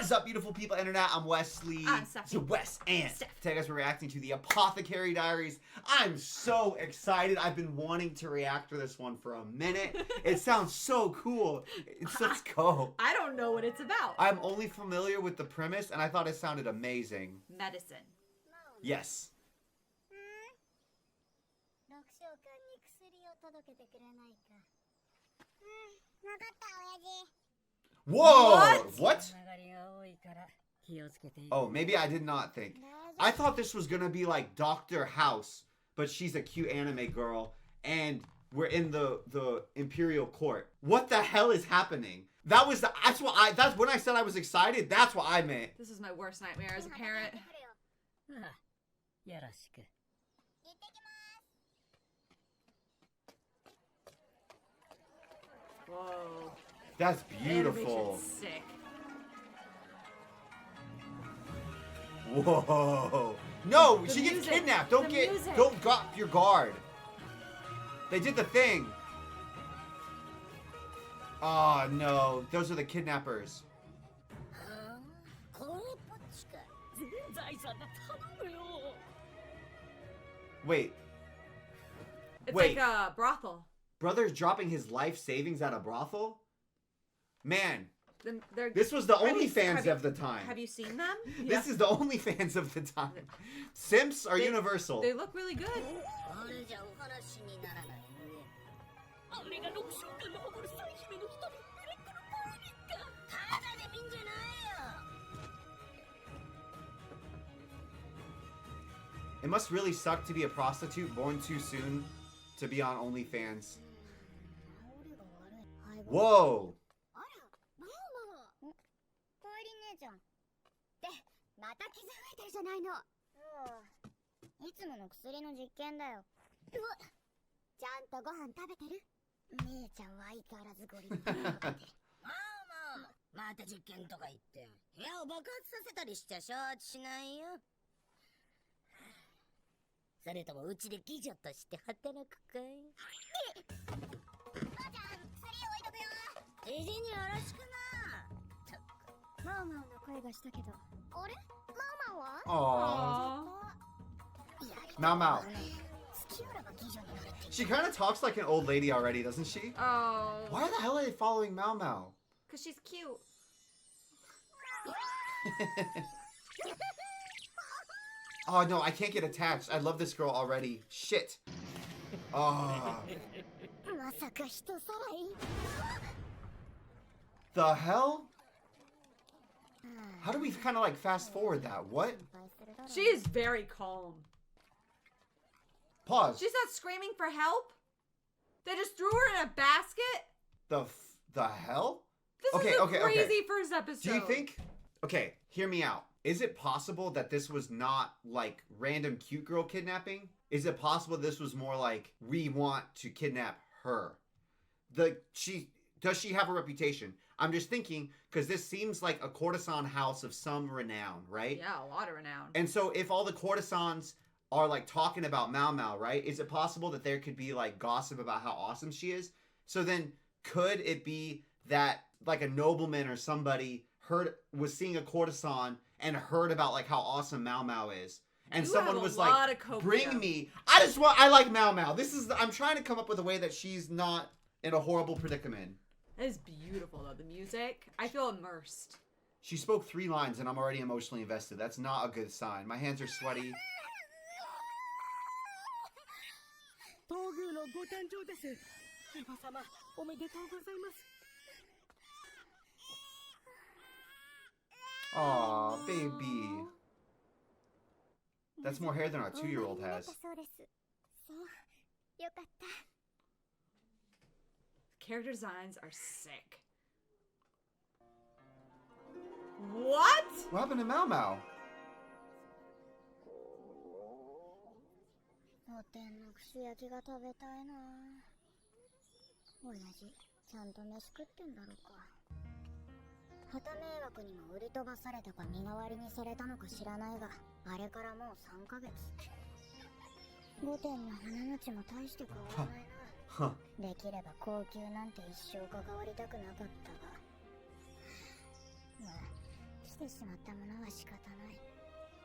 is up, beautiful people internet? I'm Wesley. I'm Steph. So Wes and Steph. today guys, we're reacting to the Apothecary Diaries. I'm so excited. I've been wanting to react to this one for a minute. It sounds so cool. Let's go. I don't know what it's about. I'm only familiar with the premise, and I thought it sounded amazing. Medicine. Yes. Whoa! What? Oh, maybe I did not think. I thought this was gonna be like Dr. House, but she's a cute anime girl, and we're in the Imperial Court. What the hell is happening? That's when I said I was excited. That's what I meant. This is my worst nightmare as a parent. Whoa. That's beautiful. Animation's sick. Whoa. No, The she gets music. kidnapped. The music. Don't drop your guard. They did the thing. Oh no, those are the kidnappers. Wait. It's Wait. like a brothel. Brother's dropping his life savings at a brothel? Man, They're, this was the have you- OnlyFans of the time. Have you seen them? This is the OnlyFans of the time. Simps are universal. They look really good. It must really suck to be a prostitute born too soon to be on OnlyFans. Whoa! Aww. Mao Mao. She kind of talks like an old lady already, doesn't she? Oh. Why the hell are they following Mao Mao? Because she's cute. Oh no, I can't get attached. I love this girl already. Shit. Oh. The hell? How do we kind of like fast forward that? What? She is very calm. Pause. She's not screaming for help. They just threw her in a basket. The hell? This is a crazy first episode. Do you think? Okay, hear me out. Is it possible that this was not like random cute girl kidnapping? Is it possible this was more like we want to kidnap her? Does she have a reputation? I'm just thinking because this seems like a courtesan house of some renown, right? Yeah, a lot of renown. And so if all the courtesans are like talking about Mao Mao, right? Is it possible that there could be like gossip about how awesome she is? So then could it be that like a nobleman or somebody was seeing a courtesan and heard about like how awesome Mao Mao is? And You someone have a was lot like, of copium. bring me. I like Mao Mao. I'm trying to come up with a way that she's not in a horrible predicament. That is beautiful though, the music. I feel immersed. She spoke 3 lines and I'm already emotionally invested. That's not a good sign. My hands are sweaty. Aw, baby. That's more hair than our 2-year-old has. Character designs are sick. What? What happened to Mao Mao? Huh. できれば高級なんて一生関わりたくなかったが、まあしてしまったものは仕方ない。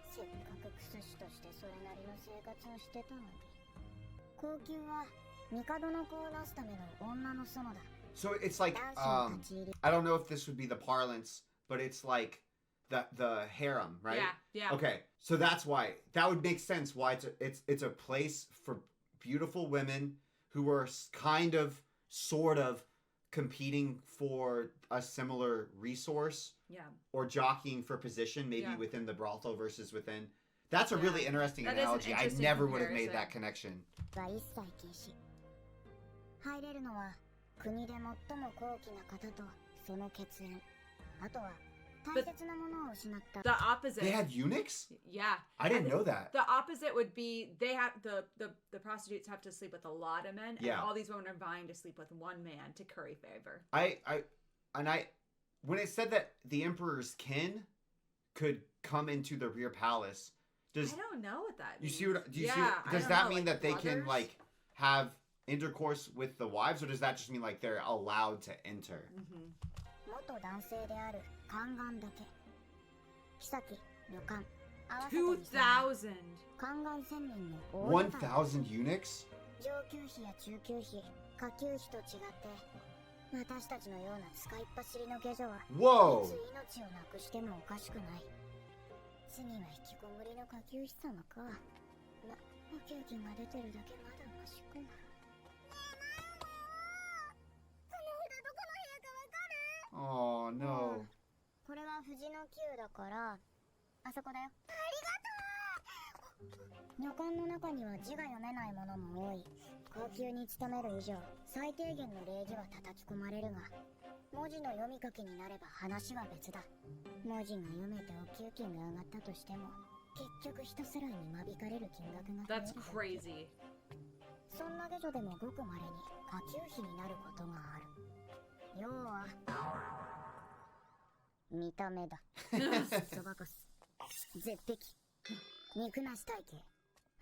せっかくクスシとしてそれなりの生活をしてたのに。高級は帝の子をなすための女の園だ。 So it's like, I don't know if this would be the parlance, but it's like the harem, right? Yeah. Okay, so that's why that would make sense. Why it's a place for beautiful women who are kind of, sort of competing for a similar resource. Yeah. Or jockeying for position, maybe within the brothel versus within. That's a really interesting that analogy. An I interesting never would have comparison. made that connection. 入れるのは国で最も高貴な方とその血縁。あとは大切なものを失った。 The opposite. They had eunuchs? Yeah. I didn't know that. The opposite would be they have the prostitutes have to sleep with a lot of men, and all these women are vying to sleep with one man to curry favor. When it said that the emperor's kin could come into the rear palace, I don't know what that means. Does that mean that they can like have intercourse with the wives, or does that just mean like they're allowed to enter? 元男性である宦官だけ。妃、女官、合わせて 2,000. 宦官1000人の大所帯。 1,000 eunuchs? 上級妃や中級妃、下級妃と違って、私たちのような使いっ走りの下女は、いつ命をなくしてもおかしくない。次は引きこもりの下級妃様か。お給金が出てるだけまだマシか。Oh no. これは富士の宮だから、あそこだよ。ありがとう。女官の中には字が読めないものも多い。高級に勤める以上、最低限の礼儀は叩き込まれるが、文字の読み書きになれば話は別だ。文字が読めてお給金が上がったとしても、結局人さらいに間引かれる金額が増える。 That's crazy. そんな下女でもごく稀に下級妃になることがある。要は見た目だ。そばこす、絶壁、肉なし体型。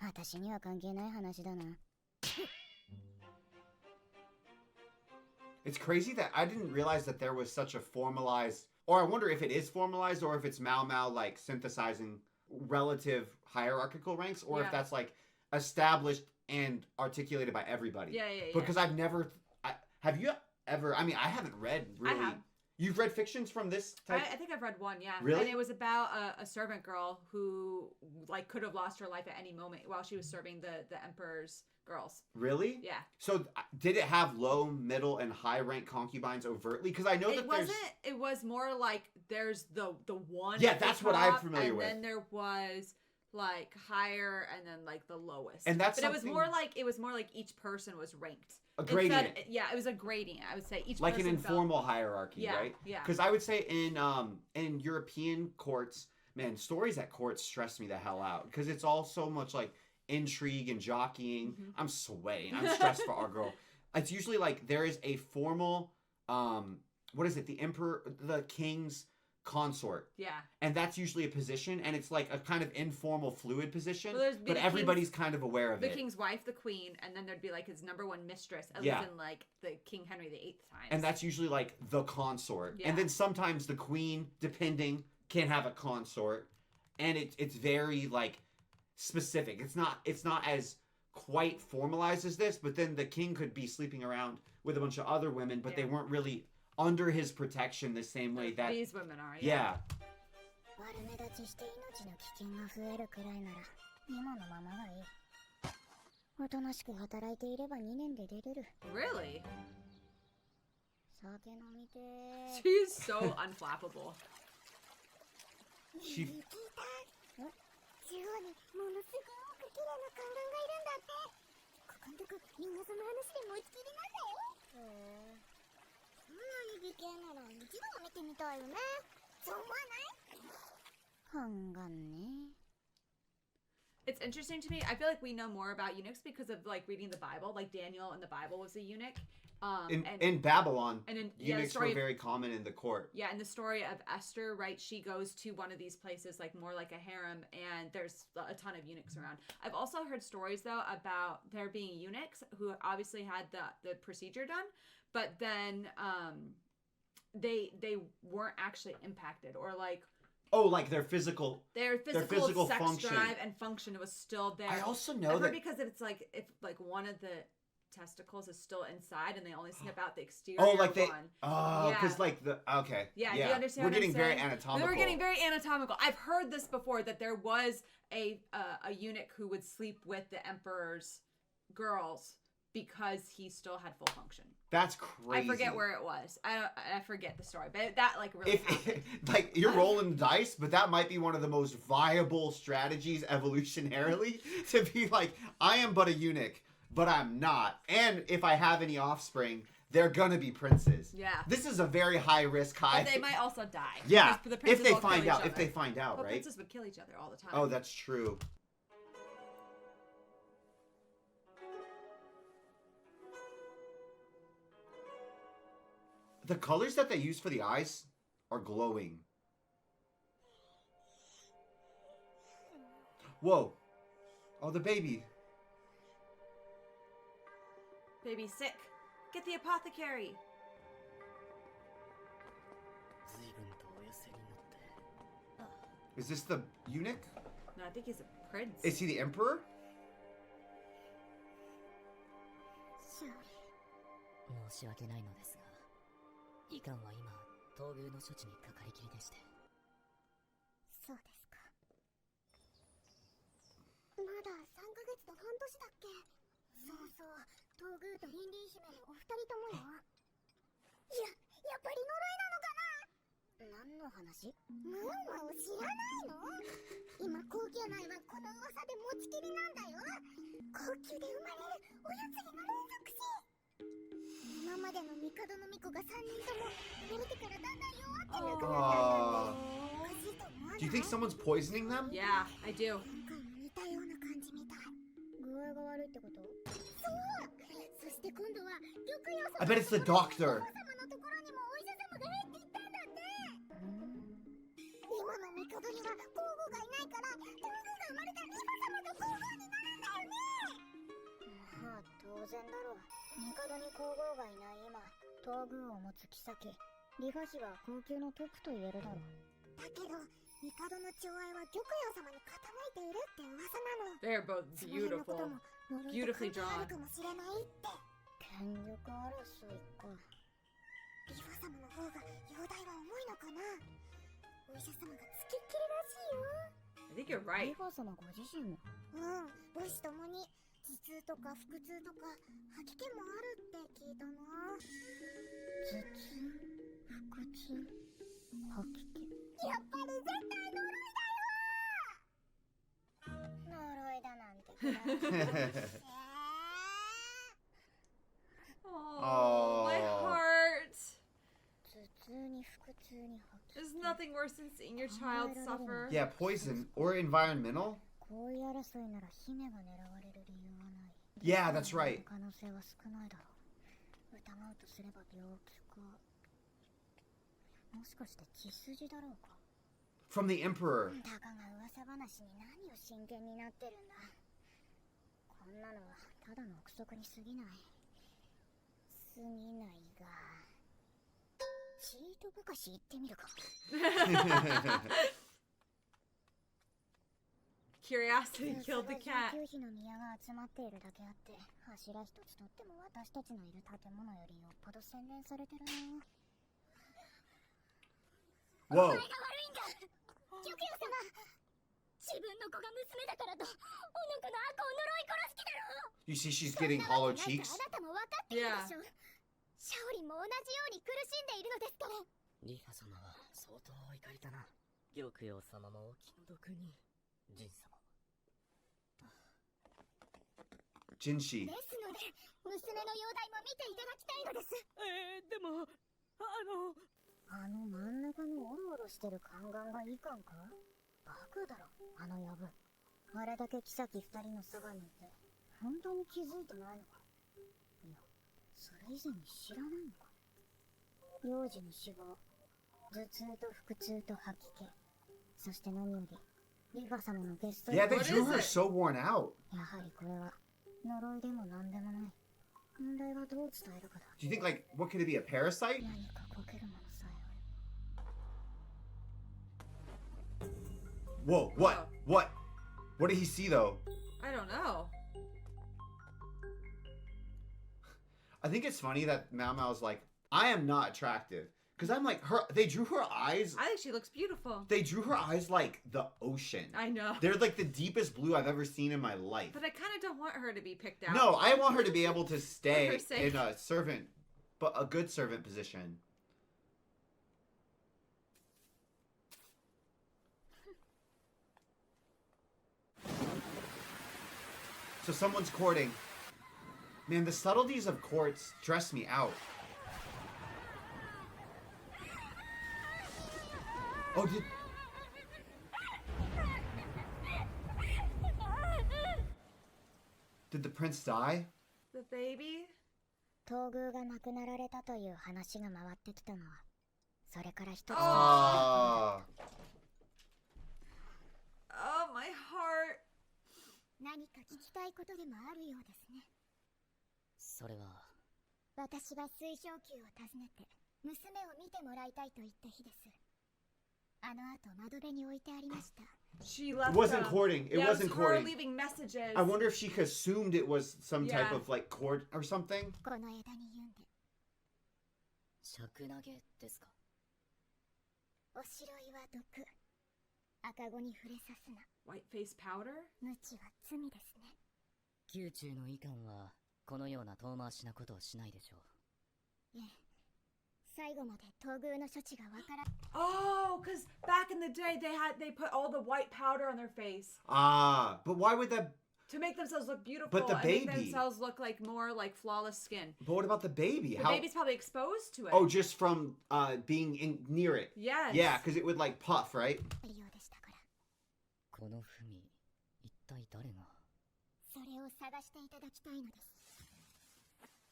私には関係ない話だな。It's crazy that I didn't realize that there was such a formalized, or I wonder if it is formalized, or if it's Mao Mao like synthesizing relative hierarchical ranks, or if that's like established and articulated by everybody. Yeah. Because I've never, have you ever? I mean, I haven't read really. I have. You've read fictions from this type? I think I've read one, yeah. Really? And it was about a servant girl who like could have lost her life at any moment while she was serving the emperor's girls. Really? Yeah. So did it have low, middle, and high rank concubines overtly? Because I know that there's... It was more like there's the one. Yeah, that's what I'm familiar with. And then there was like higher and then like the lowest. And that's But it was more like each person was ranked. A gradient. It was a gradient. I would say each like person an informal hierarchy, right? Yeah. Because I would say in European courts, man, stories at courts stress me the hell out because it's all so much like intrigue and jockeying. Mm-hmm. I'm sweating. I'm stressed for our girl. It's usually like there is a formal, what is it? The emperor, the king's consort. Yeah. And that's usually a position, and it's like a kind of informal, fluid position, well, but everybody's kind of aware of the it. king's wife, the queen, and then there'd be like his number one mistress, at least in like the King Henry VIII times. And that's usually like the consort. Yeah. And then sometimes the queen, depending, can have a consort. And it's very like specific. It's not as quite formalized as this, but then the king could be sleeping around with a bunch of other women, but they weren't really under his protection the same way that these women are. Yeah. 悪目立ちして命の危険が増えるくらいなら今のままがいい。おとなしく働いていれば2年で出れる。 Really? 酒飲みて。 She's so unflappable. 聞いた？中央にものすごく綺麗な看板がいるんだって。ここんとこみんなその話で持ちきりなんだよ。へえ。そんなに美形なら一度は見てみたいよね。そう思わない？宦官ね。 It's interesting to me. I feel like we know more about eunuchs because of like reading the Bible. Like Daniel in the Bible was a eunuch. In Babylon, and eunuchs were very common in the court. Yeah, in the story of Esther, right? She goes to one of these places, like more like a harem, and there's a ton of eunuchs around. I've also heard stories though about there being eunuchs who obviously had the procedure done, but then they weren't actually impacted, or like Oh, like their physical physical sex function. drive and function was still there. I also know that because it's like if like one of the testicles is still inside and they only snip out the exterior like they one. because like the okay. Yeah, do you understand We're what getting I'm very saying? anatomical. We're getting very anatomical. I've heard this before that there was a eunuch who would sleep with the emperor's girls because he still had full function. That's crazy. I forget where it was. I forget the story, but that like really happened. Like you're rolling dice, but that might be one of the most viable strategies evolutionarily to be like, I am but a eunuch, but I'm not. And if I have any offspring, they're gonna be princes. Yeah. This is a very high risk, high. But they might also die. Yeah. The If they will find kill out, each if they other. find out, Well, right? princes would kill each other all the time. Oh, that's true. The colors that they use for the eyes are glowing. Whoa. Oh, the baby. Baby's sick. Get the apothecary. Is this the eunuch? No, I think he's a prince. Is he the emperor? 申し訳ないのですが、イカンは今、東宮の処置にかかりきりでして。そうですか。まだ3ヶ月と半年だっけ。そうそう、東宮とリンリン姫のお二人ともよ。やっぱり呪いなのかな。何の話？ムーンを知らないの？今高級内はこの噂で持ちきりなんだよ。高級で生まれるおやつにの連続し。今までの帝の巫女が3人とも生まれてからだんだん弱ってなくなったんだって。おかしいと思わない？ Do you think someone's poisoning them? Yeah, I do. 今回も似たような感じみたい。具合が悪いってこと？そう。そして今度は玉葉様 I bet it's the doctor. 様のところにもお医者様が入ってきたんだって。今の帝には皇后がいないから東宮が生まれたリファ様と皇后になるんだよね。まあ当然だろう。帝に皇后がいない今、東宮を持つ妃リファ氏は高級のトップと言えるだろう。だけど帝の寵愛は玉葉様に傾いているって噂なの。 They're both beautiful. Beautifully drawn. かもしれないって。権力争いか。リファ様の方が容体は重いのかな。お医者様がつきっきりらしいよ。 I think you're right. リファ様ご自身も。母子ともに頭痛とか腹痛とか吐き気もあるって聞いたな。頭痛、腹痛、吐き気。やっぱり絶対呪いだよ。呪いだなんて。Oh, my heart. 頭痛に腹痛に吐き気。 There's nothing worse than seeing your child suffer. Yeah, poison or environmental. 行為争いなら姫が狙われる理由はない。 Yeah, that's right. 可能性は少ないだろう。疑うとすれば病気か。もしかして血筋だろうか。 From the emperor. たかが噂話に何を真剣になってるんだ。こんなのはただの憶測に過ぎない。過ぎないが。チートぼかし言ってみるか。Curiosity killed the cat. 旧碑の宮が集まっているだけあって、柱一つとっても私たちのいる建物よりよっぽど洗練されてるな。 Whoa. 玉葉様、自分の子が娘だからと、おの子の悪を呪い殺す気だろ。 You see she's getting hollow cheeks? あなたも分かっているでしょ。シャオリンも同じように苦しんでいるのですから。リファ様は相当お怒りだな。玉葉様もお気の毒に。ジン様。ジンシー。ですので、娘の容体も見ていただきたいのです。でも、あの真ん中のオロオロしてる宦官がいかんか？バカだろ、あのヤブ。あれだけ妃二人のそばにいて、本当に気づいてないのか？いや、それ以前に知らないのか？幼児の死亡、頭痛と腹痛と吐き気、そして何より、リファ様のゲスト。 Yeah, they What drew is her it? so worn out. やはりこれは呪いでも何でもない。問題はどう伝えるかだ。 Do you think, like, what could it be, a parasite? 何かこけるものさえあれば。Whoa, what? What? What did he see though? I don't know. I think it's funny that Mao Mao's like, I am not attractive. Because I'm like, they drew her eyes. I think she looks beautiful. They drew her eyes like the ocean. I know. They're like the deepest blue I've ever seen in my life. But I kind of don't want her to be picked out. No, I want her to be able to stay For her sake. in a servant, but a good servant position. So someone's courting. Man, the subtleties of courts dress me out. Oh, did the prince die? The baby? 東宮が亡くなられたという話が回ってきたのはそれから一つ Ah. Oh, my heart. 何か聞きたいことでもあるようですね。それは私は水晶宮を訪ねて娘を見てもらいたいと言った日です。あの後窓辺に置いてありました。 She left It wasn't them. courting. It Yeah, wasn't it was her courting. leaving messages. I wonder if she assumed it was some type Yeah. of like court or something. この枝に言うんで尺投げですか。おしろいは毒赤子に触れさすな White face powder? 無知は罪ですね。宮中の医官はこのような遠回しなことをしないでしょう。ええ、最後まで東宮の処置がわから Oh, because back in the day they put all the white powder on their face Ah, but why would that? to make themselves look beautiful But the and make baby. themselves look like more like flawless skin. But what about the baby? The baby's probably exposed to it. Oh, just from being near it. yes. Yeah, because it would like puff, right? れるようでしたから、この文、一体誰が。それを探していただきたいのです。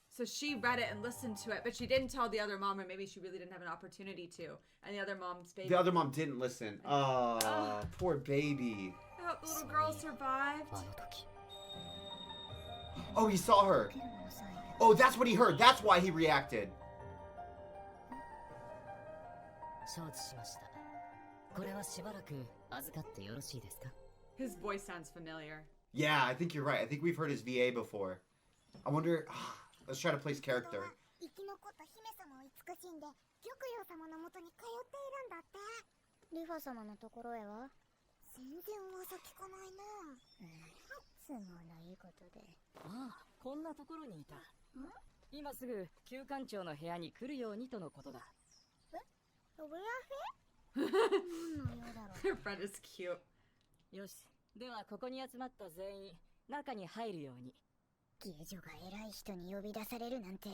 So she read it and listened to it, but she didn't tell the other mom, or maybe she really didn't have an opportunity to. And the other mom's baby. The other mom didn't listen. Oh, Oh. poor baby. I hope the little girl survived. あの時 Oh, he saw her. 受けるものさえ Oh, that's what he heard. That's why he reacted. 承知しました。これはしばらく預かってよろしいですか。 His voice sounds familiar. Yeah, I think you're right. I think we've heard his VA before. I wonder. Let's try to place character. 生き残った姫様を慈しんで玉葉様のもとに通っているんだって。リファ様のところへは全然噂聞かないな。都合のいいことで。ああ、こんなところにいた。今すぐ旧館長の部屋に来るようにとのことだ。ウェアフェ何の用だろう。 Her friend is cute. よし、ではここに集まった全員、中に入るように。芸女が偉い人に呼び出されるなんて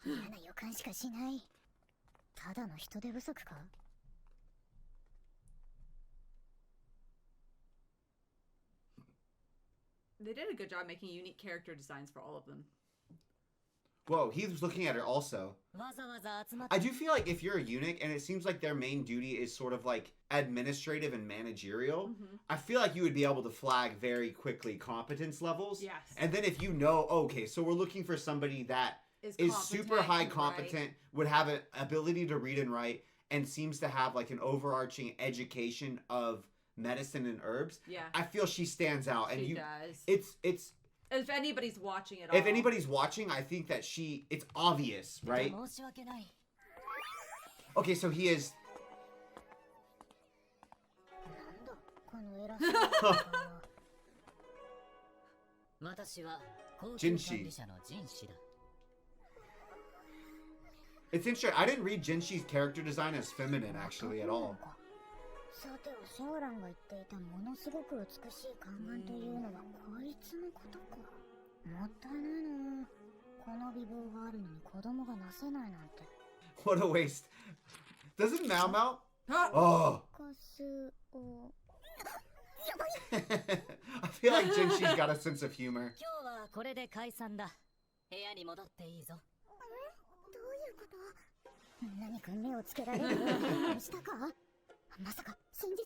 嫌な予感しかしない。ただの人手不足か。 They did a good job making unique character designs for all of them. Whoa, he was looking at her also. わざわざ集まっ I do feel like if you're a eunuch and it seems like their main duty is sort of like administrative and managerial, I feel like you would be able to flag very quickly competence levels. Yes. And then if you know, okay, so we're looking for somebody that is super high competent, would have an ability to read and write, and seems to have like an overarching education of medicine and herbs. Yeah. I feel she stands out. And She you does. it's If anybody's watching it all. if anybody's watching, I think that it's obvious, た。 right? 申し訳ない。 Okay, so he is なんだこの偉そうな顔は。私は高級人士管理者の人士だ。 It's interesting. I didn't read Jinshi's character design as feminine actually at all. さてはシャオランが言っていたものすごく美しい宦官というのはこいつのことか。もったいないな。この美貌があるのに子供がなせないなんて。 What a waste. Doesn't Mao Mao? Huh? Oh. カスを I feel like Jinshi's got a sense of humor. 今日はこれで解散だ。部屋に戻っていいぞ。どういうこと？何か目をつけられるような変化したか？まさか先日の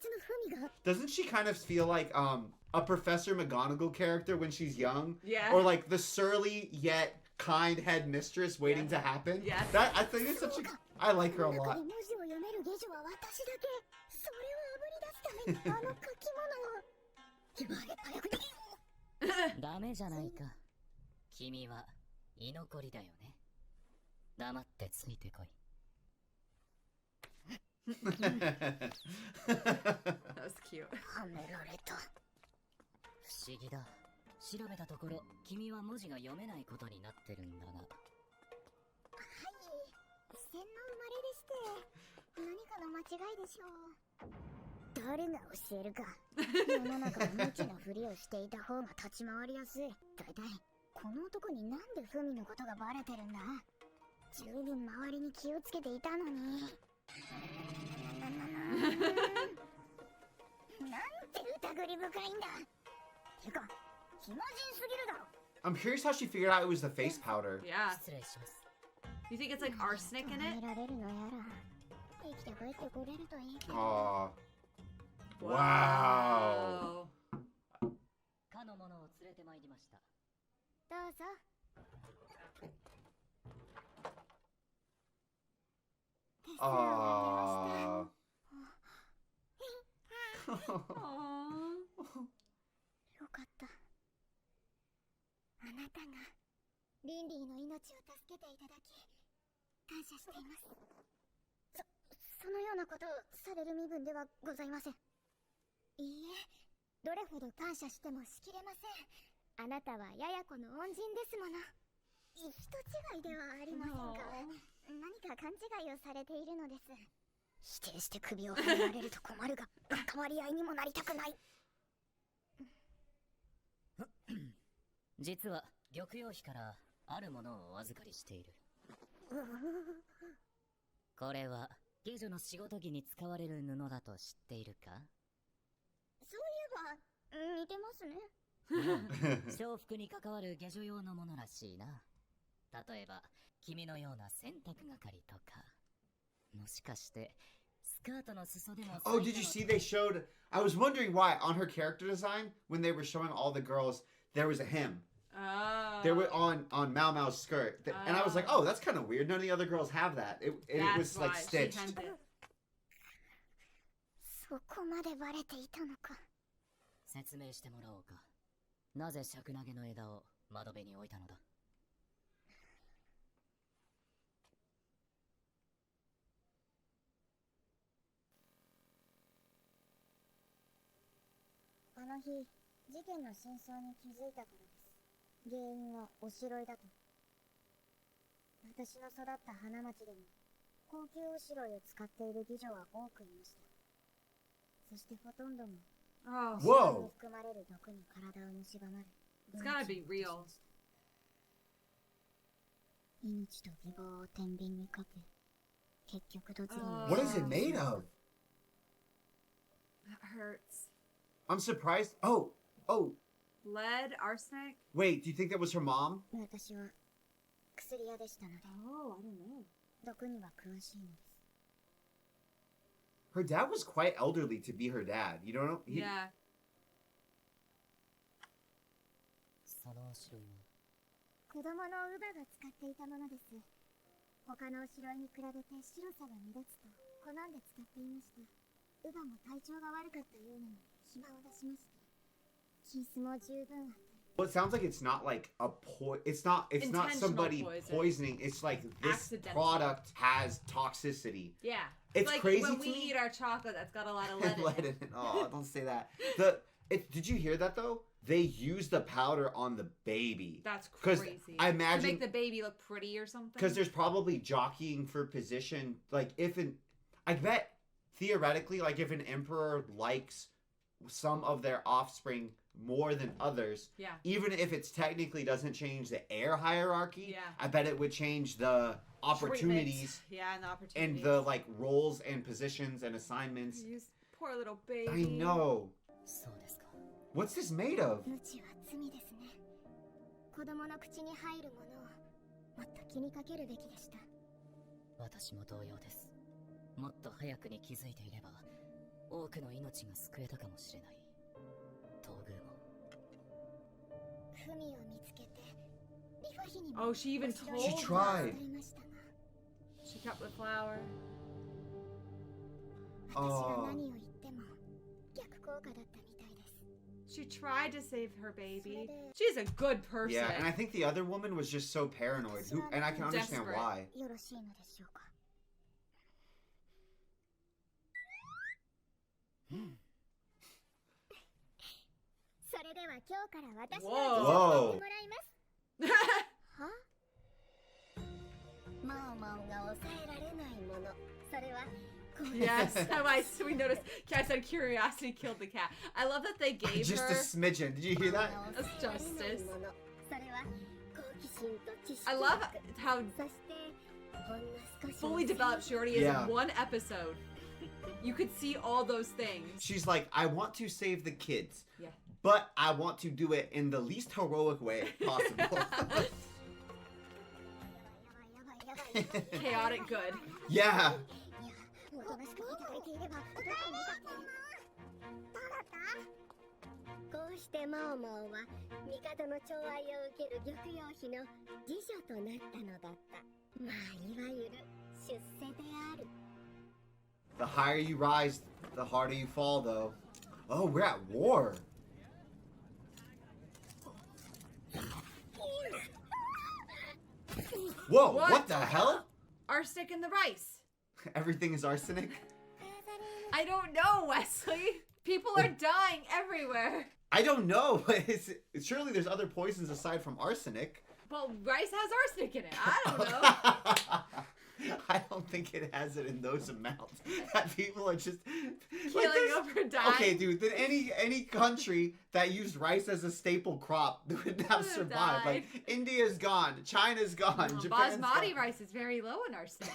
文が Doesn't she kind of feel like a Professor McGonagall character when she's young? Yeah. Or like the surly yet kind headmistress waiting to happen? Yes. That I think it's such a I like her a 中 lot. で文字を読める下女は私だけ。それをあぶり出すためにあの書き早くに。ダメじゃないか。君は居残りだよね。黙ってついてこい。That was cute. はめられた。不思議だ。調べたところ、君は文字が読めないことになってるんだが。はい。洗脳生まれでして。何かの間違いでしょう。誰が教えるか。世の中は無知なふりをしていた方が立ち回りやすい。だいたいこの男になんでフミのことがバレてるんだ。十分周りに気をつけていたのに。なんて疑り深いんだ。てか暇人すぎるだろ。 I'm curious how she figured out it was the face powder. Yeah. 失礼します。 You think it's like arsenic in 止 it? められるのやら生きて帰ってこれるといいけど。 Aw. Wow. かの者を連れてまいりました。どうぞ。手数料が出ま Aw. Aww. した。よかった。あなたがリンリーの命を助けていただき感謝しています。そのようなことをされる身分ではございません。いいえ、どれほど感謝してもしきれません。あなたはやや子の恩人ですもの。人違いではありませんか。何か勘違いをされているのです。否定して首をはねられると困るが、関わり合いにもなりたくない。実は玉葉妃からあるものをお預かりしている。これは下女の仕事着に使われる布だと知っているか？そういえば似てますね。装服に関わる下女用のものらしいな。例えば君のような洗濯係とか。もしかしてスカートの裾でも。 Oh, did you see they showed? I was wondering why on her character design when they were showing all the girls there was a hem. Oh. They were on Mao Mao's skirt, and I was like, oh, that's kind of weird. None of the other girls have that. It was like why she stitched. hemmed it. そこまでバレていたのか。説明してもらおうか。なぜ尺投げの枝を窓辺に置いたのだ？あの日、事件の真相に気づいたからです。原因はおしろいだと。私の育った花町でも高級おしろいを使っている妓女は多くいました。そしてほとんども Oh. おしろい Whoa. に含まれる毒に体を蝕まれ、 It's gotta be real. 命と希望を天秤にかけ、結局どつに What is it made of? That hurts. I'm surprised. Oh, Lead, arsenic? wait. Do you think that was her mom? 私は薬屋でしたので Oh, I don't know. 毒には詳しいのです。 Her dad was quite elderly to be her dad. You don't know? Yeah. そのおしろいは子供の乳母が使っていたものです。他のおしろいに比べて白さが目立つと好んで使っていました。乳母も体調が悪かったようなので暇を出しました。傷も十分あって。 Well, it sounds like it's not like a It's not Intentional somebody poison. poisoning. It's like this Accidental. product has toxicity. Yeah. It's like crazy when to we me. eat our chocolate that's got a lot of lead in Lead it. in it. Oh, don't say that. Did you hear that though? They use the powder on the baby. That's 'Cause crazy. I To imagine make the baby look pretty or something. because there's probably jockeying for position. Like I bet theoretically, like if an emperor likes some of their offspring more than others, Yeah. even if it's technically doesn't change the heir hierarchy, Yeah. I bet it would change the opportunities Treatment. Yeah, and the opportunities. and the like roles and positions and assignments. You poor little baby. I know. そうですか。 What's this made of? 無知は罪ですね。子供の口に入るものをもっと気にかけるべきでした。私も同様です。もっと早くに気づいていれば多くの命が救えたかもしれない。東宮も。フミを見つけて、リファ妃に Oh, も she even おしろい told を She tried. 伝えましたが、 She kept the flower. 私が何を言っても逆効果だったみたいです。She tried to save her baby. She's a good person. Yeah, and I think the other woman was just so paranoid. And I can understand Desperate. why. よろしいのでしょうか。それでは今日から私の辞書をもらいます。は？マオマオが抑えられないもの。それは。Yes, we noticed. I said curiosity killed the cat. I love that they gave Just her a smidgen. Did you hear that? That's justice. I love how fully developed she already is Yeah. in one episode. You could see all those things. She's like, I want to save the kids. Yeah. But I want to do it in the least heroic way possible. Chaotic good. Yeah. おとなしく働いていればどこにだってどうだったこうしてマオマオは帝の寵愛を受ける玉葉妃の次女となったのだったまあいわゆる出世である The higher you rise, the harder you fall, though. Oh, we're at war. Whoa, what the hell? Arsenic in the rice. Everything is arsenic? I don't know, Wesley. People are dying everywhere. I don't know. Surely there's other poisons aside from arsenic. Well, rice has arsenic in it. I don't know. I don't think it has it in those amounts. That people are just Killing over dying. Okay, dude. Then any country that used rice as a staple crop would have survived. Like India's gone, China's gone, Japan's Basmati gone. rice is very low in arsenic.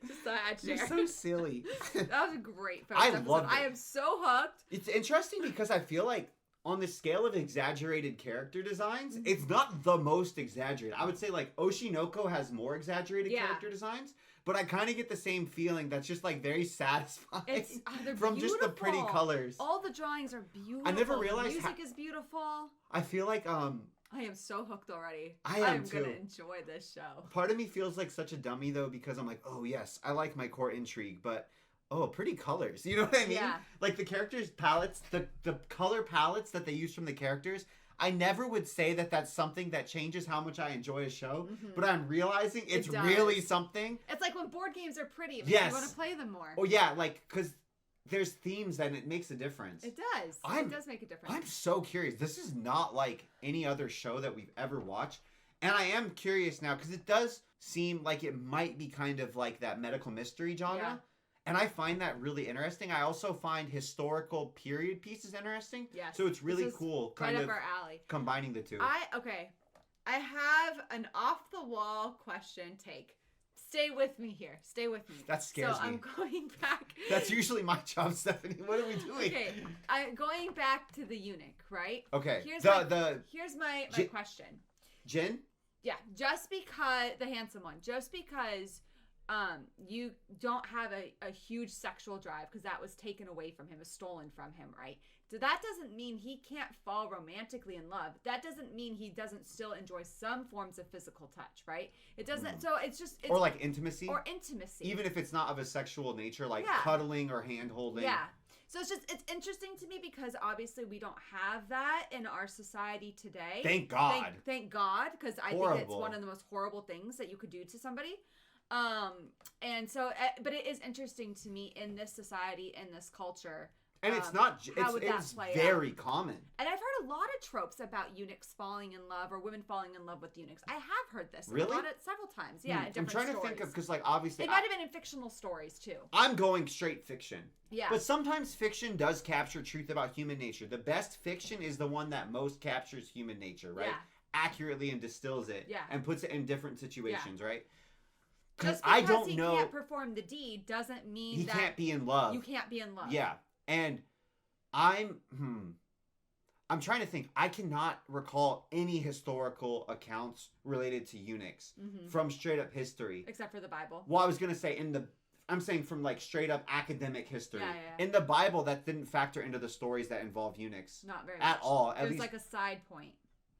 Just thought I'd You're share. so silly. That was a great first I episode. loved it. I am so hooked. It's interesting because I feel like on the scale of exaggerated character designs, it's not the most exaggerated. I would say like Oshinoko has more exaggerated character designs, but I kind of get the same feeling that's just like very satisfying They're from just the pretty beautiful. colors. All the drawings are beautiful. I never realized the music is beautiful. I feel like I am so hooked already. I am too. gonna enjoy this show. Part of me feels like such a dummy though because I'm like, oh yes, I like my core intrigue, but oh, pretty colors. You know what I mean? Yeah. Like the characters' palettes, the color palettes that they use from the characters. I never would say that that's something that changes how much I enjoy a show, but I'm realizing it's really something. It's like when board games are pretty. It makes Yes. you want to play them more. Oh yeah, like because there's themes and it makes a difference. It does. It does make a difference. I'm so curious. This is not like any other show that we've ever watched. And I am curious now because it does seem like it might be kind of like that medical mystery genre. Yeah. And I find that really interesting. I also find historical period pieces interesting. Yes. So it's really This is cool right kind up of our alley. combining the two. Okay. I have an off-the-wall question take. Stay with me here. Stay with me. That scares so me. I'm going back. That's usually my job, Stephanie. What are we doing? Okay. I'm going back to the eunuch, right? Okay. Here's my Jin- question. Jin? Yeah, just because the handsome one, just because you don't have a huge sexual drive because that was taken away from him, is stolen from him, right? So that doesn't mean he can't fall romantically in love. That doesn't mean he doesn't still enjoy some forms of physical touch, right? It doesn't. So it's Or like intimacy. or intimacy. Even if it's not of a sexual nature, like Yeah. cuddling or hand holding. Yeah. So it's interesting to me because obviously we don't have that in our society today. Thank God. Thank God, because I think it's Horrible. one of the most horrible things that you could do to somebody. And so, but it is interesting to me in this society, in this culture. And it's not, how would that it's play very out? common. And I've heard a lot of tropes about eunuchs falling in love or women falling in love with eunuchs. I have heard this Really? several times. Yeah, in I'm different trying stories. to think of, because like obviously It might have been in fictional stories too. I'm going straight fiction. Yeah. But sometimes fiction does capture truth about human nature. The best fiction is the one that most captures human nature, right? Yeah. Accurately and distills it. Yeah. And puts it in different situations, right? Just because I don't he know. can't perform the deed doesn't mean He that can't be in love. you can't be in love. Yeah. And I'm trying to think. I cannot recall any historical accounts related to eunuchs from straight up history. Except for the Bible. Well, I was going to say I'm saying from like straight up academic history. Yeah. In the Bible, that didn't factor into the stories that involve eunuchs. Not very At much. all. At There's least, like a side point.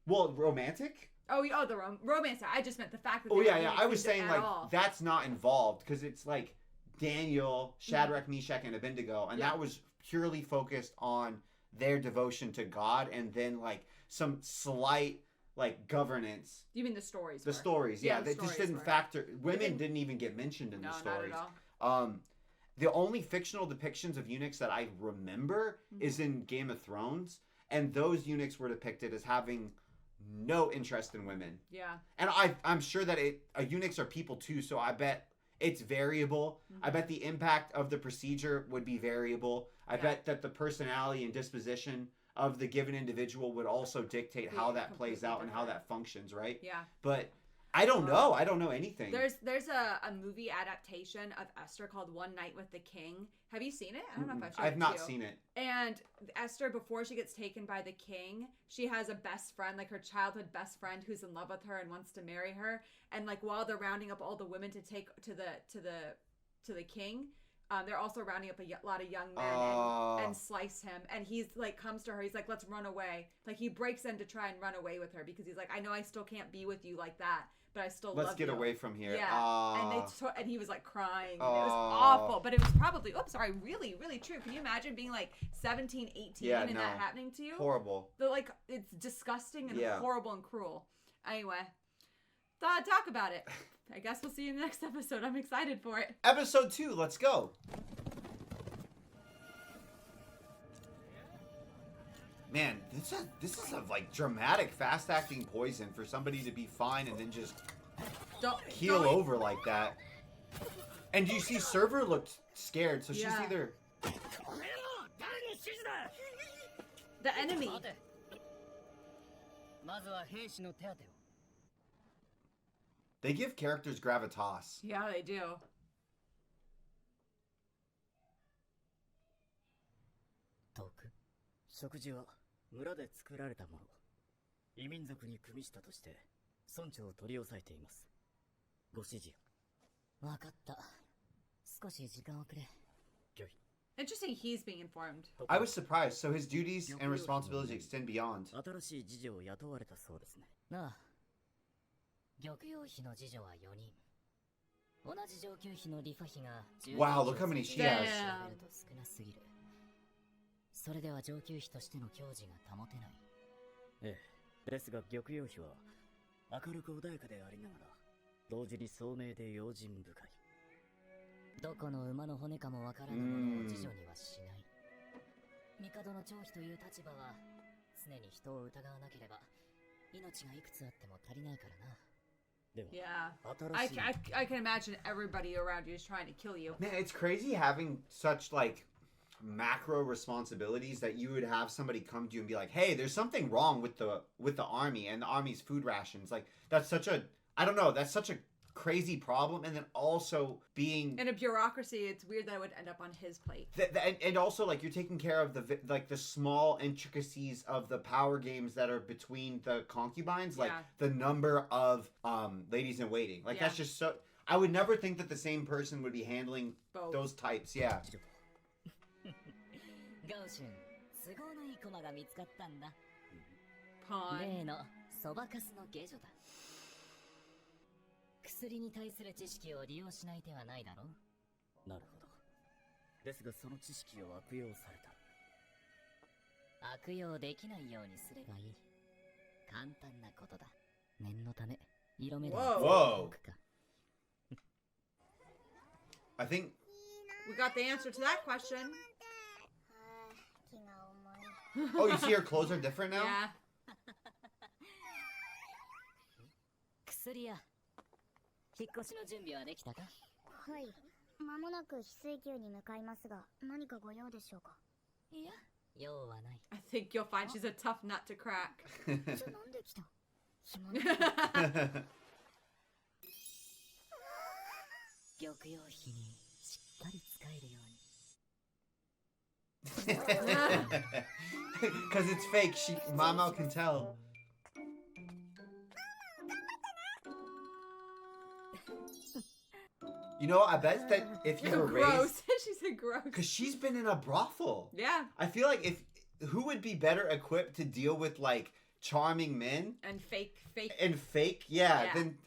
well, romantic? Oh, the romance. I just meant the fact that. Oh, they yeah, were yeah. eunuchs I was isn't saying at like all. that's not involved because it's like Daniel, Shadrach, Meshach, and Abednego, and that was purely focused on their devotion to God, and then like some slight like governance. You mean the stories? The stories, Yeah, they just didn't factor. Women didn't even get mentioned in the stories. Not at all. The only fictional depictions of eunuchs that I remember is in Game of Thrones, and those eunuchs were depicted as having no interest in women. Yeah. And I'm sure that eunuchs are people too, so I bet it's variable. I bet the impact of the procedure would be variable. I bet that the personality and disposition of the given individual would also dictate how that plays out and how that functions, right? Yeah. But I don't know. I don't know anything. There's a movie adaptation of Esther called One Night with the King. Have you seen it? I don't know if I've seen it. I've not seen it. And Esther, before she gets taken by the king, she has a best friend, like her childhood best friend, who's in love with her and wants to marry her. And like while they're rounding up all the women to take to the king, they're also rounding up a lot of young men and slice him. And he's like comes to her. He's like, let's run away. Like he breaks in to try and run away with her because he's like, I know I still can't be with you like that, but I still love you. Let's get away from here. Yeah. And he was like crying. It was awful. But it was probably, really, really true. Can you imagine being like 17, 18 and that happening to you? Horrible. Like, it's disgusting and horrible and cruel. Anyway, thought I'd talk about it. I guess we'll see you in the next episode. I'm excited for it. Episode 2, let's go. Man, this is a like dramatic, fast-acting poison for somebody to be fine and then just keel over like that. And you see, Server looked scared, so she's either the enemy. They give characters gravitas. Yeah, they do. 食事は村で作られたもの。異民族に組みしたとして村長を取り押さえています。ご指示を。わかった。少し時間をくれ。拒否。 Interesting, he's being informed. I was surprised. So his duties and responsibilities extend beyond. 新しい次女を雇われたそうですね。なあ。玉葉妃の次女は4人。同じ上級妃のリファ妃が10 Wow, look how many she has. 少なすぎる。それでは上級妃としての矜持が保てない。ええ。ですが玉葉妃は明るく穏やかでありながら同時に聡明で用心深い。どこの馬の骨かもわからぬものを次女にはしない。帝の長妃という立場は常に人を疑わなければ命がいくつあっても足りないからな。Yeah, I can imagine everybody around you is trying to kill you. Man, it's crazy having such like macro responsibilities that you would have somebody come to you and be like, "Hey, there's something wrong with the army and the army's food rations." Like that's such a that's such a crazy problem, and then also being in a bureaucracy, it's weird that it would end up on his plate. And also like you're taking care of the small intricacies of the power games that are between the concubines, like the number of ladies in waiting. Like that's just so. I would never think that the same person would be handling those types. Yeah. ガオシュン、都合のいい駒が見つかったんだ。Pawn. 例のそばかすの下女だ。薬に対する知識を利用しない手はないだろう。なるほど。ですがその知識を悪用された。悪用できないようにすればいい。簡単なことだ。念のため色目でWhoa. I think we got the answer to that question. Oh, you see her clothes are different now? Yeah. 薬や。引っ越しの準備はできたか？はい。間もなく翡翠宮に向かいますが、何かご用でしょうか？いや、用はない。I think you'll find she's a tough nut to crack. なんで来た？暇なの？玉葉妃にしっかり使えるように。Because it's fake. Mama can tell. You know, I bet that if you were Gross. raised, She said gross. because she's been in a brothel. Yeah. I feel like who would be better equipped to deal with like charming men And fake. yeah. than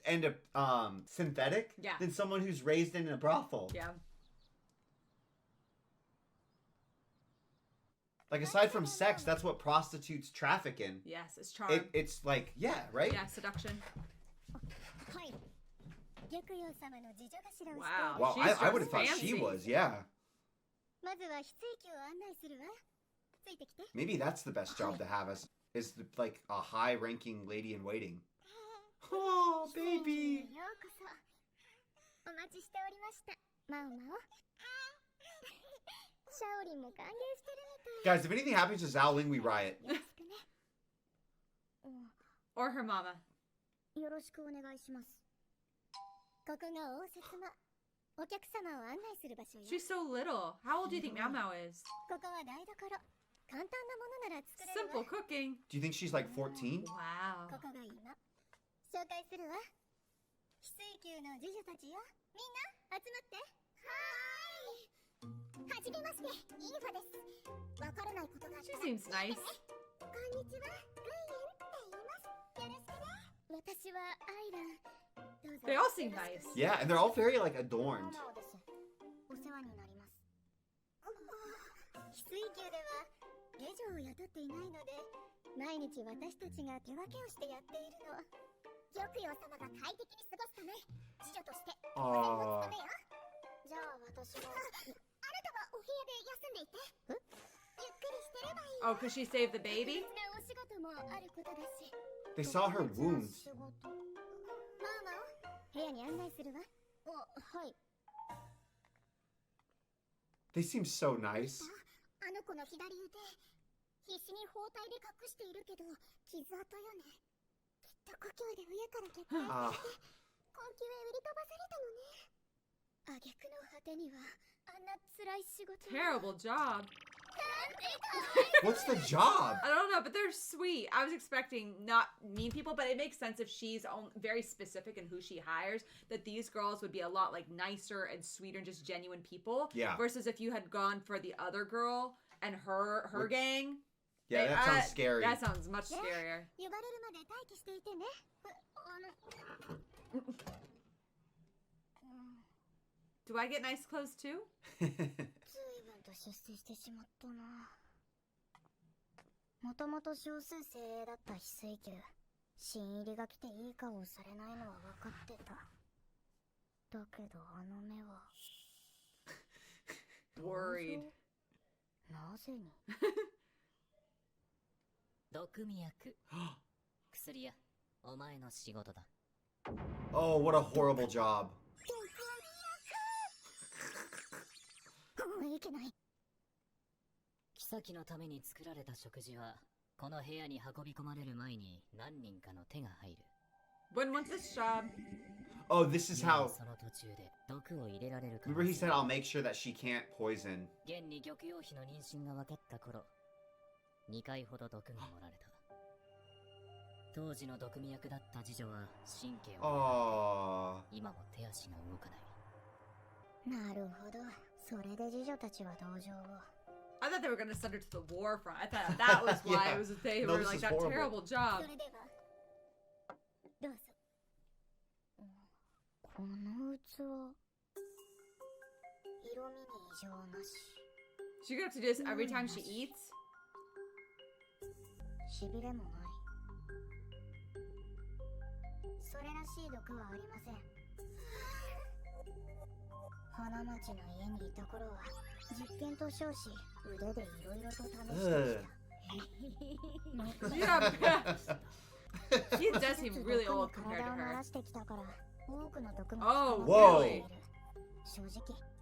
synthetic Yeah. than someone who's raised in a brothel. Yeah. Like, aside from sex, that's what prostitutes traffic in. Yes, it's charm. It's like, yeah, right? Yeah, seduction. はい。玉葉様の次女頭をして Wow. Well, She's I would have thought fancy. she was, yeah. まずは翡翠宮を案内するわ。ついてきて。 Maybe that's the best job to have us, is like a high-ranking lady in waiting. Oh, 翡翠 baby. 宮へようこそ。お待ちしておりました。マオマオ。シャオリンも歓迎してるみたい。 Guys, if anything happens to Zhaoling, we riot. よろしくね。Or her mama. よろしくお願いします。ここが応接間。お客様を案内する場所よ。 She's so little. How old do you think Meow Meow is? ここは台所。簡単なものなら作れる Simple わ。 cooking. Do you think she's like 14? Wow. ここが今。紹介するわ。翡翠宮の侍女たちよ。みんな集まって。はーい。はじめまして、インファです。わからないことがあった She ら seems nice. こんにちは、グイエンって言います。よろしくね。私はアイラン。どうぞ They all seem nice. Yeah, and they're all very like adorned. マオです。お世話になります。翡翠宮では下女を雇っていないので、毎日私たちが手分けをしてやっているの。玉葉様が快適に過ごすため、侍女として当然の務めよ。じゃあ私は。あなたはお部屋で休んでいて。ゆっくりしてればいい。 Oh, because she saved the baby? 別なお仕事もあることだし。 They saw her wounds. 仕事。ママ、部屋に案内するわ。はい。 They seem so nice. あの子の左腕、必死に包帯で隠しているけど、傷跡よね。きっと故郷で上から結界されて、根気へ売り飛ばされたのね。挙句の果てには、あんな辛い仕事。 Terrible job. What's the job? I don't know, but they're sweet. I was expecting not mean people, but it makes sense if she's very specific in who she hires, that these girls would be a lot like nicer and sweeter and just genuine people. Yeah. Versus if you had gone for the other girl and her Which- gang. Yeah, that sounds scary. That sounds much scarier. 呼ばれるまで待機していてね。Do I get nice clothes too? 随分と出世してしまったな。もともと少数精鋭だった翡翠宮。新入りが来ていい顔をされないのは分かってた。だけどあの目は。 Worried. なぜに。毒味薬薬屋お前の仕事だ。 Oh, what a horrible job. いけない。妃のために作られた食事はこの部屋に運び込まれる前に何人かの手が入る。 Wouldn't want this job. Oh, this is how. その途中で毒を入れられるか Remember, he said, "I'll make sure that she can't poison." 現に玉葉妃の妊娠が分かった頃、2回ほど毒が盛られた。当時の毒味役だった次女は神経を Oh. 今も手足が動かない。なるほど。それで侍女たちは同情を。I thought they were going to send her to the war front. I thought that was why Yeah. it was they No, were this like is that horrible. terrible job. それではどうぞ。この器色味に異常なし。 She gonna have to do this every time she eats? しびれもない。それらしい毒はありません。花町の家にいた頃は実験と称し腕でいろいろと試してきた。 Yeah. She does seem really old compared 体 to を慣 her. らしてきたから多くの毒も Oh, わお really? 正直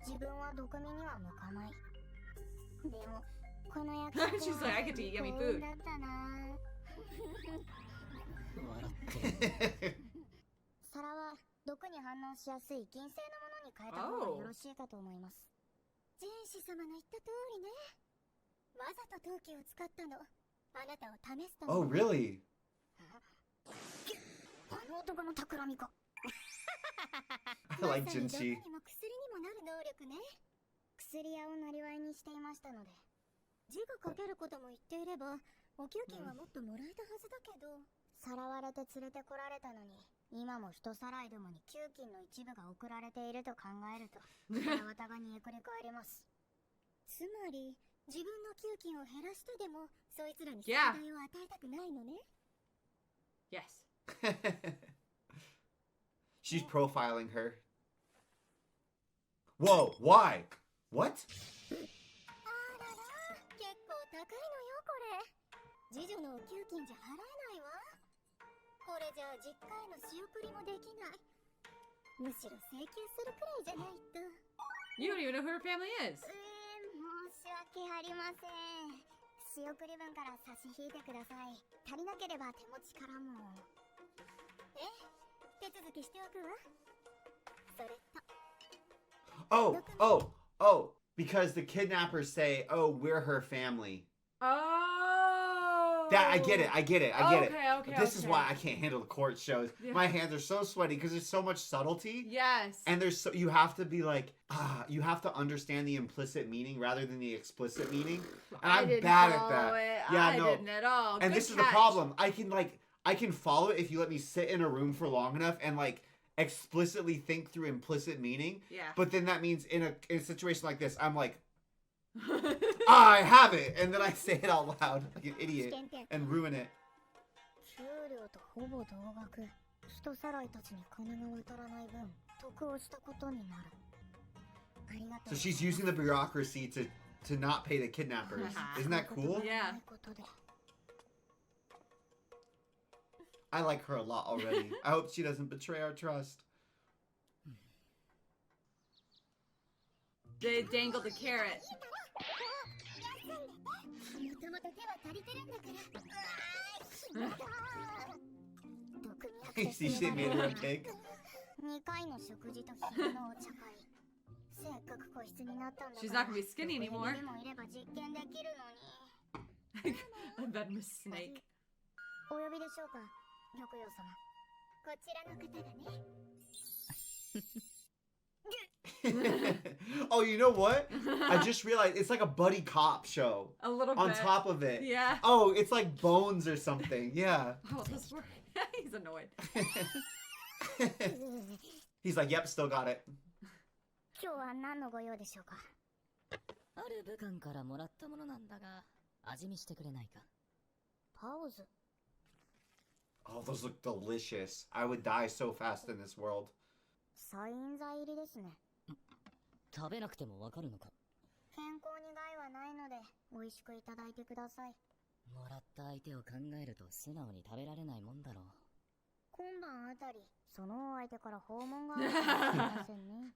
自分は毒味には向かない。でもこの役 She's like, I get to eat yummy food. だったな。笑ってる。皿は毒に反応しやすい銀製のものに変えた方がよろしいかと思います。天使様の言った通りね。わざと陶器を使ったの。あなたを試すために。 Oh, really? あの男の企みか。 I like まさに毒 Jinxie. にも薬にもなる能力ね。薬屋をなりわいにしていましたので。字が書けることも言っていれば、お給金はもっともらえたはずだけど。さらわれて連れてこられたのに、今も人さらいどもに給金の一部が送られていると考えると、腹渡が煮えくり返ります。つまり、自分の給金を減らしてでもそいつらに Yeah. 宿題を与えたくないのね。 Yes. She's profiling her. Whoa, why? What? あらら、結構高いのよこれ。次女のお給金じゃ払えないわ。これじゃあ実家への仕送りもできない。むしろ請求するくらいじゃないと。 You don't even know who her family is. 申し訳ありません。仕送り分から差し引いてください。足りなければ手持ちからも。手続きしておくわ。それと Oh, because the kidnappers say, "Oh, we're her family." Oh. That I get it. Okay. This is why I can't handle the court shows. Yeah. My hands are so sweaty because there's so much subtlety. Yes. And you have to be like, you have to understand the implicit meaning rather than the explicit meaning. And I'm bad at that. Yeah, I no. didn't at all. And Good this is the catch. problem. I can follow it if you let me sit in a room for long enough and like explicitly think through implicit meaning. Yeah. But then that means in a situation like this, I'm like, I have it, and then I say it out loud like an idiot and ruin it. 給料とほぼ同額。人さらいたちに金が渡らない分、得をしたことになる。ありがとう。 So she's using the bureaucracy to not pay the kidnappers. Isn't that cool? Yeah. I like her a lot already. I hope she doesn't betray our trust. They dangled the carrot. You see, she made her a cake. 2回の食事と昼のお茶会。せっかく個室になったんだ She's から。 not gonna be skinny anymore. どこにでもいれば実験できるのに。 I bet Miss Snake. お呼びでしょうか、玉葉様。こちらの方がね。Oh, you know what? I just realized it's like a buddy cop show. A little On bit. top of it. Yeah. Oh, it's like Bones or something. Yeah. Oh, this word. He's annoyed. He's like, yep, still got it. 今日は何のご用でしょうか。ある武官からもらったものなんだが、味見してくれないか。パウズ。 Oh, those look delicious. I would die so fast in this world. サイン剤入りですね。食べなくてもわかるのか。健康に害はないので美味しくいただいてください。もらった相手を考えると素直に食べられないもんだろう。今晩あたりそのお相手から訪問があるかもしれませんね。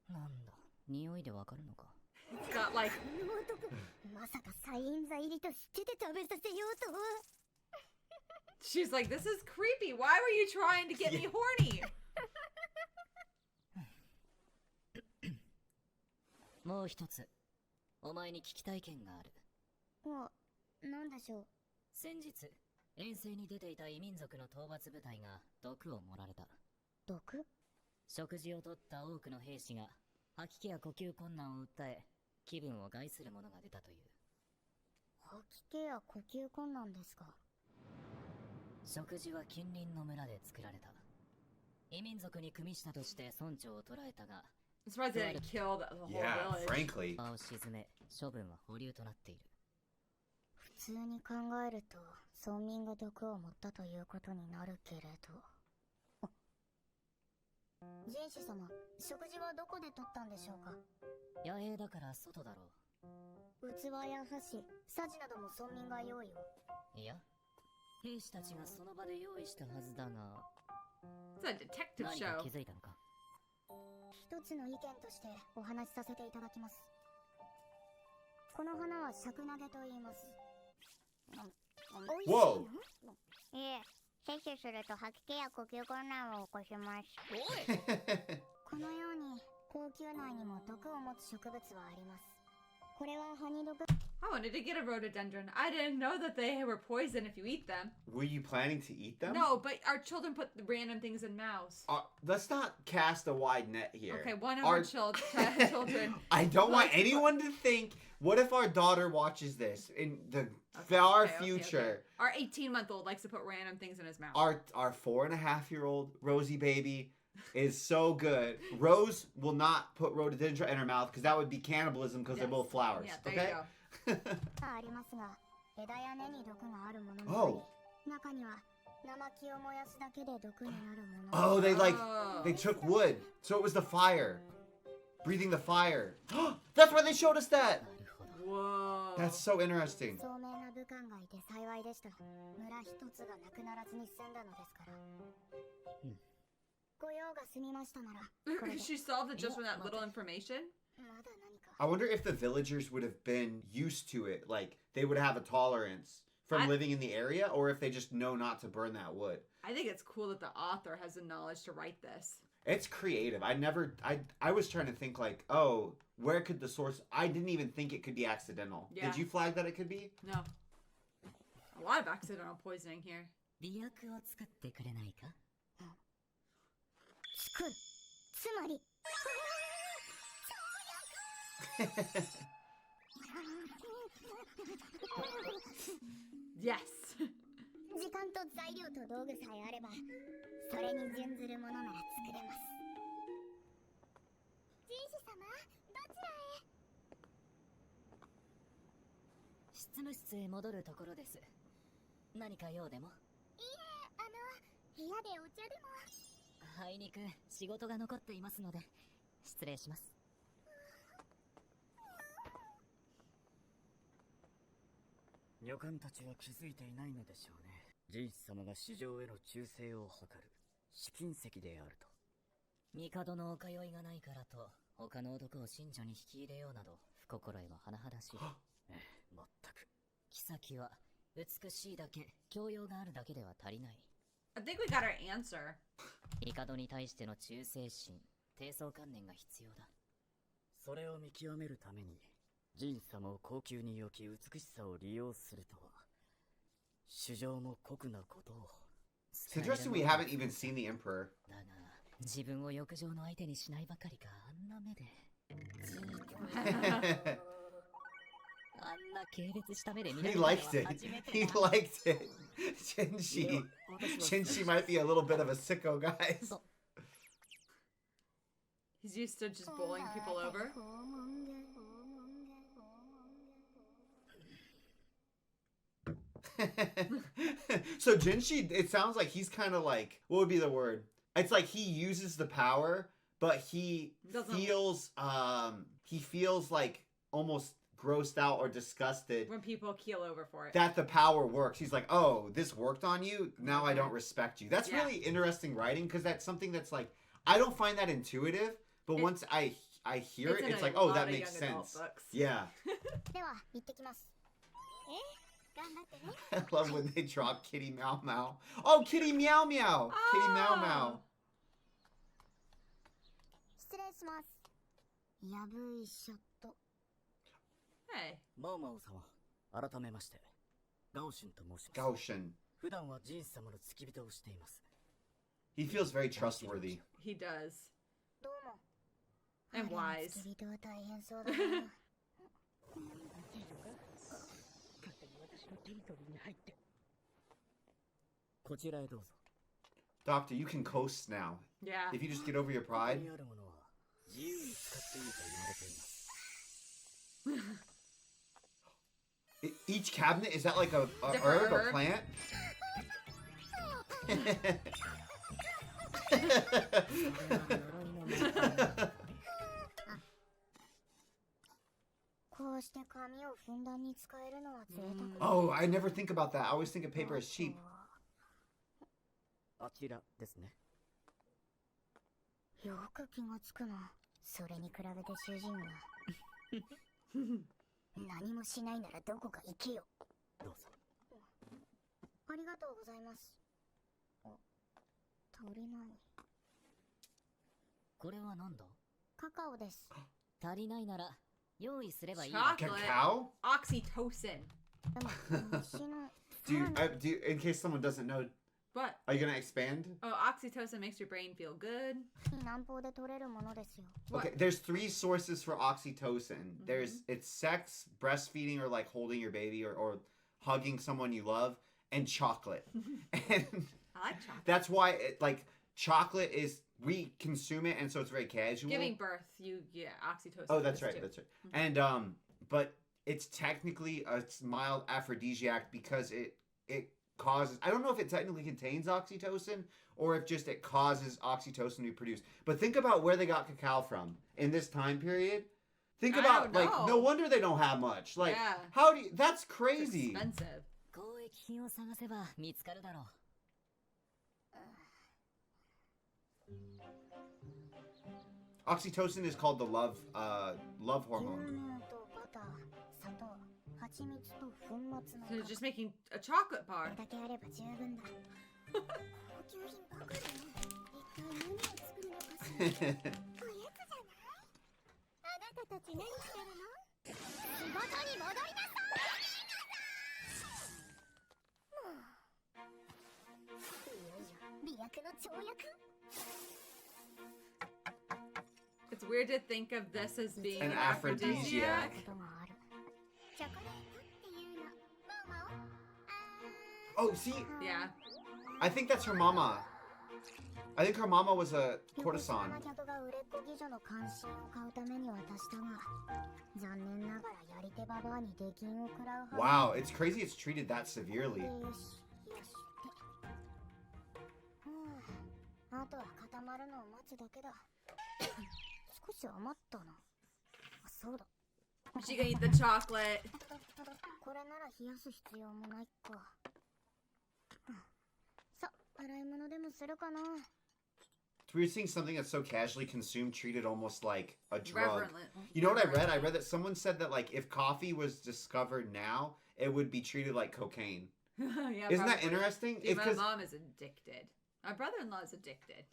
なんだ、匂いでわかるのか。It's got like. この男、まさかサイン剤入りと知ってて食べさせようとは。She's like, this is creepy. Why were you trying to get me horny? もう一つ、お前に聞きたい件がある。なんでしょう。先日、遠征に出ていた異民族の討伐部隊が毒を盛られた。毒？食事をとった多くの兵士が吐き気や呼吸困難を訴え、気分を害するものが出たという。吐き気や呼吸困難ですか。食事は近隣の村で作られた。異民族に組みしたとして村長を捕らえたが、I'm surprised they didn't kill the whole Yeah, village. frankly. 場を沈め、処分は保留となっている。普通に考えると村民が毒を持ったということになるけれど。人士様、食事はどこで取ったんでしょうか。野営だから外だろ器や箸、さじなども村民が用意を。う。いや、兵士たちがその場で用意したはずだが、 It's a detective 何か show. 気づいたのか。一つの意見としてお話しさせていただきます。この花は尺投げと言います。おいしいの？ Whoa. いえ、摂取すると吐き気や呼吸困難を起こします。このように高級内にも毒を持つ植物はあります。これはハニ毒。 I wanted to get a rhododendron. I didn't know that they were poison if you eat them. Were you planning to eat them? No, but our children put the random things in mouths. Let's not cast a wide net here. Okay, one of our children. I don't want anyone to think, what if our daughter watches this in the far future? Our 18-month-old likes to put random things in his mouth. Our 4.5-year-old Rosie baby is so good. Rose will not put rhododendron in her mouth because that would be cannibalism because they're Yes. both flowers. Yeah, there okay? you go. ありますが、枝や根に毒があるものもあり、中には生木を燃やすだけで毒になるものも。Oh, they Oh. they took wood. So it was the fire. Breathing the fire. That's why they showed us that. なるほど。 Whoa. That's so interesting. 聡明な武官がいて幸いでした。村一つがなくならずに済んだのですから。ご用が済みましたなら、これで She solved it just from that little information? まだ何か。 I wonder if the villagers would have been used to it. Like, they would have a tolerance from living in the area, or if they just know not to burn that wood. I think it's cool that the author has the knowledge to write this. It's creative. I was trying to think like, oh, where could the source... I didn't even think it could be accidental. Yeah. Did you flag that it could be? No. A lot of accidental poisoning here. 美薬を作ってくれないか？作る。つまり。 Yes. 時間と材料と道具さえあれば、それに準ずるものなら作れます。人士様、どちらへ？執務室へ戻るところです。何か用でも？いいえ、部屋でお茶でも。あいにく仕事が残っていますので、失礼します。女官たちは気づいていないのでしょうね。ジンス様が市場への忠誠を図る試金石であると。帝のお通いがないからと、他の男を信者に引き入れようなど、不心得は甚だしい。ええ、まったく。妃は、美しいだけ、教養があるだけでは足りない。I think we got our answer. 帝に対しての忠誠心、低層観念が必要だ。それを見極めるために、ジンス様を高級に置き美しさを利用するとは、主情も酷なことを。It's interesting we haven't even seen the Emperor. だが、自分を欲情の相手にしないばかりか、あんな目で。あんな軽蔑した目で見ら He れたのは liked it. 初めて He だ。 liked it. Shinji. Shinji might be a little bit of a sicko, guys. He's used to just bowling people over. So Jinshi, it sounds like he's kind of like, what would be the word? It's like he uses the power, but he Doesn't- feels like almost grossed out or disgusted When people keel over for it. that the power works. He's like, oh, this worked on you. Now I don't respect you. That's Yeah. really interesting writing because that's something that's like, I don't find that intuitive, but once I hear It's it, in it's a like, oh, lot that of makes young adult sense. books. Yeah. では、行ってきます。頑張ってね。 I love when they drop Kitty Meow Meow. Oh, Kitty Meow Meow. Kitty Meow Meow. 失礼します。やぶいショット。 Hey. マオマオ様、改めまして、ガオシュンと申します。 Gaoshin. 普段はジンス様の付き人をしています。 He feels very trustworthy. He does. どうも。 And あれ wise. 付き人は大変そうだな。こちらへどうぞ。 Doctor, you can coast now. Yeah. If you just get over your ここ pride. にあるものは自由に使っていいと言われています。 Each cabinet, is that like a Different herb, a herb? plant? こうして紙をふんだんに使えるのは贅沢。 Oh, I never think about that. I always think of paper as cheap. あちらですね。よく気がつくな。それに比べて主人は。何もしないならどこか行けよ。どうぞ。ありがとうございます。足りない。これは何だ？カカオです。足りないなら、用意すればいい。 Chocolate. Cacao? Oxytocin. でも、虫の。 In case someone doesn't know, What? are you gonna expand? Oh, oxytocin makes your brain feel good. 南方で取れるものですよ。 What? Okay, there's 3 sources for oxytocin. There's it's sex, breastfeeding, or like holding your baby or hugging someone you love, and chocolate. And I like chocolate. that's why chocolate is we consume it, and so it's very casual. Giving birth, oxytocin. Oh, that's is right. too. That's right. And but it's technically a mild aphrodisiac because it causes. I don't know if it technically contains oxytocin or if just it causes oxytocin to be produced. But think about where they got cacao from in this time period. Think I about don't like know. no wonder they don't have much. Like Yeah. how do you, that's It's crazy. expensive. 交易品を探せば見つかるだろう。 Oxytocin is called the love 牛 hormone. 乳とバター、砂糖、蜂蜜と粉末の So 価 just 格 making a chocolate こ bar. れだけあれば十分だ高級品ばかりね一体何を作るのかしらおやつじゃないあなたたち何してるの仕事に戻りなさいいよいよ美薬の跳躍 It's weird to think of this as being An an aphrodisiac. aphrodisiac. ことがあるチョコレートっていうのママを Oh, see, Yeah. I think that's her mama. I think her mama was a 横 courtesan. 島な客が売れっ子妓女の関心を買うために渡したが残念ながらやり手ババアに出禁を食らうは Wow, it's crazy it's treated that severely. よしよしってあとは固まるのを待つだけだ少し余ったなあそうだ She gonna eat the chocolate. これなら冷やす必要もないかさ洗い物でもするかな It's weird seeing something that's so casually consumed treated almost like a drug. Reverently. You know what I read? I read that someone said that like if coffee was discovered now, it would be treated like cocaine. Yeah, Isn't that probably. interesting? Dude, my Because mom is addicted. My brother-in-law is addicted.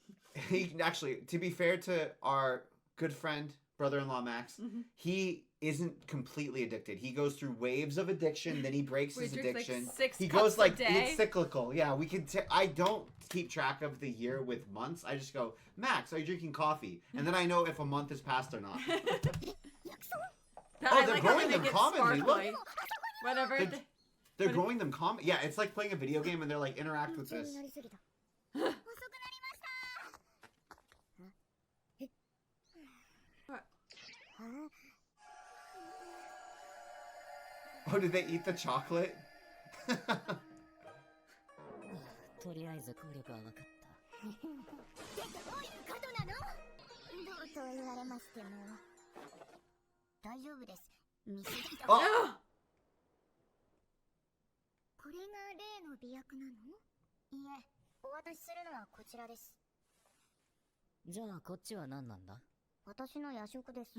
he actually, to be fair to our good friend, brother-in-law Max, Mhm. he isn't completely addicted. He goes through waves of addiction, then he breaks We his drink, like, addiction. 6 He cups goes like a day. it's cyclical. Yeah, we can. I don't keep track of the year with months. I just go, Max, are you drinking coffee? And then I know if a month has passed or not. That- Oh, I they're like how growing they them make it commonly, look. sparkly. Whatever. They're- the- They're But it- growing them common. Yeah, it's like playing a video game and they're like interact with 夢中 this. になりすぎた遅くなりましたWhat? あ Oh, did they eat the chocolate? とりあえず効力は分かった。どういうことなのどうと言われましても大丈夫です見せていた Oh. Ugh! これが例の美薬なのいえお渡しするのはこちらですじゃあこっちは何なんだ？私の夜食です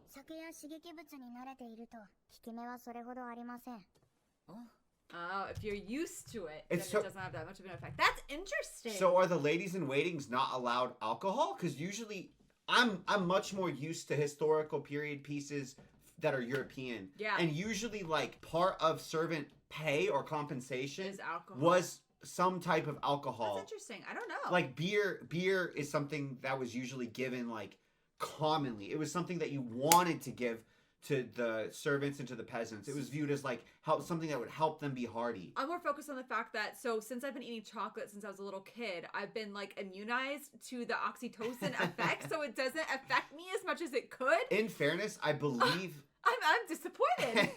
酒や刺激物に慣れていると効き目はそれほどありません Oh, if you're used to it, then It's it so- doesn't have that much of an effect. That's interesting. So are the ladies in waitings not allowed alcohol? Because usually, I'm much more used to historical period pieces that are European. Yeah. And usually, like part of servant pay or compensation Is alcohol. was some type of alcohol. That's interesting. I don't know. Like beer is something that was usually given like commonly. It was something that you wanted to give to the servants and to the peasants. It was viewed as like something that would help them be hardy. I'm more focused on the fact that since I've been eating chocolate since I was a little kid, I've been like immunized to the oxytocin effect, so it doesn't affect me as much as it could. In fairness, I believe I'm disappointed.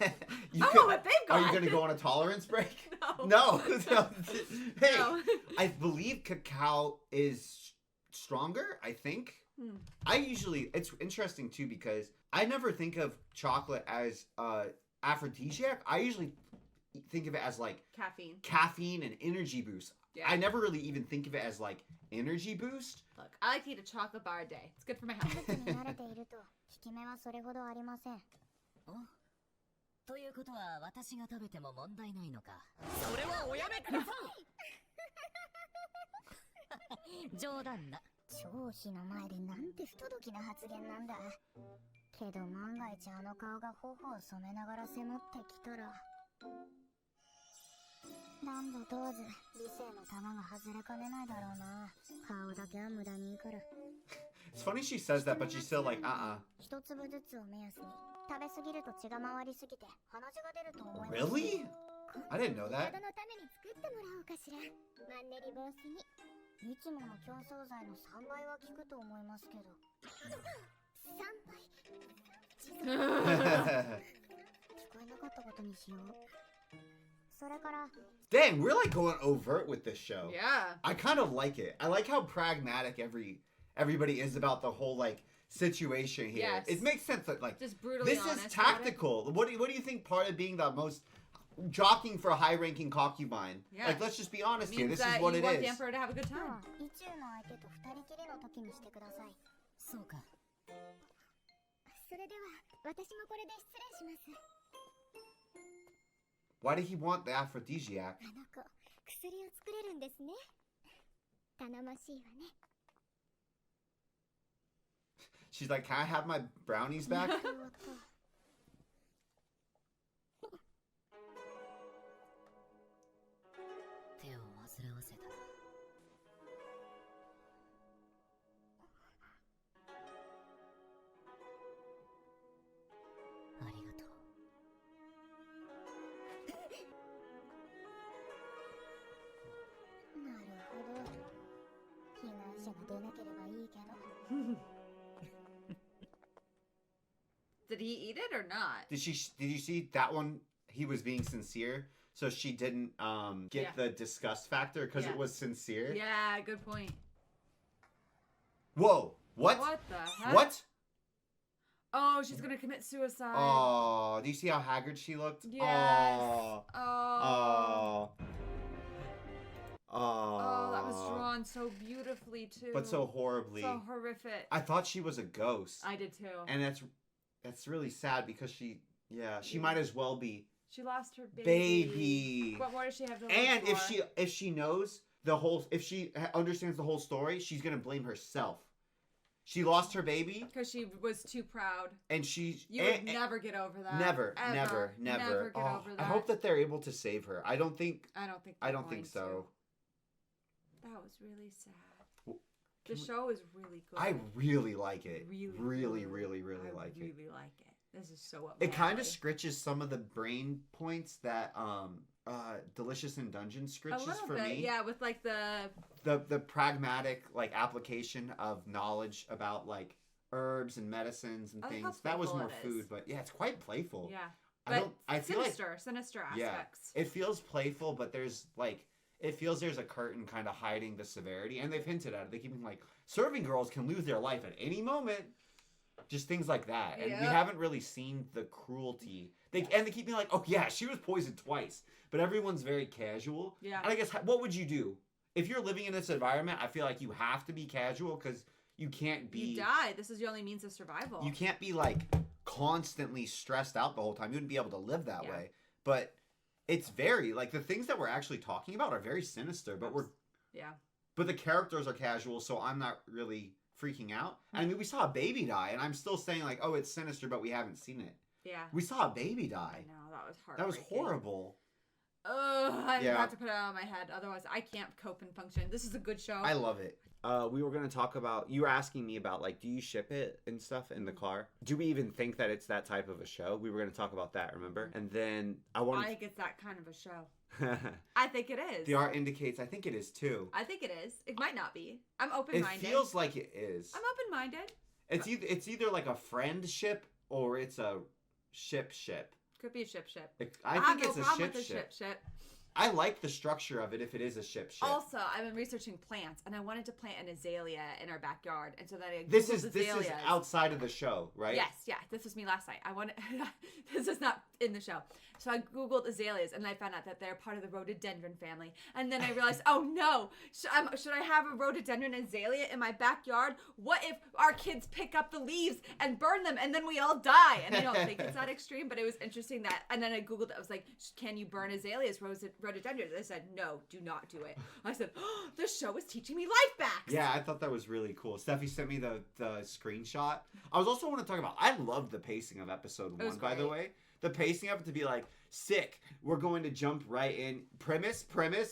you I could- want what they've got. Are you going to go on a tolerance break? No. No. No. Hey, No. I believe cacao is stronger, I think. Hmm. It's interesting too because I never think of chocolate as aphrodisiac. I usually think of it as like Caffeine. caffeine and energy boost. Yeah. I never really even think of it as like energy boost. Look, I like to eat a chocolate bar a day. It's good for my 物 health. に慣れていると効き目はそれほどありませんということは私が食べても問題ないのか。それはおやめください。冗談な。張飛の前でなんて不届きな発言なんだけど万が一あの顔が頬を染めながら迫ってきたら何度問わず理性の玉が外れかねないだろうな顔だけは無駄にいいから It's funny she says that, but she's still like, 一粒ずつを目安に食べ過ぎると血が回りすぎて鼻血が出ると思います Really? I didn't know that. 体のために作ってもらおうかしらマンネリ防止にいつもの競争剤の3倍は効くと思いますけど。3倍聞こえなかったことにしよう。それから Dang, we're like going overt with this show. Yeah. I kind of like it. I like how pragmatic everybody is about the whole like situation here. Yes. It makes sense that like Just brutally this honest is tactical. What do you think part of being the most jockeying for a high-ranking concubine? Yeah. Like, let's just be honest It here. means This is that what you it want is. the emperor to have a good 今日 time. は意中の相手と二人きりの時にしてください。そうか。それでは私もこれで失礼します。 Why did he want the aphrodisiac? あの子、薬を作れるんですね。頼もしいわね。 She's like, can I have my brownies back? 手を煩わせたな。ありがとう。なるほど。被害者が出なければいいけど。 Did he eat it or not? Did you see that one? He was being sincere, so she didn't get Yeah. the disgust factor because Yeah. it was sincere. Yeah, good point. Whoa! What? What the heck? What? Oh, she's gonna commit suicide. Oh, do you see how haggard she looked? Yes. Oh. Oh. Oh. Oh, that was drawn so beautifully too. But so horribly. So horrific. I thought she was a ghost. I did too. And that's really sad because she might as well be. She lost her baby. Baby. What more does she have to live And for? if she knows if she understands the whole story, she's gonna blame herself. She lost her baby Because she was too proud. and You would never get over that. never, Ever. never, never. Never get Oh, over that. I hope that they're able to save her. I don't think I don't think so. That was really sad. Well, The show is really good. I really like it. really, really I like it. really like it. This is so up It my kind alley. of scritches some of the brain points that Delicious in Dungeon a scritches little for bit, me. yeah, with like the The pragmatic like application of knowledge about like herbs and medicines and I like how things. That was playful more it is. food, but yeah, it's quite playful. yeah, I feel like sinister yeah, aspects. it feels playful, but there's like it feels there's a curtain kind of hiding the severity, and they've hinted at it. They keep being like serving girls can lose their life at any moment. Just things like that, and we Yeah. haven't really seen the cruelty. They keep being like, "Oh yeah, she was poisoned twice," but everyone's very casual. Yeah. And I guess what would you do if you're living in this environment? I feel like you have to be casual because you can't be. You die. This is your only means of survival. You can't be like constantly stressed out the whole time. You wouldn't be able to live that Yeah. way. But it's very like the things that we're actually talking about are very sinister. But Yeah. but the characters are casual, so I'm not really freaking out. I mean, we saw a baby die, and I'm still saying like, oh, it's sinister, but we haven't seen it. Yeah. We saw a baby I die. know that was hard. That was horrible. Ugh, I Yeah. have to put it out of my head. Otherwise, I can't cope and function. This is a good show. I love it. We were going to talk about, you were asking me about, like, do you ship it and stuff in the car? Do we even think that it's that type of a show? We were going to talk about that, remember? And then I I wanted think it's that kind of a show. to... I think it is. The art indicates, I think it is too. I think it is. It might not be. I'm It open-minded. feels like it is. I'm open-minded. It's either like a friend ship or it's a ship. Could be a ship. I have think no it's a problem ship. with the ship. I like the structure of it if it is a ship. Also, I've been researching plants, and I wanted to plant an azalea in our backyard, and so that I This Googled is azaleas. outside of the show, right? Yes, yeah. This was me last night. I wanted. This is not in the show. So I googled azaleas, and I found out that they're part of the rhododendron family. And then I realized, oh no, should I have a rhododendron azalea in my backyard? What if our kids pick up the leaves and burn them, and then we all die? And I don't think it's that extreme, but it was interesting that. And then I googled it. I was like, can you burn azaleas, rhododendrons? They said, no, do not do it. I said, oh, this show is teaching me life back. Yeah, I thought that was really cool. Steffi sent me the screenshot. I was also want to talk about, I loved the pacing of episode It was 1, by the great. way. The pacing of it to be like, sick, we're going to jump right in. Premise,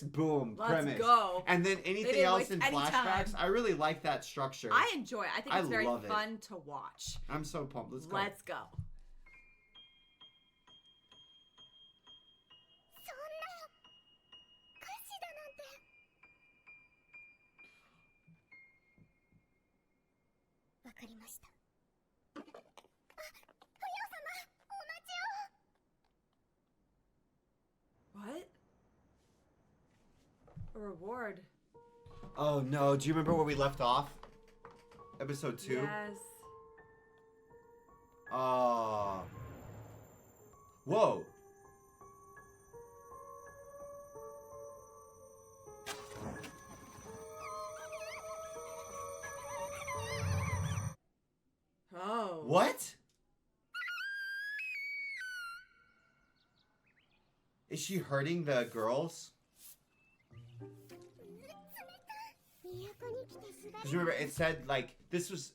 boom, Let's premise. go. And then anything didn't else waste in any flashbacks. time. I really like that structure. I enjoy it. I think I it's very love it. fun to watch. I'm so pumped. Let's go. Let's go. そんな歌詞だなんて。A reward. Oh no, do you remember where we left off? Episode 2? Yes. Whoa. Oh. What? Is she hurting the girls? Because remember, it said, like, this was...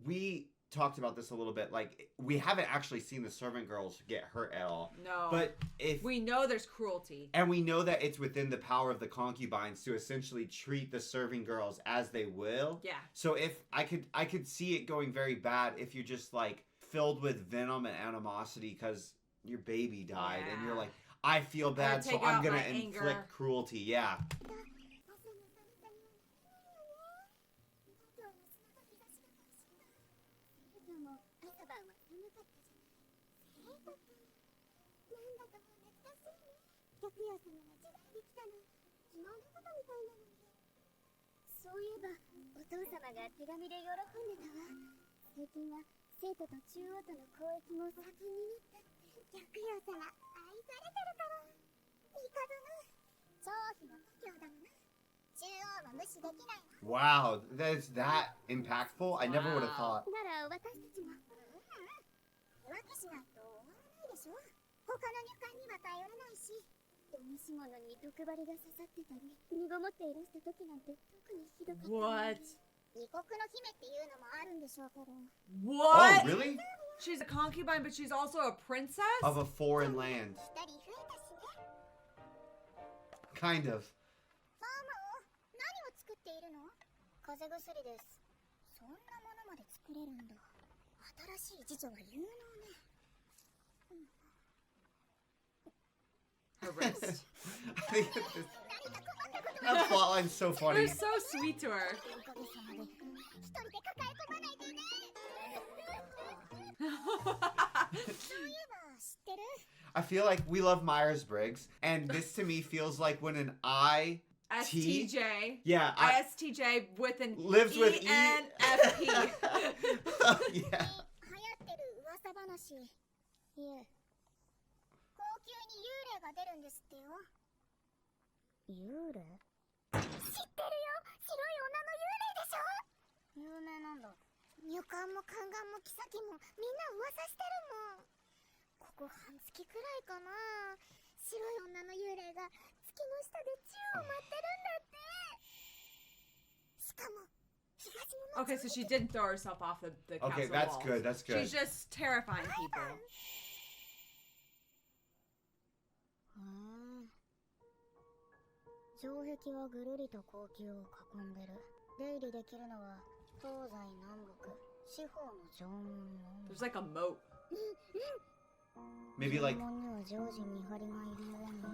We talked about this a little bit. Like, we haven't actually seen the servant girls get hurt at all. No. But if... We know there's cruelty. And we know that it's within the power of the concubines to essentially treat the serving girls as they will. Yeah. So if... I could see it going very bad if you're just, like, filled with venom and animosity because your baby died. And you're like, I feel bad, so I'm going to inflict cruelty. Yeah. Wow, that's that impactful? I never would have thought. What? Oh, What? really? She's a concubine, but she's also a princess? Of a foreign land. Kind of. Her wrist. I think that plotline's so funny. You're so sweet to her. I feel like we love Myers-Briggs, and this to me feels like when an STJ. Yeah, ISTJ with an lives with ENFP. Yeah. う Okay, so she didn't throw herself off the castle Okay, that's walls. good. That's good. She's just terrifying people. 城壁はぐるりと皇宮を囲んでる。出入りできるのは東西南北四方の城門のみ。 There's like a moat. Maybe like 城門には常時見張りがいるように、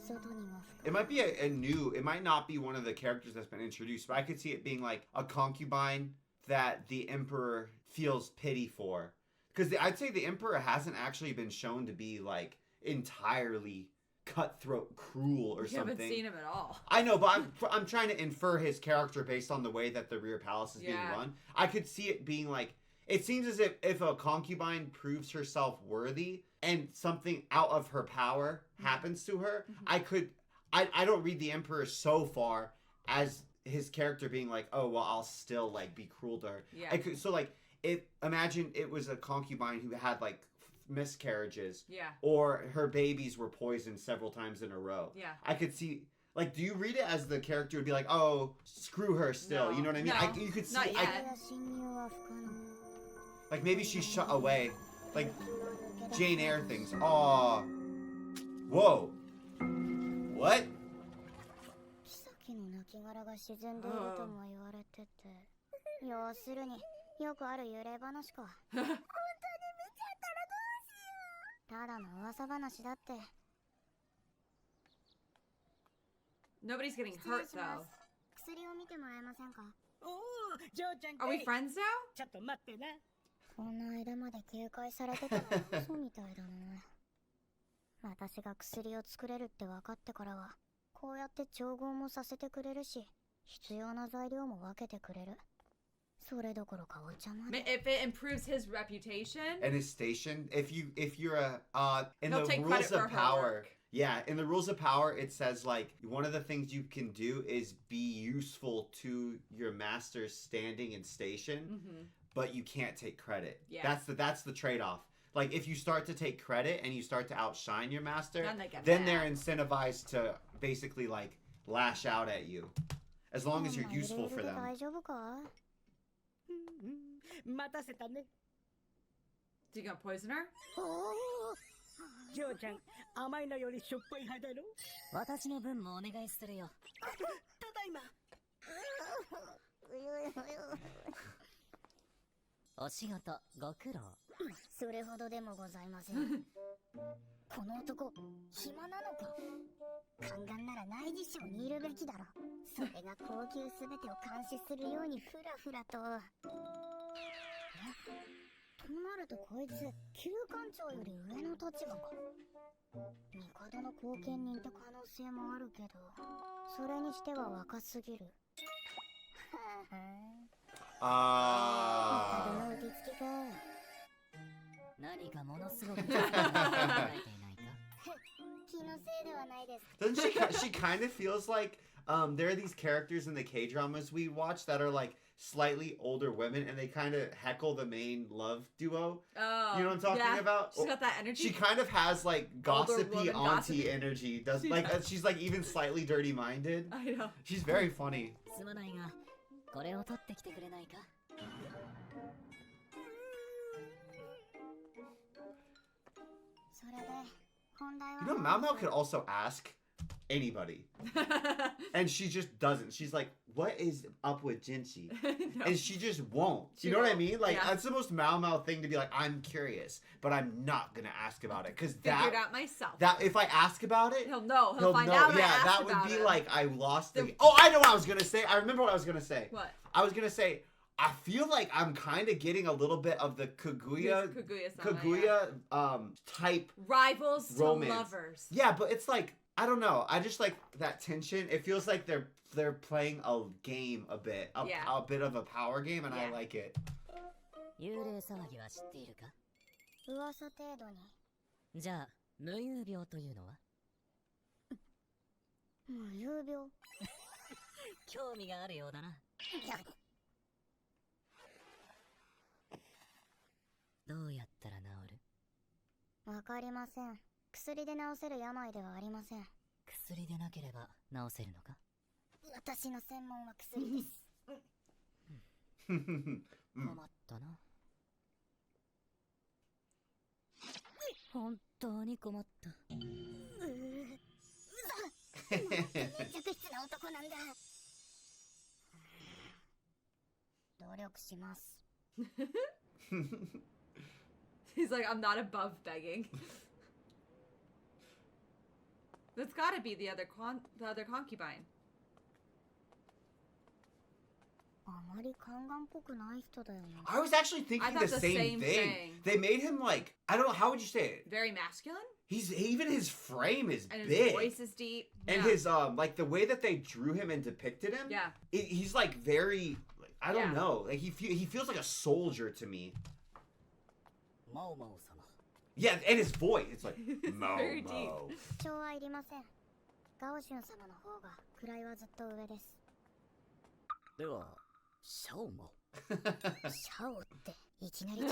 外には it might be a new. It might not be one of the characters that's been introduced, but I could see it being like a concubine that the emperor feels pity for. Because I'd say the emperor hasn't actually been shown to be like entirely cutthroat, cruel, or You something. haven't seen him at all. I know, but I'm trying to infer his character based on the way that the rear palace is being run. I could see it being like, it seems as if a concubine proves herself worthy and something out of her power happens to her, I don't read the emperor so far as his character being like, oh well, I'll still like be cruel to her. Yeah. So like, imagine it was a concubine who had like miscarriages, Yeah. or her babies were poisoned several times in a row. Yeah. I could see, like, do you read it as the character would be like, oh, screw her still, No. you know what I mean? No. You could see, Not yet. 侵入は不可能。 like maybe she's shut away, like Jane Eyre things. Aw, whoa, what? 妃の亡骸が沈んでいるとも言われてて、要するによくある幽霊話か。本当に見ちゃったらどうしよう。ただの噂話だって。 Nobody's getting hurt though. 薬を見てもらえませんか。おお、ジョーちゃんか Are い we friends now? ちょっと待ってな。この間まで警戒されてたの嘘みたいだな。私が薬を作れるって分かってからはこうやって調合もさせてくれるし、必要な材料も分けてくれる。それどころかお茶まで。 If it improves his reputation And his station, if you're a in He'll the take rules credit for of her power, work. yeah, in the rules of power, it says like one of the things you can do is be useful to your master's standing and station, but you can't take credit. Yeah. That's the trade-off. Like if you start to take credit and you start to outshine your master, Then they're mad. incentivized to basically like lash out at you, as long as you're useful for them. 大丈夫か？待たせたね。 is he gonna poison her? ジョーちゃん、甘いのよりしょっぱい派だろ。私の分もお願いするよ。ただいま。お仕事ご苦労。それほどでもございません。この男、暇なのか？宦官なら内事省にいるべきだろ。それが高級すべてを監視するようにふらふらと。となるとこいつ、旧官長より上の立場か。帝の後見人って可能性もあるけど、それにしては若すぎる。帝の受付か。何かものすごく考えていないか。気のせいではないです。Doesn't she kind of feels like there are these characters in the K-dramas we watch that are like slightly older women and they kind of heckle the main love duo. Oh, You know what I'm talking about? She's got that energy. She kind of has like gossipy woman auntie gossipy. energy. Does She like does. she's like even slightly dirty-minded. I know. She's very funny. すまないが、これを取ってきてくれないか。それで、本題は。 You know, Mao Mao could also ask anybody, and she just doesn't. She's like, "What is up with Jinchi?" No. And she just won't. She You know what I won't. mean? Like Yeah. that's the most Mao Mao thing to be like, I'm curious, but I'm not gonna ask about it because Figure it out myself. that if I ask about it, He'll know. He'll find know. out. I Yeah, asked that would about be it. like I lost the. The- Oh, I know what I was gonna say. I remember what I was gonna say. What? I was gonna say. I feel like I'm kind of getting a little bit of the Kaguya type Rivals to romance. lovers. Yeah, but it's like I don't know. I just like that tension. It feels like they're playing a game a bit, a bit of a power game, and I Yeah. like it. 幽霊騒ぎは知っているか？噂程度に。じゃあ、無遊病というのは？無遊病。興味があるようだな。どうやったら治る？わかりません。薬で治せる病ではありません。薬でなければ治せるのか？私の専門は薬です。困ったな。本当に困った。弱質な男なんだ。努力します。He's like, I'm not above begging. That's gotta be the other concubine. あまり宦官っぽくない人だよね。 I was actually thinking I thought the the same same thing. thing. They made him like I don't know how would you say it? Very masculine. Even his frame is And his big. voice is deep. And Yeah. his like the way that they drew him and depicted him. Yeah. He's like very I don't Yeah. know. Like he feels like a soldier to me. マオマオ様。 Yeah, and his voice. It's like Mo very Mo. 調はいりません。ガオシュン様の方が位はずっと上です。では、シャオも。シャオっていきなり違う。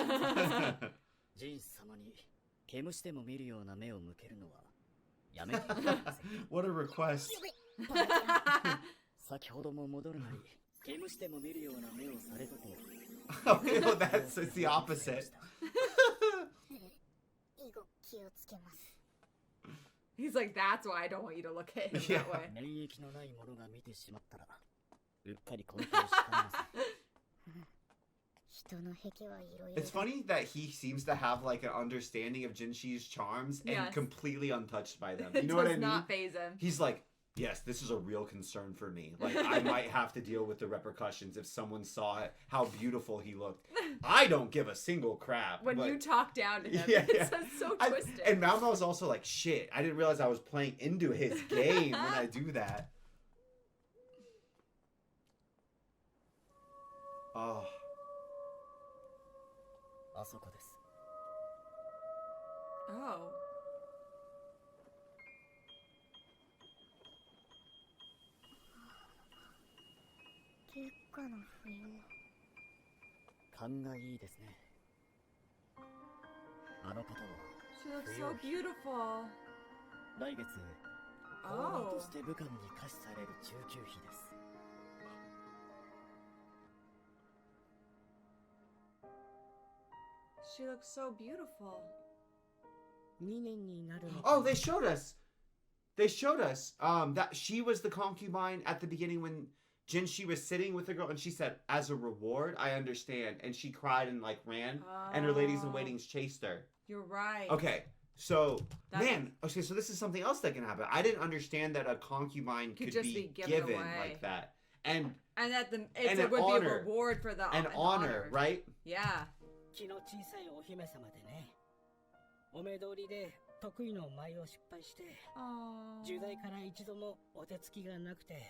ジンス様に毛虫でも見るような目を向けるのはやめてください。 What a request. 先ほども戻るなり、毛虫でも見るような目をされたと。Okay, well, it's the opposite. 以後気をつけます。 He's like, that's why I don't want you to look at him Yeah. that way. 免疫のない者が見てしまったら、うっかりコントロールしかねません。人の癖はいろいろ。 It's funny that he seems to have like an understanding of Jinshi's charms and Yes. completely untouched by them. It You know what I does mean? not phase him. He's like, yes, this is a real concern for me. Like, I might have to deal with the repercussions if someone saw it, how beautiful he looked. I don't give a single crap. When but... you talk down to him, Yeah, it's so twisted. And Malmo was also like, shit, I didn't realize I was playing into his game when I do that. Oh. あそこです。 Oh. 月下の冬。勘がいいですね。あの方は She looks so beautiful. 来月、 Oh. 皇后として武官に下賜される中級妃です。 She looks so beautiful. 2年になるの Oh, they showed us. They showed us that she was the concubine at the beginning when Jinshi was sitting with the girl, and she said, "As a reward, I understand." And she cried and like ran, and her ladies in waitings chased her. You're right. Okay, so That- man, okay, so this is something else that can happen. I didn't understand that a concubine Could could just be be given given away. like that, and And that it And an would be honor. a reward for the an honor, right? Yeah. 気の小さいお姫様でね。お目通りで得意の舞を失敗して、 Oh. 10代から一度もお手つきがなくて、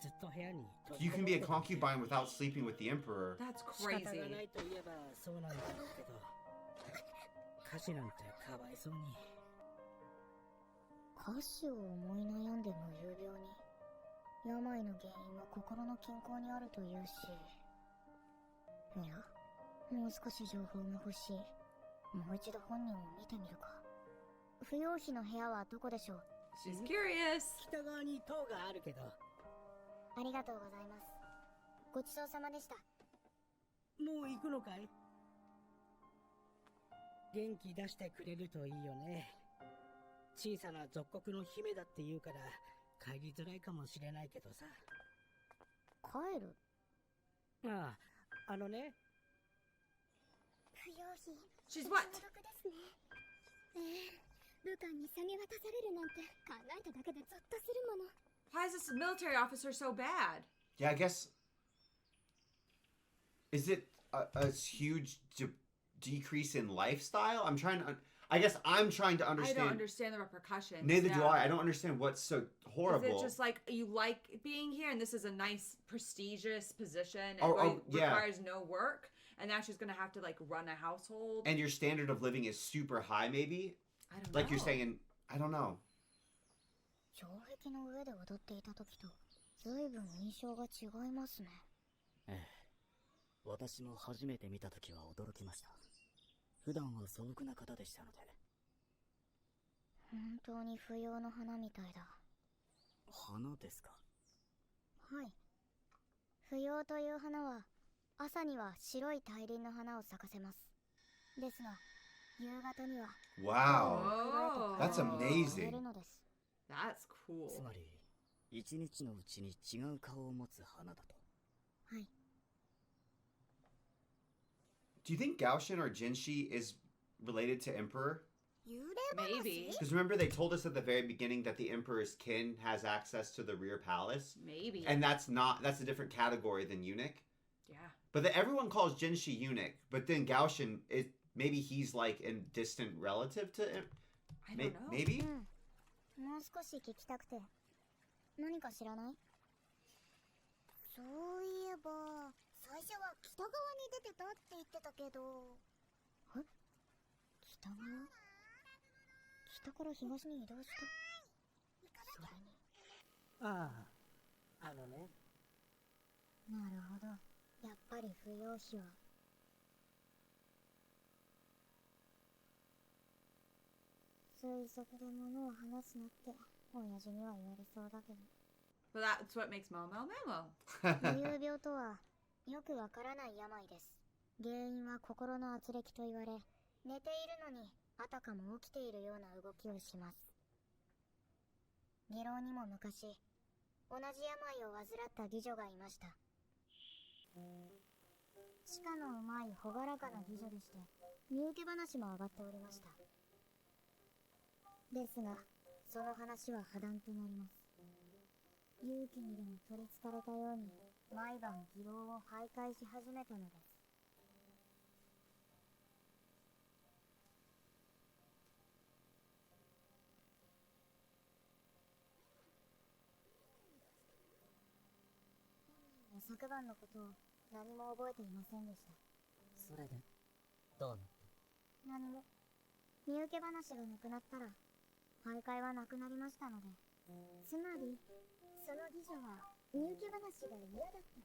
ずっと部屋に閉じ You こ can も be っ a てた concubine without sleeping with the emperor. That's 仕方がな crazy. いと言えばそうなんだろうけど、歌詞なんてかわいそうに。歌詞を思い悩んで無遊病に。病の原因は心の均衡にあるというし。いや、もう少し情報が欲しい。もう一度本人を見てみるか。不要費の部屋はどこでしょう？ She's curious. 北側に塔があるけど、ありがとうございます。ごちそうさまでした。もう行くのかい？元気出してくれるといいよね。小さな属国の姫だって言うから帰りづらいかもしれないけどさ。帰る？ああ、あのね。不要費。 She's what? 孤独ですね。武官に下げ渡されるなんて考えただけでゾッとするもの。Why is this military officer so bad? Yeah, I guess. Is it a huge decrease in lifestyle? I guess I'm trying to I understand. don't understand the repercussions. Neither do Yeah. I. I don't understand what's so horrible. Is it just like you like being here and this is a nice, prestigious position and yeah. requires no work? And now she's gonna have to like run a household? And your standard of living is super high, maybe? I don't Like know. you're saying, I don't know. 城壁の上で踊っていた時と随分印象が違いますね。ええ。私も初めて見たときは驚きました。普段は素朴な方でしたので。本当に不要の花みたいだ。花ですか？はい。不要という花は朝には白い大輪の花を咲かせます。ですが夕方には Wow. That's 咲 amazing. けるのです。That's cool. つまり、一日のうちに違う顔を持つ花だと。はい。Do you think Gaoshin or Jinshi is related to Emperor? 幽霊話？ Maybe. Because remember they told us at the very beginning that the Emperor's kin has access to the rear palace? Maybe. And that's a different category than eunuch. Yeah. But everyone calls Jinshi eunuch, but then Gaoshin, maybe he's like a distant relative to him? I don't know. Maybe? うん。もう少し聞きたくて。何か知らない？そういえば、最初は北側に出てたって言ってたけど。え？北側？北から東に移動した？それに。ああ、あのね。なるほど。やっぱり不要費は。推測で物を話すなって親父には言われそうだけど。But that's what makes Momo Momo. 無遊病とはよくわからない病です。原因は心の圧力と言われ、寝ているのにあたかも起きているような動きをします。下郎にも昔、同じ病を患った妓女がいました。歯科のうまい朗らかな妓女でして、身請け話も上がっておりました。ですが、その話は破談となります。勇気にでも取りつかれたように毎晩義郎を徘徊し始めたのです。昨晩のことを何も覚えていませんでした。それでどうなった？何も。身請け話がなくなったら徘徊はなくなりましたので。つまりその妓女は身請け話が嫌だった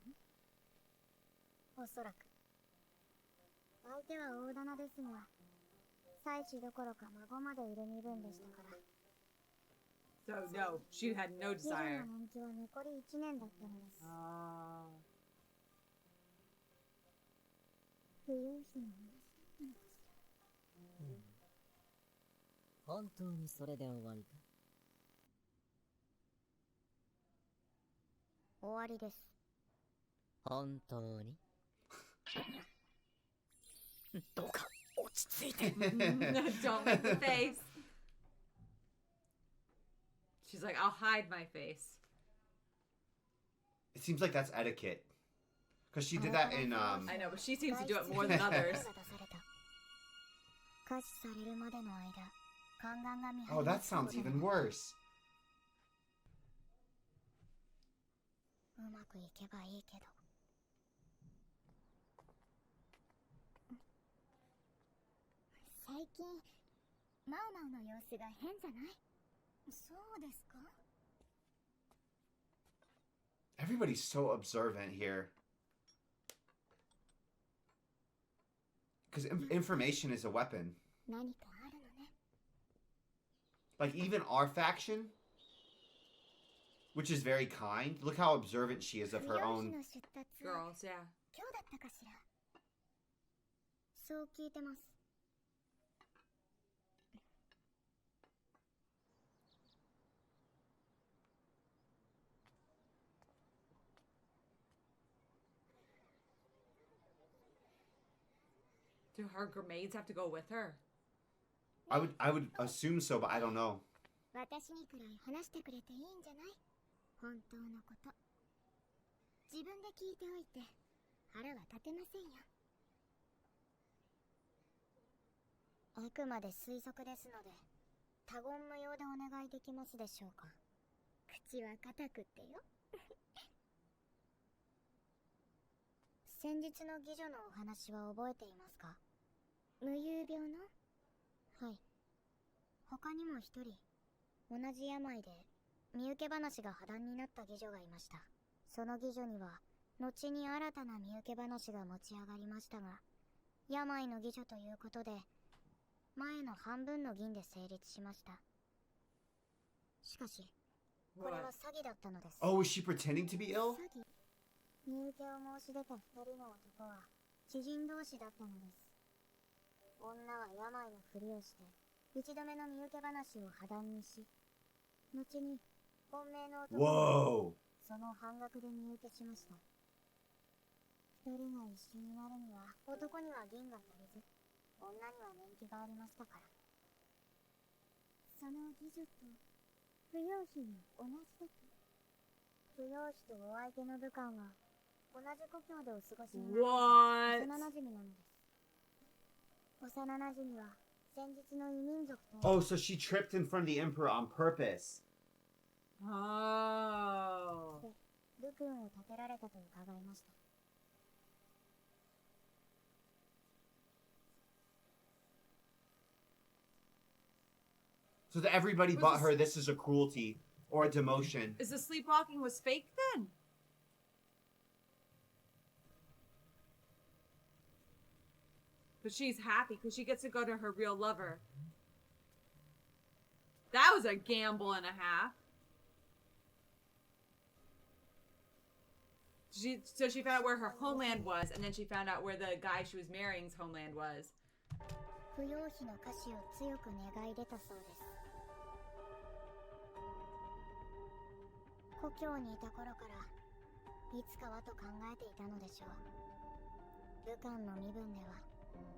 の？おそらく。相手は大棚ですが、妻子どころか孫までいる身分でしたから。So no, she had no 妓女 desire. の年季は残り1年だったのです。不要費の話だったのかしら。本当にそれで終わりか？終わりです。本当に？どうか落ち着いて。 Don't make the face. She's like, I'll hide my face. It seems like that's etiquette. Because she did that in, I know, but she seems to do it more than others. 開始されるまでの間、宦官が見張 Oh, り that ます sounds even worse. うまくいけばいいけど。最近、マウマウの様子が変じゃない？そうですか？ Everybody's so observant here. Because information is a weapon. 何かあるのね。 Like, even our faction, which is very kind, look how observant she is of 不 her 要 own. 費の出立、 Girls, yeah. 今日だったかしら。そう聞いてます。 Do her maids have to go with her? I would assume so, but I don't know. 私にくらい話してくれていいんじゃない？本当のこと。自分で聞いておいて腹は立てませんよ。あくまで推測ですので、他言無用でお願いできますでしょうか。口は固くってよ。先日の妓女のお話は覚えていますか？無遊病の？はい。他にも一人、同じ病で身請け話が破談になった妓女がいました。その妓女には後に新たな身請け話が持ち上がりましたが、病の妓女ということで前の半分の銀で成立しました。しかしこれは詐欺だったのです。 Oh, is she pretending to be ill? 詐欺？身請けを申し出た二人の男は知人同士だったのです。女は病のふりをして一度目の身請け話を破談にし、後に本命の男は Whoa. その半額で身請けしました。二人が一緒になるには男には銀が足りず、女には年季がありましたから。その妓女と不要費に同じだと。不要費とお相手の武官は同じ故郷でお過ごしになった What? 幼馴染なのです。幼馴染は先日の異民族と Oh, so she tripped in front of the emperor on purpose. Oh. 武君を立てられたと伺いました。 So that everybody but her, this is a cruelty or a demotion. Is the sleepwalking was fake then? But she's happy because she gets to go to her real lover. That was a gamble and a half. So she found out where her homeland was, and then she found out where the guy she was marrying's homeland was. 不要費の歌詞を強く願い出たそうです。故郷にいた頃からいつかはと考えていたのでしょう。武官の身分では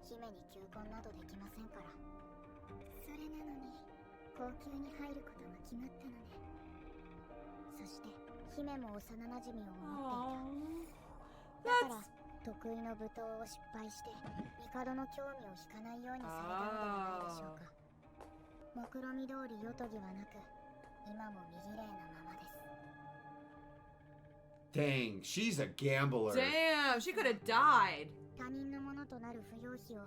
姫に求婚などできませんから。それなのに高級に入ることが決まったのね。そして姫も幼馴染を思 Aww. っていた。だから That's 得意の舞踏を失敗して帝の興味を引かないようにされたのではないでしょうか。目論見通り夜とぎはなく今も身綺麗なままです。 Dang, she's a gambler. damn. She could have died. 他人のものとなる不要費を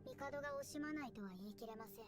帝が惜しまないとは言い切れません。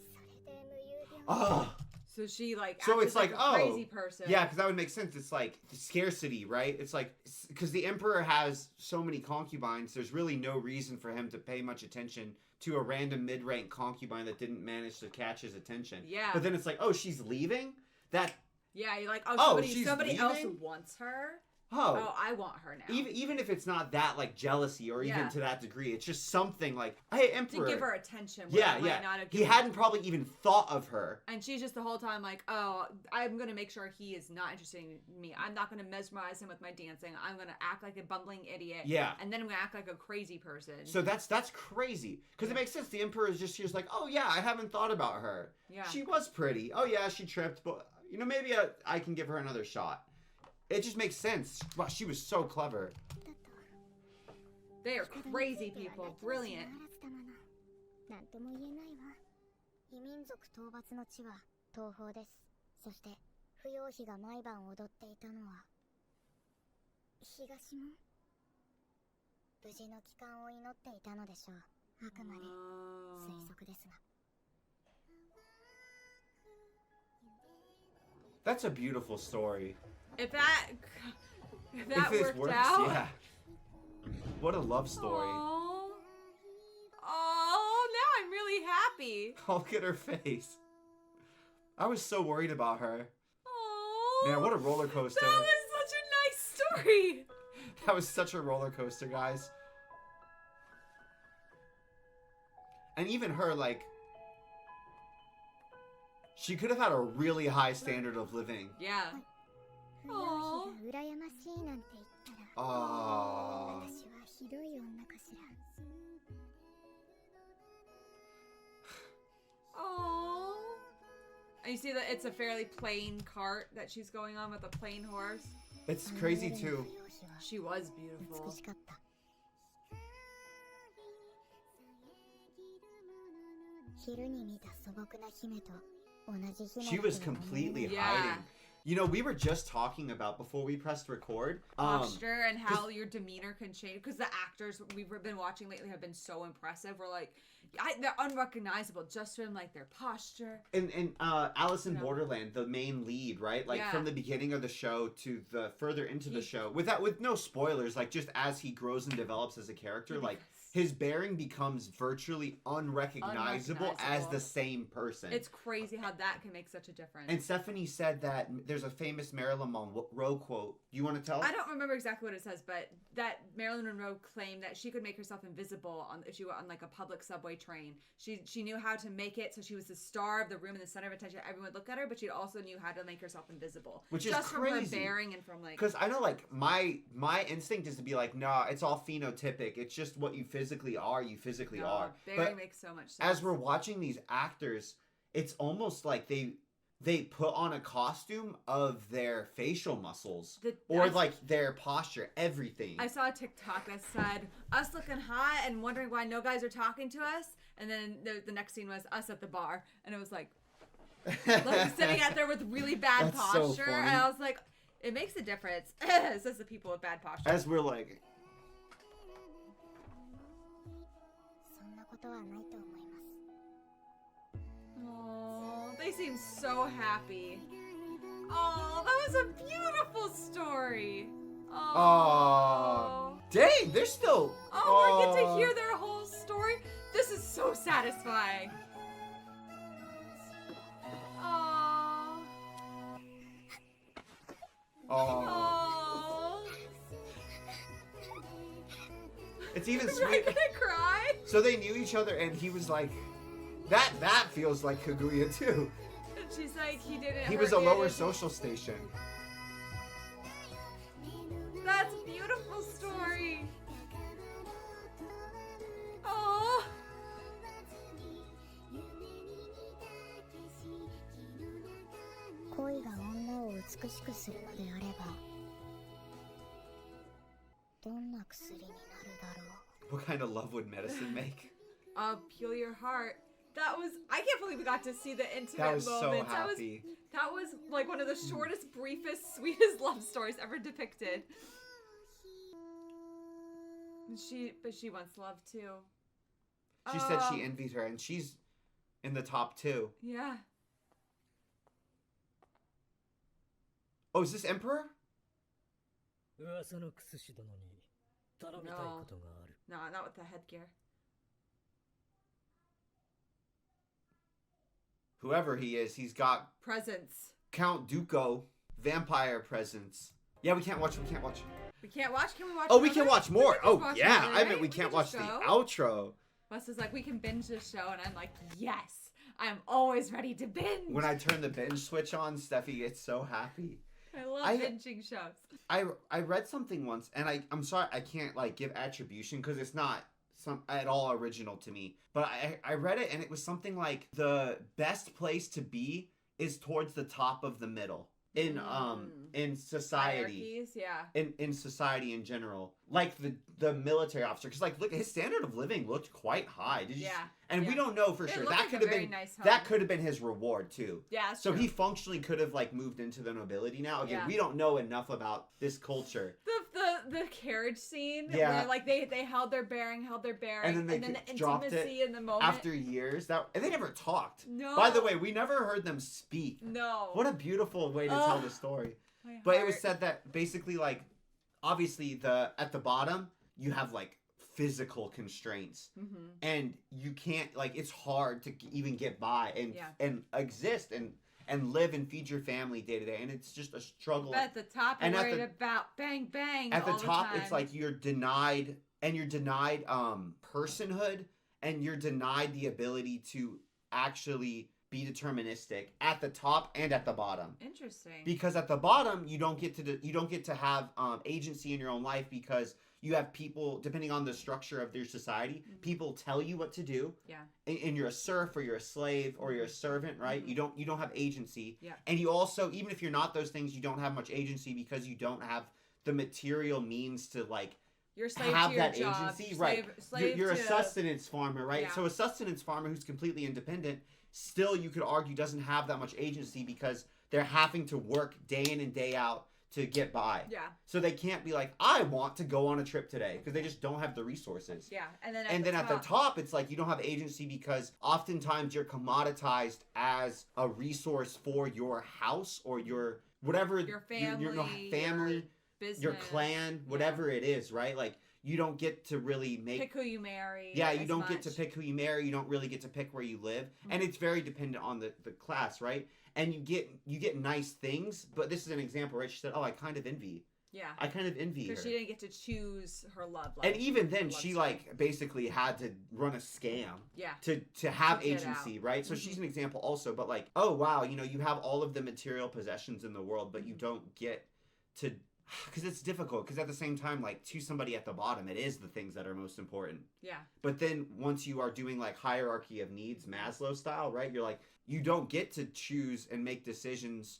それで無遊病 Oh, So she like So acted it's like, a oh, crazy person. yeah, because that would make sense. It's like scarcity, right? It's like, because the emperor has so many concubines, there's really no reason for him to pay much attention to a random mid-rank concubine that didn't manage to catch his attention. Yeah. But then it's like, oh, she's leaving? That, Yeah, you're like, oh, Oh, somebody, she's somebody else leaving? wants her. oh. Oh, I want her now. Even if it's not that like jealousy or even Yeah. to that degree, it's just something like, hey, to emperor. give her attention. where Yeah, it might yeah. Not have He given- hadn't probably even thought of her. And she's just the whole time like, oh, I'm going to make sure he is not interested in me. I'm not going to mesmerize him with my dancing. I'm going to act like a bumbling idiot. Yeah. And then I'm going to act like a crazy person. So that's crazy because it makes sense. The emperor is just like, oh yeah, I haven't thought about her. Yeah. She was pretty. Oh yeah, she tripped, but you know maybe I can give her another shot. It just makes sense. Wow, she was so clever. They are crazy people. Brilliant. なんとも言えないわ。異民族討伐の地は東方です。そして不要費が毎晩踊っていたのは東門。無事の帰還を祈っていたのでしょう。あくまで推 Oh. 測ですが。 That's a beautiful story. If that If worked this works, out. yeah. What a love story. Oh. Oh, now I'm really happy. Look at her face. I was so worried about her. Oh. Man, what a roller coaster. That was such a nice story. That was such a roller coaster, guys. And even her, like, she could have had a really high standard of living. Yeah. 不要費が羨ましいなんて言ったら Ah. 私はひどい女かしら。 Oh. And you see that it's a fairly plain cart that she's going on with a plain horse. It's crazy too. She was 美 beautiful. しかった。昼に見た素朴な姫と同じ姫 She was completely Yeah. hiding. You know, we were just talking about before we pressed record. Posture and how your demeanor can change. Because the actors we've been watching lately have been so impressive. We're like, they're unrecognizable just from like their posture. And Alice in No. Borderland, the main lead, right? Like Yeah. from the beginning of the show to the further into the show, with no spoilers, like just as he grows and develops as a character, like his bearing becoons virtually unrecognizable as the same person. It's crazy how that can make such a difference. And Stephanie said that there's a famous Marilyn Monroe quote. You want to tell? I don't remember exactly what it says, but that Marilyn Monroe claimed that she could make herself invisible if she were on like a public subway train. She knew how to make it so she was the star of the room in the center of attention. Everyone would look at her, but she also knew how to make herself invisible. Which is just crazy. from her bearing and from like. Because I know, like, my instinct is to be like, nah, it's all phenotypic. It's just what you physically are. You physically No, are. bearing But makes so much sense. as we're watching these actors, it's almost like they put on a costume of their facial muscles or like their posture, everything. I saw a TikTok that said us looking hot and wondering why no guys are talking to us, and then the next scene was us at the bar, and it was like sitting out there with really bad That's so posture, funny. and I was like, it makes a difference. It says the people with bad posture. As we're like, そんなことはないと思います。 Oh, they seem so happy. Oh, that was a beautiful story. oh, dang, they're still. Oh, we get to hear their whole story. This is so satisfying. Oh. Oh, Oh. it's even I'm sweet. gonna cry. So they knew each other, and he was like, that feels like Kaguya too. And she's like, he didn't. He was a hurt lower you. social station. That's a beautiful story. Oh.恋が女を美しくするのであればどんな薬になるだろう。 What kind of love would medicine make? Peel your heart. That was, I can't believe we got to see the intimate That was so moments. happy. That was like one of the shortest, briefest, sweetest love stories ever depicted. But she wants love too. She said she envies her, and she's in the top 2. Yeah. Oh, is this Emperor? 噂の薬師殿に頼みたいことがある。 No, not with the headgear. Whoever he is, he's got Presents. Count Dooku vampire presence. Yeah, we can't watch. We can't watch? Can we watch? Oh, we can another? watch more. We can just Oh, watch yeah. another, I meant right? we can't can watch just the go. outro. Wes is like, we can binge this show, and I'm like, yes, I'm always ready to binge. When I turn the binge switch on, Steffi gets so happy. I love binging shows. I read something once, and I'm sorry I can't like give attribution because it's not at all original to me. But I read it, and it was something like the best place to be is towards the top of the middle in society. Hierarchies, yeah. In society in general, like the military officer, because like look, his standard of living looked quite high. Did you? Yeah. And we don't know for It sure. looked That like could a have very been nice home. that could have been his reward too. Yeah, that's So true. he functionally could have like moved into the nobility now. Again, Yeah. we don't know enough about this culture. The carriage scene, Yeah. where like they held their bearing, And then they the dropped intimacy it in the moment. after years. And they never talked. No. By the way, we never heard them speak. No. What a beautiful way to tell the story. My But it heart. was said that basically, like, obviously, at the bottom you have like physical constraints, and you can't like it's hard to even get by and exist and live and feed your family day to day, and it's just a struggle. But at the top, And you're at worried the- about bang bang. At the all top, time. it's like you're denied personhood, and you're denied the ability to actually be deterministic at the top and at the bottom. Interesting. Because at the bottom, you don't get to have agency in your own life, because you have people, depending on the structure of their society, people tell you what to do. Yeah. And you're a serf, or you're a slave, or you're a servant, right? You don't have agency. Yeah. And you also, even if you're not those things, you don't have much agency because you don't have the material means to like You're a slave have to your that job. agency, right? Slave You're a to... sustenance farmer, right? Yeah. So a sustenance farmer who's completely independent, still you could argue doesn't have that much agency because they're having to work day in and day out to get by. Yeah. So they can't be like, I want to go on a trip today, because they just don't have the resources. Yeah. And then At the top, it's like you don't have agency because oftentimes you're commoditized as a resource for your house or your whatever Your family, your family, business, your clan, whatever it is, right? Like you don't get to really pick who you marry. Yeah, you as don't get to much. pick who you marry. You don't really get to pick where you live, and it's very dependent on the class, right? And you get nice things, but this is an example, right? She said, "Oh, I kind of envy. Yeah. I kind of envy her." Because she didn't get to choose her love life. And even then, Love she story. like basically had to run a scam Yeah. to have To get agency, out. right? So she's an example also, but like, oh wow, you have all of the material possessions in the world, but you don't get to, because it's difficult, because at the same time, like to somebody at the bottom, it is the things that are most important. Yeah. But then once you are doing like hierarchy of needs, Maslow style, right? You're like, you don't get to choose and make decisions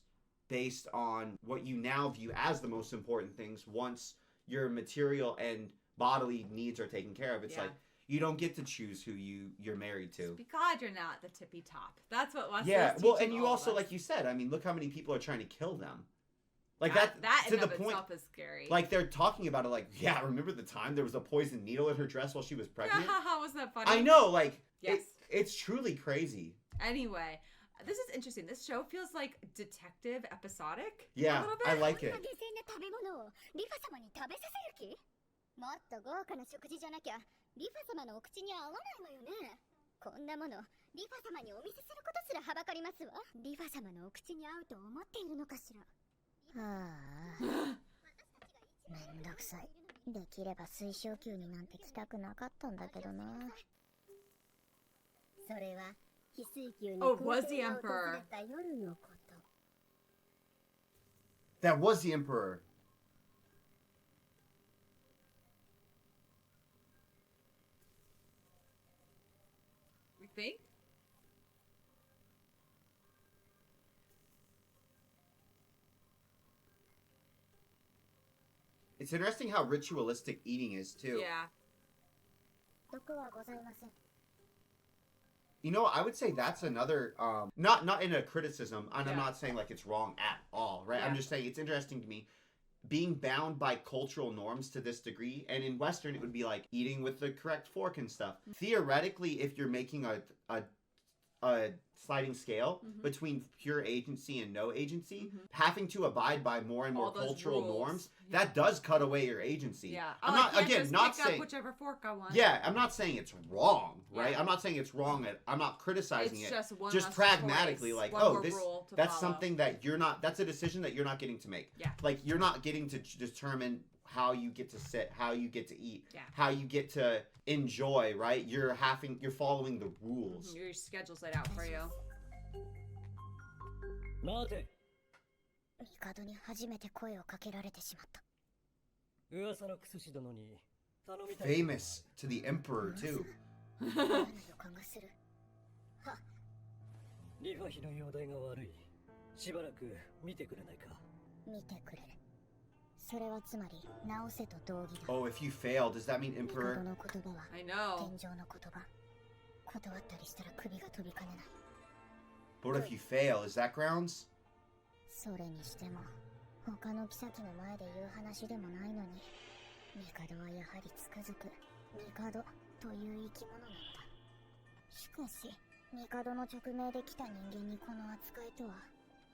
based on what you now view as the most important things once your material and bodily needs are taken care of. It's like you don't get to choose who you're married to. Be glad you're not the tippy top. That's what Wesley's Yeah, well, teaching and you all of also, us. like you said, I mean, look how many people are trying to kill them. Like that to in the of point, itself is scary. like they're talking about it, like, yeah, remember the time there was a poison needle in her dress while she was pregnant? Wasn't that funny? I know, like, Yes. it's truly crazy. Anyway, this is interesting. This show feels like detective episodic. Yeah, a little bit. I like こんな it. 下賤な食べ物をリファ様に食べさせる気？もっと豪華な食事じゃなきゃリファ様のお口に合わないわよね。こんなものリファ様にお見せすることすらはばかりますわ。リファ様のお口に合うと思っているのかしら。はあ、めんどくさい。できれば水晶球になんて来たくなかったんだけどな。それは翡翠球に Oh, 皇 was the 帝が訪 Emperor. れた夜のこと。 That was the Emperor. We think? It's interesting how ritualistic eating is too. Yeah. 毒はございません。 You know, I would say that's another not in a criticism, and I'm Yeah. not saying like it's wrong at all, right? I'm Yeah. just saying it's interesting to me being bound by cultural norms to this degree, and in Western it would be like eating with the correct fork and stuff. Theoretically, if you're making a sliding scale Mhm. between pure agency and no agency, Mhm. having to abide by more and more All those cultural rules. norms, Yeah. that does cut away your agency. Yeah. I'm I not can't again just not pick up saying whichever fork I want. yeah, I'm not saying it's wrong, right? Yeah. I'm not saying it's wrong. I'm not criticizing It's it. just one Just less pragmatically, choice, like, one oh, more this rule to that's follow. something that you're not. That's a decision that you're not getting to make. Yeah. Like you're not getting to determine how you get to sit, how you get to eat, Yeah. how you get to enjoy. Right? You're following the rules. Mhm. Your schedule's laid out for you. 待て。帝に初めて声をかけられてしまった。噂のクスシ殿に頼みたい。 Famous to the emperor too. 嫌な予感がする。リファ妃の容体が悪い。しばらく見てくれないか。見てくれる。それはつまり直せと同義だ。 Oh, if you fail, does that mean 帝 emperor? の言葉は I know. 天上の言葉。断ったりしたら首が飛びかねない。 But if you fail, is that grounds? それにしても他の妃の前で言う話でもないのに、帝はやはりつくづく帝という生き物だった。しかし帝の直命で来た人間にこの扱いとは、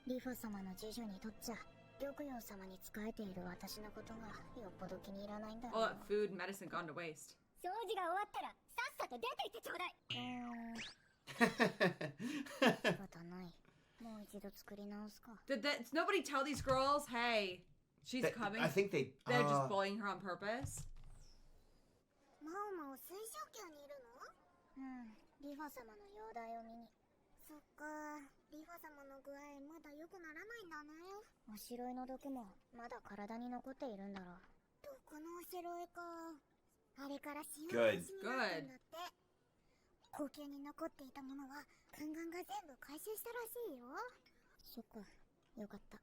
リファ様の次女にとっちゃ玉葉様に仕えている私のことがよっぽど気に入らないんだろ All う。 that food and medicine gone to waste. 掃除が終わったらさっさと出て行ってちょうだい。仕方ない。もう一度作り直すか。 Did nobody tell these girls, hey, she's That- coming? I think they. They're just bullying her on purpose. マオマオ水晶宮にいるの？リファ様の容体を見に。そっか、リファ様の具合まだ良くならないんだね。おしろいの毒もまだ体に残っているんだろう。毒のおしろいか。あれから塩の足になってんだって。後宮に残っていたものは宦官が全部回収したらしいよ。そっか、よかった。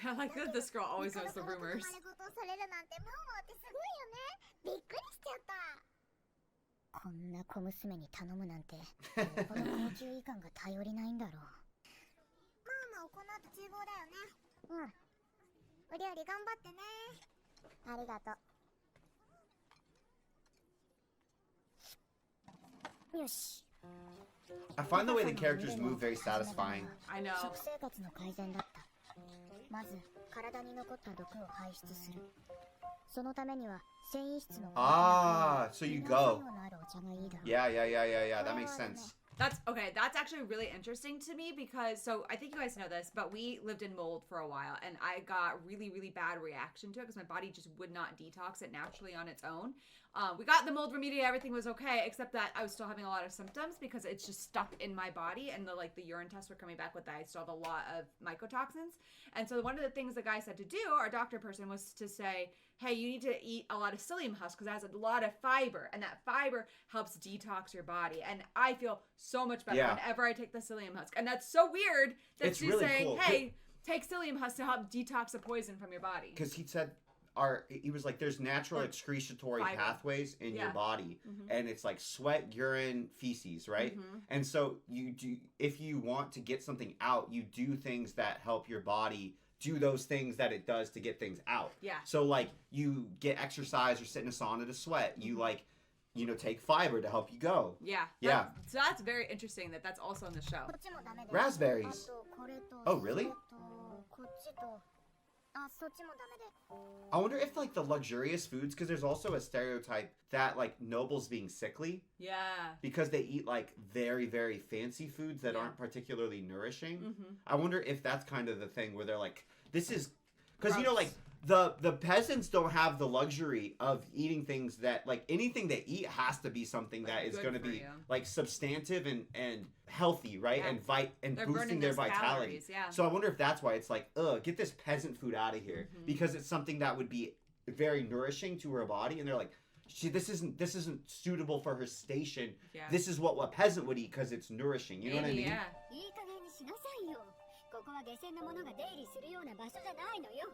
I like that this girl always knows the rumors. 生まれごとされるなんてママってすごいよね。びっくりしちゃった。こんな小娘に頼むなんて、よっぽど高級医官が頼りないんだろう。ママこの後厨房だよね。お料理頑張ってね。ありがとう。よし。 I find the way the characters move very satisfying. I know. 食生活の改善だった。まず体に残った毒を排出する。そのためには繊維質の Ah, so you go. のあるお茶がいいだろう。 Yeah. That makes sense. That's okay. That's actually really interesting to me because so I think you guys know this, but we lived in mold for a while and I got really bad reaction to it because my body just would not detox it naturally on its own. We got the mold remediated, everything was okay, except that I was still having a lot of symptoms because it's just stuck in my body and the urine tests were coming back with that. I still have a lot of mycotoxins. And so one of the things the guy said to do, our doctor person, was to say, hey, you need to eat a lot of psyllium husk because it has a lot of fiber and that fiber helps detox your body. And I feel so much better whenever I take the psyllium husk. And that's so weird that It's she's really saying, cool. hey, take psyllium husk to help detox the poison from your body. Because he said, he was like, there's natural Like excretory fiber. pathways in your Yeah. body, Mhm. and it's like sweat, urine, feces, right? Mhm. And so you do, if you want to get something out, you do things that help your body do those things that it does to get things out. Yeah. So like you get exercise or sit in a sauna to sweat. You like, take fiber to help you go. Yeah. Yeah. So that's very interesting that that's also in the show. こっちもダメで。 Raspberries. あとこれと Oh, really? それとこっちと。あ、そっちもダメで。 I wonder if like the luxurious foods, because there's also a stereotype that like nobles being sickly Yeah. because they eat like very fancy foods that Yeah. aren't particularly nourishing. Mm-hmm. I wonder if that's kind of the thing where they're like, this is because Gross. like the peasants don't have the luxury of eating things that like anything they eat has to be something Like, that is good going to for be you. like substantive and healthy, right? Yeah. And They're boosting burning their those vitality. calories, yeah. So I wonder if that's why it's like, get this peasant food out of here, Mhm. because it's something that would be very nourishing to her body, and they're like, this isn't suitable for her station. Yeah. This is what a peasant would eat because it's nourishing. You know what I Maybe, mean? yeah. いい加減にしなさいよ。ここは下船の者が出入りするような場所じゃないのよ。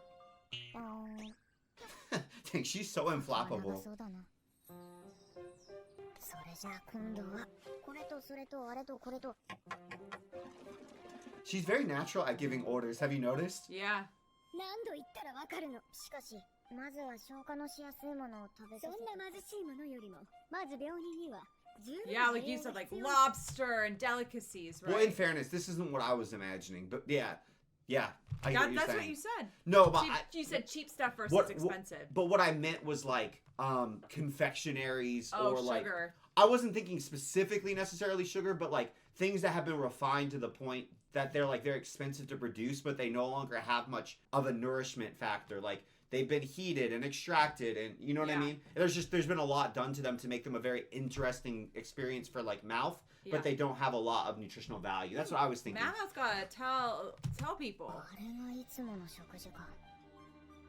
Dang, she's so 長 inflappable. そうだな。それじゃあ今度はこれとそれとあれとこれと。 She's very natural at giving orders. Have you noticed? Yeah. 何度言ったらわかるの。しかしまずは消化のしやすいものを食べさせて。そんな貧しいものよりもまず病人には十分 Yeah, like you said, like lobster and delicacies, right? Well, in fairness, this isn't what I was imagining, but yeah. I get what you're That's saying. what you said. No, but You said cheap stuff versus expensive. But what I meant was like confectionaries or like sugar. I wasn't thinking specifically necessarily sugar, but like things that have been refined to the point that they're like they're expensive to produce, but they no longer have much of a nourishment factor. Like they've been heated and extracted, and you know what I mean. There's been a lot done to them to make them a very interesting experience for like mouth, but they don't have a lot of nutritional value. That's what I was thinking. Mama's gotta tell people. あれがいつもの食事か。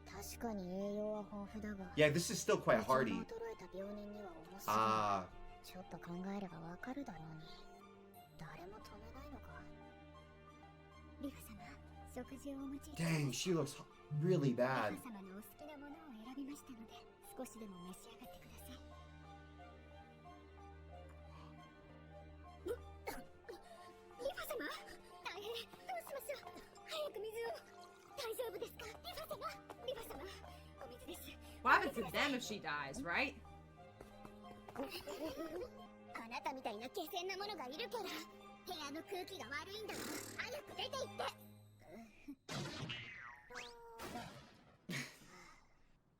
確かに栄養は豊富だが。 Yeah, this is still quite hearty. 衰えた病人には重すぎる。Ah, ちょっと考えればわかるだろうに。誰も止めないのか。リフ様、食事をお持ち。 dang, she looks really bad. リフ様のお好きなものを選びましたので、少しでも召し上がってください。リフ様、大変。どうしましょう。早く水を。大丈夫ですか、リフ様。リフ様、お水です。 What happens to them if she dies, right? あなたみたいな下賤なものがいるから部屋の空気が悪いんだわ。早く出て行って。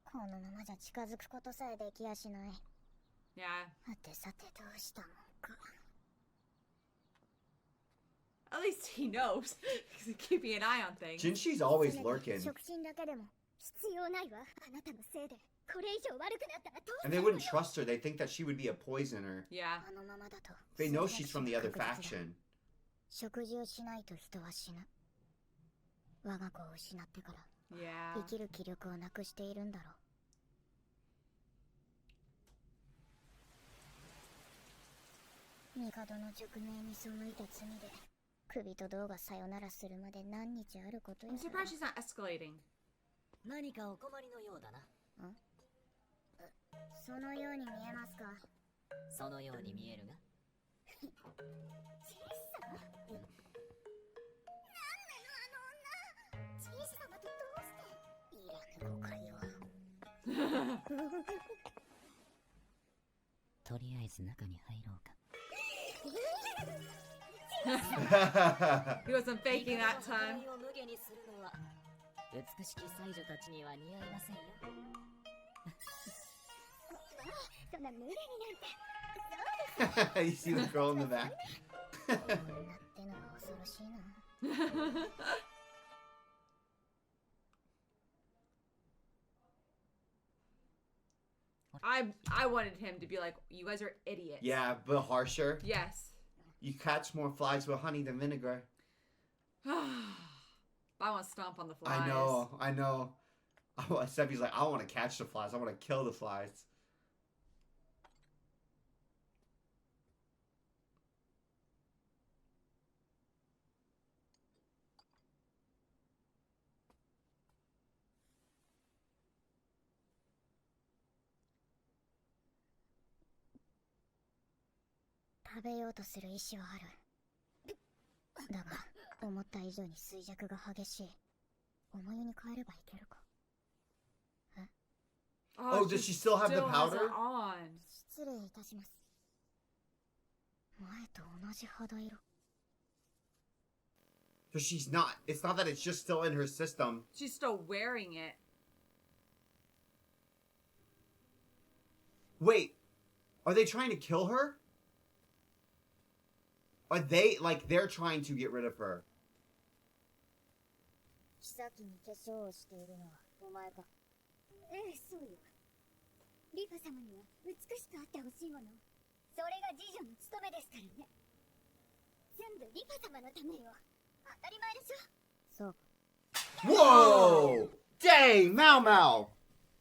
このままじゃ近づくことさえできやしない。 Yeah. はてさてどうしたもんか。 At least he knows. He's keeping an eye on things. Jinshi's always lurking. 触診だけでも必要ないわ。あなたのせいでこれ以上悪くなったらどうす And る they のよ。 wouldn't trust her. They think that she would be a poisoner. Yeah. あのままだと They know she's from the other faction. 食事をしないと人は死ぬ。我が子を失ってから Yeah. 生きる気力をなくしているんだろう。帝の直命に背いた罪で首と胴がさよならするまで何日あることや I'm surprised she's not escalating. 何かお困りのようだな。そのように見えますか。そのように見えるが。チェス様、なんなのあの女。チェス様とどうしていらぬ誤解を。とりあえず中に入ろうか。He wasn't faking that time. を無下にするのは美しき才女たちには似合いませんよ。そんな無理になんて。 You see the girl in the back? 女ってのは恐ろしいな。I wanted him to be like, you guys are idiots. Yeah, but harsher. Yes. You catch more flies with honey than vinegar. I want to stomp on the flies. I know. Steffi's like, I want to catch the flies. I want to kill the flies.「食べようとする意志はある。だが思った以上に衰弱が激しい。重湯に変えればいけるか。 Oh, does she still have the has powder? it on. 失礼いたします。前と同じ肌色。 So she's not. It's not that it's just still in her system. She's still wearing it. Wait, are they trying to kill her? Are they like they're trying to get rid of her? 妃に化粧をしているのはお前か。ええ、そうよ。リファ様には美しくあってほしいもの。それが次女の務めですからね。全部リファ様のためよ。当たり前でしょ。そう。 Whoa! Dang, Mao Mao!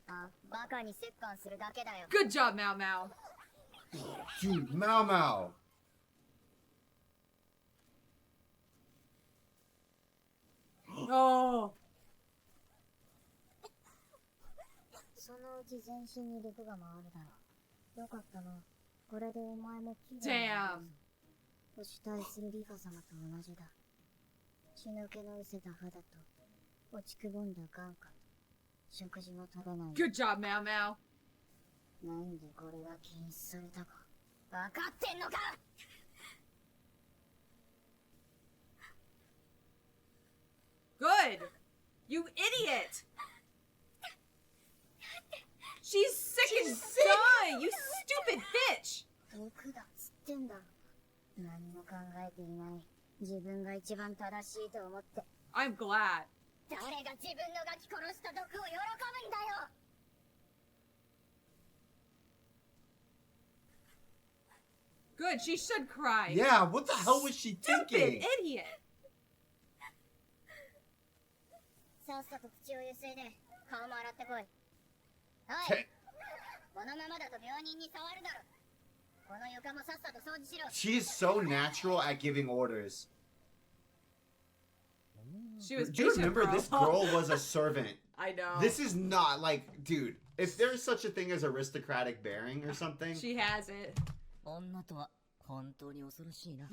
あ、バカに折檻するだけだよ。 Good job, Mao Mao. Dude, Mao Mao. Oh. そのうち全身に毒が回るだろう。よかったな。これでお前も気分 Damn. を主体するリファ様と同じだ。血抜けの失せた肌と落ちくぼんだ眼下と食事も食べない。 Good job, Mao Mao. なんでこれが禁止されたか分かってんのか。 Good. You idiot. She's sick and dying. You stupid bitch. 毒だっつってんだろ。何も考えていない。自分が一番正しいと思って。 I'm glad. 誰が自分のガキ殺した毒を喜ぶんだよ。 Good. She should cry. Yeah, what the hell was she Stupid thinking? idiot. さっさと口をゆすいで顔も洗ってこい。おい、 Hey, このままだと病人に触るだろ。この床もさっさと掃除しろ。 she is so natural at giving orders. She was Do you patient, remember bro. this girl was a servant? I know. This is not like, dude, if there's such a thing as aristocratic bearing or something. She has it. 女とは本当に恐ろしいな。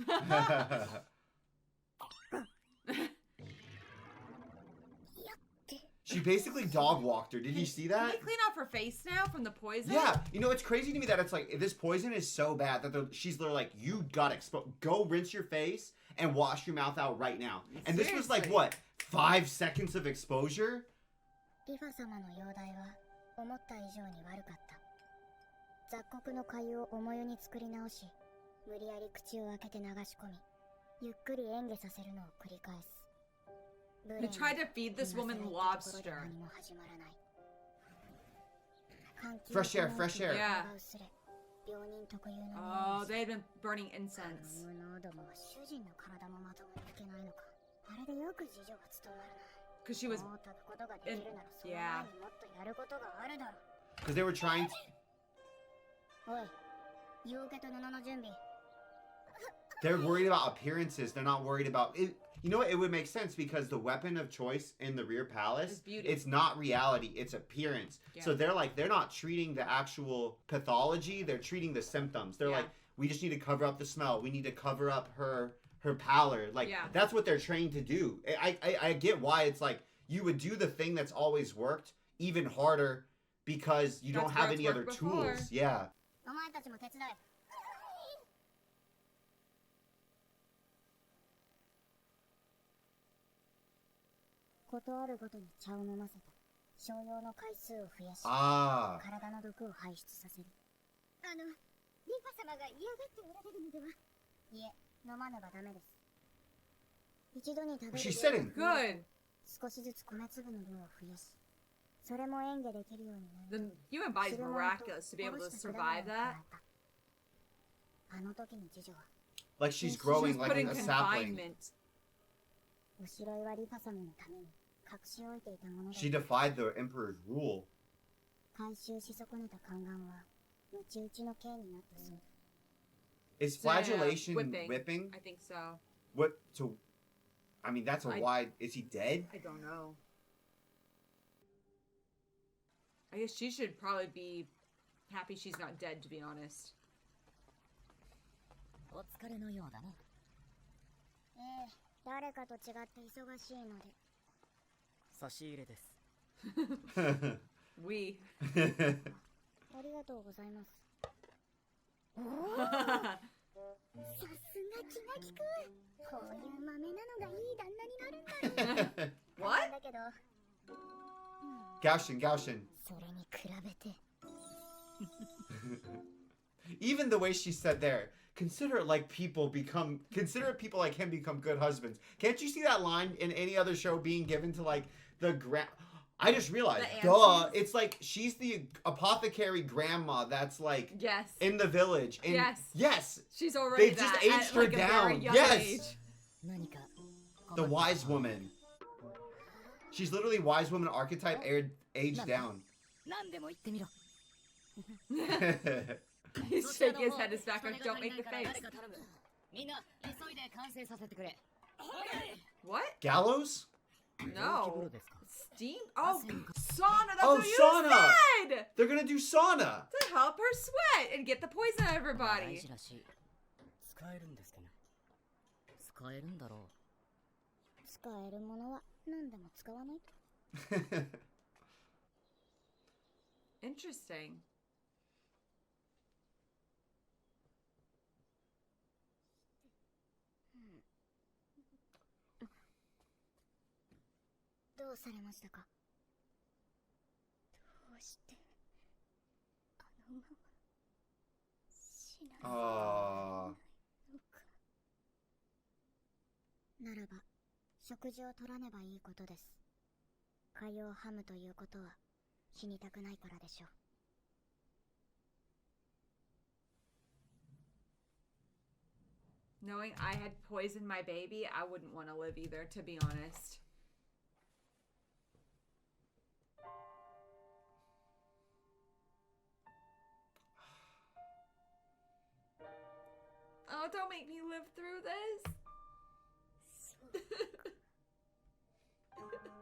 She basically dog walked her. Did you see Can that? we clean off her face now from the poison? Yeah, you know, it's crazy to me that it's like, this poison is so bad that she's literally like, you got exposed. Go rinse your face and wash your mouth out right now. And this was like, Seriously. what, 5 seconds of exposure? リファ様の容体は思った以上に悪かった。雑穀の粥を重湯に作り直し、無理やり口を開けて流し込み、ゆっくり嚥下させるのを繰り返す。 They tried to feed this woman lobster. Fresh air, fresh air. Yeah. Oh, they had been burning incense. Because she was... Yeah. Because they were trying to... They're worried about appearances. They're not worried about... It. You know what? It would make sense because the weapon of choice in the rear palace, Is beauty. it's not reality. It's appearance. Yeah. So they're like, they're not treating the actual pathology. They're treating the symptoms. They're Yeah. like, we just need to cover up the smell. We need to cover up her pallor. Like, Yeah. that's what they're trained to do. I get why it's like, you would do the thing that's always worked even harder because you don't That's have where it's any other worked before. tools. Yeah. お前たちも手伝え。ことあるごとに茶を飲ませた。商用の回数を増やし、 Ah. 体の毒を排出させる。リファ様が嫌がっておられるのでは。いえ、飲まねばダメです。一度に食べる She's sitting. Good. 少しずつ米粒の量を増やし、それも嚥下できるようにな The る。 human body's miraculous to be able to survive that. あの時の次女は、 Like she's She growing was like put in a sapling. confinement. 後ろいはリファ様のために隠し置いていたものだ。 She defied the emperor's rule. 回収し損ねた宦官は、ムチ打ちの刑になったそうだ。 Is Yeah, flagellation whipping. whipping? I think so. What? So, I mean, that's a wide. Is he dead? I don't know. I guess she should probably be happy she's not dead, to be honest. お疲れのようだな。ええ、誰かと違って忙しいので。差し入れです。We. ありがとうございます。おお、さすが気が利く。こういう豆なのがいい旦那になるんだよ。 What? だけど、 Gaushin, Gaushin. それに比べて。 Even the way she said there, consider it like him become good husbands. Can't you see that line in any other show being given to like the I just realized, The duh, aunties? it's like she's the apothecary grandma that's like Yes. in the village. And Yes. yes, She's already They just that aged at, her like, a very down. young Yes. age. 何か the wise woman. She's literally wise woman archetype aged down. 何でも言ってみろ。 He's shaking his head, his background. Don't make the face. みんな急いで完成させてくれ。 What? Gallows? どういう No. 規模ですか？ Steam? Oh, sauna. That's Oh, what you sauna. said. They're gonna do sauna. To help her sweat and get the poison out of her 大 body. 事らしい。使えるんですかね。使えるんだろ使えるものは何でも使わないと。 Interesting. どうされましたか？どうしてあのまま死なないのか。ならば食事を取らねばいいことです。粥をはむということは死にたくないからでしょう。 Knowing I had poisoned my baby, I wouldn't want to live either, to be honest. Oh, don't make me live through this. そうだな。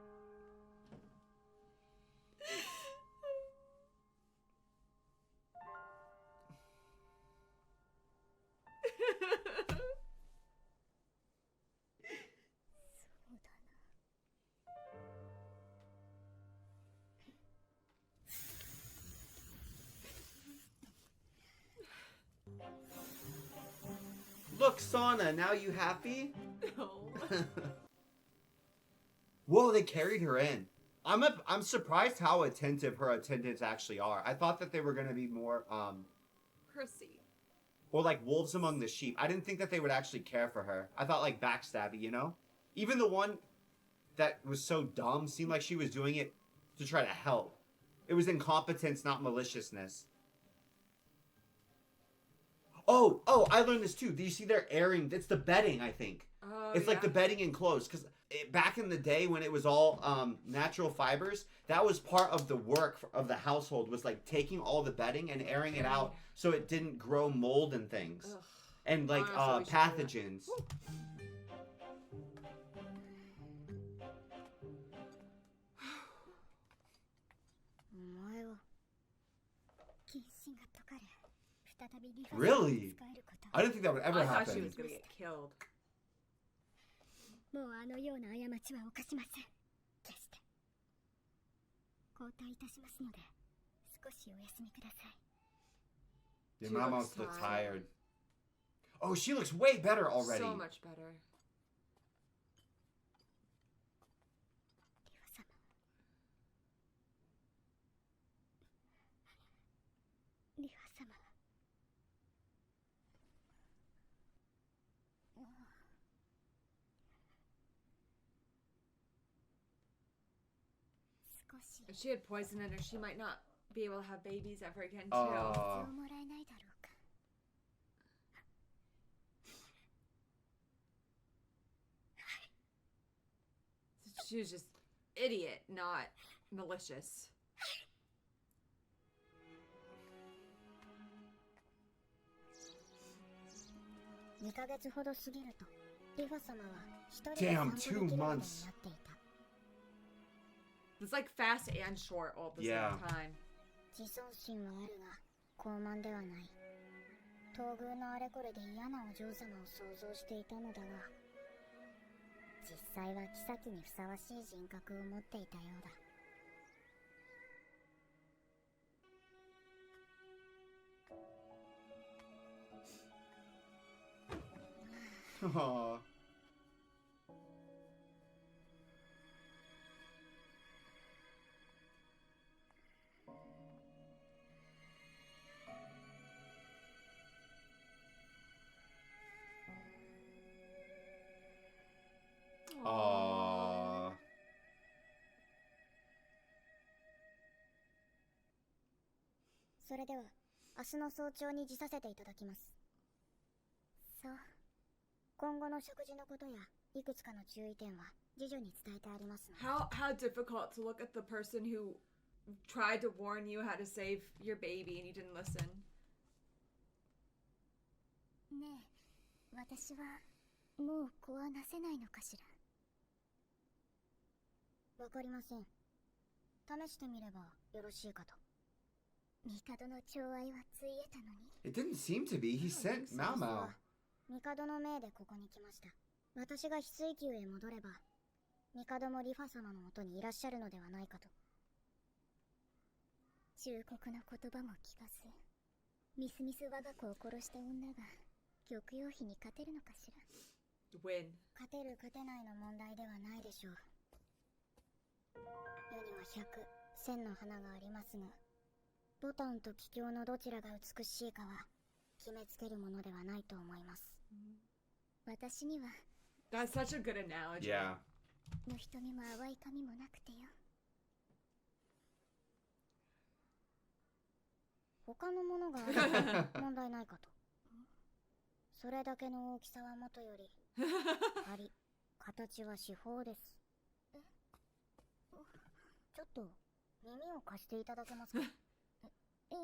Look, sauna. Now you happy? No. Whoa, they carried her in. I'm surprised how attentive her attendants actually are. I thought that they were gonna be more Prissy. or like wolves among the sheep. I didn't think that they would actually care for her. I thought like backstabby, you know? Even the one that was so dumb seemed like she was doing it to try to help. It was incompetence, not maliciousness. Oh, I learned this too. Do you see they're airing? It's the bedding, I think. Oh, It's like yeah. the bedding and clothes. Because back in the day when it was all natural fibers, that was part of the work of the household, was like taking all the bedding and airing it out so it didn't grow mold and things. Ugh. And like Honestly, we should do that. pathogens. お前は謹慎が解かれ、再びリファ Really? 使えること。 I didn't think that would ever I thought she happen. was gonna get killed. もうあのような過ちは犯しません。決して。交代いたしますので、少しお休みください。 Your She mom looks looks tired. tired. Oh, she looks way better already. So much better. リファ様。リファ様。少し If she had poison in her, she might not be able to have babies ever again, too. あ水をもらえないだろうか。 She was just idiot, not malicious. 2ヶ月ほど過ぎると、リファ様は一人で Damn, 散歩でき 2 るようにな months. っていた。 It's like fast and short all at the Yeah. same time. 自尊心はあるが高慢ではない。東宮のあれこれで嫌なお嬢様を想像していたのだが、実際は妃にふさわしい人格を持っていたようだ。 Aw. Aww. それでは明日の早朝に辞させていただきます。そう。今後の食事のことやいくつかの注意点は次女に伝えてありますので。 How difficult to look at the person who tried to warn you how to save your baby and you didn't listen. ねえ、私はもう子はなせないのかしら。わかりません。試してみればよろしいかと。帝の寵愛はついえたのに。 It didn't seem to be. He sent Mao Mao. 帝の命でここに来ました。私が翡翠宮へ戻れば帝もリファ様のもとにいらっしゃるのではないかと。忠告の言葉も聞かず、みすみす我が子を殺した女が玉葉妃に勝てるのかしら。 Win. 勝てる勝てないの問題ではないでしょう。世には100、1000の花がありますが、ボタンと桔梗のどちらが美しいかは決めつけるものではないと思います。私には That's such a good analogy. Yeah. の瞳も淡い髪もなくてよ。他のものがあれば問題ないかと。それだけの大きさはもとより、針、形は四方です。ちょっと耳を貸していただけますか？ええ。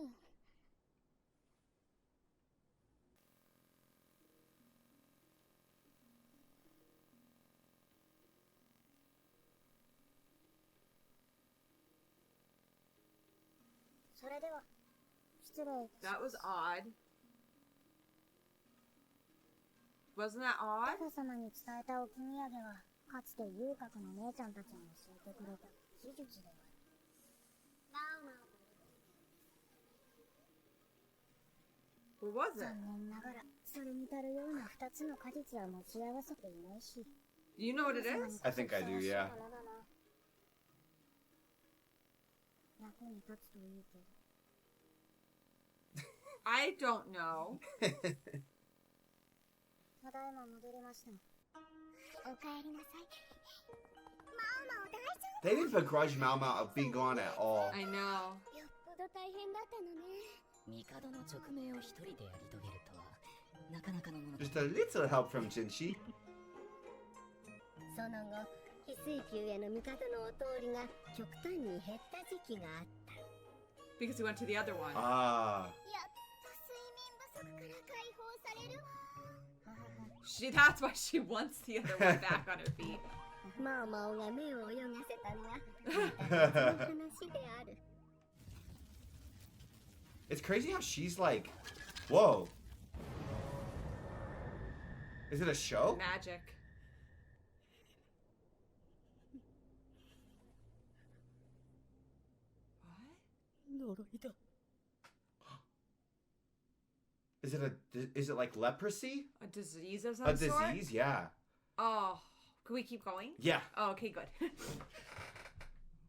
それでは失礼。 That was odd. Wasn't that odd? お様に伝えたお気土産はかつて遊郭の姉ちゃんたちに教えてくれた秘術では。What was it? 残念ながらそれに足るような2つの果実は持ち合わせていないし。 You know what it is? I think I do, yeah. 役に立つといいけど。 I don't know. ただいま戻りました。おかえりなさい。マオマオ大丈夫？ They didn't begrudge Mao Mao of being gone at all. I know. よっぽど大変だったのね。帝の勅命を一人でやり遂げるとはなかなかのものだ。 Just a little help from Jinshi. その後、翡翠宮への帝のお通りが極端に減った時期があった。 Because he went to the other one. Ah. やっと睡眠不足から解放されるわ。 That's why she wants the other one back on her feet. マオマオが目を泳がせたのはまた別の話である。 It's crazy how she's like, whoa. Is it a show? Magic. What? 呪いだ。 Is it like leprosy? A disease of some A sort? disease? Yeah. Oh, can we keep going? Yeah. Oh, okay, good.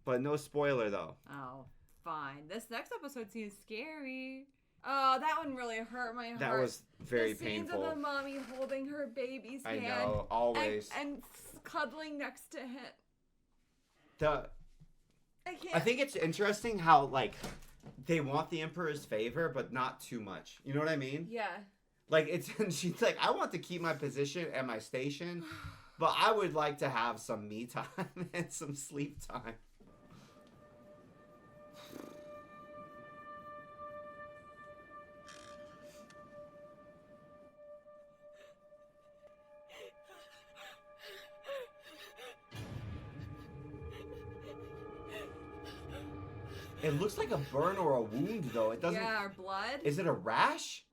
But no spoiler though. Oh, fine. This next episode seems scary. Oh, that one really hurt my heart. That was very the scenes painful. of the mommy holding her baby's I hand. know, always. And cuddling next to him. I can't. I think it's interesting how like they want the Emperor's favor, but not too much. You know what I mean? Yeah. Like it's she's like, I want to keep my position and my station, but I would like to have some me time and some sleep time. It looks like a burn or a wound, though. It doesn't. Yeah, our blood. Is it a rash?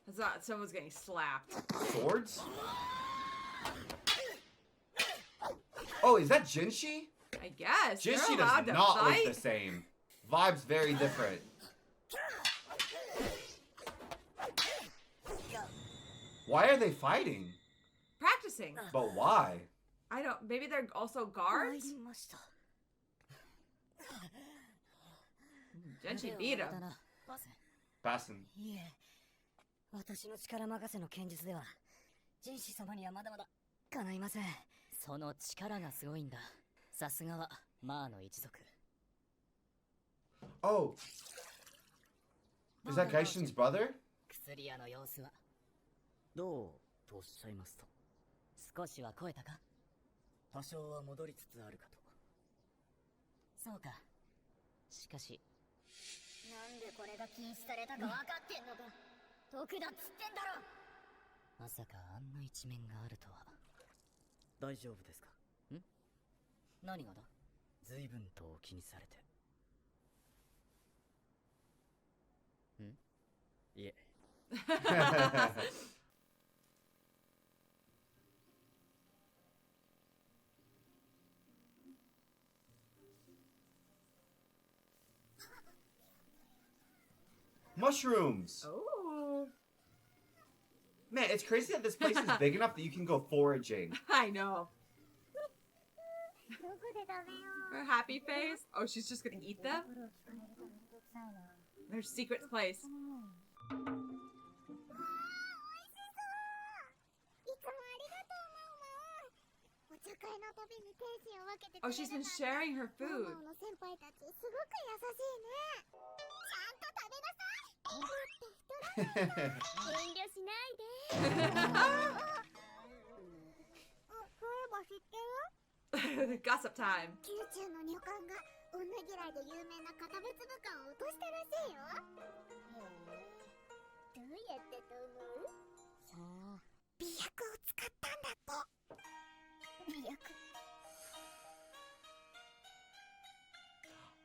I thought someone's getting slapped. Swords? Oh, is that Jinshi? I guess. You're Jinshi allowed does to not fight. look the same. Vibes very different. Why are they fighting? Practicing. But why? I don't. Maybe they're also guards. 参りました。 Genji beat him. だな、バセン。 Bassin. いえ、私の力任せの剣術では、ジンシ様にはまだまだ叶いません。その力がすごいんだ。さすがはマーの一族。 Oh. Is that Gaishin's brother? 薬屋の様子はどうとおっしゃいますと、少しは超えたか？多少は戻りつつあるかと。そうか。しかしなんでこれが禁止されたか分かってんのか。毒だっつってんだろ。まさかあんな一面があるとは。大丈夫ですか？何がだ？随分とお気にされて。ん？いえ。Mushrooms. Oh. Man, it's crazy that this place is big enough that you can go foraging. I know. どこで食べよ Her happy face. Oh, she's just gonna eat う。 them? 袋を聞かれるとめんどくさいな。 Their secret place. 美味しそう。いつもありがとう、マオマオ。お茶会のたびに天使を分けてく Oh, れる she's なん been て。 sharing her マ food. マオの先輩たちすごく優しいね。ちゃんと食べなさい。待って、人遠慮しないで。そういえば知ってる？ Gossip time. 宮中の女官が女嫌いで有名な片別部官を落としたらしいよ。どうやってと思う？さあ、美薬を使ったんだって。美薬。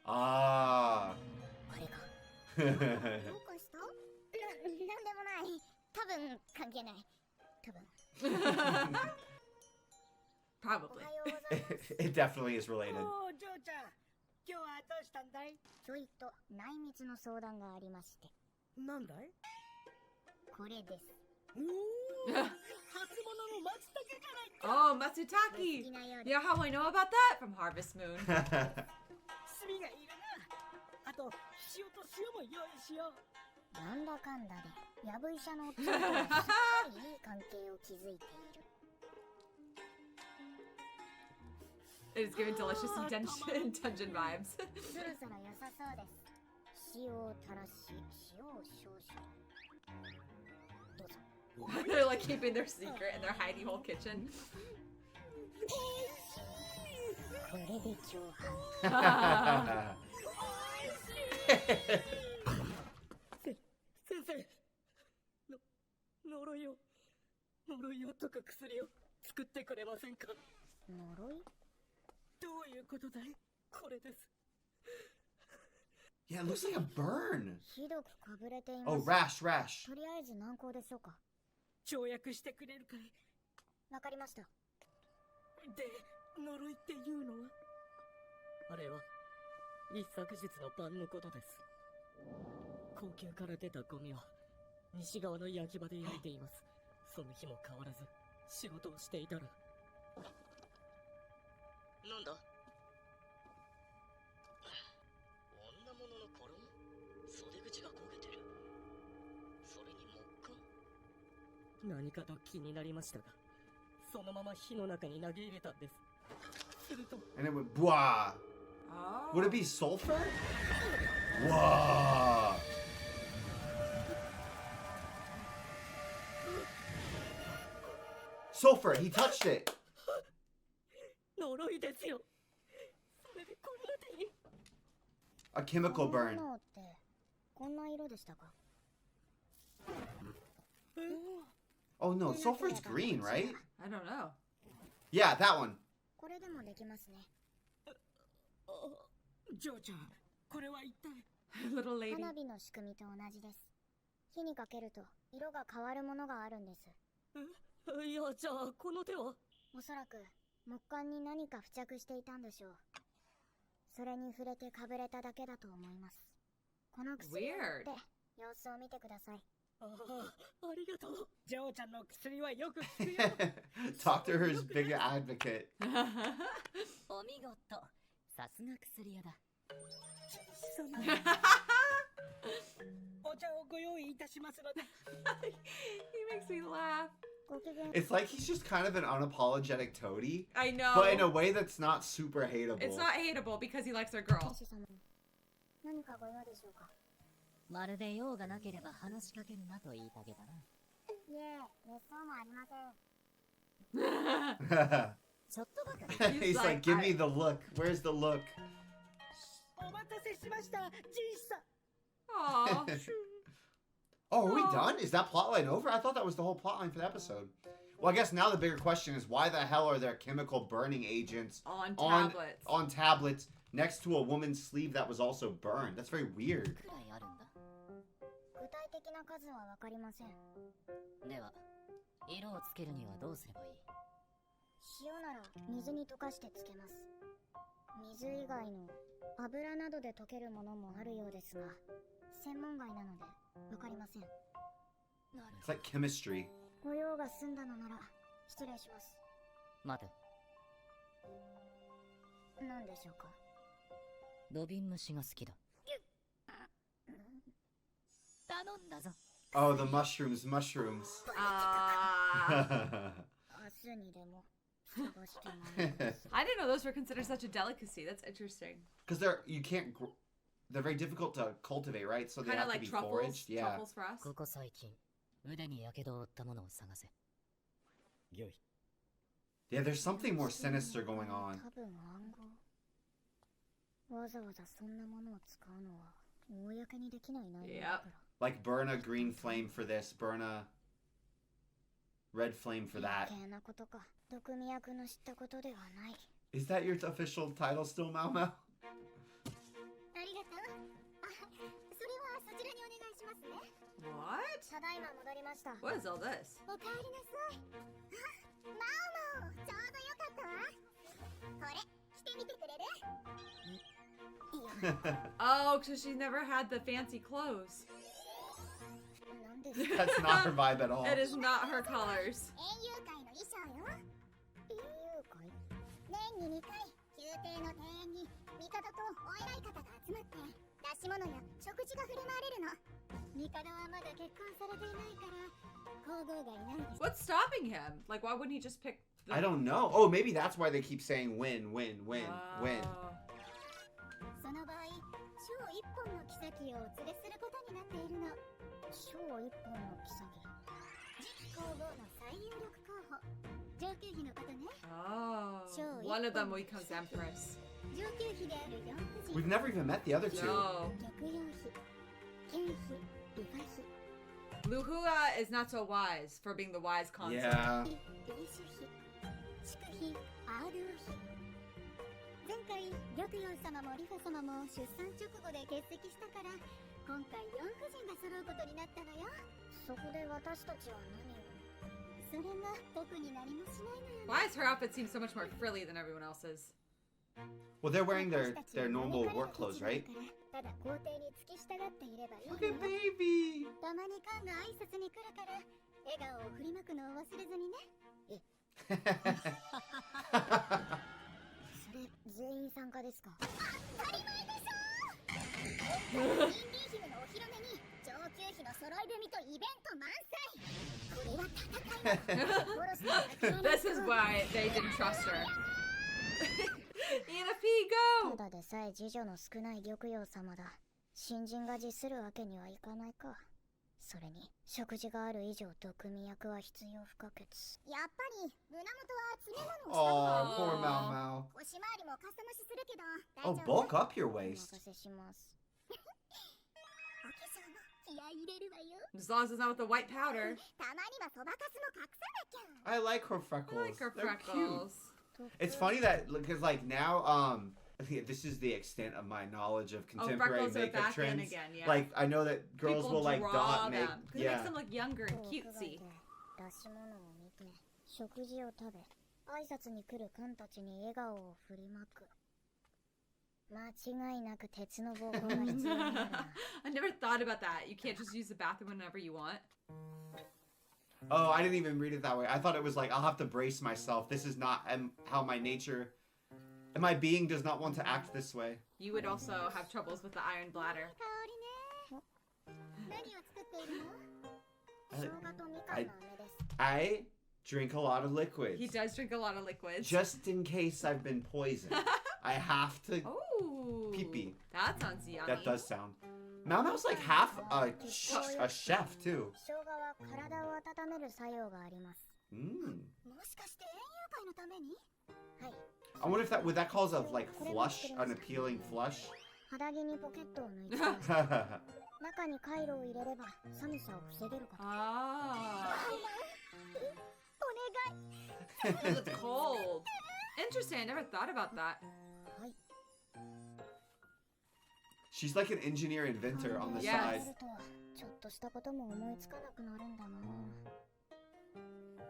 Ah. あれがどうかした？なんでもない。多分関係ない。多分。お Probably. はようございます。 It definitely is related. おー、ジョーちゃん。今日はどうしたんだい？ちょいと内密の相談がありまして。なんだい？これです。おー、初物の松茸じゃないか。 Oh, お好 Matsutake. きなよう You で。 know how I know about that? From Harvest Moon. 炭がいるな。あと、塩と塩も用意しよう。なんだかんだで、やぶ医者のおっちゃんとはしっかりいい関係を築いている。 It is giving delicious dungeon vibes. そろそろ良さそうです。塩を垂らし、塩を少々。どうぞ。 They're like keeping their secret in their hidey hole kitchen. これで共犯。先生、呪いを解く薬を作ってくれませんか？呪い？どういうことだい？これです。 Yeah, it looks like a burn. ひどくかぶれていま Oh, す。 rash. とりあえず軟膏でしょうか。跳躍してくれるかい？わかりました。で、呪いっていうのは？あれは、一昨日の晩のことです。高級から出たゴミを西側の焼き場で焼いています。その日も変わらず仕事をしていたら。なんだ？女物の衣？袖口が焦げてる。それに木管？何かと気になりましたが、そのまま火の中に投げ入れたんです。すると、 And it went blah. Oh. Would it be sulfur? Whoa. Sulfur, he touched it. 呪いですよ。それでこんな手に。 A chemical この burn. 炎ってこんな色でしたか？ Oh no, sulfur's green, right? I don't know. Yeah, that one. これでもできますね。ジョーちゃん、これは一体？ Little lady. 花火の仕組みと同じです。火にかけると色が変わるものがあるんです。いや、じゃあこの手は？おそらく木管に何か付着していたんでしょう。それに触れてかぶれただけだと思います。この薬を塗って様子を見てください。ありがとう。ジョーちゃんの薬はよく効くよ。 Doctor's big advocate. お見事。さすが薬屋だ。お茶をご用意いたしますので。He makes me laugh. ごきげん。 It's like he's just kind of an unapologetic toady, I know. but in a way that's not super hateable. It's not hateable because he likes their girl. 天使様、何かご用でしょうか？まるで用がなければ話しかけるなと言いたげだな。いえ、熱そうもありません。ちょっとばかり。 He's like, give me the look. Where's the look? お待たせしました、じいさん。 Aw. Oh, are we Aw. done? Is that plotline over? I thought that was the whole plotline for the episode. Well, I guess now the bigger question is why the hell are there chemical burning agents On tablets. on tablets next to a woman's sleeve that was also burned? That's very weird. くらいあるんだ。具体的な数はわかりません。では、色をつけるにはどうすればいい？塩なら水に溶かしてつけます。水以外の油などで溶けるものもあるようですが、専門外なのでわかりません。なる It's like chemistry. ご用が済んだのなら失礼します。待て。何でしょうか。土瓶蒸しが好きだ。頼んだぞ。Oh, the mushrooms. 明日にでも探してもらいます。 I didn't know those were considered such a delicacy. That's interesting. Because they're very difficult to cultivate, right? So they Kind have of to like be truffles. foraged. Yeah. Truffles for us. ここ最近、腕に火傷を負ったものを探せ。よい。 Yeah, there's something more sinister going on. 多分暗号。わざわざそんなものを使うのは公にできない内容だから。 Like burn a green flame for this, burn a red flame for that. 余計なことか。毒味役の知ったことではない。 Is that your official title still, Mao Mao? ありがとう。あ、それはそちらにお願いしますね。 What? ただいま戻りました。 What is all this? おかえりなさい。あ、マオマオ、ちょうどよかったわ。これ、着てみてくれる？いや、 Oh, because she never had the fancy clothes. なんですか？ That's not her vibe at all. It is not her colors. 園遊会の衣装よ。園遊会？年に2回、宮廷の庭園に帝とお偉い方が集まって出し物や食事が振る舞われるの。帝はまだ結婚されていないから皇后がいないです。 What's stopping him? Like, why wouldn't he just pick the... I don't know. Oh, maybe that's why they keep saying win, win, win, win. Oh. その場合、超一本の妃をお連れすることになっているの。超一本の妃。次期皇后の最有力候補。上級妃のことね。 Oh. One of them becomes empress. 上級妃である四夫人。 We've never even met the other two. No. 玉葉妃、剣妃、理花妃。 Luhua is not so wise for being the wise consort. Yeah. リーシュ妃、祝妃、アードゥ妃。前回、玉葉様もリファ様も出産直後で欠席したから、今回四夫人が揃うことになったのよ。そこで私たちは何を？それが特に何もしないのよ。 Why does her outfit seem so much more frilly than everyone else's? Well, they're wearing their normal work clothes, right? ただ皇帝に付き従っていればいいの Look よ。 at baby. たまにカンが挨拶に来るから笑顔を振りまくのを忘れずにね。それ全員参加ですか？当たり前でしょ。インディ姫のお披露目に上級妃の揃い踏みとイベント満載。これは戦いだ。殺すのは諦めない This is why they didn't trust her. ENFP, go! ただでさえ次女の少ない玉葉様だ。新人が辞するわけにはいかないか。それに食事がある以上毒味役は必要不可欠。やっぱり胸元は詰め物をした方 Oh, がいい poor わ。 Mao Mao. 腰回りもかさ増しするけど Oh, 大丈夫。 bulk up your お waist. 任せします。お化粧も気合い入れるわよ。 As long as it's not with the white powder. たまにはそばかすも隠さなきゃ。 I like her I freckles. like her They're freckles. cute. It's funny that because like now this is the extent of my knowledge of Oh, contemporary freckles are makeup back in trends. again, yeah. Like I know that girls People will like draw dot make them. 'Cause it yeah. makes them look younger and cutesy. 出し物を見て食事を食べ挨拶に来るカンたちに笑顔を振りまく。間違いなく鉄の暴行が必要になるな。 I never thought about that. You can't just use the bathroom whenever you want. Oh, I didn't even read it that way. I thought it was like I'll have to brace myself. This is not how my nature and my being does not want to act this way. You would also have troubles with the iron bladder. 香りね。何を作っているの？生姜とみかんの飴です。 I drink a lot of liquids. He does drink a lot of liquids. Just in case I've been poisoned. I have to. Oh, Pee-pee. that sounds yummy. That does sound. Mao Mao's like half a chef too. 生姜は体を温める作用があります。 Mm. もしかして園遊会のために？はい。 I wonder if that would that cause a like flush, an appealing flush. 肌着にポケットを抜いてます。中にカイロを入れれば寒さを防げるから。Ah. お願 'Cause it's cold. Interesting. I never thought about that. はい She's like an engineer inventor on the Yes. side. やるとちょっとしたことも思いつかなくなるんだな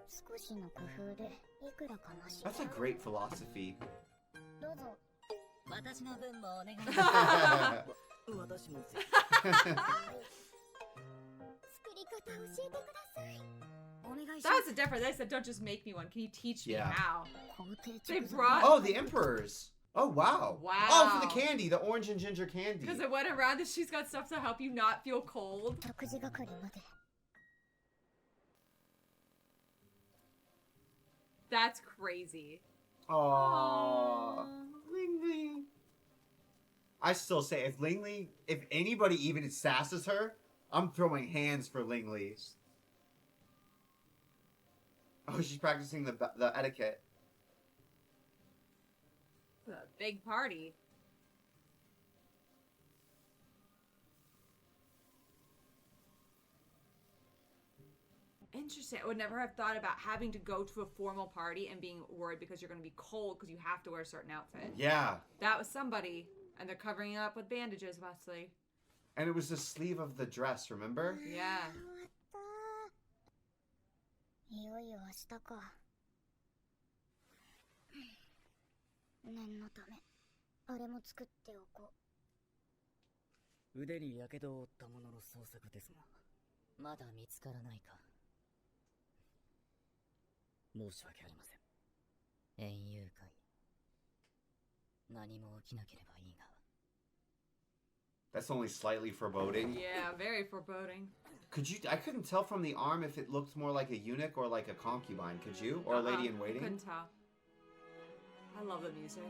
少しの工夫でいくらかまし That's a great philosophy. どうぞ私の分もお願いします。私もぜ作り方教えてくださいお願いし That ま was a different. They said, "Don't just make me one. Can you teach me Yeah. how?" 工程 They 直前 brought- Oh, the emperors. Oh, wow. Wow. Oh, for the candy, the orange and ginger candy. Because it went around that she's got stuff to help you not feel cold. 食事係まで That's crazy. Aww. Ling Ling. I still say, if anybody even sasses her, I'm throwing hands for Ling Li. Oh, she's practicing the etiquette. It's a big party. Interesting. I would never have thought about having to go to a formal party and being worried because you're going to be cold because you have to wear a certain outfit. Yeah. That was somebody, and they're covering it up with bandages, Wesley. And it was the sleeve of the dress, remember? Yeah. 終わったいよいよ明日か念のためあれも作っておこ腕に火傷を負ったものの捜索ですがまだ見つからないか。申し訳ありません。園遊会。何も起きなければいいが。That's only slightly foreboding. Yeah, very foreboding. I couldn't tell from the arm if it looked more like a eunuch or like a concubine, could you? Or a lady in waiting? Couldn't tell. I love the music.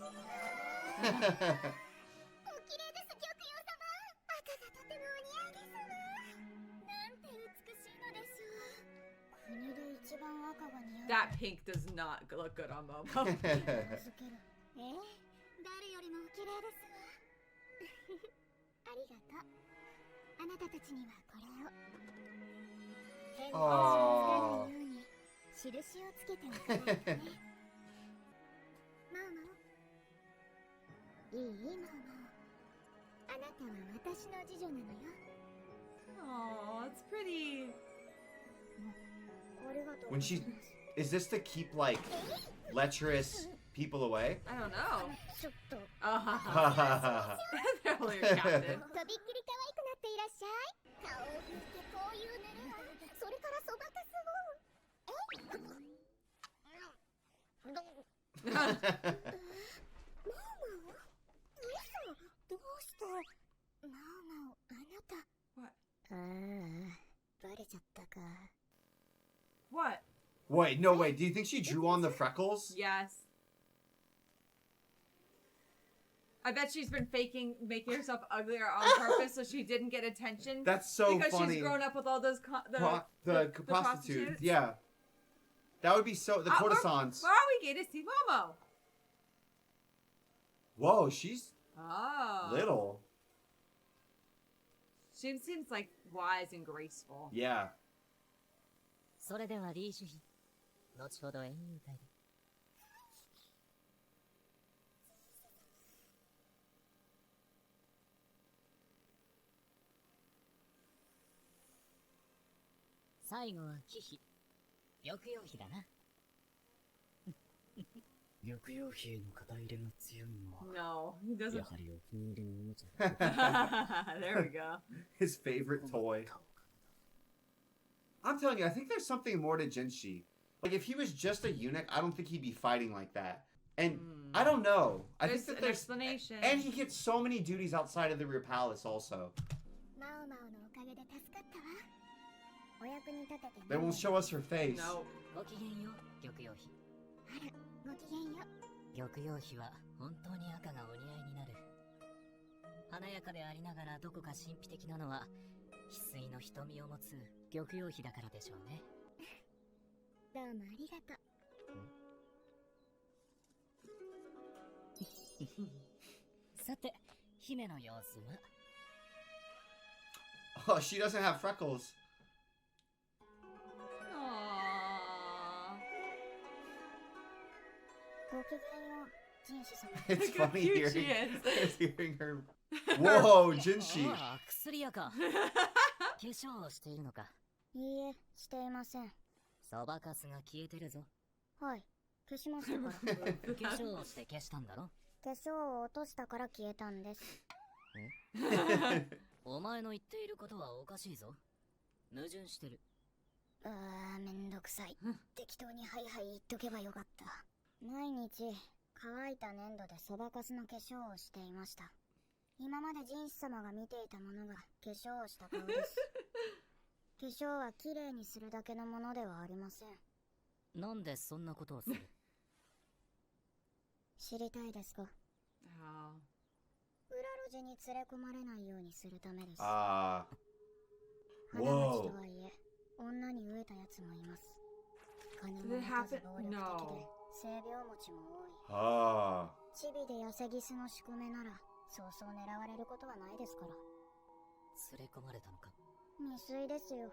うお綺麗です玉葉様赤がとてもお似合いですわなんて美しいのでしょう国で一番赤が似合う That pink does not look good on Momo. 名付ける誰よりもお綺麗ですわありがとうあなたたちにはこれを変な足をつかないように印をつけておかないとねマウマウいいマウマウあなたは私の次女なのよ Oh, it's pretty. ありがとう When she is this to keep like lecherous people away? I don't know. ちょっと Oh, they're only your captain. とびっきり可愛くなっていらっしゃい顔を拭いてこういう寝るわそれからそばかすをマウマウ嘘どうしてマウマウあなた What? ああバレちゃったか What? Wait, no, wait. Do you think she drew on the freckles? Yes. I bet she's been making herself uglier on purpose so she didn't get attention. That's so because funny. she's grown up with all those The prostitutes. Yeah. That would be so. The courtesans. Where are we going to see Momo? Whoa, she's Oh. little. She seems like wise and graceful. Yeah. それではリージュヒ。後ほど園遊会で。最後は忌避。抑揚費だな。抑揚費への肩入れが強いのは No, he や doesn't. はりお気に入りのおもちゃ There we go. His favorite toy. I'm telling you, I think there's something more to Jinshi. Like, if he was just a eunuch, I don't think he'd be fighting like that. And I don't know. I There's think that an there's. explanation. And he gets so many duties outside of the rear palace, also. マウマウのおかげで助かったわお役に立てて They won't show us her face. No. ごきげんよう、抑揚費。あらごきげんよ抑揚費は本当に赤がお似合いになる。華やかでありながらどこか神秘的なのは翡翠の瞳を持つ玉葉妃だからでしょうね。どうもありがとうさて、姫の様子は Oh, she doesn't have freckles. Aww. ごきげんよう、ジンシ様。 It's Look how funny cute she hearing her. Whoa, Jinshi. ああ、薬屋か。化粧をしているのか。いいえ、していません。そばかすが消えてるぞ。はい、消しましたから。化粧をして消したんだろ。化粧を落としたから消えたんです。お前の言っていることはおかしいぞ。矛盾してる。めんどくさい。適当にはいはい言っとけばよかった。毎日、乾いた粘土でそばかすの化粧をしていました。今までジンシ様が見ていたものが化粧をした顔です。化粧はきれいにするだけのものではありません。なんでそんなことをする？知りたいですか？ Oh. 裏路地に連れ込まれないようにするためです。 Ah. 花街とはいえ、女に飢えたやつもいます。金も Did it 持たず happen? 暴力的で No. 性病持ちも多い。 Ah. チビで痩せギスの仕込めならそうそう狙われることはないですから。連れ込まれたのか。未遂ですよ。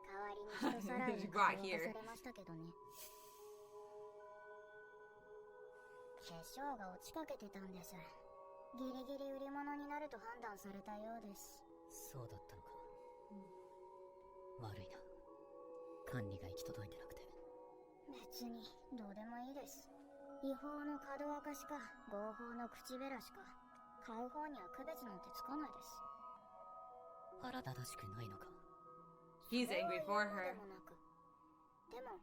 代わりに人さらいに Right 金を here. されましたけどね。化粧が落ちかけてたんです。ギリギリ売り物になると判断されたようです。そうだったのか。悪いな。管理が行き届いてなくて。別にどうでもいいです。違法の角明かしか合法の口べらしか買う方には区別なんてつかないです。腹立たしくないのか。He's angry for そういう her. のでもなく。でも、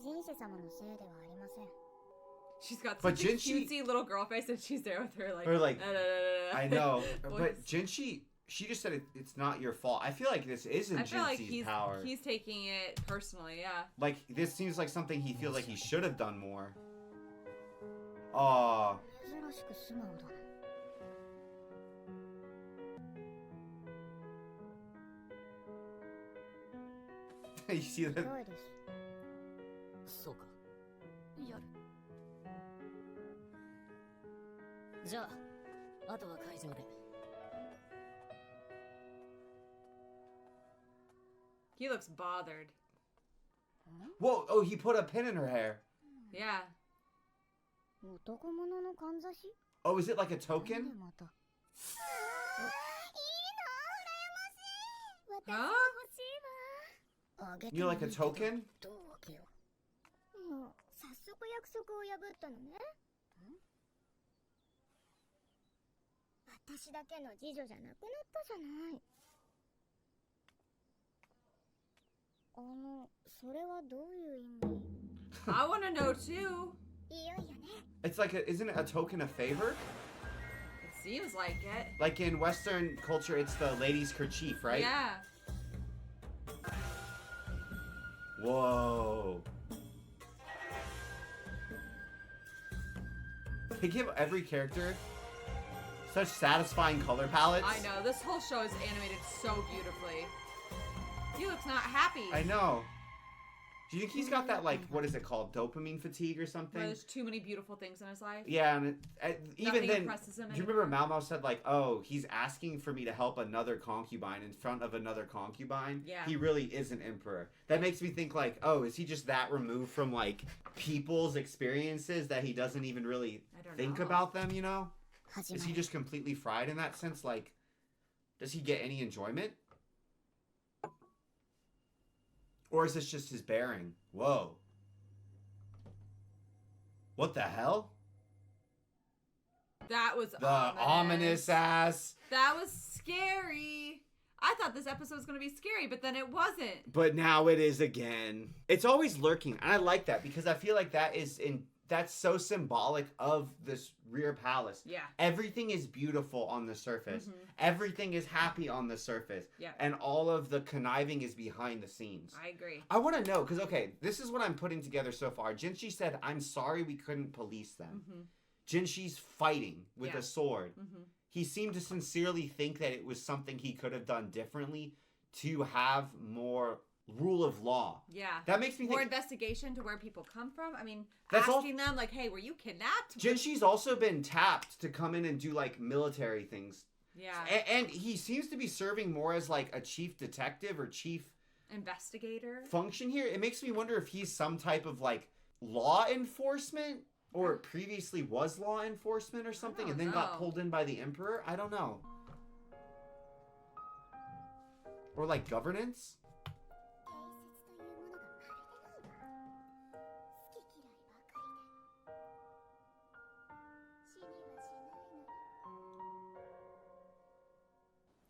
ジンシ様のせいではありません。 She's got But such a Jinshi- cutesy little girl face, and she's there with her like. Her, like, I know, Voice. but Jinshi, she just said it's not your fault. I feel like this isn't I feel like Jinshi's power. he's taking it personally. Yeah. Like, this seems like something he feels like he should have done more. Aw. 珍しく素直だな。 You see ひ that? どいです。そうか。やる。じゃあ、あとは会場で。He looks bothered. Whoa, oh, he put a pin in her hair. Yeah. 男物のかんざし Oh, is it like a なんで token? また。 Huh? あげて You も like い a いけど token? どうわけよ。もう早速約束を破ったのね。私だけの次女じゃなくなったじゃない。それはどういう意味？ I want to know too. いよいよね。 It's like isn't it a token of favor? It seems like it. Like in Western culture, it's the lady's kerchief, right? Yeah. Whoa. They give every character such satisfying color palettes. I know. This whole show is animated so beautifully. He looks not happy. I know. Do you think he's got that, like, what is it called? Dopamine fatigue or something? Where there's too many beautiful things in his life. Yeah, and even Nothing then, impresses him do you remember anymore. Malmo said, like, oh, he's asking for me to help another concubine in front of another concubine? Yeah. He really is an emperor. That makes me think, like, oh, is he just that removed from, like, people's experiences that he doesn't even really I don't think know. about them, you know? 始 Is ま he る。 just completely fried in that sense? Like, does he get any enjoyment? Or is this just his bearing? Whoa. What the hell? That was The ominous ass. That was scary. I thought this episode was going to be scary, but then it wasn't. But now it is again. It's always lurking. And I like that because I feel like that's so symbolic of this rear palace. Yeah. Everything is beautiful on the surface. Mhm. Everything is happy on the surface. Yeah. And all of the conniving is behind the scenes. I agree. I want to know, because, okay, this is what I'm putting together so far. Jinshi said, I'm sorry we couldn't police them. Mm-hmm. Jinshi's fighting with Yeah. a sword. Mm-hmm. He seemed to sincerely think that it was something he could have done differently to have more rule of law. Yeah. That makes me More think... investigation to where people come from. I mean, That's all- asking them, like, hey, were you kidnapped? Jinshi's also been tapped to come in and do, like, military things. Yeah. And he seems to be serving more as like a chief detective or chief investigator function here. It makes me wonder if he's some type of like law enforcement or previously was law enforcement or something and then got pulled in by the Emperor. I don't know. Or like governance?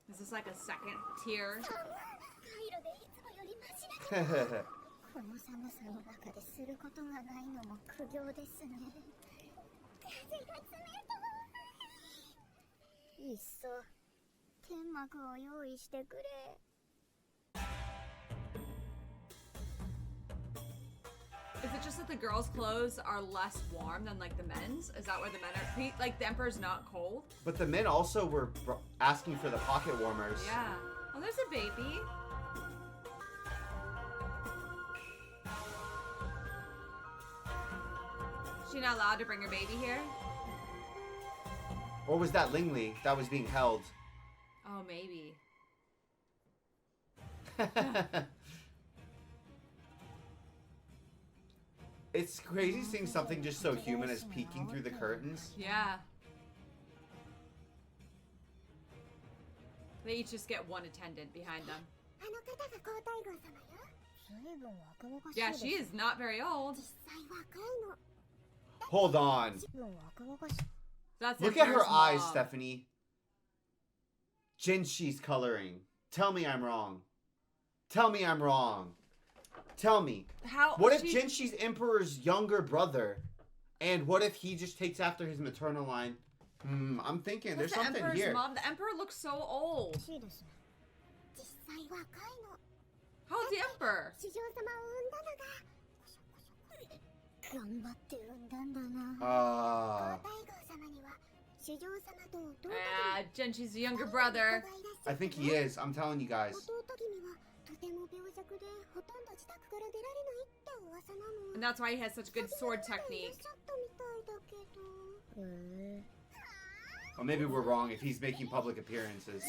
Is this like a second tier? この寒さの中ですることがないのも苦行ですね。風が冷たい。いっそ天幕を用意してくれ。Is it just that the girls' clothes are less warm than like the men's? Is that why the men are like the Emperor's not cold? But the men also were asking for the pocket warmers. Yeah. Oh, there's a baby. She not allowed to bring her baby here? Or was that Lingli that was being held? Oh, maybe. It's crazy seeing something just so human as peeking through the curtains. Yeah. They each just get one attendant behind them. Yeah, she is not very old. Hold on. That's Look at her Emperor's eyes, mom. Stephanie. Jinshi's coloring. Tell me I'm wrong. Tell me I'm wrong. Tell me. What if Jinshi's Emperor's younger brother? And what if he just takes after his maternal line? I'm thinking there's something Emperor's here. Mom? The Emperor looks so old. How old's the Emperor? 頑張って産んだんだな。 Genshi's younger brother. I think he is. I'm telling you guys. And that's why he has such good sword technique. Well, maybe we're wrong if he's making public appearances.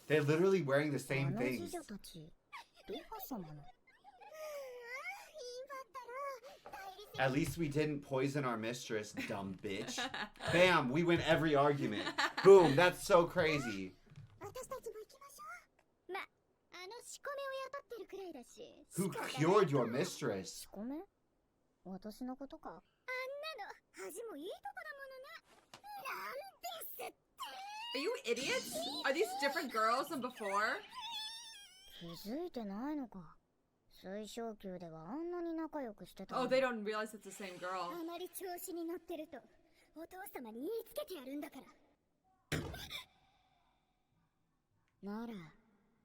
They're literally wearing the same things. At least we didn't poison our mistress, dumb bitch. Bam, we win every argument. Boom, that's so crazy. Who cured your mistress? Are you idiots? Are these different girls than before? 気づいてないのか。水晶宮ではあんなに仲良くしてた。 Oh, they don't realize it's the same girl. あまり調子に乗ってるとお父様に言いつけてやるんだから。なら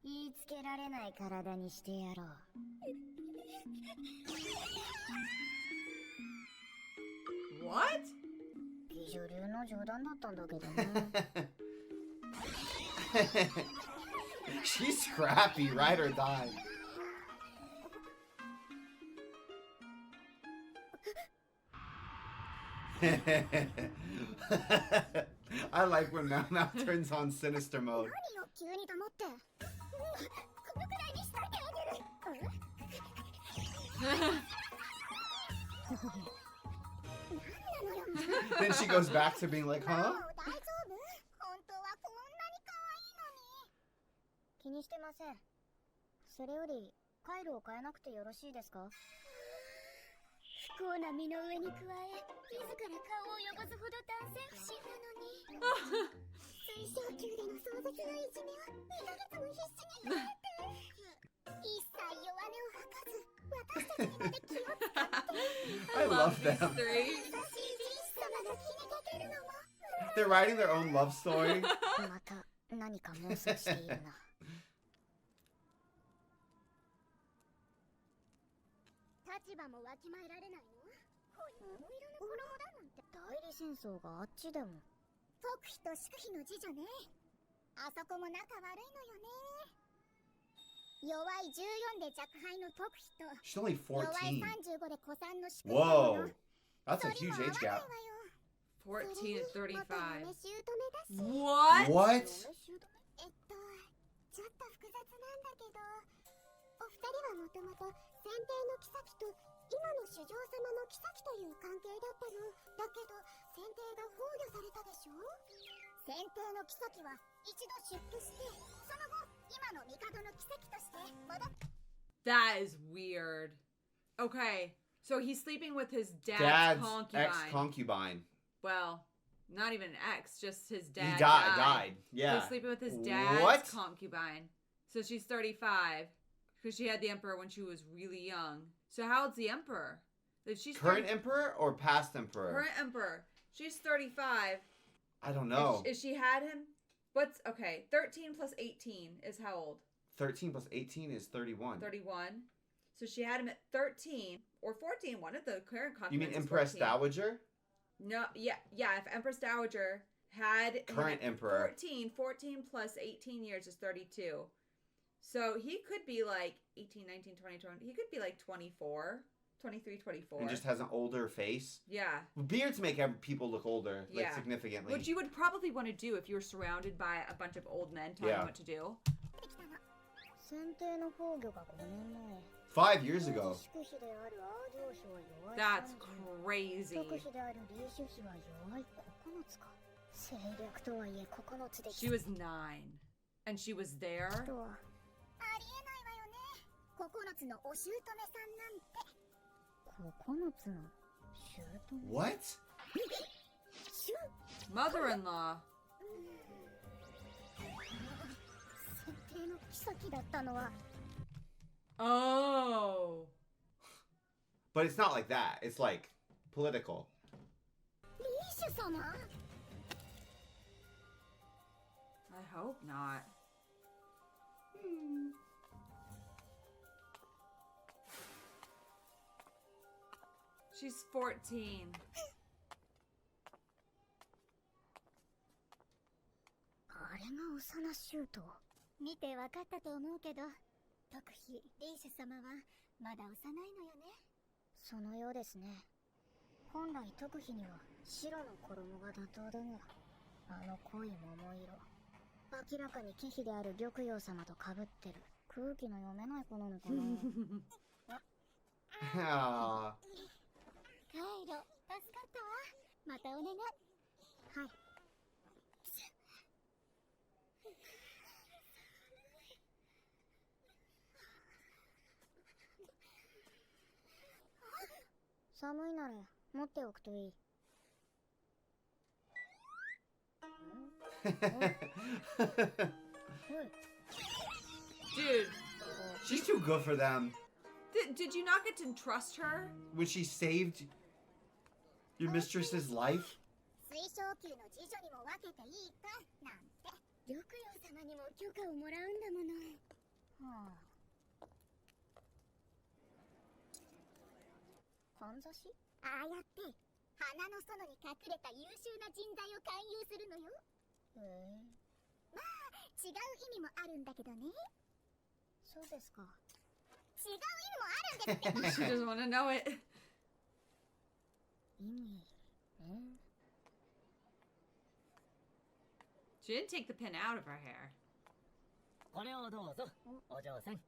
言いつけられない体にしてやろう。What? 美女流の冗談だったんだけどね。She's scrappy, ride or die. I like when Now turns on sinister mode. Then she goes back to being like, huh? 気にしてません。それよりカイロを変えなくてよろしいですか？不幸な身の上に加え、自ら顔を汚すほど男性不信なのに。水晶宮での壮絶なイジメは2ヶ月も必死になって。一切弱音を吐かず、私たちにまで気を使って。I love them. 優しいジンス様が気にかけるのも。They're writing their own love story. また何か妄想しているな。立場もわきまえられないの？この色の衣だなんて。代理戦争があっちでも。国妃と祝妃の次女ね。あそこも仲悪いのよね。弱い14で若輩の特費と She's only 弱い14. 35で古参の宿命な Whoa. の。 That's a それ huge も合わ age ないわ gap. よ。 14 to それに元 35. 嫁姑だし。 What? What? ちょっと複雑なんだけど、お二人はもともと先帝の妃と今の主上様の妃という関係だったの。だけど先帝が崩御されたでしょ。先帝の妃は一度出家して、その後今の帝の妃として戻っ That is weird. Okay, so he's sleeping with his Dad's dad's, concubine. ex-concubine. Well, not even an ex, just his He dad died. So Yeah. he's sleeping with his dad's What? concubine. So she's 35 because she had the emperor when she was really young. So how old's the emperor? If she's Current emperor or past emperor? current emperor. She's 35. I don't know. If she had him, what's okay? 13 plus 18 is how old? 13 plus 18 is 31. 31. So she had him at 13 or 14. One of the current concubines. You mean is Empress 14. Dowager? No, yeah. If Empress Dowager had him Current at emperor. 14 plus 18 years is 32. So he could be like 18, 19, 20, 20. He could be like 24, 23, 24. And just has an older face? Yeah. Beards make people look older, like Yeah. significantly. Which you would probably want to do if you were surrounded by a bunch of old men telling Yeah. you what to do. てきたの。先帝の崩御が5年前。 5 years ago. 祝妃であるアー上司は弱い That's 30 crazy. 特妃であるリーシュ妃は弱い9つか。政略とはいえ9つで She was 9. And she was there? とはありえないわよね。9つのお姑さんなんて。9つの姑 What? しゅ Mother-in-law. 設定の妃だったのは Oh. But it's not like that. It's like political. リーシュ様 I hope not. She's 14. あれが幼衆と見てわかったと思うけど特妃リーシュ様はまだ幼いのよね。そのようですね。本来特妃には白の衣が妥当だがあの濃い桃色明らかに貴妃である玉葉様と被ってる。空気の読めない子なのかな。 Ah. カイロ助かったわ。またお願い。はい。寒いなら持っておくといい。 Dude, She's too good for them. did you not get to trust her? When she saved your mistress's life? 水晶宮の次女にも分けていいかなんて玉葉様にも許可をもらうんだもの。はあ。かんざし？ああやって花の園に隠れた優秀な人材を勧誘するのよ。まあ違う意味もあるんだけどね。そうですか。違う意味もあるんですって。 She doesn't want to know it. 意味ね。 She didn't take the pin out of her hair. これをどうぞ、お嬢さん。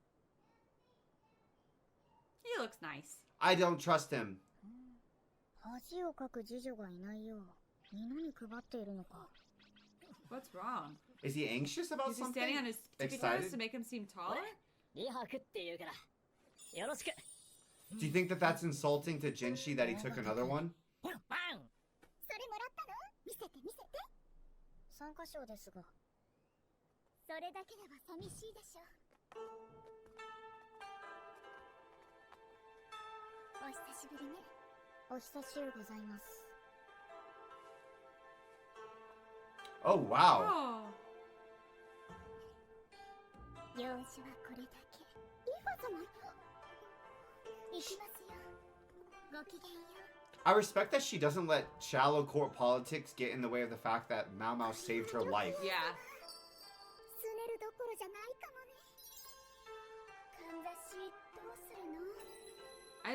He looks nice. I don't trust him. 恥をかく次女がいないよう犬に配っているのか。 What's wrong? Is he anxious about Is he something? standing on his tippy Excited? toes to make him seem taller? リハクって言うから、よろしく。 Do you think that that's insulting to Jinshi that he took another one? バン。それもらったの？見せて見せて。参加賞ですが。それだけでは寂しいでしょ。お久しぶりね。お久しゅうございます。 Oh, wow. Oh. 用紙はこれだけ。イファ様。行きますよ。ごきげんよう。 I respect that she doesn't let shallow court politics get in the way of the fact that Mao Mao saved her life. Yeah.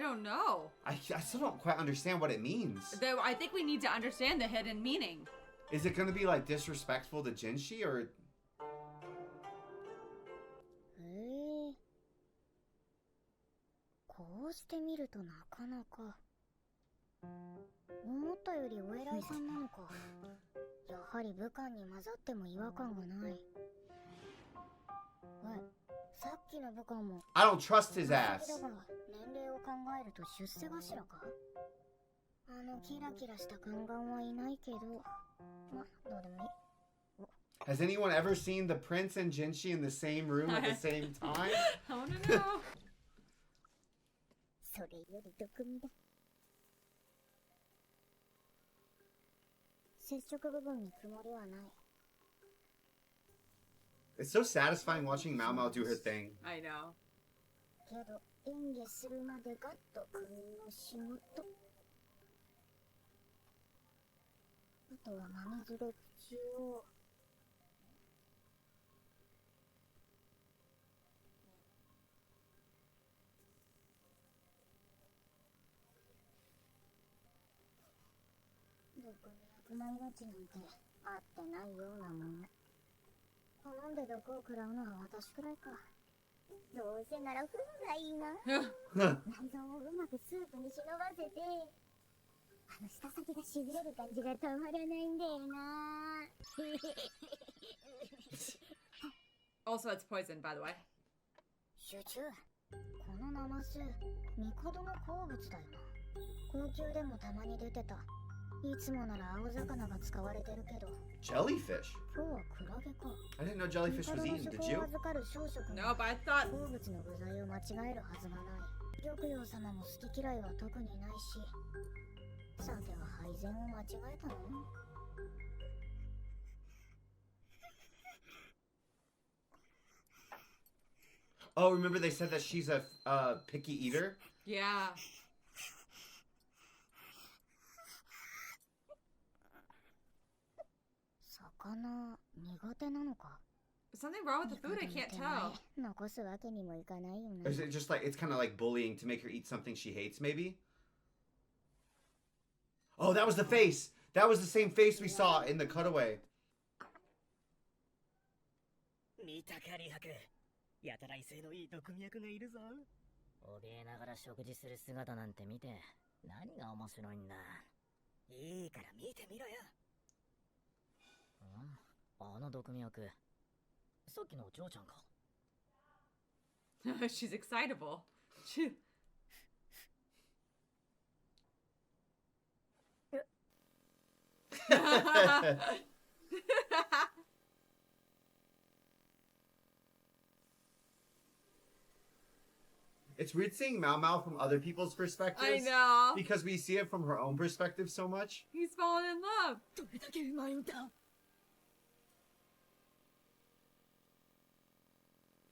don't know. I still don't quite understand what it means. Though I think we need to understand the hidden meaning. Is it going to be like disrespectful to Jinshi or? へえ。こうしてみるとなかなか。思ったよりお偉いさんなのか。やはり武漢に混ざっても違和感がない。おい、さっきの武漢も。I don't trust his だ ass. が年齢を考えると出世頭か。あのキラキラした宦官はいないけど、ま、どうでもいい。 Has anyone ever seen the prince and Jinshi in the same room at the same time? I wanna know. それより毒味だ。接触部分に曇りはない。 It's so satisfying watching Mao Mao do her thing. I know. けど演技するまでが毒味の仕事。あとは真水で口を。毒味役の命なんてあってないようなもの。好んで毒を食らうのは私くらいか。どうせならフンがいいな。内臓をうまくスープに忍ばせて、あの舌先がしびれる感じがたまらないんだよな。Also, it's poison, by the way. 集中。このナマズ、帝の好物だよな。高級でもたまに出てた。いつもなら青魚が使われてるけど。 Jellyfish? 今日はクラゲか。 I didn't know jellyfish was eaten. Did you? No, but I thought. 好物の具材を間違えるはずがない。玉葉様も好き嫌いは特にないし、さては配膳を間違えたの？ Oh, remember they said that she's a picky eater? Yeah. Something wrong with the food? I can't tell. 残すわけにもいかないよな。 Or is it just like, it's kind of like bullying to make her eat something she hates, maybe? Oh, that was the face! That was the same face we saw in the cutaway. 見たかリハク。やたら威勢のいい毒脈がいるぞ。怯えながら食事する姿なんて見て、何が面白いんだ。いいから見てみろよ。あの毒脈。さっきのお嬢ちゃんか。She's excitable. It's weird seeing Mao Mao from other people's perspectives. I know. Because we see it from her own perspective so much. He's fallen in love. どれだけうまいんだ。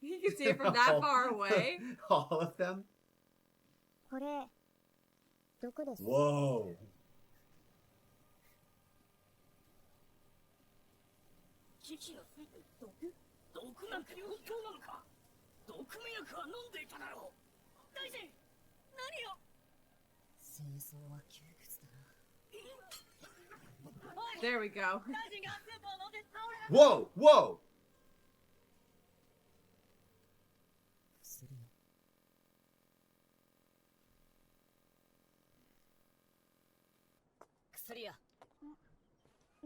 You can see it from that far away. All of them? これ、毒です。 Whoa. 機器がついて毒？毒なんて本当なのか？毒目薬は飲んでいただろう。大臣、何を？戦争は窮屈だな。 There we go. 大臣がスープを飲んで倒れる。 Whoa! Whoa! 薬や。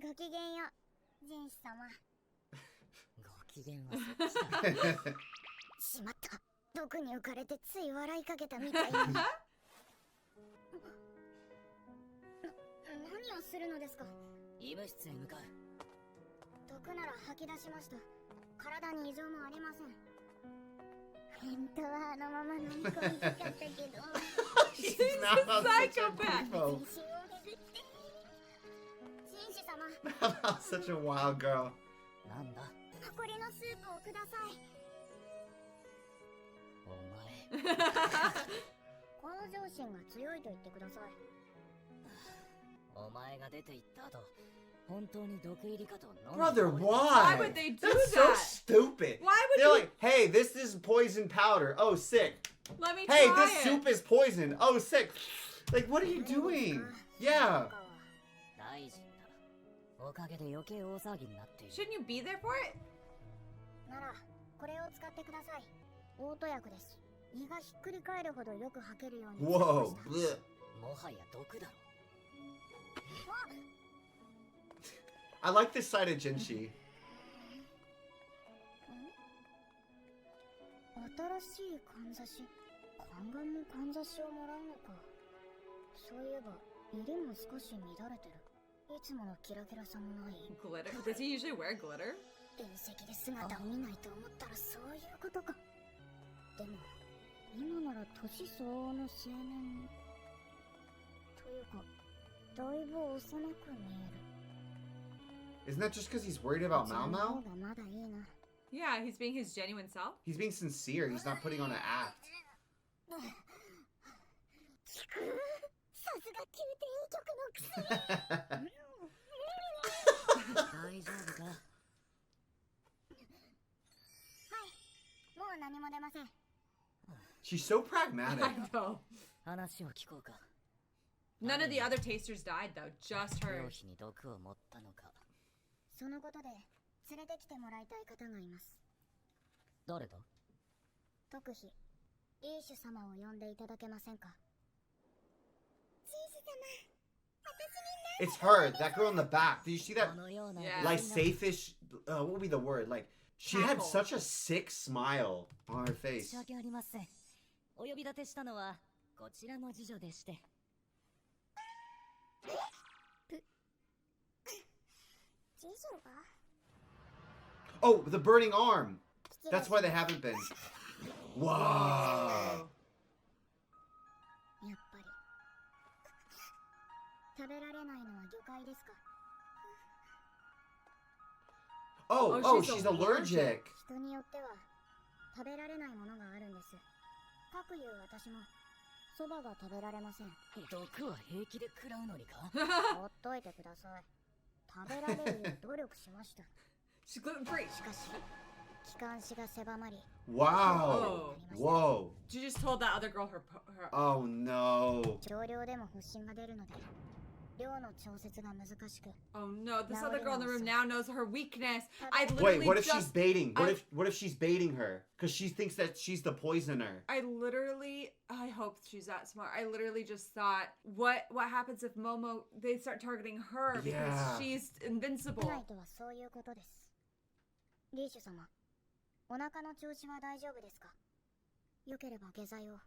ごきげんよう、人士様。ご機嫌はそっちだ。しまった。毒に浮かれてつい笑いかけたみたいに。何をするのですか？医務室へ向かう。毒なら吐き出しました。体に異常もありません。本当はあのまま飲み込みたかったけど。She's not such a psychopath. divo. 紳士様。Such a wild girl. なんだ？残りのスープをください。お前。向上心が強いと言ってください。お前が出て行った後、本当に毒入りかと飲ん Brother, で why? Why would they do That's so that? stupid. Why would They're you? like, hey, this is poison powder. Oh, sick. Let me Hey, try this it. soup is poisoned. Oh, sick. Like, what are you doing? Yeah. 大臣だ。おかげで余計大騒ぎになっている。 Shouldn't you be there for it? ならこれを使ってください。オート薬です。胃がひっくり返るほどよく吐けるように作りま Whoa. した。 Blech. もはや毒だろ。 I like this side of Jinshi. 新しいかんざし。宦官もかんざしをもらうのか。そういえば襟も少し乱れてる。いつものキラキラさもない。 Glitter? Does he usually wear glitter? 遠石で姿を見ないと思ったらそういうことか。でも今なら年相応の青年というかだいぶ幼く見える。 Isn't that just because he's worried about こちら Mao の方 Mao? がまだいいな。 Yeah, he's being his genuine self. He's being sincere. He's not putting on an act. さすが宮廷医局の薬。大丈夫か。はい、もう何も出ません。 She's so pragmatic. I know. 話を聞こうか。 None of the other tasters died though, just 病 her. 気に毒を持ったのか。そのことで連れてきてもらいたい方がいます。誰だ。特費リーシュ様を呼んでいただけませんか。ジー It's her, that girl in the back. Did you see that このような Yeah. like safe-ish? What would be the word? Like she had Cackle. such a sick smile on her 申 face. し訳ありません。お呼び立てしたのはこちらの次女でして。ジージョが Oh, the burning arm. That's why they haven't been. Wow. やっぱり食べられないのは魚介ですか。 Oh, Oh, oh, she's she's allergic. allergic. 人によっては食べられないものがあるんです。かくいう私もそばが食べられません。毒は平気で食らうのにか。ほっといてください。食べられるよう努力しました。 She's gluten free. しかし気管支が狭まり Wow. Whoa. She just told that other girl her. Oh no. 少量でも発疹が出るので量の調節が難しく。 Oh no, this Now other it girl in the room knows. now knows her weakness. I Wait, literally Wait, what if she's just baiting? What I- if she's baiting her? Because she thinks that she's the poisoner. I hope she's that smart. I literally just thought, what happens if Momo they start targeting her because Yeah. she's 国 invincible? 内とはそういうことです。リーシュ様、お腹の調子は大丈夫ですか。よければ下剤を。なん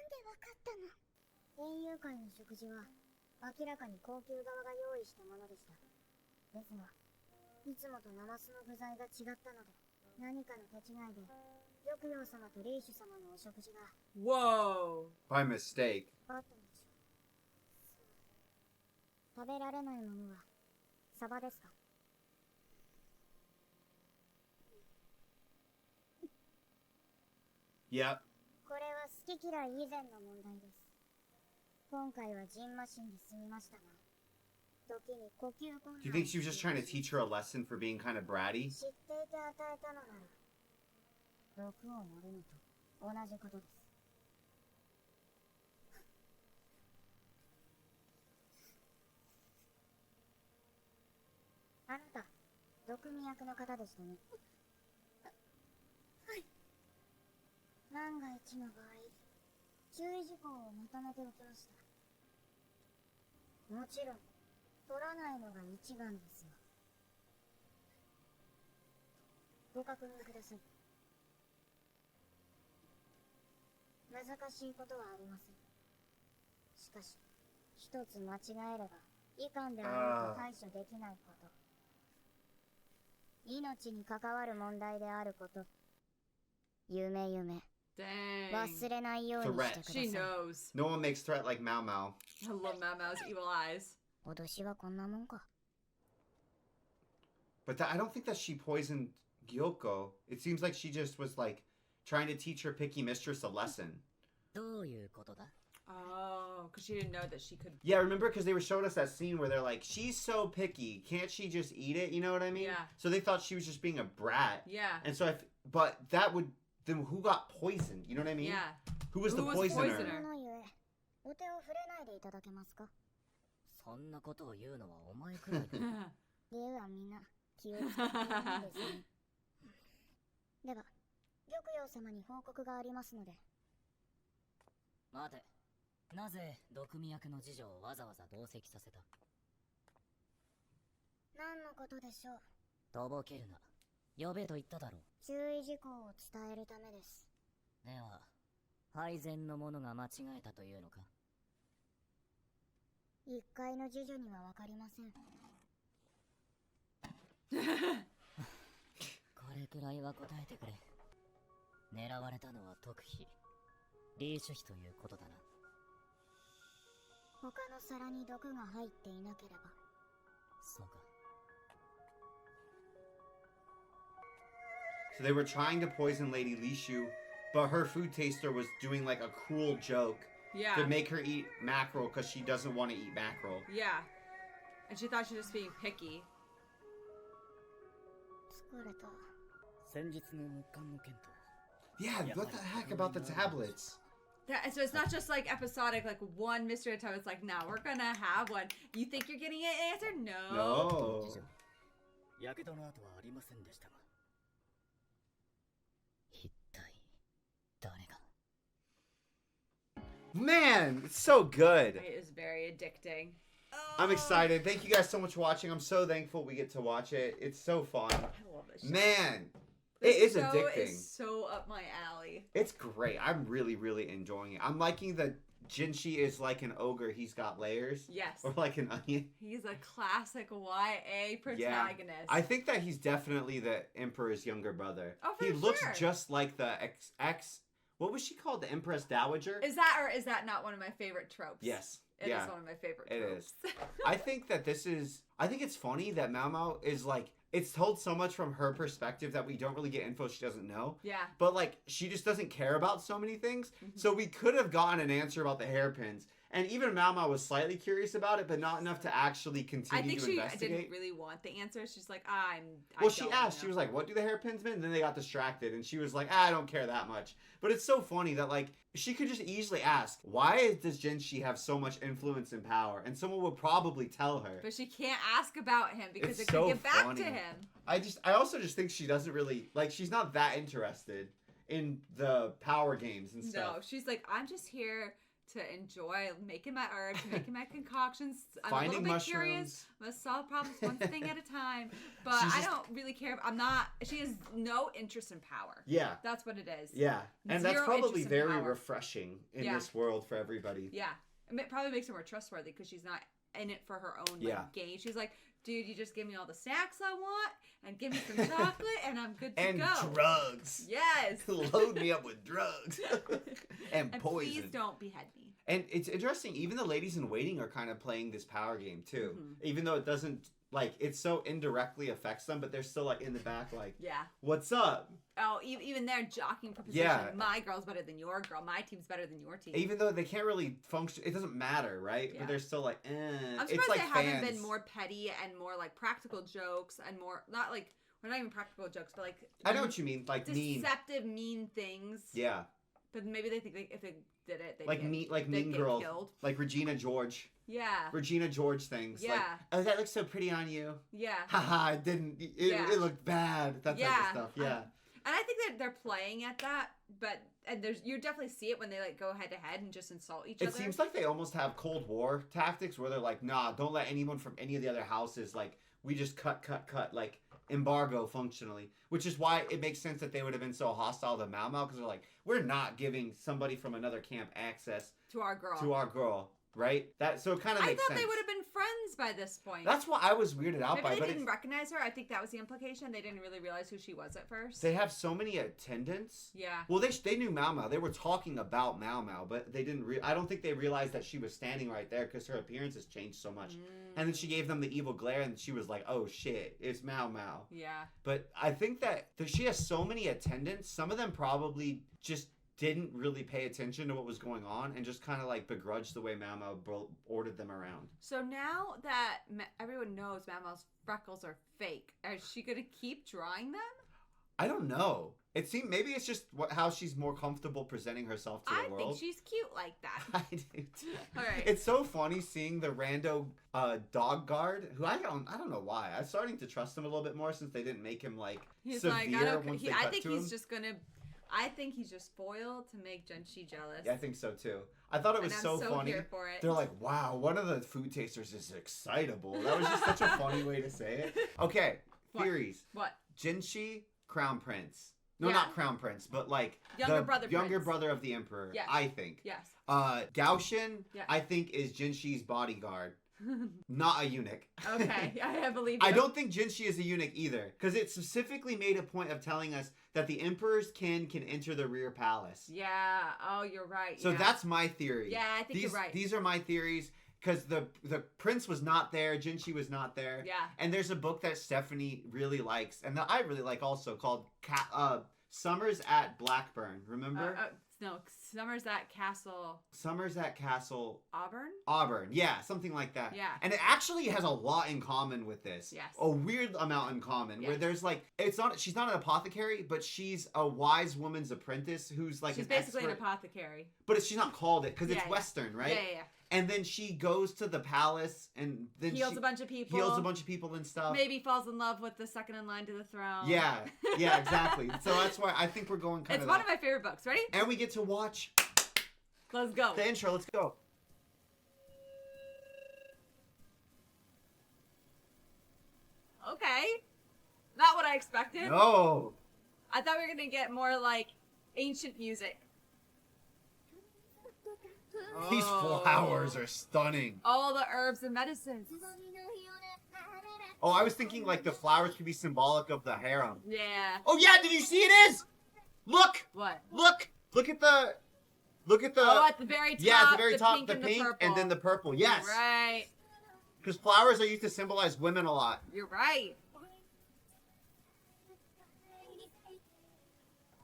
でわかったの。園遊会の食事は明らかに高級側が用意したものでした。ですが、いつもとナマスの具材が違ったので、何かの手違いで翼陽様とリーシュ様のお食事が Whoa. By mistake. あったのでしょう。食べられないものはサバですか。 Yep. これは好き嫌い以前の問題です。今回はジンマシンで済みましたが、時に呼吸困難 Do you think she was just trying to teach her a lesson for being kind of bratty? 知っていて与えたのなら、毒を盛るのと同じことです。あなた、毒味役の方でしたね。はい。万が一の場合、注意事項をまとめておきました。もちろん、取らないのが一番ですよ。ご確認ください。難しいことはありません。しかし、一つ間違えれば、遺憾であると対処できないこと。命に関わる問題であること。夢夢。 Dang. 忘れないようにしてくださ She い。 knows. No one makes threat like Mao Mao. I love Mao Mao's evil eyes. 脅しはこんなもんか。 But I don't think that she poisoned Gyoko. It seems like she just was like trying to teach her picky mistress a lesson. どういうことだ。Oh, because she didn't know that she could. Yeah, remember? Because they were showing us that scene where they're like, she's so picky. Can't she just eat it? You know what I mean? Yeah. So they thought she was just being a brat. Yeah. And so but that would, then who got poisoned? You know what I mean? Yeah. Who was Who the was poisoner? poisoner? のゆえお手を触れないでいただけますか。そんなことを言うのはお前くらいだ。ではみんな気をつけているんですね。では玉葉様に報告がありますので。待て。なぜ毒味役の次女をわざわざ同席させた？何のことでしょう。とぼけるな。呼べと言っただろう。注意事項を伝えるためです。では、配膳の者が間違えたというのか？一階の次女にはわかりません。これくらいは答えてくれ。狙われたのは特費、リーシュ費ということだな。他の皿に毒が入っていなければ。そうか。So they were trying to poison Lady Lishu, but her food taster was doing like a cruel joke Yeah. to make her eat mackerel because she doesn't want to eat mackerel. Yeah. And she thought she was just being picky. 疲れた。先日の木簡の件と Yeah, what the heck about the tablets? Yeah, so it's not just like episodic, like one mystery at a time. It's like, now we're gonna have one. You think you're getting an answer? No. No. 次女やけどの跡はありませんでしたが一体誰が？ Man, it's so good. It is very addicting. I'm excited. Thank you guys so much for watching. I'm so thankful we get to watch it. It's so fun. I love this show. Man, This it is show addicting. is so up my alley. It's great. I'm really, really enjoying it. I'm liking that Jinshi is like an ogre. He's got layers. Yes. Or like an onion. He's a classic YA protagonist. I think that he's definitely the Emperor's younger brother. Oh, for he looks sure. just like the ex. What was she called? The Empress Dowager? Is that or is that not one of my favorite tropes? Yes. It yeah. is one of my favorite It tropes. is. I think that I think it's funny that Mao Mao is like, it's told so much from her perspective that we don't really get info she doesn't know. Yeah. But like, she just doesn't care about so many things. Mhm. So we could have gotten an answer about the hairpins. And even Mao Mao was slightly curious about it, but not enough to actually I continue think to she investigate. didn't really want the answer. She's like, Well, she asked. She was like, "What do the hairpins mean?" And then they got distracted, and she was like, "I don't care that much." But it's so funny that like she could just easily ask, "Why does Jinshi have so much influence and power?" And someone would probably tell her. But she can't ask about him because It's it could so get back funny. to him. I also just think she doesn't really like. She's not that interested in the power games and stuff. No, she's like, I'm just here to enjoy making my herbs, making my concoctions. I'm Finding a little bit mushrooms. curious. I'm gonna solve problems one thing at a time. But She's I just- don't really care. I'm not. She has no interest in power. Yeah. That's what it is. Yeah. And that's Zero probably interest in very power. refreshing in Yeah. this world for everybody. Yeah. And it probably makes her more trustworthy because she's not in it for her own like, Yeah. gain. She's like, dude, you just give me all the snacks I want and give me some chocolate and I'm good to And go. drugs. Yes. Load me up with drugs. and And poison. please don't behead me. And it's interesting, even the ladies in waiting are kind of playing this power game too. Mhm. Even though it doesn't, like, it so indirectly affects them, but they're still, like, in the back, like, Yeah. what's up? Oh, even they're jockeying for position. Yeah. My girl's better than your girl. My team's better than your team. Even though they can't really function, it doesn't matter, right? Yeah. But they're still like, I'm it's surprised like they haven't fans. been more petty and more like practical jokes and more not like well, not even practical jokes, but like I know what you mean, like mean. deceptive, mean things. Yeah. But maybe they think like, if they did it, they'd Like get, mean, like they'd Mean get Girl. killed. Like Regina George. Yeah. Regina George things. Like, Yeah. oh, that looks so pretty on you. Yeah. Haha, it didn't. Yeah. It looked bad. That type Yeah. of stuff. Yeah. And I think that they're playing at that, but and there's you definitely see it when they like go head to head and just insult each It other. seems like they almost have Cold War tactics where they're like, nah, don't let anyone from any of the other houses, like, we just cut, like, embargo functionally. Which is why it makes sense that they would have been so hostile to Mao Mao, because they're like, we're not giving somebody from another camp access to our girl. to our girl, right? So it kind of I makes thought sense. they would have been friends by this point. That's what I was weirded out Maybe by, they but didn't it's, recognize her. I think that was the implication. They didn't really realize who she was at first. they have so many attendants. Yeah. Well, they knew Mao Mao. They were talking about Mao Mao, but they didn't. I don't think they realized that she was standing right there because her appearance has changed so much. And then she gave them the evil glare, and she was like, "Oh shit, it's Mao Mao." Yeah. But I think that she has so many attendants. Some of them probably just didn't really pay attention to what was going on and just kind of like begrudged the way Mao Mao ordered them around. So now that everyone knows Mao Mao's freckles are fake, is she gonna keep drawing them? I don't know. It seemed maybe it's just how she's more comfortable presenting herself to the world. I think she's cute like that. I do too. All right. It's so funny seeing the rando dog guard, who I don't know why. I'm starting to trust him a little bit more since they didn't make him like He's severe like, I don't. once they cut I think to he's him. just gonna. I think he's just foiled to make Junshi jealous. Yeah, I think so too. I thought it was and so I'm so funny. Here for it. They're like, wow, one of the food tasters is excitable. That was just such a funny way to say it. Okay, What? theories. What? Jinshi, Crown Prince. No, Yeah. not Crown Prince, but like Younger the brother younger prince. brother of the emperor. Yes. I think. Yes. Gaoshin, Yeah. I think is Jinshi's bodyguard, not a eunuch. Okay, I believe you. I don't think Jinshi is a eunuch either, because it specifically made a point of telling us that the emperor's kin can enter the rear palace. Yeah. Oh, you're right. So yeah. that's my theory. Yeah, I think you're right. These are my theories, because the prince was not there, Jinshi was not there. Yeah. And there's a book that Stephanie really likes, and that I really like also, called Summers at Blackburn. Remember? No, Summers at Castle Summers at Castle Auburn. Yeah, something like that. Yeah. And it actually has a lot in common with this. Yes. A weird amount in common, where Yes. there's like, she's not an apothecary, but she's a wise woman's apprentice who's like She's an basically expert. an apothecary. But she's not called it, because Yeah, it's yeah. Western, right? Yeah. And then she goes to the palace and then Heals she a bunch of people. heals a bunch of people and stuff. Maybe falls in love with the second in line to the throne. Yeah, exactly. So that's why I think we're going kind It's of one of my favorite books. Ready? And we get to watch Let's go. the intro. Let's go. Okay. Not what I expected. No. I thought we were going to get more like ancient music. These Oh. flowers are stunning. All the herbs and medicines. Oh, I was thinking like the flowers could be symbolic of the harem. Yeah. Oh yeah, did you see it is? Look! What? Look at the Oh, at the very top. yeah, at the very top, pink the and pink purple. and then the purple. Yes. Right. Because flowers are used to symbolize women a lot. You're right.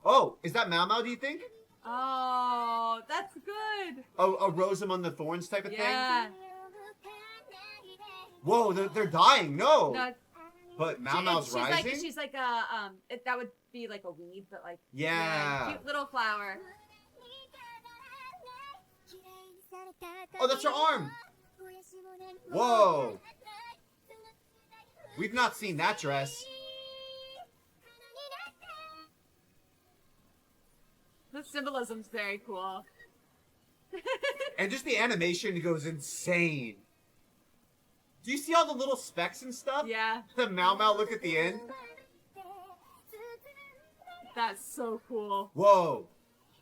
Oh, is that Mau Mau, do you think? Oh, that's good. Oh, a rose among the thorns type of Yeah. thing? Whoa, they're dying. No. No, But Mau Mau's she's rising? like she's like a that would be like a weed, but like Yeah. cute little flower. Oh, that's her arm. Whoa. We've not seen that dress. The symbolism's very cool. And just the animation goes insane. Do you see all the little specks and stuff? Yeah, The Mau Mau look at the end. that's so cool. Whoa.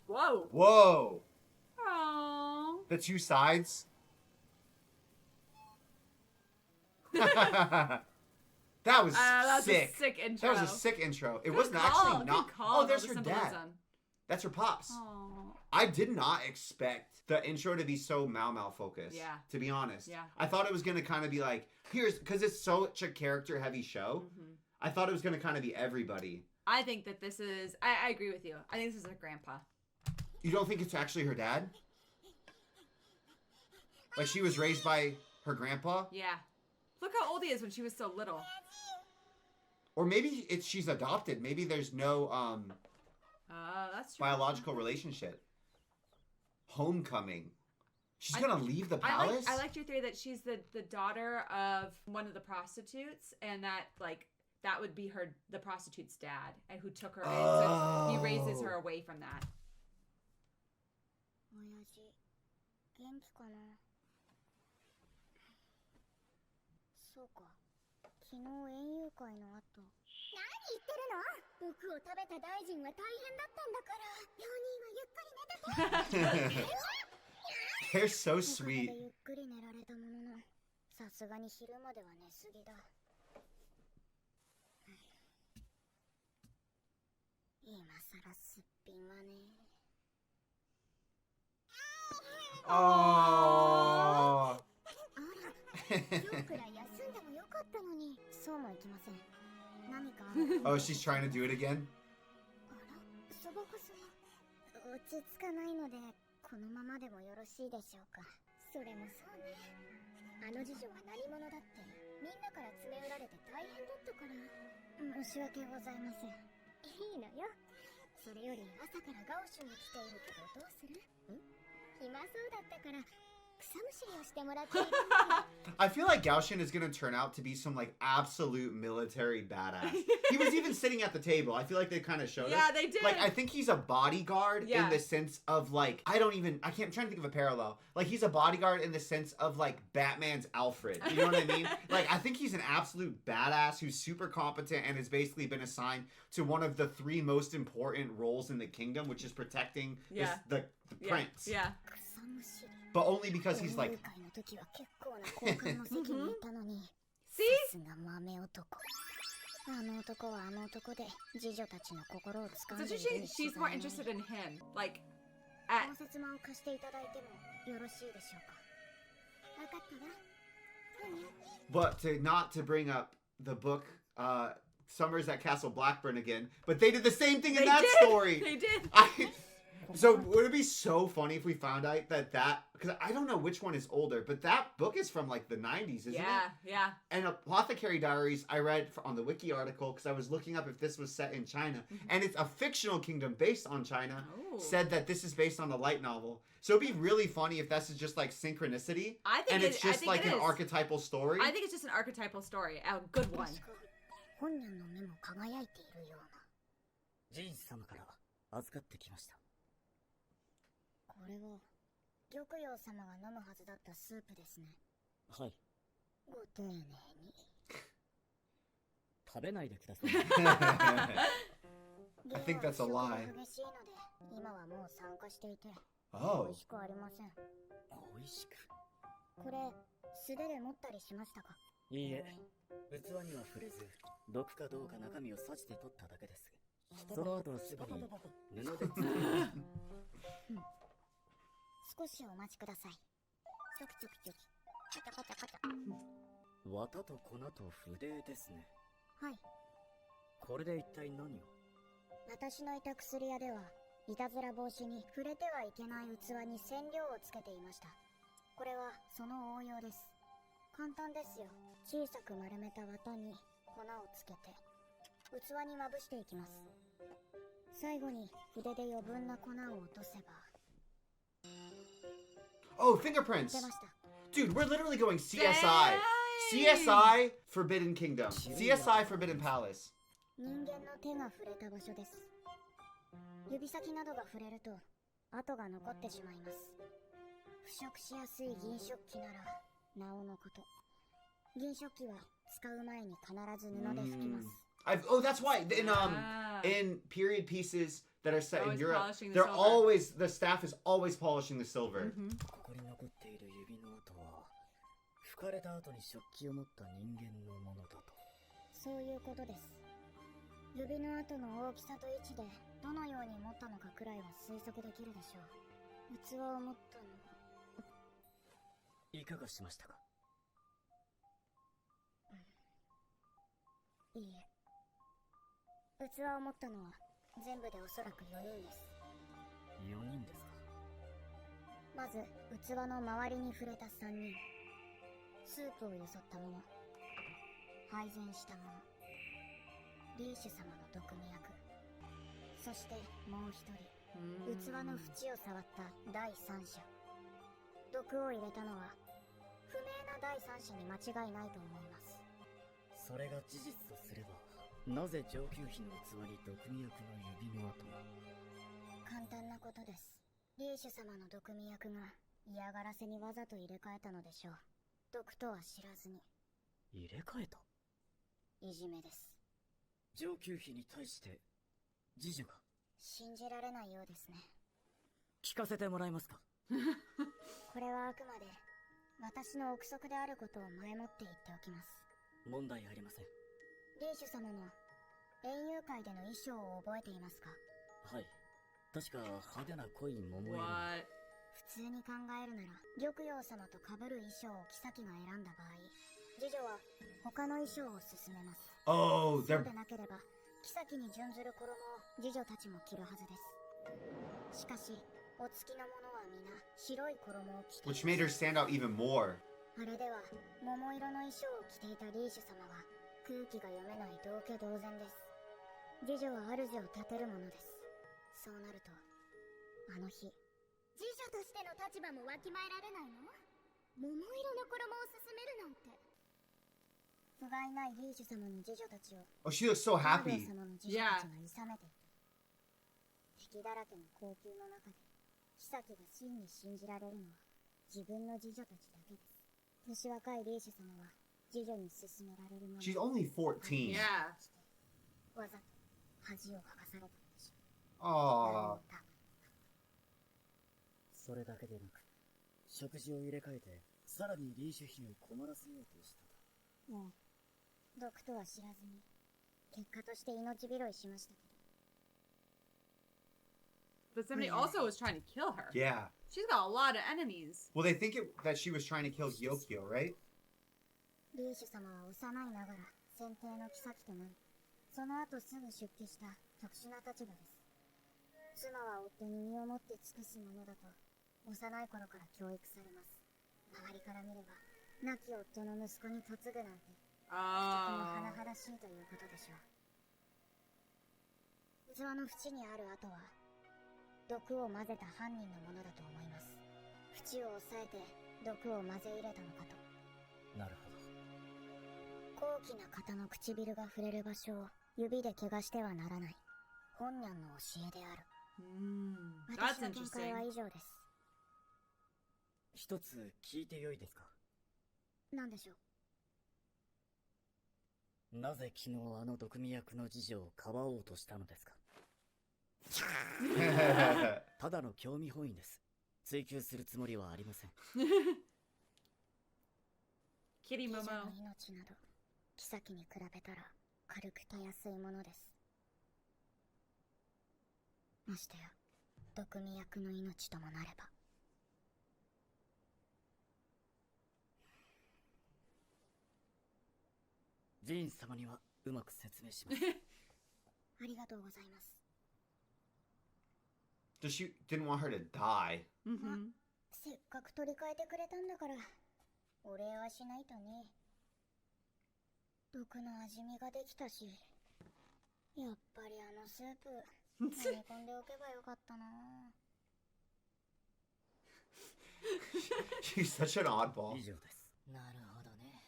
Whoa. Whoa. Oh. The two sides. That was That's sick. a sick intro. That was a sick intro. It Good wasn't call, actually good not. call, Oh, there's the her dad. symbolism. That's her pops. Oh. I did not expect the intro to be so Mau Mau focused. Yeah. To be honest. Yeah. I thought it was gonna kind of be like, because it's such a character heavy show. Mhm. I thought it was gonna kind of be everybody. I think that this is. I agree with you. I think this is her grandpa. You don't think it's actually her dad? Like she was raised by her grandpa? Yeah. Look how old he is when she was so little. Or maybe she's adopted. Maybe there's no That's true. biological relationship. Homecoming. She's gonna leave the palace? I liked your theory that she's the daughter of one of the prostitutes, and that like that would be the prostitute's dad, and who took her in. So he raises her away from that. 親父元気かな。そうか、昨日園遊会の後。何言ってるの？毒を食べた大臣は大変だったんだから、病人はゆっくり寝てて。 They're so おかげ sweet. でゆっくり寝られたものの、さすがに昼までは寝すぎだ。今さらすっぴんはね。 Oh. あら、今日くらい休んでもよかったのに。そうもいきません。何かある Oh, she's trying to do it again? あら、素朴さん。落ち着かないのでこのままでもよろしいでしょうか。それもそうね、あの次女は何者だってみんなから詰め寄られて大変だったから。申し訳ございません。いいのよ。それより朝からガオシュに来ているけどどうする？暇そうだったから草むしりをしてもらっているんだけど。I feel like Gaoshin is gonna turn out to be some like absolute military badass. He was even sitting at the table. I feel like they kind of showed Yeah, it. they did. Like I think he's a bodyguard Yeah. in the sense of like I'm trying to think of a parallel. Like he's a bodyguard in the sense of like Batman's Alfred. You know what I mean? Like I think he's an absolute badass who's super competent and has basically been assigned to one of the 3 most important roles in the kingdom, which is protecting Yeah. the prince. Yeah. 草むしり。 But only because he's 園 like 遊会の時は結構な好感の席にいたのに。 See? さすが豆男。あの男はあの男で次女たちの心を掴ん So でい she, るに she's 違い more ない。 interested in him. Like, こ at の説明を貸していただいてもよろしいでしょうか。分かったわ。But not to bring up the book Summers at Castle Blackburn again, but they did the same thing in they that did. story. They did. So would it be so funny if we found out that because I don't know which one is older, but that book is from like the 90s, isn't Yeah, it? yeah. And Apothecary Diaries I read on the wiki article because I was looking up if this was set in China, and it's a fictional kingdom based on China. Oh. Said that this is based on a light novel, so it'd be really funny if this is just like synchronicity, I think and it's just like an is. archetypal story. I think it's just an archetypal story. A good one. 本人の目も輝いているような。ジーン様から預かってきました。これは玉葉様が飲むはずだったスープですね。はい。ご丁寧に。食べないでください。 I think that's a lie. 激しいので今はもう参加していて美 Oh. 味しくありません。美味しく。これ素手で持ったりしましたか？いいえ、器には触れず、毒かどうか中身を刺して取っただけです。その後すぐに布で包み少しお待ちください。チョキチョキチョキ。カチャカチャカチャ。綿と粉と筆ですね。はい。これで一体何を？私のいた薬屋ではいたずら防止に触れてはいけない器に染料をつけていました。これはその応用です。簡単ですよ。小さく丸めた綿に粉をつけて器にまぶしていきます。最後に筆で余分な粉を落とせば。 Oh, fingerprints. 出ました。 Dude, we're literally going CSI. Dang. CSI Forbidden Kingdom. CSI Forbidden Palace. 人間の手が触れた場所です。指先などが触れると跡が残ってしまいます。腐食しやすい銀食器ならなおのこと。銀食器は使う前に必ず布で拭きます。Oh, that's why Ah. in period pieces that are set in Always Europe, polishing the they're silver. always the staff is always polishing the silver. Mhm. ここに残っている指の跡は、拭かれた後に食器を持った人間のものだと。そういうことです。指の跡の大きさと位置でどのように持ったのかくらいは推測できるでしょう。器を持ったのいかがしましたか？いいえ。器を持ったのは全部でおそらく4人です。4人ですか？まず器の周りに触れた3人。スープをよそった者、配膳した者、リーシュ様の毒味役、そしてもう一人、器の縁を触った第三者。毒を入れたのは不明な第三者に間違いないと思います。それが事実とすれば、なぜ上級妃の器に毒味役の指の跡が？簡単なことです。リーシュ様の毒味役が嫌がらせにわざと入れ替えたのでしょう。毒とは知らずに。入れ替えた？いじめです。上級妃に対して次女が？信じられないようですね。聞かせてもらえますか？これはあくまで私の憶測であることを前もって言っておきます。問題ありません。リーシュ様の園遊会での衣装を覚えていますか？はい。確か派手な濃い桃色。 What? 普通に考えるなら玉葉様と被る衣装を妃が選んだ場合、次女は他の衣装を勧めます。 Oh, そう they're でなければ妃に準ずる衣を次女たちも着るはずです。しかしお付きの者は皆白い衣を着てい Which ま made し her stand out even more. た。あれでは桃色の衣装を着ていたリーシュ様は空気が読めない同居同然です。次女は主を立てるものです。そうなるとあの日、次女としての立場もわきまえられないの？桃色の衣を勧めるなんて。不甲斐ないリーシュ様の次女たちを Oh, she looks so マーベ happy. ル様の次女たちが諌めていた。敵だらけの高級の中で妃が真に信じられるのは自分の次女たちだけです。年若いリーシュ様は次女に勧められるもの She's only 14. Yeah. わざと恥をかかされたのでしょう。 Aww. それだけでなく、食事を入れ替えて、さらにリーシュ妃を困らせようとしたと。ええ、毒とは知らずに結果として命拾いしましたけど。 But somebody also was trying to kill her. Yeah. She's got a lot of enemies. Well, they think that she was trying to kill Gyokyo, right? リーシュ様は幼いながら選定の妃となり、その後すぐ出家した特殊な立場です。妻は夫に身をもって尽くすものだと幼い頃から教育されます。周りから見れば亡き夫の息子に嫁ぐなんてとても Oh. 甚だしいということでしょう。器の縁にある跡は毒を混ぜた犯人のものだと思います。縁を押さえて毒を混ぜ入れたのかと。なるほど。高貴な方の唇が触れる場所を指で怪我してはならない本ニャンの教えである。私 That's の見解は interesting. 以上です。一つ聞いてよいですか？何でしょう。なぜ昨日あの毒味役の次女をかばおうとしたのですか？ただの興味本位です。追求するつもりはありません。Kitty 次女の Momo. 命など妃に比べたら軽くたやすいものです。ましてや毒味役の命ともなれば。ジーン様にはうまく説明します。ありがとうございます。 Does she didn't want her to die? Mm-hmm. せっかく取り替えてくれたんだからお礼はしないとね。毒の味見ができたし、やっぱりあのスープ飲み込んでおけばよかったな。She's such an oddball. 以上です。なるほどね。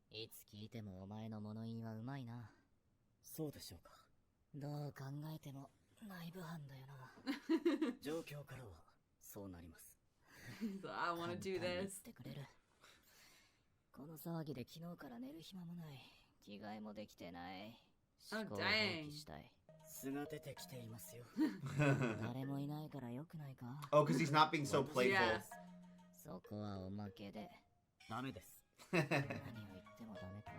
いつ聞いてもお前の物言いはうまいな。そうでしょうか。どう考えても内部犯だよな。状況からはそうなります。So I want to do 簡単に言っ this. てくれる。この騒ぎで昨日から寝る暇もない。着替えもできてない。 Oh, 思考を放 dang. 棄したい。素が出てきていますよ。誰もいないからよくないか。 Oh, because he's not being so playful. Yes. そこはおまけで。ダメです。何を言ってもダメか。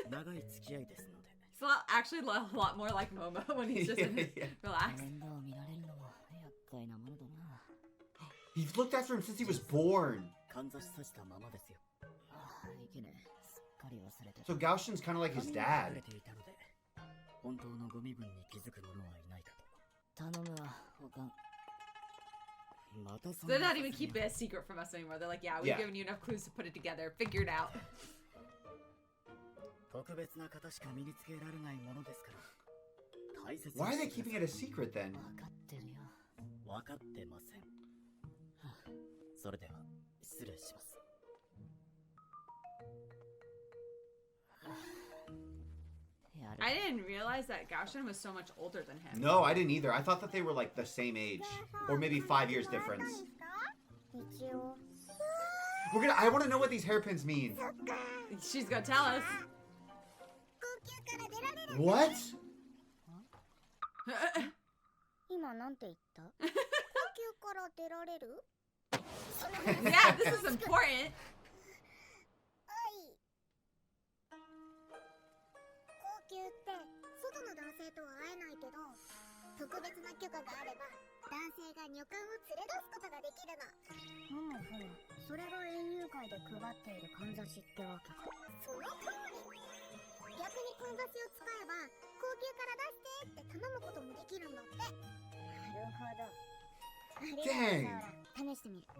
長い付き合いですので。 It's actually a lot more like Momo when he's just Yeah. relaxed. 面倒見られるのも厄介なものだな。 He's looked after him since he was born. かんざしさしたままですよ。ああ、いけねえ。すっかり忘れて So た。 Gaoshin's kind of like his 髪が隠 dad. れていたので、本当のご身分に気づく者はいないかと。頼むわ、保管。またそ So they're んな not even keeping it a secret from us anymore. They're like, yeah, we've Yeah. given you enough clues to put it together. Figure it out. 特別な方しか身につけられないものですから。大切に Why are they してく keeping だ it さ a secret then? わかってるよ。い。わかってません。それでは失礼します。やる。 I didn't realize that Gaoshin was so much older than him. No, I didn't either. I thought that they were like the same age, or maybe 5 years difference. 一応 I want to know what these hairpins mean. She's gonna tell us. 高級から出られる。 What? 今なんて言った高級から出られる。 Yeah, this is important. 高級って外の男性とは会えないけど特別な許可があれば男性が女官を連れ出すことができるの。それが園遊会で配っているかんざしってわけか。その通り。逆にかんざしを使えば高級から出してって頼むこともできるんだって。なるほど。Dang. 試してみる。ど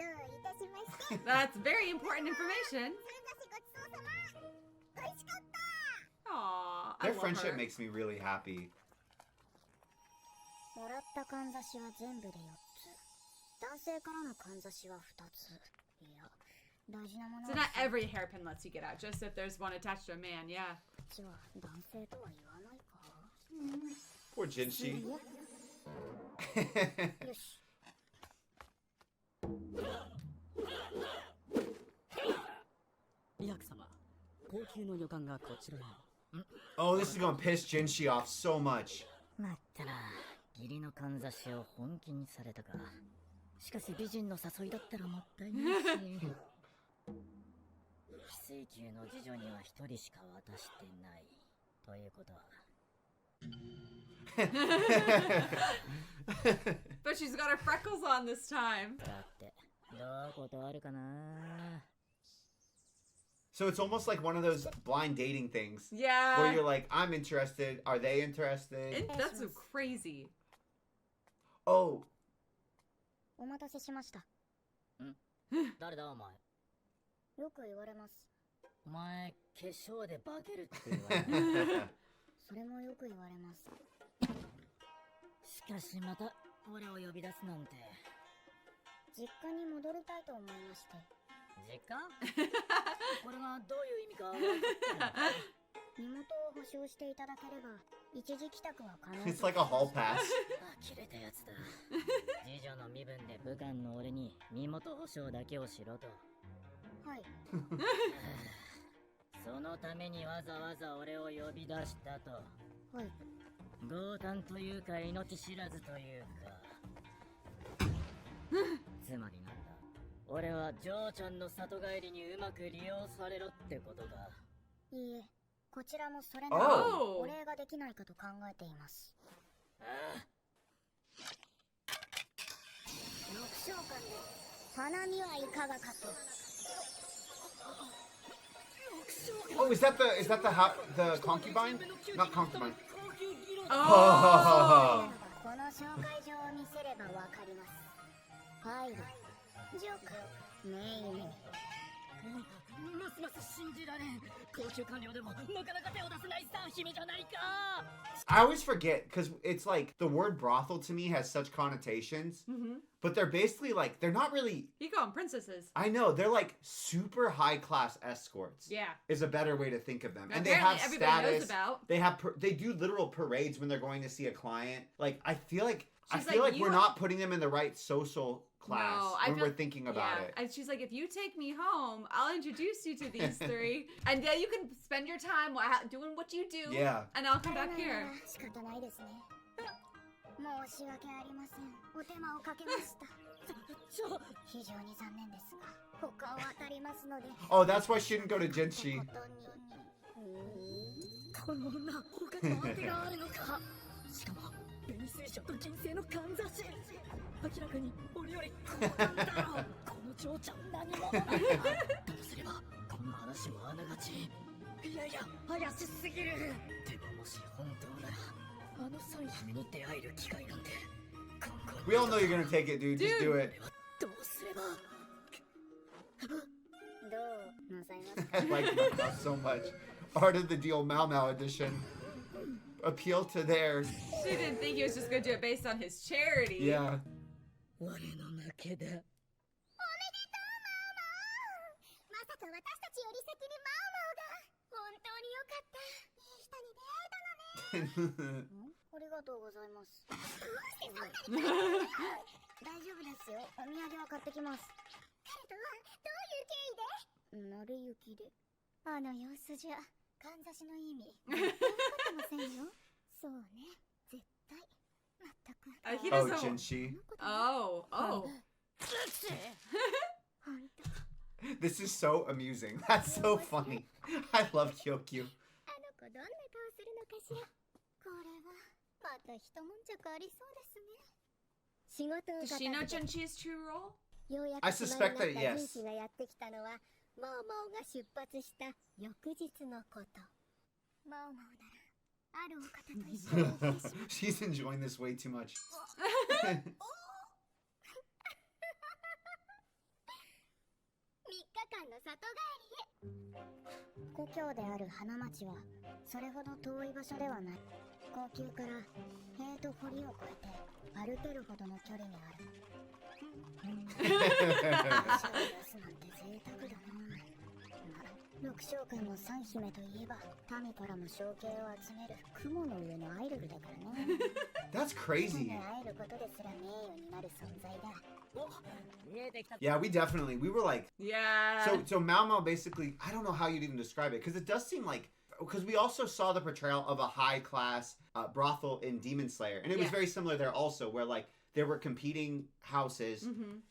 ういたしまして。 That's very important information. ごちそうさま。美味しかった。 Aw, I Their love friendship her. makes me really happy. もらったかんざしは全部で4つ。男性からのかんざしは2つ。いや、大事なもの So は not every hairpin lets you get out, just if there's one attached to a man, yeah. こっちは男性とは言わないか。 Poor Jinshi. よし。ヤク様、高級の旅館がこちらに。 Oh, this is gonna piss Jinshi off so much. まったな、義理のかんざしを本気にされたか。しかし美人の誘いだったらもったいないし。非請求の次女には一人しか渡してない。ということは。But she's got her freckles on this time. だって、どうことあるかな。 So it's almost like one of those blind dating things where Yeah. you're like, I'm interested. Are they interested? That's so crazy. Oh, お待たせしました。誰だお前。よく言われます。お前、化粧で化けるって言われる。それもよく言われます。しかしまた、俺を呼び出すなんて。実家に戻りたいと思いまして。実家これがどういう意味か分かってる。身元を保証していただければ、一時帰宅は可能。 it's like a hall pass. 呆れたやつだ。次女の身分で武漢の俺に身元保証だけをしろと。はい。そのためにわざわざ俺を呼び出したと。はい。強胆というか命知らずというか。つまりなんだ。俺はジョーちゃんの里帰りにうまく利用されろってことか。いいえ、こちらもそれなり Oh. お礼ができないかと考えています。ああ。六召喚で花見はいかがかと。 Oh, is that the concubine? Not concubine. Oh. この紹介状を見せればわかります。ファイル、ジョーク、メイン。ますます信じられん。高級官僚でもなかなか手を出せない三姫じゃないか。 I always forget because it's like the word brothel to me has such connotations, but they're basically like, they're not really, You call them princesses. I know, they're like super high class escorts. Yeah. Is a better way to think of them. And they Apparently have everybody knows status. about. They do literal parades when they're going to see a client. Like, I feel like She's like, we're you- not putting them in the right social class No, I when feel- we're thinking about it. And she's like, if you take me home, I'll introduce you to these three. And yeah, you can spend your time doing what you do. Yeah. And I'll come back here. 仕方ないですね。申し訳ありません。お手間をかけました。非常に残念ですが、他を当たりますので。 Oh, that's why she didn't go to Jinshi. この女、他にも当てがあるのか。しかも紅水晶と銀製のかんざし。明らかに俺より高価だろう。この嬢ちゃん何者なんだ。どうすればこの話もあながち。いやいや怪しすぎる。でももし本当ならあの三姫に出会える機会なんて。 We all know you're gonna take it, dude. Just do it. どうすれば。どうなさいますか。 I like Mau so much. Art of the Deal Mau Mau edition. Appeal to theirs. She didn't think he was just going to do it based on his charity. Yeah. 我の負けだ。まさか私たちより先にマウマウが本当によかった。いい人に出会えたのね。ありがとうございます。大丈夫ですよ。お土産は買ってきます。彼とはどういう経緯で？成り行きで。あの様子じゃ、かんざしの意味。分かってませんよ。そうね、絶対。まったく。He Oh, doesn't. Jinshi. Oh. This is so amusing. That's so funny. I love Kyokyu. あの子どんな顔するのかしら。これはまた一悶着ありそうですね。仕事を Does 片 she know 付け Jinchi's true role? ようや I く暇 suspect に that なった yes. 人士がやってきたのはマオマオが出発した翌日のこと。マオマオならあるお方と一緒に行ってしまう。 She's enjoying this way too much. 間の里帰りへ。故郷である花町はそれほど遠い場所ではない。高級から塀と堀を越えて歩けるほどの距離にある。足を出すなんて贅沢だな。六将官の三姫といえば民からも承継を集める雲の上のアイドルだからね。That's crazy. 会えることですら名誉になる存在だ。Yeah, we were like, Yeah. so Mao Mao basically, I don't know how you'd even describe it, because it does seem like, because we also saw the portrayal of a high class brothel in Demon Slayer, and it was Yeah. very similar there also, where like there were competing houses,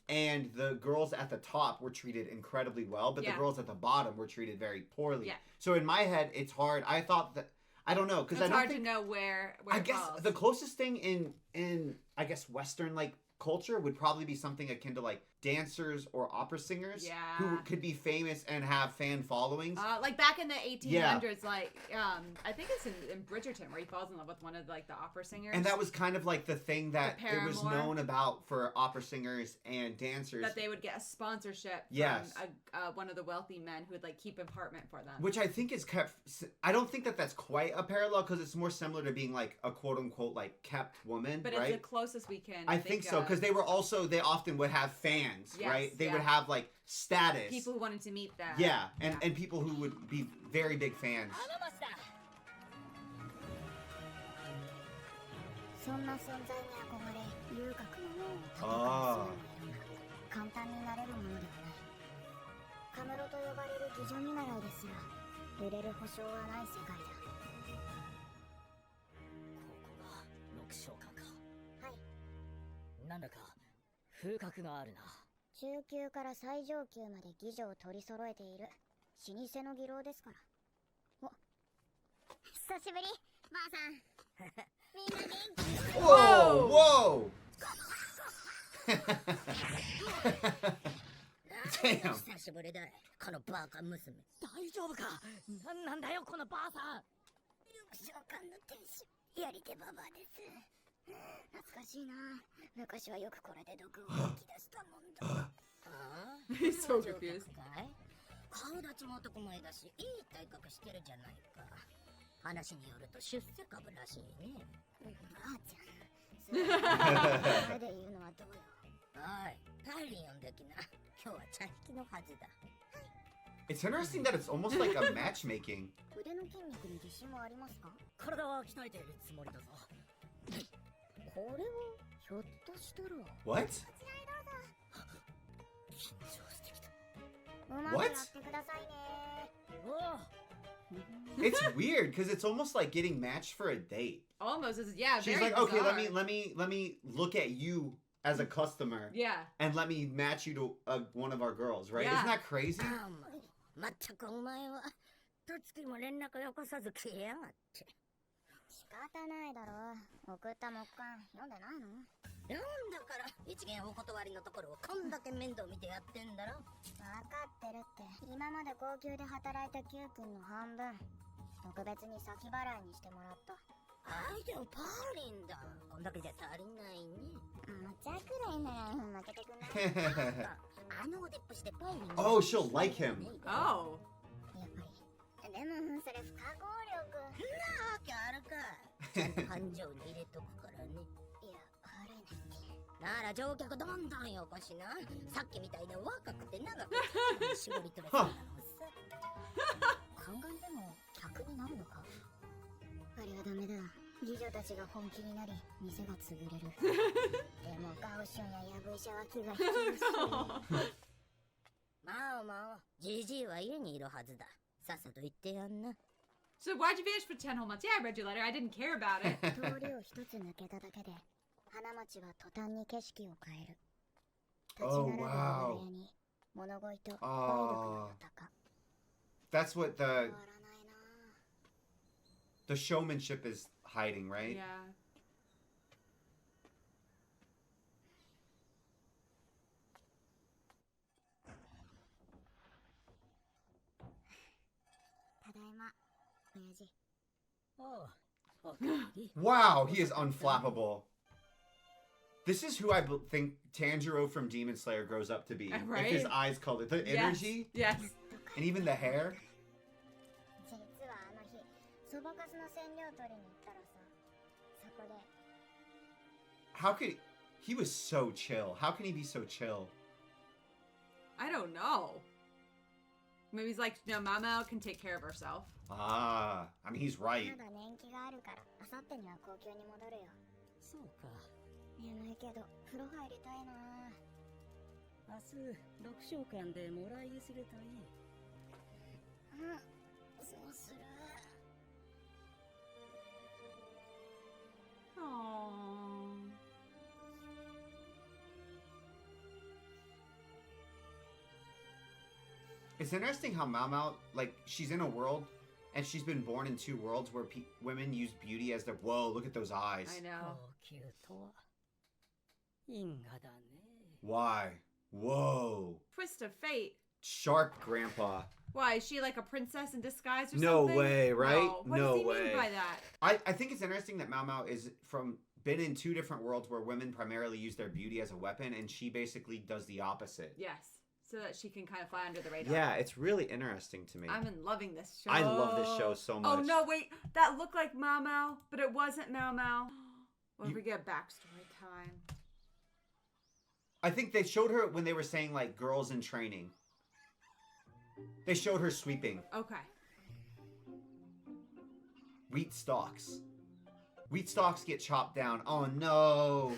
and the girls at the top were treated incredibly well, but Yeah. the girls at the bottom were treated very poorly. Yeah. So in my head, it's hard. I thought that, I don't know, because I It's don't hard think, to know where I it guess falls. the closest thing in I guess Western like culture would probably be something akin to like dancers or opera singers who Yeah. could be famous and have fan followings. Like back in the 1800s, like I think it's in Bridgerton where he falls in love with one of like the opera singers. And that was kind of like the thing that The it was paramour. known about for opera singers and dancers. that they would get a sponsorship from Yes. one of the wealthy men who would like keep apartment for them. Which I think is kept. I don't think that that's quite a parallel because it's more similar to being like a quote unquote like kept woman, but right? it's the closest we can. I think so because they often would have fans, Yes, right? They yeah. would have like status. people who wanted to meet them. Yeah, and people who would be very big fans. そんな存在に憧れ遊郭の門を叩くあ娘もいるが簡単になれるものではない。カムロと呼ばれる妓女見習いですら売れる保証はない世界だ。ここが六将官か。はい。なんだか風格があるな。中級から最上級まで妓女を取り揃えている老舗の妓楼ですから。お、久しぶりばあさん。みんな元気？ Whoa! Whoa! Damn. 久しぶりだ。このバカ娘。大丈夫か？なんだよこのばあさん。六将官の天使やり手ババアです。懐かしいな。昔はよくこれで毒を吐き出したもんだ。ああ He's so confused. 顔立ちも男前だし、いい体格してるじゃないか。話によると出世株らしいね。ばあちゃん。それ前で言うのはどうよ。おい、パイリン呼んできな。今日は茶引きのはずだ。 It's interesting that it's almost like a matchmaking. 腕の筋肉に自信はありますか？体は鍛えているつもりだぞ。これはひょっとしたら What? 緊張してきた。うまくやってくださいね。おお。 It's weird because it's almost like getting matched for a date. Almost is yeah. She's very like, okay, bizarre. let me look at you as a customer Yeah. and let me match you to one of our girls, right? Yeah. Isn't that crazy? まったくお前は、とつきも連絡よこさず消えやがって。仕方ないだろう。送った木簡読んでないの？なんだから、一元お断りのところをこんだけ面倒見てやってんだろ。分かってるって。今まで高級で働いた Q 君の半分特別に先払いにしてもらった。相手はパーリンだ。こんだけじゃ足りないね。お茶くらいなら負けてくんない？あの腕っぷしでパーリン。Oh, she'll like him. Oh. やっぱり。でもそれ不可抗力。なわけあるか。ちゃんと繁盛に入れとくからね。いや、払えないって。なら乗客どんどんよこしな。さっきみたいな若くて長くて絞り取れそうなのさ。考えでも客になるのか？あれはダメだ。妓女たちが本気になり店が潰れる。でもガオシュンやヤブ医者は気が引きますし。まあまあ、じじいは家にいるはずだ。さっさと言ってやんな。 So why'd you vanish for 10 whole months? Yeah, I read your letter. I didn't care about it. 通りを一つ抜けただけで花町は途端に景色を変える。立ち並ぶ長屋に物乞いと梅毒の鷹。 That's what 変わらないな。 the showmanship is hiding, right? Yeah. ただいま、親父。おう、おかえり。 Wow, he is unflappable. This is who I think Tanjiro from Demon Slayer grows up to be. Right? If his eyes colored. The energy, Yes. and even the hair. 実はあの日そばかすの染料取りに行ったらさ、そこで How could he was so chill? How can he be so chill? I don't know. Maybe he's like, no, Mama can take care of herself. Ah, I mean he's right. まだ年季があるからあさってには高級に戻るよ。そうか。眠いけど風呂入りたいな。明日、読書館でもらいするといい。うん、そうする。 Aww. It's interesting how Mao Mao, like, she's in a world, and she's been born in two worlds where women use beauty as their. Whoa, look at those eyes. I know. 高級とは因果だね。 Why? Whoa. Twist of fate. Sharp grandpa. Why, is she like a princess in disguise or No something? way, right? No. What No does he way. mean by that? I think it's interesting that Mao Mao is been in two different worlds where women primarily use their beauty as a weapon, and she basically does the opposite. Yes. So that she can kind of fly under the radar. Yeah, it's really interesting to me. I'm loving this show. I love this show so much. Oh, no, wait. That looked like Mao Mao, but it wasn't Mao Mao. When we get backstory time. I think they showed her when they were saying, like, girls in training. They showed her sweeping. Okay. Wheat stalks. Wheat stalks get chopped down. Oh, no.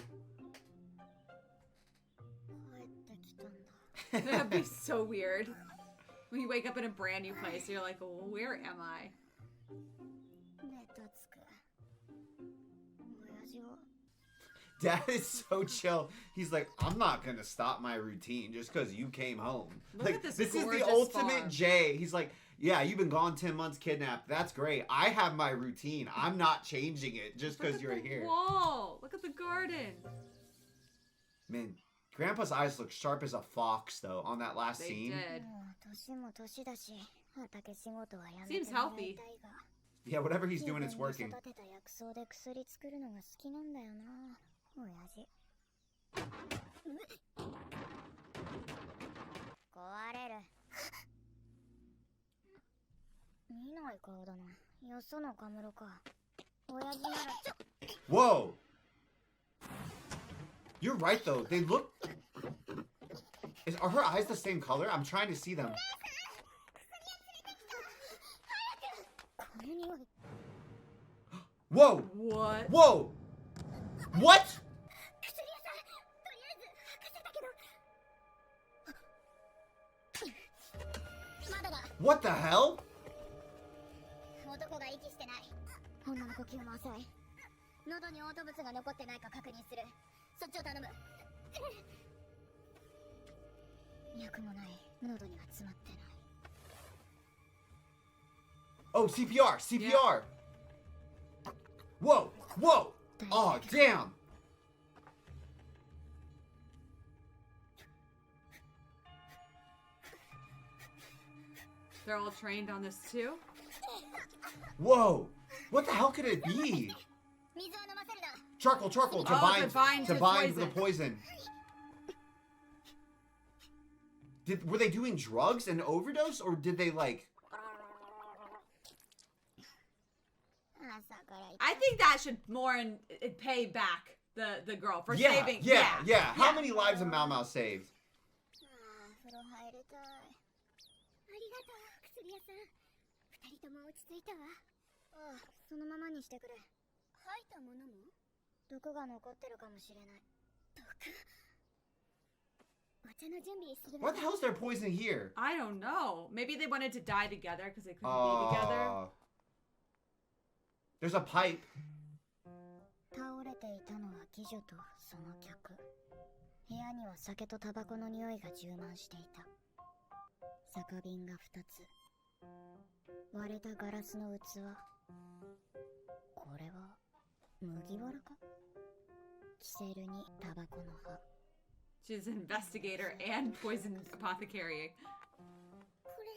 帰ってきたんだ。 That'd be so weird. When you wake up in a brand new place, you're like, well, where am I? ネタつく。親父を Dad is so chill. He's like, I'm not gonna stop my routine just because you came home. Look like, at this is the gorgeous ultimate farm. Jay. He's like, yeah, you've been gone 10 months kidnapped. That's great. I have my routine. I'm not changing it just Look because at you're the here. wall. Look at the garden. Man, Grandpa's eyes look sharp as a fox, though, on that last They scene. did. もう年も年だし、畑仕事はやめ Seems てもらい healthy. たいが。 Yeah, whatever he's 自 doing, 分 it's で working. 育てた薬草で薬作るのが好きなんだよな、親父。壊れる。見ない顔だな。よそのカムロか。親父ならちょ。 Whoa! You're right, though. They look... Are her eyes the same color? I'm trying to see them. この匂い。 Whoa! What? Whoa! What? 薬屋さん、とりあえず博士だけど。まだだ。 What the hell? 男が息してない。女の呼吸も遅い。喉に嘔吐物が残ってないか確認する。そっちを頼む。脈もない。喉には詰まってない。 Oh, CPR! CPR! Whoa! Whoa! Oh, damn! They're all trained on this too? Whoa! What the hell could it be? 水を飲ませるな。 Charcoal, charcoal, to Oh, bind, to bind to the bind poison. the poison. Were they doing drugs and overdose, or did they like? 朝からい I think that should more pay back the girl for Yeah, saving. yeah. How many lives have Mao Mao saved? 風呂入りたい。ありがとう、薬屋さん。二人とも落ち着いたわ。ああ、そのままにしてくれ。吐いたものも毒が残ってるかもしれない。毒お茶の準備する What the hell is there poison here? I don't know. Maybe they wanted to die together because they couldn't be together. There's a pipe. 倒れていたのは妓女とその客。部屋には酒とタバコの匂いが充満していた。酒瓶が2つ。割れたガラスの器。これは麦わらか？キセルにタバコの葉。 She's an investigator and poison apothecary. これ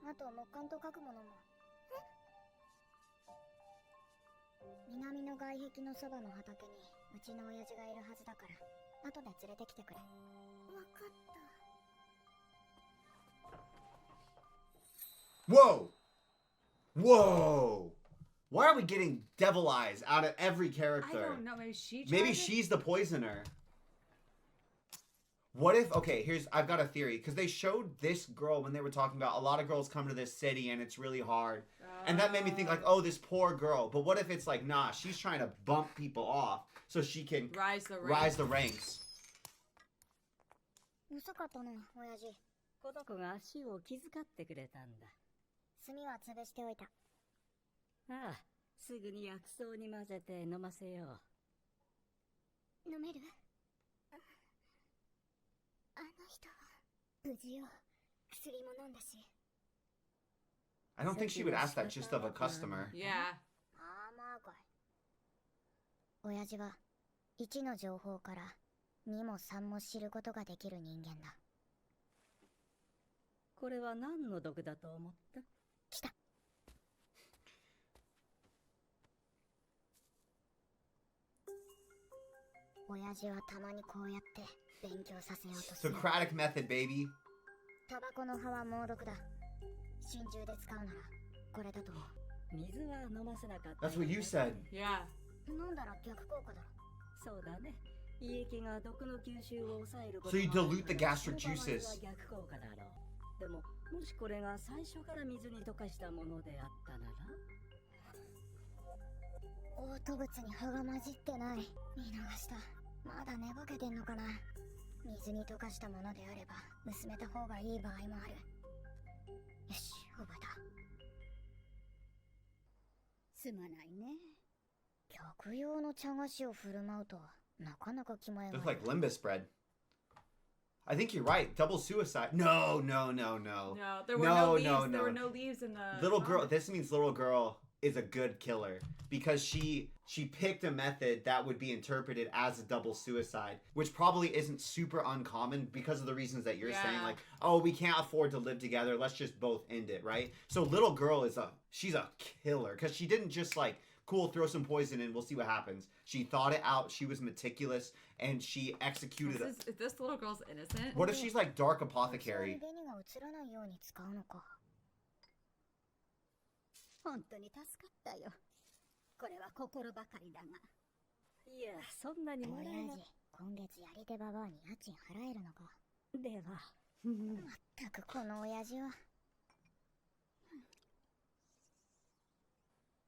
炭。あと木管と書くものも。南の外壁のそばの畑にうちの親父がいるはずだから、後で連れてきてくれ。わかった。 Whoa! Whoa! Why are we getting devil eyes out of every character? I don't know. Maybe Maybe she's the poisoner. What if, okay, I've got a theory, because they showed this girl when they were talking about a lot of girls come to this city and it's really hard. And that made me think like, oh, this poor girl. But what if it's like, nah, she's trying to bump people off so she can rise the ranks. 遅かったな、親父。この子が足を気遣ってくれたんだ。炭は潰しておいた。ああ、すぐに薬草に混ぜて飲ませよう。飲める？あの人は無事よ。薬も飲んだし。I don't think she would ask that just of a customer. Yeah. あまあかい。親父は1の情報から2も3も知ることができる人間だ。これは何の毒だと思った？来た。親父はたまにこうやって勉強させようとする。Socratic method, baby. タバコの葉は猛毒だ。真珠で使うならこれだと思う。水は飲ませなかった。That's what you said. Yeah. 飲んだら逆効果だろ。そうだね。胃液が毒の吸収を抑えること So you dilute the gastric juices. 逆効果だろう。でも、もしこれが最初から水に溶かしたものであったなら、嘔吐物に葉が混じってない。見逃した。まだ寝ぼけてんのかな。水に溶かしたものであれば薄めた方がいい場合もある。よし、覚えた。すまないね。客用の茶菓子を振る舞うとはなかなか気前がいい。Looks like limbus bread. I think you're right. Double suicide. No, no, no, no. No, there were no leaves. There were no leaves in the little girl. This means little girl is a good killer because she picked a method that would be interpreted as a double suicide, which probably isn't super uncommon because of the reasons that you're saying. Like, oh, we can't afford to live together. Let's just both end it, right? So little girl she's a killer because she didn't just like, cool, throw some poison in, we'll see what happens. She thought it out. She was meticulous and she executed it. Is this little girl's innocent? What if she's like dark apothecary? 本当に助かったよ。これは心ばかりだが。いや、そんなにもらえない。親父、今月やり手ババアに家賃払えるのか。では、まったくこの親父は。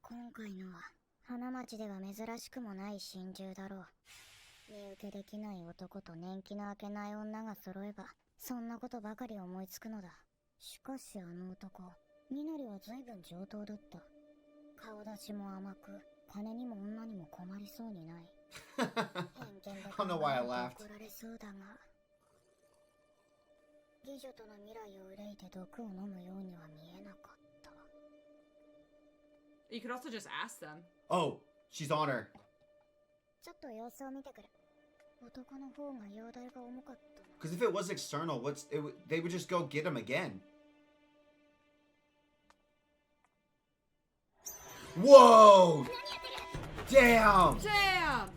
今回のは花町では珍しくもない心中だろう。身請けできない男と年季の明けない女が揃えばそんなことばかり思いつくのだ。しかしあの男、身なりは随分上等だった。顔立ちも甘く、金にも女にも困りそうにない。偏見で怒られそうだが、妓女との未来を憂いて毒を飲むようには見えなかった。You could also just ask them. Oh, she's on her. ちょっと様子を見てくる。男の方が容体が重かったな。 Because if it was external, they would just go get him again. Whoa! Damn! Damn!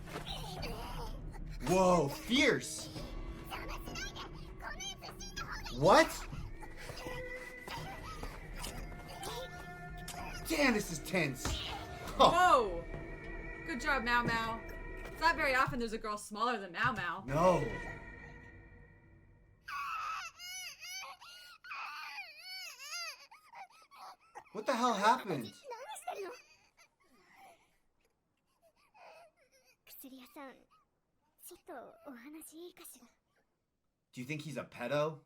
Whoa, fierce! What? Damn, this is tense. Huh. Whoa! Good job, Mao Mao. It's not very often there's a girl smaller than Mao Mao. No. What the hell happened? 薬屋さん、ちょっとお話いいかしら。 Do you think he's a pedo?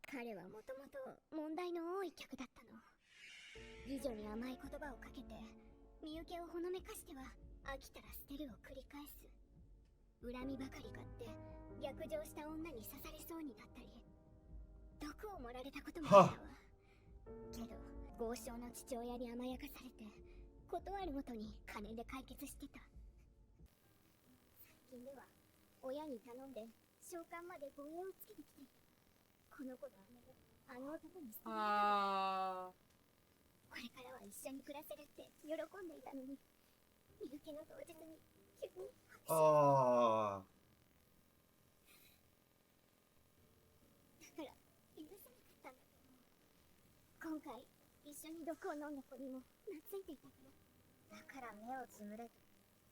彼はもともと問題の多い客だったの。美女に甘い言葉をかけて、身請けをほのめかしては飽きたら捨てるを繰り返す。恨みばかり買って逆上した女に刺されそうになったり、毒を盛られたこともあったわ。けど豪商の父親に甘やかされて、断るごとに金で解決してた。最近では親に頼んで召喚まで護衛をつけてきていた。この子の姉があの男に捨てられた。これからは一緒に暮らせるって喜んでいたのに、みゆきの当日に急に Oh. だから許せなかったんだと思う。今回一緒に毒を飲んだ子にも懐いていたから。だから目をつむれて、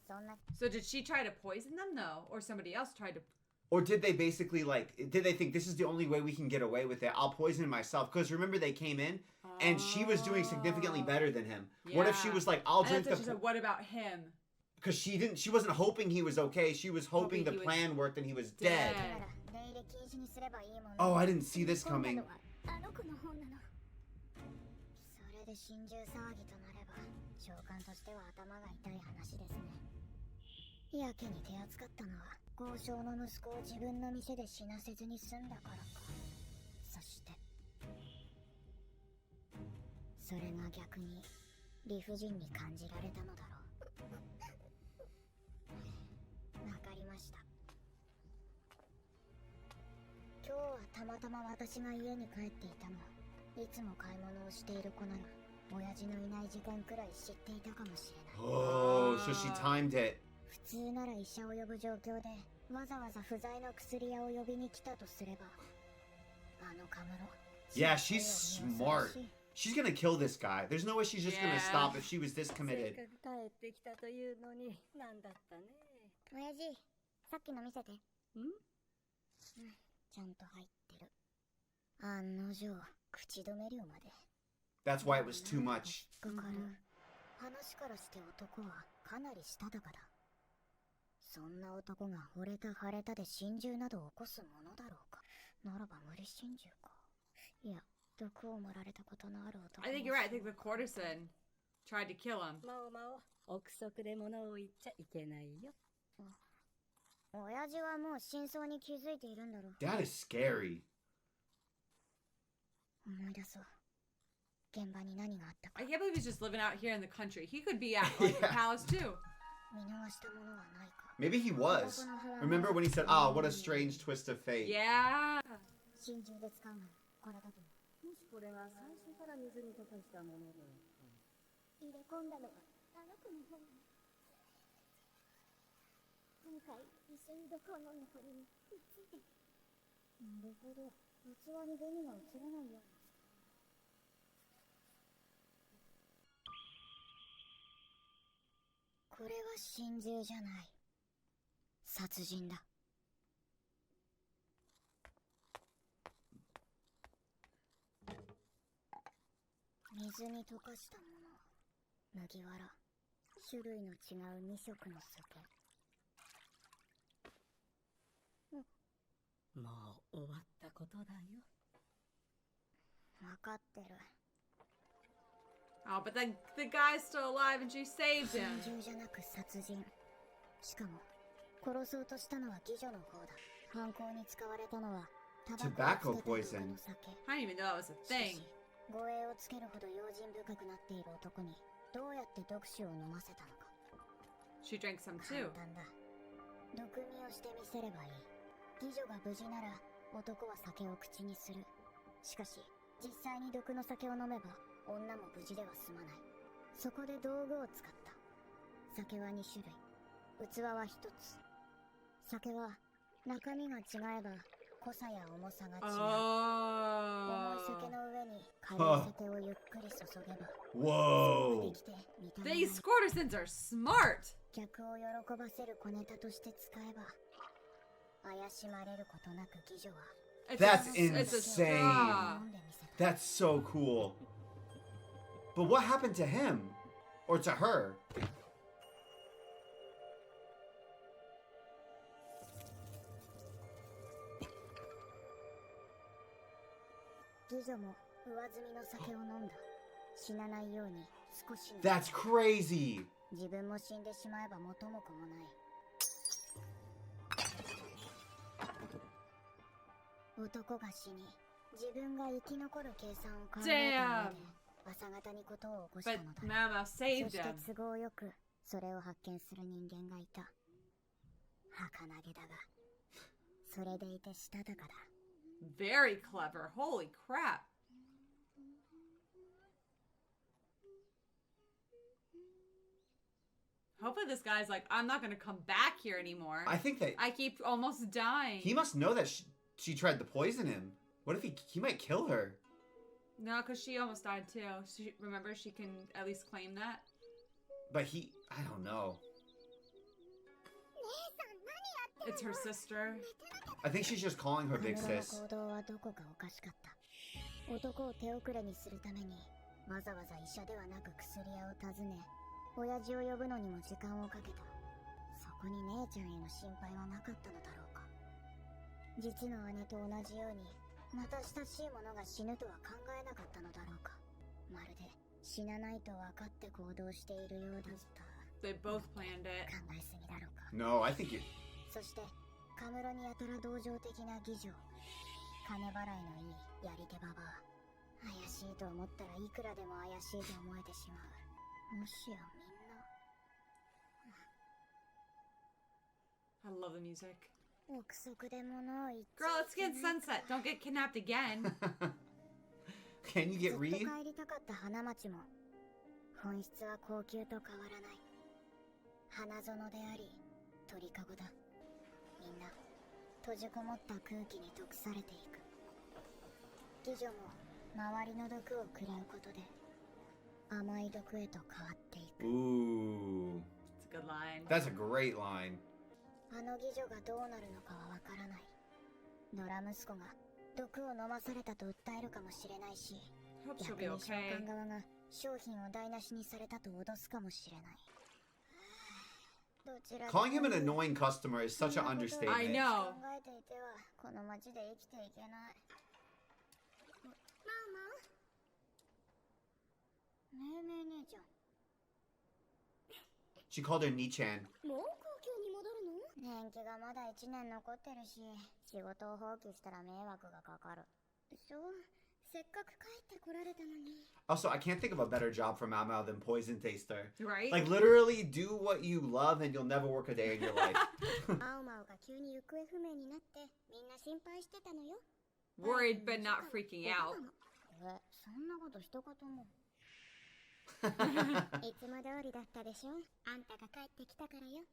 そんな。 So did she try to poison them though, or somebody else tried to? Or did they basically like? Did they think this is the only way we can get away with it? I'll poison myself. Because remember they came in and she was doing significantly better than him. What if she was like, I'll drink the? She said, what about him? Because she didn't. She wasn't hoping he was okay. She was hoping the plan worked and he was dead. Oh, I didn't see this coming. それで心中騒ぎとなれば召喚としては頭が痛い話ですね。やけに手厚かったのは豪商の息子を自分の店で死なせずに済んだからか。そしてそれが逆に理不尽に感じられたのだろう。わかりました。今日はたまたま私が家に帰っていたが、いつも買い物をしている子なら親父のいない時間くらい知っていたかもしれない。 Oh, so she timed it. 普通なら医者を呼ぶ状況でわざわざ不在の薬屋を呼びに来たとすれば、あのカムロ。 Yeah, she's smart. She's gonna kill this guy. There's no way she's just gonna stop if she was this committed. せっかく帰ってきたというのになんだったね。親父、さっきの見せて。ん？ちゃんと入ってる。案の定、口止め料まで。 That's why it was too much. かかる。話からして男はかなりしたたかだ。そんな男が惚れた腫れたで心中など起こすものだろうか。ならば無理心中か。いや、毒を盛られたことのある男。 I think you're right. I think the courtesan tried to kill him. まおまお、憶測で物を言っちゃいけないよ。親父はもう真相に気づいているんだろう。 That is scary. 思い出そう。現場に何があったか。 I can't believe he's just living out here in the country. He could be at like the palace too. 見逃したものはないか。 Maybe he was. Remember when he said, "Oh, what a strange twist of fate." Yeah. 心中で使うならこれだと。もしこれが最初から水に溶かしたもので。入れ込んだのはあの子の方なの。今回一緒に毒を飲んだ子にもくっついて。なるほど。器に紅が映らないように。これは心中じゃない。殺人だ。水に溶かしたもの。麦わら。種類の違う2色の酒。もう終わったことだよ。わかってる。 Oh, but then the guy's still alive and she saved 心 him. 中じゃなく殺人。しかも殺そうとしたのは妓女の方だ。犯行に使われたのはタバコを Tobacco つけた poison. の酒。 I didn't even know that was a しか thing. し護衛をつけるほど用心深くなっている男にどうやって毒酒を飲ませたのか。 She drank some 簡 too. 単だ。毒味をしてみせればいい。妓女が無事なら男は酒を口にする。しかし実際に毒の酒を飲めば女も無事では済まない。そこで道具を使った。酒は2種類、器は1つ。酒は中身が違えば濃さや重さが違う。重い Oh. 酒の上に軽い酒をゆっくり注げば、 Whoa. できて見た目 These が courtesans are smart. 客を喜ばせる小ネタとして使えば、怪しまれることなく妓女は It's That's it's a insane. straw. 飲んでみせた。 That's so cool. But what happened to him? Or to her? 妓女も上積みの酒を飲んだ。死なないように少しの。 That's crazy. 自分も死んでしまえば元も子もない。男が死に自分が生き残る計算を考えた上で朝方にことを起こした But のだ。 Mama そ saved して him. 都合よくそれを発見する人間がいた。儚げだがそれでいてしたたかだ。 Very clever. Holy crap. Hopefully this guy's like, I'm not gonna come back here anymore. I think that I keep almost dying. he must know that she tried to poison him. What if he might kill her? No, because she almost died too. Remember, she can at least claim that. But I don't know. It's her sister. I think she's just calling her big カムロの sis. 行動はどこかおかしかった。男を手遅れにするためにわざわざ医者ではなく薬屋を訪ね、親父を呼ぶのにも時間をかけた。そこに姉ちゃんへの心配はなかったのだろうか。実の姉と同じようにまた親しい者が死ぬとは考えなかったのだろうか。まるで死なないと分かって行動しているようだった。 They both planned it. 考えすぎだろうか。 No, I think you. そしてカムロにやたら同情的な義女、金払いのいいやり手ババア。怪しいと思ったらいくらでも怪しいと思えてしまう。もしやみんな I love the music. 憶測で物を言っち Girl, ゃ let's get sunset. Don't get kidnapped again. Can you ず get っと Reed? 帰りたかった花町も本質は高級と変わらない。花園であり鳥かごだ。みんな閉じこもった空気に毒されていく。義女も周りの毒を食らうことで甘い毒へと変わっていく。 Ooh. It's a good line. That's a great line. あの義女がどうなるのかはわからない。野良息子が毒を飲まされたと訴えるかもしれないし、 Hope she'll 逆 be に召 okay. 喚側が商品を台無しにされたと脅すかもしれない。どちらでも Calling him an annoying customer is such an I understatement. know. 考えていてはこの町で生きていけない。ママ。ねえねえ姉ちゃん。 She called her Nichan. もう高級に戻るの？年季がまだ1年残ってるし、仕事を放棄したら迷惑がかかる。そう、せっかく帰ってこられたのに。 Also, I can't think of a better job for Mao Mao than Poison Taster. Right? Like, literally, do what you love and you'll never work a day in your life. マオマオが急に行方不明になってみんな心配してたのよ。 Worried but not freaking out. そんなこと一言も。いつも通りだったでしょ。あんたが帰ってきたからよ。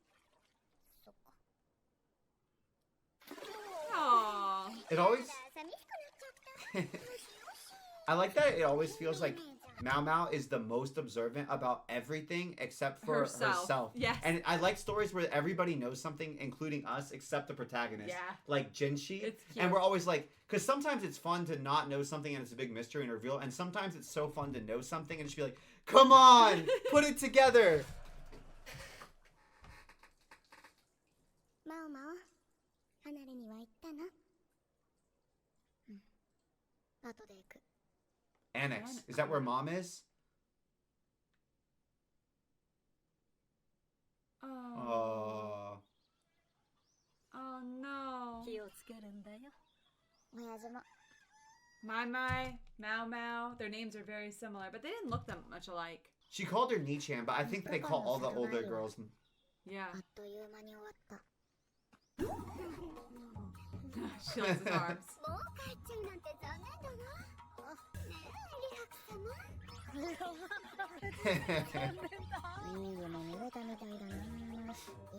そっか。 Aww. It always... 寂しくなっちゃった。 I like that it always feels like Mao Mao is the most observant about everything except for herself. Yes. And I like stories where everybody knows something, including us, except the protagonist. Yeah. Like Jinshi. It's cute. And we're always like, because sometimes it's fun to not know something and it's a big mystery and reveal, and sometimes it's so fun to know something and just be like, come on, put it together. マオマオ、離れには行ったの？うん。後で行く。 Annex. Is that where mom is? Oh. Oh no. 気をつけるんだよ。おやずも。 Mai Mai, Mao Mao, their names are very similar, but they didn't look that much alike. She called her Nichan, but I think they call all the older girls. Yeah. あっという間に終わった。 She likes his arms. もう帰っちゃうなんて残念だな。ねえ、リラックス様。いい夢見れたみたいだな。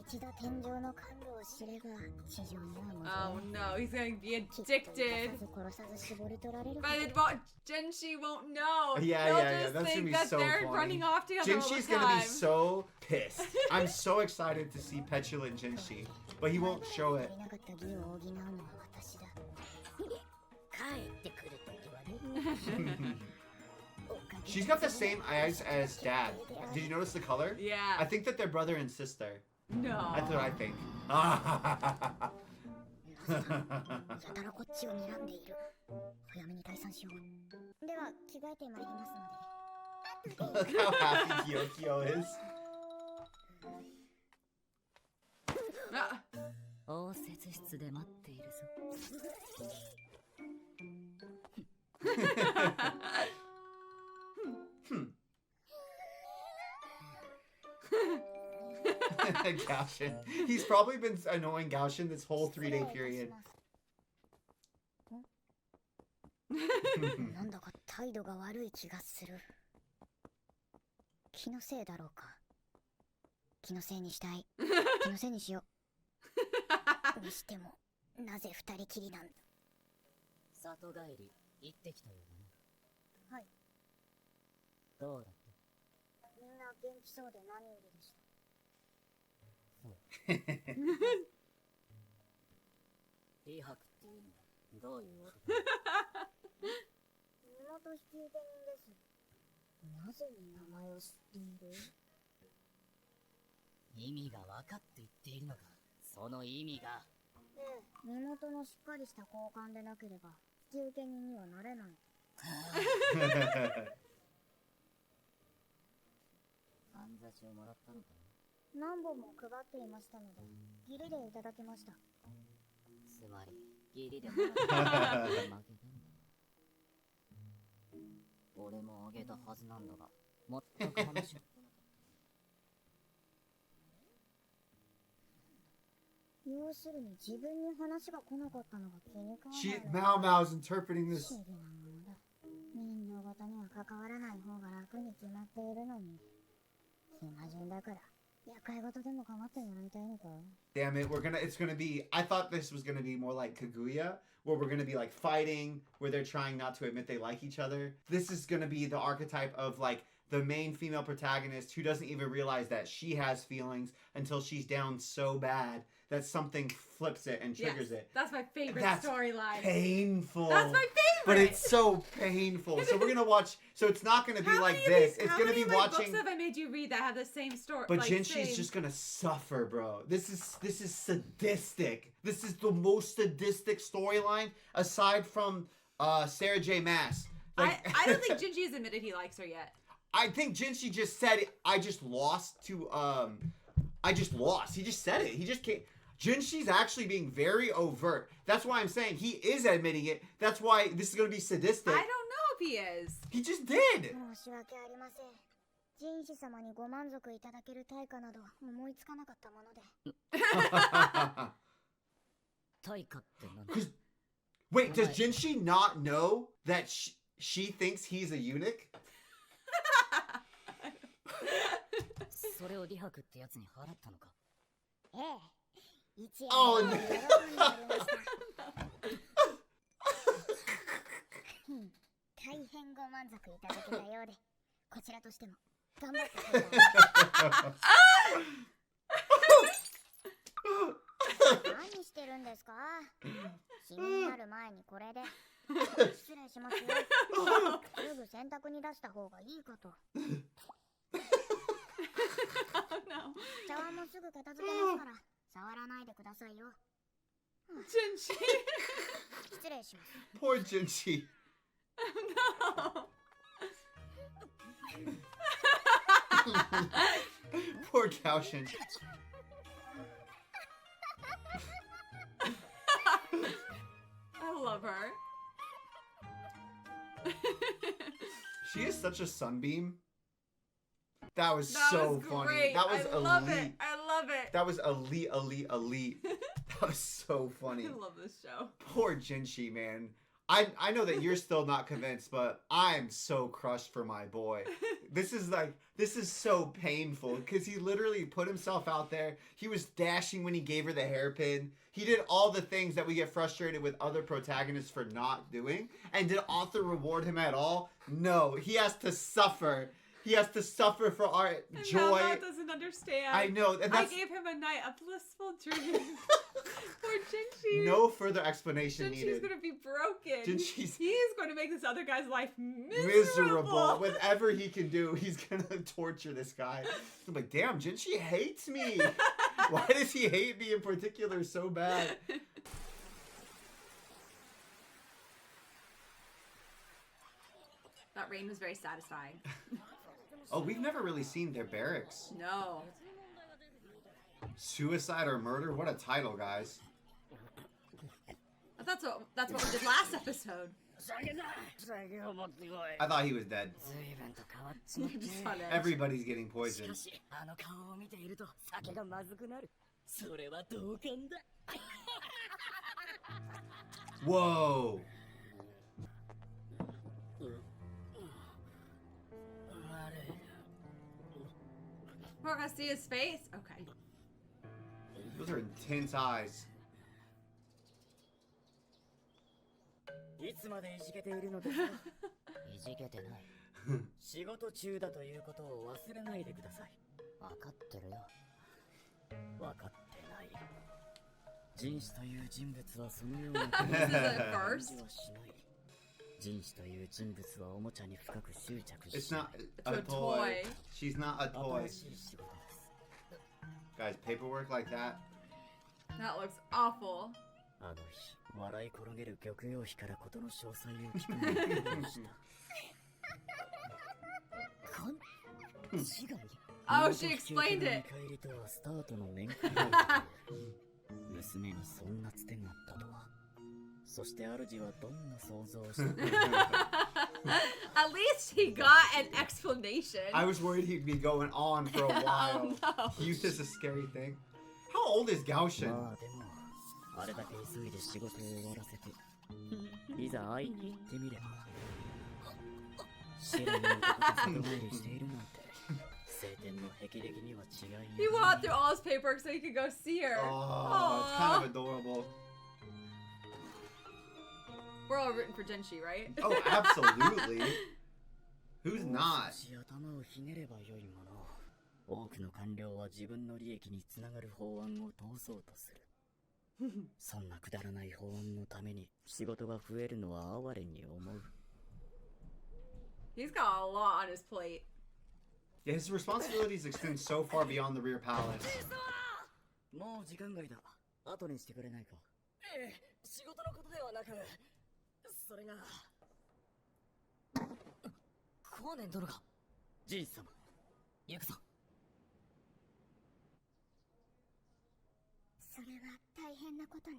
一度天井の感動を知れば地上には Oh 戻れない。 no, he's going to be きっと addicted. 殺さず絞り取られる。 But it won't, Jinshi won't know. Yeah, They'll yeah, yeah. just That's gonna think be that so they're funny. running off together all Jinshi's the gonna time. be so pissed. I'm so excited to see petulant Jinshi, but he won't show it. 足りなかった義を補うのは私だ。帰ってくると言われる。 She's got the same eyes as dad. Did you notice the color? I Yeah. think that they're brother and sister. No. That's what I think. やたらこっちを睨んでいる。早めに退散しよう。では着替えてまいりますので。 Look how happy Kyokyo is. Ah. 応接室で待っているぞ。 Gaoshin. He's probably been annoying Gaoshin this whole 3-day period. なんだか態度が悪い気がする。気のせいだろうか。気のせいにしたい。気のせいにしよう。にしても、なぜ二人きりなんだ。里帰り、行ってきたよね。はい。どうだった？みんな元気そうで何よりでした。リハクっていうのはどういうこと？身元引受人です。なぜ名前を知っている？意味が分かって言っているのか。その意味が。ええ、身元のしっかりした交換でなければ引受人にはなれない。かんざしをもらったのか何本も配っていましたので、義理でいただきました。つまり、義理でもらった負けたんだ。俺もあげたはずなんだが、全く話が来なかった。要するに自分に話が来なかったのが気に食わない。 She Mao Mao's interpreting 不 this. 思議なものだ。面倒ごとには関わらない方が楽に決まっているのに。暇人だから。厄介事でも構ってもらいたいのか。 Damn it, it's gonna be, I thought this was gonna be more like Kaguya, where we're gonna be like fighting, where they're trying not to admit they like each other. This is gonna be the archetype of like the main female protagonist who doesn't even realize that she has feelings until she's down so bad that something flips it and triggers Yes, it. That's my favorite That's storyline. Painful. That's my favorite. But it's so painful. So we're gonna watch. So it's not gonna be How like many of this. these- It's how gonna many be like, watching. books have I made you read that have the same story? But like, Jinshi's same... just gonna suffer, bro. This is sadistic. This is the most sadistic storyline aside from Sarah J. Maas. I don't think Jinji has admitted he likes her yet. I think Jinshi just said I just lost to I just lost. He just said it. He just can't. Jinshi's actually being very overt. That's why I'm saying he is admitting it. That's why this is gonna be sadistic. I don't know if he is. He just did. 申し訳ありません。人士様にご満足いただける対価など思いつかなかったもので。対価って何だ？ Wait, does Jinshi not know that she thinks he's a eunuch? それをリハクってやつに払ったのか？ええ。一円 Oh, 喜ん no. でおりました。大変ご満足いただけたようで、こちらとしても頑張ってください。何してるんですか？シミになる前にこれで。失礼しますよ。すぐ洗濯に出した方がいいかと。茶碗もすぐ片付けますから触らないでくださいよ。Jinji. 失礼します。Poor Jinshi. No. Poor Kaoshin. I love her. She is such a sunbeam. That was That so was funny. great. That was I love elite. it. I love it. That was elite. That was so funny. I love this show. Poor Jinshi, man. I know that you're still not convinced, but I'm so crushed for my boy. This is so painful because he literally put himself out there. He was dashing when he gave her the hairpin. He did all the things that we get frustrated with other protagonists for not doing. And did author reward him at all? No, he has to suffer. He has to suffer for our And joy. Mama doesn't understand. I know. And I that's gave him a night of blissful dreams. Poor Jinshi. no further explanation Jinshi's needed. gonna be broken. Jinshi's He's going to make this other guy's life miserable. miserable. Whatever he can do, he's gonna torture this guy. I'm like, damn, Jinshi hates me. Why does he hate me in particular so bad? That rain was very satisfying. Oh, we've never really seen their barracks. No. Suicide or murder? What a title, guys. That's what we did last episode. I thought he was dead. 随分と変わっちまって。 Just on edge. Everybody's getting し poisoned. かし、あの顔を見ていると酒がまずくなる。それは同感だ。 Whoa. あれ。We're gonna see his face? Okay. Those are intense eyes. いつまでいじけているのですか？いじけてない。仕事中だということを忘れないでください。わかってるよ。わかってない。人士という人物はそのような This is a 感 first. じはしない。人士という人物はおもちゃに深く執着 It's しな not い。 a a toy. toy. She's not a toy. 新しい仕事です。 Guys, paperwork like that? That looks awful. あの日、笑い転げる玉葉妃からことの詳細を聞くのに苦労した。勘違い Oh, she explained it. 見返りとはスタートの面会だった娘にそんなつてがあったとは。そして主はどんな想像をしたのか At least he got an explanation. I was worried he'd be going on for a while. Oh, no. Youth is a scary thing. How old is Gaoshin? まあでも、あれだけ急いで仕事を終わらせて、いざ会いに行ってみれば、白い男と里帰りしているなんて、晴天の霹靂には違いない。 He went through all his paperwork so he could go see her. Oh, it's kind of adorable. We're all rooting for Genshi, right? Oh, absolutely. Who's not? 少し頭をひねればよいもの。多くの官僚は自分の利益につながる法案を通そうとする。そんなくだらない法案のために仕事が増えるのは哀れに思う。 He's got a lot on his plate. Yeah, his responsibilities extend so far beyond the rear palace. もう時間外だ。後にしてくれないか。ええ、仕事のことではなく、それが。光年殿が。ジン様、行くぞ。それは大変なことね。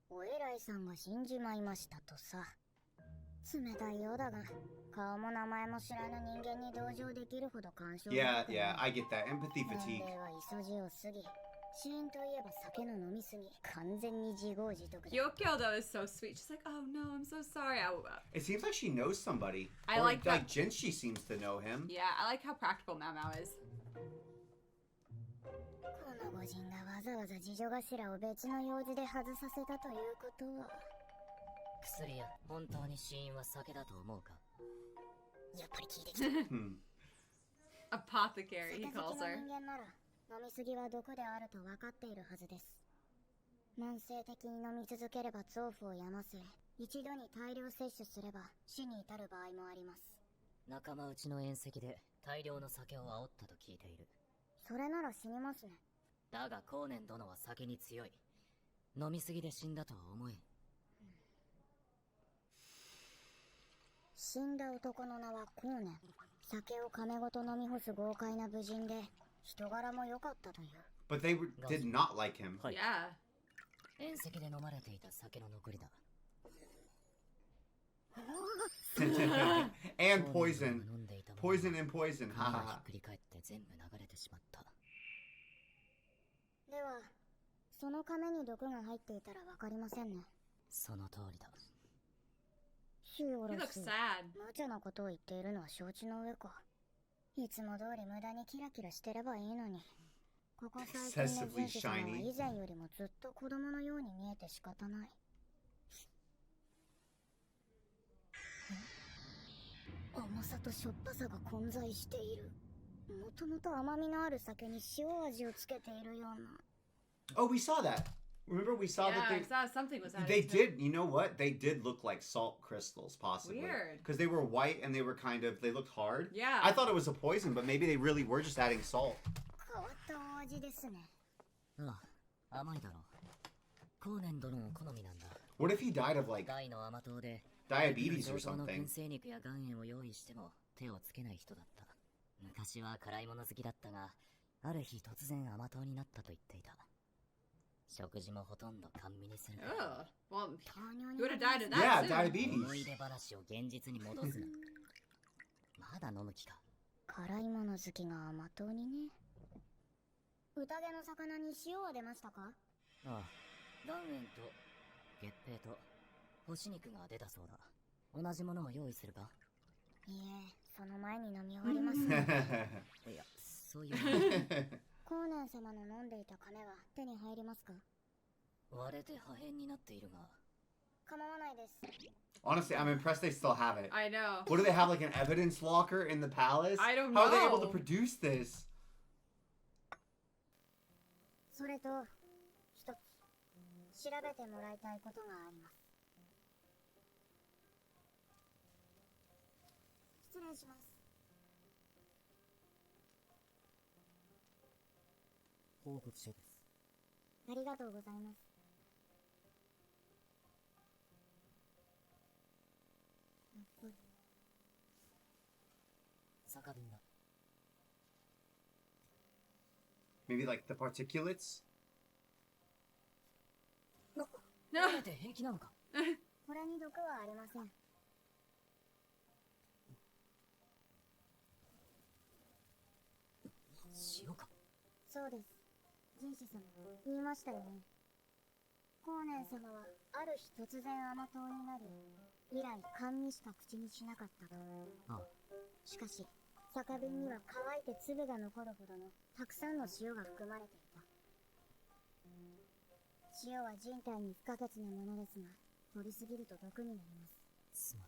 お偉いさんが死んじまいましたとさ。冷たいようだが、顔も名前も知らぬ人間に同情できるほど干渉だ Yeah, った。 yeah, I get that. Empathy 年 fatigue. 齢は急ぎを過ぎ、死因といえば酒の飲みすぎ、完全に自業自得だ。 Kyokyo though is so sweet. She's like, oh no, I'm so sorry. It seems like she knows somebody. I Or, like that. Jinshi seems to know him. Yeah, I like how practical Mao Mao is. この御人がわざわざ次女頭を別の用事で外させたということは。薬や本当に死因は酒だと思うか？やっぱり聞いてきた。 Hmm. Apothecary, he 酒好 calls きの her. 人間なら飲みすぎは毒であると分かっているはずです。慢性的に飲み続ければ臓腑を病ませ、一度に大量摂取すれば死に至る場合もあります。仲間内の宴席で大量の酒を煽ったと聞いている。それなら死にますね。だが光年殿は酒に強い。飲みすぎで死んだとは思えん。死んだ男の名は光年。酒を亀ごと飲み干す豪快な武人で、人柄も良かったという。But they did not like him. Yeah. 宴席で飲まれていた酒の残りだ。And poison. 飲んでいたもの Poison and poison. が Ha ひ ha. っくり返って全部流れてしまった。では、その亀に毒が入っていたら分かりませんね。その通りだ。シュー He ロ looks ス。 sad. 無茶なことを言っているのは承知の上か。いつも通り無駄にキラキラしてればいいのに。ここ最近の前世様は以前よりもずっと子供のように見えて仕方ない。甘さとしょっぱさが混在している。もともと甘みのある酒に塩味をつけているような。 Oh, we saw that. Remember, we saw Yeah, that I saw something was added they to it. did. You know what? They did look like salt crystals, possibly. Weird. Because they were white and they were they looked hard. Yeah. I thought it was a poison, but maybe they really were just adding salt. 変わったお味ですね。ああ、甘いだろう。光年殿の好みなんだ。 What if he died of like 大の甘党で diabetes or 上等の something? 燻製肉や岩塩を用意しても手をつけない人だった。昔は辛いもの好きだったが、ある日突然甘党になったと言っていた。食事もほとんど甘味にする。 Ugh. Well, 糖尿 he に would have died of Yeah, that soon. diabetes. 思い出話を現実に戻すな。まだ飲む気か。辛いもの好きが甘党にね。宴の魚に塩は出ましたか？ああ、岩塩と月餅と干し肉が出たそうだ。同じものを用意するか？いえ、その前に飲み終わります。いや、そういうコーナン様の飲んでいた亀は手に入りますか？割れて破片になっているが構わないです。 Honestly, I'm impressed they still have it. I know. What do they have, like an evidence locker in the palace? I don't How are they able to know. produce this? それと一つ調べてもらいたいことがあります。失礼します。報告書です。ありがとうございます。やっぱり酒瓶だ。 Maybe like the particulates? 食べて平気なのか？これに毒はありません。塩か？そうです。ジンシ様言いましたよね。コーネン様はある日突然甘党になり、以来甘味しか口にしなかったと。ああ。しかし酒瓶には乾いて粒が残るほどのたくさんの塩が含まれていた。塩は人体に不可欠なものですが、取りすぎると毒になります。つまり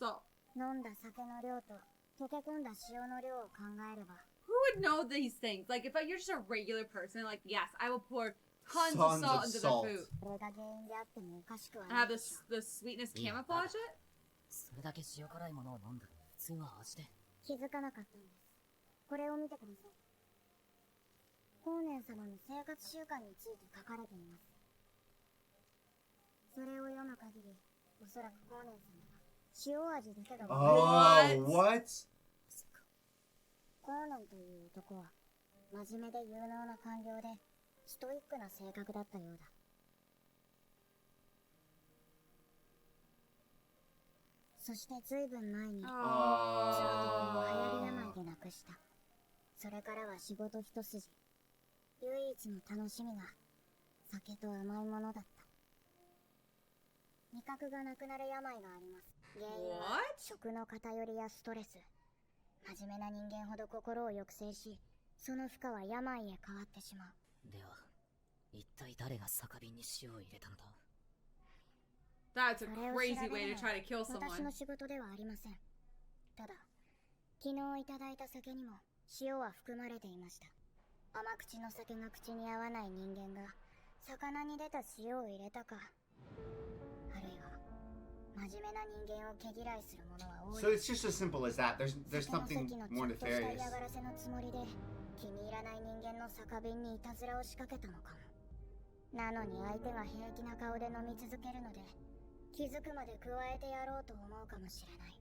塩。 So, 飲んだ酒の量と溶け込んだ塩の量を考えれば、 who would know these things? Like, if you're just a regular person, like, yes, I will pour tons Tons of salt of into salt. the food これが原因であってもおかしくは and な have い。 the sweetness camouflage it. それだけ塩辛いものを飲んだら普通は味で。気づかなかったんです。これを見てください。コーネン様の生活習慣について書かれています。それを読む限り、おそらくコーネン様は塩味だけがわかる。 Oh, what? コーネンという男は真面目で有能な官僚でストイックな性格だったようだ。そして随分前に妻と子を流行り病で亡くした。それからは仕事一筋。唯一の楽しみが酒と甘いものだった。味覚がなくなる病があります。原因は What? 食の偏りやストレス。真面目な人間ほど心を抑制し、その負荷は病へ変わってしまう。では一体誰が酒瓶に塩を入れたのだ？ That's a それを crazy 調べ way る to のは try to kill 私の someone. 仕事ではありません。ただ、昨日いただいた酒にも塩は含まれていました。甘口の酒が口に合わない人間が魚に出た塩を入れたか、あるいは真面目な人間を毛嫌いする者は多い。 So it's just as simple as that. There's 酒の something 席のち more ょっとした nefarious. 嫌がらせのつもりで気に入らない人間の酒瓶にいたずらを仕掛けたのかも。なのに相手が平気な顔で飲み続けるので、気づくまで加えてやろうと思うかもしれない。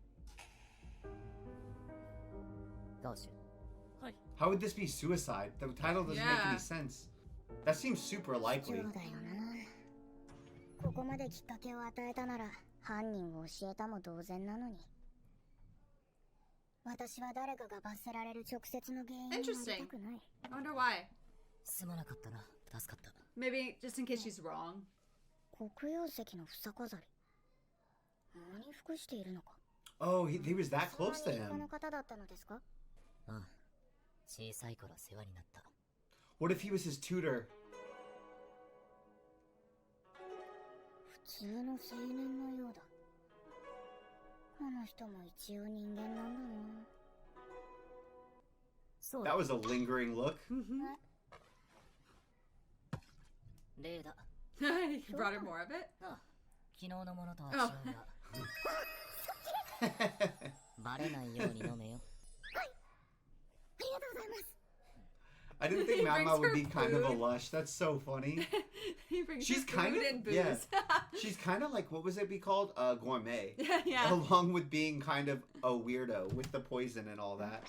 どうしよう。How would this be suicide? The title doesn't make Yeah. any sense. That seems super そう likely. だよな。ここまできっかけを与えたなら犯人を教えたも同然なのに。私は誰かが罰せられる直接の原因になりたくない。 I wonder why. すまなかったな。助かった。 Maybe just in case she's wrong. 黒曜石の房飾り。何服しているのか。 Oh, he was that そんな close to に立派 him. な方だったのですか？ああ。小さい頃世話になった。 What if he was his tutor? 普通の青年のようだ。この人も一応人間なんだな。そう That だ。 was a lingering look. 例だ。 He brought her more of it. ああ。昨日のものとは違うが。バレないように飲めよ。ありがとうございます。 I didn't He think Mama brings would her be kind of a food. lush. That's so funny. He brings She's her kind food of- and booze. yeah. She's kind of like, what was it be called? Gourmet. Yeah. Along with being kind of a weirdo with the poison and all that.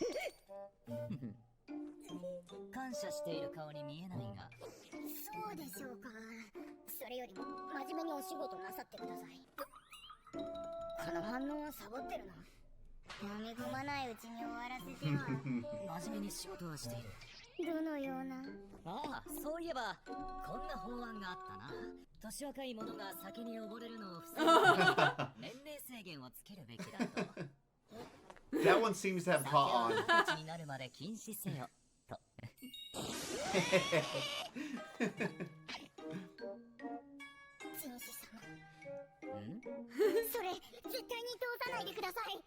感謝している顔に見えないが。そうでしょうか。それよりも真面目にお仕事なさってください。この反応はサボってるな。飲み込まないうちに終わらせては。真面目に仕事はしている。どのような。ああ、そういえばこんな法案があったな。年若い者が酒に溺れるのを防ぐために年齢制限をつけるべきだと。That one seems to have 酒 caught は on. 二十歳になるまで禁止せよと。紳士様、ん？それ絶対に通さないでください。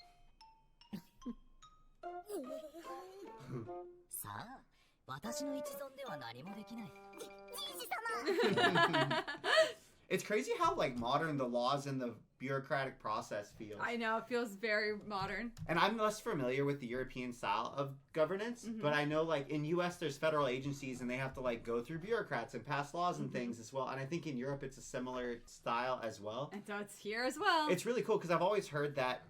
さあ、私の一存では何もできない。紳士様。It's crazy how like modern the laws and the bureaucratic process feels. I know, it feels very modern. And I'm less familiar with the European style of governance, but I know like in US there's federal agencies and they have to like go through bureaucrats and pass laws and things as well. And I think in Europe it's a similar style as well. And so it's here as well. It's really cool because I've always heard that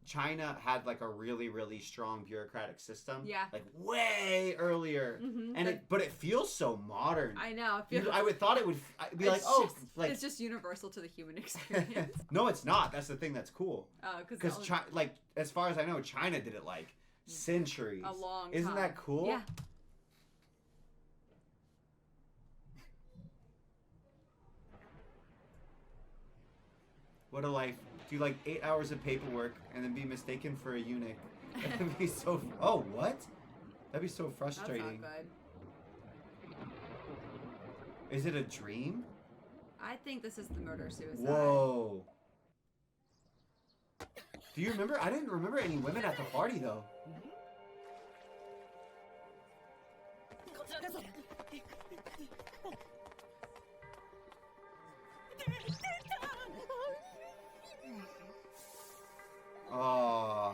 China had like a really, really strong bureaucratic system. Yeah. Like way earlier. And but it feels so modern. I know. It feels, I would thought it would I'd be like, it's oh, just, like it's just universal to the human experience. no, it's not. That's the thing that's cool. Because Because like as far as I know, China did it like centuries. a long Isn't time. that cool? Yeah. What a life. Do like 8 hours of paperwork and then be mistaken for a eunuch. That'd be so. Oh, what? That'd be so That's not frustrating. good. Is it a dream? I think this is the murder-suicide. Whoa. Do you remember? I didn't remember any women at the party though. こちらです。 Oh.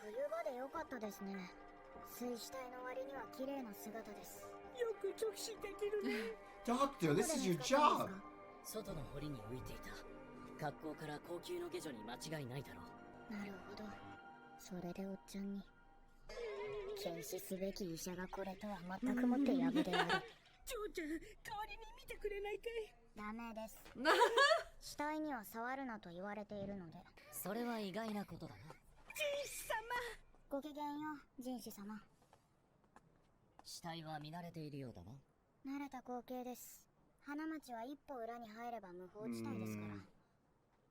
冬場でよかったですね。水死体の割には綺麗な姿です。よく直視できるね。 Doctor, this is your job. 外の堀に浮いていた。格好から高級の下女に間違いないだろう。なるほど。それでおっちゃんに。禁止すべき医者がこれとは全くもってやぶである。嬢ちゃん、代わりに見てくれないかい。ダメです。死体には触るなと言われているので。それは意外なことだな。紳士様。ごきげんよう、紳士様。死体は見慣れているようだな。慣れた光景です。花町は一歩裏に入れば無法地帯ですから。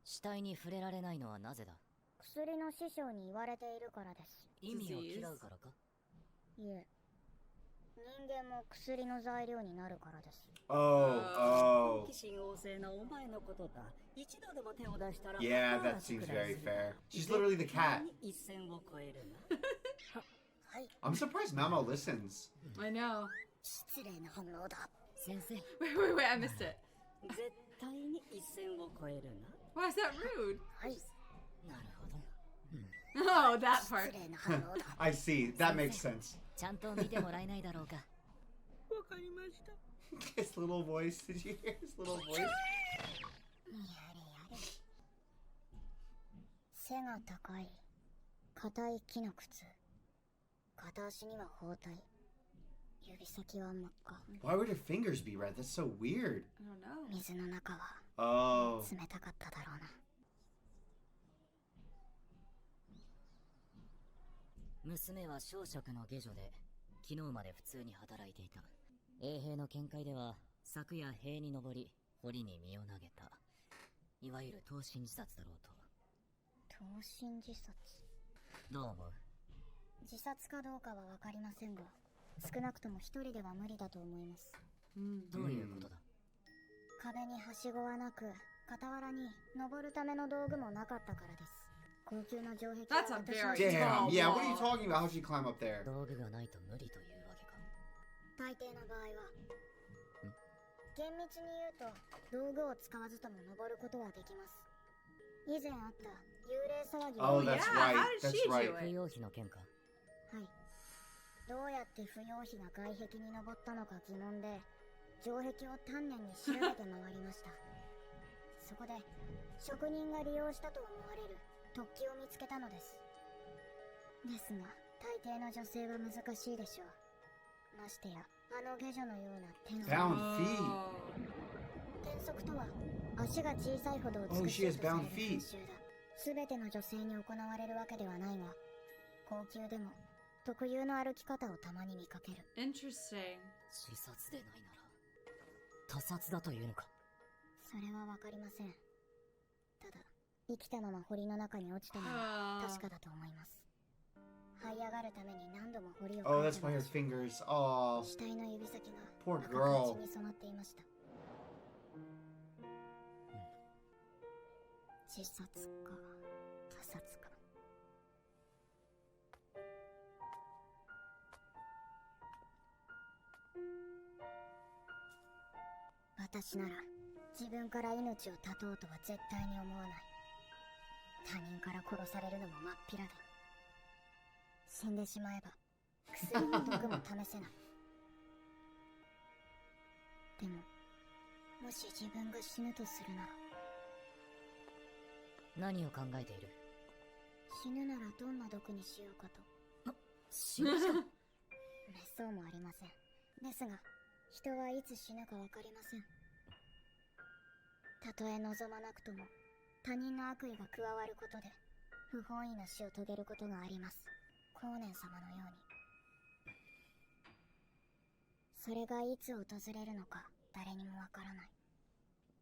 死体に触れられないのはなぜだ？薬の師匠に言われているからです。意味を嫌うからか？いえ、人間も薬の材料になるからです。Oh, 好奇心旺盛なお前のことだ。一度でも手を出したら。 Yeah, that seems very fair. She's literally the cat. 一線を越えるな。はい。 I'm surprised Mamo listens. I know. 失礼な反応だ。先生、 Wait, I missed it. 絶対に一線を越えるな。 Why is that rude? はい。なるほど。Oh, that 失 part. 礼な反応だ。I see. That makes sense. ちゃんと見てもらえないだろうか。わかりました。His little voice. Did you hear his little voice? やれやれ。背が高い。硬い木の靴。片足には包帯。指先は真っ赤。 Why would her fingers be red? That's so weird. I don't know. 水の中は Oh. 冷たかっただろうな。娘は小食の下女で、昨日まで普通に働いていた。衛兵の見解では、昨夜塀に登り、堀に身を投げた。いわゆる投身自殺だろうと。投身自殺。どう思う？自殺かどうかはわかりませんが、少なくとも一人では無理だと思います。どういうことだ？壁にはしごはなく、傍らに登るための道具もなかったからです。高級な城壁 That's は a 私 very の Damn. Yeah, what are you talking about? How'd she climb up there? 道具がないと無理というわけか。大抵の場合は厳密に言うと道具を使わずとも登ることはできます。以前あった幽霊騒ぎ Oh, は that's yeah, right. how did That's she right. do 不 it? 要費の件か。はい。どうやって不要費が外壁に登ったのか疑問で城壁を丹念に調べて回りました。そこで職人が利用したと思われる突起を見つけたのです。ですが大抵の女性は難しいでしょう。ましてやあの下女のような転足。 Bound feet. 転足とは足が小さいほど Oh, 美 she しい has とされ bound る feet. 風習だ。すべての女性に行われるわけではないが、高級でも特有の歩き方をたまに見かける。 Interesting. 自殺でないなら、他殺だというのか。それはわかりません。ただ、生きたまま堀の中に落ちたのは Oh. 確かだと思います。這い上がるために何度も堀を Oh, 越え that's た why の her で fingers. Oh, 死体の指先が poor 赤く girl. 血に染まっていました。自殺か他殺か。私なら自分から命を絶とうとは絶対に思わない。他人から殺されるのもまっぴらで、死んでしまえば薬も毒も試せない。でももし自分が死ぬとするなら、何を考えている？死ぬならどんな毒にしようかと。死ぬか。そうもありません。ですが人はいつ死ぬかわかりません。たとえ望まなくとも他人の悪意が加わることで不本意な死を遂げることがあります。光年様のように。それがいつ訪れるのか誰にもわからない。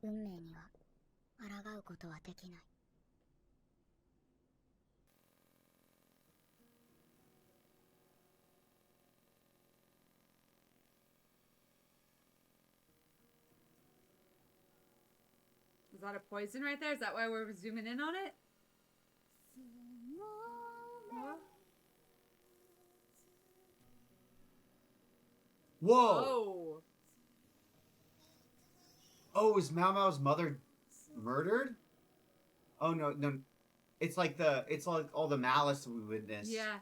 運命には抗うことはできない。Is that a poison right there? Is that why we're zooming in on it? Whoa! Oh. Oh, is Mao Mao's mother murdered? Oh no, no. It's like all the malice we witnessed. Yes.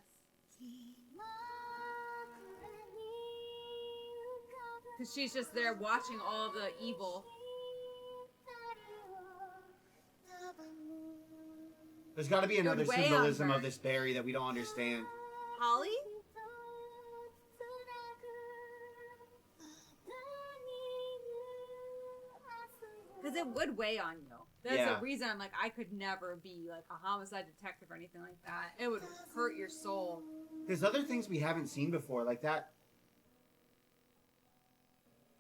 Because she's just there watching all the evil. There's got to be another It would weigh on symbolism her. of this berry that we don't understand. Holly? Because it would weigh on you. That's Yeah. the reason I'm like, I could never be like a homicide detective or anything like that. It would hurt your soul. There's other things we haven't seen before, like that.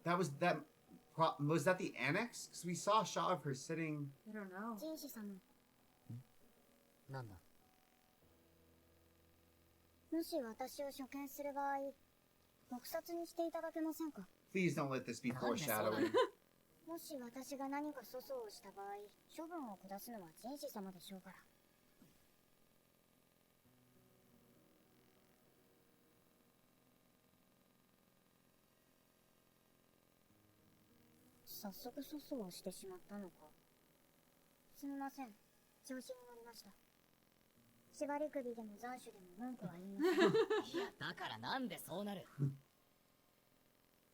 Was that the annex? Because we saw a shot of her sitting. I don't know. 人士様、なんだ？もし私を処刑する場合、撲殺にしていただけませんか？ Please don't let this be foreshadowing. もし私が何か粗相をした場合、処分を下すのは人士様でしょうから。早速粗相をしてしまったのか。すみません、調子に乗りました。縛り首でも斬首でも文句は言いません。いや、だからなんでそうなる？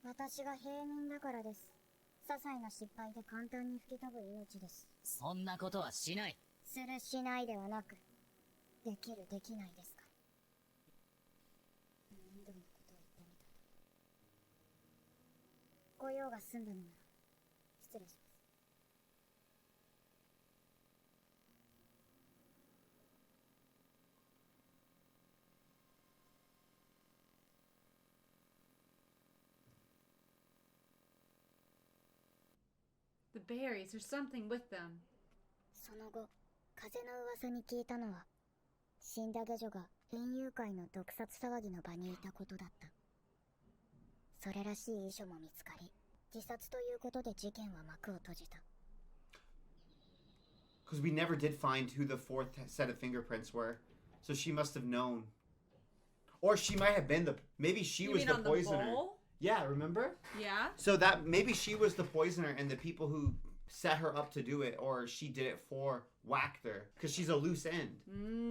私が平民だからです。些細な失敗で簡単に吹き飛ぶ命です。そんなことはしない。するしないではなく、できるできないですか。面倒なことを言ってみた。ご用が済んだのなら失礼します。The berries, there's something with them. その後、風の噂に聞いたのは、死んだ下女が園遊会の毒殺騒ぎの場にいたことだった。それらしい遺書も見つかり、自殺ということで事件は幕を閉じた。Because we never did find who the fourth set of fingerprints were. So she must have known. Or she might have been maybe she You was mean the on poisoner. The bowl? Yeah, remember? Yeah. So that maybe she was the poisoner and the people who set her up to do it, or she did it for whacked her. Because she's a loose end.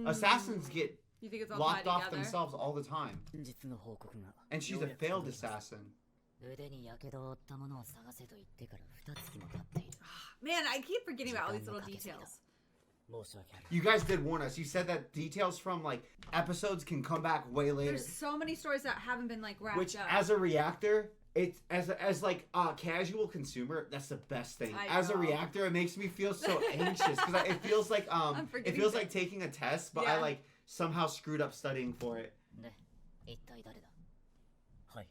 Assassins get You think it's all locked tied off together? themselves all the time. 実の報告が。 And she's a failed assassin. 腕に火傷を負ったものを探せと言ってから2月も経っている。 Man, I keep forgetting about all these little details. 申し訳ある。 You guys did warn us. You said that details from like episodes can come back way later. There's so many stories that haven't been like wrapped Which, up. as a reactor, it's as like a casual consumer, that's the best thing. I As a know. reactor, it makes me feel so anxious because it feels like I'm it forgetting feels like things. taking a test, but I Yeah. like somehow screwed up studying for it. で、一体誰だ？はい。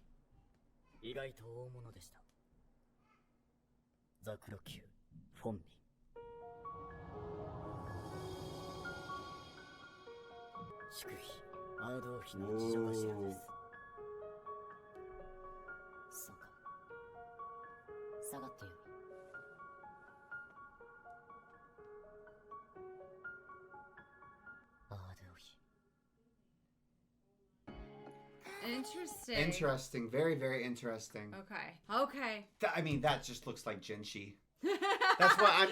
意外と大物でした。ザクロ級、フォンミン。祝妃アード王妃の次女頭です。そうか。下がってよい。アード王妃。 Interesting. Interesting. Very, very interesting. Okay. Okay. I mean, that just looks like Jinshi. That's what I'm...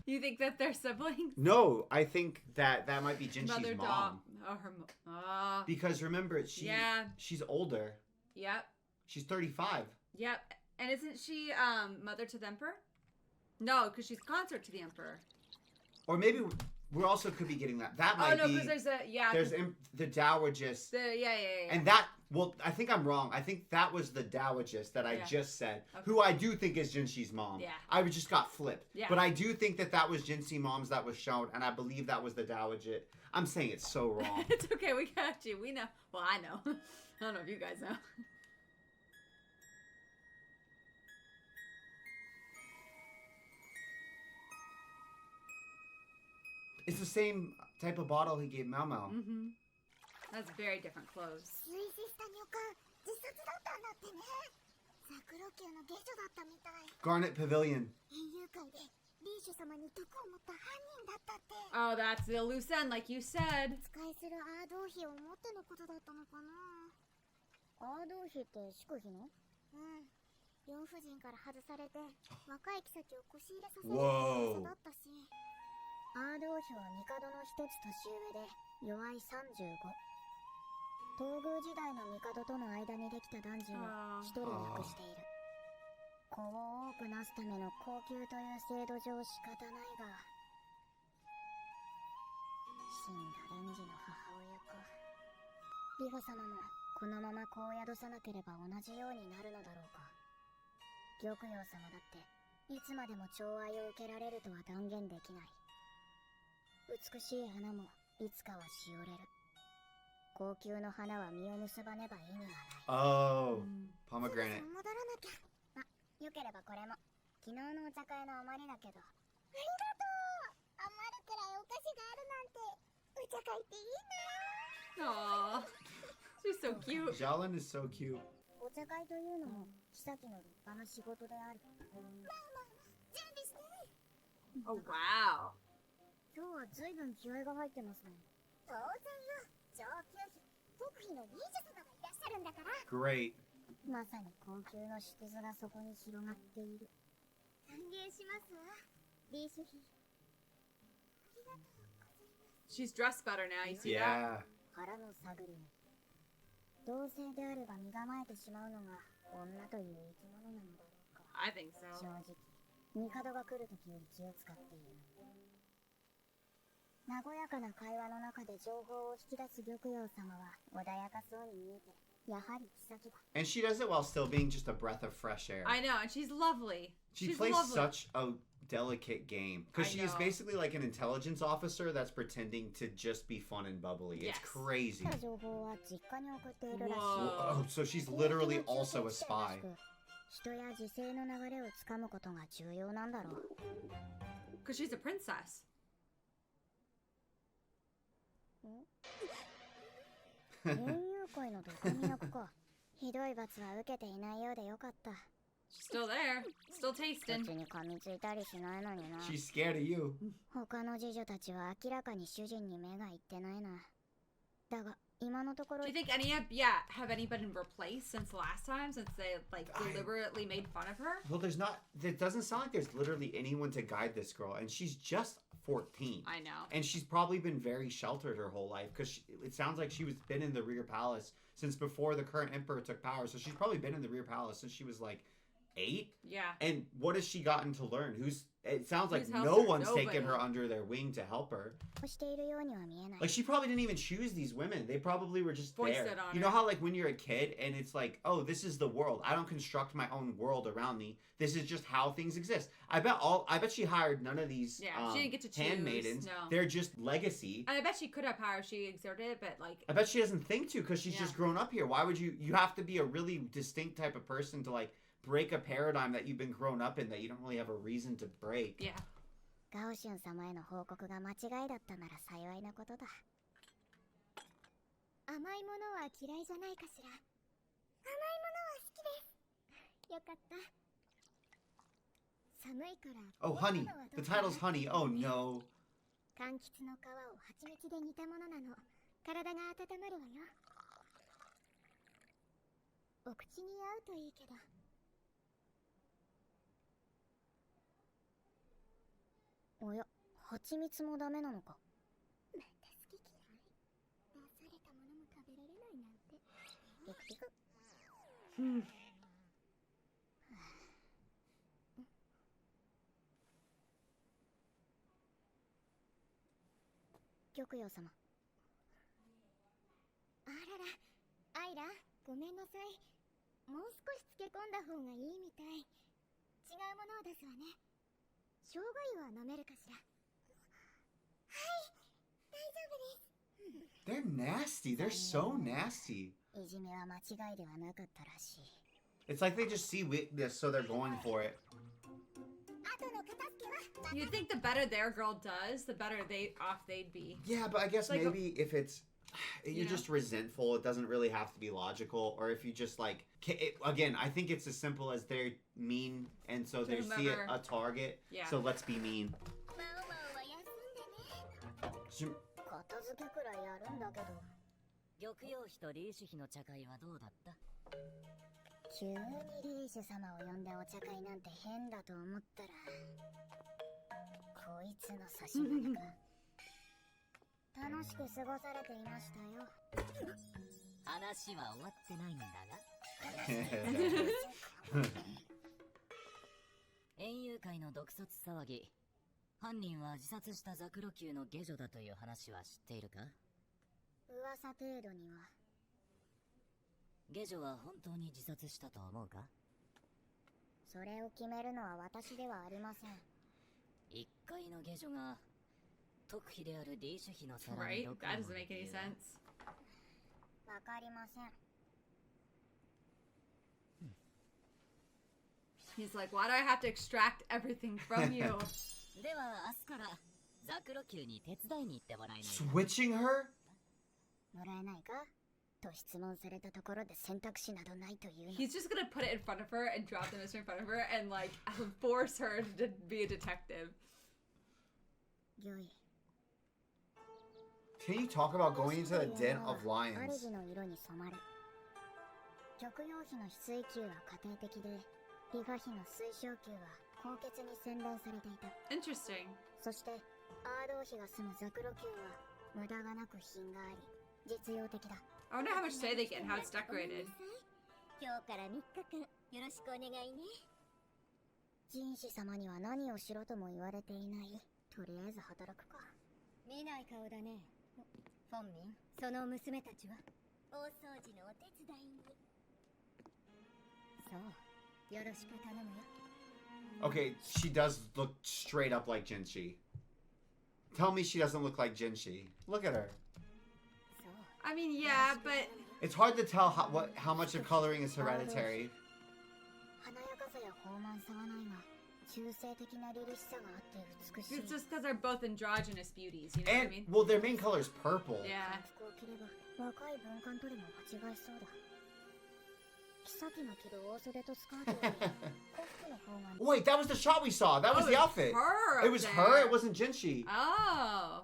You think that they're siblings? No, I think that might be Jinshi's Mother, mom. dog. Oh, her mom. Because remember, she's older. Yep. She's 35. Yep. And isn't she mother to the emperor? No, because she's consort to the emperor. Or maybe we also could be getting that. That might Oh no, be... because there's a There's the Dowagist. yeah. And that... Well, I think I'm wrong. I think that was the Dowagist that I just said, who I do think is Jinshi's mom. Yeah. I just got flipped. Yeah. But I do think that was Jinshi mom's that was shown, and I believe that was the Dowagist. I'm saying it's so wrong. It's okay, we got you. We know. Well, I know. I don't know if you guys know. It's the same type of bottle he gave Mao Mao. Mm-hmm. That's very different clothes. 推薦した女官自殺だったんだってね。桜宮の下女だったみたい。 Garnet Pavilion. 園遊会でリーシュ様に毒を持った犯人だったって。 Oh, that's the loose end, like you said. 使いするアード王妃を持ってのことだったのかな。アード王妃って祝妃の？うん。四夫人から外されて若い妃を腰入れさせる噂だったし。アード王妃は帝の一つ年上で弱い35。東宮時代の帝との間にできた男児を一人亡くしている。子を多くなすための高級という制度上仕方ないが、死んだ男児の母親か。リファ様もこのまま子を宿さなければ同じようになるのだろうか。玉葉様だっていつまでも寵愛を受けられるとは断言できない。美しい花もいつかはしおれる。高級の花は実を結ばねば意味がない。 Oh, pomegranate. 戻らなきゃ。あ、よければこれも。昨日のお茶会の余りだけど。ありがとう。余るくらいお菓子があるなんて。お茶会っていいな。 Aww. She's so cute. Jalin is so cute. お茶会というのも妃の立派な仕事である。まあ準備して。 Oh, wow. 今日は随分気合が入ってますね。当然よ。上級妃、特妃のリーシュ様がいらっしゃるんだから。 Great. まさに高級の縮図がそこに広がっている。歓迎しますわ、リーシュ妃。ありがとうございます。 She's dressed better now, you see Yeah. 腹の探りに。同性であれば身構えてしまうのが女という生き物なのだろうか。that? I think so. 正直、帝が来るときより気を使っている。和やかな会話の中で情報を引き出す玉葉様は穏やかそうに見えて、やはり妃だ。 And she does it while still being just a breath of fresh air. I know, and she's lovely. She she's plays lovely. such a delicate game. Because I she is know. basically like an intelligence officer that's pretending to just be fun and bubbly. Yes. It's crazy. 情報は実家に送っているらしい。 Whoa. Oh, so she's literally also a spy. 人や時勢の流れをつかむことが重要なんだろう。 Because she's a princess. 園遊会の毒味役か。ひどい罰は受けていないようでよかった。 She's still there. Still 口 tasting. に噛みついたりしないのにな。 She's scared of you. 他の次女たちは明らかに主人に目がいってないな。だが今のところ Do you think any have any been replaced since last time, since they like deliberately made fun of her? Well, there's not. It doesn't sound like there's literally anyone to guide this girl, and she's just 14. I know. And she's probably been very sheltered her whole life because it sounds like she was been in the rear palace since before the current emperor took power. So she's probably been in the rear palace since she was like 8. Yeah. And what has she gotten to learn? It sounds like Who's helped no her? one's taken Nobody. her under their wing to help her. しているようには見えない。 Like she probably didn't even choose these women. They probably were just Foisted there. on You her. know how like when you're a kid and it's like, oh, this is the world. I don't construct my own world around me. This is just how things exist. I bet she hired none of these Yeah, she didn't get to choose, handmaidens. no. They're just legacy. And I bet she could have power if she exerted it, but like I bet she doesn't think to because she's Yeah. just grown up here. Why would you have to be a really distinct type of person to like break a paradigm that you've been grown up in that you don't really have a reason to break. yeah. ガオシュン様への報告が間違いだったなら幸いなことだ。甘いものは嫌いじゃないかしら。甘いものは好きです。よかった。寒いから。 Oh, honey. The title's honey. Oh, no. 柑橘の皮を蜂蜜で煮たものなの。体が温まるわよ。お口に合うといいけど。おや、蜂蜜もダメなのか。また好き嫌い。出されたものも食べられないなんて。ピクピク。玉葉様。あらら、アイラ、ごめんなさい。もう少し漬け込んだ方がいいみたい。違うものを出すわね。生姜湯は飲めるかしら。はい、大丈夫です。They're nasty. They're so nasty. いじめは間違いではなかったらしい。It's like they just see weakness, so they're going for it. 後の片付けは。 You'd think the better their girl does, the better off they'd be. Yeah, but I guess Like maybe if it's you're You know? just resentful, it doesn't really have to be logical. Or if you just like, again, I think it's as simple as they're mean, and so they see it a target. Yeah. So let's be mean. マオマオは休んでね。片付けくらいやるんだけど。玉葉妃とリーシュ妃の茶会はどうだった？急にリーシュ様を呼んでお茶会なんて変だと思ったら、こいつの差し金か。楽しく過ごされていましたよ。話は終わってないんだが。園遊会の毒殺騒ぎ。犯人は自殺したザクロ級の下女だという話は知っているか？噂程度には。下女は本当に自殺したと思うか？それを決めるのは私ではありません。一階の下女が特妃であるリーシュ妃の皿 Right? に毒を That 盛 doesn't る make 理 any 由は sense. わかりません。He's like, why do I have to extract everything from you? では明日からザクロ級に手伝いに行ってもらえないか？ Switching her? もらえないかと質問されたところで選択肢などないというの。 He's just gonna put it in front of her and drop the mystery in front of her and like force her to be a detective. 御意。 Can you talk about going into the den of 主 lions? の色に染まる。玉葉妃の翡翠球は家庭的で、リファ妃の水晶球は高潔に洗練されていた。 Interesting. そしてアードー妃が住むザクロ球は無駄がなく品があり、実用的だ。 I wonder how much say they get and how it's decorated. 今日から3日間よろしくお願いね。人士様には何をしろとも言われていない。とりあえず働くか。見ない顔だね。フォンミン、その娘たちは大掃除のお手伝いに。そう、よろしく頼むよ。 Okay, she does look straight up like Jinshi. Tell me she doesn't look like Jinshi. Look at her. そう。 I mean, yeah, but It's hard to tell how much of coloring is hereditary. 華やかさや豊満さはないが、中性的な凛々しさがあって美しい。 it's just because they're both androgynous beauties, you know what I And, mean? well, their main color is purple. Yeah. 服を着れば若い文官とでも間違いそうだ。妃が着る大袖とスカートよりコフの方が。 Wait, that was the shot we saw. That was Oh, the it's outfit. her It up was there. her. It wasn't Jinshi. Oh.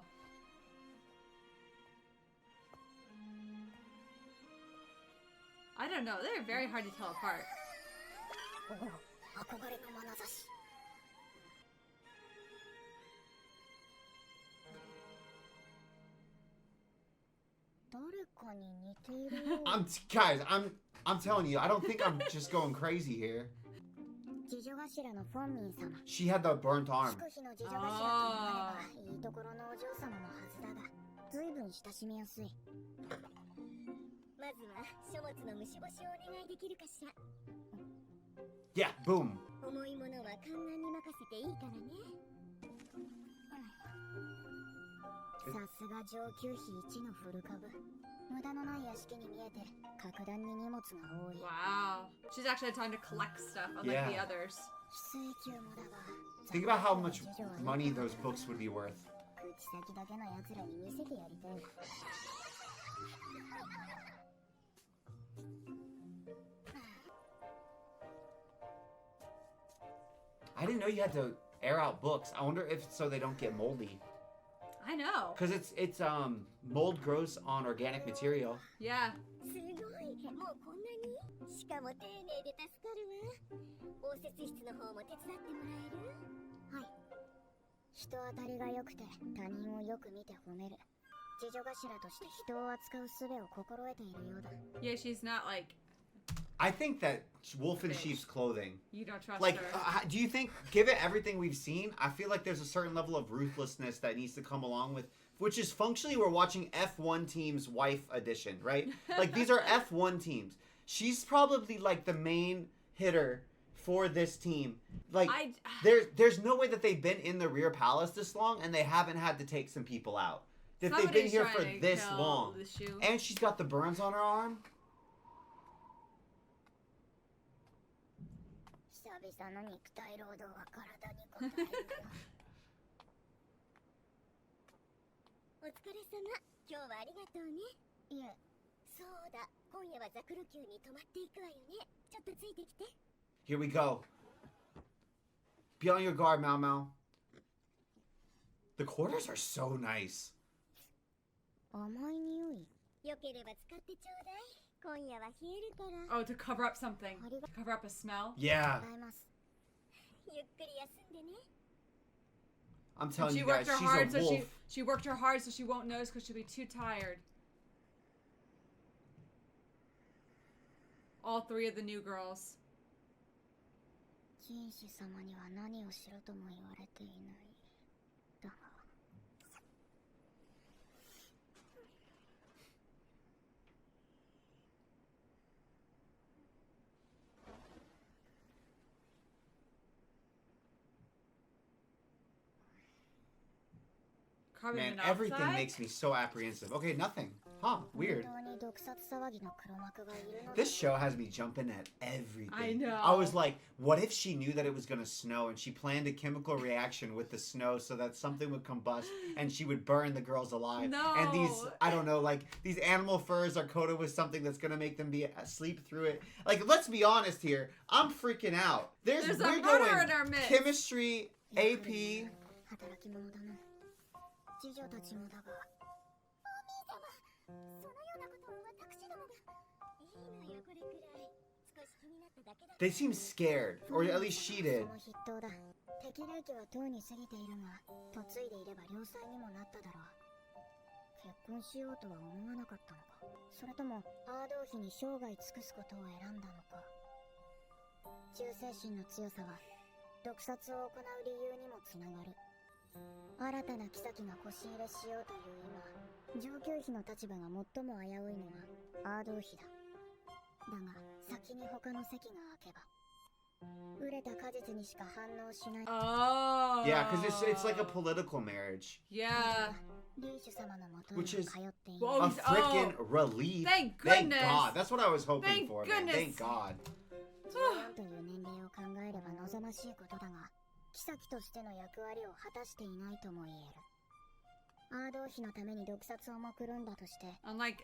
I don't know. They're very hard to tell apart. おろ、憧れの眼差し。誰かに似ているよう。I'm telling you, I don't think I'm just going crazy here. 次女頭のフォンミン様。 She had the burnt arm. 祝妃の次女頭ともあればいいところのお嬢様のはずだが、ずいぶん親しみやすい。まずは書物の虫干しをお願いできるかしら。 Yeah, boom. 重いものは観覧に任せていいからね。さすが上級妃一の古株。無駄のない屋敷に見えて格段に荷物が多い。 Wow. She's actually had time to collect stuff, unlike Yeah. the others. 翡翠球もだが。 Think about how much money those books would be worth. 口先だけの奴らに見せてやりたい。I didn't know you had to air out books. I wonder if so they don't get moldy. I know. Because it's mold grows on organic material. Yeah. すごい。もうこんなにしかも丁寧で助かるわ。応接室の方も手伝ってもらえる？はい。人当たりが良くて他人をよく見て褒める。次女頭として人を扱う術を心得ているようだ。Yeah, she's not like I think that Wolf in Sheep's clothing. you don't trust Like, her. do you think, given everything we've seen, I feel like there's a certain level of ruthlessness that needs to come along with, which is functionally we're watching F1 team's wife edition, right? Like, these are F1 teams. She's probably like the main hitter for this team. Like, there's no way that they've been in the rear palace this long and they haven't had to take some people out. That they've been Somebody's here for trying to this kill long. the shoe. And she's got the burns on her arm. 久々の肉体労働は体に応えるよ。お疲れ様。今日はありがとうね。いえ。そうだ。今夜はザクロ宮に泊まっていくわよね。ちょっとついてきて。Here we go. Be on your guard, Mau Mau. The quarters are so nice. 甘い匂い。よければ使ってちょうだい。今夜は冷えるから。 Oh, to cover up something. To cover up a smell. Yeah. 使います。ゆっくり休んでね。I'm telling She you worked guys, her she's hard, a so wolf. she worked her hard, so she won't notice because she'll be too tired. All three of the new girls. 金子様には何をしろとも言われていない。だが。Carbon Man, monoxide? everything makes me so apprehensive. Okay, nothing. Huh, weird. 本当に毒殺騒ぎの黒幕がいるの This show has me jumping at everything. I know. I was like, what if she knew that it was going to snow and she planned a chemical reaction with the snow so that something would combust and she would burn the girls alive? No. And these, I don't know, like, these animal furs are coated with something that's going to make them be asleep through it. Like, let's be honest here. I'm freaking out. There's a we're murder going in our midst. chemistry, AP. 働き者だな。次女たちもだが。お兄様、そのようなことを私どもが。いいのよ、これくらい。少し気になっただけだ。 They seem scared, or at least she did. その筆頭だ。適齢期はとうに過ぎているが、嫁いでいれば良妻にもなっただろう。結婚しようとは思わなかったのか。それともアードー妃に生涯尽くすことを選んだのか。忠誠心の強さは毒殺を行う理由にもつながる。新たな妃が腰入れしようという今、上級妃の立場が最も危ういのはアードー妃だ。だが先に他の席が空けば、熟れた果実にしか反応しない。 Oh. Yeah, because it's like a political marriage. Yeah. リーシュ様のもとに Which は is 通ってい Whoa. ない。 A freaking relief. Thank Thank goodness. God. That's what I was hoping Thank for, man. goodness. Thank God. 14という年齢を考えれば望ましいことだが、妃としての役割を果たしていないとも言える。アードー妃のために毒殺を目論んだとして、 Unlike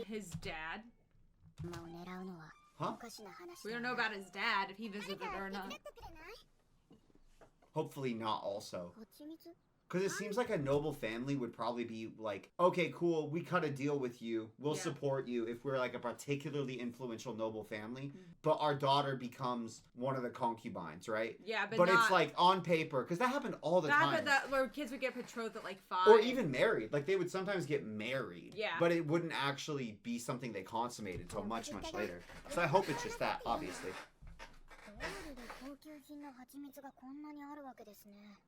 his dad. 馬を狙うのは Huh? おかしな話 We だ don't な。 know about his dad, if he visited or not. Hopefully not also. 蜂蜜 Because it seems like a noble family would probably be like, okay, cool, we cut a deal with you. We'll Yeah. support you if we're like a particularly influential noble family. But our daughter becomes one of the concubines, right? Yeah, but But not, it's like on paper, because that happened all the that, time. but that where kids would get betrothed at like 5. Or even married. Like they would sometimes get married. Yeah. But it wouldn't actually be something they consummated until much, much later. So I hope it's just that, obviously. どうりで高級品の蜂蜜がこんなにあるわけですね。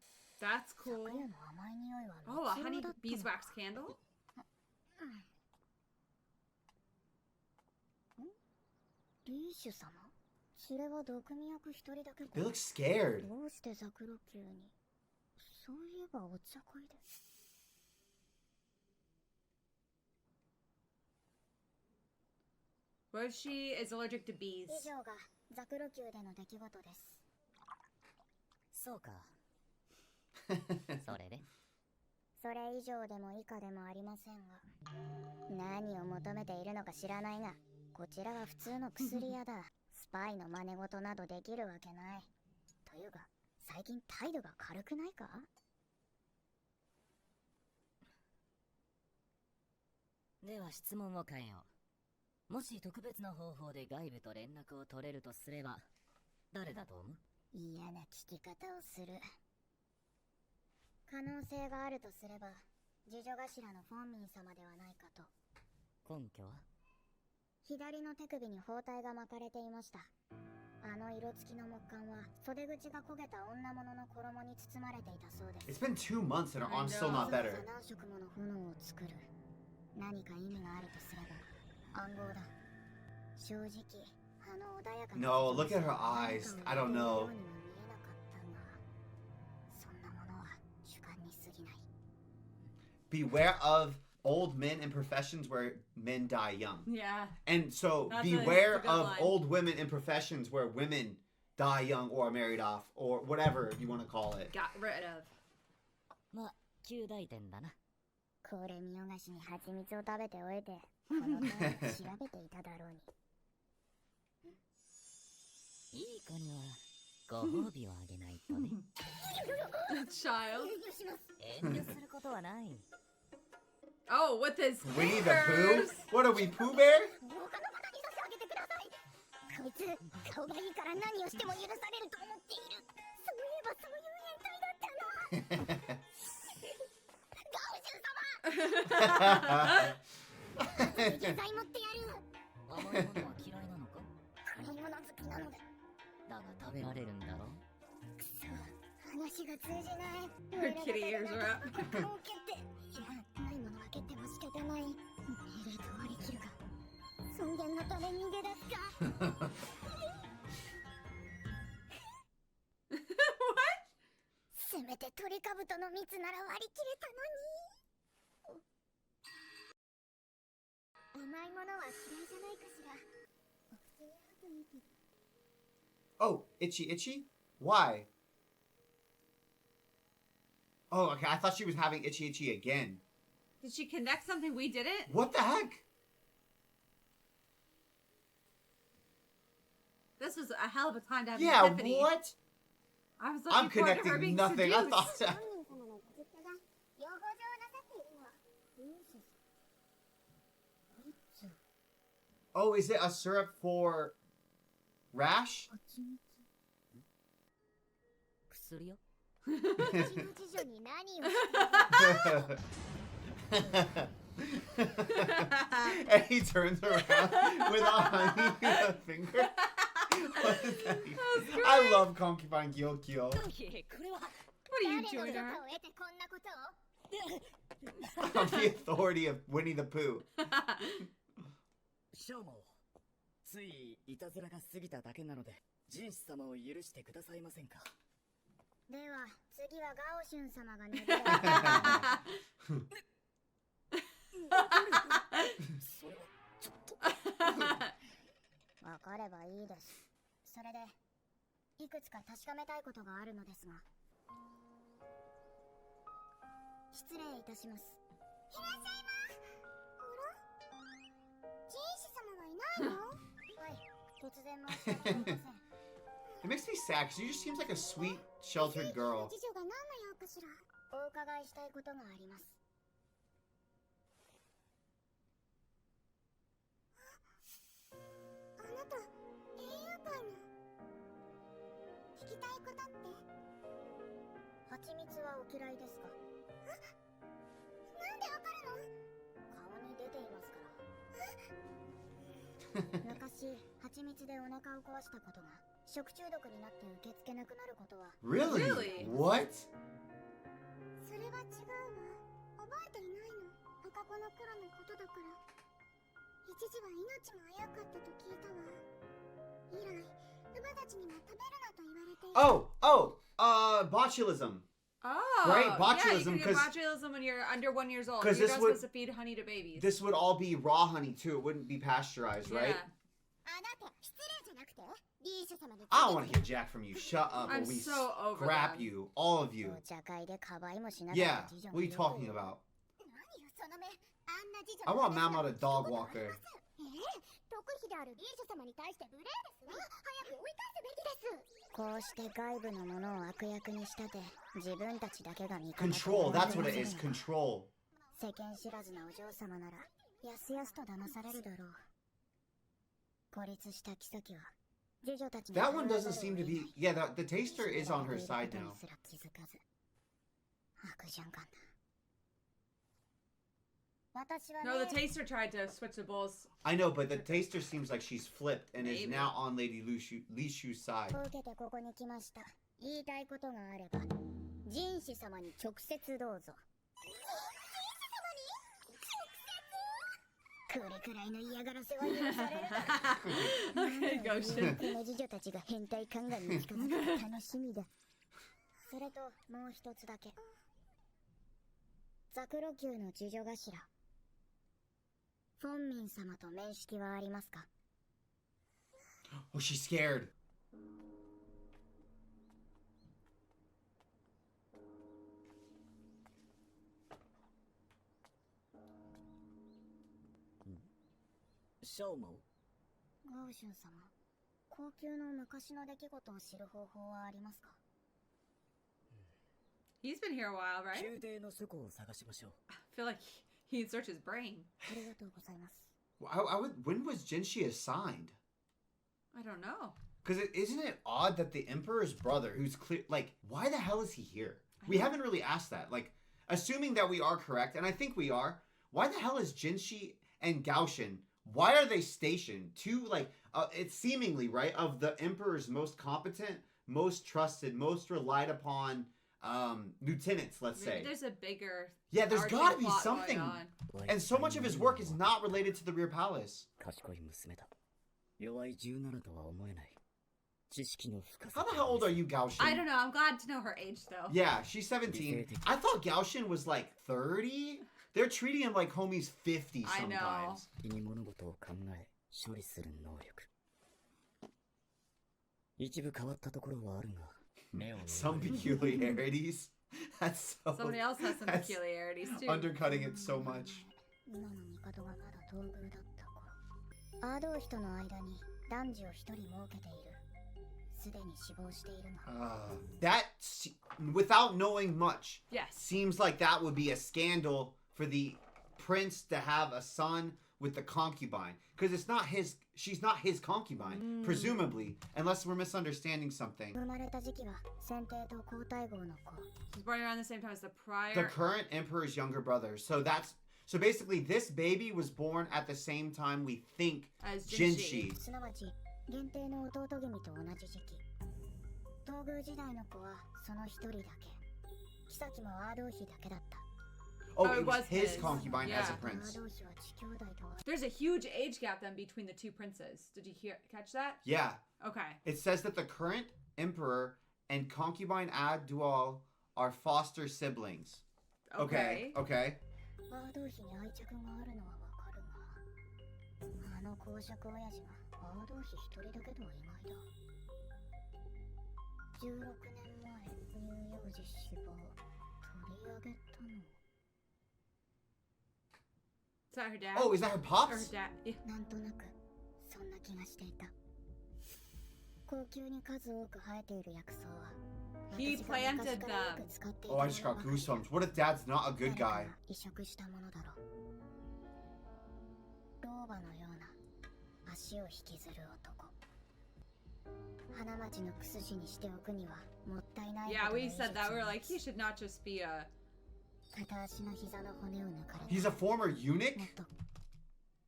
That's cool. 昨夜の甘い匂いは Oh, a 蜜 honey 蝋だったの beeswax candle? リーシュ様、それは毒味役一人だけ They look scared. どうしてザクロ級に。そういえばお茶会で。 What if she is allergic to bees? 以上がザクロ級での出来事です。そうか。それでそれ以上でも以下でもありませんが、何を求めているのか知らないが、こちらは普通の薬屋だ。スパイの真似事などできるわけない。というか、最近態度が軽くないか？では質問を変えよう。もし特別な方法で外部と連絡を取れるとすれば、誰だと思う？嫌な聞き方をする。可能性があるとすれば、次女頭のフォンミン様ではないかと。根拠は？左の手首に包帯が巻かれていました。あの色付きの木管は袖口が焦げた女物の衣に包まれていたそうです。 It's been 2 months and her arm's still not better. 何色もの炎を作る。何か意味があるとすれば暗号だ。正直あの穏やかな No, look at her eyes. I don't know. そんなものは主観に過ぎない。 Beware of old men in professions where men die young. Yeah. And so That's beware a good of line. old women in professions where women die young or are married off or whatever you want to call it. Got rid of. まあ、旧大点だな。これ見よがしに蜂蜜を食べておいて、この点を調べていただろうに。いい子にはご褒美をあげないとね。Child. 遠慮することはない。Oh, with his Winnie the fingers. Pooh? What are we, Pooh Bear? 他の方にさせてあげてください。こいつ顔がいいから何をしても許されると思っている。そういえばそういう変態だったな。下剤持ってやる。甘いものは嫌いなのか？辛いもの好きなので。だが食べられるんだろ？くそ、話が通じない。 Her kitty ears are up. 顔を蹴って、いや、ないものは蹴っても仕方ない。命令と割り切るか。尊厳のため逃げ出すか。せめてトリカブトの蜜なら割り切れたのに。甘いものは嫌いじゃないかしら。お口に吐くみたい。 Oh, itchy, itchy? Why? Oh, okay. I thought she was having itchy, itchy again. Did she connect something we didn't? What the heck? This was a hell of a time to have Yeah, an epiphany. what? I was I'm looking forward to her connecting being nothing. I seduced. thought. 本人様のご実家が養護上なさっているのはウーシス。 Oh, is it a syrup for rash? 薬よ。うちの次女に何をして And he turns around with a honey in a finger. What is that? I love Concubine Gyokyo. これは What are you 誰の doing 許 to her? 可を得てこんなことを。 On the authority of Winnie the Pooh. ショーモついいたずらが過ぎただけなのでジンス様を許してくださいませんか。では次はガオシュン様がねぎらう。それはちょっとわかればいいです。それでいくつか確かめたいことがあるのですが。失礼いたします。いらっしゃいま。あら？ジンシ様はいないの？はい、突然申し訳ありません。 It makes me sad because she just seems like a sweet, sheltered girl. 次女が何の用かしら。お伺いしたいことがあります。あなた、英雄会の聞きたいことって？蜂蜜はお嫌いですか？なんでわかるの？顔に出ていますから。昔、蜂蜜でお腹を壊したことが食中毒になって受け付けなくなることは。 Really? Really? What? それは違うわ。覚えていないの。赤子の頃のことだから。一時は命も危うかったと聞いたわ。以来、乳母たちにも食べるなと言われている。 Botulism. Oh, Right, yeah, botulism, you can get 'cause- botulism when you're under 1 year old. 'cause You're this not would- supposed to feed honey to babies. This would all be raw honey too. It wouldn't be pasteurized, right? Yeah. あなた、失礼じゃなくてリーシュ様に I don't want to hear Jack from you. Shut up, or I'm we so over scrap them. you, all of you. お茶会でかばいもしなかっ Yeah, た次女 what are you の talking よく about? 何よその目あんな次 I 女 want の Mama 話 to は dog walker. 特費であるリーシュ様に対して無礼ですわ早く追い返すべきですこうして外部のものを悪役に仕立て自分たちだけが味方 Control, that's what it is, control. 世間知らずなお嬢様ならやすやすと騙されるだろう孤立した妃は次女たちに That one doesn't seem to be... Yeah, the taster is on her side now. 気づかず悪循環だ私は No, the ね taster tried to switch the bowls. I know, but the taster seems like she's flipped and is Maybe. now on Lady Lishu's side. 受けてここに来ました言いたいことがあれば人子様に直接どうぞこれくらいの嫌がらせは許される Okay, go shit. この次女たちが変態考えに近づく楽しみだそれともう一つだけザクロ級の次女頭フォンミン様と面識はありますか Oh, she's scared. So mo? ゴウシュン様高級の昔の出来事を知る方法はありますか He's been here a while, right? 宮廷の祖庫を探しましょう I feel like he'd search his brain. ありがとうございます When was Jinshi assigned? I don't know. Because isn't it odd that the Emperor's brother, who's clear... Like, why the hell is he here? We haven't really asked that. Like, assuming that we are correct, and I think we are, why the hell is Jinshi and Gaoshin... Why are they stationed? Two, like, it's seemingly, right, of the Emperor's most competent, most trusted, most relied upon lieutenants, let's say. Maybe there's a bigger. Yeah, there's arcing gotta be plot something. going on. And so much of his work is not related to the rear palace. 賢い娘だ弱い17とは思えない知識の深さ How the hell old are you, Gaoshin? I don't know. I'm glad to know her age, though. Yeah, she's 17. I thought Gaoshin was like 30. They're treating him like homie's 50 I know. sometimes. 気に物事を考え処理する能力一部変わったところはあるが目を Some peculiarities. That's so... Somebody else has some that's peculiarities, too. undercutting it so much. 今の帝がまだ東宮だった頃アードー人の間に男児を一人設けているすでに死亡しているが That, without knowing much, Yes. seems like that would be a scandal for the prince to have a son with the concubine. Because it's not his, she's not his concubine, presumably, unless we're misunderstanding something. 生まれた時期は先帝と皇太后の子 She's born around the same time as the prior. The current emperor's younger brother. So basically this baby was born at the same time we think As Jinshi. Jinshi. すなわち限定の弟君と同じ時期東宮時代の子はその一人だけ妃もアードー妃だけだった Oh, Oh, it it was was his his. concubine as a Yeah. アー prince. ドー妃は地兄弟とは There's a huge age gap then between the two princes. Did you catch that? Yeah. Okay. It says that the current emperor and concubine Ad Dual are foster siblings. Okay. Okay. アードー妃に愛着があるのはわかるがあの公爵親父がアードー妃一人だけとは意外だ16年前乳幼児死亡取り上げたの Is that her dad? Oh, is that her Or her pops? dad? Yeah. なんとなくそんな気がしていた高級に数多く生えている薬草は He 私が昔 planted からよ them. く使っていた Oh, I just got goosebumps. What if Dad's not a good 誰か guy? が移植したものだろう老婆のような足を引きずる男花町のクスジにしておくにはもったいない Yeah, ほどの we いい said that. We were 術 like, he should not just be a. 片足の膝の骨を抜かれた He's a former eunuch? もっと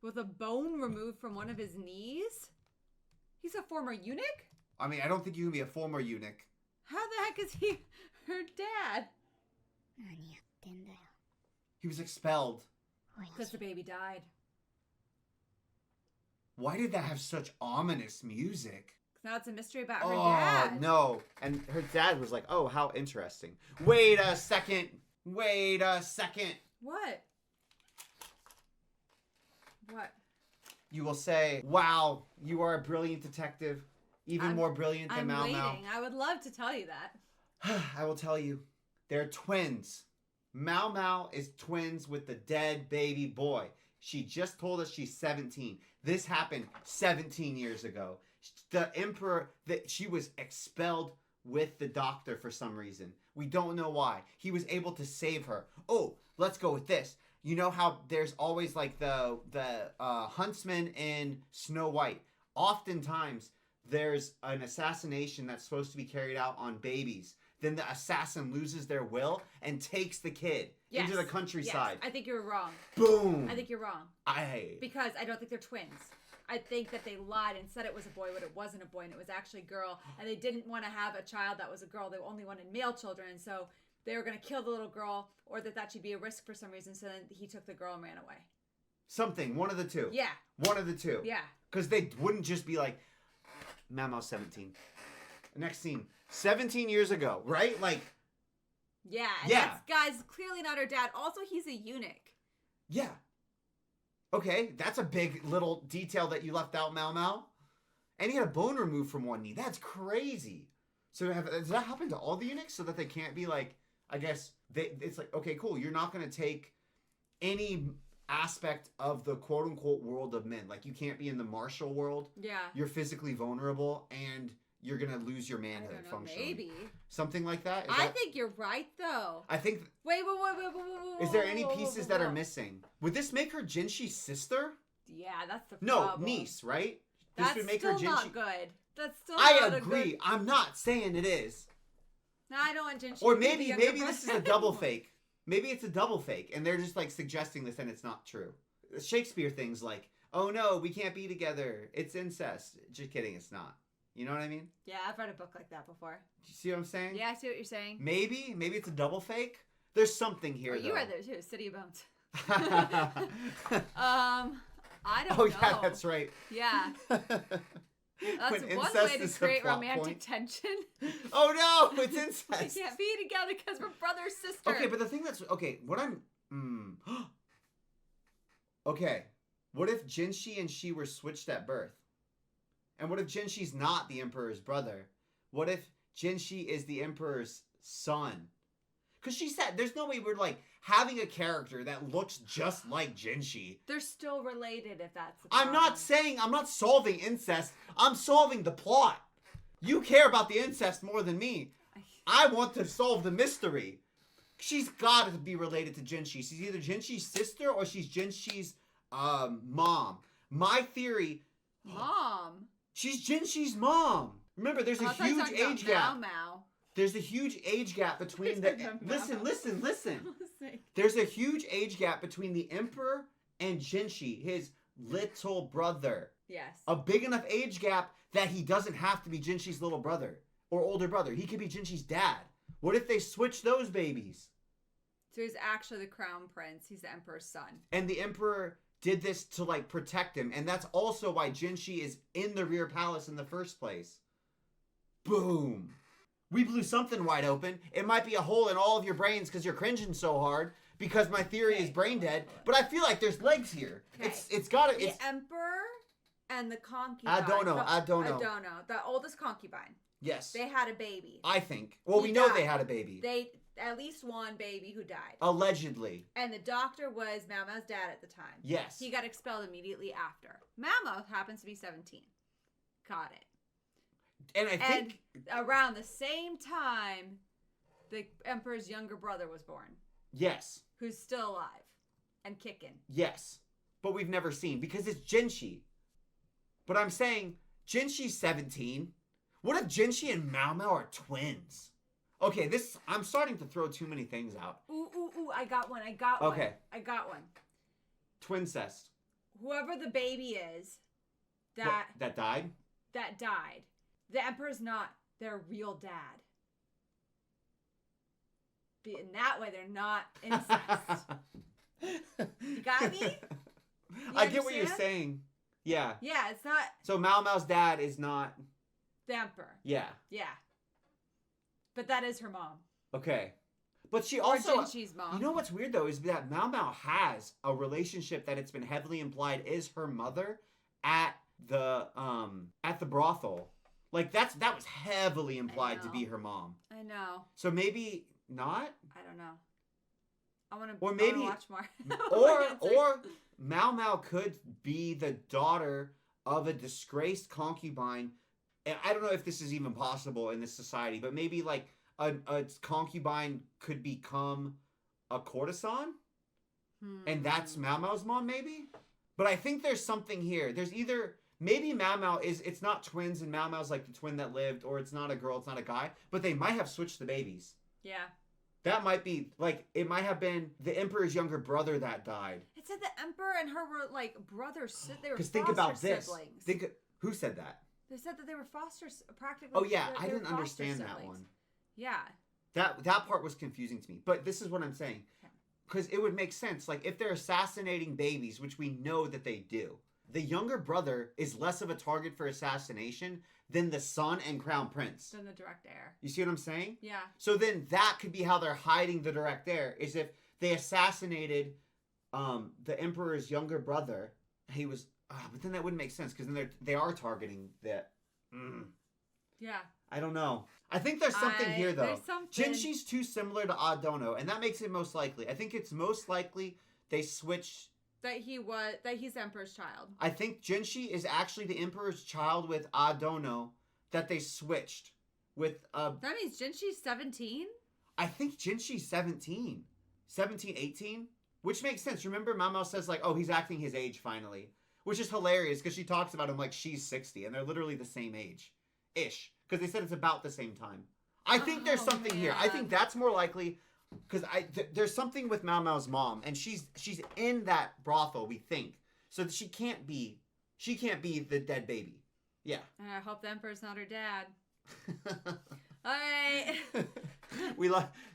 With a bone removed from one of his knees? He's a former eunuch? I mean, I don't think you can be a former eunuch. How the heck is he her dad? 何やってんだよ He was expelled. Because the baby died. Why did that have such ominous music? Now it's a mystery about her Oh, dad. no. And her dad was like, oh, how interesting. Wait a second. Wait a second. What? What? you will say, wow, you are a brilliant detective. Even more brilliant than I'm Mao waiting. Mao. I would love to tell you that. I will tell you. They're twins. Mao Mao is twins with the dead baby boy. She just told us she's 17. This happened 17 years ago. The emperor, she was expelled with the doctor for some reason. We don't know why. He was able to save her. Oh, let's go with this. You know how there's always like the huntsman in Snow White. Oftentimes, there's an assassination that's supposed to be carried out on babies. Then the assassin loses their will and takes the kid into the countryside. Yes. I think you're wrong. Boom. I think you're wrong. Because I don't think they're twins. I think that they lied and said it was a boy, but it wasn't a boy, and it was actually a girl. And they didn't want to have a child that was a girl. They only wanted male children. And so they were going to kill the little girl, or that she'd be a risk for some reason. So then he took the girl and ran away. Something. One of the two. Yeah. One of the two. Yeah. Because they wouldn't just be like, Mama's 17. Next scene. 17 years ago, right? Like. Yeah. And that guy's clearly not her dad. Also, he's a eunuch. Yeah. Okay, that's a big little detail that you left out, Mao Mao. And he had a bone removed from one knee. That's crazy. So does that happen to all the eunuchs so that they can't be like, I guess, it's like, okay, cool. You're not going to take any aspect of the quote-unquote world of men. Like, you can't be in the martial world. Yeah. You're physically vulnerable, and you're going to lose your manhood function. Maybe. Something like that? I think you're right, though. I think... Wait. Is there any pieces that are missing? Would this make her Jinshi's sister? Yeah, that's the problem. No, niece, right? That's would make still her not good. That's still I not agree. A good... I'm not saying it is. No, I don't want Jinshi. Or maybe this is a double fake. Maybe it's a double fake, and they're just like suggesting this, and it's not true. Shakespeare things like, "Oh no, we can't be together. It's incest." Just kidding, it's not. You know what I mean? Yeah, I've read a book like that before. Do you see what I'm saying? Yeah, I see what you're saying. Maybe it's a double fake. There's something here. You though. read there too, City of Bones. I don't know. Oh yeah, that's right. Yeah. That's one way to create romantic tension. Oh no, it's incest. We can't be together because we're brother sister. Okay, but the thing that's what I'm okay. What if Jinshi and she were switched at birth? And what if Jinshi's not the Emperor's brother? What if Jinshi is the Emperor's son? Because she said there's no way we're like having a character that looks just like Jinshi. They're still related if that's the problem. I'm not solving incest. I'm solving the plot. You care about the incest more than me. I want to solve the mystery. She's got to be related to Jinshi. She's either Jinshi's sister or she's Jinshi's mom. My theory... Mom? She's Jinshi's mom. Remember, there's a huge age gap. Mao. There's a huge age gap between the... Listen. There's a huge age gap between the Emperor and Jinshi, his little brother. Yes. A big enough age gap that he doesn't have to be Jinshi's little brother or older brother. He could be Jinshi's dad. What if they switch those babies? So he's actually the crown prince. He's the Emperor's son. And the Emperor did this to, like, protect him. And that's also why Jinshi is in the rear palace in the first place. Boom. We blew something wide open. It might be a hole in all of your brains because you're cringing so hard because my theory is brain dead. But I feel like there's legs here. Okay. It's got to... The Emperor and the concubine. I don't know. The oldest concubine. Yes. They had a baby. I think. Well, we know they had a baby. They at least one baby who died. Allegedly. And the doctor was Mao Mao's dad at the time. Yes. He got expelled immediately after. Mao Mao happens to be 17. Got it. And I think... And around the same time, the Emperor's younger brother was born. Yes. Who's still alive. And kicking. Yes. But we've never seen. Because it's Jinshi. But I'm saying, Jinshi's 17. What if Jinshi and Mao Mao are twins? Okay, I'm starting to throw too many things out. Ooh, I got one. Okay. I got one. Twincest. Whoever the baby is that died? That died. The Emperor's not their real dad. In that way, they're not incest. You got me? I get what you're saying. Yeah. Yeah, it's not... So Mao Mao's dad is not... The Emperor. Yeah. Yeah. But that is her mom. Okay. But she also... Or Jinshi's mom. You know what's weird, though, is that Mao Mao has a relationship that it's been heavily implied is her mother at the brothel. Like that was heavily implied to be her mom. I know. So maybe not. I don't know. I want to. Or maybe watch more. or Mao Mao could be the daughter of a disgraced concubine. And I don't know if this is even possible in this society, but maybe like a concubine could become a courtesan, and that's Mao Mao's mom, maybe. But I think there's something here. There's either maybe Mao Mao it's not twins, and Mao Mao's like the twin that lived, or it's not a girl, it's not a guy, but they might have switched the babies. Yeah. That might be, like, it might have been the Emperor's younger brother that died. It said the Emperor and her were, like, brothers. They were Because think about this. siblings. Who said that? They said that they were practically. Oh, yeah. they I were didn't foster understand that siblings. one. Yeah. That part was confusing to me. But this is what I'm saying. Because it would make sense. Like, if they're assassinating babies, which we know that they do, the younger brother is less of a target for assassination than the son and crown prince. Than the direct heir. You see what I'm saying? Yeah. So then that could be how they're hiding the direct heir, is if they assassinated the emperor's younger brother. He was, but then that wouldn't make sense, because then they are targeting that. Yeah. I don't know. I think there's something here, though. There's something. Jinshi's too similar to Adono, and that makes it most likely. I think it's most likely they switched. That he's the Emperor's child. I think Jinshi is actually the Emperor's child with Adono, that they switched with. That means Jinshi's 17? I think Jinshi's 17, 18, which makes sense. Remember, Mao says, like, oh, he's acting his age finally, which is hilarious because she talks about him like she's 60, and they're literally the same age-ish, because they said it's about the same time. I think there's something here. I think that's more likely. Because there's something with Mao Mao's mom, and she's in that brothel, we think, so that she can't be the dead baby. Yeah. And I hope the Emperor's not her dad. All right.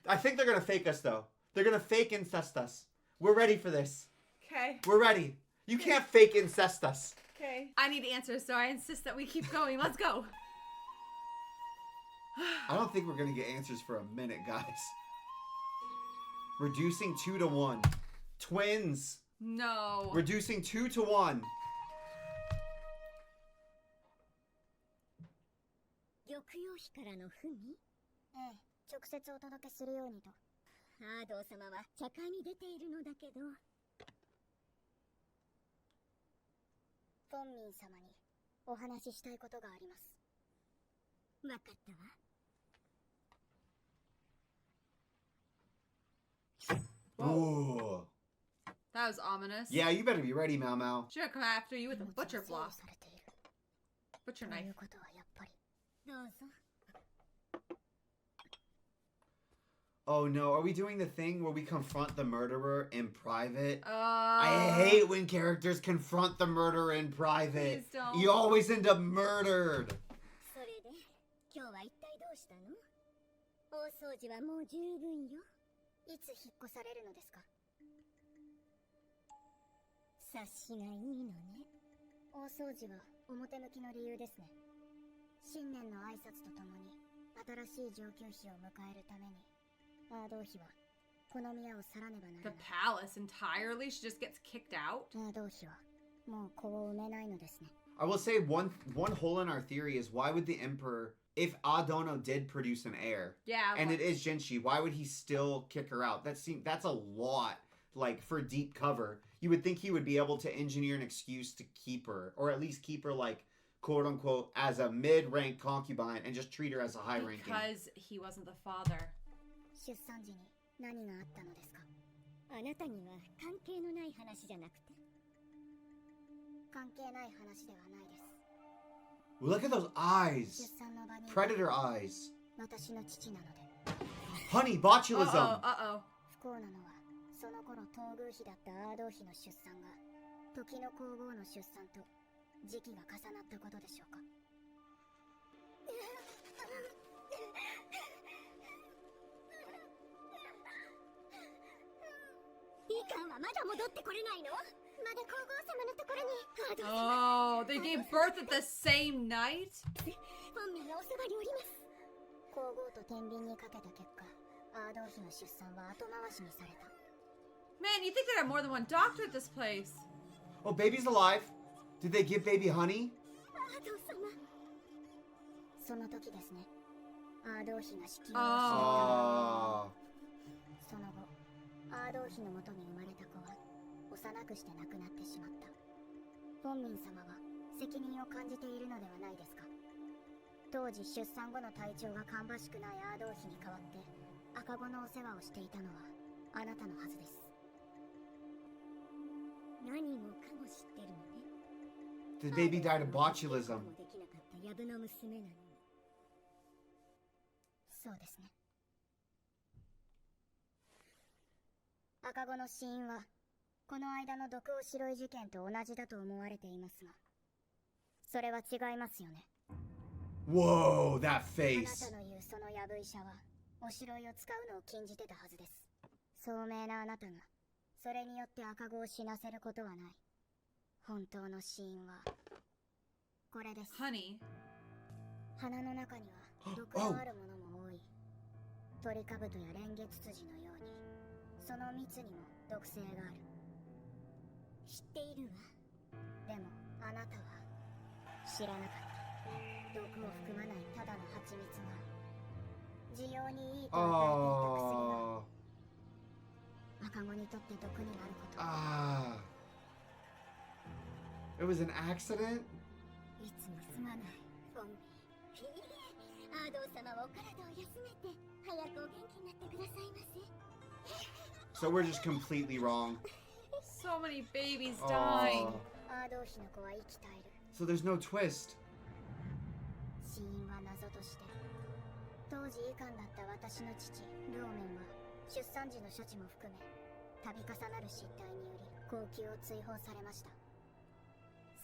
I think they're gonna fake us, though. They're gonna fake incest us. We're ready for this. Okay. We're ready. You can't fake incest us. Okay. I need answers, so I insist that we keep going. Let's go. I don't think we're gonna get answers for a minute, guys. Reducing 2 to 1. Twins. No. Reducing 2 to 1. 玉葉妃からの文？ええ、直接お届けするようにと。アードー様は茶会に出ているのだけど。フォンミン様にお話ししたいことがあります。わかったわ。Ooh. That was ominous. Yeah, you better be ready, Mao Mao. Should have come after you with a butcher block. されている。 Butcher とい knife. うことはやっぱり。どうぞ。 Oh no, are we doing the thing where we confront the murderer in private? I I hate when characters confront the murderer in private. Please don't. You always end up murdered. それで、今日は一体どうしたの？大掃除はもう十分よ。いつ引っ越されるのですか？察しがいいのね。大掃除は表向きの理由ですね。新年の挨拶とともに新しい上級妃を迎えるためにアードー妃はこの宮を去らねばなら The ない。 palace entirely? She just gets kicked out? アードー妃はもう子を産めないのですね。 I will say one hole in our theory is, why would the emperor, if Adono did produce an heir, Yeah. and it is Jinshi, why would he still kick her out? That's a lot, like, for deep cover. You would think he would be able to engineer an excuse to keep her, or at least keep her, like, quote unquote, as a mid-ranked concubine, and just treat her as a high-ranking. Because he wasn't the father. 出産時に何があったのですか？あなたには関係のない話じゃなくて。関係ない話ではないです。 Look at those 出 eyes. 産の場に Predator eyes. 私の父なので。 Honey, botulism. Uh-oh. 不幸なのはその頃東宮妃だったアードー妃の出産が時の皇后の出産と時期が重なったことでしょうか。いかんはまだ戻ってこれないの？まだ皇后様のところにアードー様。 Oh, they gave birth at the same night? フォンミンがおそばにおります。皇后と天秤にかけた結果、アードー妃の出産は後回しにされた。 Man, you think there are more than one doctor at this place? Oh, baby's alive. Did they give baby honey? アード様。その時ですね。アードー妃が子宮を失った。 Oh. その後、アードー妃のもとに生まれた子は幼くして亡くなってしまった。本民様は責任を感じているのではないですか。当時出産後の体調が芳しくないアードー妃に代わって赤子のお世話をしていたのはあなたのはずです。何もかも知ってるのね。 The baby died of botulism. もできなかったヤブの娘なのに。そうですね。赤子の死因はこの間の毒を白い事件と同じだと思われていますが、それは違いますよね。 Whoa, that あな face. たの言うそのヤブ医者はおしろいを使うのを禁じてたはずです。聡明なあなたがそれによって赤子を死なせることはない。本当の死因はこれです。 Honey. 花の中には毒のあるものも多い。トリカブトやレンゲツツジのようにその蜜にも毒性がある。知っているわ。でもあなたは知らなかった。毒を含まないただの蜂蜜が需要にいいと与えていた薬が Oh. 赤子にとって毒になること。 Ah. It was an accident? いつもすまない。フォンミー。いいえ、アードー様はお体を休めて早くお元気になってくださいませ。 So we're just completely wrong. So many babies dying. Oh. アードー妃の子は生き絶える。 So there's no twist. 死因は謎として、当時医官だった私の父ルオメンは出産時の処置も含め度重なる失態により高級を追放されました。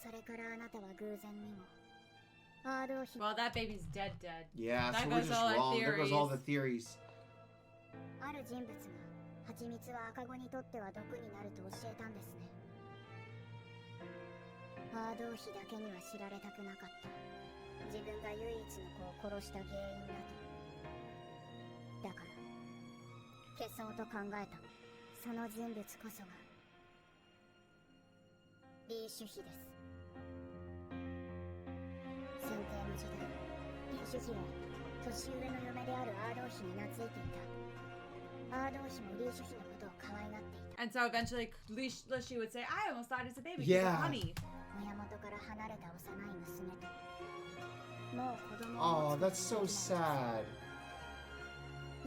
それからあなたは偶然にもアードー妃 Well, that baby's dead. Yeah, That so we're goes just all our wrong. There goes all the theories. theories. ある人物が蜂蜜は赤子にとっては毒になると教えたんですね。アードー妃だけには知られたくなかった。自分が唯一の子を殺した原因だと。だから消そうと考えた。その人物こそがリーシュ妃です。先帝の時代、リーシュ妃は年上の嫁であるアードー妃に懐いていた。アードー妃もリーシュ妃のことを可愛がっていた。 And so eventually, Lishi would say, I almost thought it's a baby. Yeah. Because of honey. 親元から離れた幼い娘ともう子供を Oh, 持 that's つこ so とができな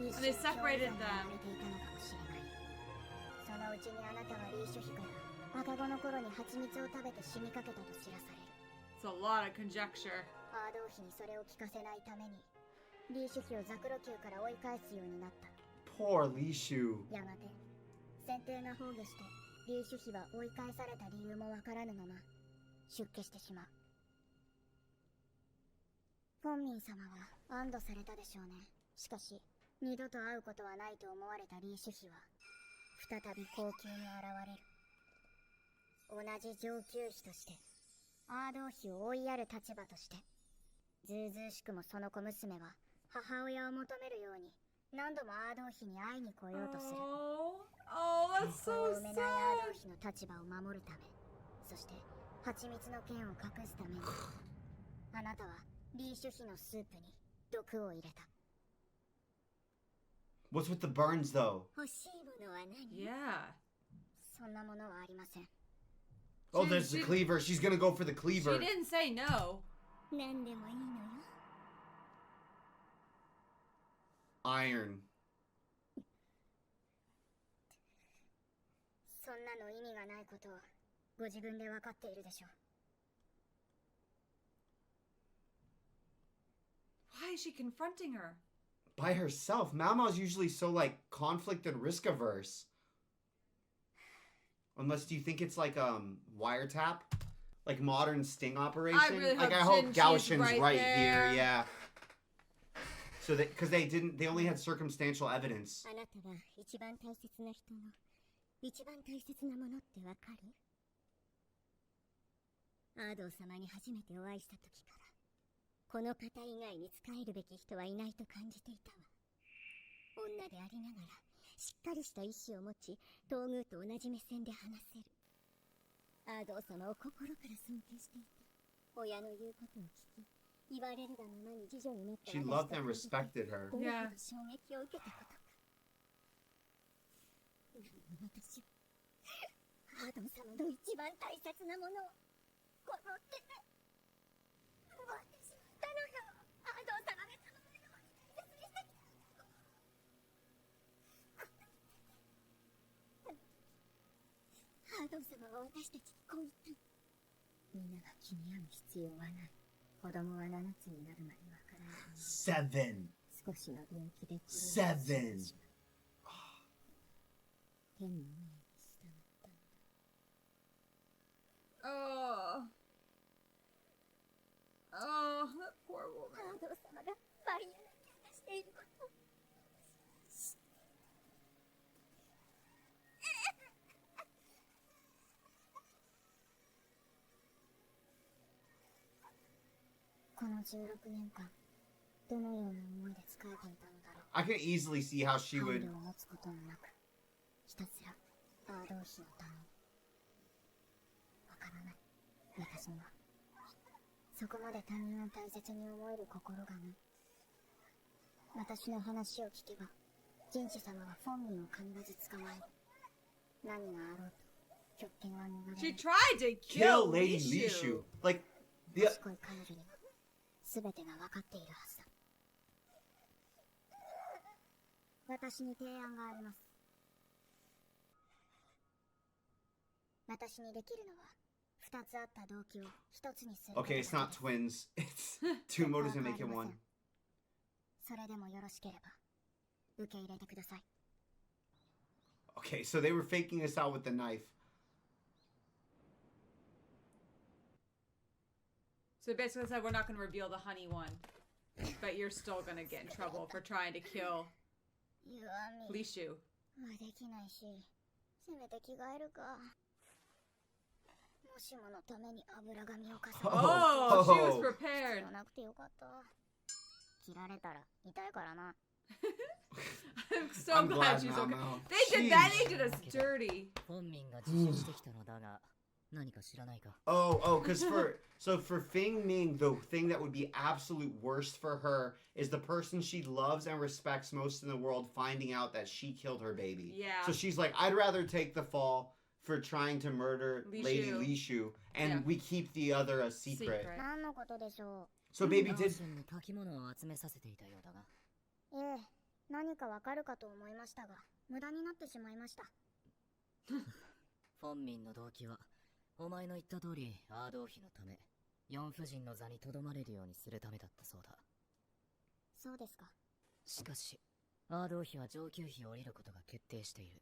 い sad. リーシュ And they に separated 共依存が生まれていたのかもしれない。そのうちにあなたはリーシュ妃から赤子の頃に蜂蜜を食べて死にかけたと知らされる。 It's a lot of conjecture. アードー妃にそれを聞かせないためにリーシュ妃をザクロ宮から追い返すようになった。 Poor Lishu. やがて先帝が崩御してリーシュ妃は追い返された理由もわからぬまま出家してしまう。フォンミン様は安堵されたでしょうね。しかし二度と会うことはないと思われたリーシュ妃は再び高級に現れる。同じ上級妃としてアードー妃を追いやる立場として、ずうずうしくもその小娘は母親を求めるように何度もアードー妃に会いに来ようとする。 Oh, that's 子 so を産めないアー sad. ドー妃の立場を守るため、そして蜂蜜の剣を隠すためにあなたはリーシュ妃のスープに毒を入れた。 What's with the burns, though? 欲しいものは何？ Yeah. そんなものはありません。 Oh, there's the She- cleaver. She's gonna go for the She cleaver. didn't say no. 何でもいいのよ。 Iron. そんなの意味がないことをご自分で分かっているでしょう。 Why is she confronting her? By herself. Mama's usually so, like, conflict and risk averse. Unless, do you think it's like, wiretap? Like modern sting operation? really like, I hope hope Shin- she's Gaoshin's right right there. here, yeah. So that, because they only had circumstantial evidence. あなたは一番大切な人の一番大切なものってわかる？アードー様に初めてお会いした時から、この方以外に仕えるべき人はいないと感じていたわ。女でありながら、しっかりした意志を持ち、東宮と同じ目線で話せる。アードー様を心から尊敬していた。親の言うことを聞き、言われるがままに次女になった She loved and respected her. どれほど衝撃を受けたことか。私はアードン様の一番大切なものをこの手で奪ってしまったのよ。アードン様がそのように大切にしてきた。アードン様は私たちにこう言ったの。みんなが気に病む必要はない。子供は7つになるまでわからない。7. 少しの病気で 7. 天の命に従ったのだ。Oh. Oh, that poor woman. アード様がマリアナに話していることをこの16年間どのような思いで仕えていたのだろう。 I can easily see how she 配 would. 慮を持つこともなくひたすらアードー妃のために。わからない、私にはそこまで他人を大切に思える心がない。私の話を聞けば人種様はフォンミンを必ず捕まえる。何があろうと極刑は逃れ She る。 tried to Kill kill Lady Lishu. Lishu. Like, the. 賢い彼女には全てが分かっているはずだ。私に提案があります。私にできるのは2つあった動機を1つにすることだ Okay, け it's not です。 twins. It's two motives that make it one. それでもよろしければ受け入れてください。 Okay, so they were faking this out with the knife. So basically said we're not going to reveal the honey one, but you're still going to get in trouble for trying to kill 弱み Lishu. はできないし、せめて着替えるか。もしものために油紙を重ね Oh, she was 知 prepared. 知らなくてよかった。切られたら痛いからな。 I'm so I'm glad glad she's now, okay. Mao. They did that. Jeez. They did us dirty. フォンミンが自首してきたのだが、何か知らないか。 Because for Fing Ming, the thing that would be absolute worst for her is the person she loves and respects most in the world finding out that she killed her baby. Yeah. So she's like, I'd rather take the fall for trying to murder Lishu. Lady Lishu, and Yeah. we keep the other a secret. 何のことでしょ So baby ダー did. ションに書き物を集めさせていたようだが。う。ええ、何かわかるかと思いましたが、無駄になってしまいました。フォンミンの動機は、お前の言った通り、アードー妃のため、四夫人の座にとどまれるようにするためだったそうだ。そうですか。しかし、アードー妃は上級妃を降りることが決定している。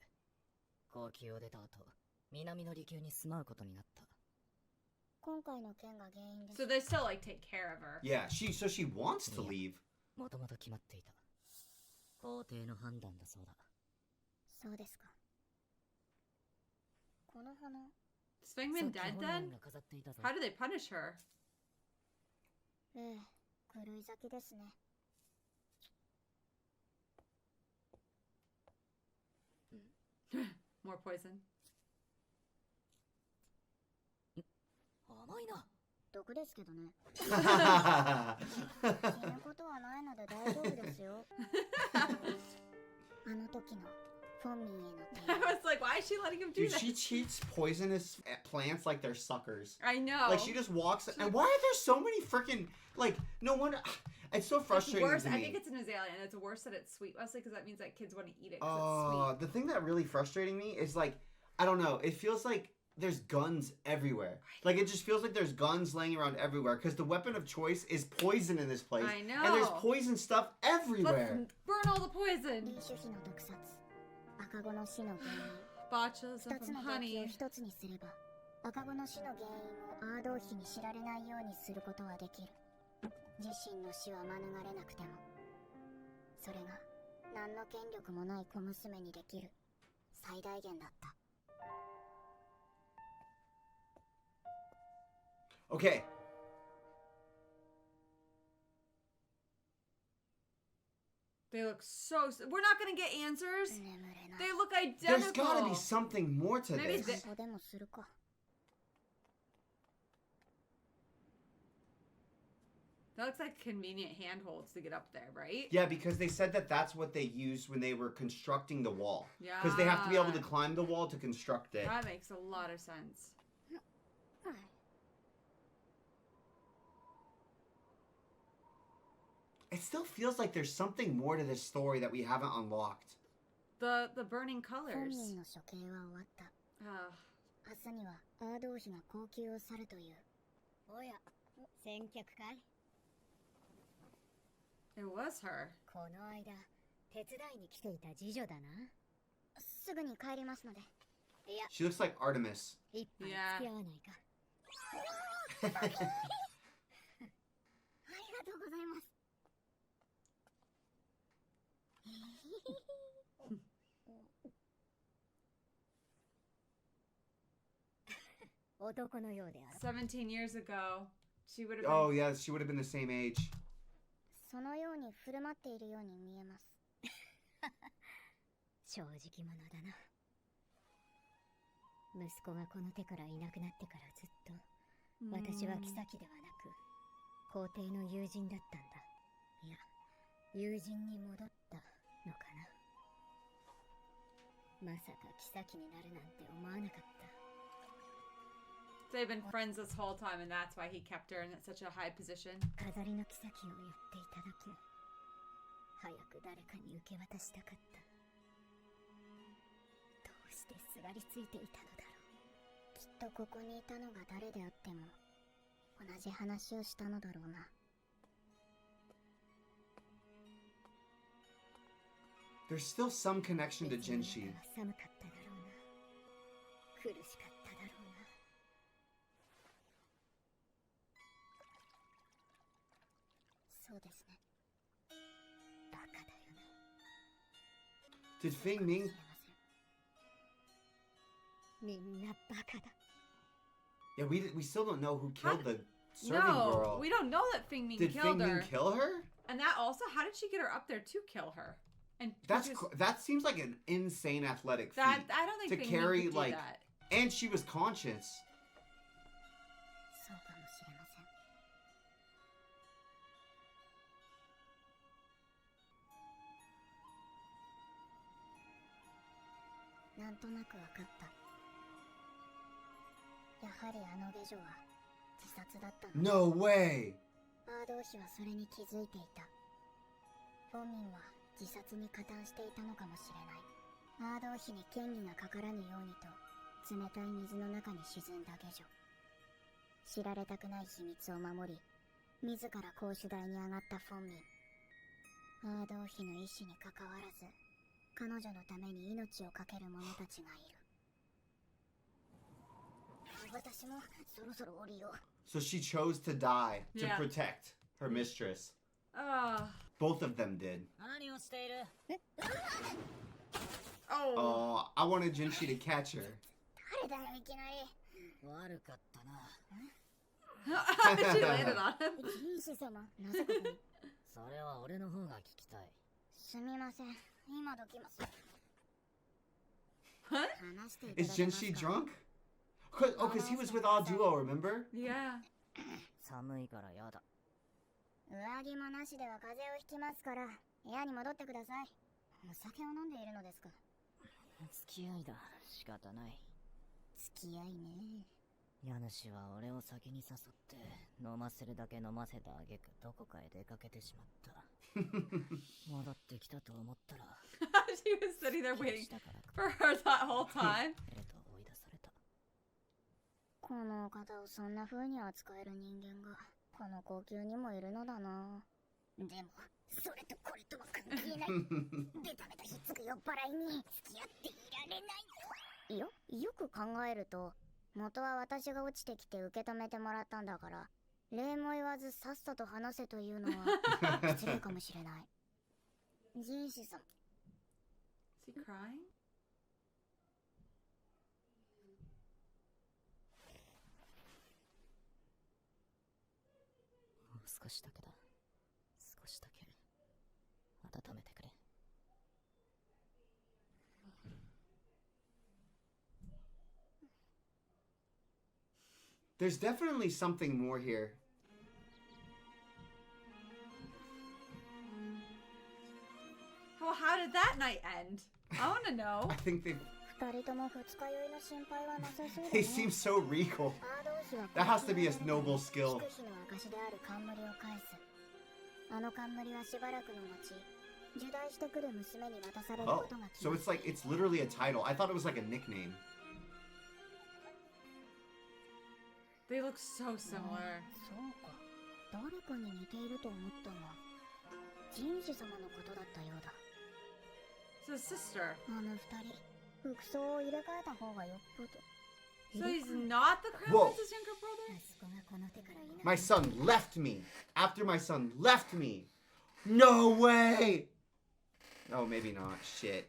後宮を出た後、南の離宮に住まうことになった。今回の件が原因です。 So they still like take care of her. Yeah, she wants to leave. もともと決まっていた。皇帝の判断だそうだ。そうですか。この花、 Is Fengman さっき dead 本人 then? が飾っていたぞ。 How did they punish her? ええ、狂い咲きですね。 More poison. 甘いな。毒ですけどね。 That's 死ぬことはないので大丈夫ですよ。あの時のフォンミンへの提 I 案。 was like, why is she letting him do Dude, that? she treats poisonous plants like they're suckers. I know. Like she just walks, and why are there so many freaking like? No wonder. It's so It's frustrating worse. to I me. think it's an azalea, and it's worse that it's sweet, Wesley, because that means that kids want to eat it 'cause Oh, it's the thing that really frustrating me is like, I don't know. It feels like there's guns everywhere. Like it just feels like there's guns laying around everywhere because the weapon of choice is poison in this place. I know. And there's poison stuff sweet. everywhere. Let's burn all the poison. リーシュ妃の毒殺、赤子の死の原因。 Botulism 二つ from の動機を honey. 一つにすれば、赤子の死の原因をアードー妃に知られないようにすることはできる。自身の死は免れなくても、それが何の権力もない小娘にできる最大限だった。 Okay. They look so. We're not gonna get answers. 眠れない。 They look There's gotta identical. be something more to Maybe this. they- 散歩でもするか。That looks like convenient handholds to get up there, right? Yeah, because they said that that's what they used when they were constructing the wall. Yeah. Because they have to be able to climb the wall to construct it. That makes a lot of sense. It still feels like there's something more to this story that we haven't unlocked. The burning 本 colors. 人の処刑は終わった。 Ugh. 明日にはアード王妃が高級を去るという。おや、先客かい？ It was her. この間、手伝いに来ていた次女だな。すぐに帰りますので。いや、 She looks like Artemis. 一杯付 Yeah. き合わないか。ありがとうございます。男のようである。 17 years ago, she would have been. Oh, yeah, she would have been the same age. そのように振る舞っているように見えます。正直者だな。息子がこの手からいなくなってからずっと、私は妃ではなく、皇帝の友人だったんだ。いや、友人に戻ったのかな。まさか妃になるなんて思わなかった。 They've been friends this whole time, and that's why he kept her in such a high position. 飾りの妃をやっていただけ。早く誰かに受け渡したかった。どうしてすがりついていたのだろう。きっとここにいたのが誰であっても同じ話をしたのだろうな。 There's still some connection to 別に Jinshi. あなたは寒かっただろうな。苦しかっただろうな。そうですね。バカだよな。 Did Fing Ming... みんなバカだ。 Yeah, we still don't know who killed the serving No, girl. we don't know that Fing Ming Did killed Fing Ming her. kill her? And that also, how did she get her up there to kill her? And That's which is- that seems like an insane athletic feat. that I don't think to Fing carry, Ming could do like- that. And she was conscious. そうかもしれません。なんとなくわかった。やはりあの下女は自殺だったの。 No way. アード王妃はそれに気づいていた。本人は自殺に加担していたのかもしれない。アード王妃に嫌疑がかからぬようにと冷たい水の中に沈んだ下女。知られたくない秘密を守り、自ら公主台に上がったフォンミン。アード王妃の意志にかかわらず、彼女のために命を懸ける者たちがいる。私もそろそろ降りよう。 So she chose to die to Yeah. protect her mistress. Oh. Both of them did. 何をしている？ Oh. Oh, I wanted Jinshi to catch her. 誰だよいきなり。悪かったな。 She landed on him. 人種様、なぜここに。それは俺の方が聞きたい。すみません、今どきます。 What? 話していただ Is けます Jinshi か？ drunk? Because he was with all duo, remember? Yeah. 寒いからやだ。上着もなしでは風邪をひきますから、部屋に戻ってください。お酒を飲んでいるのですか？付き合いだ。仕方ない。付き合いね。家主は俺を先に誘って飲ませるだけ飲ませた挙句どこかへ出かけてしまった。戻ってきたと思ったら She was sitting there 消 waiting したから for her that whole time. 追い出された。このお方をそんな風に扱える人間が、この高級にもいるのだな。でも、それとこれとは関係ない。ベタベタひっつく酔っ払いに付き合っていられない。よく考えると、元は私が落ちてきて受け止めてもらったんだから、礼も言わずさっさと話せというのは失礼かもしれない。人士さん、 Is he crying? もう少しだけだ。少しだけ温めてくれ。 There's definitely something more here. Well, how did that night end? I want to know. I think they 二人とも二日酔いの心配はなさそうだ they ね seem so regal. アード王妃は That has to be a noble skill. 祝妃の証である冠を返すあの冠はしばらくの後受代してくる娘に渡されるこ Oh, とが決 so まっ it's like it's literally a title. I thought it was like a nickname. They look so similar. そうか誰かに似ていると思ったが人種様のことだったようだ So his sister. あの二人服装を入れ替えた方がよっぽど So he's not the Crown Whoa. Prince's younger brother? 息子がこの手からいな My son left me. After my son left me. No way. Oh, maybe not. Shit.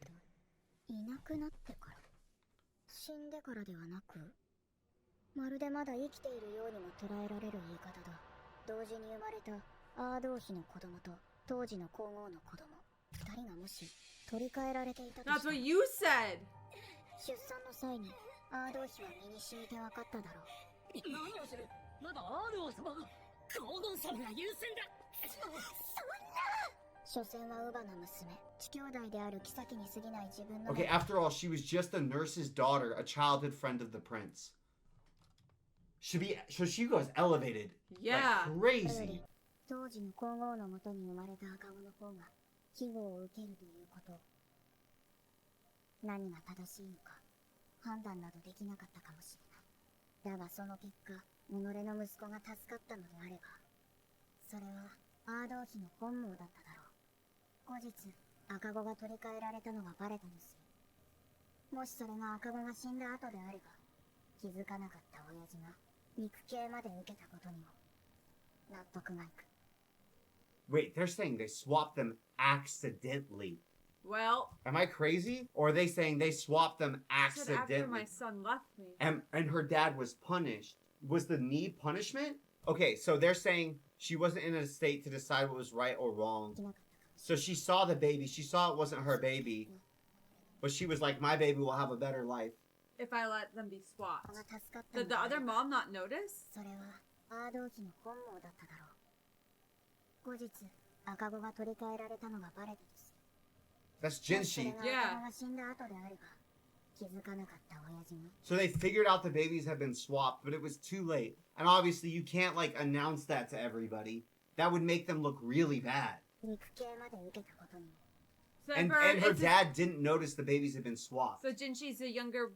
いなくなってから死んでからではなくまるでまだ生きているようにも捉えられる言い方だ同時に生まれたアード王妃の子供と当時の皇后の子供二人がもし取り替えられていたと That's したら what you said. 出産の際にアード王妃は身に染みて分かっただろう何をするまだアール王様が皇后様が優先だ所詮は乳母の娘父兄弟である妃に過ぎない自分の Okay, after all, she was just a nurse's daughter, a childhood friend of the prince. So she was elevated. Yeah. Like crazy. 当時の皇后のもとに生まれた赤子の方が庇護を受けるということ何が正しいのか判断などできなかったかもしれないだがその結果己の息子が助かったのであればそれはアード王妃の本望だっただろう後日赤子が取り替えられたのがバレたにするもしそれが赤子が死んだ後であれば気づかなかった親父が肉刑まで受けたことにも納得がいく Wait, they're saying they swapped them accidentally. Well, Am I crazy? Or are they saying they swapped them I said after accidentally? my son left me. And her dad was punished. Was the knee punishment? Okay, so they're saying she wasn't in a state to decide what was right or wrong. できなかったか So she saw the baby. She saw it wasn't her baby. But she was like, my baby will have a better life. If I let them be 子 swapped. が助かった Did の the であれ other ば mom not notice? それはアード王妃の本望だっただろう後日赤子が取り替えられたのがバレたとす That's るもしそれ Jinshi. が Yeah. 赤子が死んだ後であれば気づかなかった親父が So they figured out the babies had been swapped, but it was too late. And obviously you can't like announce that to everybody. That would make them look really bad. 肉刑まで受けたことにも So And for- her it's a- dad didn't notice the babies had been swapped. So Jinshi's a younger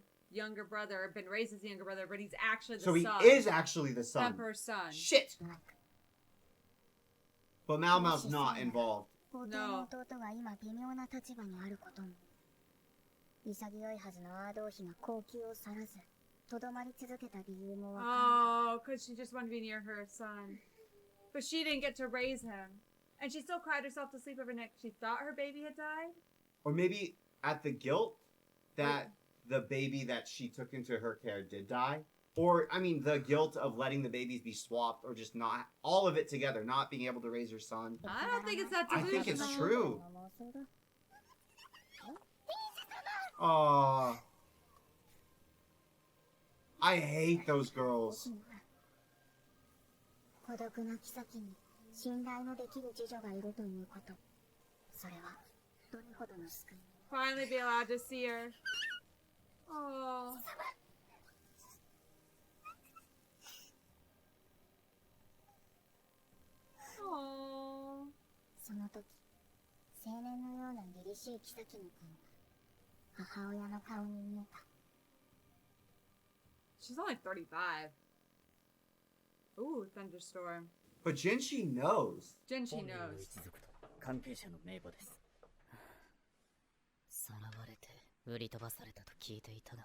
brother, been raised as a younger brother, but he's actually the So he son. is actually the son. Emperor's son. Shit! ない But Mao Mao's not involved. 皇帝の弟が今微妙な立場にあることも潔いはずのアード王妃が高級を去らずとどまり続けた理由もわかんない Oh, because she just wanted to be near her son. But she didn't get to raise him. And she still cried herself to sleep every night. She thought her baby had died. Or maybe at the guilt that the baby that she took into her care did die. Or, I mean, the guilt of letting the babies be swapped or just not, all of it together, not being able to raise her son. I don't think it's that I think it's delusional. true. 妄想だ Aww. I hate those girls. 孤独な妃に信頼のできる次女がいるということそれはどれほどの救い Finally be allowed to see her. Oh. Oh. その時青年のような凛々しい妃の顔が母親の顔に見えた She's only 35. Ooh, thunderstorm. But Jinshi knows. Jinshi 本領の knows. 一族と関係者の名簿ですさらわれて売り飛ばされたと聞いていたが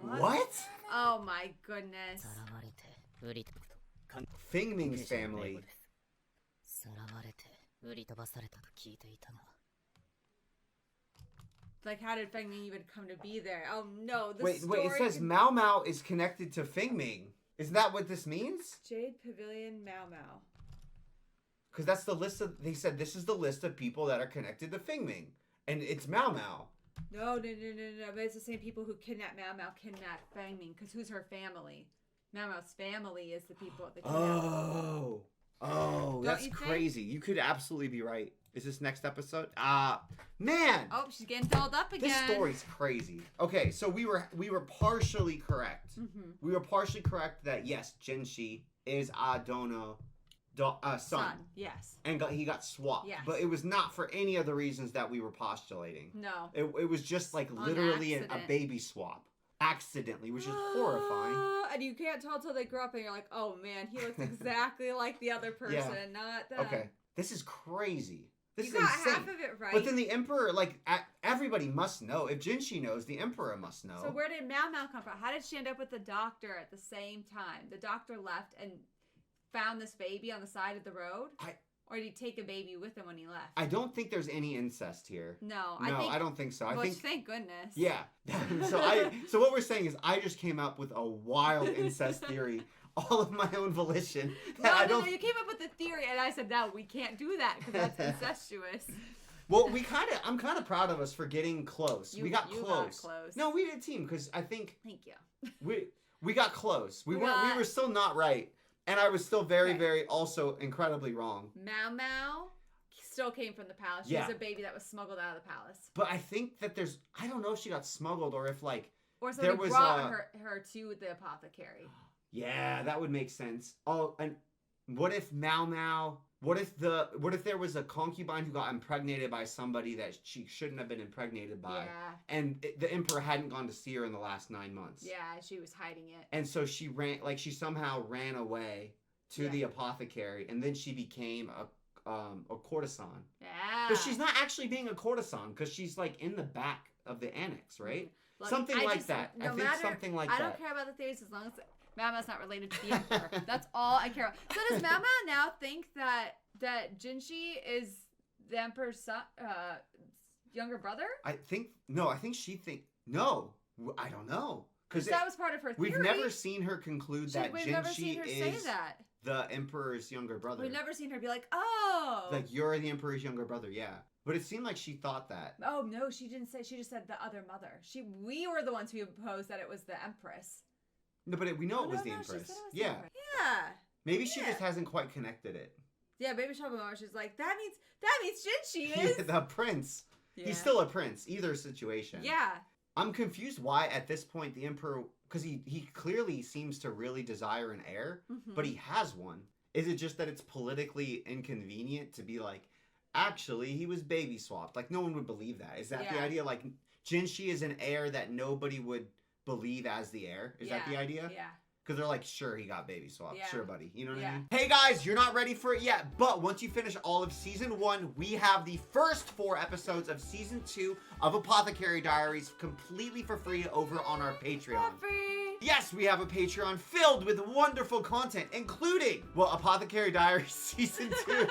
What? Oh my goodness. さらわれて売り関 Fingming's 係者の名 family. 簿ですさらわれて売り飛ばされたと聞いていたが Like, how did Feng Ming even come to be there? Oh no, the Wait, story. it says Mao Mao is connected to Fingming. Isn't that what this means? Jade Pavilion Mao Mao. Because that's the list of, they said this is the list of people that are connected to Fingming. And it's Mao Mao. No. But it's the same people who kidnapped Mao Mao kidnapped Feng Ming. Because who's her family? Mao Mao's family is the people at the kidnapping. Oh. Oh, that's you think? crazy. You could absolutely be right. Is this next episode? Man. Oh, she's getting filled up again. This story's crazy. Okay, so we were partially correct. Mm-hmm. We were partially correct that yes, Jinshi is Adono son. Yes. And he got swapped. Yes. But it was not for any of the reasons that we were postulating. No. It was just like On literally a accident. baby swap. Accidentally, which is horrifying. And you can't tell till they grow up and you're like, oh man, he looks exactly like the other person, not them. Okay. This is crazy. This You is got insane. half of it right. But then the Emperor, like, everybody must know. If Jinshi knows, the Emperor must know. So where did Mao Mao come from? How did she end up with the doctor at the same time? The doctor left and found this baby on the side of the road? Or did he take a baby with him when he left? I don't think there's any incest here. No, I don't think so. I think thank goodness. yeah. So what we're saying is I just came up with a wild incest theory, all of my own volition. No, you came up with the theory, and I said, no, we can't do that because that's incestuous. Well, I'm kind of proud of us for getting close. We got you close. got close. No, we did a team because I think Thank you. we got close. We got- were still not right, and I was still very also incredibly wrong. Mao Mao still came from the palace. She Yeah. was a baby that was smuggled out of the palace. But I think that I don't know if she got smuggled or if like Or somebody there was brought her to the apothecary. yeah, that would make sense. Oh, and what if Mao Mao? What if there was a concubine who got impregnated by somebody that she shouldn't have been impregnated by, Yeah. and the Emperor hadn't gone to see her in the last 9 months? Yeah, she was hiding it. And so she somehow ran away to the apothecary, and then she became a courtesan. Yeah. But she's not actually being a courtesan because she's like in the back of the annex, right? Look, Something I like just- that. no I think matter- something like I that. don't care about the theories as long as Mao Mao's not related to the Emperor. That's all I care about. So does Mao Mao now think that Jinshi is the Emperor's son, younger brother? I think she think no. I don't know because That was part of her theory. we've never seen her conclude that We've never seen Jinshi her say is that. the Emperor's younger brother. We've never seen her be like, oh. Like you're the Emperor's younger brother, yeah. But it seemed like she thought that. Oh no, she didn't say. She just said the other mother. We were the ones who opposed that it was the Empress. No, but we know it was the She Empress. said it was the Yeah. Empress. Yeah. Maybe she just hasn't quite connected it. Yeah, Baby Shabamar, she's like, that means Jinshi is. The prince. Yeah. He's still a prince, either situation. Yeah. I'm confused why at this point the Emperor, because he clearly seems to really desire an heir, Mhm. but he has one. Is it just that it's politically inconvenient to be like, actually, he was baby swapped? Like, no one would believe that. Is that the Yeah. idea? Like, Jinshi is an heir that nobody would believe as the heir? Is that the idea? Yeah. Because they're like, sure, he got baby swapped. Yeah. Sure, buddy. You know what I Yeah. mean? Hey, guys, you're not ready for it yet, but once you finish all of Season 1, we have the first 4 episodes of Season 2 of Apothecary Diaries completely for free over on our Patreon. Free. Yes, we have a Patreon filled with wonderful content, including, well, Apothecary Diaries Season 2,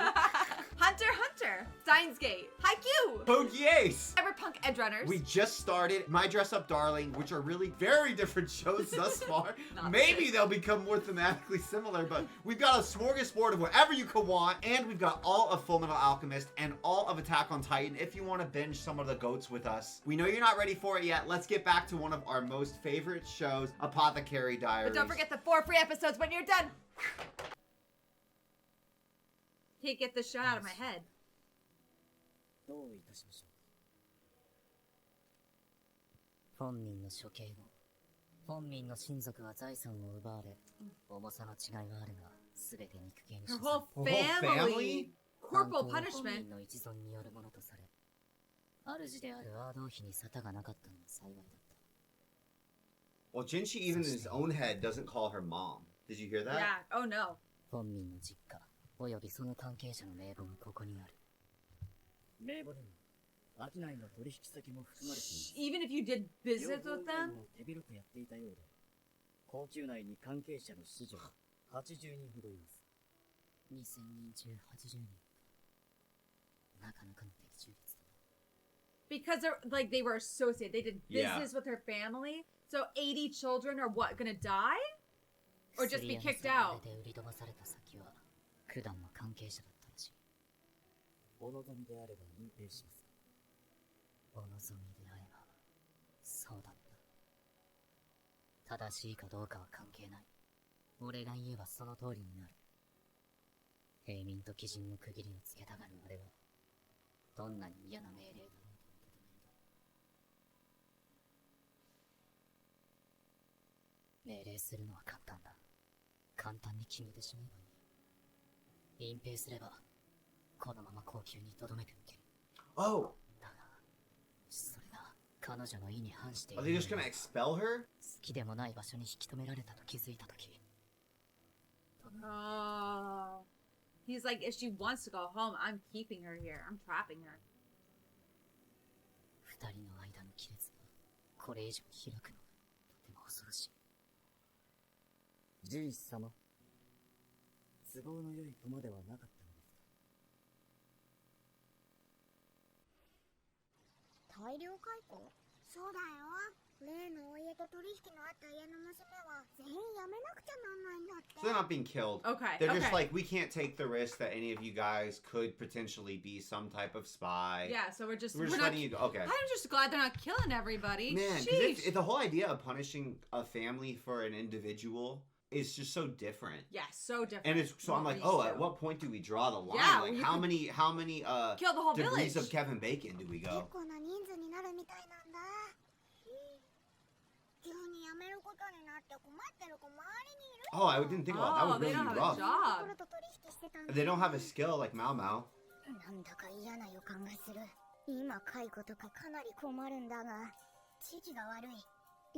Hunter Hunter, Steins Gate, Haikyuu, Pogiace. Cyberpunk Edgerunners. We just started My Dress Up Darling, which are really very different shows thus far. Not Maybe they'll become more thematically similar, but we've got a smorgasbord of whatever you could want, and we've got all of Fullmetal Alchemist and all of Attack on Titan if you want to binge some of the GOATs with us. We know you're not ready for it yet. Let's get back to one of our most favorite shows, Apothecary Diaries. But don't forget the 4 free episodes when you're done. Can't get this shot out of my head. どういたしましょ本民の処刑後、本民の親族は財産を奪われ、重さの違いはあるが、すべて肉刑に Her 処さ whole Her whole family. family? Corporal 犯行は本 punishment. 民の一存によるものとされ、主であるアードー妃に沙汰がなかったのが幸いだった。 Well, Jinshi, even in his own head, doesn't call her mom. Did you hear that? Yeah. Oh no. 本民の実家、およびその関係者の名簿がここにある。う。名簿でも、商いの取引先も含まれています。 Even if you did 両 business 方 with 以外 them. も手広くやっていたようで、高級内に関係者の子女が80人ほどいます。 2000人中80人。なかなかの的中率だ。 Because they were associated. They did Yeah. business with her family. So 80 children are what, gonna die? Or just be 薬屋 kicked の out? されて売り飛ばされた先は、九段の関係者だったらしい。お望みであれば認定します。お望みであれば、そうだった。正しいかどうかは関係ない。俺が言えばその通りになる。平民と鬼人の区切りをつけたがるあれは、どんなに嫌な命令だろう。命令するのは簡単だ。簡単に決めてしまえばいい。隠蔽すれば、このまま高級に留めておける。Oh, だが、それが彼女の意に反してい are る。 they just gonna expel her? 好きでもない場所に引き止められたと気づいたとき、 Oh. He's like, if she wants to go home, I'm keeping her here. I'm trapping her. 二人の間の亀裂がこれ以上開くのはとても恐ろしい。ジュイス様、都合の良い駒ではなかったのですか。大量解雇？そうだよ。例のお家と取引のあった家の娘は全員辞めなくちゃなんないんだって。 So they're not being killed. Okay. They're okay. just like, we can't take the risk that any of you guys could potentially be some type of spy. Yeah, so we're just We're just not, letting you go. Okay. I'm just glad they're not killing everybody. Man, Sheesh. because the whole idea of punishing a family for an individual is just so different. Yeah, so different. And it's so from I'm what like, we're oh, used at to. what point do we draw the line? Yeah, like you how could many kill the whole degrees village. of Kevin Bacon do we 結 go? 構な人数になるみたいなんだ。急に辞めることになって困ってる子周りにいる。 Oh, I didn't think about that. That Oh, would they really don't be have a rough. job. ところと取引してたんだ。 They don't have a skill like Mao Mao. なんだか嫌な予感がする。今解雇とかかなり困るんだが、時期が悪い。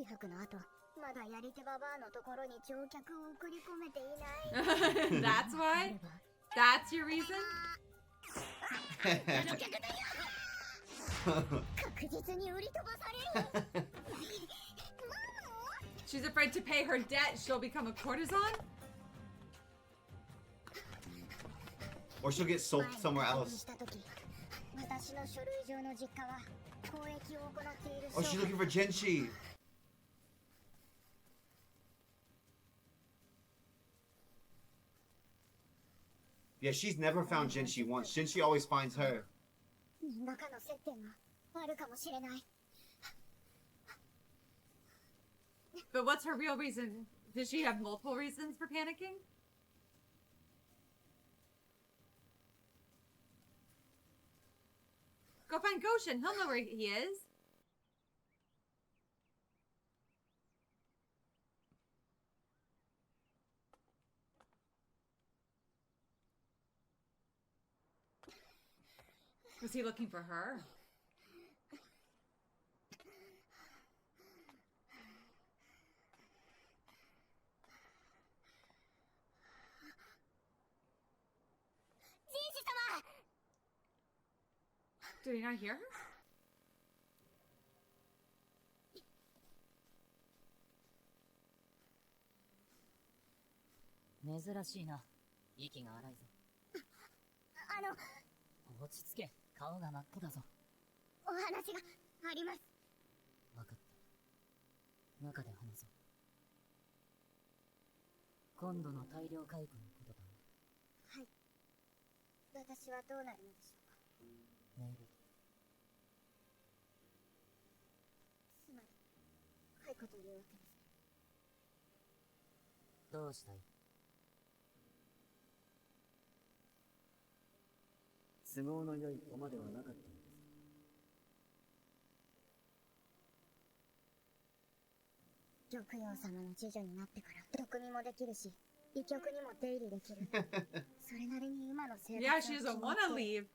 李白の後、まだやり手ババアのところに乗客を送り込めていない。 That's why? That's your reason? 確実に売り飛ばされる。 She's afraid to pay her debt, she'll become a courtesan? Or she'll get sold somewhere 前に else. した時、私の書類上の実家は交易を行っている Oh, she's looking for Genshi. Yeah, she's never found Genshi once. Genshi always finds her. 何らかの接点があるかもしれない。 But what's her real reason? Does she have multiple reasons for panicking? Go find Goshen, he'll know where he is. Was he looking for her? Did he not hear her? 珍しいな。息が荒いぞ。落ち着け。顔が真っ赤だぞ。お話があります。わかった。中で話そう。今度の大量解雇のことだはい。私はどうなるのでしょうか。な。命令。つまり、解雇というわけですね。どうしたい？都合の良い駒ではなかったのです。玉葉様の次女になってから毒味もできるし、医局にも出入りできる。それなりに今の生活 Yeah, は she 決 doesn't まっ want to て leave.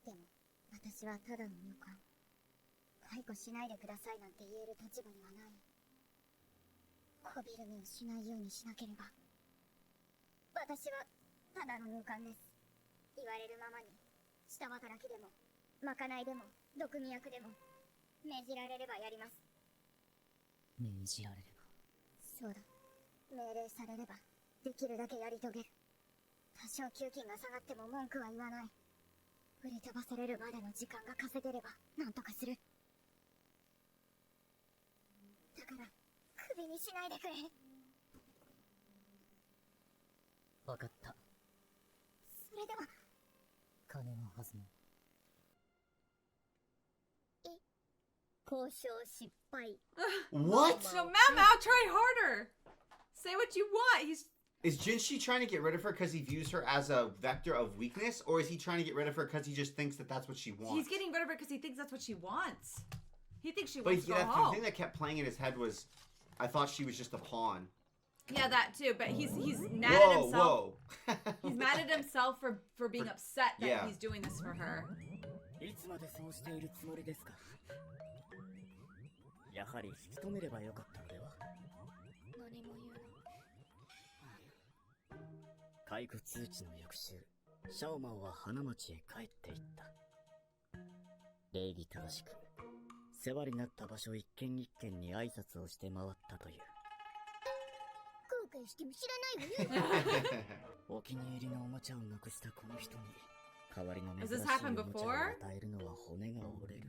でも、私はただの予感。解雇しないでくださいなんて言える立場にはない。こびる目をしないようにしなければ。私はただの入管です。言われるままに、下働きでも、まかないでも、毒味役でも、命じられればやります。命じられれば。そうだ。命令されれば、できるだけやり遂げる。多少給金が下がっても文句は言わない。売り飛ばされるまでの時間が稼げれば、なんとかする。だから、クビにしないでくれ。わかった。それでは、金のはずも。交渉失敗。 What? So Mao Mao, try harder. Say what you want. Is Jinshi trying to get rid of her because he views her as a vector of weakness, or is he trying to get rid of her because he just thinks that that's what she wants? He's getting rid of her because he thinks that's what she wants. He thinks she But wants to go the home. thing that kept playing in his head was, I thought she was just a pawn. Yeah, that too. But he's mad Whoa, at himself. whoa. He's mad at himself for being upset that yeah. he's doing this for her. いつまでそうしているつもりですか。やはり引き止めればよかったのでは。何も言うの。回復通知の翌週、シャオマオは花町へ帰っていった。礼儀正しく、世話になった場所一軒一軒に挨拶をして回ったという。後悔しても知らないわよ。お気に入りのおもちゃをなくしたこの人に、代わりの珍 Has しい this お happened もちゃを before? 与えるのは骨が折れる。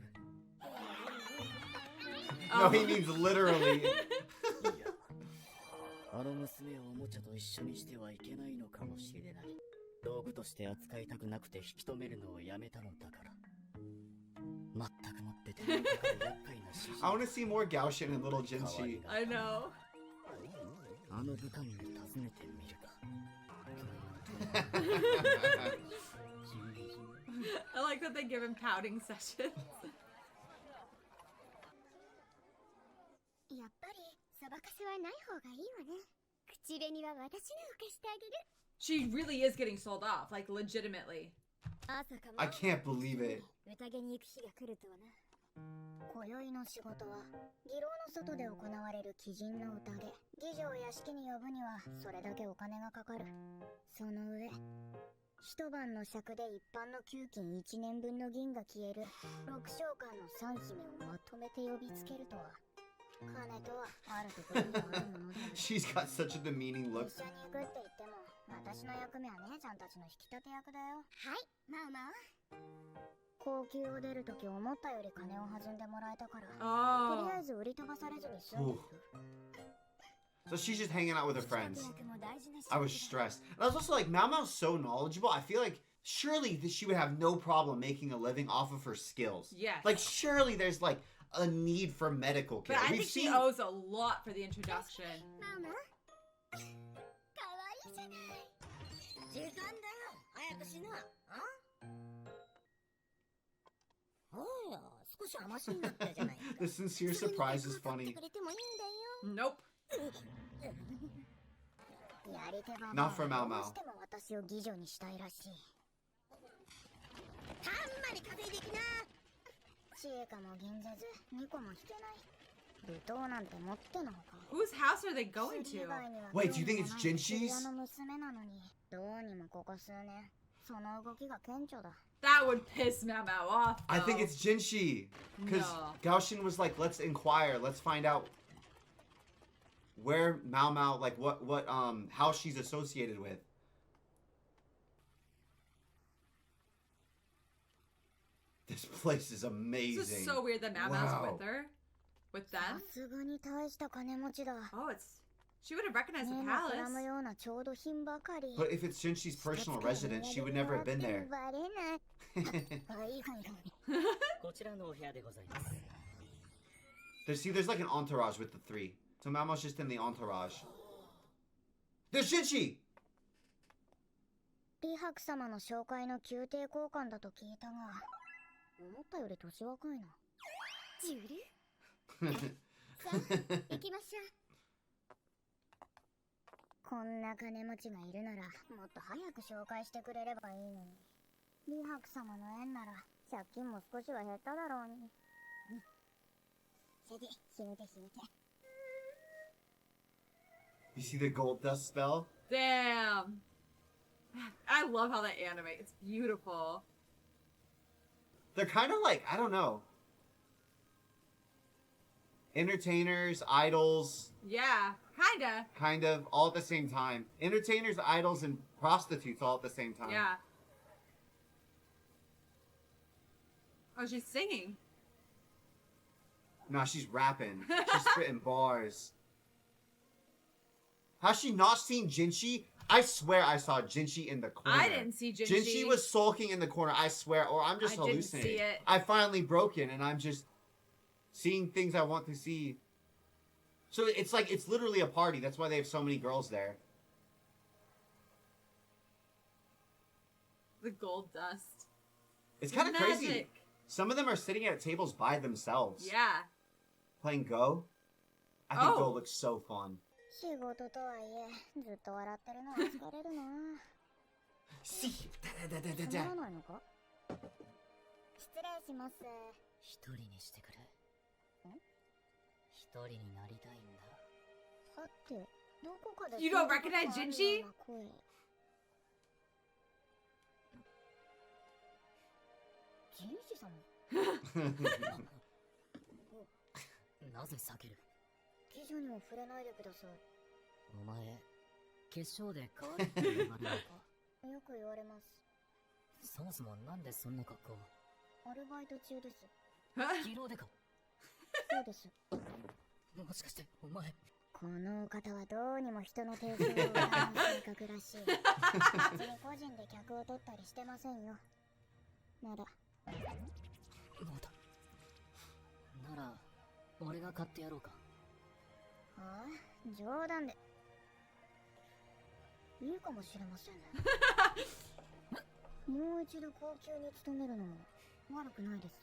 No, he means literally. いや、あの娘をおもちゃと一緒にしてはいけないのかもしれない。道具として扱いたくなくて引き止めるのをやめたのだから。全くもって手のかかる厄介な指示。 I want to see more Gaoshin and little Jinshi. I know. あの部下に尋ねてみるか。I like that they give him pouting sessions. やっぱりそばかすはない方がいいわね。口紅は私のを貸してあげる。 She really is getting sold off, like legitimately. 朝かも I can't believe it. 宴に行く日が来るとはな。今宵の仕事は議廊の外で行われる鬼人の宴。議女を屋敷に呼ぶにはそれだけお金がかかる。その上一晩の尺で一般の給金1年分の銀が消える6召喚の三姫をまとめて呼びつけるとは。金とはあるところにあるものだ。 She's got such a demeaning 一 look. 緒に行くって言っても私の役目は姉ちゃんたちの引き立て役だよ。はいまあまあ。高級を出るとき思ったより金を弾んでもらえたから、と Oh. りあえず売り飛ばされずに済んでいる。 So she's just hanging out with her friends. I was stressed. And I was also like, Mao Mao's so knowledgeable. I feel like surely she would have no problem making a living off of her skills. Yes. Like surely there's like a need for medical care. But I We've think she seen. owes a lot for the introduction. ママかわいいじゃない。時間だよ。早くしな。おや、少し甘しになったじゃないか。 The sincere surprise is funny. くれてもいいんだよ。 Nope. やり手が Not for Mao どう Mao. しても私を妓女にしたいらしい。たんまり稼いできな。知恵かも銀ぜず、2個も引けない。舞踏なんて持ってのほか。 Whose house are they going それ以 to? 外には Wait, do you think it's 興味 Jinshi's? もない父親の娘なのに、どうにもここ数年、その動きが顕著だ。 That would piss Mao Mao off. I think though. it's Jinshi. Because No. Gaoshin was like, let's inquire, let's find out where Mao Mao, like how she's associated with. This place is amazing. This is so weird that Mao Mao's Wow. with her. With さ them. すがに大した金持ちだ。 Oh, it's. She would have recognized 目 the のくらむ palace. ような調度品ばかり。 But if it's Jinshi's personal residence, she would never have been there. バレない。はいはいはい。こちらのお部屋でございます。 There's like an entourage with the three. So Mao Mao's just in the entourage. There's Jinshi! 李白様の紹介の宮廷交換だと聞いたが、思ったより年若いな。ジュル？さあ、行きましょう。こんな金持ちがいるなら、もっと早く紹介してくれればいいのに。李白様の縁なら、借金も少しは減っただろうに。さて、ひめてひめて。You see the gold dust spell? Damn. I love how they animate. It's beautiful. They're kind of like, I don't know. Entertainers, idols, Yeah, kinda. kind of, all at the same time. Entertainers, idols, and prostitutes all at the same time. Yeah. Oh, she's singing. Nah, she's rapping. She's spitting bars. Has she not seen Jinshi? I swear I saw Jinshi in the corner. I didn't see Jinshi. Jinshi was sulking in the corner, I swear, or I'm just I didn't hallucinating. see it. I finally broke in and I'm just seeing things I want to see. So it's like, it's literally a party. That's why they have so many girls there. The gold dust. It's kind of crazy. Magic. Some of them are sitting at tables by themselves. Yeah. Playing Go. I think Go Oh. looks so fun. 仕事とはいえずっと笑ってるのは疲れるな。 See. つまらないのか。失礼します。一人にしてくれ。一人になりたいんだ。さて、どこかで You don't recognize Jinchi? ジンシ様。なぜ避ける？記事にも触れないでください。お前、決勝で変わるって言われるのか？よく言われます。そもそもなんでそんな格好？アルバイト中です。疲労でか？そうです。もしかしてお前。このお方はどうにも人の手数を疑う性格らしい。別に個人で客を取ったりしてませんよ。まだ。まだ。なら、俺が買ってやろうか。はあ、冗談で。いいかもしれませんね。もう一度高級に勤めるのも悪くないです。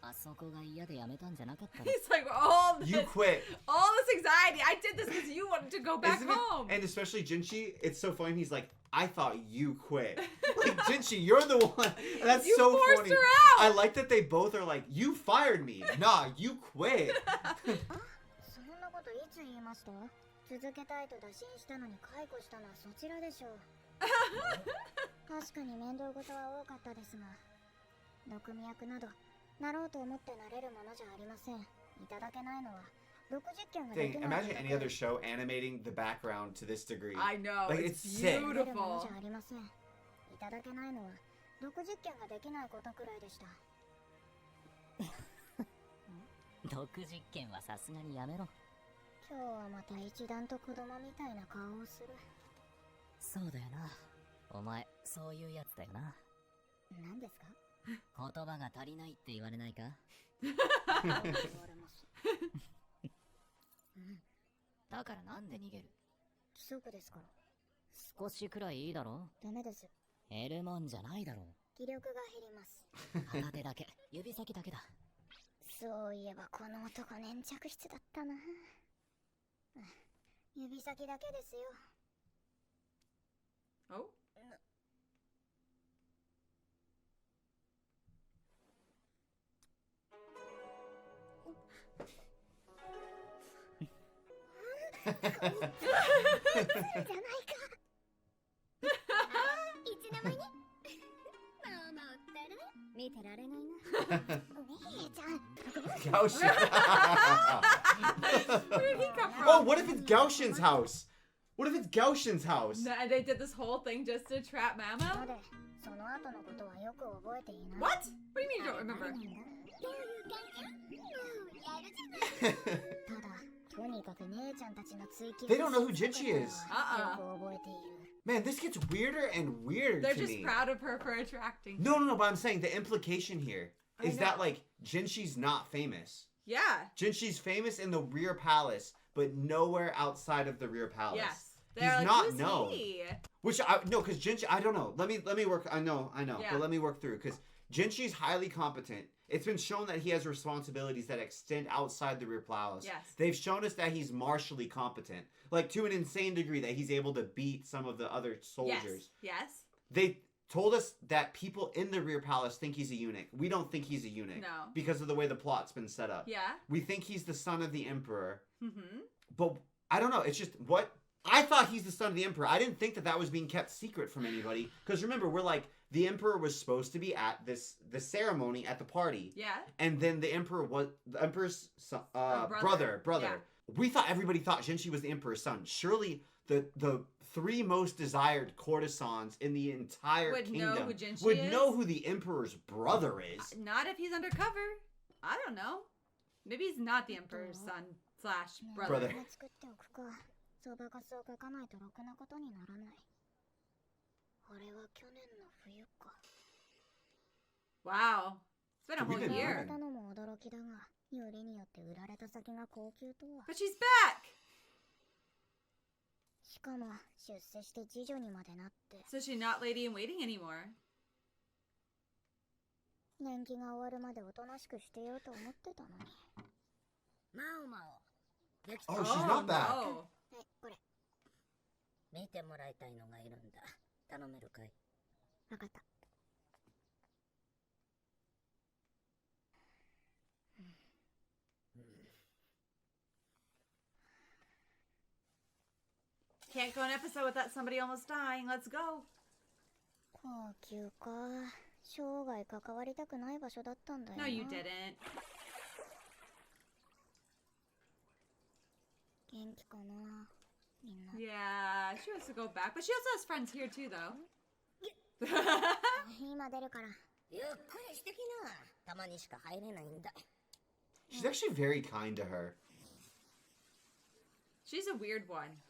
あそこが嫌でやめたんじゃなかったの？ He's like, all You this, quit. all this anxiety. I did this because you wanted to go back Isn't it? home. And especially Jinchi, it's so funny. He's like, I thought you quit. Like, Jinchi, you're the one. That's You so forced funny. her out. I like that they both are like, you fired me. Nah, you quit. そんなこといつ言いました？続けたいと打診したのに解雇したのはそちらでしょう。確かに面倒事は多かったですが、毒味役などなろうと思ってなれるものじゃありません。いただけないのは毒実験ができ Dang, ない。 imagine any other show animating the background to this degree. I know. Like, it's it's sick. なれるもの beautiful. じゃありません。いただけないのは毒実験ができないことくらいでした。毒実験はさすがにやめろ。今日はまた一段と子供みたいな顔をする。そうだよな。お前、そういうやつだよな。何ですか？言葉が足りないって言われないか？言われます。だからなんで逃げる？規則ですから。少しくらいいいだろ？ダメです。減るもんじゃないだろ。気力が減ります。片手だけ、指先だけだ。そういえばこの男粘着質だったな。指先だけですよ。 Oh. Gaoshin. Where did he come from? Oh, what if it's Gaoshin's house? What if it's Gaoshin's house? Nah, they did this whole thing just to trap Mama? で、その後のことはよく覚えていない。 What? What do you mean you don't remember? ただ、とにかく姉ちゃんたちの追求 They don't know who Jinchi is. よく覚えている。 Man, this gets weirder and weirder They're to just me. proud of her for attracting. No, but I'm saying the implication here I is know. that like Jinshi's not famous. Yeah. Jinshi's famous in the rear palace, but nowhere outside of the rear palace. Yes. He's They're like, not who's known. he? Which I no, because Jinchi, I don't know. Let me work. I know, Yeah. but let me work through because Jinshi's highly competent. It's been shown that he has responsibilities that extend outside the rear palace. Yes. They've shown us that he's martially competent, like to an insane degree that he's able to beat some of the other soldiers. Yes. They told us that people in the rear palace think he's a eunuch. We don't think he's a eunuch. No. Because of the way the plot's been set up. Yeah. We think he's the son of the emperor. Mm-hmm. But I don't know. It's just what I thought he's the son of the emperor. I didn't think that was being kept secret from anybody. Because remember, we're like, the emperor was supposed to be at the ceremony at the party. Yeah. And then the emperor's son, brother. Yeah. We thought everybody thought Jinchi was the emperor's son. Surely the three most desired courtesans in the entire Would know kingdom who Jinchi would is? know who the emperor's brother is. Not if he's undercover. I don't know. Maybe he's not the emperor's son slash brother. 作っておくか。そばかすを書かないとろくなことにならない。あれは去年の冬か。 Wow. It's been a whole We've been year. 売られたのも驚きだが、よりによって売られた先が高級とは。 But she's back. しかも出世して次女にまでなって So she's not lady in waiting anymore. 年季が終わるまでおとなしくしてようと思ってたのに。マオマオ。できた。 Oh, she's not back. no. はい、これ。見てもらいたいのがいるんだ。頼めるかい？わかった。Can't go an episode without somebody almost dying. Let's go. 高級か。生涯関わりたくない場所だったんだよな。 No, you didn't. 元気かなみんな。 Yeah, she wants to go back, but she also has friends here too, though. 今出るから。ゆっくりしてきな。たまにしか入れないんだ。 She's actually very kind to her. She's a weird one.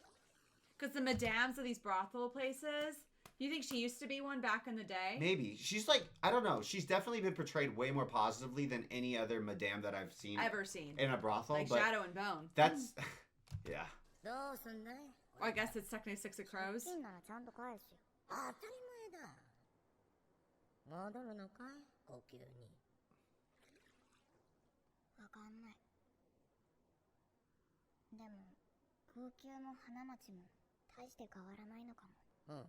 Because the madams of these brothel places, you think she used to be one back in the day? Maybe. She's like, I don't know. She's definitely been portrayed way more positively than any other madame that I've seen Ever seen. in a brothel. Like but Shadow and Bone. that's, yeah. どうすんだい？ Or I guess it's technically Six of Crows. 金ならちゃんと返すよ。当たり前だ。戻るのかい？高級に。わかんない。でも、高級も花町も大して変わらないのかも。うんうん。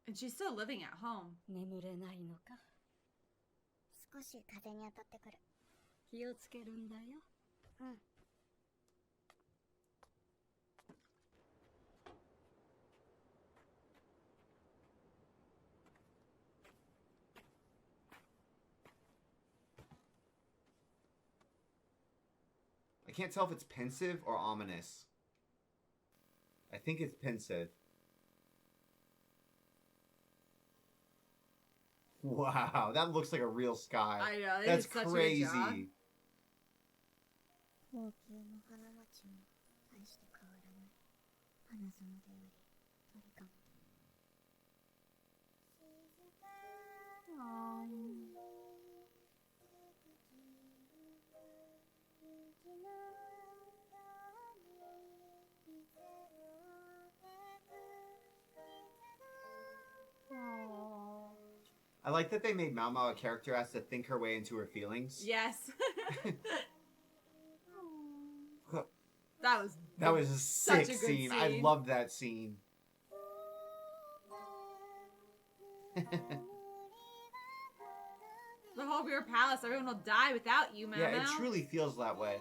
And she's still living at home. 眠れないのか？少し風に当たってくる。気をつけるんだよ。うん。 I can't tell if it's pensive or ominous. I think it's pensive. Wow, that looks like a real sky. I know, they That's did such a good crazy. job. 高級も花町も大して変わらない。花園であり、鳥かも。I like that they made Mao Mao a character who has to think her way into her feelings. Yes. That was That was a Such sick a good scene. I scene. loved that scene. the whole Rear Palace. Everyone will die without you, Mama. Yeah, it truly feels that way.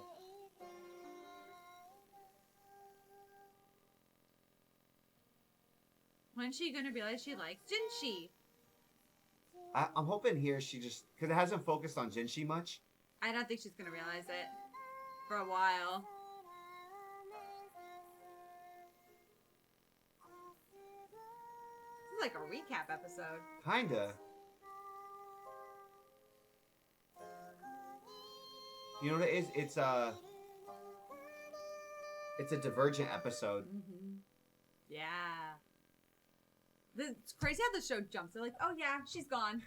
When's she gonna realize she likes Jinshi? I'm hoping here she just, because it hasn't focused on Jinshi much. I don't think she's gonna realize it for a while. This is like a recap episode. Kinda. You know what it is? It's a Divergent episode. Yeah. It's crazy how the show jumps. They're like, oh yeah, she's gone.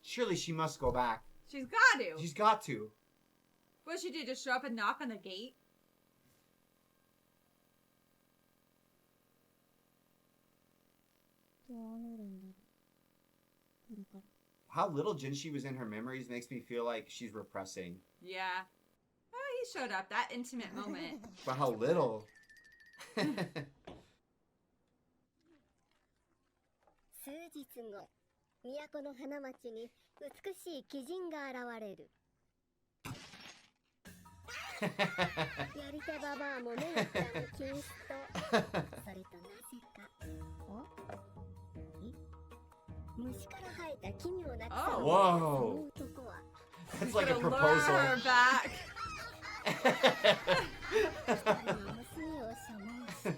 Surely she must go back. She's got to. She's got to. What does she do? Just show up and knock on the gate? How little Jinshi was in her memories makes me feel like she's repressing. Yeah. Oh, he showed up. That intimate moment. But how little. 数日後、都の花町に美しい貴人が現れる。やり手ババアも目がくらむ金子と、それとなぜか。お？虫から生えた奇妙な Oh. 草 Whoa. その男は That's like a Gonna lure proposal. her back. 二人の娘を所望した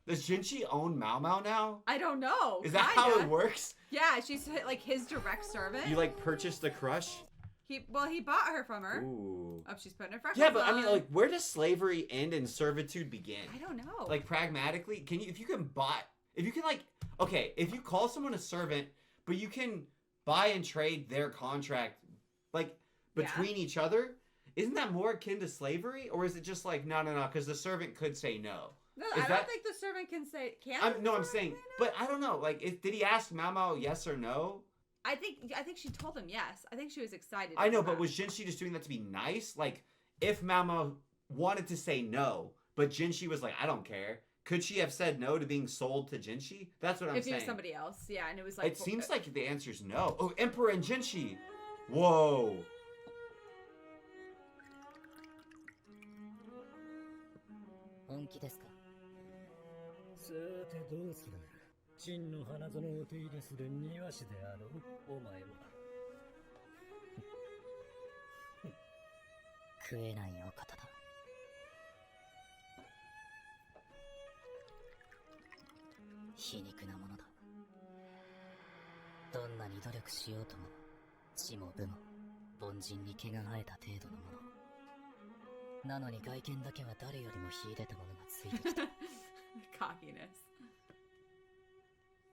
Does Jinchi own Mao Mao now? I don't know. Is that how it Kinda. works? Yeah, she's like his direct servant. You like purchase the crush? He bought her from her. Ooh. Oh, she's putting her freckles Yeah, but I mean, on. like, where does slavery end and servitude begin? I don't know. Like, pragmatically, if you can like, okay, if you call someone a servant, but you can buy and trade their contract, like, between each other, isn't that more akin to slavery? Or is it just like, no, because the servant could say no? No, Is I that- don't think the servant can say. Can I'm the servant saying, say no? but I don't know. Like, did he ask Mao Mao yes or no? I think she told him yes. I think she was excited. I know, about but that. was Jinshi just doing that to be nice? Like, if Mao Mao wanted to say no, but Jinshi was like, I don't care, could she have said no to being sold to Jinshi? That's what I'm if he saying. was somebody else, yeah, and it was like It seems like the answer's no. Oh, Emperor and Jinshi. Whoa. 本気ですか？さてどうする？真の花園を手入れする庭師であろう、お前は。食えないお方だ。皮肉なものだ。どんなに努力しようとも、地も部も、凡人に毛が生えた程度のもの。なのに外見だけは誰よりも秀でたものがついてきた。 cockiness.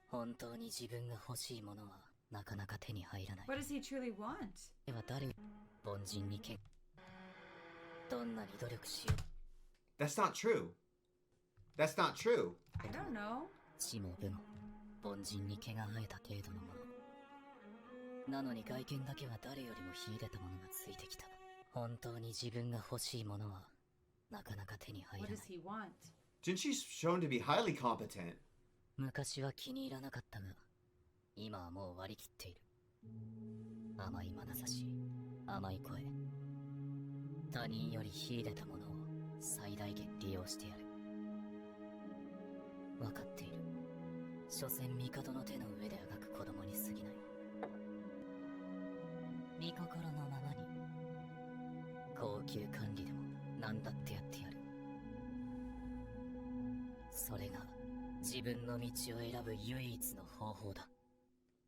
本当に自分が欲しいものはなかなか手に入らない。 What does he truly want? では誰より凡人に毛。どんなに努力しよう。 That's not true. That's not true. I don't know. 地も部も凡人に毛が生えた程度のもの。なのに外見だけは誰よりも秀でたものがついてきた。本当に自分が欲しいものはなかなか手に入ら What ない。 does he want? Jinshi's shown to be highly competent. 昔は気に入らなかったが、今はもう割り切っている。甘い眼差し、甘い声。他人より秀でたものを最大限利用してやる。わかっている。所詮帝の手の上であがく子供に過ぎない。御心のままに。高級管理でも何だってやってやる。それが自分の道を選ぶ唯一の方法だ。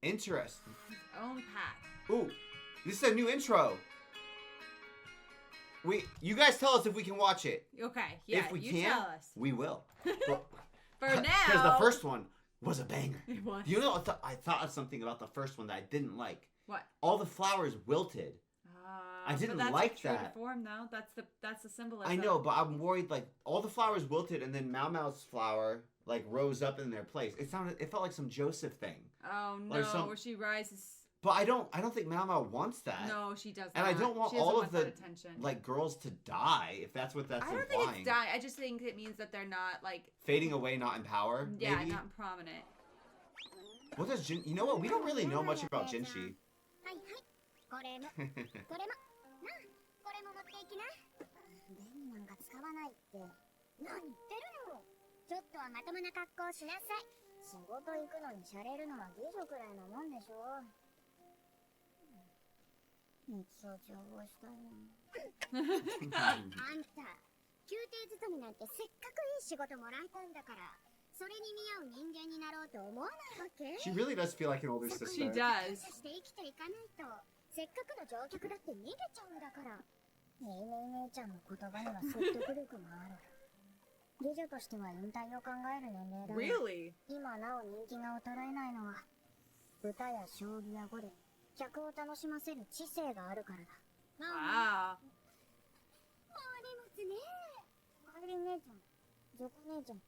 Interesting. His own path. Ooh, this is a new intro. You guys tell us if we can watch it. Okay, yeah, if we you can, tell us. we will. For Because now. the first one was a banger. It was. You know, I thought of something about the first one that I didn't like. What? All the flowers wilted. I didn't but that's like true that. To form, though. That's the symbolism. I know, but I'm worried. Like all the flowers wilted, and then Mao Mao's flower like rose up in their place. It felt like some Joseph thing. Oh no, Or some- where she rises. But I don't think Mao Mao wants that. No, she doesn't. And I don't want she doesn't all want of the that attention. like girls to die. If that's what that's I don't implying. think it's dying. I just think it means that they're not like. Fading away, not in power. Yeah, maybe? not prominent. What does Jin? You know what? We don't really know much about Jinshi. はいはいこれもこれもなあこれも持っていきな弁なんか使わないって何言ってるのちょっとはまともな格好しなさい仕事行くのにシャレるのは美女くらいのもんでしょ日曜調合したいなあんた宮廷勤めなんてせっかくいい仕事もらいたんだからそれに見合う人間になろうと思わないわけ She really does feel like an older sister. She does. して生きていかないとせっかくの乗客だって逃げちゃうんだからねえねえ姉ちゃんの言葉には説得力がある美女としては引退を考える年齢だが Really? 今なお人気が衰えないのは歌や将棋や碁で客を楽しませる知性があるからだ Wow. お荷物ねかえり姉ちゃんジョコ姉ちゃん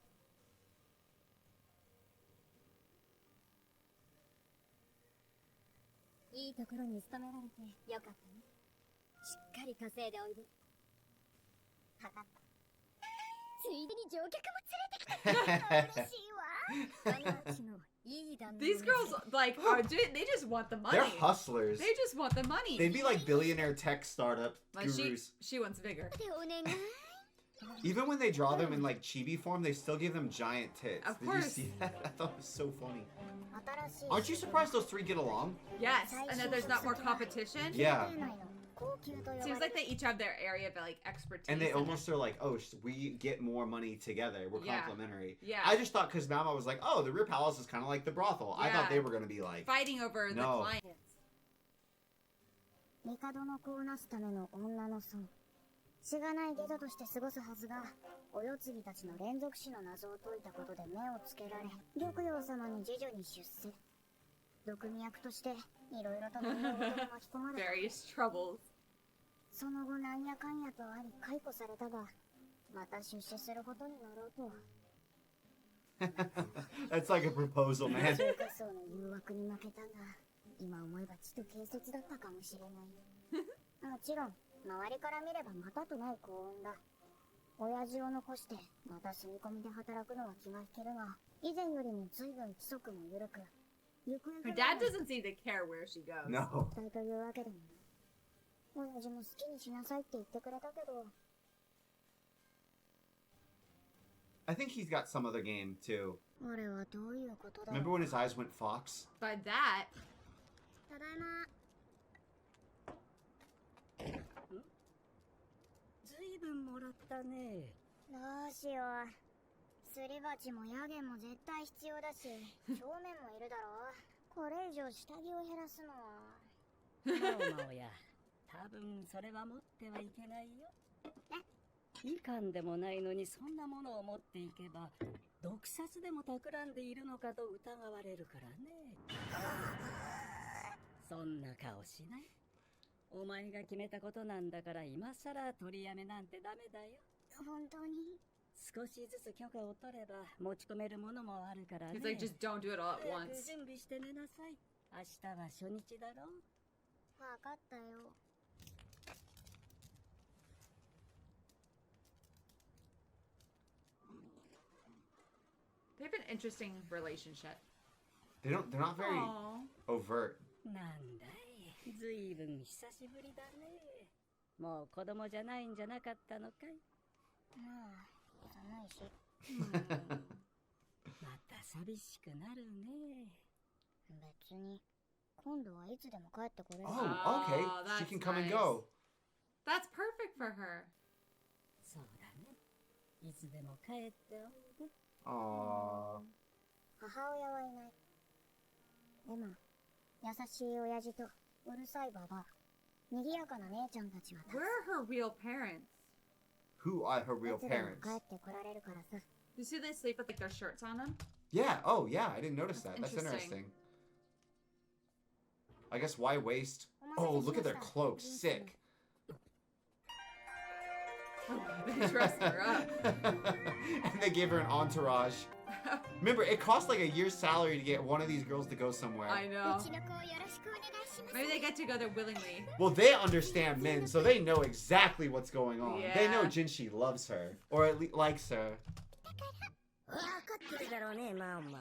いいところに勤められてよかったねしっかり稼いでおいではかったついでに乗客も連れてきて嬉しいわあのうちのいい旦那 These girls like they just want the money. They're hustlers. They just want the money. They'd be like billionaire tech startup Like gurus. she wants bigger. でお願い Even when they draw them in like chibi form, they still give them giant tits. Of Did course. you see that? I thought it was so funny. 新しい Aren't you surprised those three get along? Yes, and then there's not more competition. Yeah. 宮廷内の高級と呼ば Seems れ like る they each have their area of like expertise. And they and almost are like, oh, we get more money together. We're Yeah. complementary. Yeah. I just thought because Mama was like, oh, the real palace is kind of like the brothel. I thought Yeah. they were going to be like, fighting over the No. clients. 帝の子をなすための女の僧しがない下女として過ごすはずがお世継ぎたちの連続死の謎を解いたことで目をつけられ玉葉様に次女に出世毒味役としていろいろと問題事が巻き込まれた Various troubles. その後なんやかんやとあり解雇されたがまた出世することになろうと that's like a proposal, man. 中華層の誘惑に負けたが今思えばちと軽率だったかもしれないもちろん周りから見ればまたとない幸運だ親父を残してまた住み込みで働くのは気が引けるが以前よりも随分規則も緩く行方 Her 不明 dad な doesn't seem to care where she goes. No. 状態というわけでもない親父も好きにしなさいって言ってくれたけど I think he's got some other game too. 俺はどういうことだ Remember when his eyes went fox? But that ただいまずいぶんもらったね。どうしようすり鉢もヤゲも絶対必要だし正面もいるだろうこれ以上下着を減らすのはまおまおや、多分それは持ってはいけないよ。いかんでもないのにそんなものを持っていけば毒殺でも企んでいるのかと疑われるからね。そんな顔しない。お前が決めたことなんだから今さら取りやめなんてダメだよ。本当に少しずつ許可を取れば持ち込めるものもあるからね。 he's like, just don't do it all at 早く once. 準備して寝なさい。明日は初日だろ。分かったよ They have an interesting relationship. They're not very Aww. overt. なんだい、ずいぶん久しぶりだね。もう子供じゃないんじゃなかったのかい。まあ寒いし また寂しくなるね。別に今度はいつでも帰ってこれる Oh, okay. Oh, She that's can come and nice. go. That's perfect for her. そうだね。いつでも帰っておいで。 Aww. 母親はいないでも優しい親父とうるさいババア賑やかな姉ちゃんたちはたく Where are her real parents? Who are her さん real いつでも parents? 帰ってこられるからさ You see they sleep with like their shirts on them? Yeah. Oh, yeah. I didn't notice that. That's That's interesting. interesting. I guess why waste? Oh, look at their cloaks. Sick. They dressed her up. And they gave her an entourage. Remember, it cost like a year's salary to get one of these girls to go somewhere. I know. うちの子をよろしくお願いします Maybe they get to go there willingly. Well, they understand men, so they know exactly what's going on. They know Yeah. Jinshi loves her, or at least likes her. 分かってるだろうね、マオマ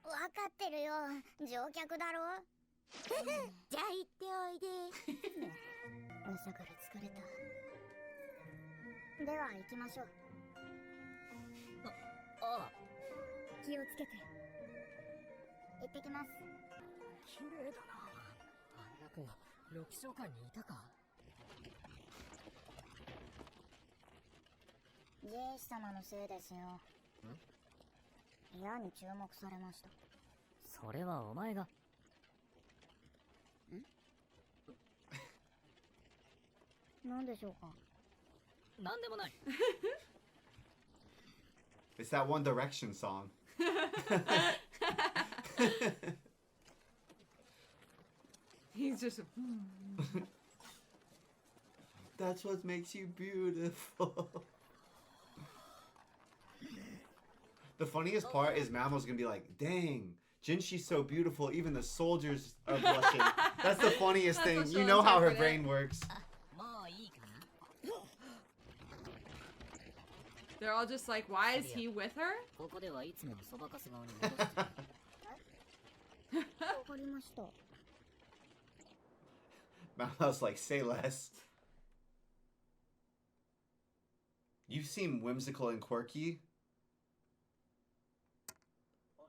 オ。分かってるよ乗客だろじゃあ行っておいで。朝から疲れたでは行きましょうああ、気をつけて行ってきます綺麗だな。あんな子、六章館にいたか。ジェイス様のせいですよ嫌に注目されましたそれはお前が。何でしょうかなんでもない。 It's that One Direction song. He's just That's what makes you beautiful. The funniest part is Mamo's gonna be like, dang, Jinshi's so beautiful, even the soldiers are blushing. That's the funniest That's thing. what You she'll know how her interpret it. brain works. もういいかな。 they're all just like, why is he with her? ここではいつものそばかす顔に戻してわかりました Mamo's like, say less. You seem whimsical and quirky. おい、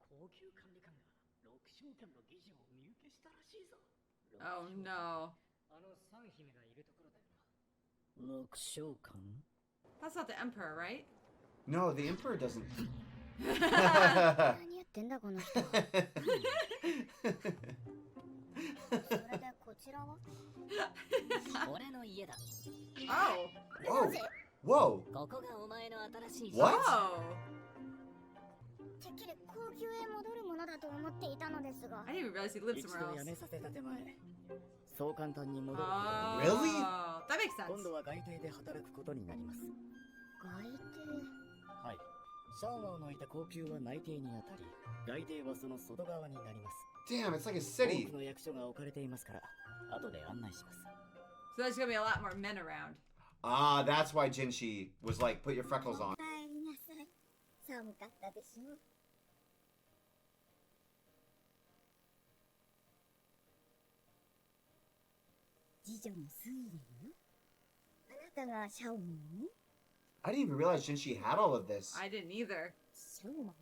高級管理官が6週間の議事を身請けしたらしいぞ。 Oh no. あの三姫がいるところだよな。6週間 That's not the Emperor, right? No, the Emperor doesn't. 何言ってんだこの人。それでこちらは？俺の家だ。 Oh. Whoa! Whoa! ここがお前の新しい What? Oh. てっきり高級へ戻るものだと思っていたのですが。 I didn't even realize he lived 一 somewhere 度辞め else. させた手前、そう簡単に戻ること Oh. は Really? That makes 今 sense. 度は外邸で働くことになります。外邸。はい。シャーマーのいた高級は内邸にあたり、外邸はその外側になります。 Damn, it's like a 多 city. くの役所が置かれていますから、後で案内します。 So there's gonna be a lot more men around. Ah, that's why Jinshi was like, put your freckles on. おかえりなさい。寒かったでしょ。次女のスイレンよ。あなたがシャオマンに？ I didn't even realize Jinshi had all of this. I didn't either. シャオマン。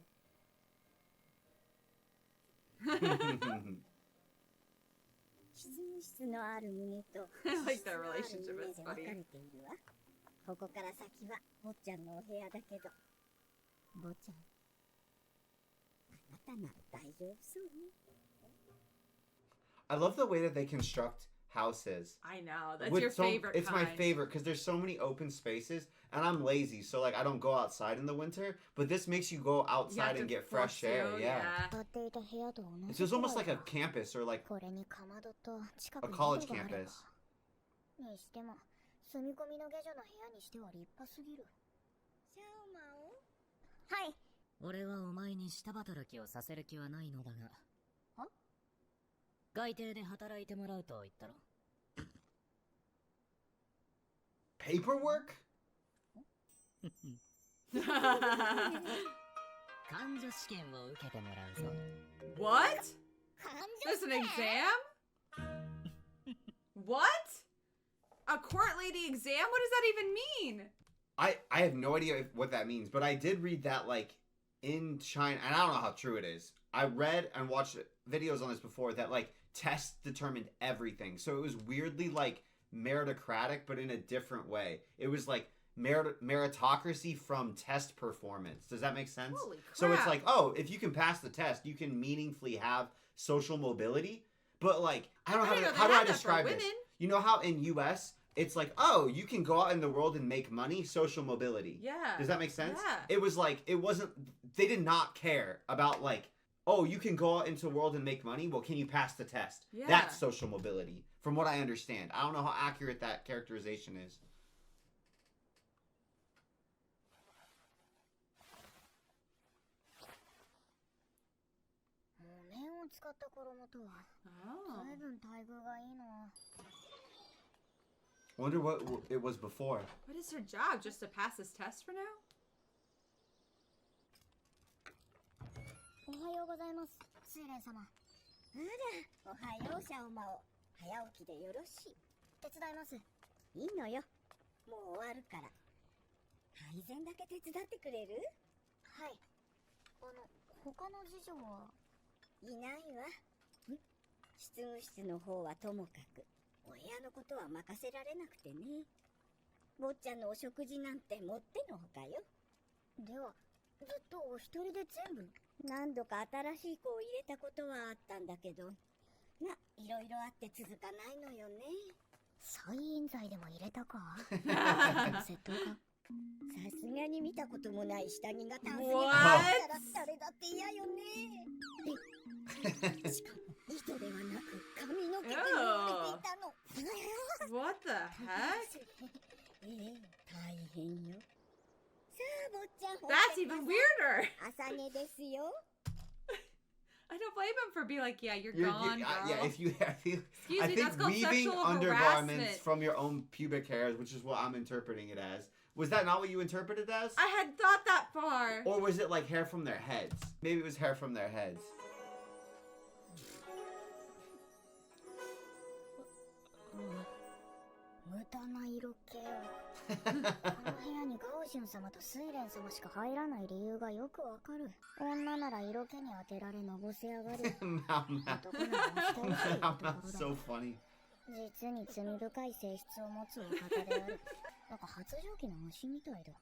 執務室のある胸と I like that 寝室のある relationship, 胸 it's で分か funny. れているわ。ここから先は坊ちゃんのお部屋だけど、坊ちゃん、あなたなら大丈夫そうね。 I love the way that they construct houses. I know. That's With your so- favorite It's kind. my favorite because there's so many open spaces, and I'm lazy, so like I don't go outside in the winter. But this makes you go You have outside to and get force fresh air. you, Yeah. 使っていた部屋と同 It's じ just くらい almost like a だ。 campus or like これにかまどと近く a に college 窓があれば campus. にしても住み込みの下女の部屋にしては立派すぎる。シャオマン？はい。俺はお前に下働きをさせる気はないのだが。は？外邸で働いてもらうと言ったろ。 Paperwork? 感女試験を受けてもらうぞ。 What? 感 There's 情 an して exam? What? A court lady exam? What does that even mean? I have no idea what that means, but I did read that like in China, and I don't know how true it is. I read and watched videos on this before that like tests determined everything. So it was weirdly like meritocratic, but in a different way. It was like meritocracy from test performance. Does that make sense? Holy So it's crap. like, oh, if you can pass the test, you can meaningfully have social mobility. But like, I don't know I didn't know they how do I had that for describe this? women. You know how in US it's like, oh, you can go out in the world and make money, social mobility. Yeah. Does that make sense? Yeah. It was like, it wasn't, they did not care about like, oh, you can go out into the world and make money. Well, can you pass the test? Yeah. That's social mobility, from what I understand. I don't know how accurate that characterization is. もう面を使った衣とは Oh. 随分待遇がいいな。 Wonder what it was before. What is her job? Just to pass this test for now? おはようございます、スイレン様。あら、おはよう、シャオマオ。早起きでよろしい。手伝います。いいのよ。もう終わるから。配膳だけ手伝ってくれる？はい。他の次女はいないわ。執務室の方はともかく、お部屋のことは任せられなくてね。坊ちゃんのお食事なんてもってのほかよ。では、ずっとお一人で全部？何度か新しい子を入れたことはあったんだけど、ま、いろいろあって続かないのよね。催飲剤でも入れたか？窃盗か？さすがに見たこともない下着がタンスに入ったら誰だって嫌よね。しかも糸ではなく髪の毛で覆われていたの。What the heck? 大変よ。さあ、坊ちゃん。 That's even weirder. 朝寝ですよ。 I don't blame him for being like, yeah, you're You're- gone, you- girl. yeah, if you, Excuse I me, think that's called weaving sexual undergarments harassment. from your own pubic hairs, which is what I'm interpreting it as. Was that not what you interpreted as? I had thought that far. Or was it like hair from their heads? Maybe it was hair from their heads. 無駄な色気を。この部屋にガオシュン様と睡蓮様しか入らない理由がよくわかる。女なら色気に当てられのぼせ上がる。 Mau Mau. 男なら押したいっていうと Mau ころ Mau's だ。 so funny. 実に罪深い性質を持つお方である。なんか発情期の虫みたいだ。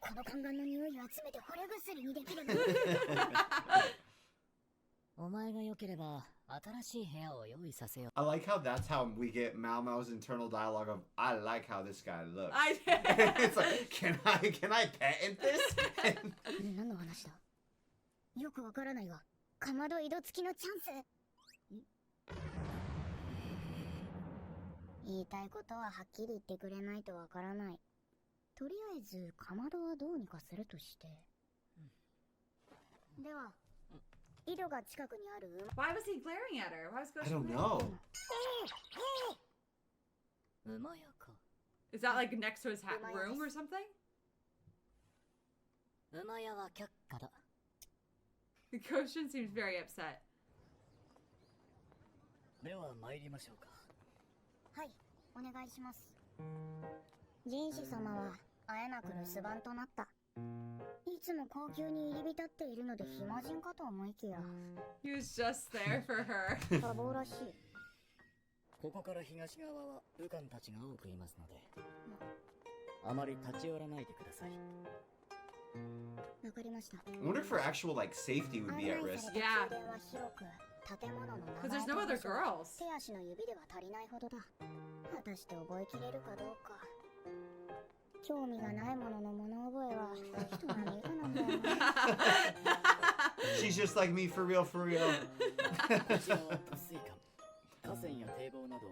この看板の匂いを集めて惚れ薬にできるの。お前が良ければ新しい部屋を用意させよう。 I like how that's how we get Mau Mau's internal dialogue of I like how this guy looks. I It's like, can I patent this? 何の話だ。よくわからないが、かまど井戸付きのチャンス。言いたいことははっきり言ってくれないとわからない。とりあえずかまどはどうにかするとして。では、井戸が近くにある Why was he glaring at her? Why was I Ghost don't glaring? know. 馬屋か。 Is that like next to his Umaya room or desu. something? 馬屋は却下だ。 Goshen seems very upset. では参りましょうか。はい、お願いします。人士様はあえなく留守番となった。いつも高級に入り浸っているので暇人かと思いきや He was just there for her. 多忙らしい。ここから東側は武官たちが多くいますので、あまり立ち寄らないでください。わかりました。 I wonder if her actual like safety would be at 案内 risk. された宮殿は広く、建物の Because 名 there's 前 no と other 場所は girls. 手足の指では足りないほどだ。果たして覚えきれるかどうか。興味がないものの物覚えは人並み以下なんだよな。She's just like me for real, for real. こちらは突水管、河川や堤防など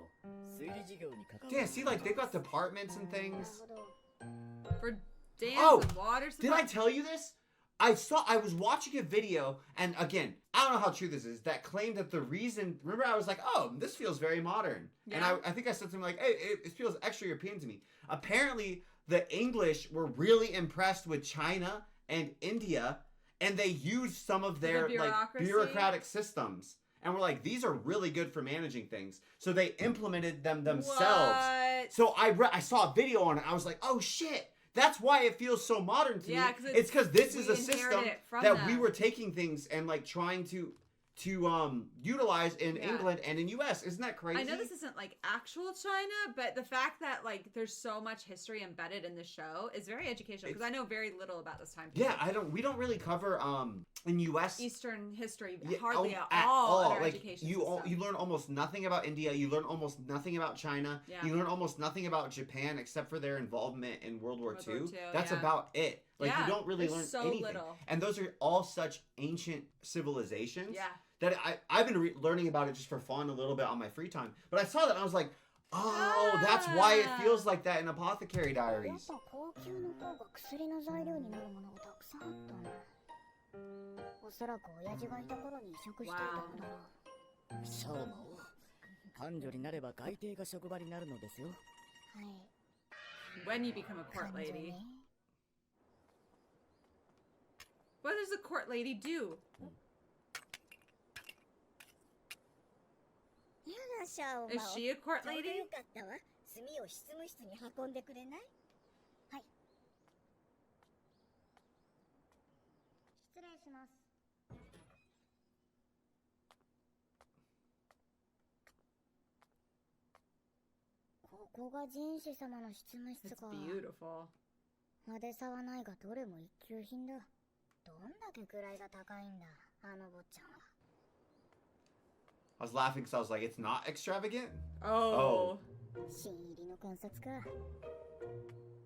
水利事業に関わる。 Yeah, see, like they got departments and なる things. ほど。 For dams Oh, and water Did I supply. tell you this? I was watching a video, and again, I don't know how true this is, that claimed that the reason, remember I was like, oh, this feels very modern. And Yeah. I think I said something like, hey, it feels extra European to me. Apparently, the English were really impressed with China and India, and they used some of their like bureaucracy? bureaucratic systems. And we're like, these are really good for managing things. So they implemented them themselves. What? So I saw a video on it. I was like, oh shit. That's why it feels so modern to Yeah, me. 'cause It's because this is we a system inherited it from that we them. were taking things and like trying to utilize in Yeah. England and in US. Isn't that crazy? I know this isn't like actual China, but the fact that like there's so much history embedded in the show is very educational because I know very little about this time period. Yeah, we don't really cover in US Eastern history yeah, hardly oh, at all in our like education you system. you learn almost nothing about India, you learn almost nothing about China, Yeah. you learn almost nothing about Japan except for their involvement in World War World II. War II, That's yeah. about it. Like Yeah, you don't really there's learn so anything. little. And those are all such ancient civilizations. Yeah. That I've been learning about it just for fun a little bit on my free time. But I saw that and I was like, oh, that's why it feels like that in Apothecary やっ Diaries. ぱ高級の方が薬の材料になるものがたくさんあったな。おそらく親父がいた頃に移植していたのだろう。シャオマオ、幹女になれば外邸が職場になるのですよ。はい。 When you become a court 感情 lady. ね。 What does a court lady do? やだ、シャオマオ。 Is she a court ちょうど lady? よかったわ。炭を執務室に運んでくれない？はい。失礼します。ここが人士様の執務室 It's か。 beautiful. 派手さはないがどれも一級品だ。どんだけ位が高いんだ、あの坊ちゃんは。I was laughing because I was like, it's not extravagant? Oh. 新入りの観察か。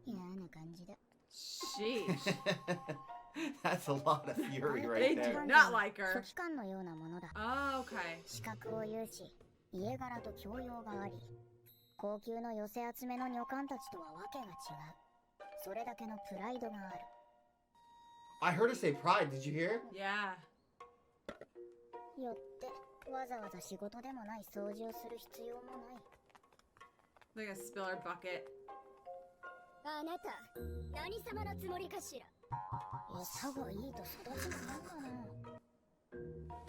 嫌な感じだ。 Sheesh. That's a lot of fury They right do there. not like 書 her. 記官のようなものだ。 Oh, okay. 資格を有し、家柄と教養があり、高級の寄せ集めの女官たちとはわけが違う。それだけのプライドがある。I heard her say pride. Did you hear? Yeah. よってわざわざ仕事でもない掃除をする必要もない。 Like a spiller bucket. あなた何様のつもりかしら。餌がいいと育ちがなんかな。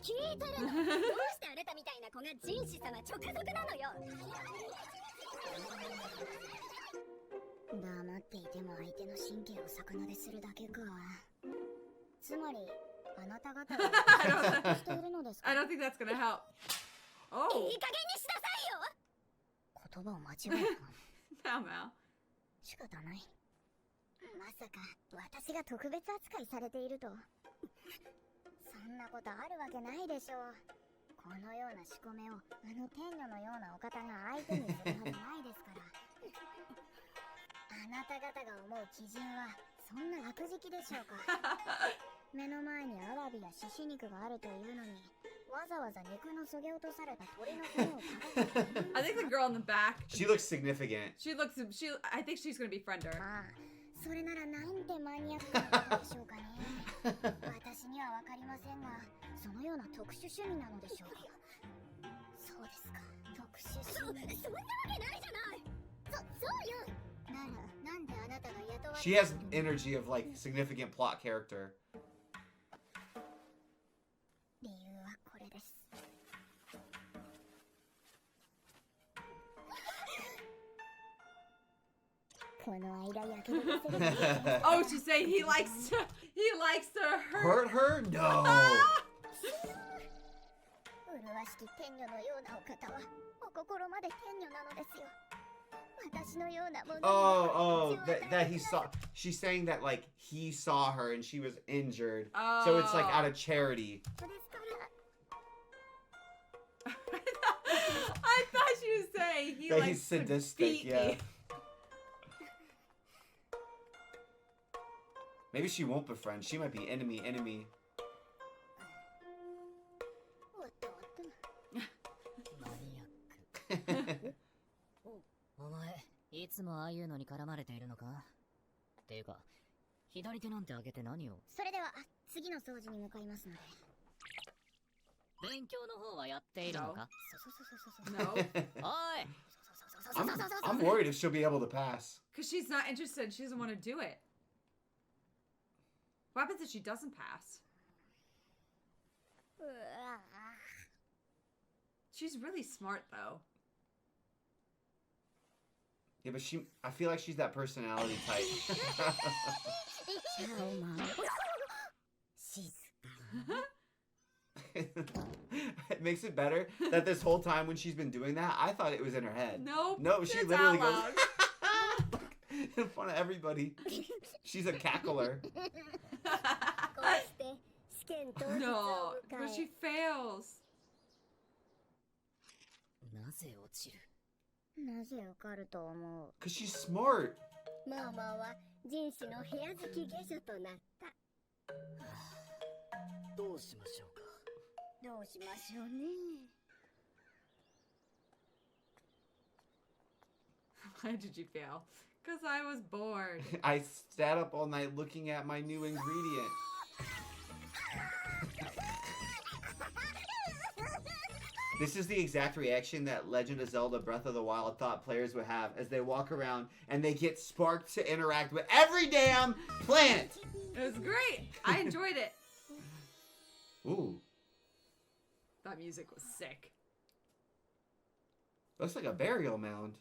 聞いてるの。どうしてあなたみたいな子が人士様直属なのよ。逆なでするだけか。つまり、あなた方はしているのですか？ I don't think that's gonna help. い Oh. い加減にしなさいよ。言葉を間違えた。 Now, Mal. 仕方ない。まさか私が特別扱いされていると。そんなことあるわけないでしょう。このような仕込めをあの天女のようなお方が相手にするはずないですから。あなた方が思う基準はそんな悪食でしょうか。目の前にアワビや獅子肉があるというのに、わざわざ肉のそげ落とされた鳥の骨を食べている。 I think the girl in the back. She looks significant. I think she's gonna befriend her. まあ、それならなんてマニアックなことでしょうかね。私にはわかりませんが、そのような特殊趣味なのでしょう。そうですか、特殊趣味。そんなわけないじゃない。そうよ。なら、なんであなたが雇われ She has energy of like significant plot character. 理由はこれです。この間やけどする。 Oh, she's saying he likes to hurt. Hurt her? No. 麗しき天女のようなお方はお心まで天女なのですよ。私のようなものに Oh, that he saw. She's saying that like he saw her and she was injured. So it's like out of charity. ですから。 I thought she was saying he That likes he's to sadistic, beat yeah. me. Maybe she won't befriend. She might be enemy. おっとおっと。マニアック。お前、いつもああいうのに絡まれているのか？っていうか、左手なんて開けて何を？それでは次の掃除に向かいますので。勉強の方はやっているのか？ No, おい！ I'm worried if she'll be able to pass. because she's not interested. She doesn't want to do it. What happens if she doesn't pass? うわ She's really smart though. Yeah, but I feel like she's that personality type. じゃあお前。静か。 It makes it better that this whole time when she's been doing that, I thought it was in her head. Nope. No, she it's literally out goes loud. in front of everybody. She's a cackler. こうして試験当日 No, を but 迎 she え。 fails. なぜ落ちる？なぜ受かると思う？ Because she's smart. ママは人種の部屋好き下女となった。どうしましょうか？どうしましょうね。 Why did you fail? Because I was bored. I sat up all night looking at my new ingredient. This is the exact reaction that Legend of Zelda Breath of the Wild thought players would have as they walk around and they get sparked to interact with every damn plant. It was great. I enjoyed it. Ooh, That music was sick. looks like a burial mound.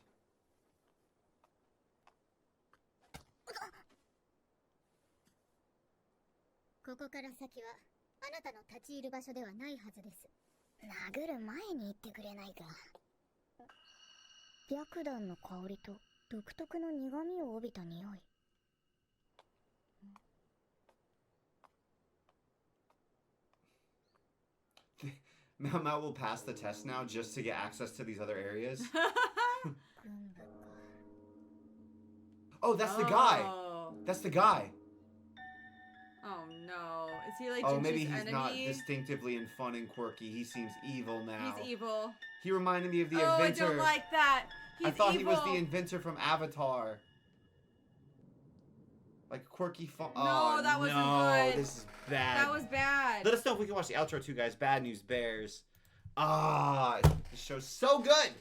ここから先はあなたの立ち入る場所ではないはずです。殴る前に言ってくれないか。白檀の香りと独特の苦味を帯びた匂い。 Mao will pass the test now just to get access to these other areas. 軍部か。 Oh, that's the guy. Oh. That's the guy. Oh no. Is he like Oh, Jinchu's maybe he's enemy? not distinctively and fun and quirky. He seems evil now. He's evil. He reminded me of the Oh, inventor. I don't like that. He's I thought evil. he was the inventor from Avatar. Like quirky fun. No, Oh, that wasn't no, good. this is bad. That was bad. Let us know if we can watch the outro too, guys. Bad News Bears. Ah, this show's so good.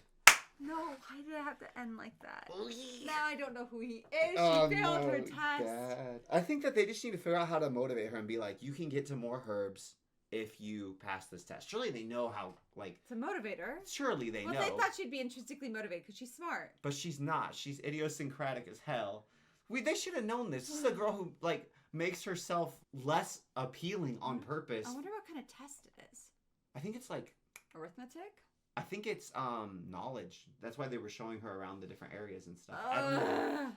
No, why did it have to end like that? Oh, Now I don't know who he is. Oh, She failed no, her test. bad. I think that they just need to figure out how to motivate her and be like, you can get to more herbs if you pass this test. Surely they know how, like, To motivate her. surely they Well, know. they thought she'd be intrinsically motivated because she's smart. But she's not. She's idiosyncratic as hell. They should have known this. This is a girl who like makes herself less appealing on purpose. I wonder what kind of test it is. I think it's like Arithmetic? I think it's knowledge. That's why they were showing her around the different areas and stuff. I don't know.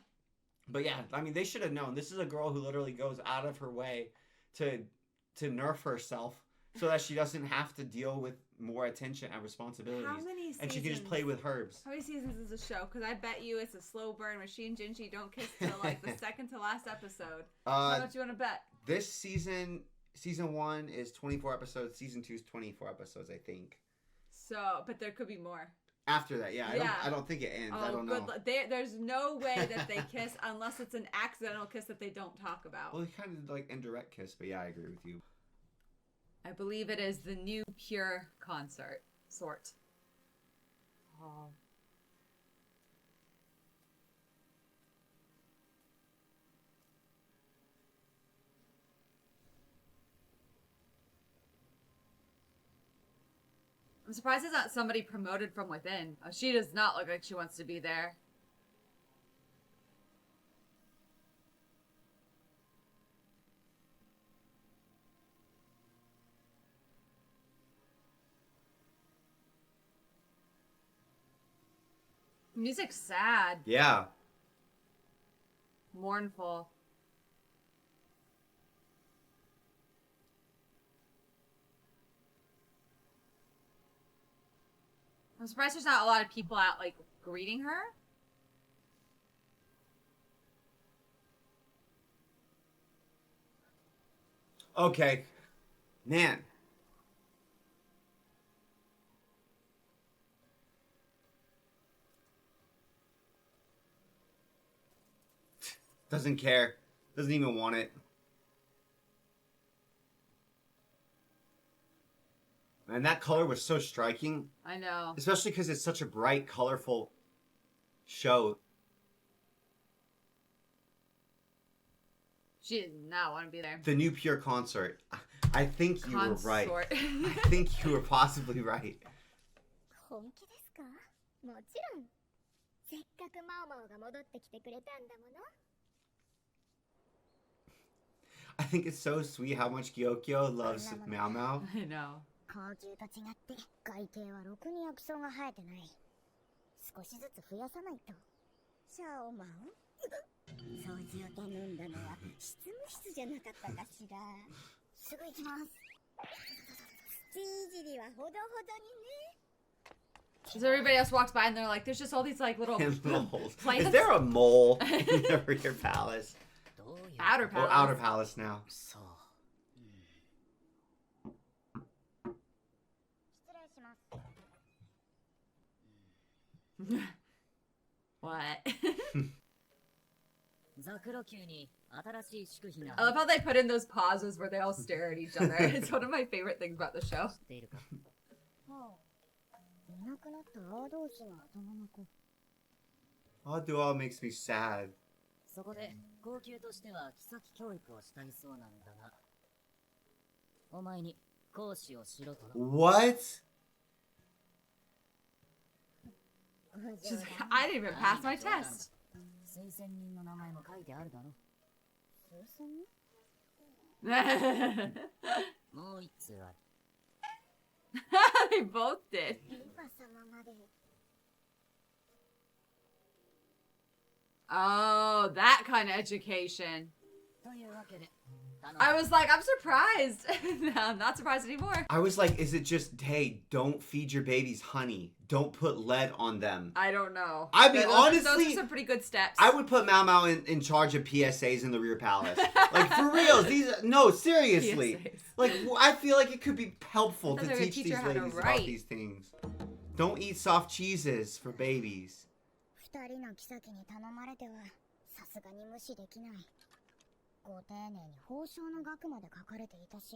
But yeah, I mean, they should have known. This is a girl who literally goes out of her way to nerf herself so that she doesn't have to deal with more attention and responsibilities. How many seasons? And she can just play with herbs. How many seasons is the show? Because I bet you it's a slow burn where she and Gingy don't kiss till like the second to last episode. How much you want to bet? This season 1 is 24 episodes. Season 2 is 24 episodes, I think. So, but there could be more. After that, yeah. I don't think it ends. I don't know. There's no way that they kiss unless it's an accidental kiss that they don't talk about. Well, kind of like indirect kiss, but yeah, I agree with you. I believe it is the new Pure concert sort. Oh. I'm surprised it's not somebody promoted from within. Oh, she does not look like she wants to be there. Music's sad. Yeah. Mournful. I'm surprised there's not a lot of people out, like, greeting her. Okay. Man. Doesn't care. Doesn't even want it. And that color was so striking. I know. Especially because it's such a bright, colorful show. She did not want to be there. The new Pure concert. I think you were right. I think you were possibly right. 本気ですか？もちろん。せっかくマオマオが戻ってきてくれたんだもの。 I think it's so sweet how much Gyokyo loves Meow Meow. I know. 高級と違って海底はろくに薬草が生えてない。少しずつ増やさないと。シャオマオ掃除を頼んだのは執務室じゃなかったかしら。すぐ行きます。土いじりはほどほどにね。 So everybody else walks by and they're like, there's just all these like little Holes. plants. Is there a mole in the rear palace? Outer palace. Oh, outer palace now. 失礼します。 What? ザクロ級に新しい祝日が I love how they put in those pauses where they all stare at each other. It's one of my favorite things about the show. 知っているか。はあ、いなくなったアードーヒの頭の子。 All makes me sad. そこで高級としては妃教育をしたいそうなんだが、お前に講師をしろとな。 What? She's like, I didn't even pass my test. 推薦人の名前も書いてあるだろ。推薦人？もう一通ある。 They both did. リファ様まで。 Oh, that kind of education. というわけで、 I was like, I'm surprised. No, I'm not surprised anymore. I was like, is it just, hey, don't feed your babies honey. Don't put lead on them. I don't know. I mean, those honestly, are some pretty good steps. I would put Mao Mao in charge of PSAs in the rear palace. Like, for real. No, seriously. PSAs. Like, I feel like it could be helpful Because to they would teach teach her these how to ladies about write. these things. Don't eat soft cheeses for babies. 二人の妃に頼まれてはさすがに無視できない。ご丁寧に報奨の額まで書かれていたし。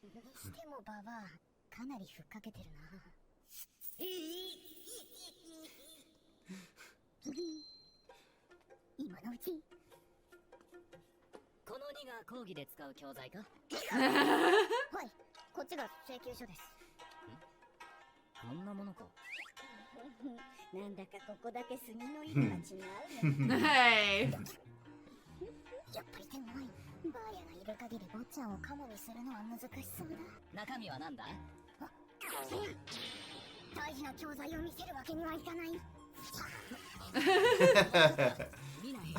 にしてもババア、かなりふっかけてるな。今のうち。この2が講義で使う教材か。はい、こっちが請求書です。こんなものか。なんだかここだけ杉の色が違うね。 Hey. やっぱり手強い。バーヤがいる限り坊ちゃんをカモにするのは難しそうだ。中身はなんだ？大事な教材を見せるわけにはいかない。見ない。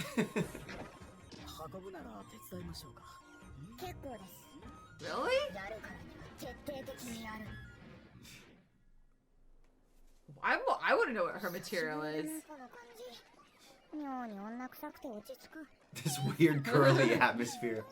運ぶなら手伝いましょうか。結構です。 Really? やるからには徹底的にやる。 I want to know what her material is. この感じ。妙に女臭くて落ち着く。 This weird girly atmosphere.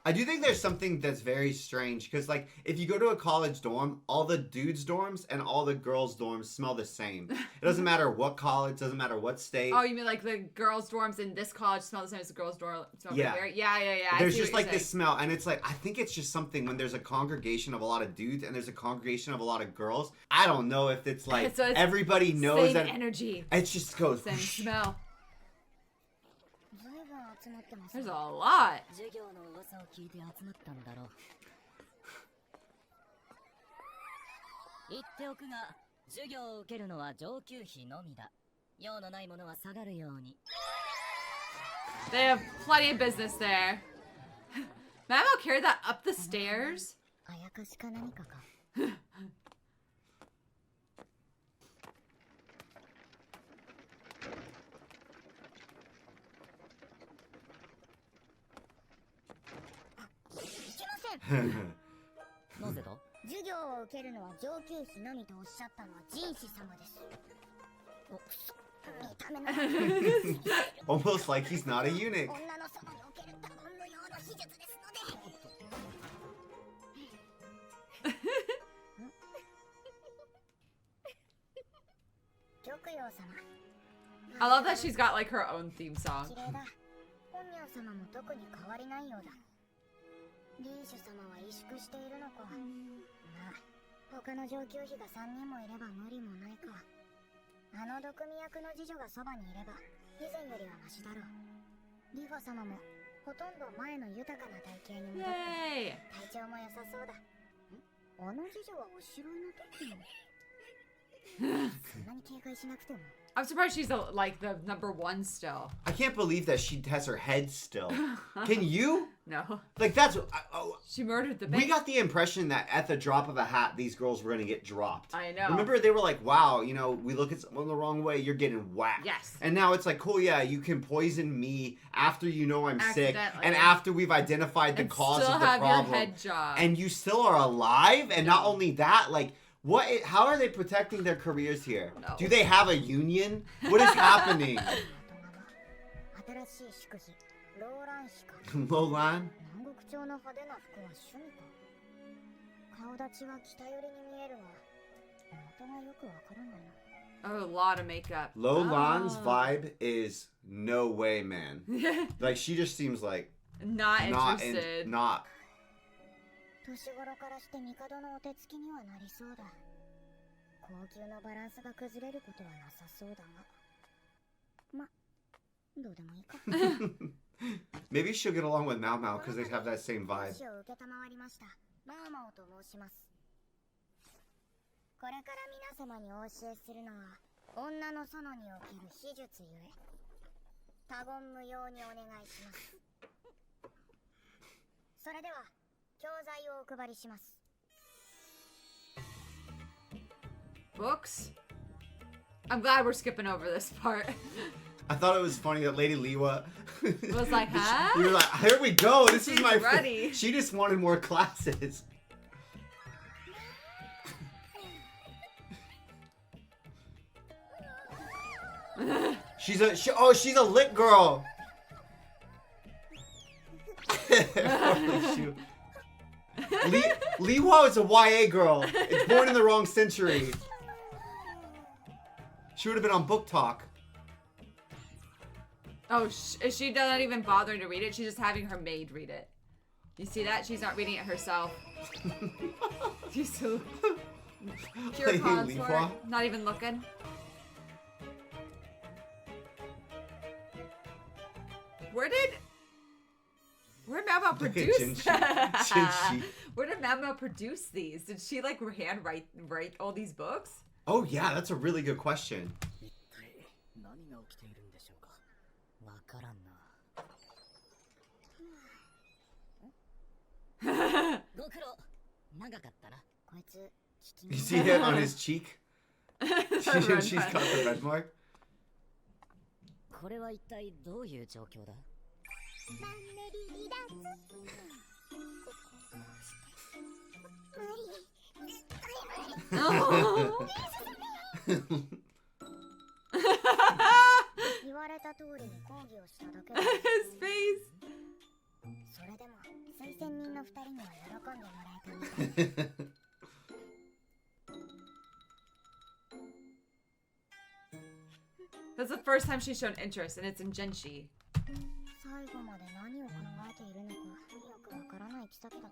I do think there's something that's very strange because, like, if you go to a college dorm, all the dudes' dorms and all the girls' dorms smell the same. It doesn't matter what college, doesn't matter what state. Oh, you mean like the girls' dorms in this college smell the same as the girls' dorm? Yeah. Yeah. There's just like this smell, and it's like, I think it's just something when there's a congregation of a lot of dudes and there's a congregation of a lot of girls. I don't know if it's like So it's everybody knows same that energy, it just goes. same smell. ずいぶん集まってます。 There's a lot. 授業の噂を聞いて集まったんだろう。言っておくが、授業を受けるのは上級費のみだ。用のないものは下がるように。 They have plenty of business there. Mamo carried that up the stairs. あやかしか何かか。なぜだ？授業を受けるのは上級費のみとおっしゃったのは人士様です。見た目の Almost like he's not a eunuch. 女の様における他言無用の秘術ですので。玉葉様。 I love that she's got like her own theme song. 綺麗だ。本名様も特に変わりないようだ。リーシュ様は萎縮しているのか。まあ、他の上級妃が3人もいれば無理もないか。あの毒味役の次女がそばにいれば以前よりはマシだろう。リファ様もほとんど前の豊かな体型に戻って Yay! 体調も良さそうだ。あの次女はおしろいの時もそんなに警戒しなくても。 I'm surprised she's like the number one still. I can't believe that she has her head still. Can you? No. Like, that's. She murdered the We baby. got the impression that at the drop of a hat, these girls were going to get dropped. I know. Remember, they were like, wow, you know, we look at someone the wrong way, you're getting whacked. Yes. And now it's like, cool, yeah, you can poison me after you know I'm sick Accidentally. and after we've identified the And cause still of the have problem. your head job. And you still are alive? And not No. only that, like, how are they protecting their careers here? No. Do they have a union? What is happening? 新しい祝日、ローラン妃か。 Lolan? 南国調の派手な服は趣味か。顔立ちは北寄りに見えるが、元がよくわからないな。 Oh, a lot of makeup. Lolan's Oh. vibe is no way, man. Like, she just seems like Not not interested. not 年頃からして帝のお手つきにはなりそうだ。高級のバランスが崩れることはなさそうだが。ま、どうでもいいか。 Maybe she'll get along with Mao Mao because they have that same vibe. 話を受けたまわりました。マーマオと申します。これから皆様にお教えするのは、女の園における秘術ゆえ、他言無用にお願いします。それでは、教材をお配りします。 Books? I'm glad we're skipping over this part. I thought it was funny that Lady Liwa Was like, huh? We were like, here we go. This is She's my ready. She just wanted more classes. She's a lit girl. Holy shoot. Li Hua is a YA girl. It's born in the wrong century. She would have been on Book Talk. Oh, she doesn't even bother to read it. She's just having her maid read it. You see that? She's not reading it herself. She's so pure Lady Li consort. Hua? Not even looking. Where did Mamo produce Jinshi. that? Jinshi. Where did Mamo produce these? Did she like write all these books? Oh yeah, that's a really good question. 一体何が起きているんでしょうか。わからんな。ご苦労。長かったな。こいつ聞き You 耳 see it on his cheek? Run, She's run. got the red mark. これは一体どういう状況だ。マンネリ離脱無理絶対無理 Oh. 言われた通りに抗議をしただけだ His face. それでも推薦人の2人には喜んでもらえたみたい That's the first time she's shown interest, and it's in Genshi. 最後まで何を考えているのかよくわからない妃だったな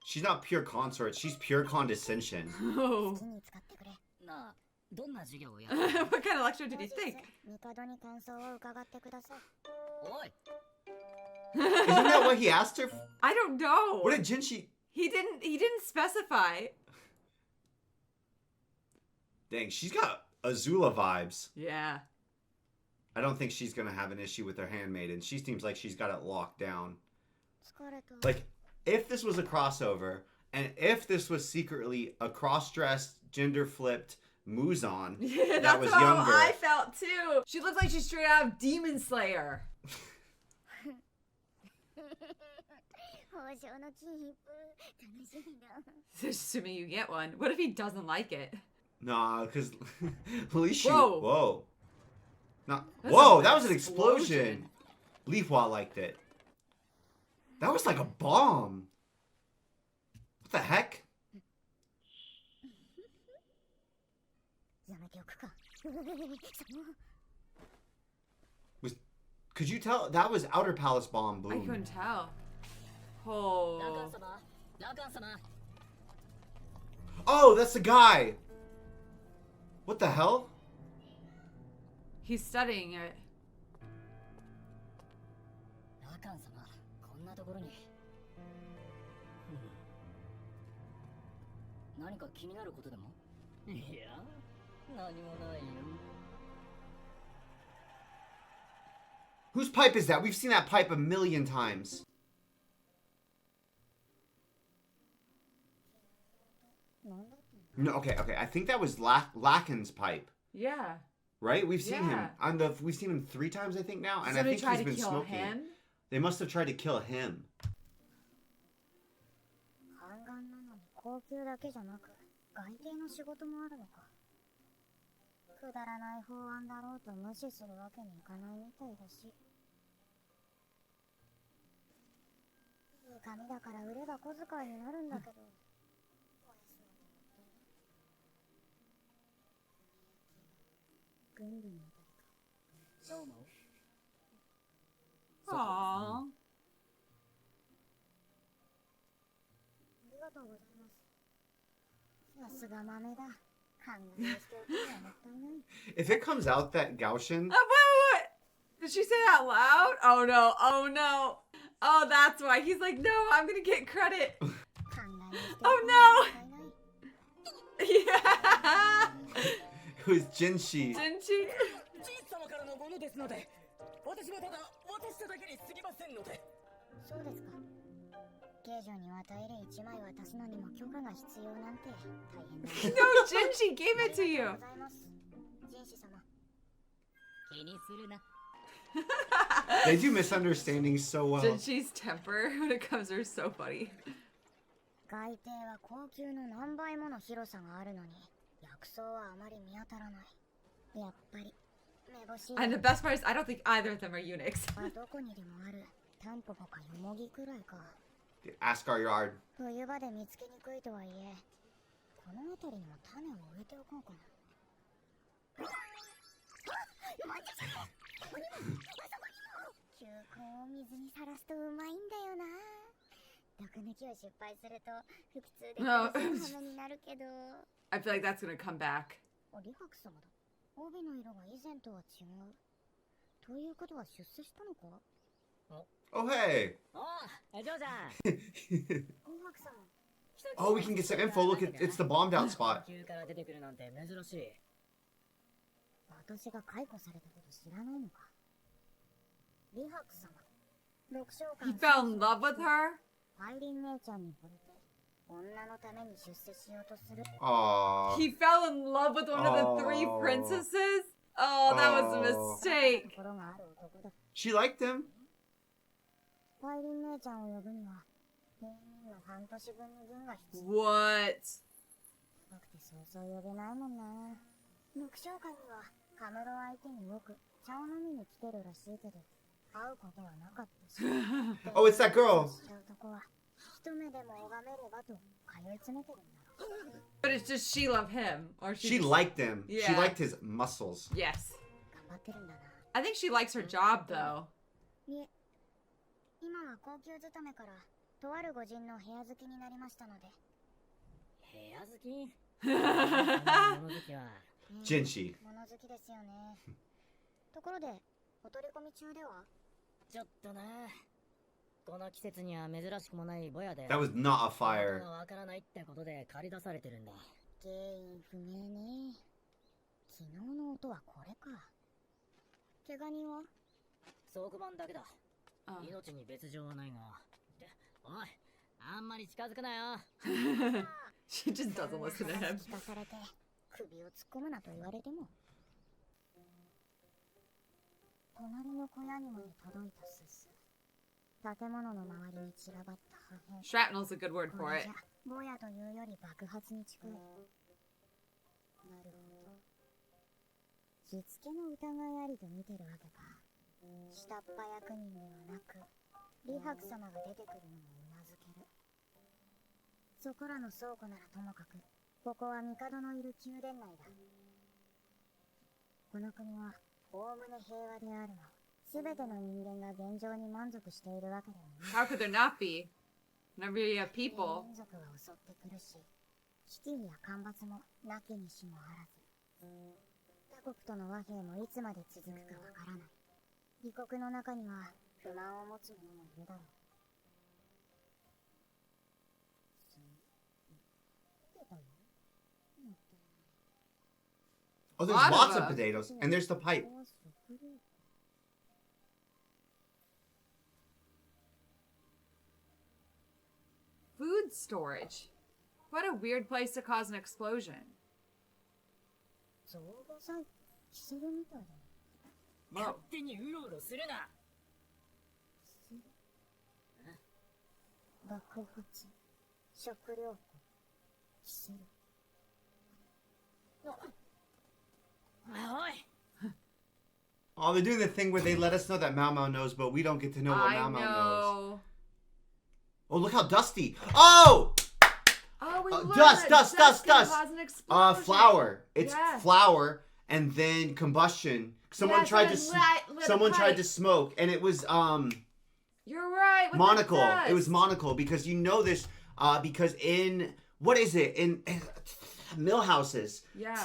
She's not pure consort, she's pure condescension. Oh. 好きに使ってくれなあ、どんな授業をやる What kind of lecture did 後 he 日 think? 帝に感想を伺ってくださいおい Isn't that what he asked her? I don't know. What did Jinshi? He didn't specify. Dang, she's got Azula vibes. Yeah. I don't think she's gonna have an issue with her handmaiden. She seems like she's got it locked down. 疲れた Like, if this was a crossover, and if this was secretly a cross-dressed, gender-flipped Muzan Yeah, that that's was how younger, I felt too. She looks like she's straight out of Demon Slayer. 王将の金一封楽しみだ Assuming you get one. What if he doesn't like it? nah, because at least she. Whoa. Whoa. Not. That's Whoa, an that was an explosion. explosion. Leafwa liked it. That was like a bomb. What the heck? やめておくか Could you tell that was Outer Palace bomb I boom? couldn't tell. ラカン Oh. 様、ラカン様。 Oh, that's the guy. What the hell? He's studying it. ラカン様、こんなところに。何か気になることでもいや、何もないよ。 Whose pipe is that? We've seen that pipe a million times. No, okay. I think that was Lakin's pipe, Yeah. right? We've seen him Yeah. on the. We've seen him 3 times, I think now, and I Somebody think tried he's to been kill smoking. him. They must have tried to kill him. 宦官なのに高級だけじゃなく外邸の仕事もあるのかくだらない法案だろうと無視するわけにいかないみたいだしいい紙だから売れば小遣いになるんだけど軍備みたいかどうも。 Aww. ありがとうございますさすが豆だ考えしておくにはもったいない If it comes out that Gaoshin, Wait. Did she say that loud? Oh no. Oh no. Oh, that's why. He's like, no, I'm gonna get credit. 考えしておく Oh にはもったいない Yeah. it was Jinshi. Didn't she? ジー様からのものですので、私はただ渡しただけに過ぎませんので。そうですか刑女にはトイレ1枚渡すのにも許可が必要なんて大変だ No, Jinshi gave it to あ you. りがとうございます人士様気にするな。 They do misunderstandings so well. Jinshi's temper when it comes to her is so funny. 外邸は高級の何倍もの広さがあるのに薬草はあまり見当たらないやっぱりめぼしい And the best part is, I don't think either of them are eunuchs. はどこにでもあるタンポポかヨモギくらいか Ask our yard. 冬場で見つけにくいとはいえこの辺りにも種を植えておこうかな球根を水にさらすとうまいんだよな毒抜きを失敗すると腹痛で苦しむ羽目になるけど I feel like that's gonna come back. リハク様だ帯の色が以前とは違うということは出世したのか Oh hey. おう、ジョーちゃん。リハク様 Oh, we can get some info. Look, it's the bombed out spot. 高級から出てくるなんて珍しい。私が解雇されたこと知らないのか。リハク様、6章 He 間 fell in love with her? アイリン姉ちゃんに惚れて女のために出世しようとする。 Aww. He fell in love with one of the three Oh. princesses? Oh, that was a Oh. mistake. ところがある男だ。 She liked him. アイリン姉ちゃんを呼ぶには平民の半年分の分が必要。 What? 高くてそうそう呼べないもんな。6章間にはカムロ相手によく茶を飲みに来てるらしいけど会うことはなかったし。 Oh, it's that girl. 知った男は一目でも拝めればと通い詰めてるんだろう。 But it's just she loved him. Or she She liked him. She Yeah. liked his muscles. Yes. 頑張ってるんだな。 I think she likes her job though. いえ、今は高級勤めからとある御人の部屋付きになりましたので。部屋好き物好きは。ジェンシー。物好きですよね。ところで、お取り込み中ではちょっとな。この季節には珍しくもないボヤで。 That was not a こと fire. がわからないってことで借り出されてるんだ。原因不明ね。昨日の音はこれか。怪我人は装具版だけだ。 Oh. 命に別状はないが。っておい、あんまり近づくなよ。 She just doesn't listen to him. 聞かされて首を突っ込むなと言われても。隣の小屋にまで届いたすす。建物の周りに散らばった破片。 Shrapnel's a good word こ for れ it. じゃぼやというより爆発に近い。なるほど。しつけの疑いありと見てるわけか。下っ端役人ではなく李白様が出てくるのもうなずける。そこらの倉庫ならともかくここは帝のいる宮殿内だ。この国はおおむね平和であるが全ての人間が現状に満足しているわけではない。 How could there not be? Whenever you have people. 民族は襲ってくるし飢饉や干ばつもなきにしもあらず他国との和平もいつまで続くかわからない。異国の中には不満を持つ者もいるだろう。Oh, there's Lot of lots of them. potatoes. And there's the pipe. Food storage. What a weird place to cause an explosion. 造語さえキセルみたいだね。勝手にうろうろするな。爆発、食料庫、キセル。おい。 Oh, they're doing the thing where they let us know that Mao Mao knows, but we don't get to know what I Mao Mao knows. know. Oh, look how dusty. Oh! Oh, we learned Dust, that dust, dust, can dust. cause an explosion. Flour. It's Yes. flour and then combustion. Someone Yes, tried and to then lit a someone tried pipe. to smoke and it was You're right. With monocle. The It was dust. monocle because you know this because in what is it? In mill houses. Yeah.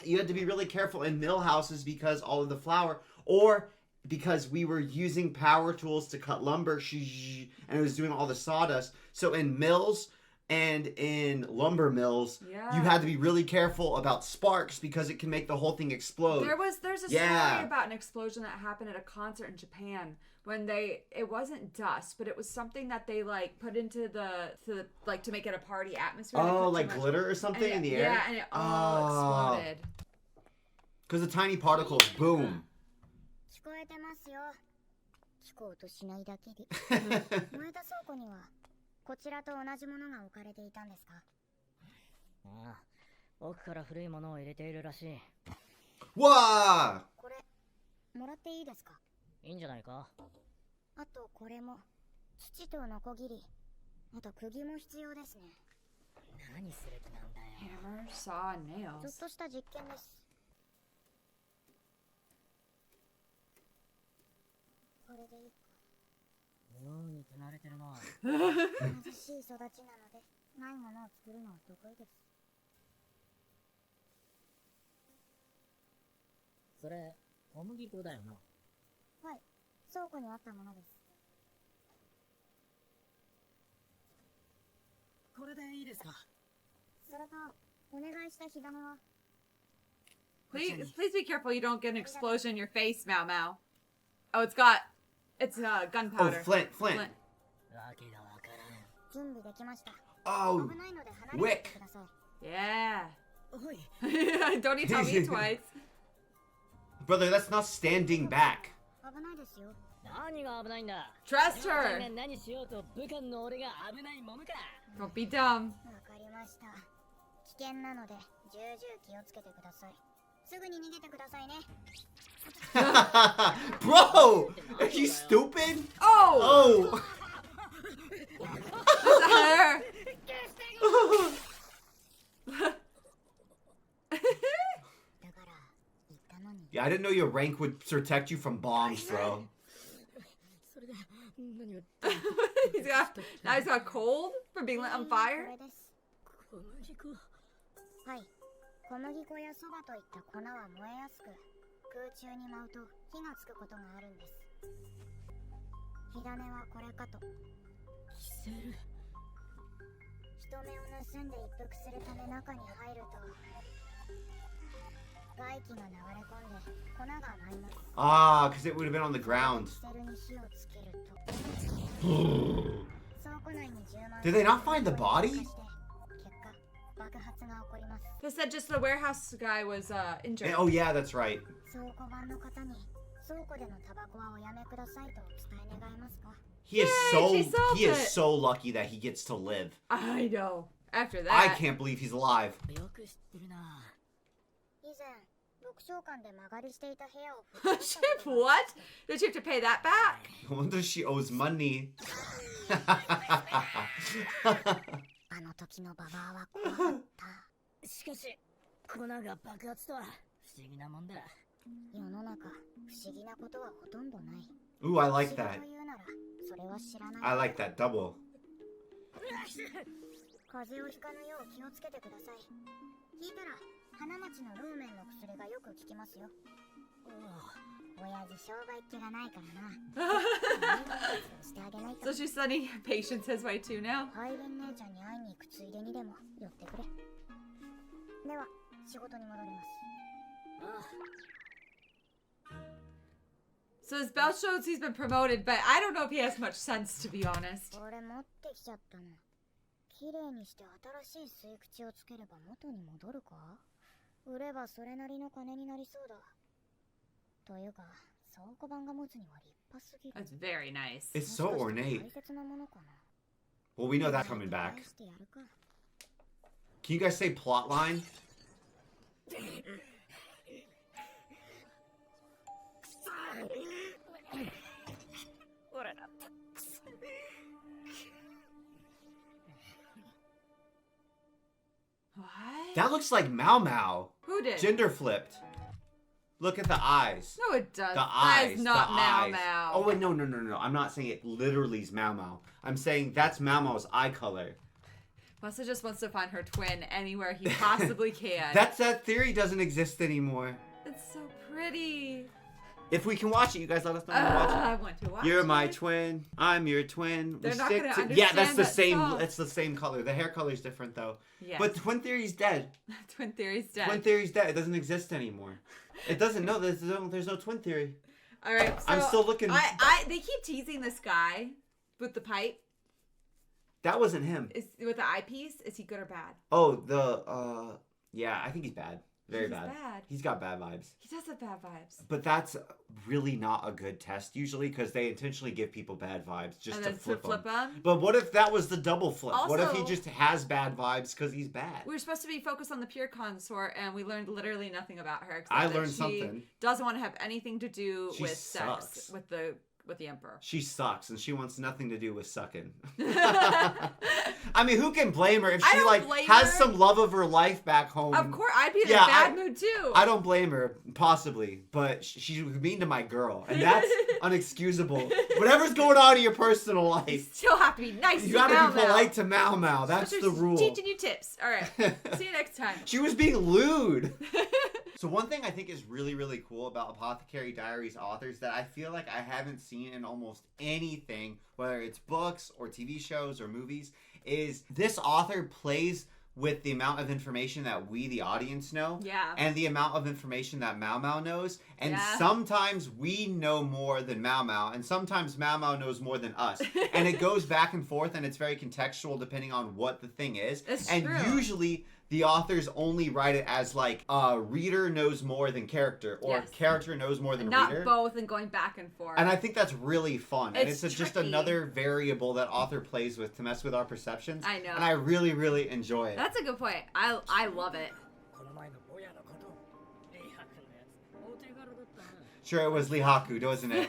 You had to be really careful in mill houses because all of the flour or because we were using power tools to cut lumber and it was doing all the sawdust. So in mills and in lumber mills, Yeah. you had to be really careful about sparks because it can make the whole thing explode. There's a Yeah. story about an explosion that happened at a concert in Japan when it wasn't dust, but it was something that they like put into to make it a party atmosphere. They Oh, put too like much- glitter or something and in it- the air? Yeah, and it all Oh. exploded. Because the tiny particles, boom. 聞こえてますよ。聞こうとしないだけで。燃えた倉庫にはこちらと同じものが置かれていたんですか。ああ、奥から古いものを入れているらしい。 Whoa! これもらっていいですか。いいんじゃないか。あとこれも土とノコギリ、あと釘も必要ですね。何する気なんだよ。 Hammer, saw, and ちょっ nails. とした実験です。これでいいか。妙に手慣れてるな。貧しい育ちなのでないものを作るのは得意です。それ、小麦粉だよな。はい、倉庫にあったものです。これでいいですか？それとお願いした火種は Please be careful you don't get an explosion in your face, Mao Mao. Oh, it's Oh, gunpowder. Flint. わけがわからん。準備できました Oh, 危ないので離れてください Yeah. おい、 Don't you tell me twice. brother, that's not standing back. 危ないですよ何が危ないんだ。 Trust お前 her. が何しようと部下の俺が危ないものか。 Don't be dumb. わかりました危険なので重々気をつけてくださいすぐに逃げてくださいね Bro, are you stupid? Oh! Oh. That's her. だから言ったのに Yeah, I didn't know your rank would protect you from bombs, bro. それで何を Now he's got cold from being lit on こ fire. れです小麦粉。はい小麦粉やそばといった粉は燃えやすく空中に舞うと火がつくことがあるんです火種はこれかとキセル。人目を盗んで一服するため中に入ると外気が流れ込んで粉が舞います Ah, because it would have been on the ground. キセルに火をつけると倉庫内に充満 Did they not find the body? 結果爆発が起こります They said just the warehouse guy was injured. Oh, yeah, that's right. 倉庫番の方に倉庫でのタバコはおやめくださいとお伝え願えますか He is Yay, she solved he is it. so lucky that he gets to live. I know. After I that. can't believe he's alive. よく知ってるな。以前6章間で間借りしていた部屋を Shit, what? Did you have to pay that back? No wonder she owes money. あの時のババアは怖かったしかし、粉が爆発とは不思議なもんだ。世の中不思議なことはほとんどない Ooh, I 不思 like 議と that. いうならそれは知らない I like that double. 風邪をひかぬよう気をつけてください聞いたら花町のローメンの薬がよく効きますよ親父商売っ気がないからなしてあげないと So she's sending patients his way too now? ハイレン姉ちゃんに会いに行くついでにでも寄ってくれでは仕事に戻ります So his belt shows he's been promoted, but I don't know if he has much sense, to be honest. これ持ってきちゃったの綺麗にして新しい吸い口をつければ元に戻るか売ればそれなりの金になりそうだというか倉庫番が持つには立派すぎる That's very nice. It's so もしかして ornate. 大切なものかな Well, we know that's coming back. 返してやるか Can you guys say plot line? What? That looks like Mao Mao. Who did? Gender flipped. Look at the eyes. No, it does. The That eyes. is not the Mao eyes. Mao. Oh wait, no. I'm not saying it literally is Mao Mao. I'm saying that's Mao Mao's eye color. Masa just wants to find her twin anywhere he possibly can. That theory doesn't exist anymore. It's so pretty. If we can watch it, you guys let us know when you watch it. I want to watch You're my it. twin. I'm your twin. They're We not stick gonna to- Yeah, that's understand the that same. song. It's the same color. The hair color is different though. Yes. But twin theory's dead. Twin theory's dead. Twin theory's dead. It doesn't exist anymore. It doesn't. No, there's no twin theory. All right. So I'm still looking. they keep teasing this guy with the pipe. That wasn't him. Is with the eyepiece? Is he good or bad? Oh, yeah, I think he's bad. Very He's bad. bad. He's got bad vibes. He does have bad vibes. But that's really not a good test usually because they intentionally give people bad vibes just And to then flip them. them. But what if that was the double flip? What if he Also- just has bad vibes because he's bad? We were supposed to be focused on the pure consort, and we learned literally nothing about her. Except I that learned she something. Doesn't want to have anything to do She with sucks. sex with the emperor. She sucks and she wants nothing to do with sucking. I mean, who can blame her if I she don't like blame has her. some love of her life back home? Of course, I'd be in Yeah, a bad mood too. I don't blame her, possibly, but she was mean to my girl, and that's unexcusable. Whatever's going on in your personal You life, still have to be nice. you to gotta Mao be Mao. polite to Mao Mao. That's She's the rule. Teaching you tips. All right. See you next time. She was being lewd. So one thing I think is really, really cool about Apothecary Diaries authors that I feel like I haven't seen in almost anything, whether it's books or TV shows or movies, is this author plays with the amount of information that we, the audience, know, Yeah. and the amount of information that Mao Mao knows. And Yeah. sometimes we know more than Mao Mao, and sometimes Mao Mao knows more than us. And it goes back and forth, and it's very contextual depending on what the thing is. It's and true. usually the authors only write it as like reader knows more than character, or Yes. character knows more than Not reader. both and going back and forth. And I think that's really fun. And It's just tricky. another variable that author plays with to mess with our perceptions. I know. And I really, really enjoy it. That's a good point. I love it. この前のボヤのことレイハ君のやつお手軽だったな Sure, it was Lihaku, wasn't it?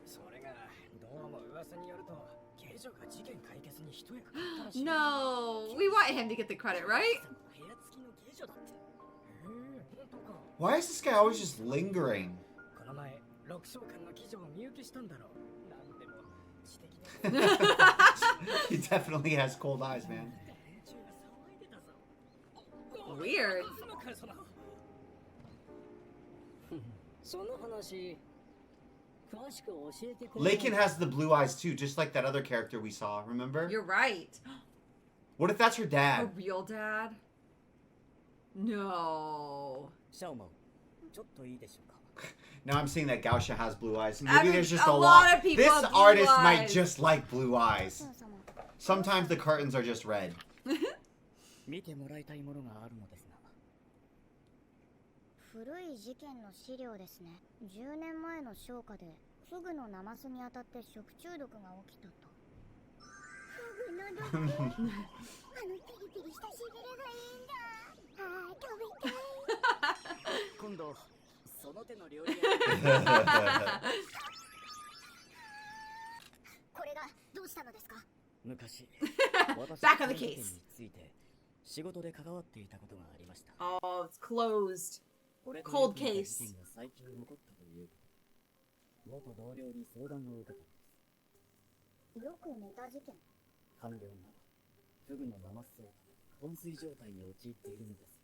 それがどうも噂によると刑事が事件解決に一役買ったらしい No, we want him to get the credit, right? 部屋付きの刑事だって本当か Why is this guy always just lingering? この前6章間の記事を見受けしたんだろうなんでも知的な He definitely has cold eyes, man. 連中が騒いでたぞ Weird. その話詳しく教えてくれ Lakin has the blue eyes too, just like that other character we saw, remember? You're right. What if that's her A dad? real dad? No. シャオマンちょっといいでしょうか Now I'm seeing that Gausha has blue eyes. Maybe I mean, there's just a a lot lot. of people This have blue artist might eyes. just like blue eyes. そもそも Sometimes the curtains are just red. 見てもらいたいものがあるのですが古い事件の資料ですね。10年前の消火でフグのナマスに当たって食中毒が起きたと。フグの毒あのピリピリしたしびれがいいんだあー食べたい今度その手の料理屋これがどうしたのですか？昔 Back of the case. について仕事で関わっていたことがありました Oh, it's closed. 俺と Cold よく似た case. 事件が最近起こったという元同僚に相談を受けたよく似た事件。官僚がフグのナマスを昏睡状態に陥っているのです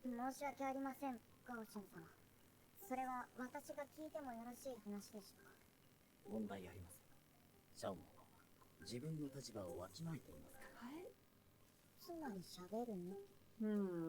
申し訳ありません、ガオシン様。それは私が聞いてもよろしい話でしょうか？問題ありませんシャオマンは自分の立場をわきまえていますから What? つまり喋るね。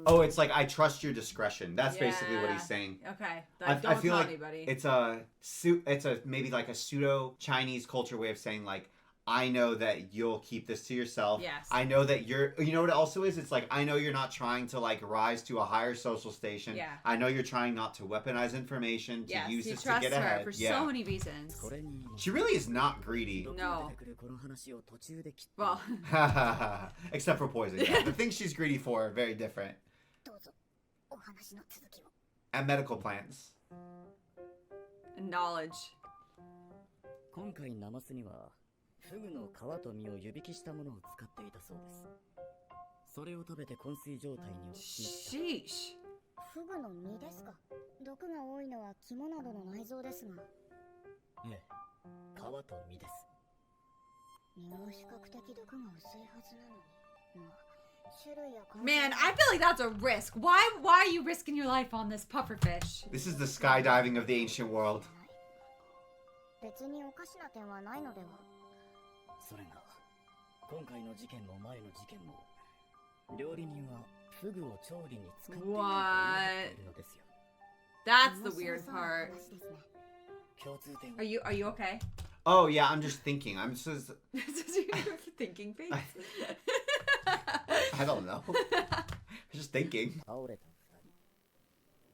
Oh, it's like I trust your discretion. That's basically what Yeah. he's saying. Okay. I Don't feel tell like anybody. it's a maybe like a pseudo Chinese culture way of saying like I know that you'll keep this to yourself. Yes. I know that you know what it also is? It's like I know you're not trying to like rise to a higher social station. Yeah. I know you're trying not to weaponize information to Yes, use he this to trusts get her ahead. for Yeah. so many reasons. それに She really is not greedy. 毒が出てくるこの話を途中で切って Well, Except for poison. Yeah. The things she's greedy for are very different. どうぞ、お話の続きを。 And medical plants. knowledge. 今回ナマスにはフグの皮と身を湯引きしたものを使っていたそうですそれを食べて昏睡状態に陥った Sheesh. フグの身ですか？毒が多いのは肝などの内臓ですが、ええ皮と身です身は比較的毒が薄いはずなのに。まあ、種類や関係 Man, I feel like that's a risk. Why are you risking your life on this pufferfish? This is the skydiving of the ancient world. 別におかしな点はないのでは？それが今回の事件も前の事件も料理人はフグを調理に使っていないと言い張っているのですよ That's the weird part. 話ですね。共通点は Are you okay? Oh yeah, I'm just thinking. I'm just Thinking face. I don't know. I'm just thinking. 倒れた2人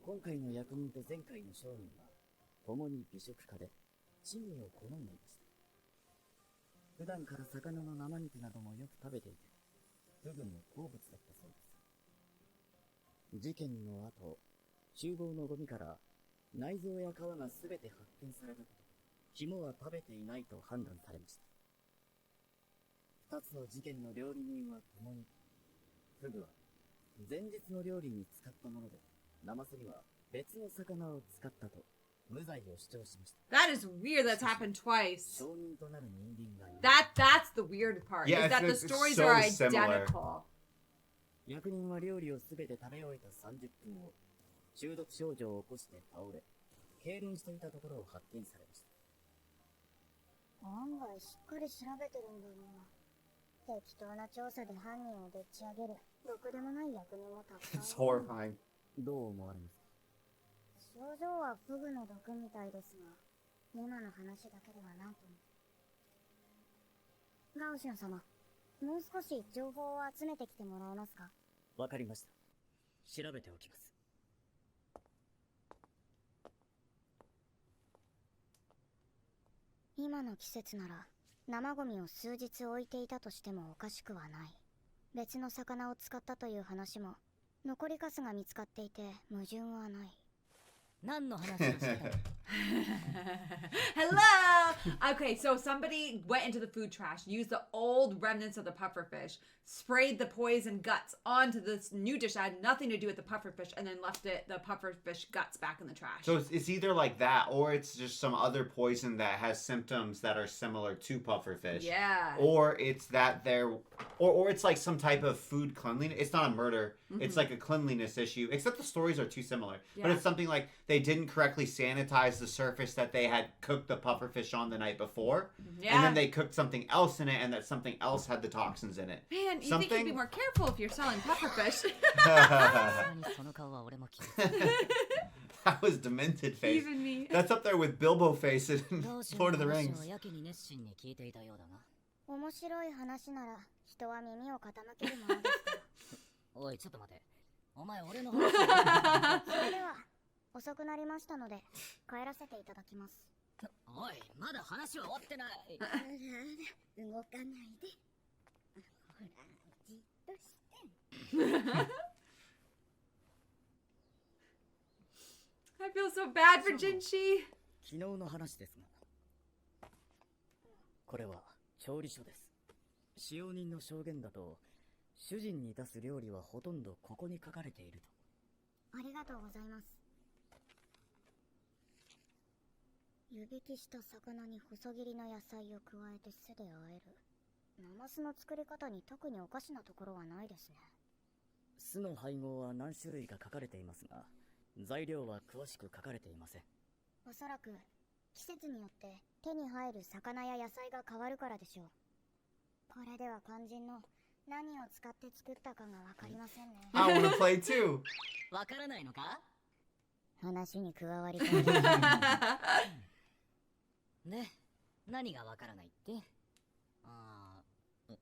今回の役人と前回の商人は共に美食家で珍味を好んでいました普段から魚の生肉などもよく食べていてフグの好物だったそうです事件の後厨房のゴミから内臓や皮が全て発見されたこと肝は食べていないと判断されました2つの事件の料理人は共にフグは前日の料理に使ったものでナマスには別の魚を使ったと無罪を主張しました That is weird. That's happened twice. 証人となる人間がいる That's the weird part. Yeah, is that the it's stories so are similar. identical. 役人は料理をすべて食べ終えた30分後中毒症状を起こして倒れ痙攣していたところを発見されました案外しっかり調べてるんだな。適当な調査で犯人をでっち上げるろくでもない役人もたくさん It's horrifying. どう思われますか？症状はフグの毒みたいですが、今の話だけではないと思う。ガオシュン様、もう少し情報を集めてきてもらえますか？わかりました。調べておきます。今の季節なら生ゴミを数日置いていたとしてもおかしくはない。別の魚を使ったという話も、残りカスが見つかっていて矛盾はない。何の話をしてたの？ Hello! Okay, so somebody went into the food trash, used the old remnants of the pufferfish, sprayed the poison guts onto this new dish that had nothing to do with the pufferfish, and then left the pufferfish guts back in the trash. So it's either like that, or it's just some other poison that has symptoms that are similar to pufferfish. Yeah. Or it's that they're, or it's like some type of food cleanliness. It's not a murder. It's like a cleanliness issue. Except the stories are too similar. But Yeah. it's something like they didn't correctly sanitize the surface that they had cooked the pufferfish on the night before, Yeah. and then they cooked something else in it, and that something else had the toxins in it. Man, you think Something- you'd be more careful if you're selling pufferfish. さすがにその顔は俺も気づい That was demented face. Even me. That's up there with Bilbo face in た。ガオシュン Lord の of the 話 Rings. をやけに熱心に聞いていたようだが。面白い話なら人は耳を傾けるものですから。おい、ちょっと待て。お前俺の話を。それでは遅くなりましたので帰らせていただきます。おい、まだ話は終わってない。あらあら、動かないで。ほら、じっとして。I feel so bad for Jinchi. 昨日の話ですが、これは調理書です。使用人の証言だと、主人に出す料理はほとんどここに書かれていると。ありがとうございます。湯引きした魚に細切りの野菜を加えて酢で和える。ナマスの作り方に特におかしなところはないですね。酢の配合は何種類か書かれていますが、材料は詳しく書かれていません。おそらく季節によって手に入る魚や野菜が変わるからでしょう。これでは肝心の何を使って作ったかがわかりませんね。 I want to play too. わからないのか？話に加わりたい。で、何がわからないって？あー、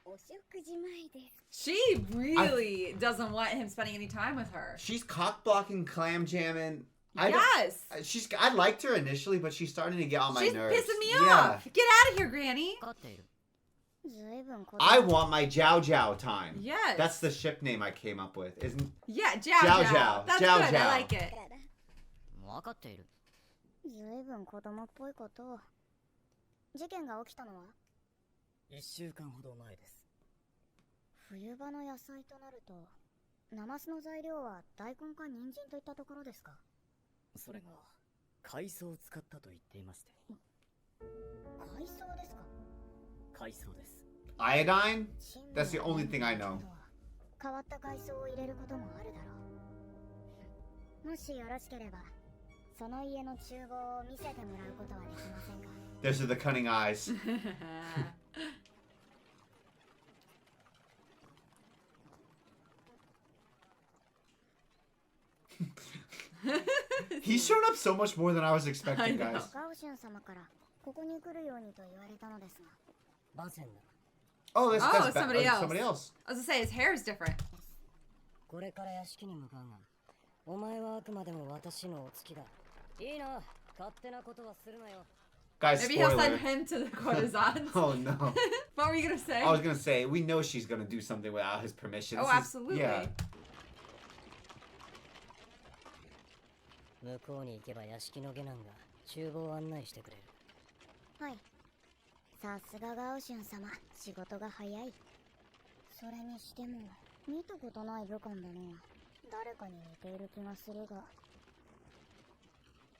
お食事前です。 She really doesn't want him spending any time with her. She's cock blocking, clam jamming. Yes. I liked her initially, but she's starting to get on my She's nerves. pissing me Yeah. off. Get out of here, Granny. わかっている。ずいぶん I want my Jiao Jiao time. Yes. That's the ship name I came up with. Isn't Yeah, Jiao Jiao Jiao. Jiao. That's Jiao good. I Jiao. like it. わかっている。ずいぶん子供っぽいことを。事件が起きたのは1週間ほど前です。冬場の野菜となると、ナマスの材料は大根か人参といったところですか？それが海藻を使ったと言っていまして。海藻ですか？海藻です。 iodine? That's the only thing I know. 変わった海藻を入れることもあるだろう。もしよろしければ、その家の厨房を見せてもらうことはできませんか？ Those are the cunning eyes. He's shown up so much more than I was expecting, I know. guys. ガオシュン様からここに来るようにと言われたのですが、番宣だ。 Oh, Oh, that's somebody else. somebody else. I was gonna say his hair is different. これから屋敷に向かうが、お前はあくまでも私のお付きだ。いいな、勝手なことはするなよ。 Guys, Maybe he'll spoiler. send him to the courtesans. Oh no. What were you gonna say? I was gonna say, we know she's gonna do something without his permission. Oh, This is- absolutely. Yeah. 向こうに行けば屋敷の下男が厨房を案内してくれる。はい。さすがガオシュン様、仕事が早い。それにしても、見たことない武官だな。誰かに似ている気がするが。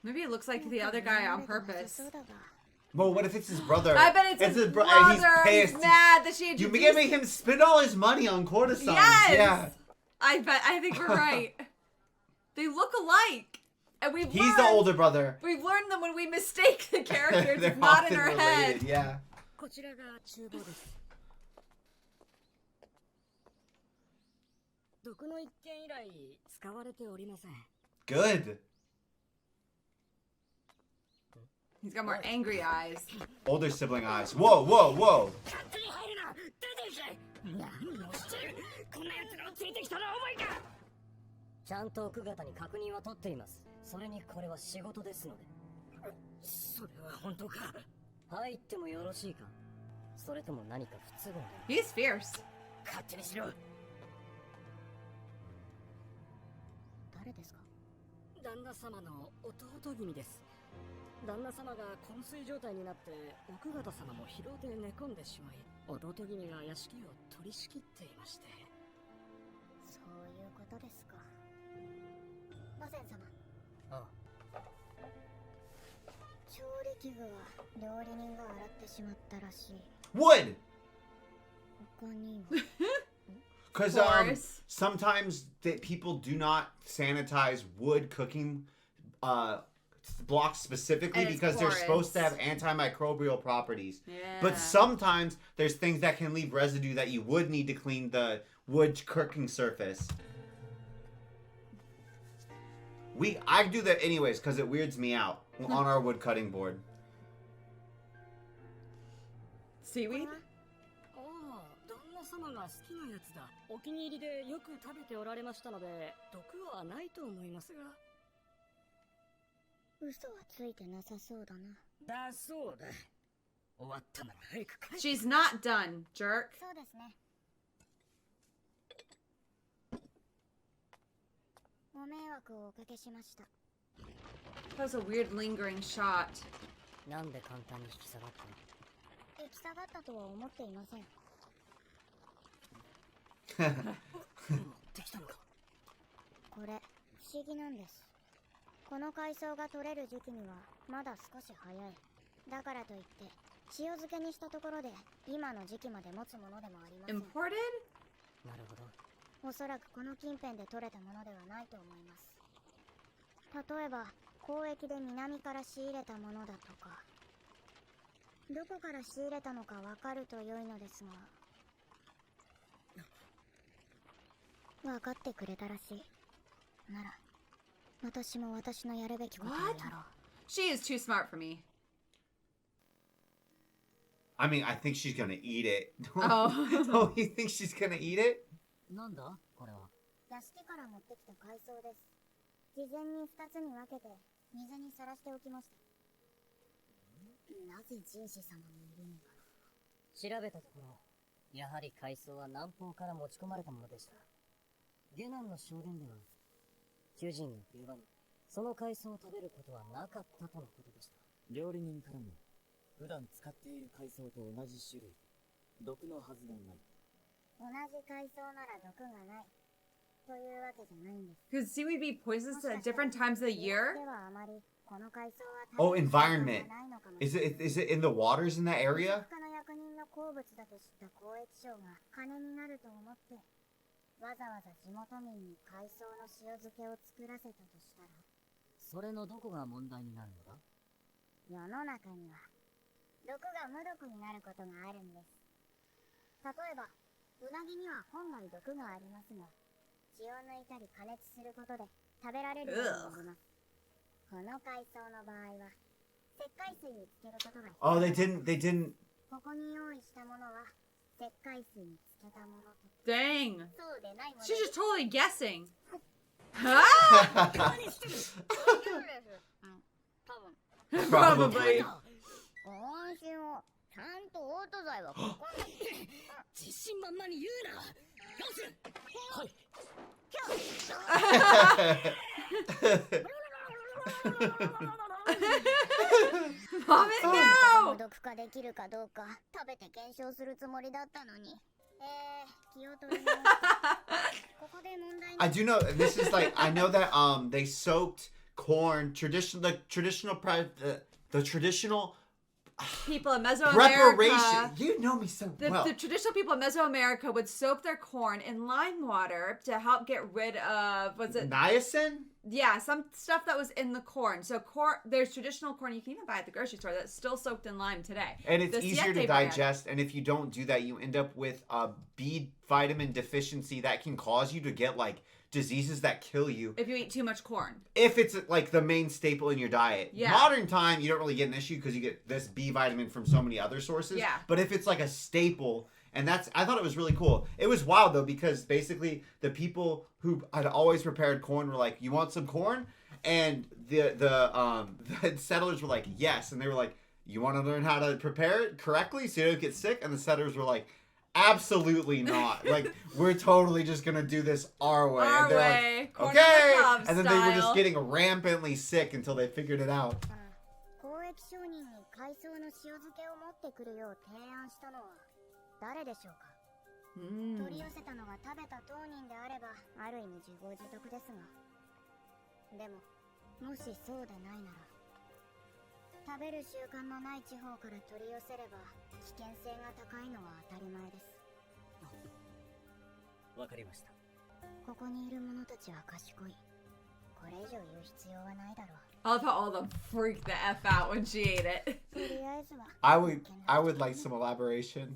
Maybe it looks like the other guy on なさ purpose. そうだが。 Well, what if it's his brother? I bet it's his brother. and he's He's pissed. mad that she You introduced. make him spend all his money on courtesans. Yes. Yeah. I think we're right. They look alike. And we've He's learned, the older brother. We've learned them when we mistake the characters. They're It's not often in our related. head. Yeah. こちらが厨房です。毒の一件以来使われておりません。 Good. He's got more angry eyes. Older sibling eyes. Whoa, whoa, whoa. 勝手に入るな。出て行け。何をしている。こんな奴らを連れてきたらお前か。ちゃんと奥方に確認は取っています。それにこれは仕事ですので。それは本当か。入ってもよろしいか。それとも何か不都合で。 He's fierce. 勝手にしろ。誰ですか？旦那様の弟君です。旦那様が昏睡状態になって奥方様も疲労で寝込んでしまい、弟君が屋敷を取り仕切っていまして。そういうことですか。馬仙様、ああ、調理器具は料理人が洗ってしまったらしい。 Wood. 他には Because Of course. sometimes people do not sanitize wood cooking blocks specifically And it's because they're supposed to porous. have antimicrobial properties. Yeah. But sometimes there's things that can leave residue that you would need to clean the wood cooking surface. I do that anyways because it weirds me out on our wood cutting board. Seaweed? ああ、旦那様が好きなやつだ。お気に入りでよく食べておられましたので、毒はないと思いますが。嘘はついてなさそうだな。だそうだ。終わったなら早く帰って。 She's not done, jerk. そうですね。ご迷惑をおかけしました。 That was a weird lingering shot. なんで簡単に引き下がったの？行き下がったとは思っていません。持ってきたのか。これ不思議なんです。この海藻が取れる時期にはまだ少し早い。だからといって塩漬けにしたところで今の時期まで持つものでもありません。 Imported? なるほど。おそらくこの近辺で取れたものではないと思います。例えば交易で南から仕入れたものだとか、どこから仕入れたのかわかると良いのですが。分かってくれたらしい。なら私も私のやるべきことをやろう。 She is too smart for me. I mean, I think she's gonna eat it. Oh. Oh, you think she's gonna eat it? なんだこれは。屋敷から持ってきた海藻です。事前に2つに分けて水にさらしておきました。なぜ人士様にいるのか。調べたところ、やはり海藻は南方から持ち込まれたものでした。下男の証言では、求人が冬場にその海藻を食べることはなかったとのことでした。料理人からも普段使っている海藻と同じ種類、毒のはずがない。同じ海藻なら毒がないというわけじゃないんです。 Could seaweed be poisonous at different times of the year? ではあまりこの海藻は Oh, 食べる environment. ことがないのかもしれない。 Is it in the waters in that area? 他の役人の好物だと知った交易商が金になると思ってわざわざ地元民に海藻の塩漬けを作らせたとしたら、それのどこが問題になるのだ？世の中には毒が無毒になることがあるんです。例えばうなぎには本来毒がありますが、血を抜いたり加熱することで食べられるようになります。この海藻の場合は石灰水につけることが必要。 Oh, they didn't. ここに用意したものは石灰水につけたものと Dang. そうでないもの。 She's just totally guessing. Ah! 多分 Probably. ご安心を。ちゃんとオート剤はここに。自信満々に言うな。どうする？はい。Vomit 無 now! 毒化できるかどうか食べて検証するつもりだったのに。気を取り直して。ここで問題 I do know this is like I know that they soaked corn the traditional People in Mesoamerica. preparation. You know me so The, well. the traditional people in Mesoamerica would soak their corn in lime water to help get rid of, was it? Niacin? Yeah, some stuff that was in the corn. So there's traditional corn you can even buy at the grocery store that's still soaked in lime today. And it's The easier to siete bread. digest. And if you don't do that, you end up with a B vitamin deficiency that can cause you to get like diseases that kill you If you eat too much corn. if it's like the main staple in your diet. Yeah. Modern time, you don't really get an issue because you get this B vitamin from so many other sources. Yeah. But if it's like a staple, and I thought it was really cool. It was wild though, because basically the people who had always prepared corn were like, "You want some corn?" And the settlers were like, "Yes." And they were like, "You want to learn how to prepare it correctly so you don't get sick?" And the settlers were like, "Absolutely not. Like, we're totally just gonna do this our way." Our and they're way. like, Corn "Okay." on the cob And then they were just style. getting rampantly sick until they figured it out. 交易商人に海藻の塩漬けを持ってくるよう提案したのは誰でしょうか。取り寄せたのが食べた当人であればある意味自業自得ですが、でももしそうでないなら食べる習慣のない地方から取り寄せれば危険性が高いのは当たり前です。わかりました。ここにいる者たちは賢い。これ以上言う必要はないだろう。 I love how all of them freaked the F out when she ate it. とりあえずは I would like some elaboration,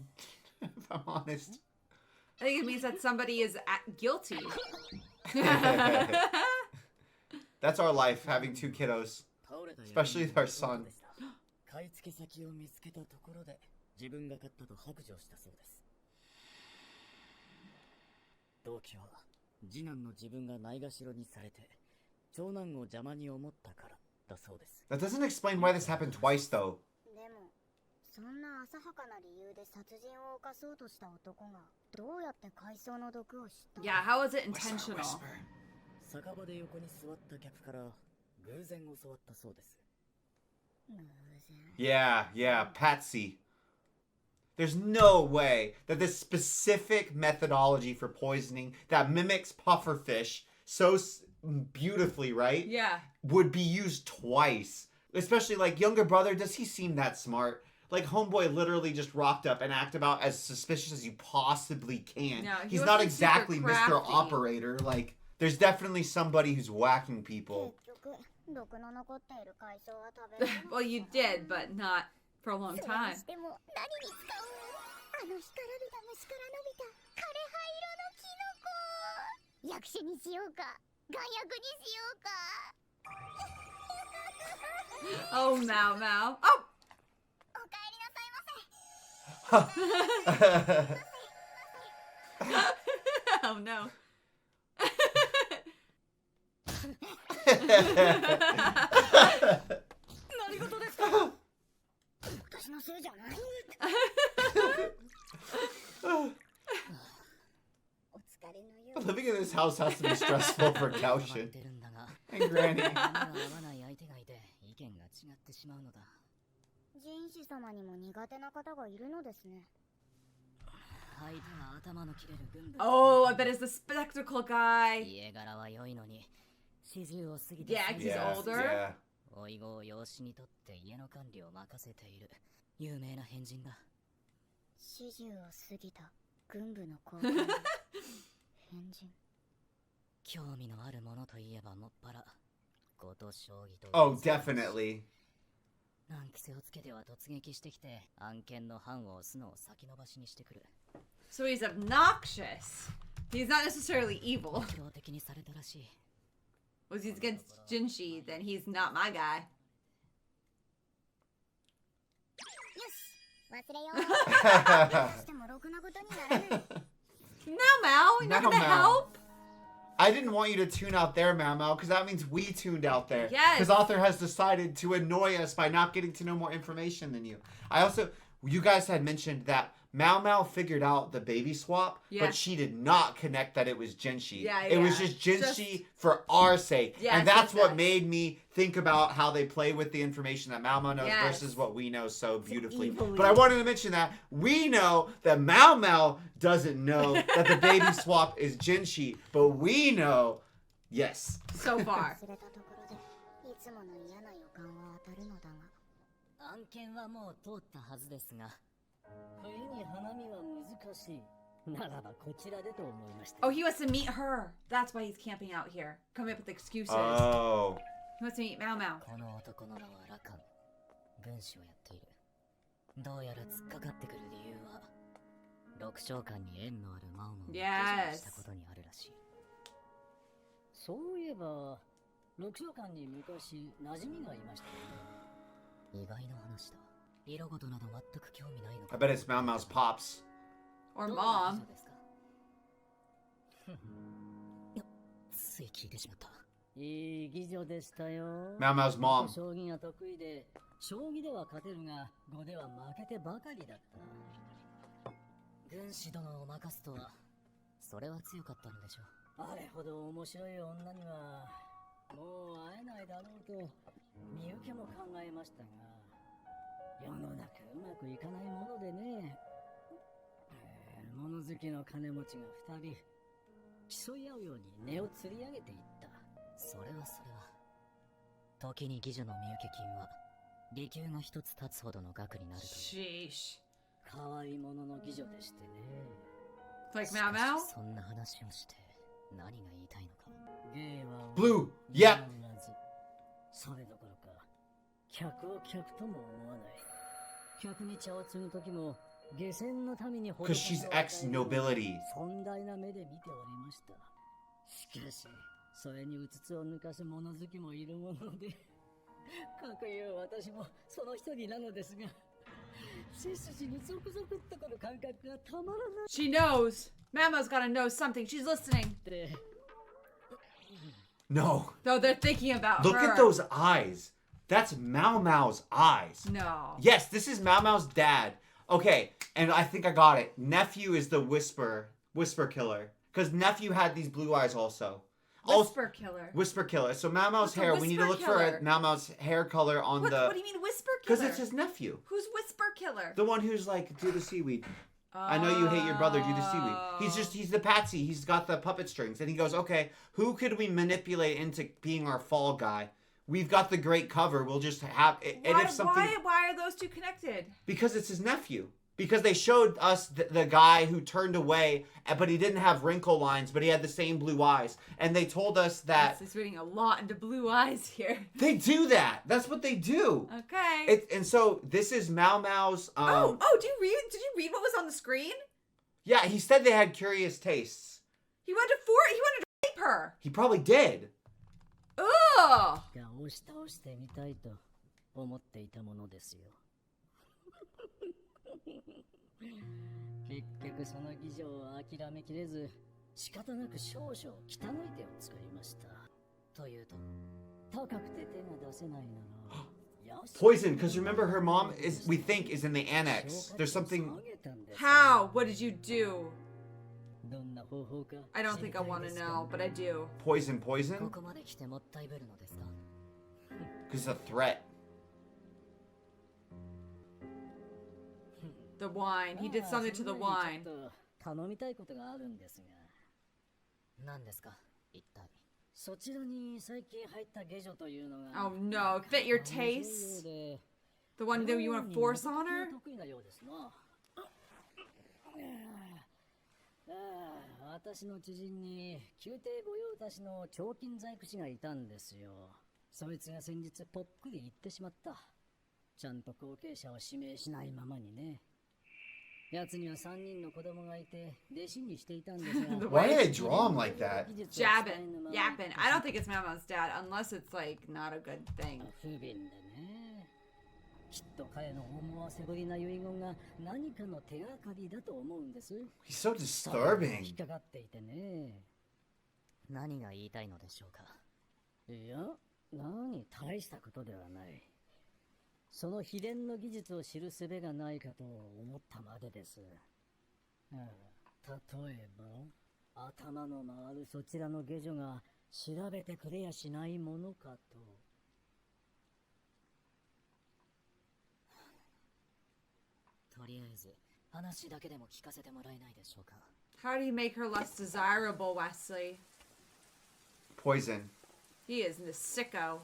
if I'm honest. I think it means that somebody is guilty. That's our life, having two kiddos. 倒れた Especially our son. 買い付け先を見つけたところで自分が買ったと白状したそうです。動機は次男の自分がないがしろにされて長男を邪魔に思ったからだそうです。 That doesn't explain why this happened twice, though. でもそんな浅はかな理由で殺人を犯そうとした男がどうやって海藻の毒を知った Yeah, how is it intentional? 酒場で横に座った客から偶然教わったそうです。 Yeah, Patsy. There's no way that this specific methodology for poisoning that mimics pufferfish so beautifully, right? Yeah. Would be used twice. Especially like younger brother, does he seem that smart? Like homeboy literally just rocked up and acted about as suspicious as you possibly can. No, he He's not wasn't exactly super Mr. crafty. Operator. Like there's definitely somebody who's whacking people. 結局毒の残っている海藻は食べれない Well, you did, but not for a long それ time. にしても何に使うあの干からびた虫から伸びた枯葉色のキノコ役者にしようか眼薬にしようか Oh, Mao Mao. Oh! おかえりなさいませ Oh, no. 何事ですか。私のせいじゃないお疲れのよう Living in this house has to be stressful for 決まっ Gaushin てるんだが and Granny. 目が合わない相手がいて意見が違ってしまうのだ。人士様にも苦手な方がいるのですね相手は頭の切れる軍部。 Oh, I bet it's the spectacle guy. 家柄は良いのに40を過ぎて Yeah, he's Yeah, older. yeah. 老い子を養子にとって家の管理を任せている有名な変人だ。 40を過ぎた軍部の高官変人興味のあるものといえばもっぱらごと将棋と Oh, definitely. 難癖をつけては突撃してきて案件の判を押すのを先延ばしにしてくる。 So he's obnoxious. He's not necessarily evil. 標的にされたらしい。 Was he's against Jinshi, then he's not my guy. よし忘れようしてもろくなことにならない Now, Mao, you're not Now, gonna Mao. help? I didn't want you to tune out there, Mao Mao, because that means we tuned out there. Yes. Because author has decided to annoy us by not getting to know more information than you. You guys had mentioned that Mao Mao figured out the baby swap, Yeah. but she did not connect that it was Jinshi. Yeah, It was yeah. just Jinshi for our sake. Yes, and that's yes, what yes. made me think about how they play with the information that Mao Mao knows Yes. versus what we know so beautifully. evilly. But I wanted to mention that we know that Mao Mao doesn't know that the baby swap is Jinshi, but we know, yes. So far. 忘れたところでいつもの嫌な予感は当たるのだが案件はもう通ったはずですが冬に花見は難しいならばこちらでと思いまして。 Oh, he wants to meet her. That's why he's camping out here. Coming up with excuses. Oh. He wants to meet Mao Mao. この男の名はラカン。軍師をやっている。どうやら突っかかってくる理由は、六召喚に縁のあるマオモンをしたことにあるらしい。そういえば、六召喚に昔馴染みがいましたね。意外な話だ。色事など全く興味ないのか。 I bet it's Mao Mao's pops. Or どんな mom. 美女ですか？いや、つい聞いてしまった。いい妓女でしたよ。 Mao Mao's mom. 将棋が得意で、将棋では勝てるが、碁では負けてばかりだった。軍師殿を任すとは、それは強かったのでしょう。あれほど面白い女には、もう会えないだろうと、身請けも考えましたが、世の中うまくいかないものでね。物好きの金持ちが2人、競い合うように値を釣り上げていった。それは。時に妓女の身請け金は、利休が一つ立つほどの額になるという。 Sheesh. 変わり者の妓女でしてね。 Like Mao Mao? そんな話をして、何が言いたいのか。芸は Blue. Yep. それどころか、客を客とも思わない。客に茶を継ぐ時も、下船のために Because she's ex-nobility. 尊大な目で見ておりました。しかし、それにうつつを抜かす物好きもいるもので、かくいう私もその一人なのですが、背筋にゾクゾクっとくる感覚がたまらな She knows. Mao Mao's gotta know something. She's listening. くて、 No. Though they're thinking about Look her. at those eyes. That's Mao Mao's eyes. No. Yes, this is Mao Mao's dad. Okay, and I think I got it. Nephew is the whisper killer. Because nephew had these blue eyes also. Whisper killer. Whisper killer. So Mao Mao's What's a hair. We need to whisper look for killer? Mao Mao's hair color on What the. do you mean whisper Because killer? it's his nephew. Who's whisper killer? The one who's like, do the seaweed. I know you hate your brother, do the seaweed. He's the patsy. He's got the puppet strings. And he goes, okay, who could we manipulate into being our fall guy? We've got the great cover. We'll just have. And if something. Why are those two connected? Because it's his nephew. Because they showed us the guy who turned away, but he didn't have wrinkle lines, but he had the same blue eyes. And they told us that He's reading a lot into blue eyes here. they do that. That's what they do. Okay. And so this is Mao Mao's. Did you read what was on the screen? Yeah, he said they had curious tastes. He wanted to rape her. He probably did. Ugh. が押し倒してみたいと思っていたものですよ。結局その議場を諦めきれず、仕方なく少々汚い手を使いました。というと、高くて手が出せないなら。Poison, because remember her mom we think is in the annex. There's something. How? What did you do? どんな方法か。 I don't think I want to know, but I do. Poison? ここまで来てもったいぶるのですか？ Because it's a threat. The wine. He did something to the wine. 頼みたいことがあるんですが。何ですか？一体。そちらに最近入った下女というのが。 Oh no, fit your taste? The one that you want to force on her? 得意なようですな。私の知人に宮廷御用達の彫金細工師がいたんですよ。そいつが先日ぽっくり言ってしまった。ちゃんと後継者を指名しないままにね。奴には3人の子供がいて弟子にしていたんですが。Why did I draw him like that? Jabbing, yapping. I don't think it's Mama's dad unless it's like not a good thing. 不憫でね。きっと彼の思わせぶりな遺言が何かの手がかりだと思うんです。 He's so disturbing. 引っかかっていてね。何が言いたいのでしょうか？いや、大したことではない。その秘伝の技術を知る術がないかと思ったまでです。例えば、頭の回るそちらの下女が調べてくれやしないものかと。とりあえず、話だけでも聞かせてもらえないでしょうか。How do you make her less desirable, Wesley? Poison. He is the sicko.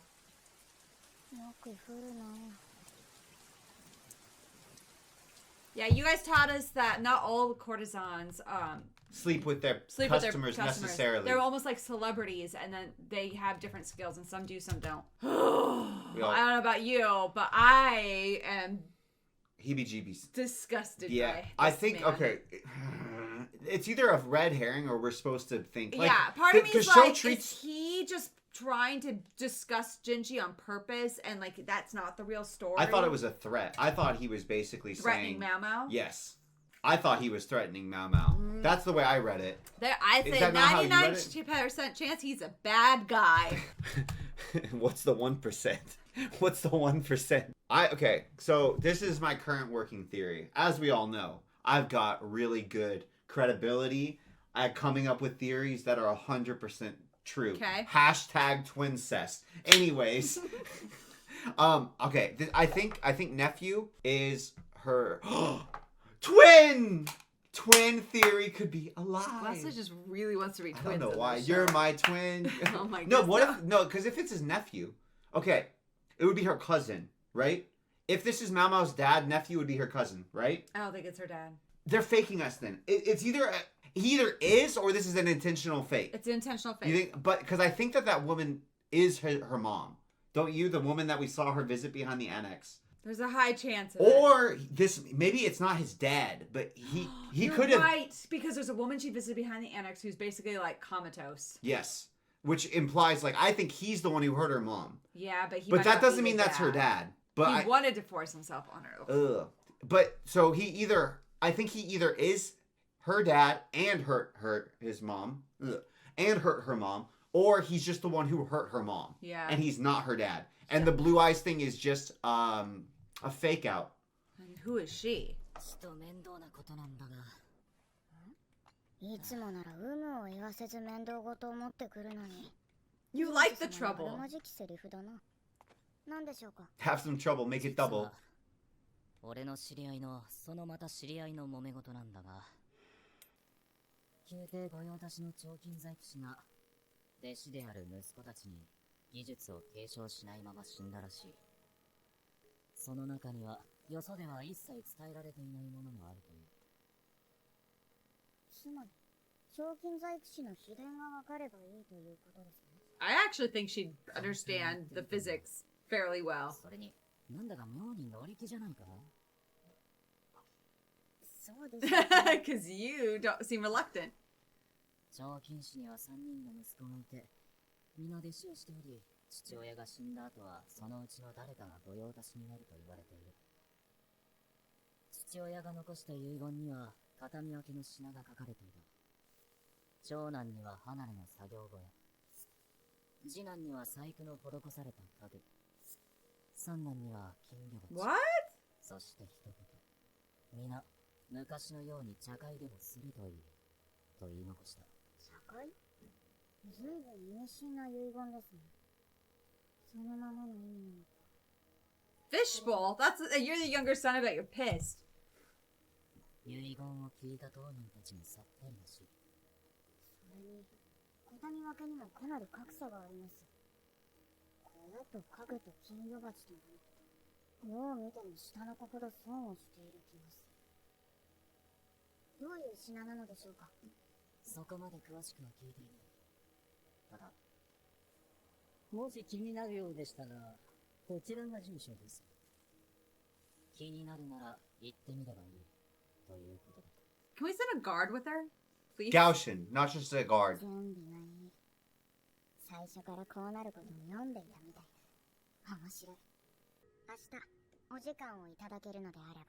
よく降るな。Yeah, you guys taught us that not all courtesans sleep with their sleep customers with their customers necessarily. They're almost like celebrities, and then they have different skills, and some do, some don't. We all- I don't know about you, but I am heebie-jeebies. disgusted Yeah, by I this think man. okay. It's either a red herring or we're supposed to think. Like, Yeah, part of me the is show like, treats. is he just trying to discuss Ginji on purpose, and like that's not the real story? I thought it was a threat. I thought he was basically threatening saying, Mao Mao. yes. I thought he was threatening Mao Mao. That's the way I read it. I Is say that not how you read 99% chance he's a bad guy. What's the 1%? What's the 1%? Okay, so this is my current working theory. As we all know, I've got really good credibility at coming up with theories that are 100% true. Okay. Hashtag twincest. Anyways, okay, I think nephew is her twin. Twin theory could be alive. Leslie just really wants to be I twins. don't know in why. this You're show. my twin. Oh my No, goodness. what if no? Because if it's his nephew, okay, it would be her cousin, right? If this is Mao Mao's dad, nephew would be her cousin, right? I don't think it's her dad. They're faking us. Then it's either he either is or this is an intentional fake. It's intentional fake. You think? But because I think that woman is her mom, don't you? The woman that we saw her visit behind the annex. There's a high chance of Or this maybe it's not his dad, but he You're could have. right, because there's a woman she visited behind the annex who's basically like comatose. Yes, which implies like I think he's the one who hurt her mom. Yeah, but he. But might that not be doesn't the mean that's her dad. But He wanted to force himself on her. ugh. But so I think he either is her dad and hurt his mom, and hurt her mom, or he's just the one who hurt her mom. Yeah. And he's not her dad. And the blue eyes thing is just a fake out. And who is she? ちと面倒なことなんだが、いつもなら有無を言わせず面倒ごとを持ってくるのに。 You like the そのあ trouble. るまじきセリフだな。なんでしょうか。 Have some trouble, make it 実 double. は俺の知り合いのそのまた知り合いの揉め事なんだが、宮廷御用達の彫金細工師が弟子である息子たちに技術を継承しないまま死んだらしい。その中にはよそでは一切伝えられていないものもあるという。つまり、彫金細工師の秘伝がわかればいいということですね。I actually think she'd understand the physics fairly well. それに、なんだか妙に乗り気じゃないか。そうですね。Because you don't seem reluctant. 彫金師には3人の息子がいて、皆弟子をしており、父親が死んだ後はそのうちの誰かが御用達になると言われている。父親が残した遺言には畳分けの品が書かれていた。長男には離れの作業小屋、次男には細工の施された家具、三男には金魚鉢。 What? そして一言、皆昔のように茶会でもするといいと言い残した。社会ずいぶん意味深な遺言ですね。そのままの意味なのか。 Fishbowl? You're the younger son, I bet you're pissed. 遺言を聞いた当人たちもさっぱりだし、それに、小谷分けにもかなり格差があります。小屋と家具と金魚鉢とも、どう見ても下の子ほど損をしている気がする。どういう品なのでしょうか。そこまで詳しくは聞いていない。ただ、もし気になるようでしたら、こちらが住所です。気になるなら行ってみればいいということだ。Can we send a guard with her? Please? Gaoshin, not just a guard. 準備がいい。最初からこうなることを読んでいたみたいだ。面白い。明日、お時間をいただけるのであれば。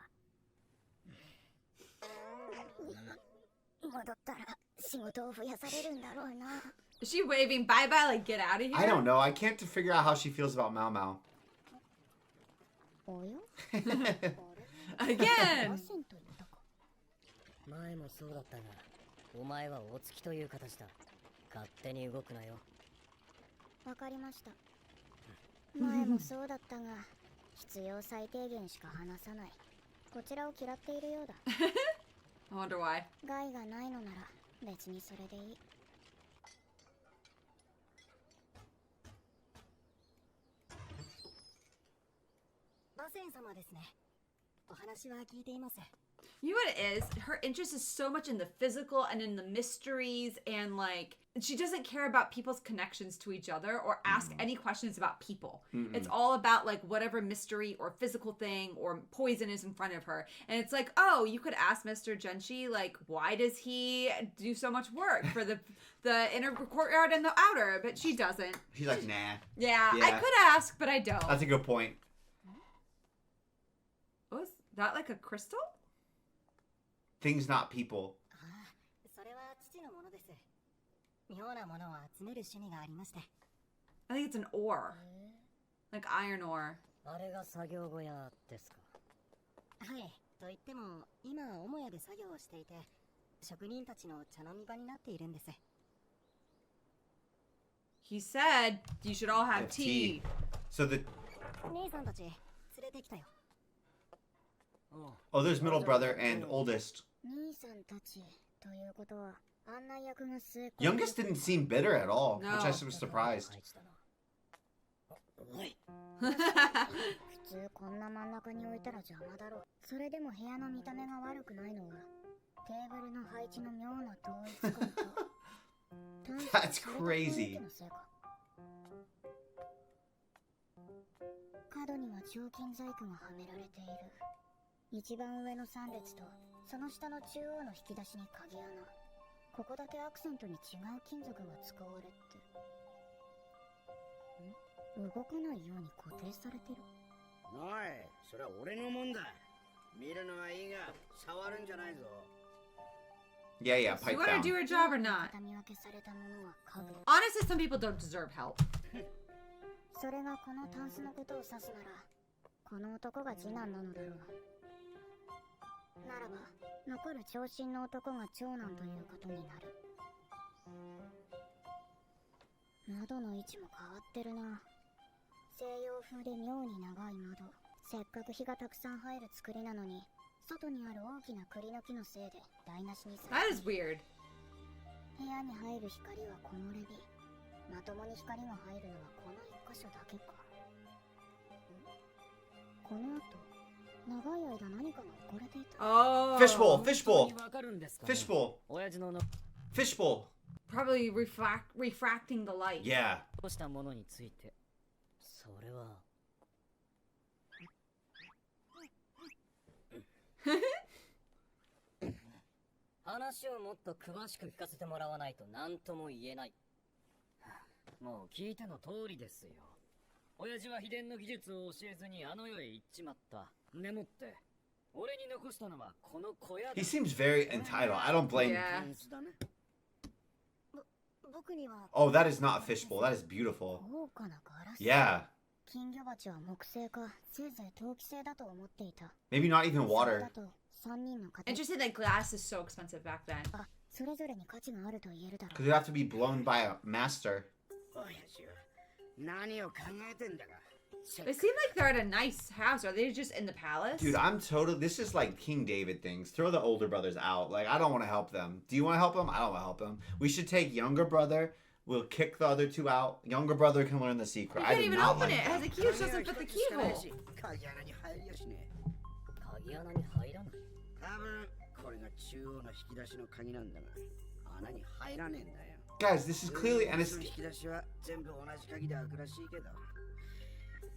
戻ったら仕事を増やされるんだろうな。Is she waving bye bye like get out of here? I don't know. I can't figure out how she feels about Mao Mao. およ Again! アセンと言ったか。前もそうだったが、お前はお付きという形だ。勝手に動くなよ。わかりました。前もそうだったが、必要最低限しか話さない。こちらを嫌っているようだ。I wonder why. 害がないのなら別にそれでいい。馬仙様ですね。お話は聞いています。You know what it is? Her interest is so much in the physical and in the mysteries, and like she doesn't care about people's connections to each other or ask any questions about people. It's all about like whatever mystery or physical thing or poison is in front of her. And it's like, oh, you could ask Mr. Genshi, like, why does he do so much work for the inner courtyard and the outer? But she doesn't. She's like, nah. Yeah, I could ask, but I don't. That's a good point. Oh, is that like a crystal? Things, not people. それは父のものです。妙なものを集める趣味がありまして。I think it's an ore. Like iron ore. あれが作業小屋ですか。はい。と言っても、今母屋で作業をしていて、職人たちの茶飲み場になっているんです。He said you should all have tea. So the 姉さんたち連れてきたよ。oh, there's middle brother and oldest. 兄さんたちということは案内役が末っ子。 Youngest didn't seem bitter at all, No. which I was surprised. おい。普通こんな真ん中に置いたら邪魔だろう。それでも部屋の見た目が悪くないのはテーブルの配置の妙な統一感と That's crazy. 角には彫金細工がはめられている。一番上の3列とその下の中央の引き出しに鍵穴。ここだけアクセントに違う金属が使われて動かないように固定されてる。おい、それは俺のもんだ。見るのはいいが触るんじゃないぞ。 Yeah, You pipe want to down. do her job or not? 畳み分けされたものは家具。 Honestly, some people don't deserve help. それがこのタンスのことを指すならこの男が次男なのだろう。ならば残る長身の男が長男ということになる。窓の位置も変わってるな。西洋風で妙に長い窓。せっかく日がたくさん入る作りなのに外にある大きな栗の木のせいで台無しにされ That る。 is weird. 部屋に入る光は木漏れ日。まともに光が入るのはこの一箇所だけか。この後長い間何かが置かれていた。 Oh. Fishbowl, fishbowl, わかるんですかね。 fishbowl, 親父の残 fishbowl. Probably refracting the light. Yeah. したものについて。それは。話をもっと詳しく聞かせてもらわないと何とも言えない。もう聞いての通りですよ。親父は秘伝の技術を教えずにあの世へ行っちまった。でもって、俺に残したのはこの小屋だ。 He seems very entitled. I don't blame him. Yeah. 僕には Oh, that is not a fishbowl. That is beautiful. 豪華なガラス。 Yeah. 金魚鉢は木製かせいぜい陶器製だと思っていた。 Maybe not even それ water. だと3人の家庭 Interesting that glass is so expensive back then. あそれぞれに価値があると言えるだろ Because う。 you have to be blown by a master. 親父は何を考えてんだか。 They seem like they're at a nice house. Are they just in the palace? Dude, I'm totally. This is like King David things. Throw the older brothers out. Like, I don't want to help them. Do you want to help them? I don't want to help them. We should take younger brother. We'll kick the other two out. Younger brother can learn the secret. You I can't do even not open like it. It has them. a key which doesn't fit the keyhole. 鍵穴に入りやしねえ。鍵穴に入らない。多分これが中央の引き出しの鍵なんだが、穴に入らねえんだよ。 Guys, this is clearly. And it's. 引き出しは全部同じ鍵で開くらしいけど、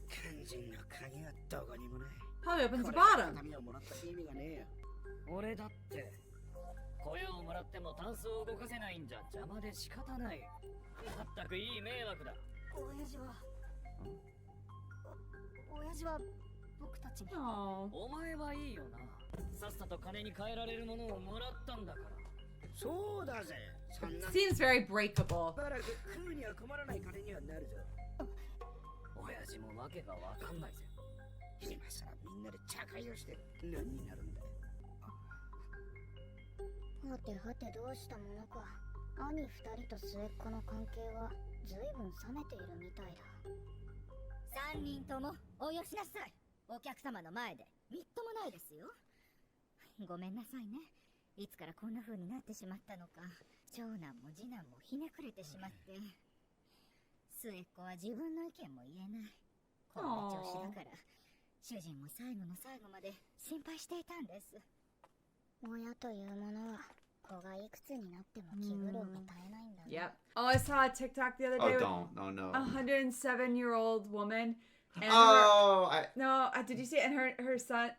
肝心の鍵はどこにもない。 Probably opens the これ bottom. 紙をもらった意味がねえよ。俺だって小屋をもらってもタンスを動かせないんじゃ邪魔で仕方ない。まったくいい迷惑だ。親父は親父は僕たちに Oh. お前はいいよな。さっさと金に換えられるものをもらったんだから。そうだぜ。そんな Seems very breakable. ばらく食うには困らない金にはなるぞ。親父もわけがわかんないぜ。今さらみんなで茶会をして何になるんだよ。はてはてどうしたものか。兄2人と末っ子の関係は随分冷めているみたいだ。3人ともおよしなさい。お客様の前でみっともないですよ。ごめんなさいね。いつからこんな風になってしまったのか。長男も次男もひねくれてしまって、末っ子は自分の意見も言えない。こんな調子だから主人も最後の最後まで心配していたんです。親というものは子がいくつになっても気苦労が絶えないんだね。 Yep. Oh, I saw a TikTok the other day. Oh, with don't. No, no. a 107-year-old woman. And Oh, did you see it? And her son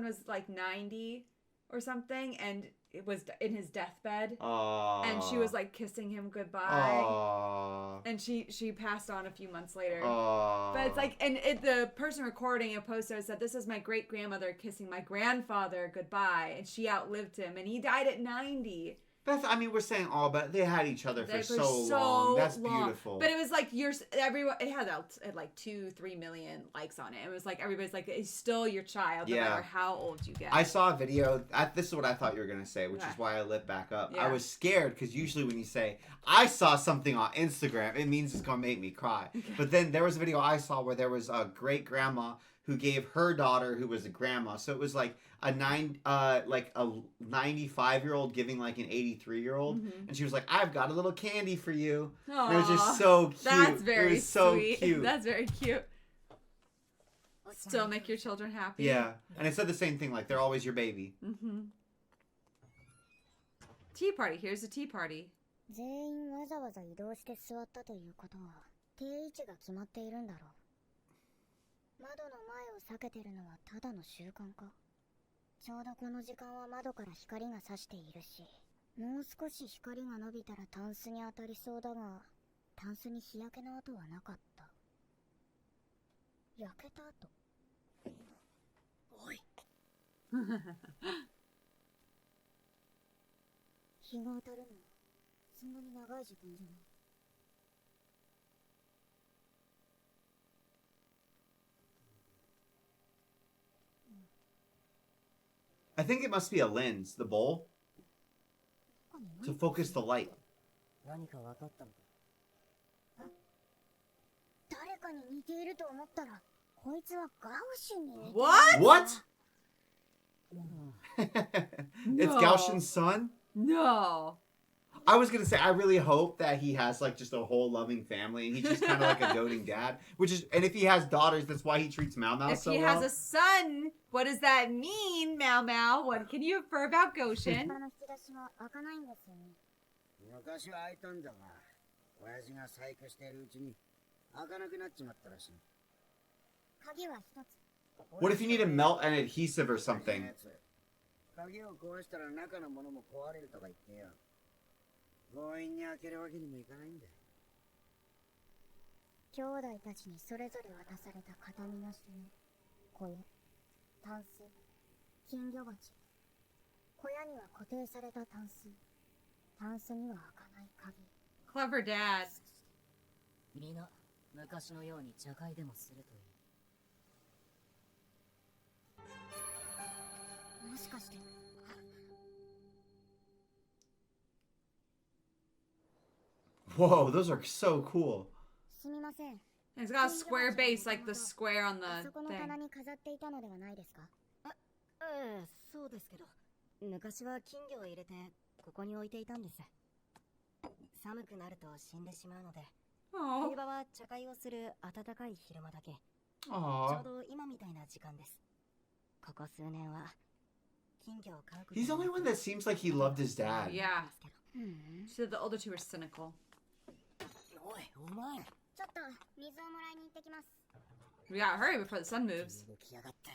was like 90 or something, and it was in his deathbed. And she was like kissing him goodbye. And she passed on a few months later. But it's like, and the person recording a poster said, "This is my great grandmother kissing my grandfather goodbye," and she outlived him, and he died at 90. I mean, we're saying all, but they had each other for so long. So That's long. beautiful. But it was like everyone. It had like 2-3 million likes on it. It was like everybody's like, it's still your child, no matter how old you get. I saw a video. This is what I thought you were gonna say, which is why I lit back up. Yeah. I was scared because usually when you say I saw something on Instagram, it means it's gonna make me cry. But then there was a video I saw where there was a great grandma who gave her daughter, who was a grandma. So it was like a 95-year-old giving like an 83-year-old, and she was like, "I've got a little candy for you." And it was just so cute. That's very it was so sweet. cute. That's very cute. Still make your children happy. Yeah, and it said the same thing. Like they're always your baby. Tea party. Here's a tea party. 全員わざわざ移動して座ったということは定位置が決まっているんだろう。窓の前を避けてるのはただの習慣か。ちょうどこの時間は窓から光が差しているし、もう少し光が伸びたらタンスに当たりそうだが、タンスに日焼けの跡はなかった。焼けた跡。おい。日が当たるのはそんなに長い時間じゃない。I think it must be a lens, the bowl, to focus the light. 何か分かったのか。誰かに似ていると思ったら、こいつはガオシュンに似ている。What? It's Gaoshin's son? No. I was gonna say, I really hope that he has like just a whole loving family, and he's just kind of like a doting dad. And if he has daughters, that's why he treats Mao Mao so well. If he has a son, what does that mean, Mao Mao? What can you infer about Goshin? の引き出しは開かないんですよね。昔は開いたんだが、親父が細工しているうちに開かなくなっちまったらしい。鍵は一つ。What if you need to melt an adhesive or something? 鍵を壊したら中のものも壊れるとか言ってよ。強引に開けるわけにもいかないんだ。兄弟たちにそれぞれ渡された形見の品、小屋、タンス、金魚鉢。小屋には固定されたタンス、タンスには開かない鍵。Clever dad. 皆、昔のように茶会でもするといい。もしかして。Whoa, those are so cool. すみません。 It's got a square base, like the square on あ the そこの棚 thing. に飾っていたのではないですか？ええ、そうですけど、昔は金魚を入れてここに置いていたんです。寒くなると死んでしまうので、冬 Oh. 場は茶会をする暖かい昼間だけ。ちょ Aww. うど今みたいな時間です。ここ数年は金魚を飼うこと He's the only one that seems like he loved his dad. Yeah. うん。 She said the older two were cynical. おい、お前。ちょっと水をもらいに行ってきます。We gotta hurry before the sun moves. 動きやがって。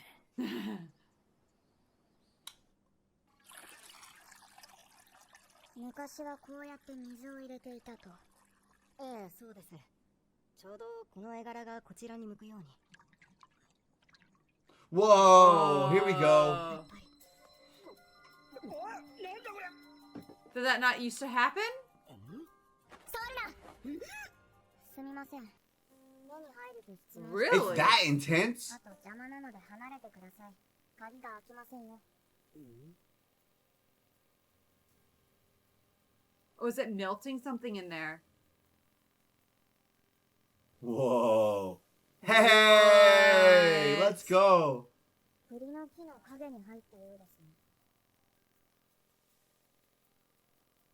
昔はこうやって水を入れていたと。ええ、そうです。ちょうどこの絵柄がこちらに向くように。Whoa, here we go. Did that not used to happen? すみません。目に入ると質問。 It's Really? that intense? あと邪魔なので離れてください。鍵が開きませんよ。Was it melting something in there? Whoa. Hey, What? let's go. 栗の木の影に入ったようですね。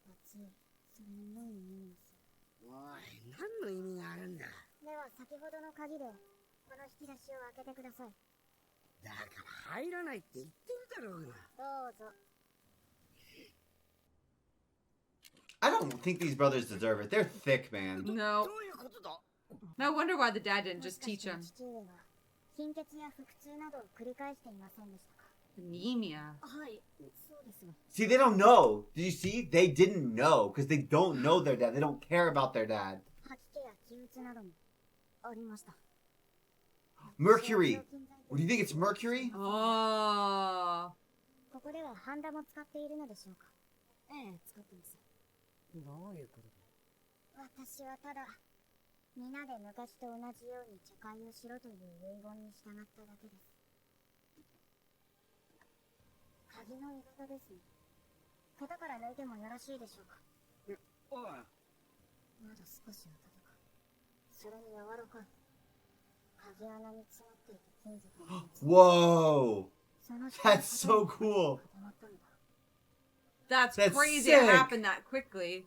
熱い。それのいい匂いです。おい、何の意味があるんだ。では先ほどの鍵でこの引き出しを開けてください。だから入らないって言ってるだろうが。どうぞ。don't think these brothers deserve it. They're thick, man. ど No. ういうことだ No wonder why the dad didn't just もし teach かして him. 父上は貧血や腹痛などを繰り返していませんでしたか？ Anemia. はいそうですが See, they don't know. Did you see? They didn't know because they don't know their dad. They don't care about their dad. 吐き気や気鬱などもありました Mercury. What do you think? It's mercury? Oh. ここではハンダも使っているのでしょうか？ええ使ってますどういうことだ私はただ皆で昔と同じように茶会をしろという遺言に従っただけです。鍵の鋳型ですね。型から抜いてもよろしいでしょうか？おいまだ少し温かい。それに柔らかい。鍵穴に詰まっていた金属が Whoa. その下に That's so cool. 固まったのだ。 That's, That's crazy sick. it happened that quickly.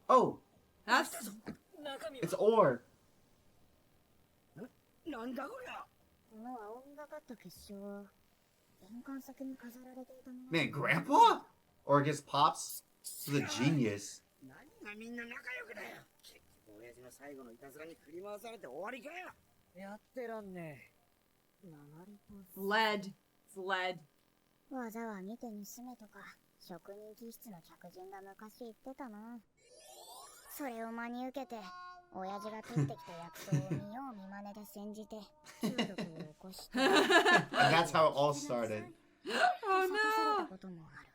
Oh, That's 中身は it's ore. なんだこりゃこの青みがかった結晶は玄関先に飾られていたもの。 Man, Grandpa? Or I guess Pops was a genius. 何がみんな仲良くだよ結局親父の最後のいたずらに振り回されて終わりかよやってらんね鉛ポーズ。 lead. It's lead. 技は見て盗めとか職人気質の客人が昔言ってたな。それを真に受けて親父が取ってきた薬草を見よう見まねで煎じて中毒を起こして And that's how it all started. Oh された no. こともある。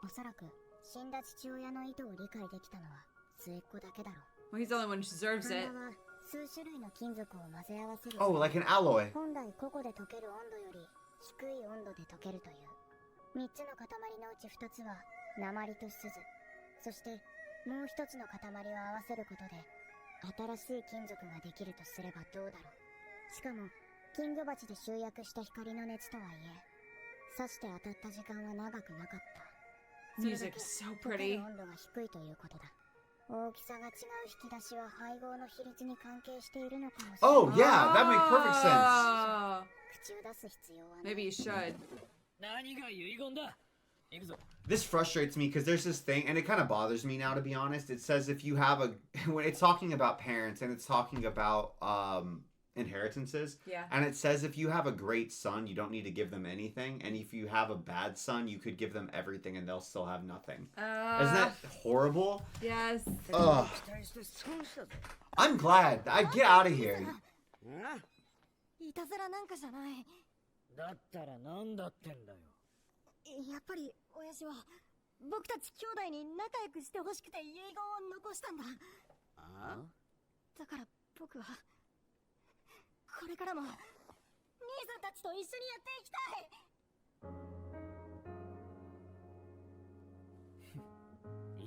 おそらく死んだ父親の意図を理解できたのは末っ子だけだろう。 Well, he's the only one who deserves ハ it. ンダは数種類の金属を混ぜ合わせる。 Oh, like an alloy. 本来個々で溶ける温度より低い温度で溶けるという3つの塊のうち2つは鉛と錫、そしてもう1つの塊を合わせることで新しい金属ができるとすればどうだろう。しかも金魚鉢で集約した光の熱とはいえ刺して当たった時間は長くなかった。 Music is so 溶け pretty. る温度が低いということだ。大きさが違う引き出しは配合の比率に関係しているのかもしれない。 Oh, yeah, that makes perfect sense. Oh. 口を出す必要はない。 Maybe you should. 何が遺言だ行くぞ This frustrates me because there's this thing, and it kind of bothers me now, to be honest. It says if you have a, when it's talking about parents and it's talking about inheritances, Yeah. and it says if you have a great son, you don't need to give them anything, and if you have a bad son, you could give them everything and they'll still have nothing. Isn't that horrible? Yes. Ugh. 期待して損したぞ I'm glad. I get out of here. あいたずらなんかじゃない。だったらなんだってんだよやっぱり親父は僕たち兄弟に仲良くしてほしくて遺言を残したんだ。あだから僕はこれからも兄さんたちと一緒にやっていきた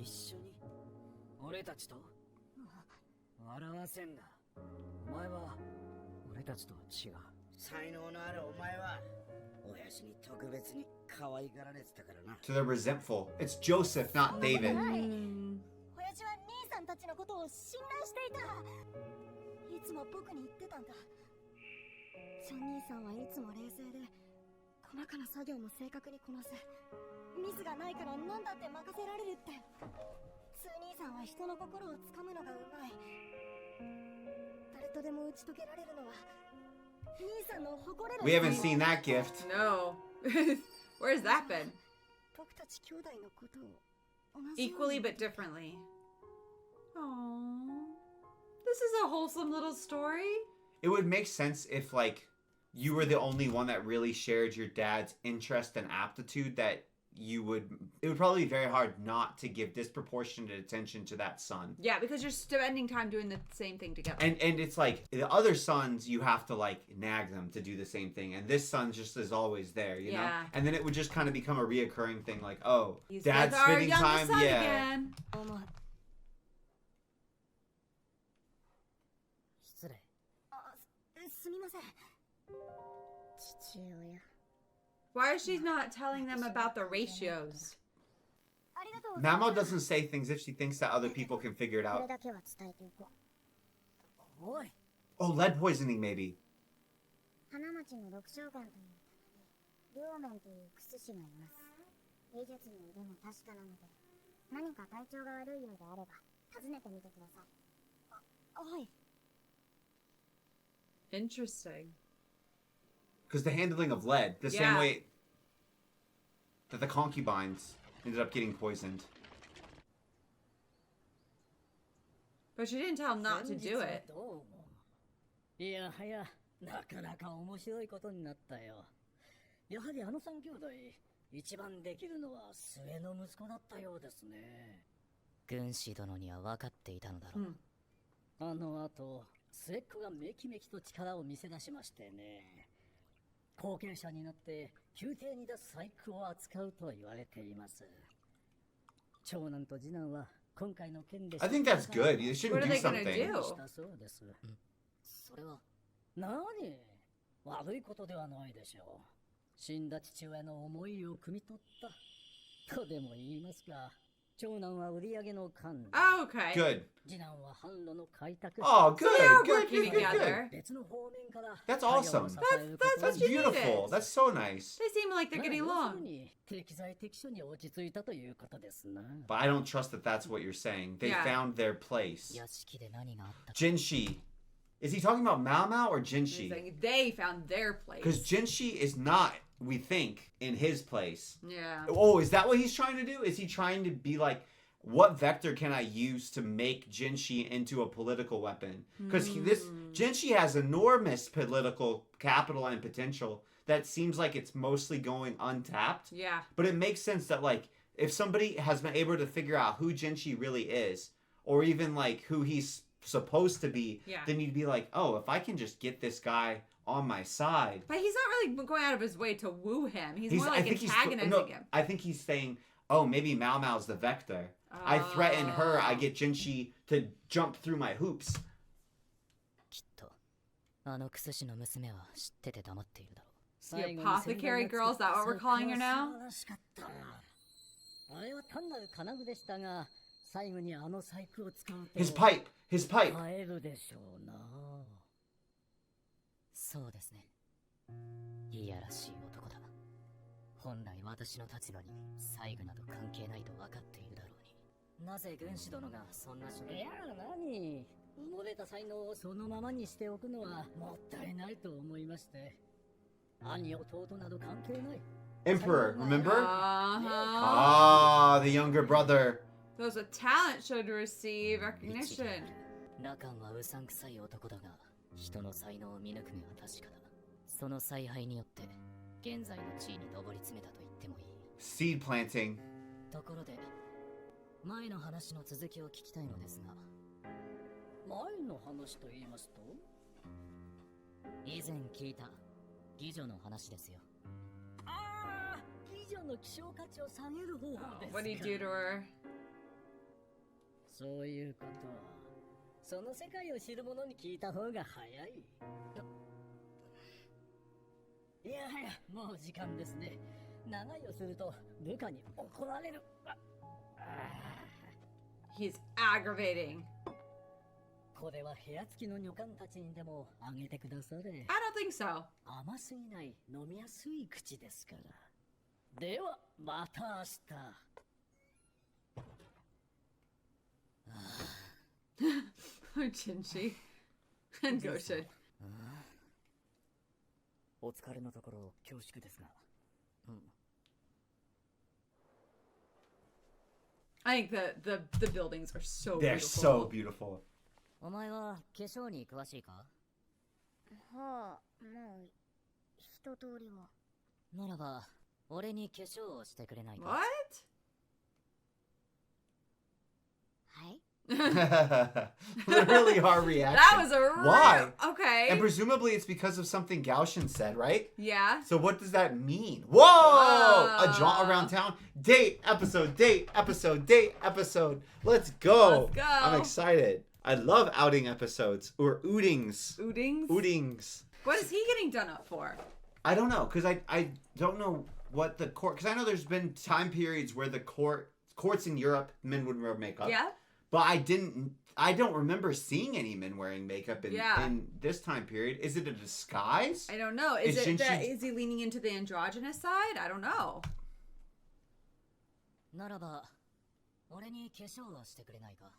い。一緒に俺たちと笑わせんなお前は俺たちとは違う才能のあるお前は親父に特別に可愛がられてたからな So they're resentful. It's Joseph, not David. うん親父は兄さんたちのことを信頼していた。いつも僕に言ってたんだ。ジョン兄さんはいつも冷静で細かな作業も正確にこなす。ミスがないから何だって任せられるって。スー兄さんは人の心をつかむのがうまい。誰とでも打ち解けられるのは兄さんの誇れる。 We haven't seen that gift. No. Where's that been? 僕たち兄弟のことを同じよう Equally に but differently. Aww. This is a wholesome little story. It would make sense if, like, you were the only one that really shared your dad's interest and aptitude, that you would, it would probably be very hard not to give disproportionate attention to that son. Yeah, because you're spending time doing the same thing together. And it's like the other sons, you have to like nag them to do the same thing, and this son just is always there, you know. Yeah. And then it would just kind of become a reoccurring thing, like, oh, He's dad's with our spending youngest time, son yeah. again. 思う。失礼すみません。父親。 Why is she not telling them about the ratios? ありがとうございます。 Mamo doesn't say things if she thinks that other people can figure it これ out. だけは伝えておこう。おい Oh, lead poisoning, maybe. 花町の六章館という両面という薬師がいます。医術の腕も確かなので、何か体調が悪いようであれば訪ねてみてください。はい。 Interesting. Because the handling of lead, the same Yeah. way that the concubines ended up getting poisoned. But she didn't tell him not to do it. どうもいやはや、なかなか面白いことになったよ。やはりあの三兄弟、一番できるのは末の息子だったようですね。軍師殿には分かっていたのだろう。あの後、末っ子がめきめきと力を見せ出しましてね。後継者になって宮廷に出す細工を扱うと言われています。長男と次男は今回の件で I think that's good. You shouldn't What are do they gonna something. do? したそうです。それは、何悪いことではないでしょう。死んだ父親の思いを汲み取ったとでも言いますか。長男は売り上げの管理、 Oh, okay. Good. 次男は販路の開拓。 Oh, good. So they are Good, working good, good, good. together. 別の方面から That's 家業を awesome. 支えること That's That's what you beautiful. needed. That's so nice. They seem like they're まあ getting 要する along. に適材適所に落ち着いたということですな。 But I don't trust that that's what you're saying. They Yeah. found their place. 屋敷で何があったか。 Jinshi. Is he talking about Mao Mao or He's Jinshi? like, they found their place. Because Jinshi is not, we think, in his place. Yeah. Oh, is that what he's trying to do? Is he trying to be like, what vector can I use to make Jinshi into a political weapon? Because Jinshi has enormous political capital and potential that seems like it's mostly going untapped. Yeah. But it makes sense that like if somebody has been able to figure out who Jinshi really is, or even like who he's supposed to be, Yeah. then you'd be like, oh, if I can just get this guy on my side. But he's not really going out of his way to woo him. He's more I like think antagonizing no, him. I think he's saying, oh, maybe Mao Mao's the vector. I threaten her, I get Jinshi to jump through my hoops. きっと、あの薬師の娘は知ってて黙っているだろう。 The apothecary girl, is that what we're calling her now? 素晴らしかった。あれは単なる金具でしたが、最後にあの細工を使うと His pipe. His pipe. 耐えるでしょうな。そうですね。いやらしい男だ。本来私の立場に細具など関係ないと分かっているだろうに。なぜ軍師殿がそんな職いや、何埋もれた才能をそのままにしておくのはもったいないと思いまして。兄弟など関係ない。 Emperor, remember? Uh-huh. Ah, the younger brother. Those with talent should receive recognition. ラカンはうさんくさい男だが、人の才能を見抜く目は確かだ。その采配によって、現在の地位に上り詰めたと言ってもいい。 Seed planting. ところで、前の話の続きを聞きたいのですが、前の話と言いますと、以前聞いた妓女の話ですよ。ああ、妓女の希少価値を下げる方法ですか。 What do you do to her? そういうことは、その世界を知る者に聞いた方が早い。いやはや、もう時間ですね。長居をすると部下に怒られる。He's aggravating. これは部屋付きの女官たちにでもあげてくだされ。 I don't think so. 甘すぎない飲みやすい口ですから。では、また明日。Jinshi. And Goshen. お疲れのところ恐縮ですが。I think the buildings are so They're beautiful. so beautiful. お前は化粧に詳しいか？はあ、もう一通りは。ならば、俺に化粧をしてくれないか？ What? はい。 Literally our reaction. That was a real... Why? Okay. And presumably it's because of something Gaoshin said, right? Yeah. So what does that mean? Whoa! A jaunt around town. Date episode. Let's go. Let's go. I'm excited. I love outing episodes or outings. Ootings? Outings. What is he getting done up for? I don't know, because I don't know what the court, because I know there's been time periods where the courts in Europe, men would wear makeup. Yeah. But I don't remember seeing any men wearing makeup in this time period. Is it a disguise? I don't know. Is he leaning into the androgynous side? I don't know. ならば、俺に化粧をしてくれないか?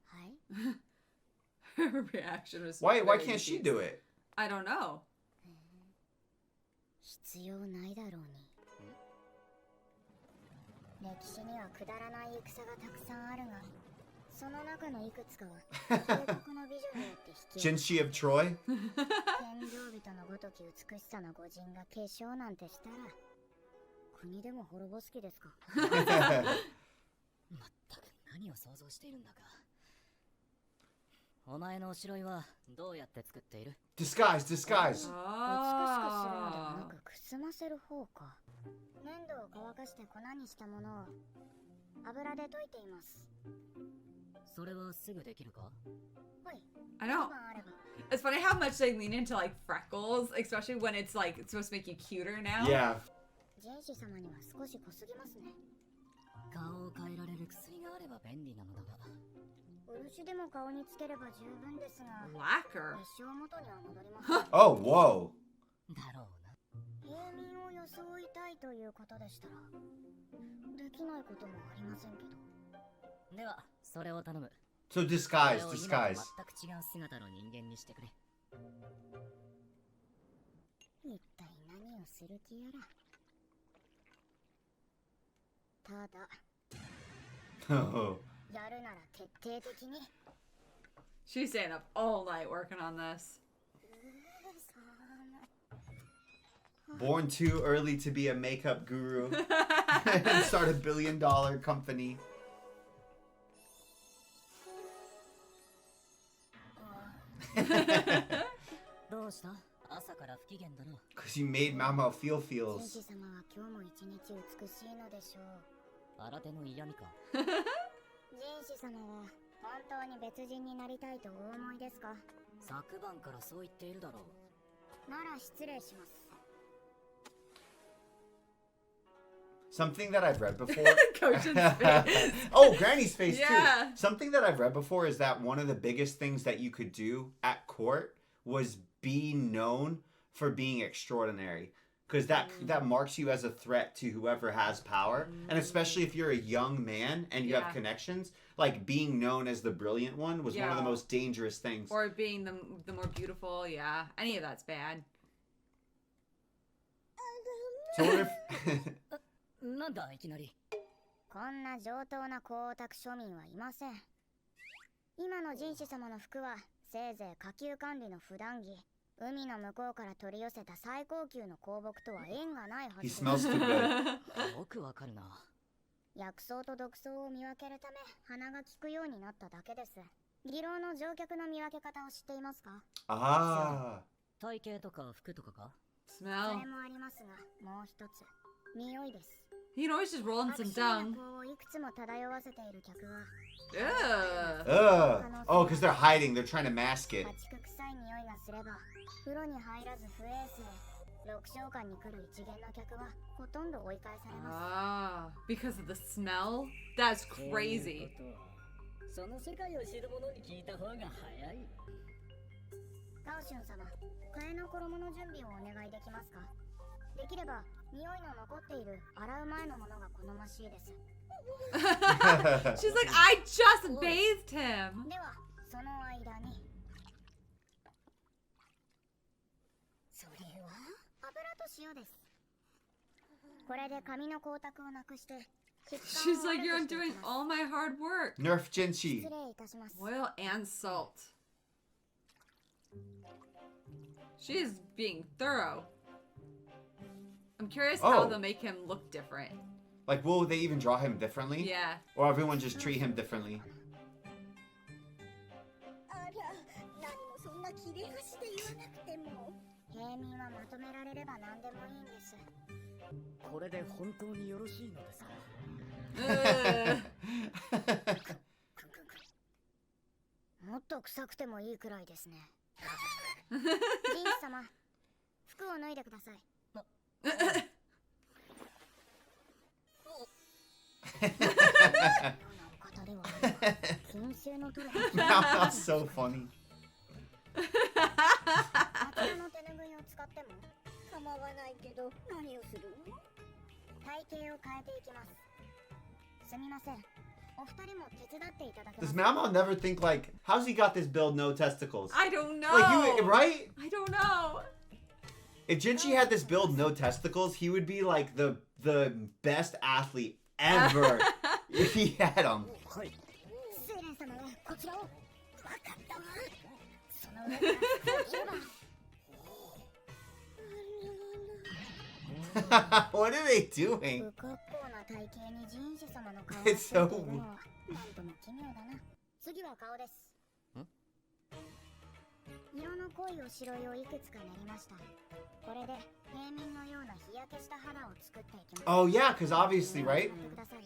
はい Her reaction was Why very can't she confused. do it? I don't know. 必要ないだろうに歴史にはくだらない戦がたくさんあるがその中のいくつかは帝国の美女によって引き Jinshi of Troy? 天領人のごとき美しさの御人が化粧なんてしたら国でも滅ぼす気ですかまったく何を想像しているんだか。お前のおしろいはどうやって作っている? Disguise. 美しくするのではなくくすませる方か粘土を乾かして粉にしたものを油で溶いています。それはすぐできるか? はい I don't. It's funny how much they lean into like freckles, especially when it's like it's supposed to make you cuter now. Yeah. ジェンシ様には少し濃すぎますね。顔を変えられる薬があれば便利なのだが。漆でも顔につければ十分ですが。Lacquer. 一生元には戻りません。Oh, whoa. だろうな。平民を装いたいということでしたら、できないこともありませんけど。では、それを頼む。So disguise. 全く違う姿の人間にしてくれ。一体何をする気やら。ただ。やるなら徹底的に。She's staying up all night working on this. Born too early to be a makeup guru and start a $1 billion company. Because you made Mama feel feels. 天使様は今日も一日美しいのでしょう。新手の嫌味か。天使様は本当に別人になりたいとお思いですか？昨晩からそう言っているだろう。なら失礼します。 Something that I've read before. Coachin's face. Oh, Granny's face Yeah. too. Something that I've read before is that one of the biggest things that you could do at court was be known for being extraordinary. Because that marks you as a threat to whoever has power. And especially if you're a young man and you have connections, like being known as the brilliant one was one of the most dangerous things. Or being the more beautiful, yeah. Any of that's bad. So what if... なんだいきなり。こんな上等な光沢庶民はいません。今の神使様の服はせいぜい下級管理の普段着。海の向こうから取り寄せた最高級の香木とは縁がないはず。He smells too good. よくわかるな。薬草と毒草を見分けるため鼻が利くようになっただけです。議論の乗客の見分け方を知っていますか？ Ah. 体型とか服とかか？ Smell. それもありますが、もう一つ匂いです。 You can always just roll in some dung. をいくつも漂わせている客は。Ugh. Oh, because they're hiding. They're trying to mask it. 家畜臭い匂いがすれば、風呂に入らず不衛生。6週間に来る一元の客はほとんど追い返されま Ah, because of the smell? That's crazy. その世界を知る者に聞いた方が早い。ガオシュン様、替えの衣の準備をお願いできますか？できれば匂いの残っている洗う前のものが好ましいです。 She's like, I just bathed him. では、その間に。それは油と塩です。これで髪の光沢をなくして。She's like, you're undoing all my hard work. Nerf Jinshi. 失礼いたします。 Oil and salt. She is being thorough. I'm curious how they'll make him look different. Like, will they even draw him differently? Yeah. Or everyone just treat him differently? あら、何もそんな綺麗なしで言わなくても。平民はまとめられれば何でもいいんです。これで本当によろしいのですか? Ugh. もっと臭くてもいいくらいですね。ジンス様、服を脱いでください。金秋のトロ Now that's so funny. あちらの手ぬぐいを使っても構わないけど何をするの？体型を変えていきます。すみません。お二人も手伝っていただけま Does す Mamo never think like, how's he got this build no testicles? I don't know. Like you, right? I don't know. If Jinchi had this build no testicles, he would be like the best athlete ever if he had them. はい。スーレン様はこちらを。わかったわ。その上から服を着れば What are they doing? 不格好な体型に人種様の顔が It's ついてい so るのはなんとも奇妙だな。次は顔です。色の濃いおしろいをいくつか練りました。これで平民のような日焼けした肌を作っていきます。 Oh yeah, because obviously, right? やってください。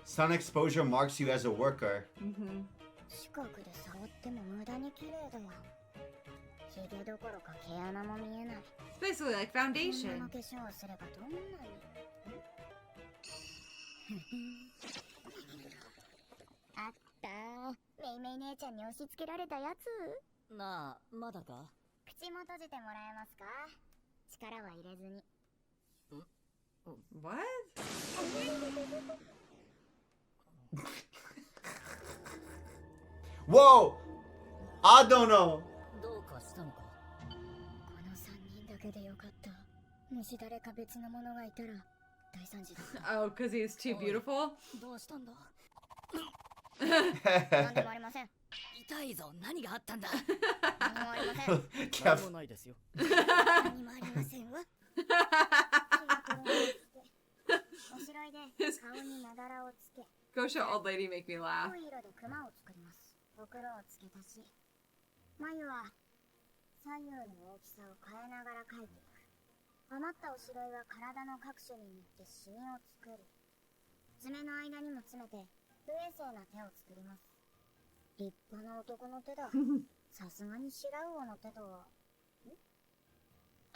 Sun exposure marks you as a worker. Mm-hmm. 近くで触っても無駄に綺麗だよ。ヒゲどころか毛穴も見えない。 It's basically like こんな foundation. 化粧をすればどんなにあったー。めいめい姉ちゃんに押し付けられたやつ。なあ、まだか？口も閉じてもらえますか？力は入れずに。 What? Whoa! I don't know. どうかしたのか？この3人だけでよかった。もし誰か別の者がいたら大惨事だ。 Oh, because he's too beautiful? どうしたんだ？なんでもありません。痛いぞ。何があったんだ？何もありません。何 Kev. もないですよ。何もありませんわ。おしろいで顔にまだらをつけ、 Go show old lady make me laugh. 濃い色でクマを作ります。ほくろをつけたし、眉は左右の大きさを変えながら描いていく。余ったおしろいは体の各所に塗ってシミを作る。爪の間にも詰めて不衛生な手を作ります。立派な男の手だ。さすがに白魚の手とは。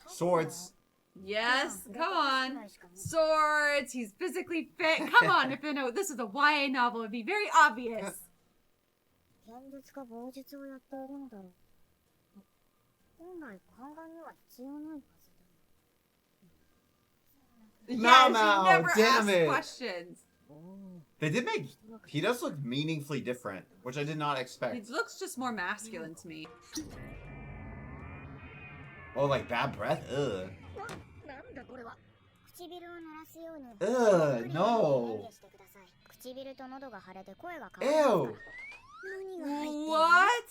Swords. Yes, come on. Swords, he's physically fit. Come on, if you know this is a YA novel, it'd be very obvious. 剣術か棒術をやっているのだろう。本来宦官には必要ないはずだ。 Yeah, No, she never damn asks it. questions. They did make. He does look meaningfully different, which I did not He expect. looks just more masculine to me. Oh, like bad breath? Ugh. なんだこれは。唇を濡らすように。 Ugh, no. してください。唇と喉が腫れて声が変わ Ew. る。何が入っている What?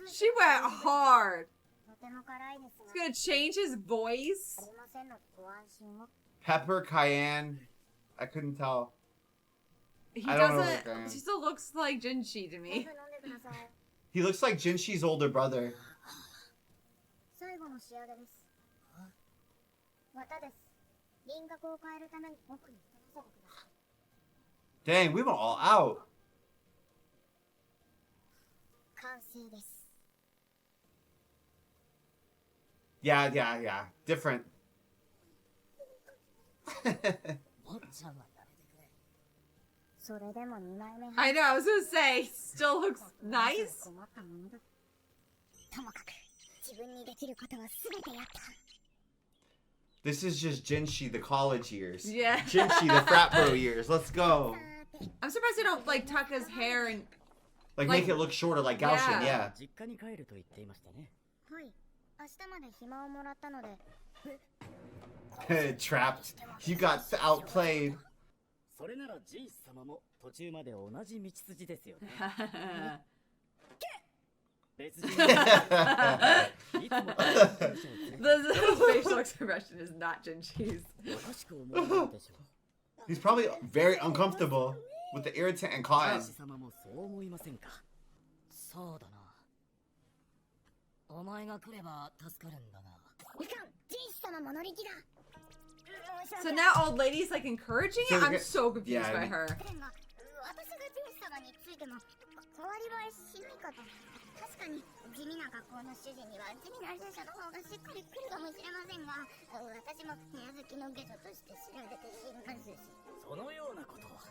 She went hard. とても辛いですが。 He's gonna change his voice. ありませんのでご安心を。 Pepper, cayenne. I couldn't tell. He I don't know doesn't. what that He still looks like Jinshi to 水 me. 飲んでください。 He looks like Jinshi's older brother. 最後の仕上げです。綿です。輪郭を変えるために奥に垂らせてください。 Dang, we went all out. 完成です。 Yeah, yeah, yeah. Different. 坊ちゃんはやめてくれ。それでも2枚目。 I know. I was gonna say, still looks nice. 困ったものだ。ともかく自分にできることは全てやった。 This is just Jinshi, the college years. Yeah. Jinshi, the frat bro years. Let's go. I'm surprised they don't like tuck his hair and. Like, Like- make it look shorter, like Gaoshin, yeah. 実家に帰ると言っていましたね。はい。明日まで暇をもらったので。 Trapped. You got outplayed. それならジース様も途中まで同じ道筋ですよね。別人のいつも The facial expression is not Jinshi's. おかしく思わないでしょう。 He's probably very uncomfortable with the irritant and cotton. ジース様もそう思いませんか？そうだな。お前が来れば助かるんだが。いかん、ジンシ様も乗り気だ。 So now old lady's like encouraging it? So I'm they're- so confused yeah, by I mean- her. 私がジンシ様についても変わり映えしないかと。確かに地味な学校の主人には地味な勇者の方がしっくりくるかもしれませんが、私も部屋好きの下女として知られていますし。そのようなことは。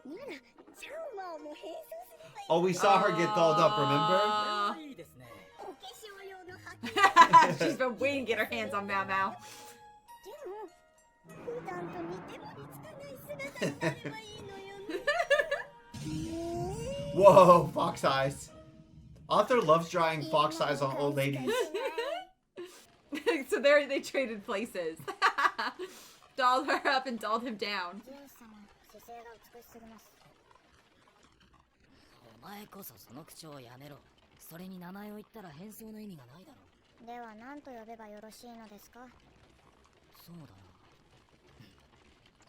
なら、チャウマを変装すればいい。 Oh, we saw her get dolled up, remember? いいですね。お化粧用のハケ。 She's been waiting to get her hands on Mao Mao. でも普段と似ても似つかない姿になればいいのよね。 Whoa, fox eyes. Author loves drawing fox eyes on old ladies. So there they traded places. Dolled her up and dolled him down. ジュン様、姿勢が美しすぎます。お前こそその口調をやめろ。それに名前を言ったら変装の意味がないだろう。では何と呼べばよろしいのですか？そうだ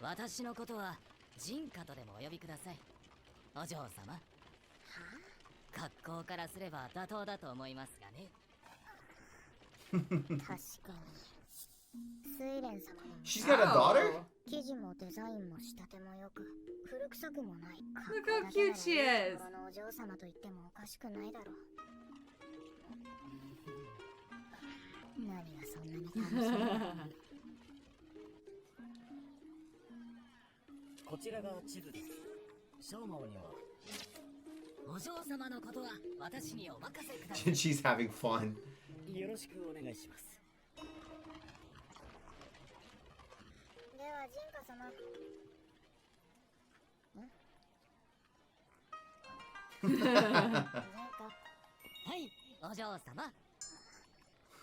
な。私のことはジンカとでもお呼びください。お嬢様。はあ、格好からすれば妥当だと思いますがね。確かに。睡蓮様も She's got a daughter? 生地もデザインも仕立てもよく、古臭くもない。 Look how cute she is. このお嬢様と言ってもおかしくないだろう。何がそんなに楽しいの？こちらが地図です。ショーマオにはお嬢様のことは私にお任せください。 She's having fun. よろしくお願いします。ではジンカ様。ジンカ。はい、お嬢様。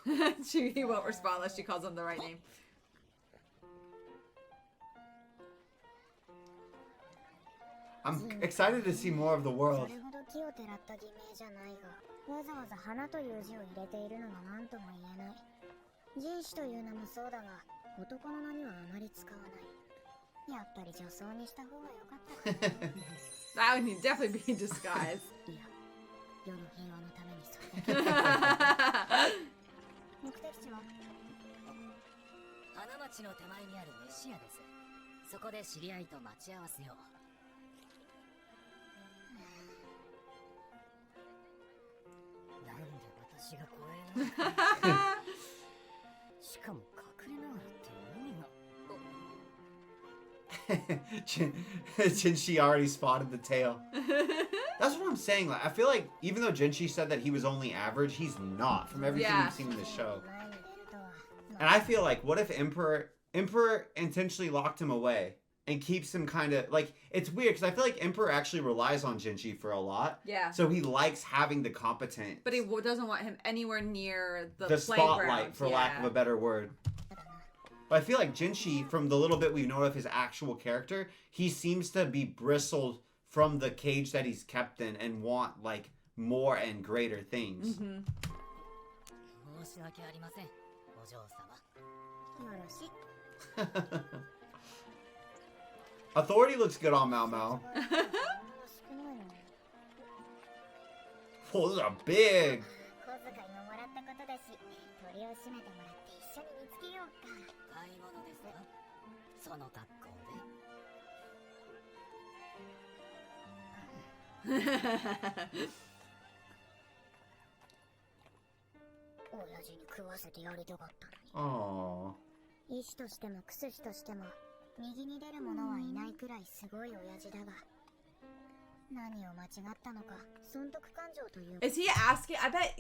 He won't respond unless she calls him the right name. I'm excited to see more of the そ world. れほど気をてらった偽名じゃないが、わざわざ花という字を入れているのが何とも言えない。人種という名もそうだが、男の名にはあまり使わない。やっぱり女装にした方が良かったかな。 That would definitely be in disguise. いや、世の平和のためにそれだけ。目的地は？花町の手前にある飯屋です。そこで知り合いと待ち合わせよう。なんで私がこれをしかも隠れながらって意味が。 Jinshi already spotted the tail. That's what I'm saying. Like, I feel like even though Jinshi said that he was only average, he's not from everything Yeah. we've seen in the show. 前に出るとは。 And I feel like, what if Emperor intentionally locked him away and keeps him kind of like, it's weird because I feel like Emperor actually relies on Jinshi for a lot. Yeah. So he likes having the competent, But he doesn't want him anywhere near the spotlight, playground. for lack of a better word. But I feel like Jinshi, from the little bit we know of his actual character, he seems to be bristled from the cage that he's kept in and want like more and greater things. Mm-hmm. 申し訳ありません、お嬢様。よろしい。 Authority looks good on Mao Mao. 少ないの。 Oh, those are big. 小遣いももらったことだし、鳥を締めてもらって一緒に見つけようか。買い物ですか？その格好で。親父に食わせてやりたかったの Aww. に。医師としてもクス師としても右に出る者はいないくらいすごい親父だが、何を間違ったのか損得感情というか。 Is he asking?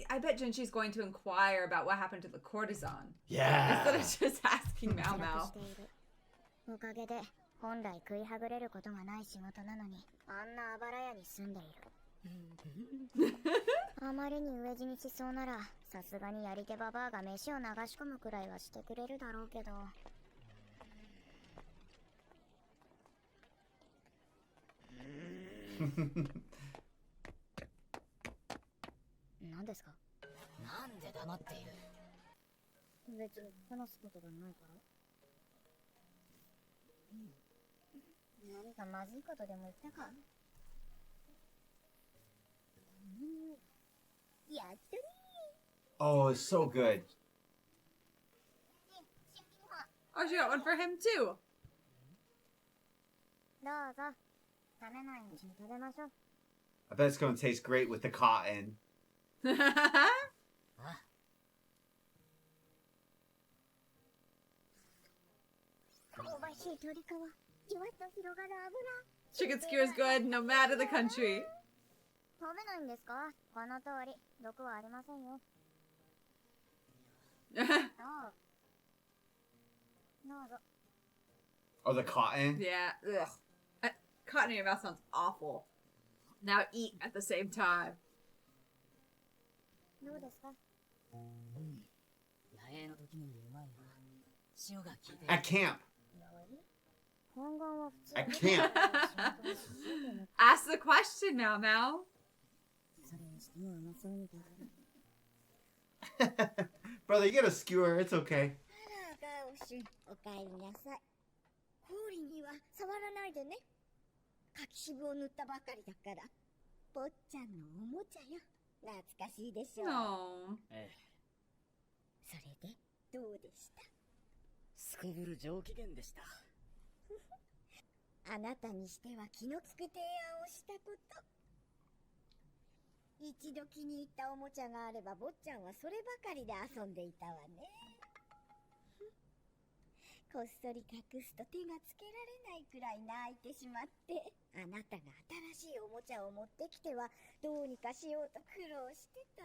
I bet Jinshi's going to inquire about what happened to the courtesan Yeah. instead of just asking Mao 脱落 Mao. している。おかげで本来食いはぐれることがない仕事なのに、あんなあばら屋に住んでいる。あまりに飢え死にしそうなら、さすがにやり手ババアが飯を流し込むくらいはしてくれるだろうけど。何ですか？なんで黙っている？別に話すことがないから。何かまずいことでも言ったか？やったね Oh, it's so good. Oh, she got one for him too. どうぞ。食べないうちに食べましょう。 I bet it's going to taste great with the cotton. あ、香ばしい鶏皮。じわっと広がる油。 Chicken skewer is good no matter the country. 食べないんですか？この通り毒はありませんよ。どうぞ。 Oh, the cotton? Yeah. Ugh. Cotton in your mouth sounds awful. Now eat at the same time. どうですか？野営の時のよりうまいな。塩が効いてる。 At camp. 本願は普通 At camp. Ask the question now, Mao. それにしてもうまそうに食べる。 Brother, you get a skewer. It's okay. あら、ガオシュン、おかえりなさい。氷には触らないでね。柿渋を塗ったばかりだから。坊ちゃんのおもちゃよ。懐かしいでしょう。 No. ええ。それで、どうでした？すこぶる上機嫌でした。あなたにしては気の利く提案をしたこと。一度気に入ったおもちゃがあれば坊ちゃんはそればかりで遊んでいたわね。こっそり隠すと手がつけられないくらい泣いてしまって、あなたが新しいおもちゃを持ってきてはどうにかしようと苦労してた。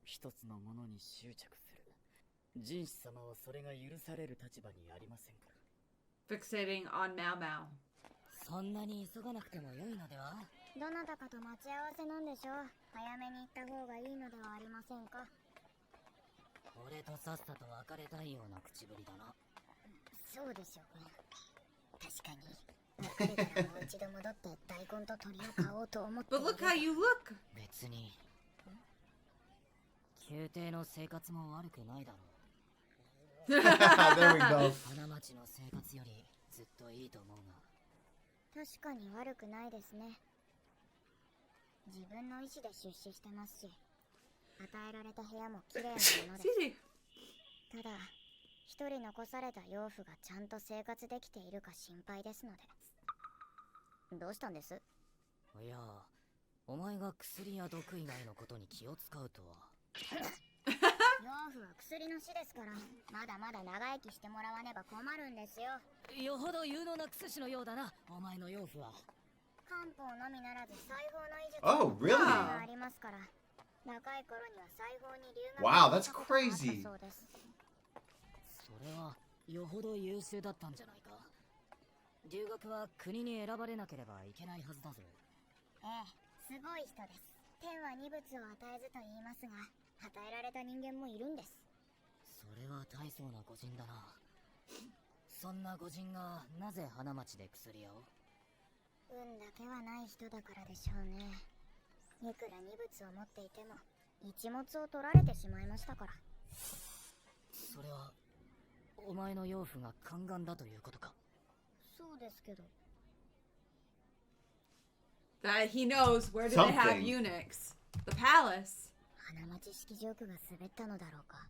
一つのものに執着する。人士様はそれが許される立場にありませんから。 Fixating on Mao Mao. そんなに急がなくても良いのでは？どなたかと待ち合わせなんでしょう。早めに行った方がいいのではありませんか？俺とさっさと別れたいような口ぶりだな。そうでしょうね。確かに。別れたらもう一度戻って大根と鳥を買おうと思ってい But る。 look how you look. 別に宮廷の生活も悪くないだろう。 There we go. 花町の生活よりずっといいと思うが。確かに悪くないですね。自分の意思で出資してますし、与えられた部屋も綺麗なものです。 Easy. ただ、一人残された養父がちゃんと生活できているか心配ですので。どうしたんです？いや、お前が薬や毒以外のことに気を使うとは。養父は薬の死ですから、まだまだ長生きしてもらわねば困るんですよ。よほど有能な薬師のようだな、お前の養父は。漢方のみならず裁縫の医術 Oh, も really? がありますから、若い頃には裁縫に留学 Wow, that's したことがあった crazy. そうです。それはよほど優秀だったんじゃないか。留学は国に選ばれなければいけないはずだぞ。ええ、すごい人です。天は二物を与えずと言いますが、与えられた人間もいるんです。それは大層な御人だな。そんな御人がなぜ花町で薬屋を？運だけはない人だからでしょうね。いくら二物を持っていても一物を取られてしまいましたから。それはお前の養父が宦官だということか？そうですけど。 That he knows where do they have Something. eunuchs? The palace. 花町式ジョークが滑ったのだろうか。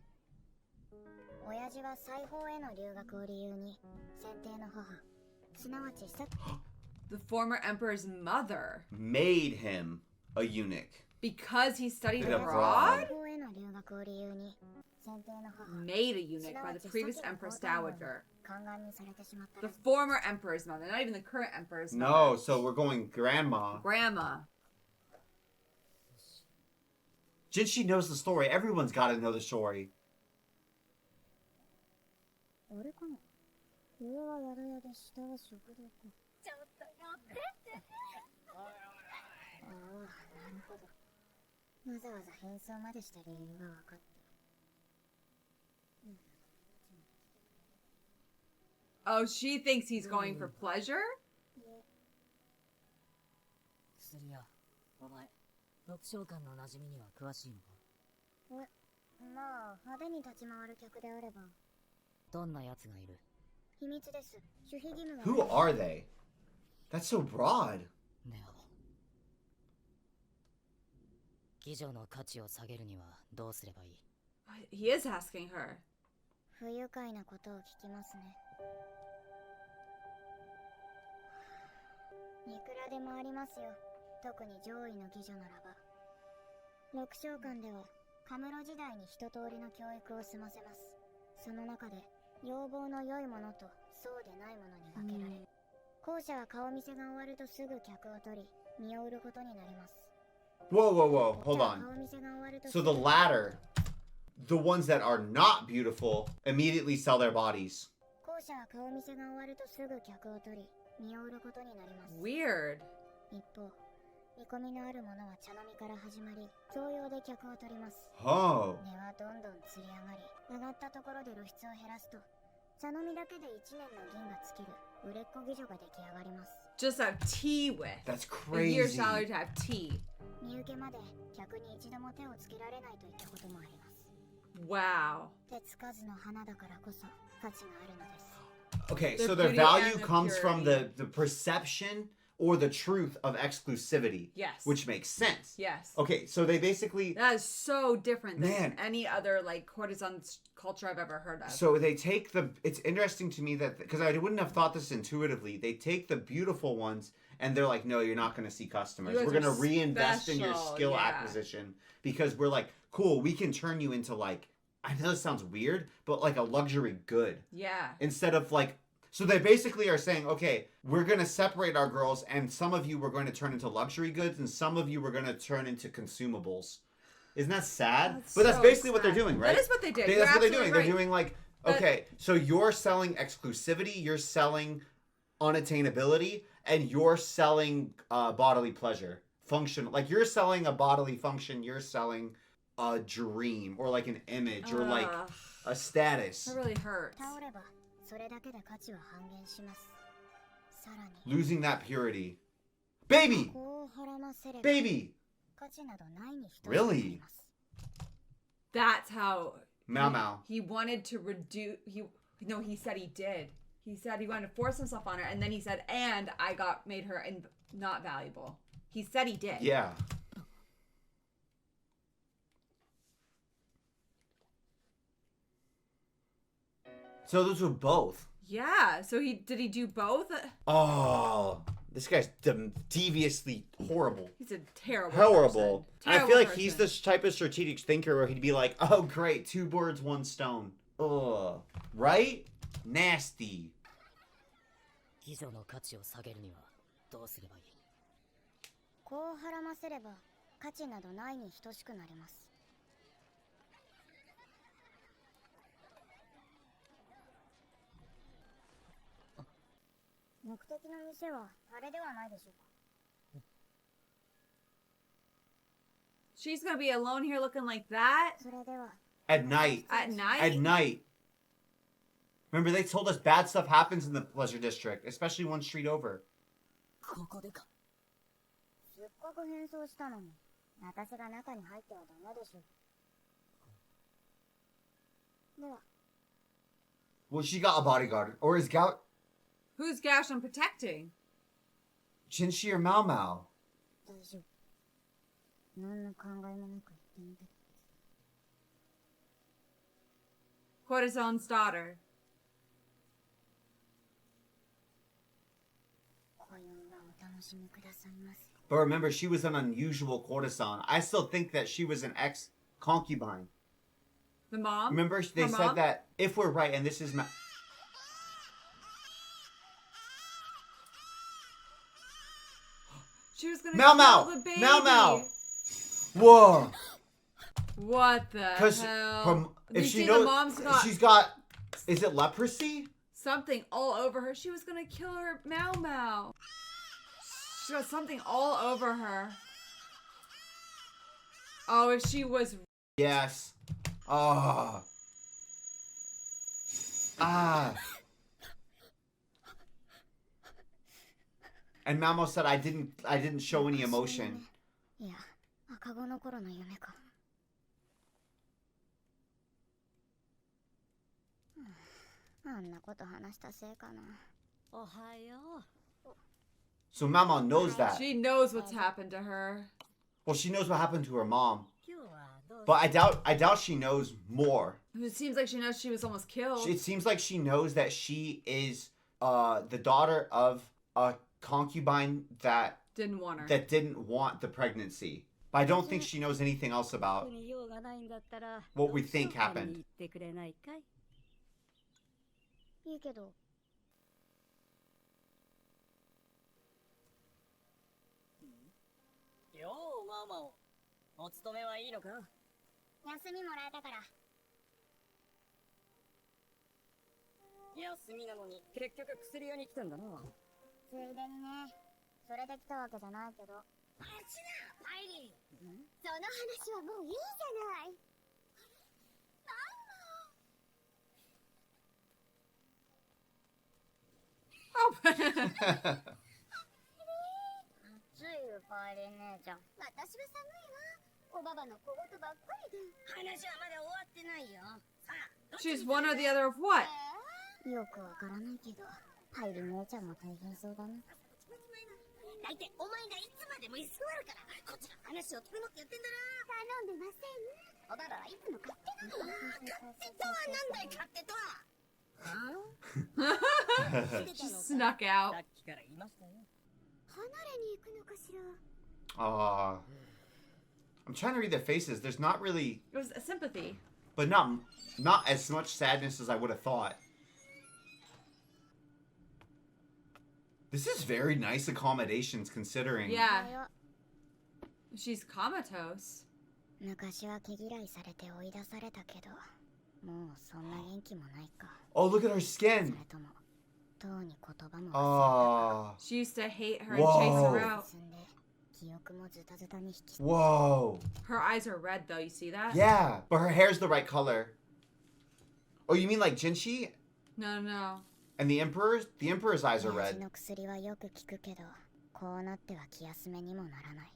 親父は裁縫への留学を理由に先帝の母、すなわちThe former emperor's mother. Made him a eunuch. Because he studied Abroad. abroad? 裁縫への留学を理由に先帝の母、 Made a eunuch by the previous empress dowager. 宦官にされてしまった The らしい。 former emperor's mother, not even the current emperor's No, mother. so we're going grandma. Grandma. Since she knows the story, everyone's got to know the story. あれかな。上はやらやで下は食堂か。ちょっとやってってああ、なるほど。わざわざ変装までした理由が分かった。 Oh, she thinks he's going for pleasure? 薬屋、お前、六召喚の馴染みには詳しいのか？まあ、派手に立ち回る客であれば。どんな奴がいる？秘密です。守秘義務が。 Who are they? That's so broad. ネオ。妓女の価値を下げるにはどうすればいい？ He is asking her. 不愉快なことを聞きますね。いくらでもありますよ。特に上位の妓女ならば。六召喚ではカムロ時代に一通りの教育を済ませます。その中で要望の良いものとそうでないものに分けられる。後者は顔見せが終わるとすぐ客を取り身を売ることになります。 Whoa, whoa, whoa. Hold じゃあ on. 顔見せが終わると So the latter, the ones that are not beautiful, immediately sell their bodies. 後者は顔見せが終わるとすぐ客を取り身を売ることになります。 Weird. 一方、見込みのあるものは茶飲みから始まり教養で客を取ります。 Oh. 値はどんどんつり上がり上がったところで露出を減らすと茶飲みだけで1年の銀が尽きる売れっ子妓女が出来上がります。 Just have tea with. That's A year's crazy. salary to have tea. 身受けまで客に一度も手をつけられないといったこともあります。 Wow. 手つかずの花だからこそ価値があるのです。 Okay, The so their beauty value and the comes from the purity. perception or the truth of exclusivity, Yes. which makes sense. Yes. Okay, so they basically, That is so different than Man. any other like courtesan culture I've ever heard of. so they take the, it's interesting to me that, because I wouldn't have thought this intuitively, they take the beautiful ones and they're like, no, you're not going to see customers. You guys We're going are to reinvest in your special, skill yeah. acquisition because we're like, cool, we can turn you into like, I know this sounds weird, but like a luxury good. Yeah. Instead of like, so they basically are saying, okay, we're going to separate our girls and some of you we're going to turn into luxury goods and some of you we're going to turn into consumables. Isn't that sad? But that's so basically what they're sad. doing, right? That is what they did. That's You're what they're absolutely doing. right. They're doing like, But- okay, so you're selling exclusivity, you're selling unattainability, and you're selling bodily pleasure. Function. Like you're selling a bodily function, you're selling a dream or like an image or like Ugh, a status. that really hurts. 倒ればそれだけで価値は半減します。さらに Losing that purity. Baby! こう孕ませれば Baby! 価値などないに等しくな Really? ります。 That's how Mao Mao. he wanted to reduce. He said he did. He said he wanted to force himself on her, and then he said, "And I made her not valuable." He said he did. Yeah. So those were both. Yeah. So did he do both? Oh, this guy's deviously horrible. He's a terrible. Horrible. Person. I Terrible feel like person. he's this type of strategic thinker where he'd be like, oh, great, 2 birds, 1 stone. Ugh. Right? Nasty. 貴女の価値を下げるにはどうすればいい？こう孕ませれば価値などないに等しくなります。目的の店はあれではないでしょうか。 She's gonna be alone here looking like that それでは At night. at night. At night. Remember, they told us bad stuff happens in the Pleasure District, especially one street over. ここでか。せっかく変装したのに私が中に入ってはダメでしょう。では Well, she got a bodyguard. Or is Gout Who's Gashon protecting? Chinchi or Mao Mao? 大丈夫。何の考えもなく言ってみて。 Corazon's daughter. 今宵はお楽しみくださいませ。 But remember, she was an unusual courtesan. I still think that she was an ex-concubine. The mom. Remember, they Her said mom? that if we're right, and this is She was gonna Mao kill Mao! the baby. Mao Mao! Whoa! What the Because hell? if You she see knows, the mom's got she's got, is it leprosy? something all over her. She was gonna kill her Mao Mao. She got something all over her. Oh, if she was Yes. Oh. Ah. And Mamo said I didn't show any emotion. いや、赤子の頃の夢か。あんなこと話したせいかな。おはよう。 So Mamo knows that. she knows what's happened to her. Well, she knows what happened to her mom. 今日はどう But I doubt she knows more. It seems like she knows she was almost killed. It seems like she knows that she is the daughter of a concubine that Didn't want her. didn't want the pregnancy. But I don't think she knows anything else about 特に用がないんだったら what we think どこかに happened. 行ってくれないかい？いいけど。よう、ママを。お勤めはいいのか？休みもらえたから。休みなのに、結局薬屋に来たんだな。ついでにね。それで来たわけじゃないけど。あっちだ、パイリー。その話はもういいじゃない。暑いよ、パイリン姉ちゃん。私は寒いわ。おばばの小言ばっかりで。話はまだ終わってないよ。さあ、どっち She's に one or the other of what? よくわからないけど、パイリン姉ちゃんも大変そうだね。大体お前がいつまでも居座るから、こっちの話を取り持ってやってんだ頼んでません。おばばはいつも勝手なの。勝手とはなんだい、勝手とは。 She snuck out. さっきから言いましたよ。離れに行くのかしら。I'm trying to read their faces. There's not really, It was a sympathy. but not as much sadness as I would have thought. This is very nice accommodations considering. Yeah. She's comatose. 昔は毛嫌いされて追い出されたけど、もうそんな元気もないか。 Oh, look at her それ skin. とも、とうに言葉も She used to hate her and Whoa. chase her out. 進んで、記憶もズタズタに引き Whoa. Her eyes are red though, you see that? Yeah, but her hair's the right color. Oh, you mean like Jinchi? No, no. And the Emperor's? The Emperor's eyes are 親父 red. の薬はよく効くけど、こうなっては気休めにもならない。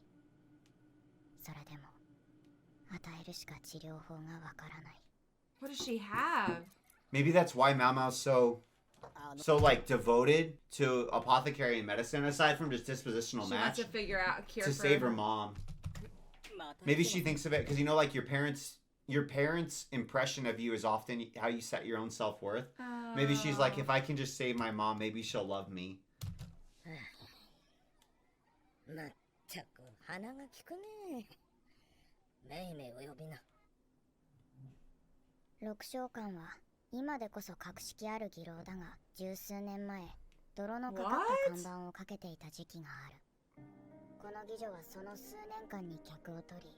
それでも、与えるしか治療法がわからない。 What does she have? Maybe that's why Mao Mao's so like devoted to apothecary and medicine, aside from just dispositional She wants match, to figure out a cure to for save her mom. また Maybe she thinks of it because you know, like your parents' impression of you is often how you set your own self-worth. Maybe she's like, if I can just save my mom, maybe she'll love me. まったく鼻が利くね。めいめいお呼びな。六召喚は今でこそ格式ある技能だが、十数年前泥のかかった看板をかけていた時期がある。この妓女はその数年間に客を取り、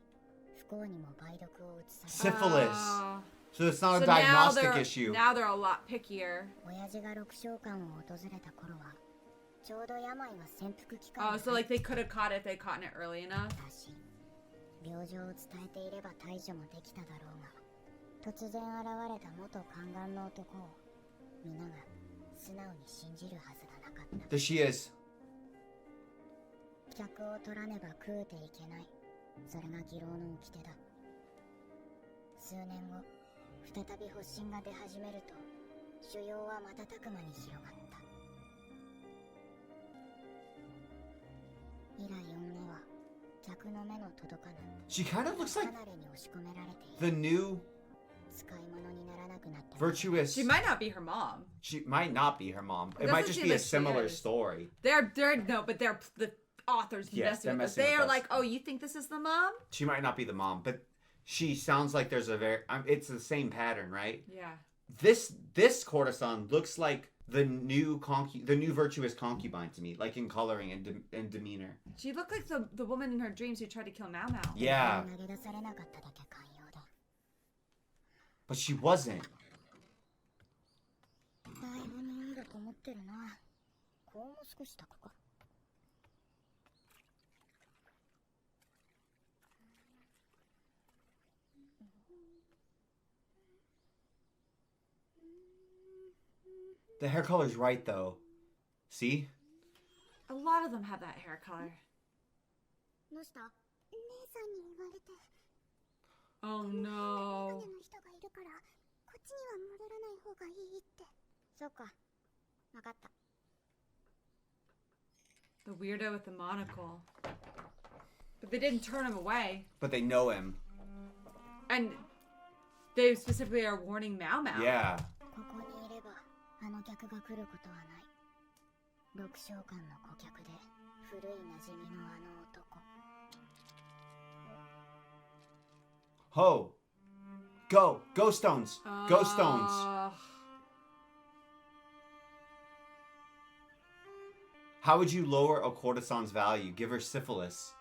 不幸にも梅毒を移された。 Syphilis. Oh. So it's not So a now diagnostic they're, issue. now they're a lot pickier. 親父が六召喚を訪れた頃は、ちょうど病が潜伏期間 Oh, so like they could have caught it if they'd caught it early enough. だし、病状を伝えていれば対処もできただろうが、突然現れた元宦官の男を皆が素直に信じるはずがなかった。 There she is. 客を取らねば食うていけない。それが義郎の掟だ。数年後、再び発疹が出始めると、腫瘍は瞬く間に広がった。以来女は客の目の届かぬ She kind of looks like 離れに押し込められてい the る。 new 使い物にならなくなった。 virtuous. She might not be her mom. She might not be her mom. It It might doesn't just seem be a like she similar is. story. They're no, but they're the authors Yes, they're messing with us. messing with They are us. like, oh, you think this is the mom? She might not be the mom, but she sounds like there's a very. It's the same pattern, right? Yeah. This courtesan looks like the new virtuous concubine to me, like in coloring and demeanor. She looked like the woman in her dreams who tried to kill Mao Mao. Yeah, 投げ出されなかっただけ寛容だ。 but she wasn't. だいぶ匂いがこもってるな。こうも少し高か。The hair color's right though. See? A lot of them have that hair color. どうした？姉さんに言われて。 Oh メ no. ガネの人がいるから、こっちには戻らない方がいいって。そうか。わかった。 The weirdo with the monocle. But they didn't turn him away. But they know him. And they specifically are warning Mao Mao. Yeah. ここにいれば、あの客が来ることはない。六召喚の顧客で、古い馴染みのあの男。 Ho. Go. Go stones. Go stones. How would you lower a courtesan's value? Give her syphilis.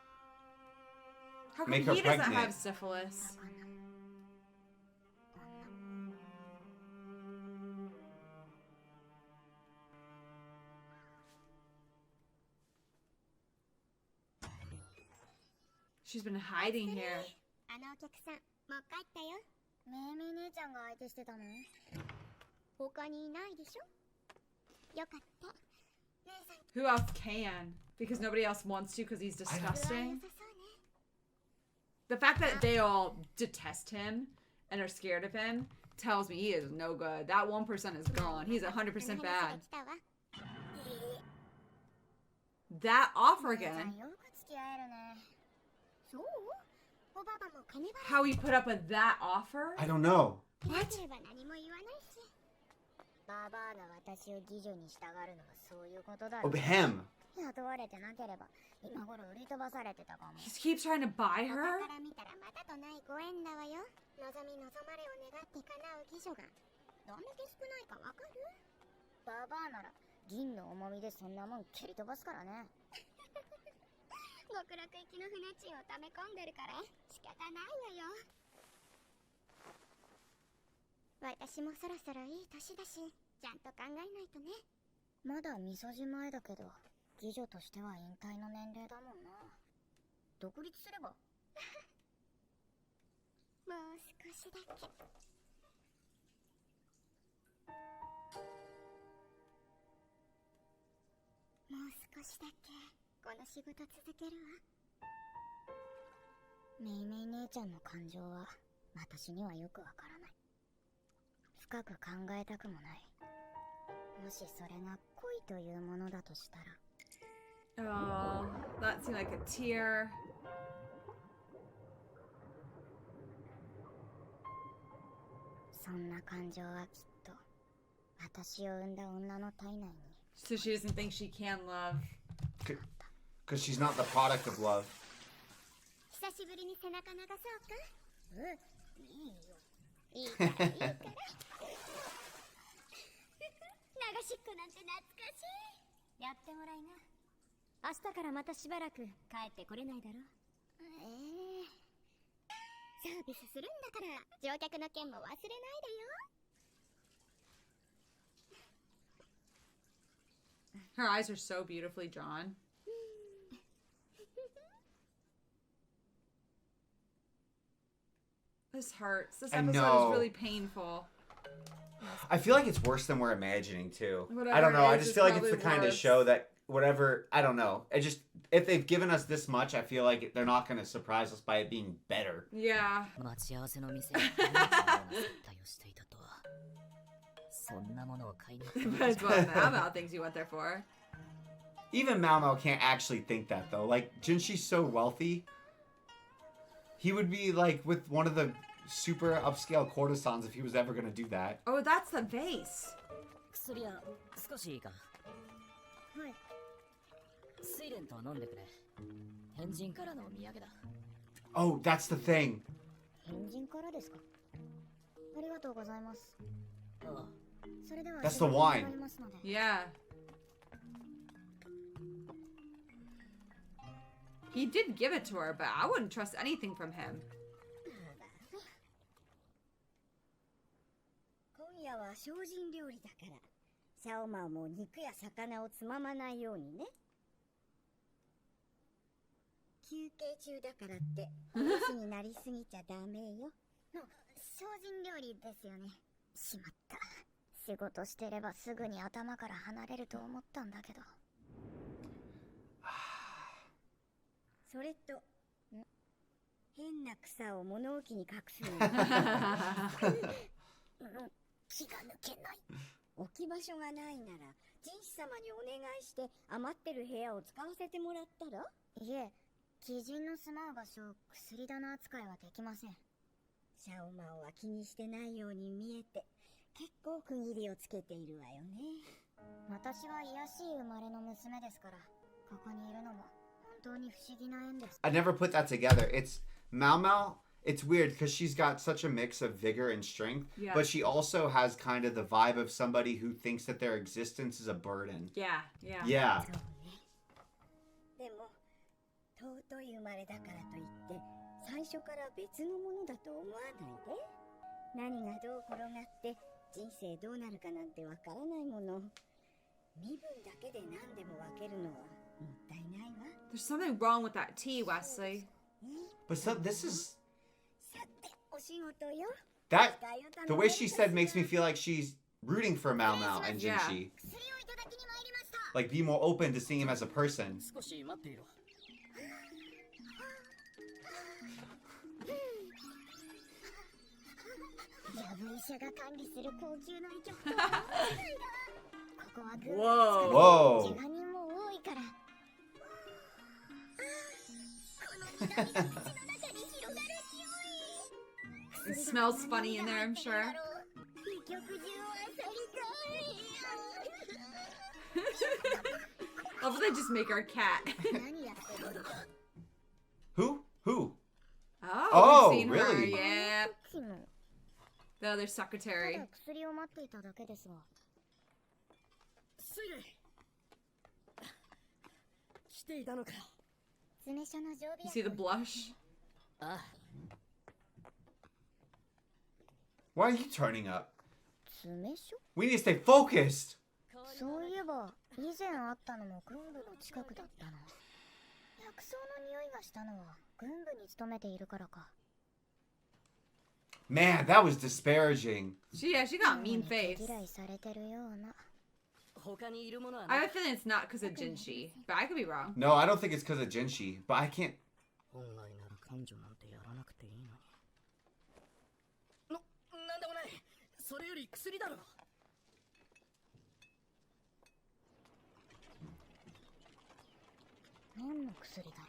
How come Make her he doesn't pregnant. have syphilis? She's been hiding here. あのお客さん、もう帰ったよ。めいめい姉ちゃんが相手してたの？他にいないでしょ？よかった。姉さん、 Who else can? Because nobody else wants to because he's 具合良 disgusting. さそうね。 The fact that they all detest him and are scared of him tells me he is no good. That 1% is gone. He's 100% bad. That offer 姉さん again. よく付き合えるね。そう？おばばも金払 How he put up with that offer? I don't know. いなければ何も言わないし。ババアが私を妓女に従うのはそういうことだ Oh, よ。 him. 雇われてなければ今頃売り飛ばされてたかも。 He keeps trying to buy 他 her? から見たらまたとないご縁だわよ。望み望まれを願って叶う妓女がどんだけ少ないかわかる？ババアなら銀の重みでそんなもん蹴り飛ばすからね。極楽行きの船賃を溜め込んでるから仕方ないわよ。私もそろそろいい年だしちゃんと考えないとね。まだみそじ前だけど妓女としては引退の年齢だもんな。独立すればもう少しだけ。もう少しだけこの仕事続けるわ。めいめい姉ちゃんの感情は私にはよくわからない。深く考えたくもない。もしそれが恋というものだとしたら。 Oh, that seemed like a tear. そんな感情はきっと私を産んだ女の体内に。 So she doesn't think she can love. Because she's not the product of love. 久しぶりに背中流そうか？いいよ。いいからいいから。流しっこなんて懐かしい。やってもらいな。明日からまたしばらく帰ってこれないだろ。サービスするんだから乗客の件も忘れないでよ。Her eyes are so beautifully drawn. This hurts. This I episode know. is really painful. I feel like it's worse than we're imagining too. Whatever I don't know. it I is, just it's feel like it's the probably kind of worse. show that whatever. I don't know. It just if they've given us this much, I feel like they're not going to surprise us by it being better. Yeah. 待ち合わせの店に命のような接待をしていたとは。そんなものを買いに行ったの That's what Mao thinks you went there for. Even Mao Mao can't actually think that though. Like Jinshi's so wealthy. He would be like with one of the super upscale courtesans if he was ever going to do that. Oh, that's the vase. 薬屋少しいいか。はい。睡蓮と飲んでくれ。変人からのお土産だ。 Oh, that's the thing. 変人からですか？ありがとうございます。ああ。それでは That's the wine. 仕事に戻りますので。 Yeah. He did give it to her, but I wouldn't trust anything from him. 今夜は精進料理だから、シャオマオも肉や魚をつままないようにね。休憩中だからっておやつになりすぎちゃダメよ。の精進料理ですよね。しまった。仕事してればすぐに頭から離れると思ったんだけど。それと、変な草を物置に隠すの。気が抜けない。置き場所がないなら、人士様にお願いして余ってる部屋を使わせてもらったら？いえ、鬼人の住まう場所、薬棚扱いはできません。シャオマオは気にしてないように見えて、結構区切りをつけているわよね。私は卑しい生まれの娘ですから、ここにいるのも本当に不思議な縁です。 I never put that together. It's Mao Mao it's weird because she's got such a mix of vigor and strength, Yeah. but she also has kind of the vibe of somebody who thinks that their existence is a burden. Yeah, yeah. Yeah. そうね。でも、尊い生まれだからといって、最初から別のものだと思わないで。何がどう転がって人生どうなるかなんてわからないもの。身分だけで何でも分けるのはもったいないわ。 There's something wrong with that tea, Wesley. But this is さて、お仕事よ。 that the way she said makes me feel like she's rooting for Mao Mao and Yeah. Jinshi. 薬をいただきに参りました。 Like, be more open to seeing him as a person. 少し待っていろ。ヤブ医者が管理する高級な医局とはここは軍 Whoa. 怪我人も多いから。この緑の口の中に広がる匂い。 It smells funny in there, I'm sure. 医局中を漁りたい。 Love how they just make our cat. 何やってるの？ Who? Who? Oh, we've seen her. really? Yeah. 昨日 The other た secretary. だ薬を待っていただけですが。スイ来ていたのか。詰所の常備 You see the blush? ああ、 Why are you turning up? 詰所？ We need to stay focused. そういえば以前あったのも軍部の近くだったな。薬草の匂いがしたのは軍部に勤めているからか。 Man, that was disparaging. She got a mean 毛 face. 嫌いされてるような。他にいるものは I な have a feeling it's not because of Jinshi, but I could be wrong. No, I don't think it's because of Jinshi, but I can't. 本来なら感情なんてやらなくていいのに。なんでもない。それより薬だろ。何の薬だろう。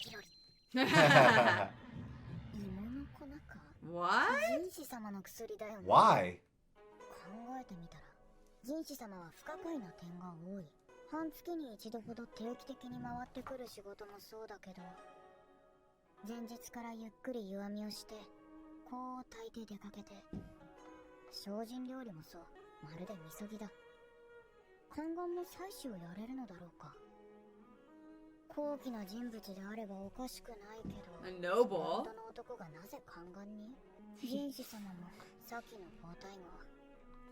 ピロリ。芋の粉か。 What? 人士様の薬だよね。 Why? 考えてみたら、人士様は不可解な点が多い。半月に一度ほど定期的に回ってくる仕事もそうだけど、前日からゆっくり湯あみをして、こう炊いて出かけて、精進料理もそう、まるでみそぎだ。宦官も採取をやれるのだろうか。高貴な人物であればおかしくないけど、 A noble? 本当の男がなぜ宦官に？人士様もさっきの皇太后は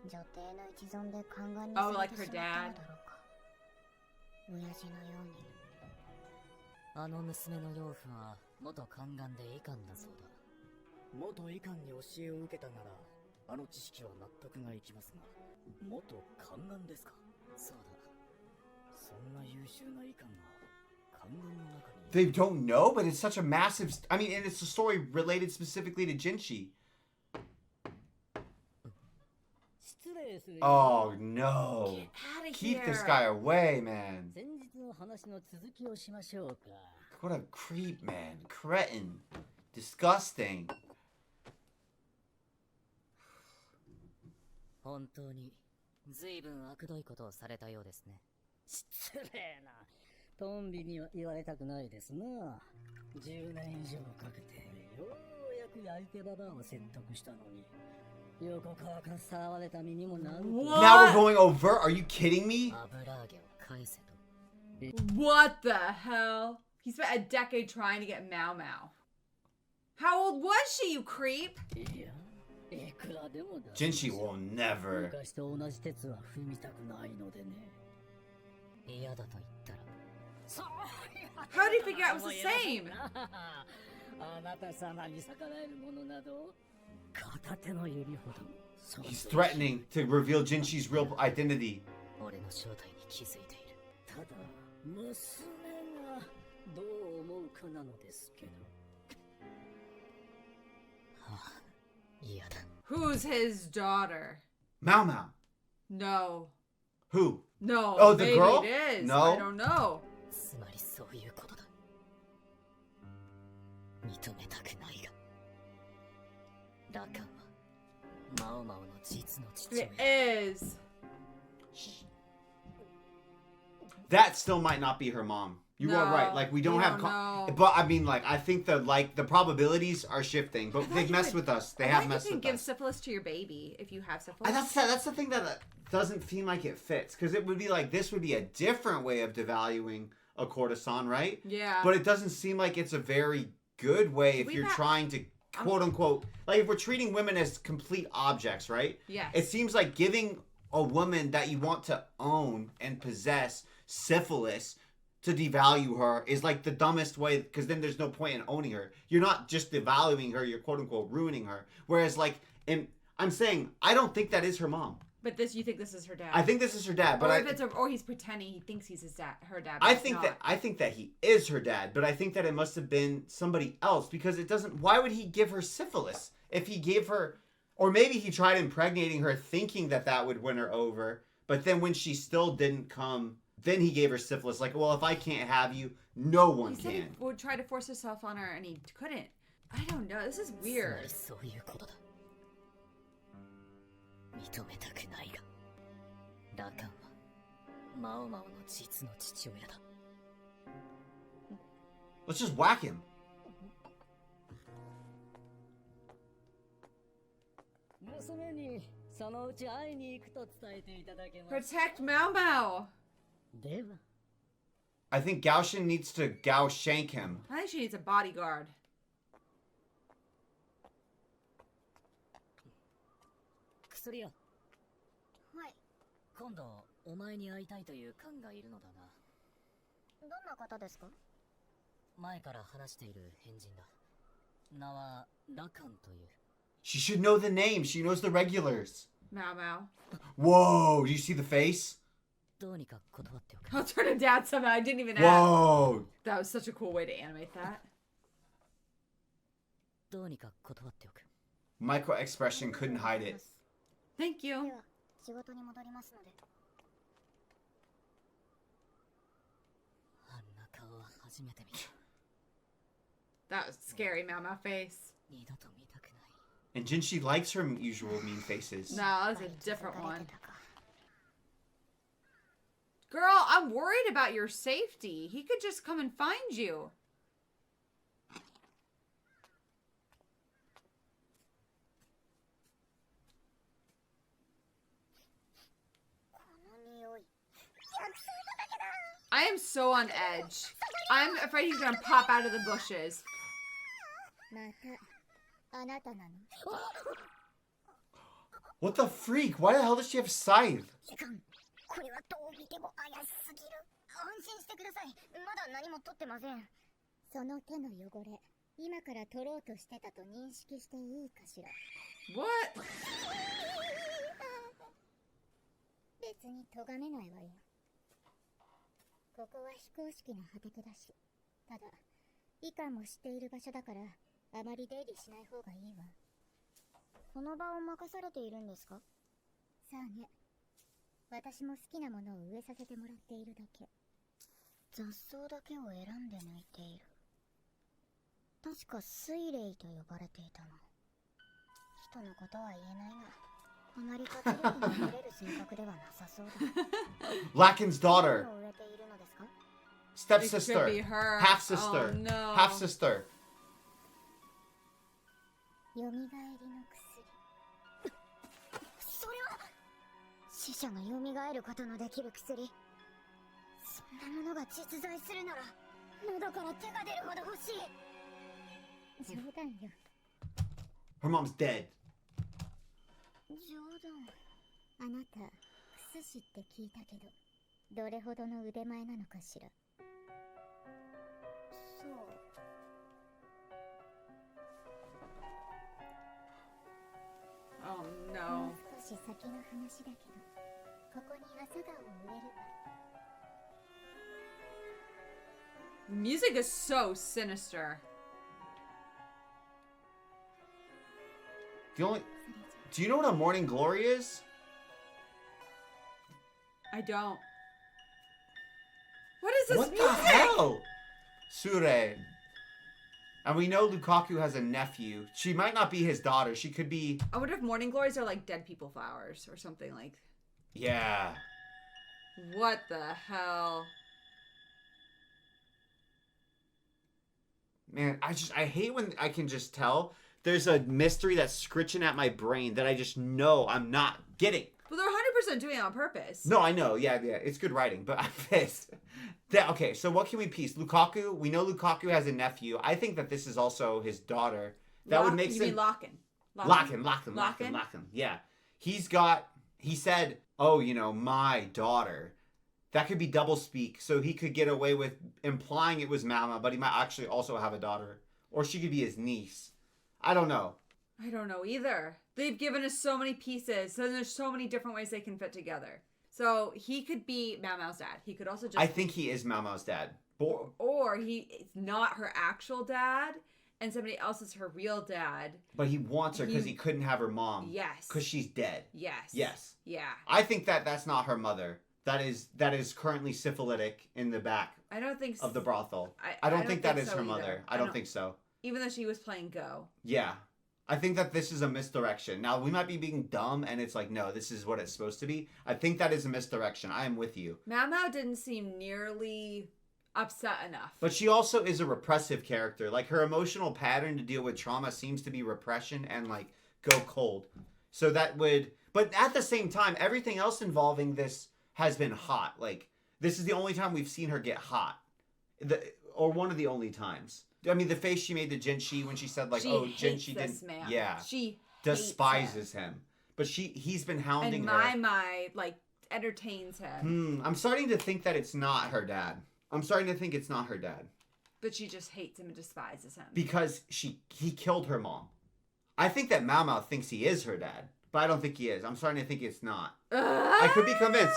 女帝の一存で宦官に Oh, され like て her しまったの dad. だろうか。親父のように。あの娘の養父は元宦官で医官だそうだ。元医官に教えを受けたなら、あの知識は納得がいきますが、元宦官ですか？そうだ。そんな優秀な医官が宦官の中に。 They don't know, but it's such a massive. I mean, and it's a story related specifically to Jinshi. 失礼するよ。 Oh no! Get out of Keep this here. guy away, man. 先日の話の続きをしましょうか。 What a creep, man. Cretin. Disgusting. 本当に随分悪どいことをされたようですね。失礼な。トンビには言われたくないですな。10年以上かけて、ようやく相手ババアを説得したのに、横川からさらわれた身にもなんと。 What? Now we're going overt. Are you kidding me? 油揚げを返せと。 What the hell? He spent a decade trying to get Mao Mao. How old was she, you creep? いや、いくらでもだ。 Jinshi will never. 昔と同じ鉄は踏みたくないのでね。嫌だと言ったら。そう。 How did he figure out it was the same? あなた様に逆らえるものなど、片手の指ほど。He's threatening to reveal Jinshi's real identity. 俺の正体に気づいている。ただ、娘がどう思うかなのですけど。はあ、嫌だ。 Who's his daughter? Mao Mao. No. Who? No. Oh, the maybe girl? it is. No. I don't know. つまりそういうことだ。認めたくないが。ラカンは、マオマオの実の父 It 親。 is. That still might not be her mom. You are right. Like, we don't have... But, I mean, like, I think the probabilities are shifting. But they've messed with us. They have messed with us. You can give syphilis to your baby if you have syphilis. That's the thing that doesn't seem like it fits. Because it would be like, this would be a different way of devaluing a courtesan, right? Yeah. But it doesn't seem like it's a very good way if you're trying to, quote-unquote... Like, if we're treating women as complete objects, right? Yes. It seems like giving a woman that you want to own and possess syphilis... to devalue her is like the dumbest way, because then there's no point in owning her. You're not just devaluing her, you're quote-unquote ruining her. Whereas, like, I'm saying, I don't think that is her mom. But you think this is her dad? I think this is her dad, but or he's pretending he thinks he's her dad. I think that he is her dad, but I think that it must have been somebody else, because it doesn't. Why would he give her syphilis if he gave her, or maybe he tried impregnating her, thinking that would win her over, but then when she still didn't come. Then he gave her syphilis. Like, well, if I can't have you, no one can. He would try to force himself on her, and he couldn't. I don't know. This is weird. Let's just whack him. Protect Mao Mao. I think Gaoshin needs to shank him. I think she needs a bodyguard. 薬屋。はい。今度お前に会いたいというカンがいるのだな。どんな方ですか？前から話している変人だ。名はラカンという。She should know the name. She knows the regulars. Mao Mao. Whoa! Do you see the face? どうにか断っておく。 I'll turn him down somehow. I didn't even ask. Whoa! That was such a cool way to animate that. どうにか断っておく。 Micro expression couldn't hide it. Thank you. では仕事に戻りますので。あんな顔は初めて見た。 That was scary, Mao Mao face. 二度と見たくない。 And Jinshi likes her usual mean faces. No, that's a different one. Girl, I'm worried about your safety. He could just come and find you. I am so on edge. I'm afraid he's gonna pop out of the bushes. またあなたなの？ What the freak? Why the hell does she have scythe? いかん。これはどう見ても怪しすぎる。安心してください。まだ何も取ってません。その手の汚れ、今から取ろうとしてたと認識していいかしら。What? 別に咎めないわよ。ここは非公式な畑だし、ただ以下も知っている場所だからあまり出入りしない方がいいわ。この場を任されているんですか？さあね。私も好きなものを植えさせてもらっているだけ。雑草だけを選んで抜いている。確か水霊と呼ばれていたの。人のことは言えないが、あまり活力の見れる性格ではなさそうだ。Lakin's daughter. 何を植えているのですか？ Stepsister. It could be her. Half sister. Oh, no. Half sister. よみがえりの薬。それは死者がよみがえることのできる薬。そんなものが実在するなら喉から手が出るほど欲しい。冗談よ。 Her mom's dead. 冗談。あなた薬師って聞いたけど、どれほどの腕前なのかしら。そう。 Oh も no. う少し先の話だけど、ここに朝顔を植えるわ。 Music is so sinister. The only... Do you know what a morning glory is? I don't. What is this What music? the hell? Sure. And we know Lukaku has a nephew. She might not be his daughter. She could be... I wonder if morning glories are like dead people flowers or something like. Yeah. What the hell? Man, I hate when I can just tell there's a mystery that's scritching at my brain that I just know I'm not getting. Well, they're 100% doing it on purpose. No, I know. Yeah, it's good writing, but I'm pissed. Okay, so what can we piece? Lukaku, we know Lukaku has a nephew. I think that this is also his daughter. That would make sense. You mean Locken? Locken. Yeah. He said, oh, you know, my daughter. That could be doublespeak, so he could get away with implying it was Mama, but he might actually also have a daughter. Or she could be his niece. I don't know. I don't know either. They've given us so many pieces, so there's so many different ways they can fit together. So he could be Mao Mao's dad. He could also just... I think he is Mao Mao's dad. Or it's not her actual dad, and somebody else is her real dad. But he wants her because he couldn't have her mom. Yes. Because she's dead. Yes. Yes. Yeah. I think that's not her mother. That is currently syphilitic in the back I don't think of the brothel. I don't think that is so her either. mother. I don't think so. Even though she was playing Go. Yeah. I think that this is a misdirection. Now, we might be being dumb, and it's like, no, this is what it's supposed to be. I think that is a misdirection. I am with you. Mao Mao didn't seem nearly upset enough. But she also is a repressive character. Like, her emotional pattern to deal with trauma seems to be repression and, like, go cold. So that would... But at the same time, everything else involving this has been hot. Like, this is the only time we've seen her get hot. Or one of the only times. I mean, the face she made to Jinshi when she said, like, Jinshi didn't... Man. Yeah. She despises him. But he's been hounding her. And Mai, like, entertains him. I'm starting to think that it's not her dad. I'm starting to think it's not her dad. But she just hates him and despises him. Because he killed her mom. I think that Mao Mao thinks he is her dad. But I don't think he is. I'm starting to think it's not. I could be convinced.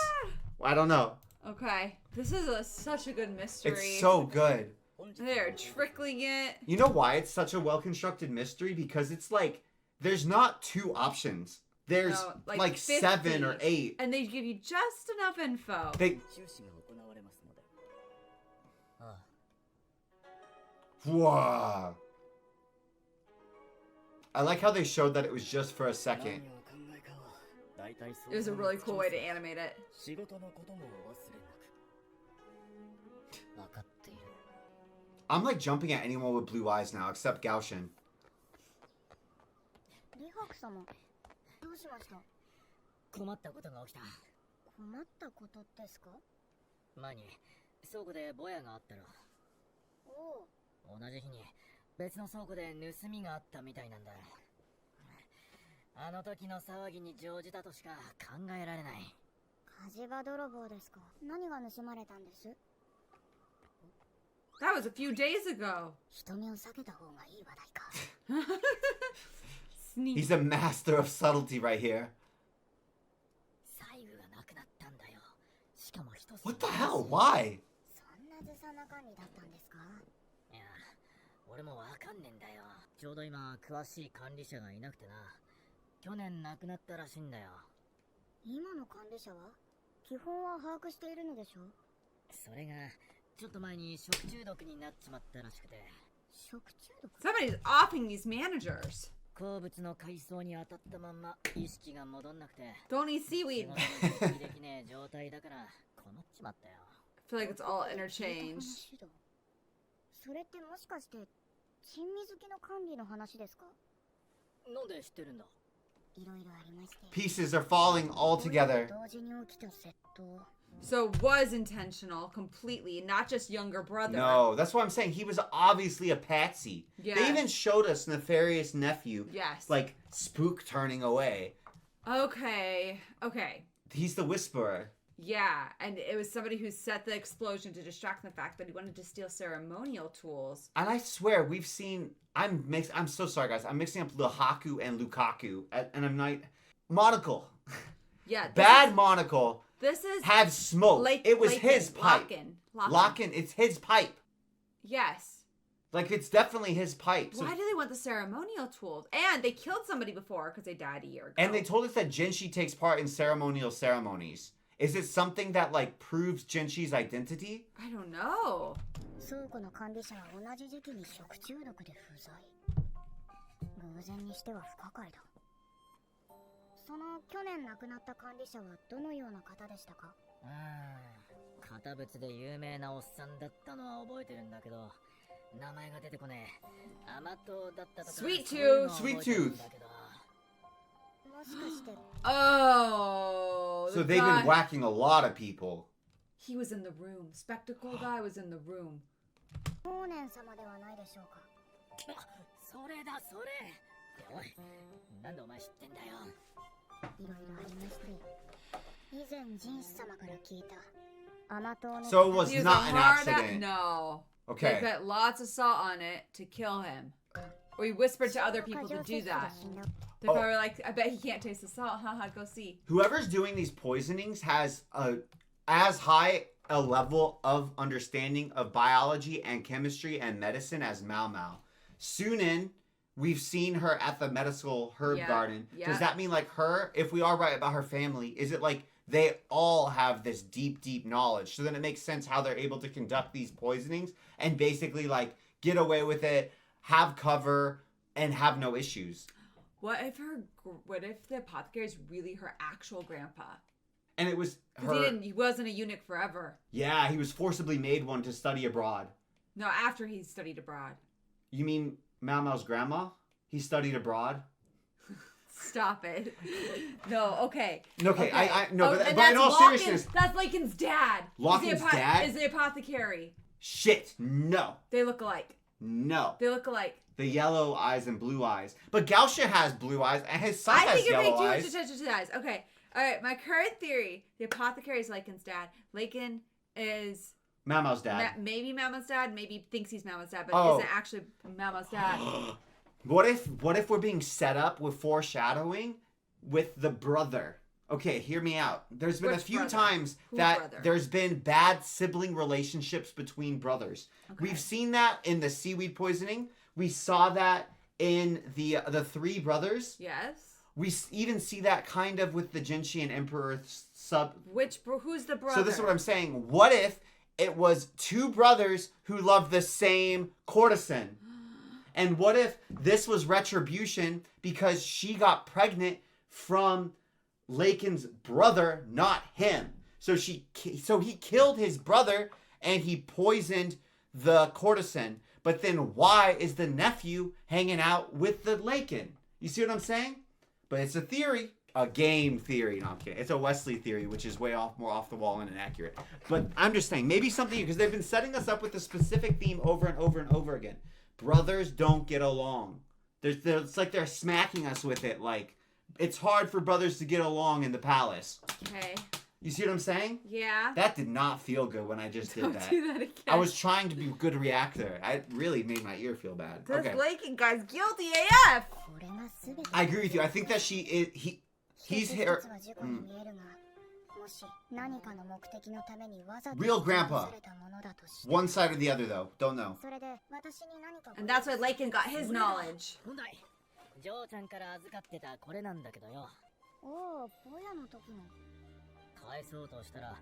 I don't know. Okay. This is such a good mystery. It's so good. They're trickling it. You know why it's such a well-constructed mystery? Because it's like, there's not two options. There's like 7 or 8. And they give you just enough info. Whoa. I like how they showed that it was just for a second. It was a really cool way to animate it. I'm like jumping at anyone with blue eyes now, except Gaoshin. リハク様どうしました？困ったことが起きた。困ったことですか？前に倉庫でボヤがあったろ。お同じ日に別の倉庫で盗みがあったみたいなんだ。あの時の騒ぎに乗じたとしか考えられない。火事場泥棒ですか？何が盗まれたんです？ That was a few days ago. 人目を避けた方がいい話題か。Sneak. He's a master of subtlety right here. 財布がなくなったんだよ。しかも一つ。What the hell? Why? そんなずさな管理だったんですか？いや、俺もわかんねえんだよ。ちょうど今詳しい管理者がいなくてな。去年亡くなったらしいんだよ。今の管理者は基本は把握しているのでしょ？それがちょっと前に食中毒になっちまったらしくて。食中毒？ Somebody's offing these managers. 好物の海藻に当たったまんま意識が戻んなくて。Don't eat seaweed. できねえ状態だから困っちまったよ。I feel like it's all interchanged. それってもしかして珍味好きの管理の話ですか？なんで知ってるんだ？ Pieces are falling all together. So it was intentional completely, not just younger brother. No, that's what I'm saying. He was obviously a patsy. Yes. They even showed us nefarious nephew. Yes. Like spook turning away. Okay. He's the whisperer. Yeah, and it was somebody who set the explosion to distract from the fact that he wanted to steal ceremonial tools. And I swear we've seen. I'm so sorry, guys. I'm mixing up Lukaku and Lukaku, and I'm not. Monocle. Yeah. Bad monocle. This is had smoke. It was his pipe. Lock-in. It's his pipe. Yes. Like it's definitely his pipe. So, why do they want the ceremonial tools? And they killed somebody before because they died a year ago. And they told us that Jinshi takes part in ceremonial ceremonies. Is it something that like proves Jinshi's identity? I don't know. 倉庫の管理者は同じ時期に食中毒で不在。偶然にしては不可解だ。その去年亡くなった管理者はどのような方でしたか？堅物で有名なおっさんだったのは覚えてるんだけど、名前が出てこねえ。甘党だったとか。 Sweet そういうの Tooth は覚えてるんだけど。もしかして Oh, So the they've guy- been whacking a lot of people. He was in the room. Spectacle guy was in the room. 法然様ではないでしょうか。それだそれ。おい、なんでお前知ってんだよ。いろいろありまして以前人士様から聞いた甘党の So it was He was not a an hard accident. No. They Okay. put lots of salt on it to kill him. Or he whispered to other people to do that. They're Oh. probably like, I bet he can't taste the salt. Haha, go see. Whoever's doing these poisonings has as high a level of understanding of biology and chemistry and medicine as Mao Mao. Sunin, we've seen her at the medical herb Yeah, garden. yeah. Does that mean like her, if we are right about her family, is it like they all have this deep, deep knowledge? So then it makes sense how they're able to conduct these poisonings and basically like get away with it, have cover, and have no issues. What if the apothecary is really her actual grandpa? And it was Because her. he wasn't a eunuch forever. Yeah, he was forcibly made one to study abroad. No, after he studied abroad. You mean Mao Mao's grandma? He studied abroad? Stop it. No, okay. Okay, no, Oh, but and in that's all Locken's- seriousness, that's Laken's dad. Locken's dad? Is the apothecary. shit, no, They look alike. no. They look alike. The yellow eyes and blue eyes. But Gausha has blue eyes, and his son I has think you're paying yellow too much eyes. attention to the eyes. Okay. All right. My current theory: the apothecary is Laken's dad. Laken is Mao Mao's dad. maybe Mama's dad. Maybe thinks he's Mama's dad, but Oh. isn't actually Mama's dad. What if we're being set up with foreshadowing with the brother? Okay, hear me out. There's been a Which few brother? times Whose that brother? there's been bad sibling relationships between brothers. Okay. We've seen that in the seaweed poisoning. We saw that in the three brothers. Yes. We even see that kind of with the Jinshi and Emperor sub. Who's the brother? So this is what I'm saying. What if it was two brothers who loved the same courtesan? And what if this was retribution because she got pregnant from Laken's brother, not him? So he killed his brother and he poisoned the courtesan. But then why is the nephew hanging out with the Laken? You see what I'm saying? But it's a theory. A game theory. No, I'm kidding. It's a Wesley theory, which is way more off the wall and inaccurate. But I'm just saying, maybe something, because they've been setting us up with a specific theme over and over and over again. Brothers don't get along. It's like they're smacking us with it. Like, it's hard for brothers to get along in the palace. Okay. You see what I'm saying? Yeah. That did not feel good when I just did Don't that. do that again. I was trying to be a good reactor. I really made my ear feel bad. This Okay. Laken guy's guilty AF. これが全て I agree with you. I think that he's here. 一つは事故に見えるが、もし何かの目的のためにわざと Real grandpa. されたものだとして One side or the other, though. Don't know. それで私に何か And that's why Laken got his knowledge. 本来、ジョーちゃんから預かってたこれなんだけどよ。おお、ボヤの時の返そうとしたら、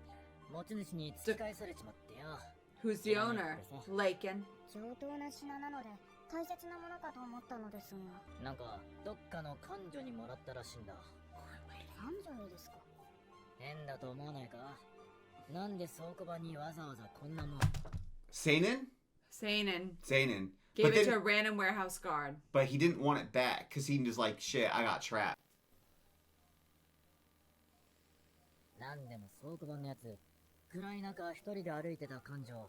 持ち主に突き返されちまってよ。 Who's the owner? Laken. 上等な品なので大切なものかと思ったのですが、なんか、どっかの彼女にもらったらしいんだ。男女にですか。変だと思わないか？なんで倉庫場にわざわざこんなもん。Seinen? Seinen. Seinen. Gave But it then- to a random warehouse guard. But he didn't want it back because he was like, shit, I got trapped. なんでも倉庫場のやつ、暗い中一人で歩いてた感情。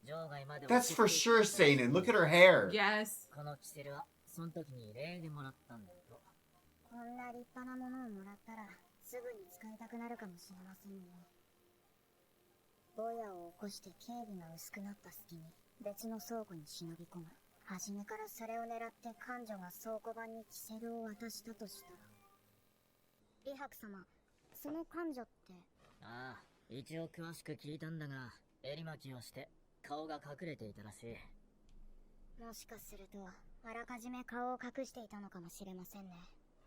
場外まで That's for sure Seinen. Look at her hair. Yes. このキセルは、その時に礼でもらったんだよ。こんな立派なものをもらったらすぐに使いたくなるかもしれませんね。ボヤを起こして警備が薄くなった隙に別の倉庫に忍び込む。初めからそれを狙って彼女が倉庫番にキセルを渡したとしたら。李白様、その彼女って。ああ、一応詳しく聞いたんだが、襟巻きをして顔が隠れていたらしい。もしかするとあらかじめ顔を隠していたのかもしれませんね。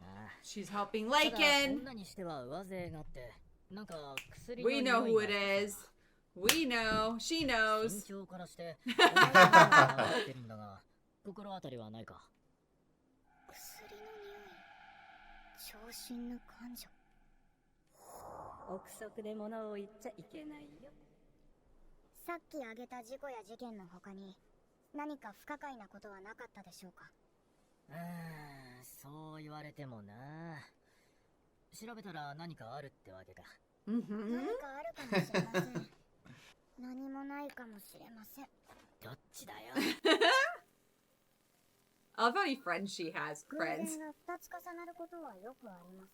ああ。 She's helping ただ Laken. 女にしては上背があって、なんか薬の We 匂 know い who が it is. We know. She 身 knows. 長からして、女の子が合ってるんだが、心当たりはないか。薬の匂い。長身の彼女。憶測で物を言っちゃいけないよ。さっき挙げた事故や事件の他に何か不可解なことはなかったでしょうか？そう言われてもな。調べたら何かあるってわけか。何かあるかもしれません。何もないかもしれません。どっちだよ。I love how many friends she has. 偶 Friends. 然が2つ重なることはよくあります。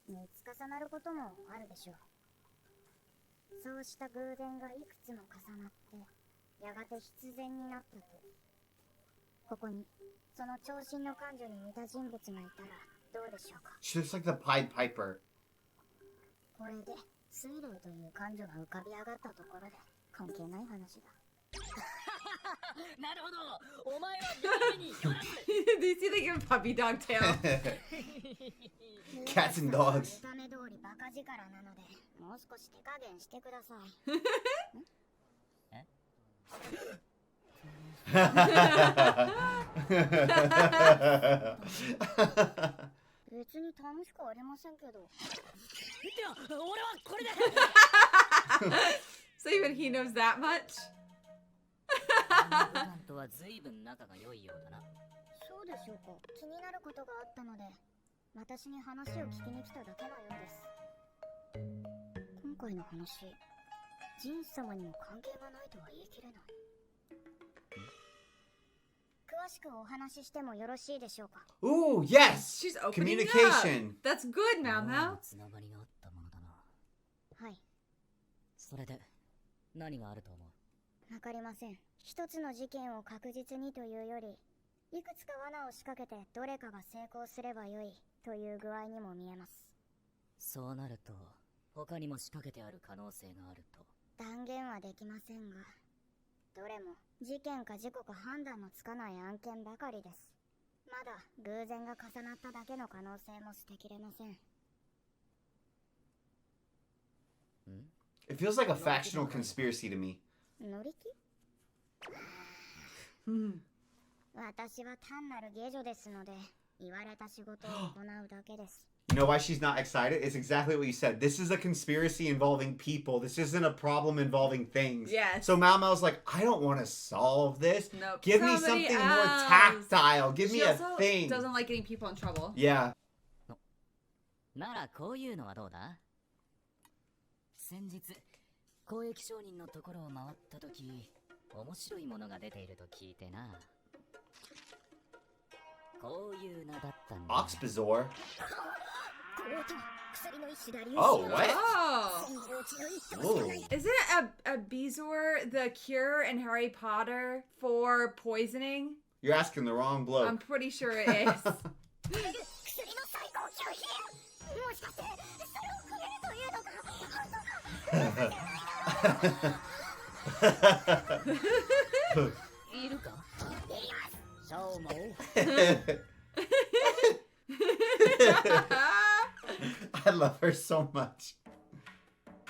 3つ重なることもあるでしょう。そうした偶然がいくつも重なって、やがて必然になったと。ここに、その長身の感女に似た人物がいたらどうでしょうか。 She looks like the Pied Piper. これで、水霊という感女が浮かび上がったところで、関係ない話だ。なるほど。お前は病に Do you see they give puppy dog tail? Cats and dogs. 見た目通りバカ力なので、もう少し手加減してください。別に楽しくありませんけど。いや、俺はこれで。So even he knows that much? 普段とは随分仲が良いようだな。そうでしょうか。気になることがあったので、私に話を聞きに来ただけのようです。今回の話、ジンス様にも関係がないとは言い切れない。詳しくお話ししてもよろしいでしょうか。 Ooh, yes! She's opening Communication. up. That's good, Mao Mao. つながりがあったものだな。はい。それで何があると思う？わかりません。一つの事件を確実にというより、いくつか罠を仕掛けてどれかが成功すればよいという具合にも見えます。そうなると他にも仕掛けてある可能性があると。断言はできませんが、どれも事件か事故か判断のつかない案件ばかりです。まだ偶然が重なっただけの可能性も捨てきれません。It feels like a factional conspiracy to me. 乗り気？私は単なる下女ですので、言われた仕事を行うだけです。You know why she's not excited? It's exactly what you said. This is a conspiracy involving people. This isn't a problem involving things. Yes. So Mao Mao's like, I don't want to solve this. Nope. Give me Somebody something more else. tactile. Give She me a also thing. doesn't like getting people in trouble. Yeah. ならこういうのはどうだ？先日交易商人のところを回った時、面白いものが出ていると聞いてな。こういう名だったんだ。Oxbazor. 薬の一種だ。 Oh, what? Oh. Whoa. Isn't a Bezoar the cure in Harry Potter for poisoning? You're asking the wrong bloke. I'm pretty sure it is. 薬の最高級品。もしかしてそれをくれるというのか。いるか？そう思う。I love her so much.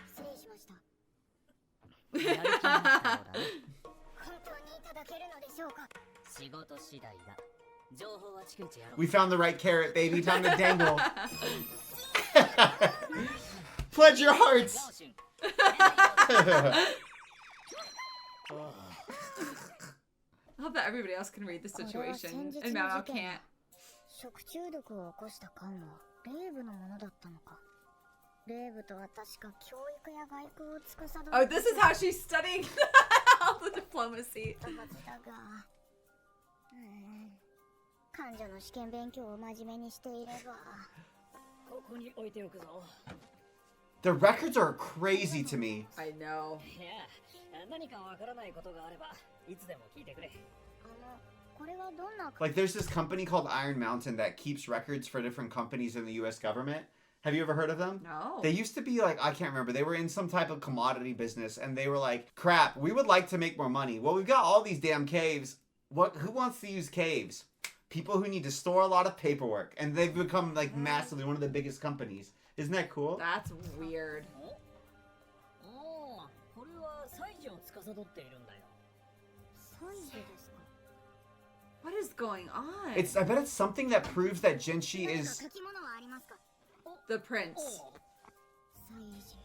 失礼しました。やる気になったようだな。本当にいただけるのでしょうか。仕事次第だ。情報は逐一やろう。 We found the right carrot, baby. Time to dangle. Pledge your hearts. I hope that everybody else can read the situation and Mao Mao can't. 食中毒を起こした缶は霊部のものだったのか。霊部とは確か教育や外交を司る。 Oh, this is how she's studying all the diplomacy. はずだが、患者の試験勉強を真面目にしていれば。ここに置いておくぞ。The records are crazy to me. I know. いや、何かわからないことがあればいつでも聞いてくれ。これはどんな Like, there's this company called Iron Mountain that keeps records for different companies in the U.S. government. Have you ever heard of them? No. They used to be like, I can't remember. They were in some type of commodity business, and they were like, crap, we would like to make more money. Well, we've got all these damn caves. Who wants to use caves? People who need to store a lot of paperwork, and they've become like massively one of the biggest companies. Isn't that cool? That's weird. おお、これは祭事を司っているんだよ。祭事ですか。 What is going on? I bet it's something that proves that Jinshi 何か is. 書き物はありますか。 The prince. 祭事。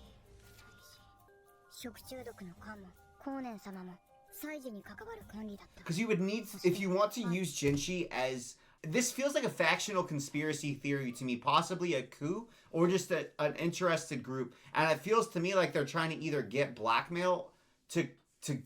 食中毒の缶も、光年様も、祭事に関わる管理だった。 Because you would need, if you want to use Jinshi as, this feels like a factional conspiracy theory to me, possibly a coup or just an interested group. And it feels to me like they're trying to either get blackmail to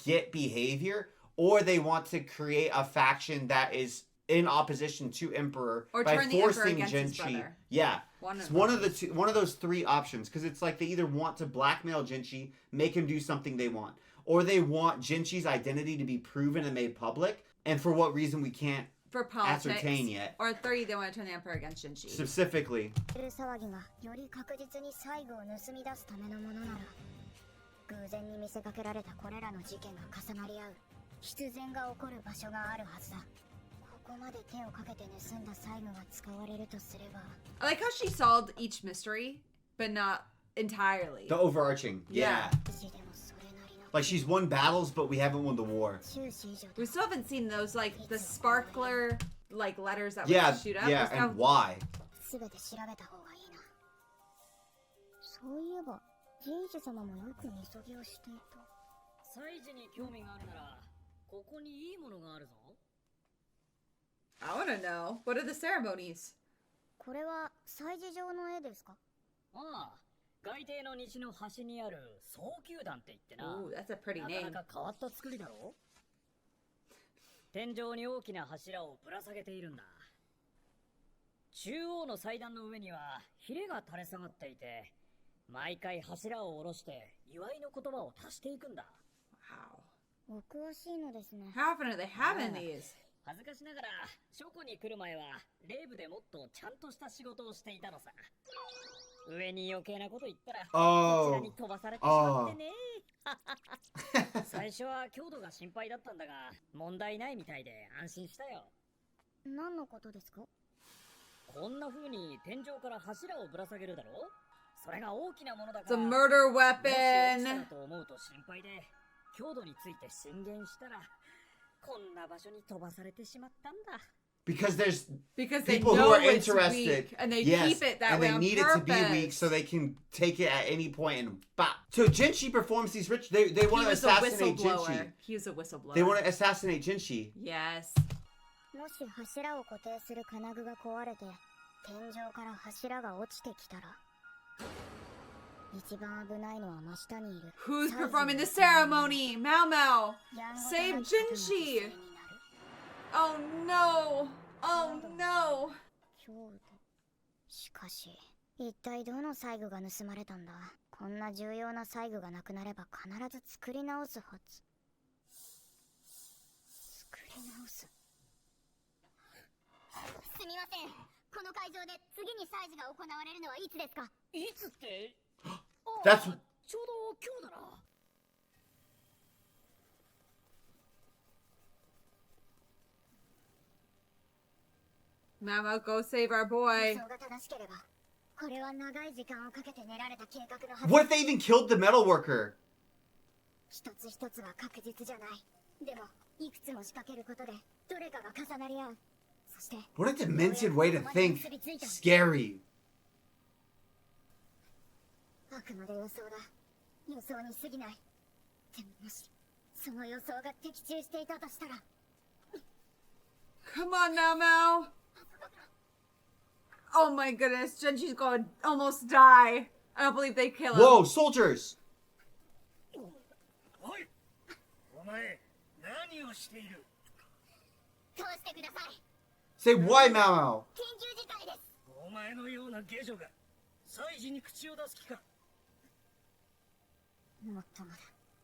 get behavior, or they want to create a faction that is in opposition to Emperor or by turn the forcing Emperor against his Jinshi. brother. Yeah, One of the two, one of those three options. Because it's like they either want to blackmail Jinshi, make him do something they want, or they want Jinshi's identity to be proven and made public. And for what reason we can't for politics, ascertain yet. Or 3, they want to turn the Emperor against Jinshi. Specifically. 騒ぎがより確実に最後を盗み出すためのものなら、偶然に見せかけられたこれらの事件が重なり合う必然が起こる場所があるはずだ。ここまで手をかけて盗んだ細具が使われるとすれば。 I like how she solved each mystery, but not entirely. The overarching. Yeah. Like she's won battles, but we haven't won the war. We still haven't seen those, like, the sparkler, like, letters that Yeah, would shoot up. yeah, and why? 全て調べた方がいいな。そういえば、ジェイジ様もよくみそぎをしていた。祭事に興味があるなら、ここにいいものがあるぞ。I wanna know. What are the ceremonies? これは祭事上の絵ですか？ああ、海底の西の端にある早球団って言ってな。 Ooh, that's a pretty な name. かなか変わった作りだろ。天井に大きな柱をぶら下げているんだ。中央の祭壇の上にはヒレが垂れ下がっていて、毎回柱を下ろして祝いの言葉を足していくんだ。Wow. お詳しいのですね。 How often are they having these? 恥ずかしながら、書庫に来る前は、レイブでもっとちゃんとした仕事をしていたのさ。上に余計なこと言ったら、こちらに飛ばされてしまってね。最初は強度が心配だったんだが、問題ないみたいで安心したよ。何のことですか？こんな風に天井から柱をぶら下げるだろ？それが大きなものだか It's a ら。 murder もし落ちた weapon. らと思うと心配で、強度について進言したら、こんな場所に飛ばされてしまったんだ。Because there's Because they people who know are it's interested, weak, and they yes, keep it that and way they on need purpose. it to be weak so they can take it at any point and bop. So Jinshi performs these rich. They want to assassinate Jinshi. He was a whistleblower. They want to assassinate Jinshi. Yes. もし柱を固定する金具が壊れて、天井から柱が落ちてきたら、一番危ないのは真下にいる。 Who's performing the ceremony? Mao Mao. Save Jinshi. Oh no. Oh no. 強度。しかし、一体どの細具が盗まれたんだ？こんな重要な細具がなくなれば必ず作り直すはず。作り直す。すみません。この会場で次に祭事が行われるのはいつですか？いつって？ That's ちょうど今日だな。Mao, go save our boy. 予想が正しければ、これは長い時間をかけて練られた計画のはず。 What if they even killed the metal worker? 一つ一つは確実じゃない。でも、いくつも仕掛けることで、どれかが重なり合う。そして、 What a demented way to think. Scary. あくまで予想だ。予想に過ぎない。でももし、その予想が的中していたとしたら。 Come on now, Mao. Oh my goodness, Genshi's gonna almost die. I don't believe they kill him. Whoa, soldiers! おい、お前何をしている？通してください。 Say why, Mao Mao? 緊急事態です。お前のような下女が祭事に口を出す気か？もっともだ。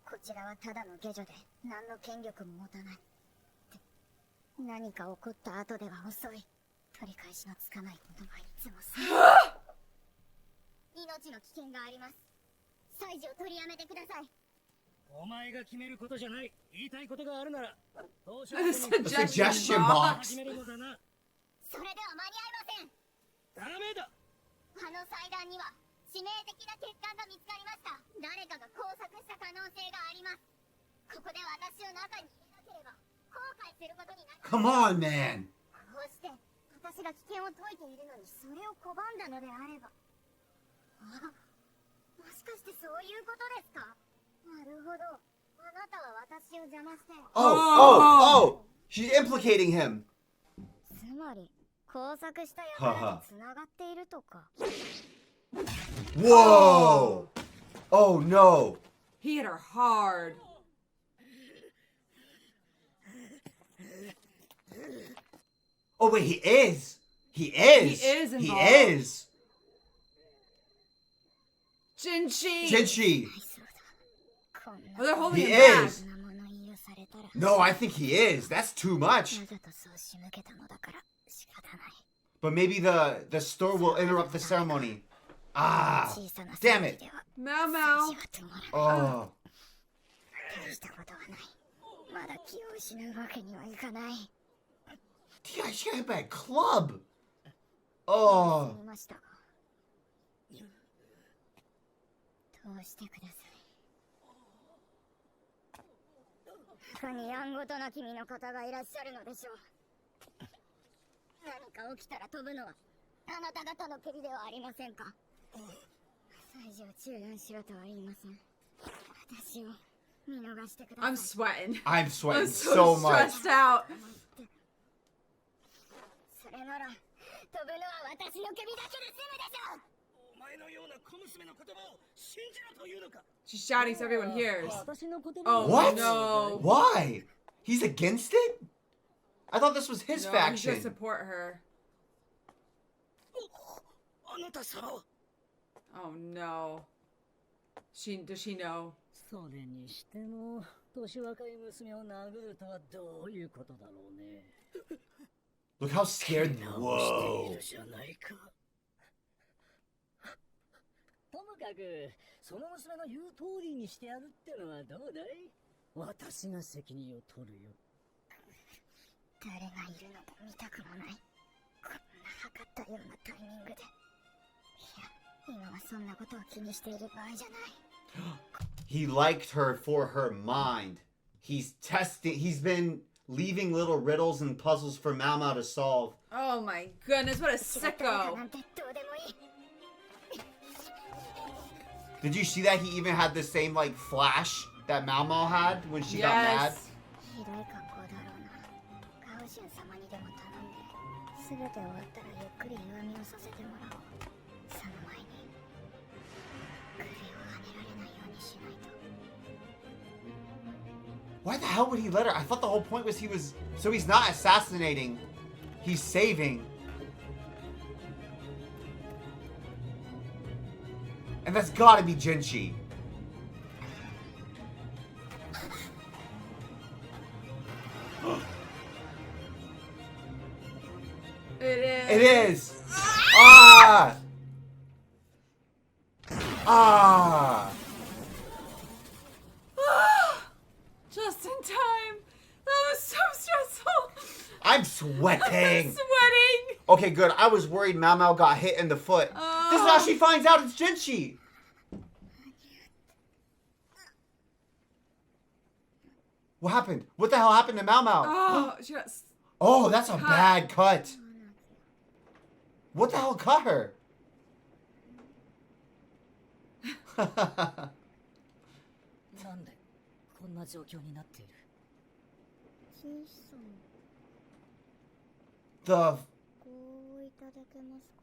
こちらはただの下女で、何の権力も持たない。で、何か起こった後では遅い。取り返しのつかないことはいつもそう。命の危険があります。祭事を取りやめてください。お前が決めることじゃない。言いたいことがあるなら、当初 Suggestion box. 始めるのだな。それでは間に合いません。ダメだ。あの祭壇には致命的な欠陥が見つかりました。誰かが工作した可能性があります。ここで私を中に入れなければ後悔することになります。 Come on, man. こうして私が危険を解いているのにそれを拒んだのであれば。あ、もしかしてそういうことですか？なるほど。あなたは私を邪魔して。Oh! She's implicating him. つまり工作した奴と繋がっているとか。Whoa! Oh no! He hit her hard. Oh wait, he is. He is. He is He involved. is. Jinchi. Jinchi. Oh, they're holding He him is. back. No, I think he is. That's too much. But maybe the store will interrupt the ceremony. Ah, damn it. Mao Mao. Oh. Yeah, she got hit by a club. Oh. 通してください。他にやんごとな君の方がいらっしゃるのでしょう。何か起きたら飛ぶのはあなた方の国ではありませんか。最初中断しろとは言いません。私を見逃してください。I'm sweating. I'm sweating I'm so so much. stressed out. それなら飛ぶのは私の首だけで済むでしょう。 She's shouting so everyone hears. 私の言葉 Oh を What? no. Why? He's against it? I thought this was his No, he's gonna faction. support her. あなた様 Oh no. Does she know? それにしても年若い娘を殴るとはどういうことだろうね。 Look how scared. Whoa. じゃないか。ともかくその娘の言う通りにしてやるってのはどうだい？私が責任を取るよ。誰がいるのか見たくもない。こんな測ったようなタイミングで。いや、今はそんなことを気にしている場合じゃない。He liked her for her mind. He's been leaving little riddles and puzzles for Mao Mao to solve. Oh my goodness, what a sicko. Did you see that he even had the same like flash that Mao Mao had when she got mad? Yes. ひどい格好だろうな。ガオシュン様にでも頼んで、すべて終わったらゆっくり湯あみをさせてもらおう。その前に、首をはねられないようにしないと。 Why the hell would he let her? I thought the whole point was so he's not assassinating, he's saving. And that's gotta be Jinchi. It is. It is. Ah. Ah. Just in time. That was so stressful. I'm I'm sweating. sweating. Okay, good. I was worried Mao Mao got hit in the foot. This is how she finds out it's Jinchi. What happened? What the hell happened to Mao Mao? Oh, she got. Oh, that's a Cut. bad cut. What the hell cut her? なんでこんな状況になっている？ジンさん、 The こういただけますか。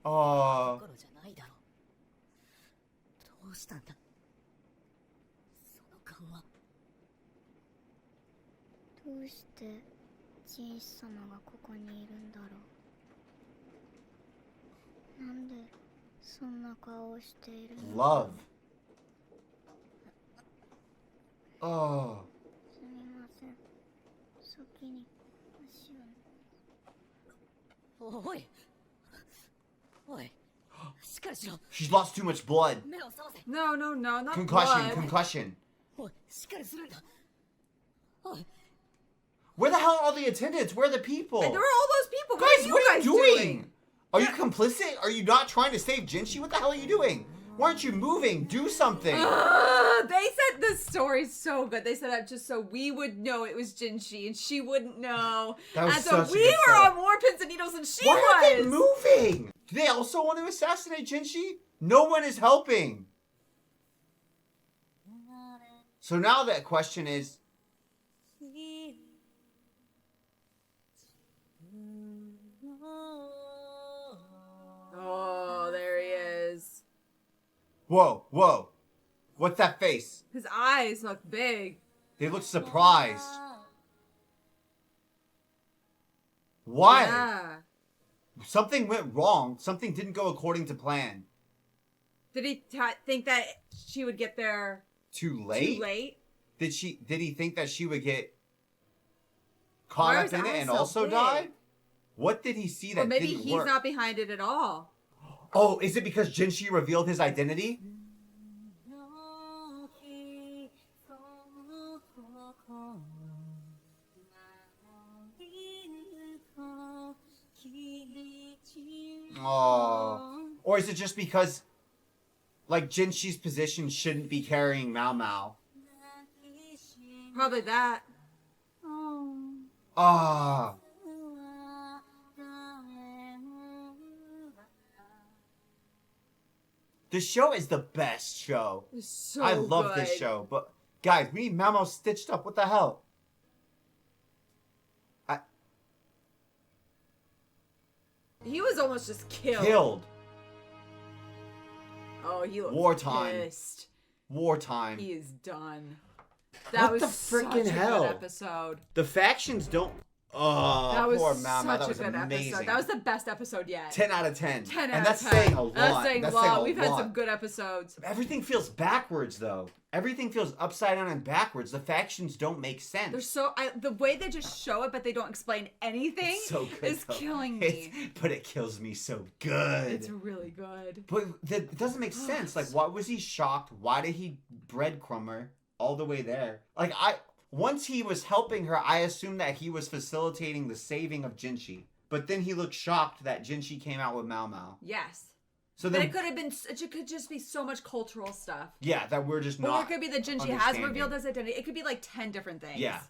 oh. 心じゃないだろう。どうしたんだ？その顔は。どうしてジン様がここにいるんだろう。なんでそんな顔をしているの？ Love. Oh. すみません。先に足を。おいおい、しっかりしろ。 She's lost too much blood. 目を覚ませ。 No, no, no, not Concussion, blood. concussion. おい、しっかりするんだ。おい、 Where the hell are all the attendants? Where are the people? And there are all those people. Guys, what are you guys doing? Are you complicit? Are you not trying to save Jinchi? What the hell are you doing? Why aren't you moving? Do something. They said the story's so good. They said that just so we would know it was Jinchi and she wouldn't know. That was and so such a we good were setup. on more pins and needles than she Why aren't they was. moving? Do they also want to assassinate Jinchi? No one is helping. So now the question is, Oh, there he is. whoa, whoa. What's that face? His eyes look big. They look surprised. Why? Yeah. Something went wrong. Something didn't go according to plan. Did he think that she would get there Too late? too late? Did he think that she would get caught Why are up his in it eyes and so also big? die? What did he see that Or maybe didn't he's work? not behind it at all. Oh, is it because Jinshi revealed his identity? Oh. Or is it just because, like, Jinshi's position shouldn't be carrying Mao Mao? Probably that. Ah. The show is the best show. It's so I love good. this show, but guys, we need Mao Mao stitched up. What the hell? He was almost just killed. Killed. Oh, he looks Wartime. pissed. Wartime. He is done. That What was the such frickin' a hell? good episode. The factions don't. Oh, That was poor Mao Mao. such That a was good amazing. episode. That was the best episode yet. 10 out of 10. 10 and out that's of 10. saying a lot. That's saying a lot. We've had lot. some good episodes. Everything feels backwards, though. Everything feels upside down and backwards. The factions don't make sense. They're so the way they just show it, but they don't explain anything. It's so good, is though. killing me. But it kills me so good. It's really good. But it doesn't make sense. Like, why was he shocked? Why did he breadcrumb her all the way there? Like, once he was helping her, I assumed that he was facilitating the saving of Jinshi. But then he looked shocked that Jinshi came out with Mao Mao. Yes. So But then, it could have been. It could just be so much cultural stuff. yeah, that we're just Or not. it could be that Jinshi has understanding. revealed his identity. It could be like 10 different things. Yeah.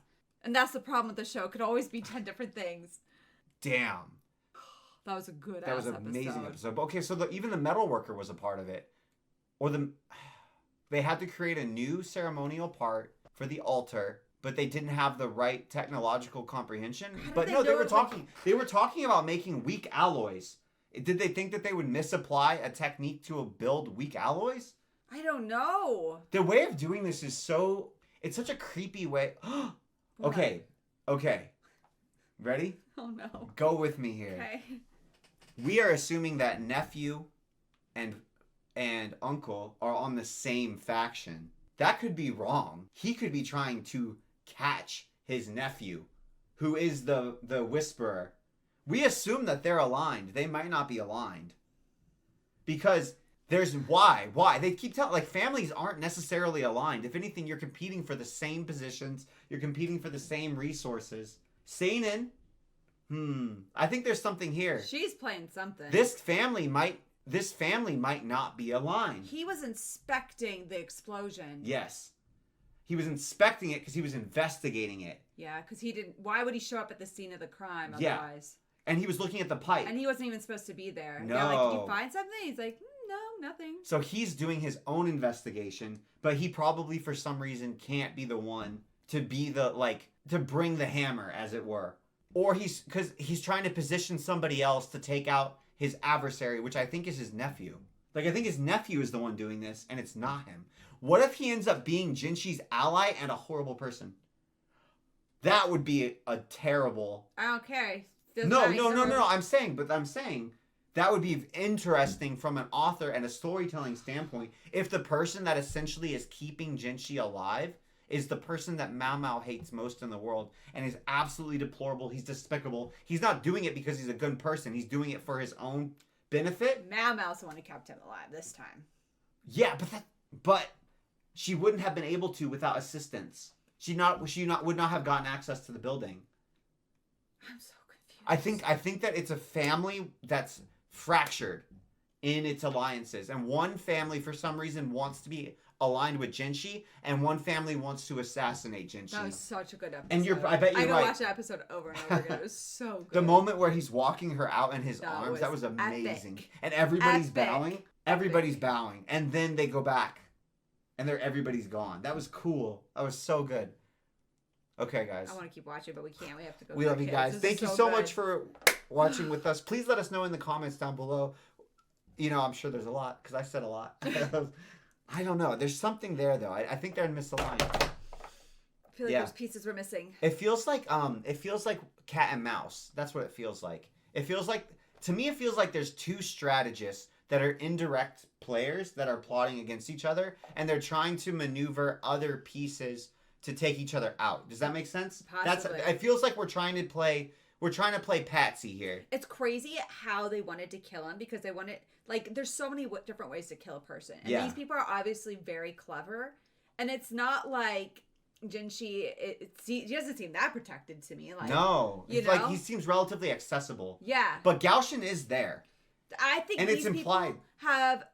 And that's the problem with the show. It could always be 10 different things. Damn. That was a good That was an amazing episode. But okay, so even the metal worker was a part of it. Or they had to create a new ceremonial part for the altar, but they didn't have the right technological comprehension. But they no, they know were it was talking. They were talking about making weak alloys. Did they think that they would misapply a technique to build weak alloys? I don't know. The way of doing this is so. It's such a creepy way. Okay. Ready? Oh no. Go with me here. Okay. We are assuming that nephew and uncle are on the same faction. That could be wrong. He could be trying to catch his nephew, who is the whisperer. We assume that they're aligned. They might not be aligned. Because there's why? They keep telling, like, families aren't necessarily aligned. If anything, you're competing for the same positions. You're competing for the same resources. Seinen. I think there's something here. She's playing something. This family might not be aligned. He was inspecting the explosion. Yes. He was inspecting it because he was investigating it. Yeah, because he didn't. Why would he show up at the scene of the crime Yeah. otherwise? And he was looking at the pipe. And he wasn't even supposed to be there. No. They're like, did you find something? He's like, no, nothing. So he's doing his own investigation, but he probably for some reason can't be the one to be to bring the hammer, as it were. Or because he's trying to position somebody else to take out his adversary, which I think is his nephew. Like, I think his nephew is the one doing this, and it's not him. What if he ends up being Jinshi's ally and a horrible person? That would be a terrible... I don't care. No. I'm saying that would be interesting from an author and a storytelling standpoint if the person that essentially is keeping Jinshi alive is the person that Mao Mao hates most in the world and is absolutely deplorable. He's despicable. He's not doing it because he's a good person. He's doing it for his own benefit. Mao Mao's the one who kept him alive this time. Yeah, but she wouldn't have been able to without assistance. She would not have gotten access to the building. I'm so confused. I think that it's a family that's fractured in its alliances, and one family for some reason wants to be aligned with Jinshi, and one family wants to assassinate Jinshi. That was such a good episode. And I bet you're I could right. watch that episode over and over again. It was so good. The moment where he's walking her out in his That arms, that was was amazing. epic. And everybody's Epic. bowing. Everybody's bowing. And then they go back. and everybody's gone. That was cool. That was so good. Okay, guys. I want to keep watching, but we can't. We have to go. We to love our you kids. guys. This Thank is you so good. much for watching with us. Please let us know in the comments down below. You know, I'm sure there's a lot because I said a lot. I don't know. There's something there though. I think they're misaligned. I feel like there's pieces we're missing. It feels like cat and mouse. That's what it feels like. It feels like, to me, it feels like there's two strategists that are indirect players that are plotting against each other, and they're trying to maneuver other pieces to take each other out. Does that make sense? Possibly. It feels like we're trying to play Patsy here. It's crazy how they wanted to kill him because they wanted, like, there's so many different ways to kill a person. And these people are obviously very clever. And it's not like Jinshi, he doesn't seem that protected to me. Like, No. you It's know? like he seems relatively accessible. Yeah. But Gaoshin is there. I think And these it's implied. people have,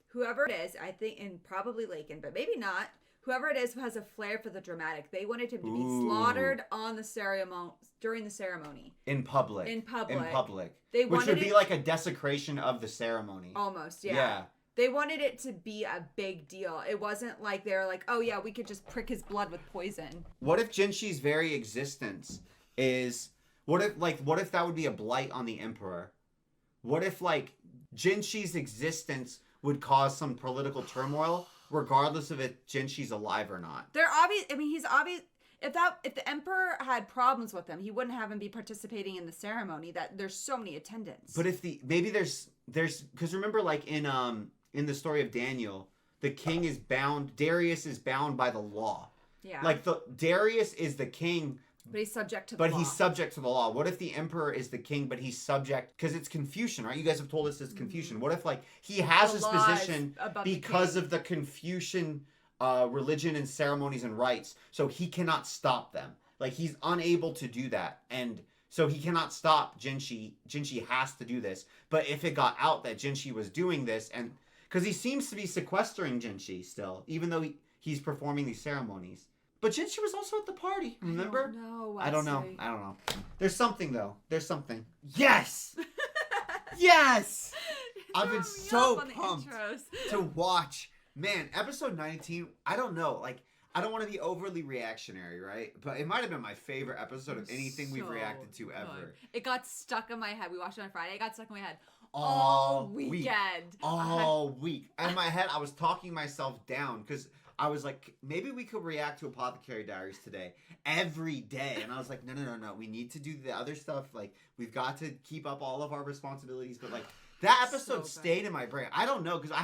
whoever it is, I think, and probably Lakin, but maybe not, whoever it is who has a flair for the dramatic. They wanted him to be slaughtered on the ceremony, during the ceremony. In public. In public. Which would be like a desecration of the ceremony. Almost, yeah. Yeah. They wanted it to be a big deal. It wasn't like they were like, oh yeah, we could just prick his blood with poison. What if Jinshi's very existence is... What if that would be a blight on the Emperor? What if, like, Jinshi's existence would cause some political turmoil, regardless of if Jinshi's alive or not? They're obvious. I mean, he's obvious. If the Emperor had problems with him, he wouldn't have him be participating in the ceremony. That there's so many attendants. But if there's because remember, like in the story of Daniel, the king is bound. Darius is bound by the law. Yeah. Like Darius is the king. But he's subject to the law. But he's subject to the law. What if the emperor is the king, but he's subject... Because it's Confucian, right? You guys have told us it's Confucian. What if, like, he has his position because of the Confucian religion and ceremonies and rites, so he cannot stop them. Like, he's unable to do that. And so he cannot stop Jinshi. Jinshi has to do this. But if it got out that Jinshi was doing this, and... Because he seems to be sequestering Jinshi still, even though he's performing these ceremonies. But Jinshi was also at the party, remember? I don't know. I don't know. There's something, though. There's something. Yes! Yes! I've been so pumped to watch. Man, episode 19, I don't know. Like, I don't want to be overly reactionary, right? But it might have been my favorite episode of anything we've reacted to ever. It got stuck in my head. We watched it on Friday. It got stuck in my head all weekend. All week. In my head, I was talking myself down because... I was like, maybe we could react to Apothecary Diaries today, every day. And I was like, no. We need to do the other stuff. Like, we've got to keep up all of our responsibilities. But, like, that episode stayed in my brain. I don't know, because I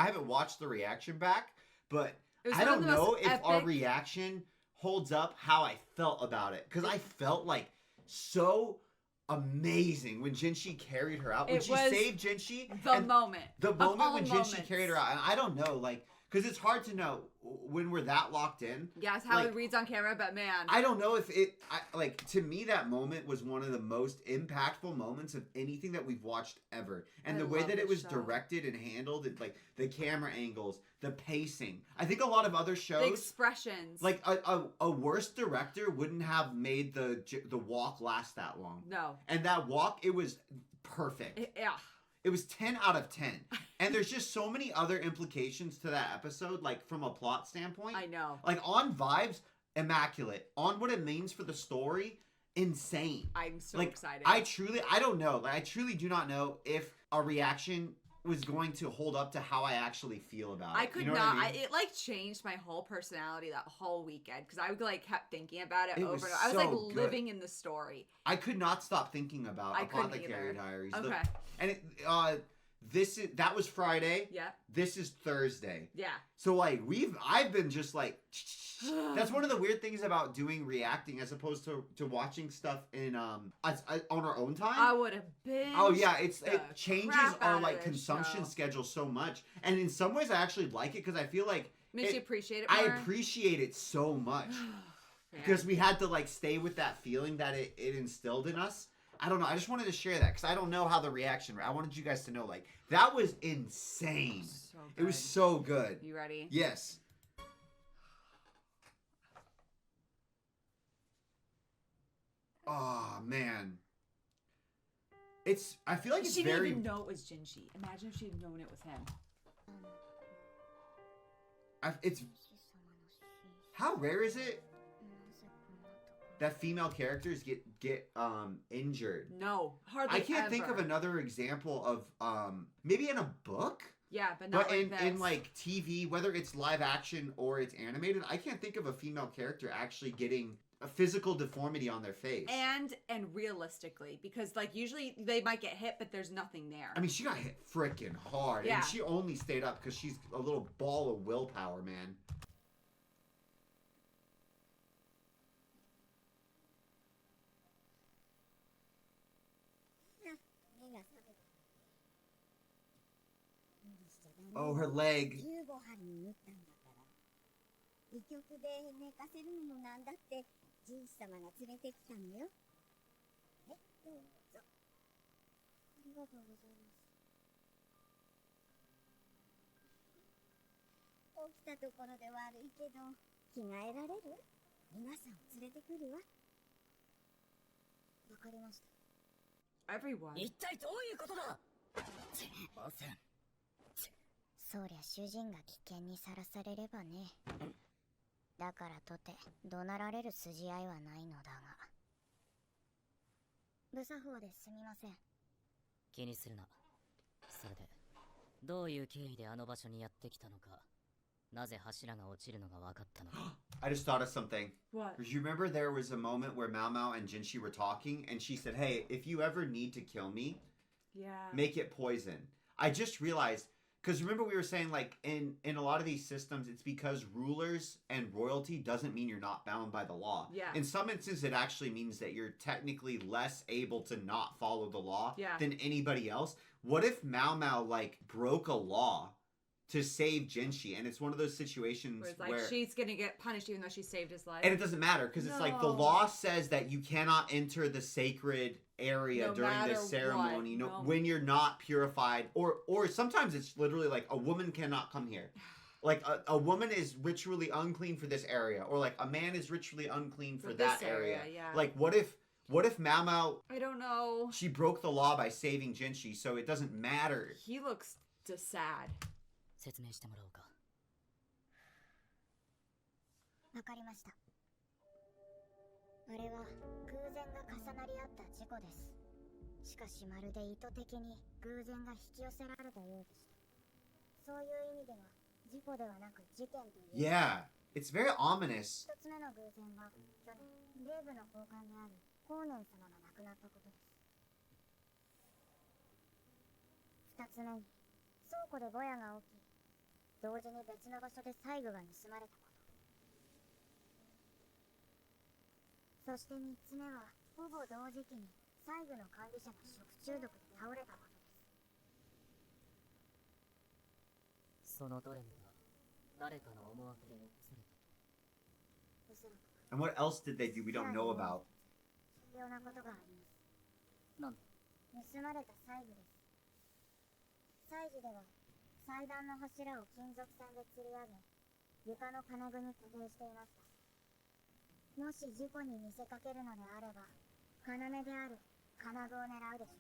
haven't watched the reaction back. But I don't know if our reaction holds up how I felt about it. Because I felt, like, so amazing when Jinshi carried her out. When she saved Jinshi. The moment when Jinshi carried her out. And I don't know, like... Because it's hard to know when we're that locked in. Yeah, it's how it reads on camera, but man. I don't know if to me, that moment was one of the most impactful moments of anything that we've watched ever. And the way that it was directed and handled, like the camera angles, the pacing. I think a lot of other shows. The expressions. Like a worse director wouldn't have made the walk last that long. No. And that walk, it was perfect. Yeah. It was 10 out of 10. And there's just so many other implications to that episode, like from a plot standpoint. I know. Like on vibes, immaculate. On what it means for the story, insane. I'm so excited. I don't know. Like, I truly do not know if a reaction was going to hold up to how I actually feel about it. I could you know not. What I mean? It like changed my whole personality that whole weekend because I like kept thinking about it over was and over. I was so like good. living in the story. I could not stop thinking about I couldn't Apothecary either. Diaries. Okay. And that was Friday. Yeah. This is Thursday. Yeah. So like I've been just like that's one of the weird things about doing reacting as opposed to watching stuff in on our own time. I would have been. Oh yeah, it changes our like consumption schedule so much, and in some ways I actually like it because I feel like makes you appreciate it more. I appreciate it so much because we had to like stay with that feeling that it instilled in us. I don't know. I just wanted to share that because I don't know how the reaction. I wanted you guys to know, like, that was insane. So it was so good. You ready? Yes. Oh man. I feel like it's she very. She didn't even know it was Jinshi. Imagine if she had known it was him. It's how rare is it that female characters get injured? No, hardly. I can't think of ever. another example of maybe in a book. Yeah, but not like this. in like TV, whether it's live action or it's animated, I can't think of a female character actually getting a physical deformity on their face. And realistically, because like usually they might get hit, but there's nothing there. I mean, she got hit freaking hard, Yeah. and she only stayed up because she's a little ball of willpower, man. Oh, her leg. 15針に縫ったんだから。医局で寝かせるのもなんだってジンス様が連れてきたのよ。はい、どうぞ。ありがとうございます。起きたところで悪いけど、着替えられる？皆さんを連れてくるわ。わかりました。Everyone. 一体どういうことだ。ません。そりゃ主人が危険にさらされればね。だからとて怒鳴られる筋合いはないのだが。無作法ですみません。気にするな。それでどういう経緯であの場所にやってきたのか、なぜ柱が落ちるのが分かったのか。I just thought of something. What? You remember there was a moment where Mao Mao and Jinshi were talking, and she said, "Hey, if you ever need to kill me, Yeah. make it poison." I just realized, because remember we were saying like in a lot of these systems, it's because rulers and royalty doesn't mean you're not bound by the law. Yeah. In some instances, it actually means that you're technically less able to not follow the law Yeah. than anybody else. What if Mao Mao like broke a law to save Jinshi, and it's one of those situations Where it's like where she's gonna get punished even though she saved his life. and it doesn't matter because it's like the No. law says that you cannot enter the sacred area No during matter this ceremony what, no. when you're not purified, or sometimes it's literally like a woman cannot come here. Like a woman is ritually unclean for this area, or like a man is ritually unclean for that this area, yeah. Like what if Mao Mao, I don't know. she broke the law by saving Jinshi, so it doesn't matter. He looks just sad. 説明してもらおうか。わかりました。あれは偶然が重なり合った事故です。しかしまるで意図的に偶然が引き寄せられたようでした。そういう意味では事故ではなく事件という。Yeah, it's very ominous. 一つ目の偶然は去年霊部の高官である光年様が亡くなったことです。二つ目に倉庫でぼやが起き、同時に別の場所で細具が盗まれたこと。そして3つ目はほぼ同時期に細具の管理者が食中毒で倒れたことです。そのどれもが誰かの思惑で起こされた。おそらく And what else did they do we don't know about? 重要なことがあります。なんだ。盗まれた細具です。祭事では祭壇の柱を金属線で吊り上げ、床の金具に固定していました。もし事故に見せかけるのであれば、要である金具を狙うでしょ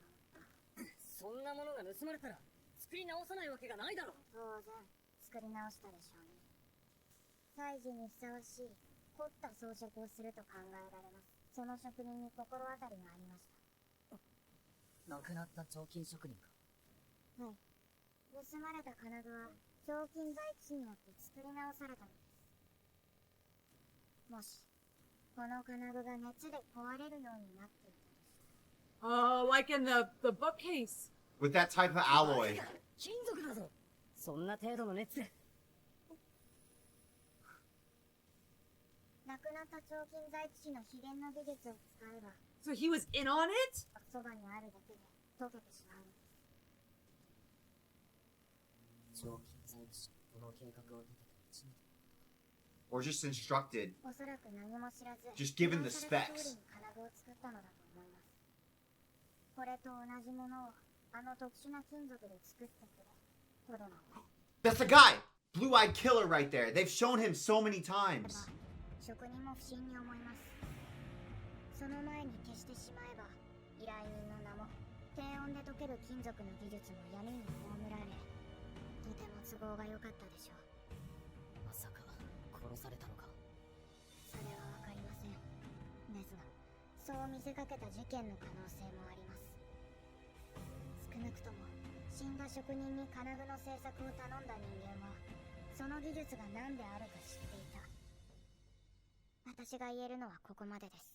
う。そんなものが盗まれたら作り直さないわけがないだろう。当然作り直したでしょうね。祭事にふさわしい凝った装飾をすると考えられます。その職人に心当たりがありました。亡くなった彫金職人か。はい。盗まれた金具は彫金材質によって作り直されたのです。もしこの金具が熱で壊れるようになっていたとしたら。 Oh, like in the bookcase. With that type of alloy. 金属だぞ。そんな程度の熱で。亡くなった彫金材質の秘伝の技術を使えば、 So he was in on it? そばにあるだけで溶けてしまうのです。彫金材師この計画を立てた1年。Or just instructed. おそらく何も知らず、 Just given the 依頼された specs. 通りに金具を作ったのだと思います。これと同じものをあの特殊な金属で作ってくれとでも。 That's the guy! Blue-eyed killer right there. They've shown him so many times. 職人も不審に思います。その前に消してしまえば、依頼人の名も低温で溶ける金属の技術も闇に葬られ、とても都合が良かったでしょう。ま殺されたのか。それはわかりません。ですが、そう見せかけた事件の可能性もあります。少なくとも死んだ職人に金具の製作を頼んだ人間はその技術が何であるか知っていた。私が言えるのはここまでです。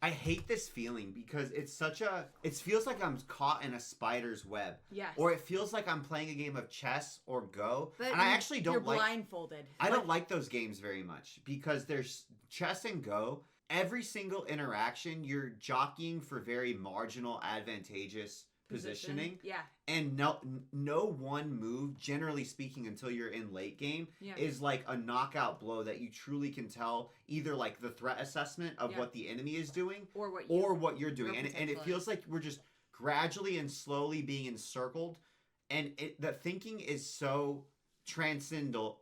I hate this feeling because it's such a. It feels like I'm caught in a spider's web. Yes. Or it feels like I'm playing a game of chess or Go. But and I actually don't you're like. blindfolded. I don't like those games very much because there's chess and Go. Every single interaction, you're jockeying for very marginal, advantageous positioning. Yeah. And no one move, generally speaking, until you're in late game, is like a knockout blow that you truly can tell either like the threat assessment of what the enemy is doing or what you're doing. And it feels like we're just gradually and slowly being encircled. And the thinking is so transcendent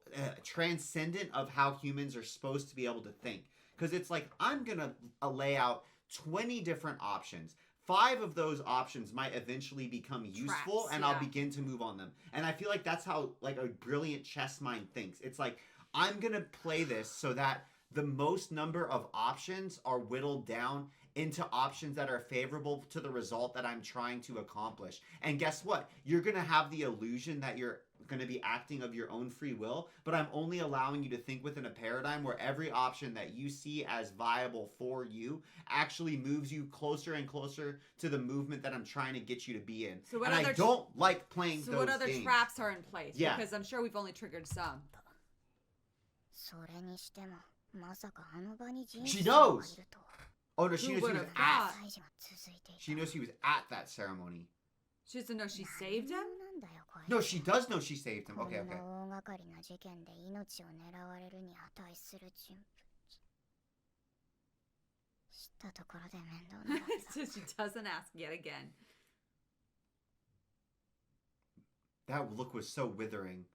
of how humans are supposed to be able to think. Because it's like, I'm going to lay out 20 different options. 5 of those options might eventually become useful. Traps, and I'll begin to move on them. And I feel like that's how like a brilliant chess mind thinks. It's like, I'm going to play this so that the most number of options are whittled down into options that are favorable to the result that I'm trying to accomplish. And guess what? You're going to have the illusion that you're going to be acting of your own free will, but I'm only allowing you to think within a paradigm where every option that you see as viable for you actually moves you closer and closer to the movement that I'm trying to get you to be in. So what and I don't like playing those games. So what other traps are in place? Yeah. Because I'm sure we've only triggered some. She knows! Oh no, she knows she knows he was at that ceremony. She doesn't know she saved him? No, she does know she saved him. Okay, okay. So she doesn't ask yet again. That look was so withering.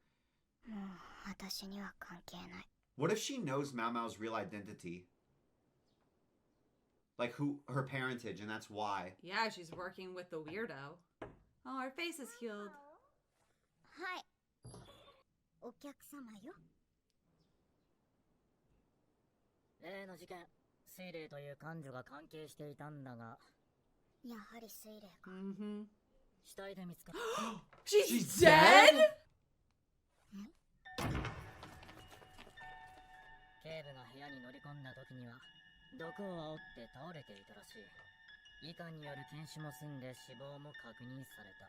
What if she knows Mao Mao's real identity? Like her parentage, and that's why. Yeah, she's working with the weirdo. Oh, her face is healed. Hi. お客様よ。例の事件、水霊という幹女が関係していたんだが。やはり水霊か。死体で見つかった。She's dead? 警部が部屋に乗り込んだ時には毒を煽って倒れていたらしい。医官による検視も済んで死亡も確認された。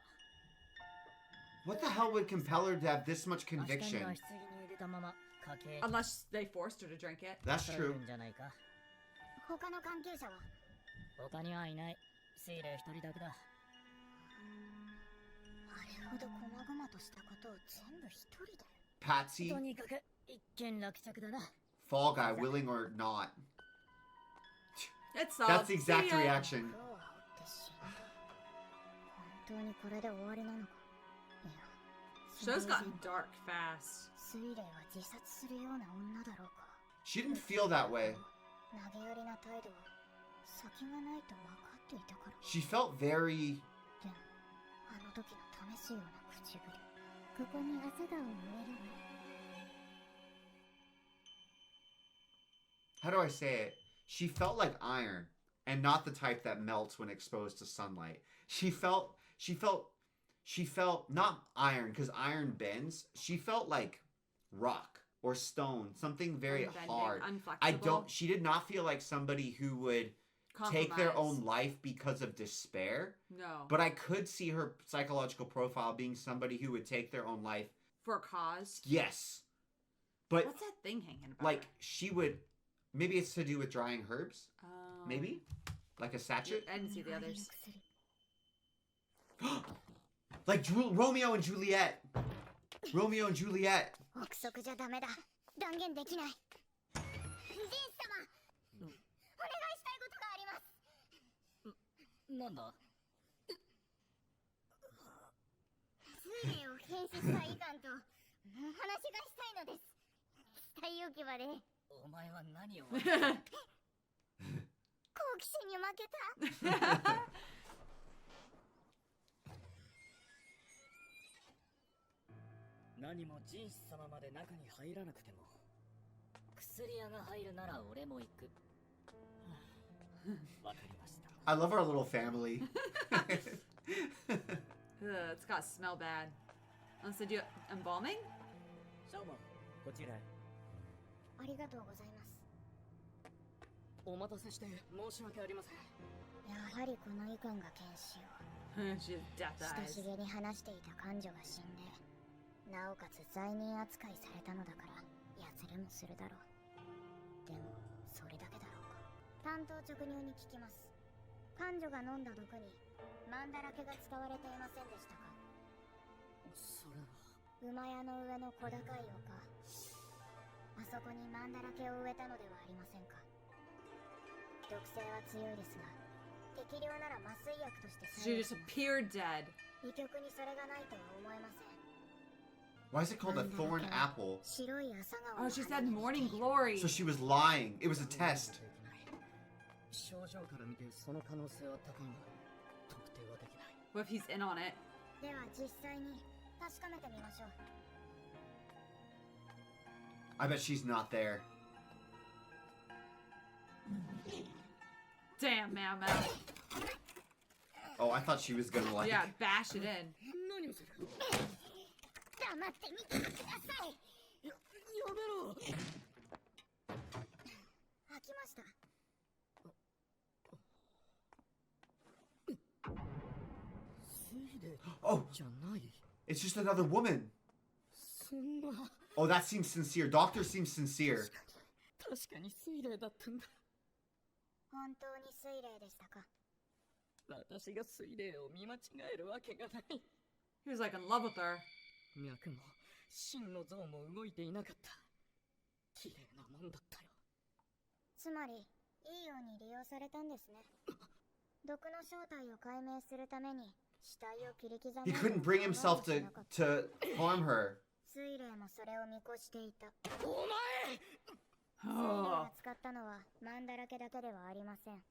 What the hell would compel her to have this much conviction? Unless they forced her to drink it. That's true. 他の関係者は？他にはいない。水霊一人だけだ。あれほど細々としたことを全部一人で。Patsy. とにかく一件落着だな。Fall guy, willing or not. That's the exact reaction. 本当にこれで終わりなのか。Show's gotten dark fast. She didn't feel that way. She felt very... How do I say it? She felt like iron, and not the type that melts when exposed to sunlight. She felt not iron, because iron bends. She felt like rock or stone, something very hard. She did not feel like somebody who would take their own life because of despair. No. But I could see her psychological profile being somebody who would take their own life. For a cause? Yes. But what's that thing hanging about? Like, she would... Maybe it's to do with drying herbs? Maybe? Like a sachet? I didn't see the others. Like Romeo and Juliet. Romeo and Juliet. 憶測じゃダメだ。断言できない。ジン様、お願いしたいことがあります。なんだ？水霊を変死した医官とお話がしたいのです。死体置き場で。お前は何を？好奇心に負けた。何もジンス様まで中に入らなくても薬屋が入るなら俺も行く。わかりました。 I love our little family. Ugh, it's gotta smell bad. Unless they do embalming? シャーマン、こちらへ。ありがとうございます。お待たせして申し訳ありません。やはりこの遺憾が検視を。She has death 親 eyes. しげに話していた彼女が死んで、なおかつ罪人扱いされたのだから、やつれもするだろう。でも、それだけだろうか。単刀直入に聞きます。彼女が飲んだ毒に、マンダラケが使われていませんでしたか？それは。馬屋の上の小高い丘。あそこにマンダラケを植えたのではありませんか？毒性は強いですが、適量なら麻酔薬として採 She 用 just します。 appeared dead. 医局にそれがないとは思えません。 Why is it called a thorn apple? 白い朝顔 Oh, の she 花 said に morning 似ている。 glory. So she was lying. It was a test. 症状から見てその可能性は高いが、特定はできない。 What if he's in on it? では実際に確かめてみましょう。 I bet she's not there. Damn, man. Oh, I thought she was gonna like. Yeah, bash it in. 何をする？黙って見てください。やめろ。開きました。水霊 Oh, じゃない。 it's just another woman. そんな。 Oh, that seems sincere. Doctor seems sincere. 確かに水霊だったんだ。本当に水霊でしたか？私が水霊を見間違えるわけがない。 He was like in love with her. 脈も真の像も動いていなかった。綺麗なもんだったよ。つまり、いいように利用されたんですね。毒の正体を解明するために死体を切り刻む。 He couldn't bring himself to harm her. 水霊もそれを見越していた。お前！水霊が使ったのはマンだらけだけではありません。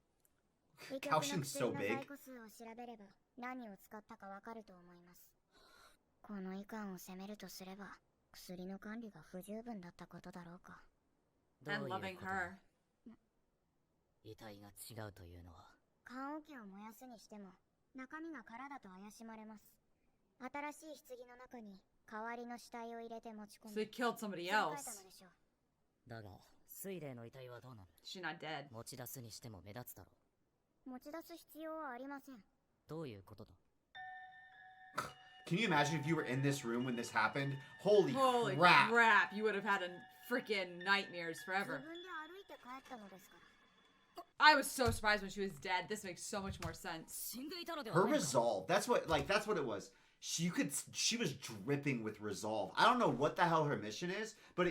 医局の Caution's 薬 so の big. 在庫数を調べれば何を使ったかわかると思います。この遺憾を責めるとすれば薬の管理が不十分だったことだろうか。どういう And こと loving だ？ her. 遺体が違うというのは。棺桶を燃やすにしても中身が空だと怪しまれます。新しい棺の中に代わりの死体を入れて持ち込 So み he killed somebody 切り替え else. たのでしょう。だが、水霊の遺体はどうなの？ She's not dead. 持ち出すにしても目立つだろ持ち出す必要はありません。う。どういうことだ？ Can you imagine if you were in this room when this happened? Holy Holy crap. crap. You would have had a freaking nightmares 自 forever. 分で歩いて帰ったのですから。 I was so surprised when she was dead. This makes so much more sense. 死んでいたのでは Her ないのか？ resolve. That's what it was. She was dripping with resolve. I don't know what the hell her mission is, but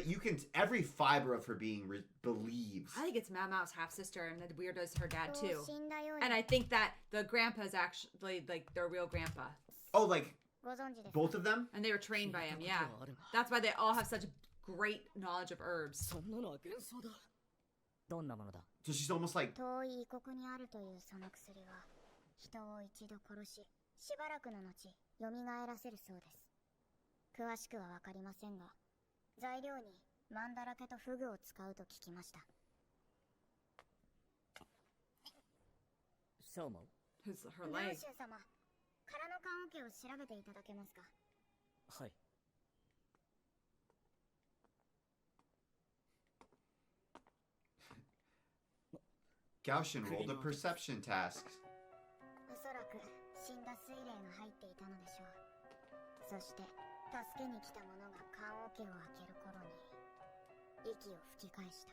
every fiber of her being believes. I think it's Mao Mao's half sister, and the weirdo is her dad そう too. 死んだよう And に I think that the grandpa is actually like their real grandpa. Oh, like ご存知ですか？ both of them? And they were trained by him, 聞い yeah. たことはあるが That's why they all have such great knowledge of herbs. そんなのは幻想だ。どんなものだ？ So she's almost like 遠い異国にあるというその薬は人を一度殺ししばらくの後蘇らせるそうです。詳しくはわかりませんが材料にマンダラケとフグを使うと聞きました。シャーマン、 Her ナ leg. ウシュン様、空の棺桶を調べていただけますか？はい。 Gaoshin rolled a perception task. おそらく死んだ水霊が入っていたのでしょう。そして助けに来た者が棺桶を開ける頃に息を吹き返した。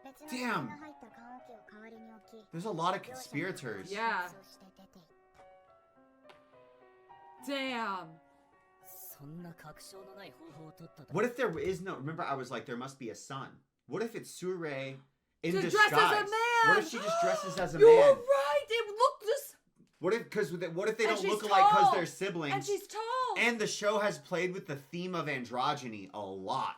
別の死体が入った棺桶を代わりに置き、 There's a lot of 両者が conspirators. Yeah. そして出て行った。 Damn. そんな確証のない方法を取ったと。 What if there is no? Remember, I was like, there must be a son. What if it's Sure in To disguise? dress as a man! What if she just dresses as a You're man? right. It looked just. What if they And don't she's look alike because tall. they're siblings? And she's tall. And the show has played with the theme of androgyny a lot.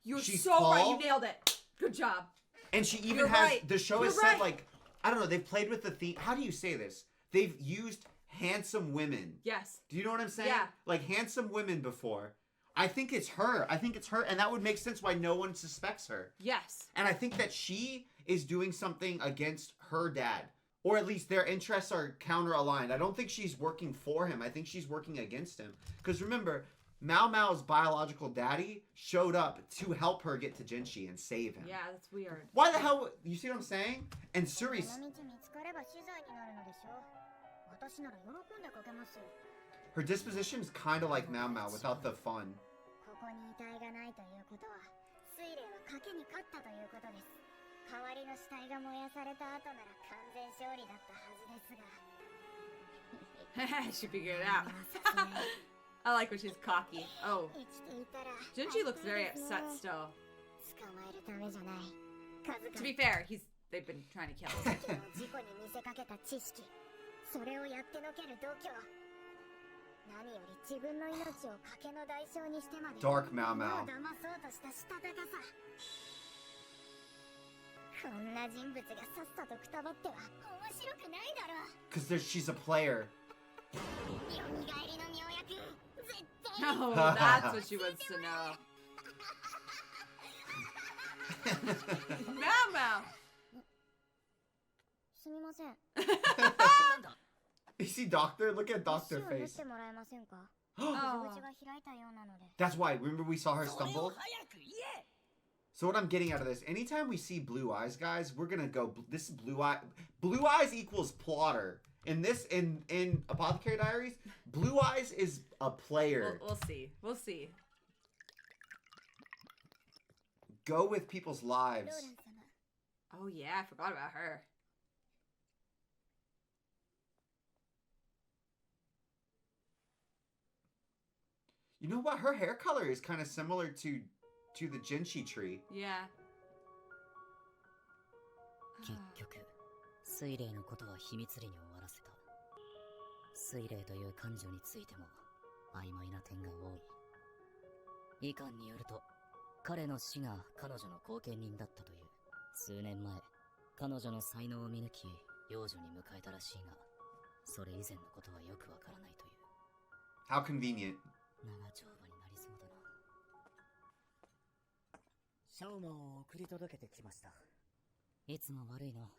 You're she's so right. tall. You nailed it. Good job. And she even You're has right. the show You're has said right. like, I don't know, they've played with the theme. How do you say this? They've used handsome women. Yes. Do you know what I'm saying? Yeah. Like handsome women before. I think it's her. I think it's her, and that would make sense why no one suspects her. Yes. And I think that she is doing something against her dad. Or at least their interests are counter-aligned. I don't think she's working for him. I think she's working against him. Because remember, Mao Mao's biological daddy showed up to help her get to Jinshi and save him. Yeah, that's weird. Why the hell? You see what I'm saying? And Suri's... この道見つかれば死罪になるのでしょ。私なら喜んでかけます。 Her disposition is kind of like Mao Mao without the fun. ここに遺体がないということは、水霊は賭けに勝ったということです。代わりの死体が燃やされた後なら完全勝利だったはずですが。She figured it out. I like when she's cocky. Oh. 生きていたら Junji looks very upset still. 捕まえるためじゃない。数 To be 々 fair, they've been trying to kill him. 事故に見せかけた知識、それをやってのける度胸。何より自分の命を賭けの代償にしてまで Dark Mao 目を Mao. 騙そうとしたしたたかさ。こんな人物がさっさとくたばっては面白くないだろう。Because she's a player. 蘇りの妙薬、絶対 Oh, that's what she wants to know. Mao Mao. すみません。 You see Doctor? Look at 足 Doctor を縫っ face. てもらえませんか。 Oh. 入り口が開いたようなので。 That's why. Remember we saw her それを stumble? 早く言え。 So what I'm getting out of this, anytime we see blue eyes, guys, we're gonna go. This is blue eye. Blue eyes equals plotter. In this, in Apothecary Diaries, blue eyes is a player. We'll see. We'll see. Go with people's ロー lives. レン様。 Oh yeah, I forgot about her. You know what? Her hair color is kind of similar to the Jinshi tree. Yeah. 結局水霊のことは秘密裏に終わらせた。水霊という感情についても曖昧な点が多い。遺憾によると彼の死が彼女の後見人だったという。数年前彼女の才能を見抜き養女に迎えたらしいが、それ以前のことはよくわからないという。 How convenient. 長丁場になりそうだな。シャオマンを送り届けてきました。いつも悪いな。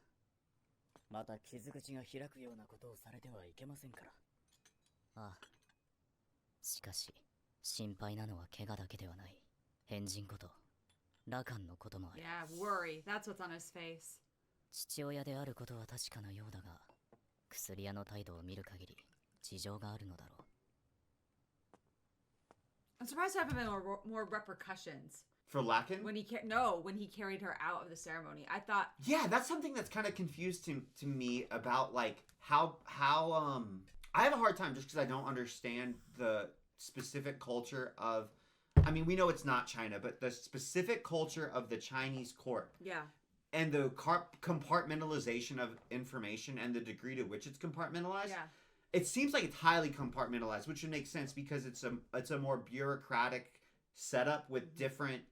また傷口が開くようなことをされてはいけませんから。ああ。しかし心配なのは怪我だけではない。変人ことラカンのこともある。 Yeah, worry. That's what's on his face. 父親であることは確かなようだが、薬屋の態度を見る限り事情があるのだろう。 I'm surprised there haven't been more repercussions. For Lakin? When he carried her out of the ceremony. I thought, Yeah, that's something that's kind of confused to me about like how I have a hard time just because I don't understand the specific culture of, I mean, we know it's not China, but the specific culture of the Chinese court yeah. and the compartmentalization of information and the degree to which it's compartmentalized. Yeah. It seems like it's highly compartmentalized, which would make sense because it's a more bureaucratic setup with different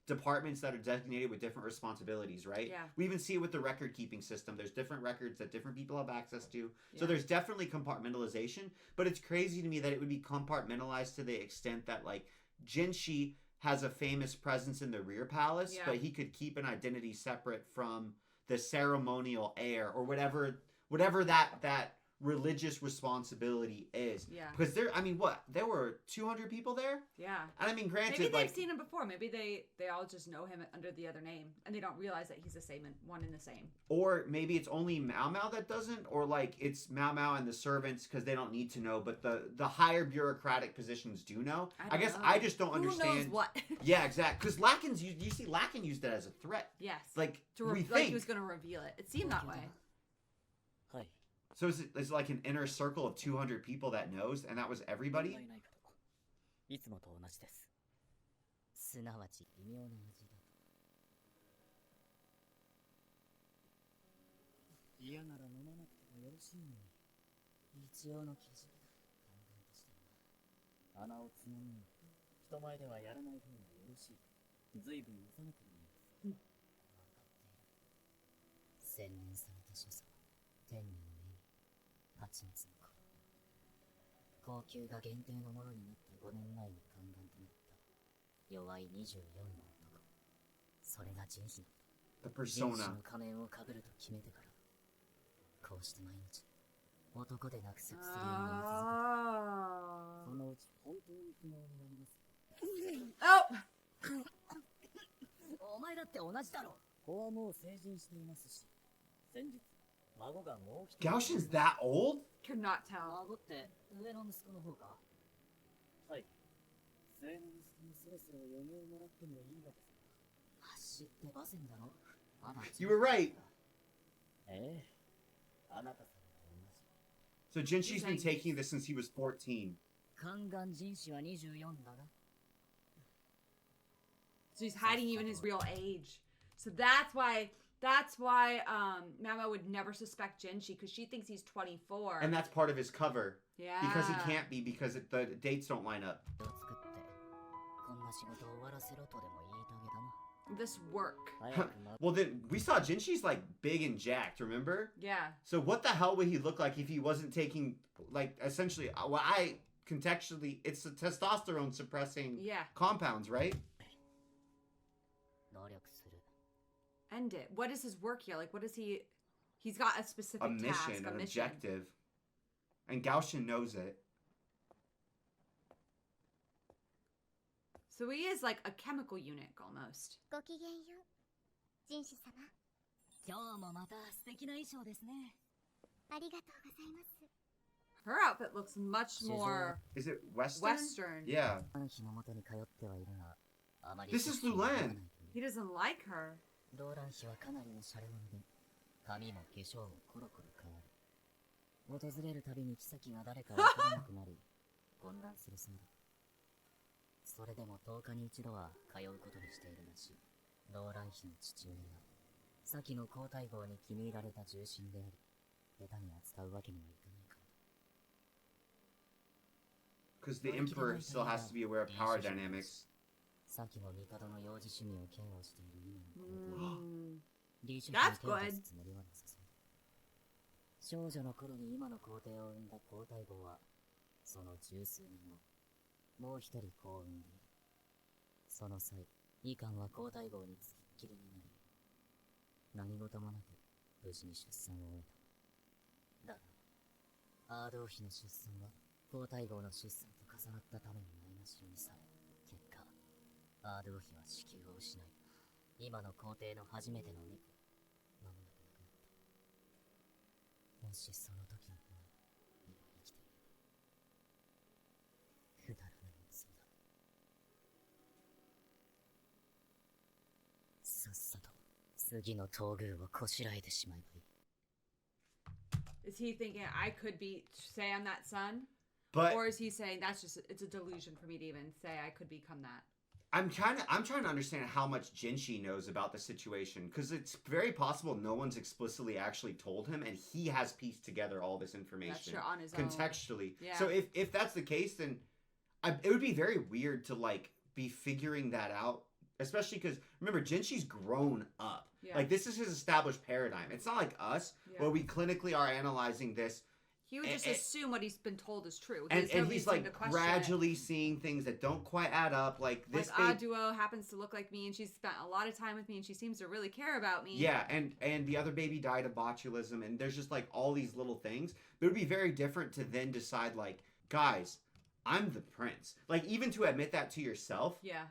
departments that are designated with different responsibilities, right? Yeah. We even see it with the record keeping system. There's different records that different people have access to. So Yeah. there's definitely compartmentalization, but it's crazy to me that it would be compartmentalized to the extent that like Jinshi has a famous presence in the rear palace, Yeah. but he could keep an identity separate from the ceremonial heir or whatever that religious responsibility is. Yeah. Because there were 200 people there? Yeah. And I mean, granted, Maybe like, they've seen him before. Maybe they all just know him under the other name, and they don't realize that he's the same one in the same. or maybe it's only Mao Mao that doesn't, or like it's Mao Mao and the servants because they don't need to know, but the higher bureaucratic positions do know. I don't guess know. I just don't Who understand. knows what? Yeah, exactly. Because Lakin's, you see Lakin used it as a threat. Yes. Like, we like think. he was going to reveal it. It seemed that way. はい。 So is it like an inner circle of 200 people that knows, and that was 問 everybody? 題ないかと。いつもと同じです。すなわち微妙な味だ。嫌なら飲まなくてもよろしいのに。一応の基準だ。考えとしてはな。穴をつまみに、人前ではやらない方がよろしい。ずいぶん幼く見えます。分かっている。洗練された所作、天にの目に、蜂蜜の頃。高級が限定のものになった5年前に宦官となった。弱い24の男。それが人種。 The 人種 persona. の仮面をかぶると決めてから、こうして毎日、男でなくす薬を飲み続けた。そのうち本当に不能になります。お前だって同じだろ。子はもう成人していますし、先日、孫がもう一人。 Gaoshin's that old? Could not tell. 孫って上の息子の方か。はい。末の息子にそろそろ嫁をもらってもいいのですか。走ってませんだろ。 You were right. ええ。あなたさんと同じ。 So Jinshi's been taking this since he was 14. 宦官人種は24だが。 So he's hiding even his real age. So that's why Mama would never suspect Jinshi because she thinks he's 24. And that's part of his cover. Yeah. Because he can't be because the dates don't line up. 作ってこんな仕事を終わらせろとでも言いたげだな。 This work. Well, then we saw Jinshi's like big and jacked, remember? Yeah. So what the hell would he look like if he wasn't taking, like, essentially, what I contextually, it's the testosterone suppressing Yeah. compounds, right? 努力する。 End it. What is his work here? Like, what is he? He's got a specific A mission, task, a an mission. objective. And Gaoshin knows it. So he is like a chemical eunuch almost. ごきげんよう人種様今日もまた素敵な衣装ですね。ありがとうございます Her outfit looks much more Is it Western? Western. Yeah. あの日の元に通ってはいるが、あまり This is Lulan. He doesn't like her. ローラン妃はかなりのシャレ者で、髪も化粧もコロコロ変わる。訪れるたびに妃が誰かわからなくなり、混乱するそうだ。それでも10日に一度は通うことにしているらしい。ローラン妃の父親が、先の皇太后に気に入られた重臣であり、下手に扱うわけにはいかないから。 Because the Emperor still has to be aware of power dynamics. 先の帝の幼児趣味をケアをしている今の皇帝。 Mm. リーシュ That's に手を出すつもりはなさそうだ。少女の頃に今の皇帝を産んだ皇太后は、その十数年後、もう一人子を産んでいる。その際、イカンは皇太后につきっきりになり、何事もなく無事に出産を終えた。だが、アードー妃の出産は皇太后の出産と重なったためにないがしろにされ、結果、アードー妃は子宮を失い、今の皇帝の初めての猫、間もなく亡くなった。もしその時の子が今生きていれば、くだらない嘘だ。さっさと次の東宮をこしらえてしまえばいい。 Is he thinking I could say I'm that son? But Or is he saying it's a delusion for me to even say I could become that? I'm trying to understand how much Jinshi knows about the situation, because it's very possible no one's explicitly actually told him, and he has pieced together all this information That's true, on his own. contextually. Yeah. So if that's the case, then it would be very weird to like be figuring that out, especially because remember Jinshi's grown up. Yeah. Like this is his established paradigm. It's not like us Yeah. where we clinically are analyzing this. He would just assume what he's been told is true. And no he's reason like to question gradually seeing things that don't quite add up. Like it. this Like Duo happens to look like me, and she's spent a lot of time with me, and she seems to really care about me. Yeah, and the other baby died of botulism, and there's just like all these little things. But it would be very different to then decide like, guys, I'm the prince. Like even to admit that to yourself. Yeah.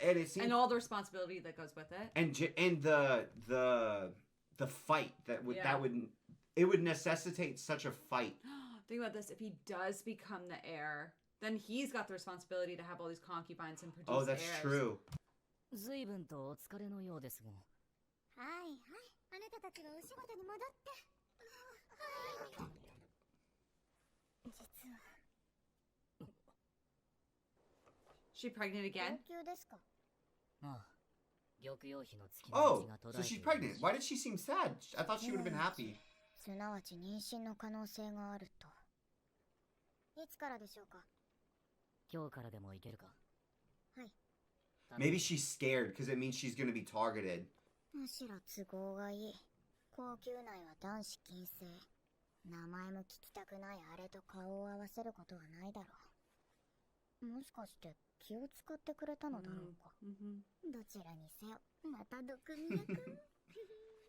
And it seems And all the responsibility that goes with it. and the fight that would it would necessitate such a fight. Think about this. If he does become the heir, then he's got the responsibility to have all these concubines and produce Oh, that's heirs. true. 随分とお疲れのようですが。はいはいあなたたちがお仕事に戻ってはい実は She pregnant again? 高級ですかああ、玉葉妃の月の Oh, 血が途 so 絶えて she's いるらしい。 pregnant. Why did she seem sad? I thought she would have been happy. すなわち妊娠の可能性があるといつからでしょうか今日からでもいけるか。はい Maybe she's scared because it means she's going to be targeted. むしろ都合がいい高級内は男子禁制名前も聞きたくないあれと顔を合わせることはないだろもしかして気を使ってくれたのだろうか。 Mm-hmm. どちらにせよまた毒味役。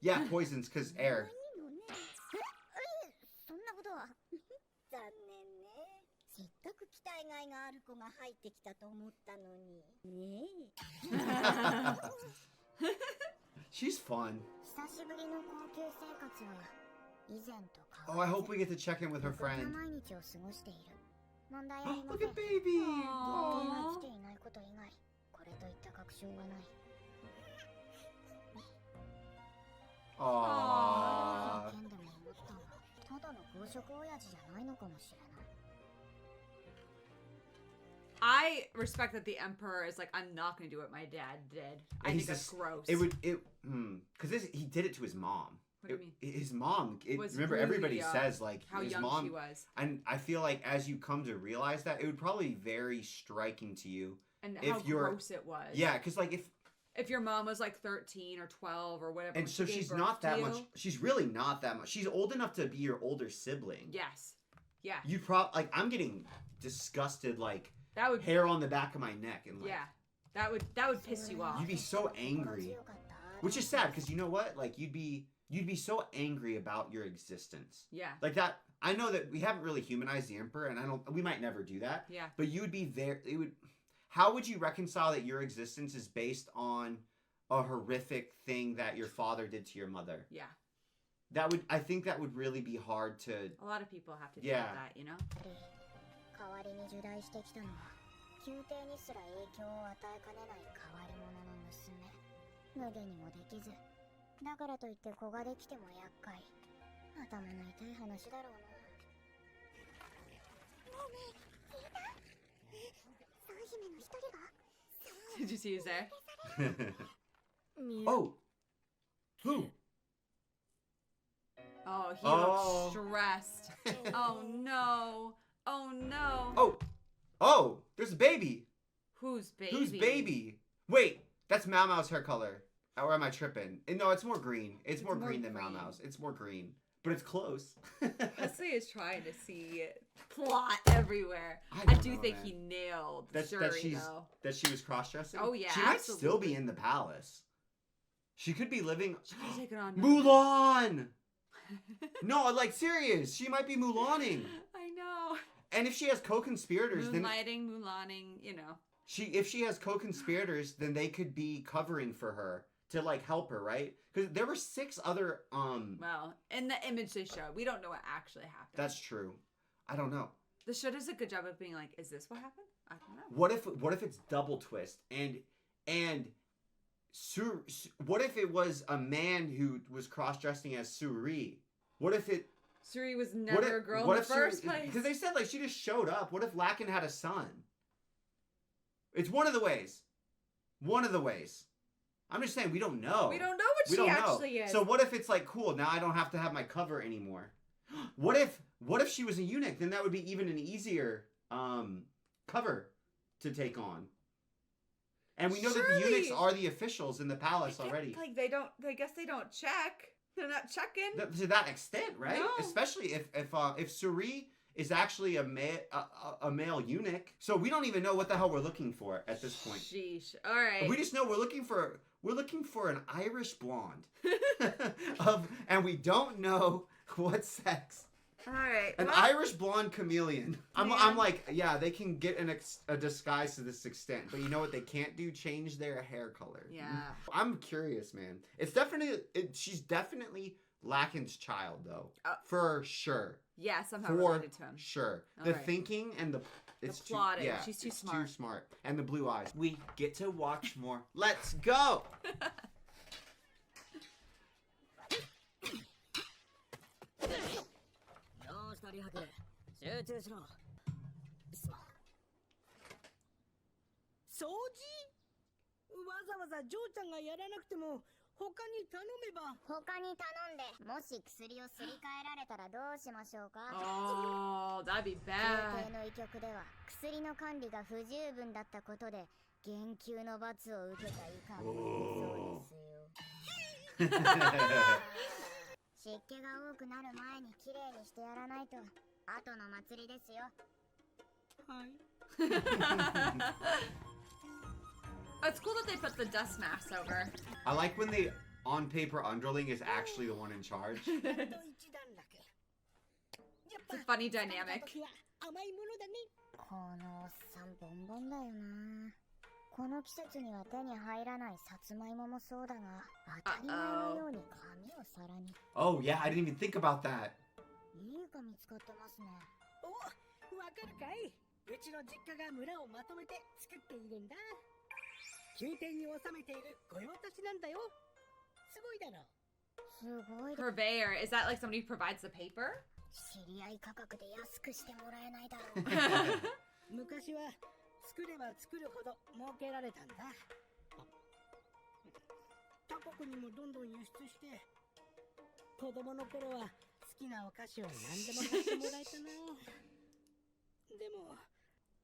Yeah, poisons because air. いいのね。そんなことは。残念ね。せっかく期待外がある子が入ってきたと思ったのに。ねえ。 She's fun. 久しぶりの高級生活は以前と変 Oh, わ I ら hope we get to check in with her ず、こん friend. な毎日を過ごしている。問題あり Oh, ま look せん。 at baby. 原因 Aww. が来ていないこと以外、これといった確証はない。 Aww. 件でも思ったのはただの公職親父じゃないのかもしれない。 I respect that the Emperor is like, I'm not going to do what my dad did. I He's think that's just- gross. Because he did it to his mom. What do you mean? His mom. Was Remember, really everybody young. says like How his young mom. she was. And I feel like as you come to realize that, it would probably be very striking to you. And If how you're- gross it was. Yeah, because like If your mom was like 13 or 12 or whatever. and when so she gave she's birth not to that you. much. She's really not that much. She's old enough to be your older sibling. Yes. Yeah. You I'm getting disgusted, like That would. hair on the back of my neck, and like Yeah. That would piss you off. you'd be so angry, which is sad because you know what? Like you'd be so angry about your existence. Yeah. Like that. I know that we haven't really humanized the Emperor, and we might never do that. Yeah. But you would be there. How would you reconcile that your existence is based on a horrific thing that your father did to your mother? Yeah. I think that would really be hard to. A lot of people have to deal Yeah. with that, you know? 代わりに受代してきたのは宮廷にすら影響を与えかねない変わり者の娘。無下にもできず、だからといって子ができても厄介。頭の痛い話だろうな。ねえねえ、聞いた？総姫の一人が Did you see who's there? Oh. Who? Oh, he Oh. looks stressed. Oh no. Oh no. Oh. Oh. There's a baby. Who's baby? Who's baby? Wait. That's Mau Mau's hair color. Or am I tripping? No, it's more green. It's more green than Mau green. Mau's. It's more green. But it's close. Wesley is trying to see plot everywhere. I I don't do know, think man. he nailed that Shuri, she's though. that she was cross-dressing. Oh, yeah, She might still absolutely. be in the palace. She could be living. She could take it on. now. Mulan. No, like serious. She might be Mulaning. I know. And if she has co-conspirators, then Moonlighting, Mulaning, you know. if she has co-conspirators, then they could be covering for her to like help her, right? Because there were 6 other Well, in the image they showed, we don't know what actually happened. That's true. I don't know. The show does a good job of being like, is this what happened? I don't know. What if it's double twist and what if it was a man who was cross-dressing as Suri? What if it Suri was never a girl in the first place. Because they said like she just showed up. What if Lakin had a son? It's one of the ways. One of the ways. I'm just saying we don't know. We don't know what We she don't actually know. is. So what if it's like cool? Now I don't have to have my cover anymore. What if she was a eunuch? Then that would be even an easier cover to take on. And we know that the Surely. eunuchs are the officials in the palace already. Like they don't. I guess they don't check. They're not checking. To that extent, right? No. Especially if Suri is actually a male eunuch. So we don't even know what the hell we're looking for at this point. Sheesh. All right. We just know we're looking for an Irish blonde. And we don't know what sex. All right. An well, Irish blonde chameleon. I'm Yeah. like, yeah, they can get a disguise to this extent, but you know what they can't do? Change their hair color. Yeah. I'm curious, man. It's definitely she's definitely Lakin's child though. For sure. Yeah, somehow For related to him. sure. All The right. thinking and the plotting. Too, yeah, She's too it's smart. Too smart. And the blue eyes. We get to watch more. Let's go. よーし、リハク、集中しろ。すまん。掃除？わざわざジョーちゃんがやらなくても他に頼めば。他に頼んでもし薬をすり替えられたらどうしましょうか。 Oh, that'd be 皇 bad. 帝の医局では薬の管理が不十分だったことで減給の罰を受けた医官もいるそうですよ。湿気が多くなる前にきれいにしてやらないと後の祭りですよ。はい。It's cool that they put the dust mask over. I like when the on paper underling is actually the one in charge. It's It's a funny dynamic. 甘いものだね。このおっさんボンボンだよな。この季節には手に入らないさつまいももそうだが、当たり前のように紙を皿に。Oh yeah, I didn't even think about that. いいか見つかってますね。お、わかるかい？うちの実家が村をまとめて作っているんだ。宮廷に収めている御用達なんだよ。すごいだろ。すごい。 Purveyor, is that like somebody who provides the paper? 知り合い価格で安くしてもらえないだろう。昔は作れば作るほど儲けられたんだ。他国にもどんどん輸出して、子供の頃は好きなお菓子を何でも買ってもらえたな。でも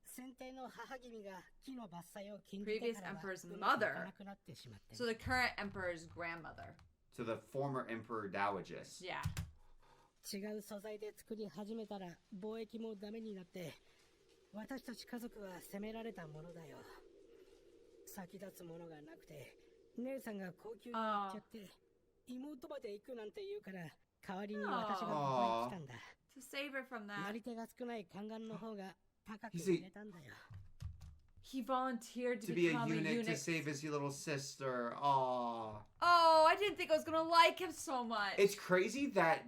先帝の母君が木の伐採を禁じて Previous からは emperor's うまくいか mother. なくなってしまって。 So the current emperor's grandmother. To the former Emperor Dowager. Yeah. 違う素材で作り始めたら貿易もダメになって、私たち家族は責められたものだよ。先立つものがなくて、姉さんが高級に行っちゃって、妹まで行くなんて言うから、代わりに私がここへ来たんだ。To save her from な that. り手が少ない宦官の方が高く入れたんだよ。He volunteered to To be a become a eunuch eunuch. to save his little sister. Aww. Oh, I didn't think I was gonna like him so much. It's crazy that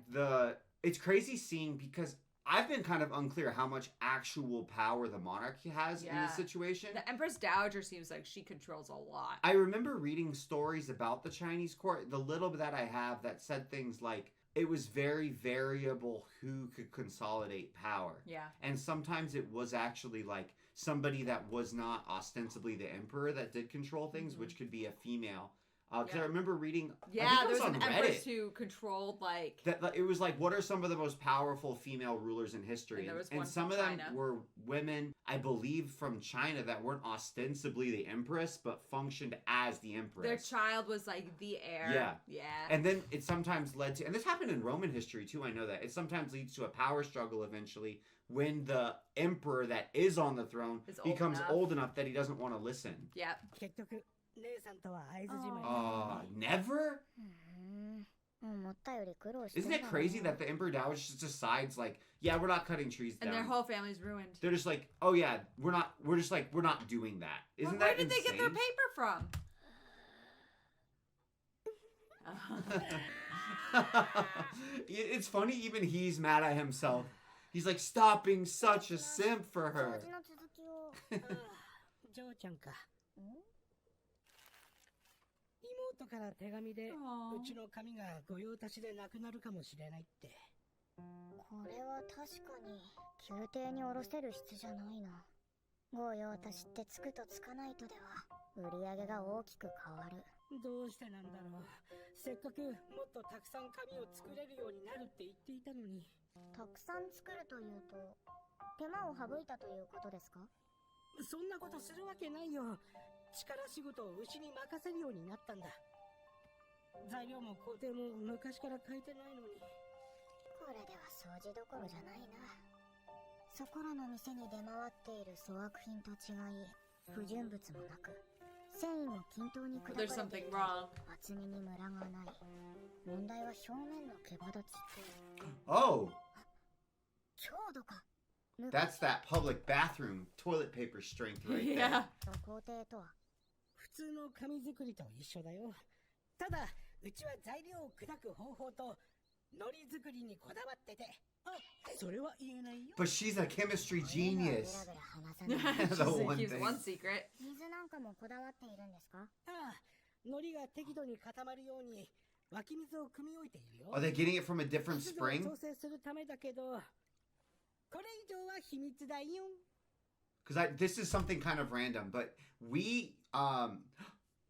it's crazy seeing, because I've been kind of unclear how much actual power the monarchy has in this situation. The Empress Dowager seems like she controls a lot. I remember reading stories about the Chinese court, the little bit that I have, that said things like it was very variable who could consolidate power. Yeah. And sometimes it was actually like somebody that was not ostensibly the emperor that did control things, which could be a female. Because I remember reading, Yeah, I think it there was on an Reddit, empress who controlled like that it was like, what are some of the most powerful female rulers in history? And there was And one some from of them China. were women, I believe, from China that weren't ostensibly the empress, but functioned as the empress. their child was like the heir. Yeah. Yeah. And then it sometimes led to, and this happened in Roman history too, I know that. It sometimes leads to a power struggle eventually when the emperor that is on the throne Is old becomes enough. old enough that he doesn't want to listen. Yeah. 結局、姉さんとは会津じまいだ。 Never? 思ったより苦労してん Isn't だ it な。 crazy that the Emperor Dowager just decides, like, yeah, we're not cutting trees And their down. whole family's ruined. They're just like, oh yeah, we're not doing that. Well, Isn't where that did they get their insane? paper from? It's funny, even he's mad at himself. He's like, stop being such a simp for 掃 her. 除の続きを。ああ、ジョーちゃんか。妹から手紙で、うちの髪が御用達でなくなるかもしれないって。これは確かに宮廷に下ろせる質じゃないな。御用達ってつくとつかないとでは売り上げが大きく変わる。どうしてなんだろう。せっかくもっとたくさん紙を作れるようになるって言っていたのに。たくさん作るというと手間を省いたということですか？そんなことするわけないよ。力仕事を牛に任せるようになったんだ。材料も工程も昔から変えてないのに。これでは掃除どころじゃないな。そこらの店に出回っている粗悪品と違い、不純物もなく、繊維も均等に砕かれ There's てい something て、 wrong. 厚みにムラがない。問題は表面の毛羽立ちって。 Oh, 強度か。 that's that public bathroom toilet paper strength right there. Yeah. 工程とは。普通の紙作りと一緒だよ。ただ、うちは材料を砕く方法と海苔作りにこだわってて。あ、それは言えないよ。 But she's a chemistry ベラ genius. ベラ話さない。 The one He's thing. one secret. 水なんかもこだわっているんですか？ああ、海苔が適度に固まるように湧き水を汲み置いているよ。 Are they getting it from a different 湿度を spring? 調整するためだけど、これ以上は秘密だよ。 Because this is something kind of random, but we,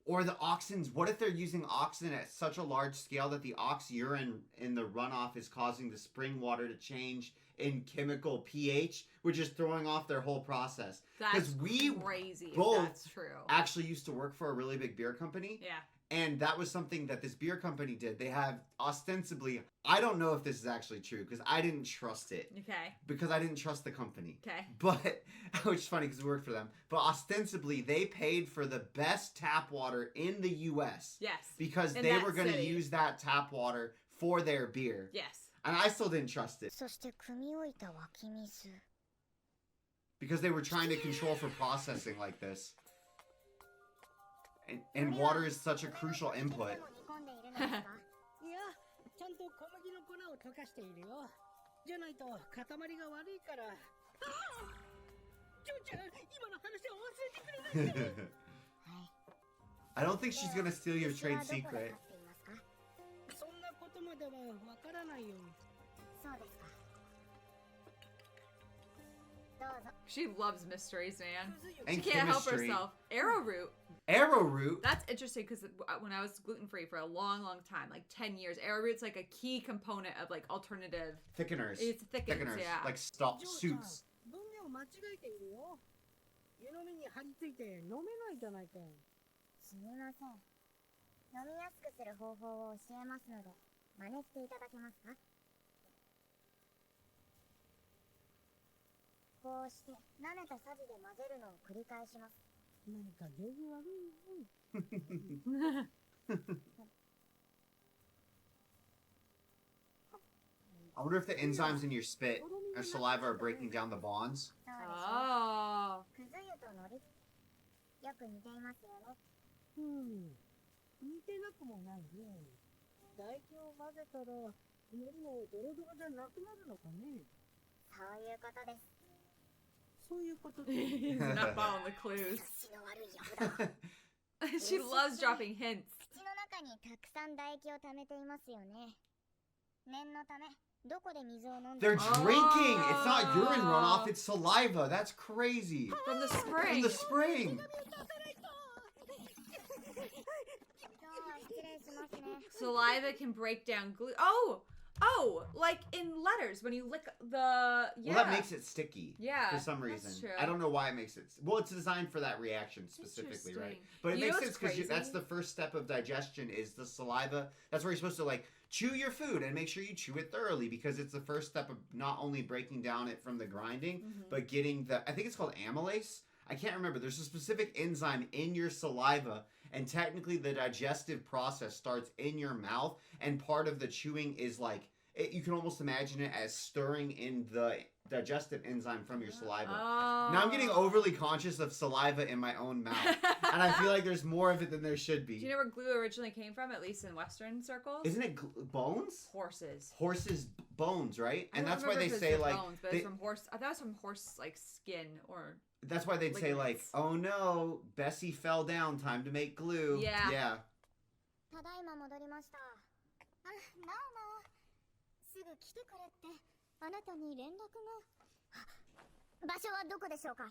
or the auxins, what if they're using auxin at such a large scale that the ox urine in the runoff is causing the spring water to change in chemical pH, which is throwing off their whole process? That's we crazy. If both that's true. actually used to work for a really big beer company. Yeah. And that was something that this beer company did. They have ostensibly, I don't know if this is actually true because I didn't trust it. Okay. Because I didn't trust the company. Okay. But, which is funny because we worked for them. But ostensibly, they paid for the best tap water in the U.S. Yes. Because In they that were going to city. use that tap water for their beer. Yes. And I still didn't trust it. そして汲み置いた湧き水 Because they were trying to control for processing like this. And water is such a crucial input. 煮込んでいるのですかいや、ちゃんと小麦の粉を溶かしているよ。じゃないと塊が悪いから。ジョーちゃん、今の話を忘れてくれないで。 I don't think she's gonna steal your 牛は trade どこで飼 secret. っていますかそんなことまではわからないよ。そうですかどうぞ She loves mysteries, man. And She can't help chemistry. herself. Arrowroot. Arrowroot. That's interesting because when I was gluten free for a long, long time, like 10 years, arrowroot's like a key component of like alternative. Thickeners. It's thickens, Thickeners. yeah. Like suits. 分量間違えているよ。湯飲みに張り付いて飲めないじゃないか。すみません飲みやすくする方法を教えますので真似していただけますかこうして慣れたさじで混ぜるのを繰り返します何か行儀悪いよ。 I wonder if the enzymes in your spit or saliva are breaking down the bonds. そうでしょ Oh. くず湯と海苔よく似ていますよね似てなくもないね。唾液を混ぜたら海苔もドロドロじゃなくなるのかね。そういうことです そういうことで。 He's not following the clues. 口の悪いやぶだ She loves dropping hints. 口の中にたくさん唾液を溜めていますよね念のためどこで水を飲んで They're drinking! It's not urine runoff, it's saliva. That's crazy. From the From spring. the spring. 今日は失礼しますね Saliva can break down glue. Oh, like in letters when you lick the yeah. Well, that makes it sticky. Yeah, For some that's reason. true. I don't know why it makes it. Well, it's designed for that reaction specifically, right? Interesting. But it You know makes what's sense because that's crazy? the first step of digestion is the saliva. That's where you're supposed to like chew your food and make sure you chew it thoroughly because it's the first step of not only breaking down it from the grinding, but getting the, I think it's called amylase. I can't remember. There's a specific enzyme in your saliva, and technically the digestive process starts in your mouth, and part of the chewing is like, you can almost imagine it as stirring in the digestive enzyme from your saliva. Oh. Now I'm getting overly conscious of saliva in my own mouth, and I feel like there's more of it than there should Do you be. know where glue originally came from? At least in Western circles. Isn't it bones? Horses. Horses' bones, right? I And don't that's why remember they if it's say with like, bones, but they- it's from horse. I thought it was from horse like skin or that's why they'd say like, ligaments. oh no, Bessie fell down, time to make glue. Yeah. Yeah. ただいま戻りましたあ、ママすぐ来てくれってあなたに連絡が場所はどこでしょうか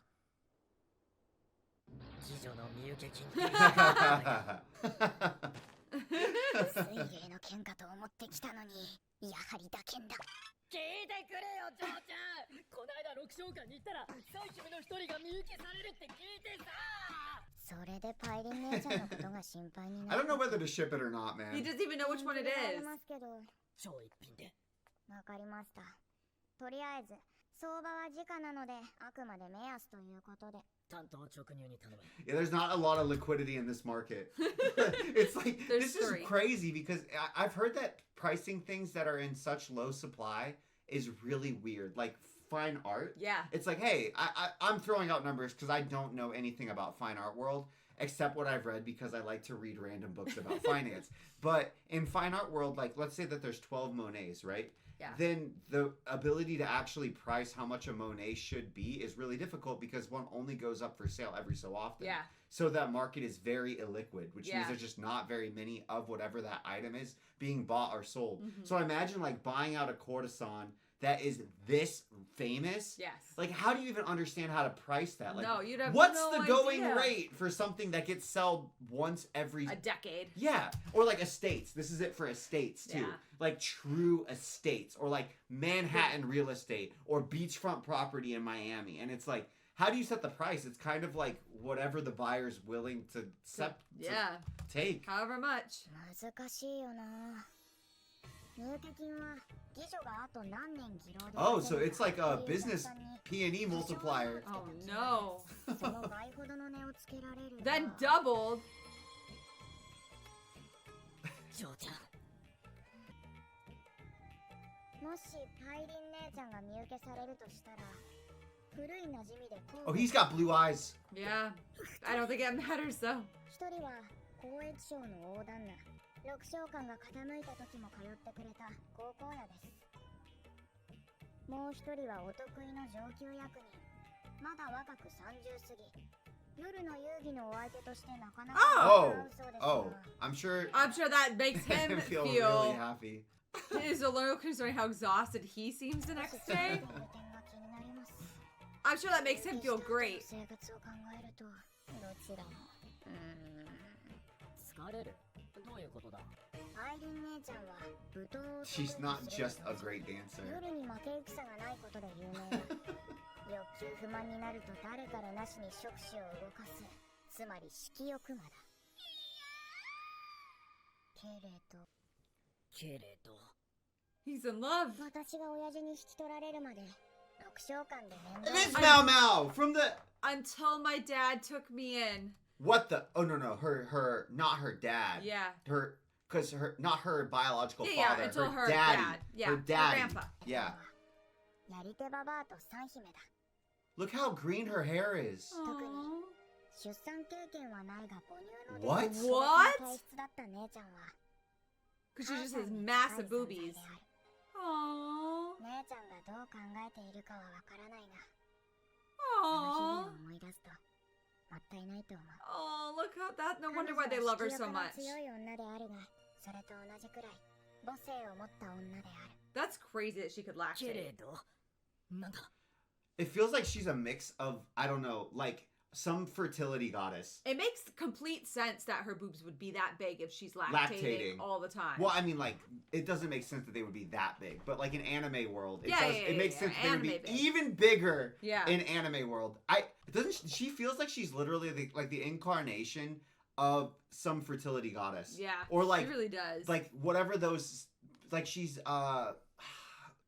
次女の身請け金。水泳の喧嘩と思ってきたのにやはり打剣だ聞いてくれよ、嬢ちゃん。こないだ六召喚に行ったら、最姫の一人が身請けされるって聞いてさ。それでパイリン姉ちゃんのことが心配にな I る don't know whether to ship it or not, he man. doesn't even know which one it あり is. ますけど超一品で。わかりましたとりあえず相場は時価なのであくまで目安ということで担当直入に頼む。 Yeah, there's not a lot of liquidity in this market. It's like, There's this is three. crazy because I've heard that pricing things that are in such low supply is really weird. Like fine art. Yeah. It's like, hey, I'm throwing out numbers because I don't know anything about fine art world except what I've read because I like to read random books about finance. But in fine art world, like let's say that there's 12 Monets, right? Yeah. Then the ability to actually price how much a Monet should be is really difficult because one only goes up for sale every so often. Yeah. So that market is very illiquid, which Yeah. means there's just not very many of whatever that item is being bought or sold. Mhm. So imagine like buying out a courtesan that is this famous. Yes. Like, how do you even understand how to price that? Like, No, you'd have what's no the going idea. rate for something that gets sold once every A decade. yeah, or like estates. This is it for estates too. Yeah. Like true estates or like Manhattan real estate or beachfront property in Miami. And it's like, how do you set the price? It's kind of like whatever the buyer's willing to Yeah. take. However much. 難しいよな。入居金は議女があと何年技能で Oh, so it's like a business P&E multiplier. Oh no. その倍ほどの値をつけられる。 Then doubled. ジョーちゃん、もしパイリン姉ちゃんが身請けされるとしたら、古い馴染みで Oh, he's got blue eyes. Yeah. I don't think it matters though. 一人は交易商の大旦那、六商館が傾いた時も通ってくれた高校屋です。もう一人はお得意の上級役人、まだ若く30過ぎ。夜の遊戯のお相手としてなかなか Oh, 会うそうですが、 oh, I'm sure that makes him feel feel really happy. is a little concerning how exhausted he seems the next day. I'm sure that makes him feel great. 生活を考えるとどちらも。疲れる？どういうことだ？パイリン姉ちゃんは舞踏を She's not just a great dancer. 夜に負け戦がないことで有名だ。欲求不満になると誰からなしに触手を動かす、つまり色欲魔だ。けれど He's in love. 私が親父に引き取られるまで六商館で面 It is 倒 Mao Mao from the... Until my dad took me in. What the... Oh, no, not her dad. Yeah. Because not her biological Yeah, father. until her daddy. dad. Yeah, her her daddy. grandpa. Yeah. やり手ババアと三姫だ。 Look how green her hair is. 特に Aww. 出産経験はないが母乳の What? 出る What? 体質だった姉ちゃんは Because she just 母 has さんに massive 深い存在 boobies. である。 Aww. 姉ちゃんがどう考えているかはわからないが、あの Aww. 日々を思い出すともったいないと思う。 Oh, look how that. No 彼 wonder 女 why は they love her 色 so 欲の much. 強い女であるが、それと同じくらい母性を持った女である。 That's crazy that she could けれ lactate. どなんだ It feels like she's a mix of, I don't know, like some fertility goddess. It makes complete sense that her boobs would be that big if she's lactating, Lactating. all the time. Well, I mean, like, it doesn't make sense that they would be that big, but like in anime world, it Yeah, does. yeah, It makes yeah, sense that they would be anime big. even bigger Yeah. in anime world. She feels like she's literally the incarnation of some fertility goddess. Yeah. Or like she really does. like whatever those, like she's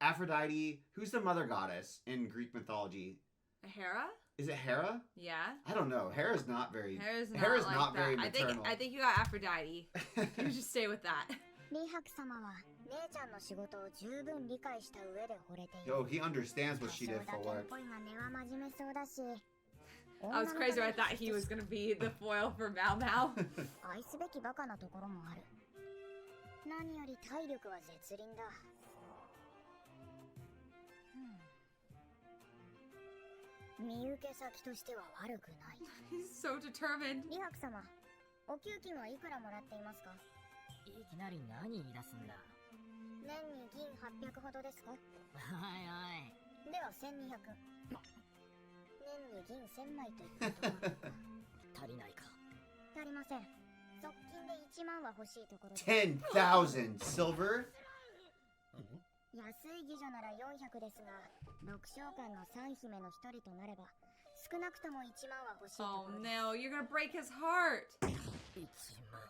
Aphrodite. Who's the mother goddess in Greek mythology? Hera? Is it Hera? Yeah. I don't know. Hera's not very. Hera's not like that. very I maternal. think you got Aphrodite. You just stay with that. リハク様は姉ちゃんの仕事を十分理解した上で惚れている。 Yo, he understands what she did 多 for 少だけ work. っぽいが根は真面目そうだし。 I was crazy. I thought he was gonna be the foil for Mao Mao. 愛すべきバカなところもある。何より体力は絶倫だ。身請け先としては悪くない。 He's so determined. リハク様、お給金はいくらもらっていますか？いきなり何言い出すんだ年に銀800ほどですか？おいおいでは1200。年に銀1000枚といったところ。足りないか足りません。側近で1万は欲しいところです。 10,000 silver? 安い妓女なら400ですが、六商館の三姫の一人となれば、少なくとも1万は欲しいと Oh ころです。 no, you're gonna break his heart. 1万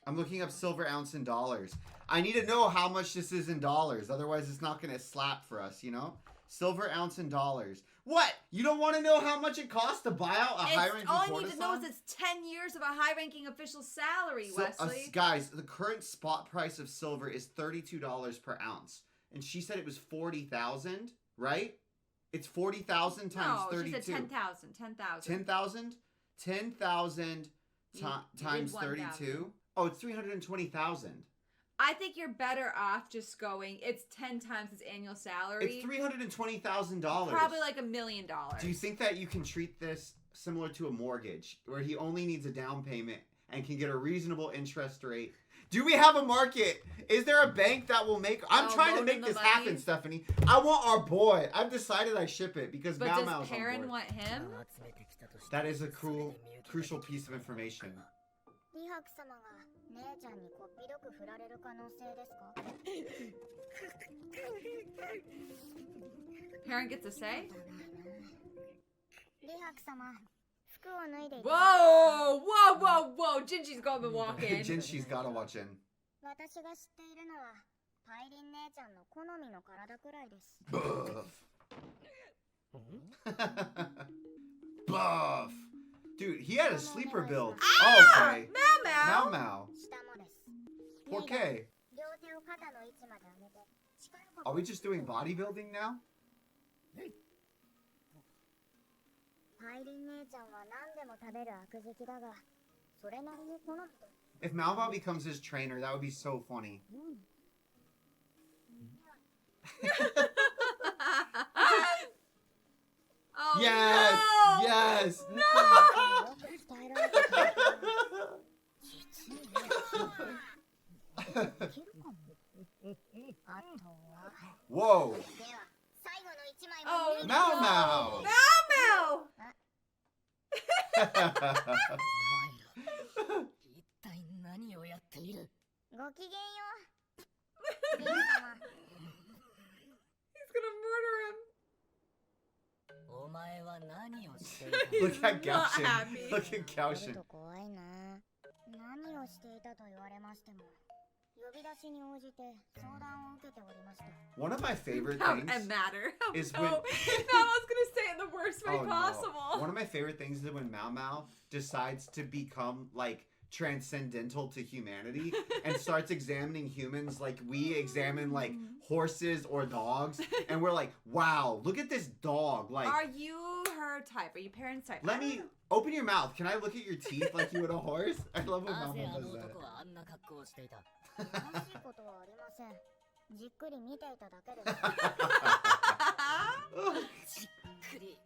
I'm looking up silver ounce in dollars. I need to know how much this is in dollars. Otherwise, it's not going to slap for us, you know? Silver ounce in dollars. What? You don't want to know how much it costs to buy out a high-ranking All I need to know is courtesan? it's 10 years of a high-ranking official salary, Wesley. Guys, the current spot price of silver is $32 per ounce. And she said it was 40,000, right? It's 40,000 times No, 32. she said 10,000. 10,000. 10,000? 10,000 times 1,000. 32? Oh, it's 320,000. I think you're better off just going, it's 10 times his annual salary. It's $320,000. Probably like $1 million. Do you think that you can treat this similar to a mortgage, where he only needs a down payment and can get a reasonable interest rate? Do we have a market? Is there a bank that will make... I'm trying to loan make him the this money? happen, Stephanie. I want our boy. I've decided I ship it because But Mao does Mao's on Perrin board. want him? 集めてきたとして That is a crucial piece of information. リハク様が姉ちゃんにこっぴどく振られる可能性ですか？ Perrin gets a say? 李白様、服を脱いでいただき Whoa! Whoa! Whoa! Whoa! Jinji's gotta walk in. Jinshi's gotta watch in. 私が知っているのは、パイリン姉ちゃんの好みの体くらいです。Buff. Dude, he had a sleeper build. Ah! Oh, okay. Mau Mau! Mau Mau. 下もです。 4K. 両手を肩の位置まで上げて、力こ Are we just doing bodybuilding now? パイリン姉ちゃんは何でも食べる悪好きだが、それなりに好むと。 If Mau Mau becomes his trainer, that would be so funny. Oh, Yes! no! Yes! よく鍛えられた体が実にできるかも。あとは、 Whoa! では最後の一枚 Oh, も脱いで Mau Mau! Mau Mau! 一体何をやっている？ごきげんよう。リン様、 He's gonna murder him. お前は何をしてい Look た？ at Not Gaoshin. happy. Look at やる Gaoshin. と怖いな。何をしていたと言われましても、呼び出しに応じて相談を受けておりました。 One of my favorite How things it matter? is no, when- no, I was gonna say it in the worst way Oh, no. possible. One of my favorite things is when Mau Mau decides to become like transcendental to humanity and starts examining humans like we examine like horses or dogs, and we're like, wow, look at this dog. Like, Are you her type? Are you parents type? let me open your mouth. Can I look at your teeth like you would a horse? I love when な Mau ぜ Mau あの does 男はあんな格好をしていた？楽しいことはありません。じっくり見ていただけです。 that. じっくり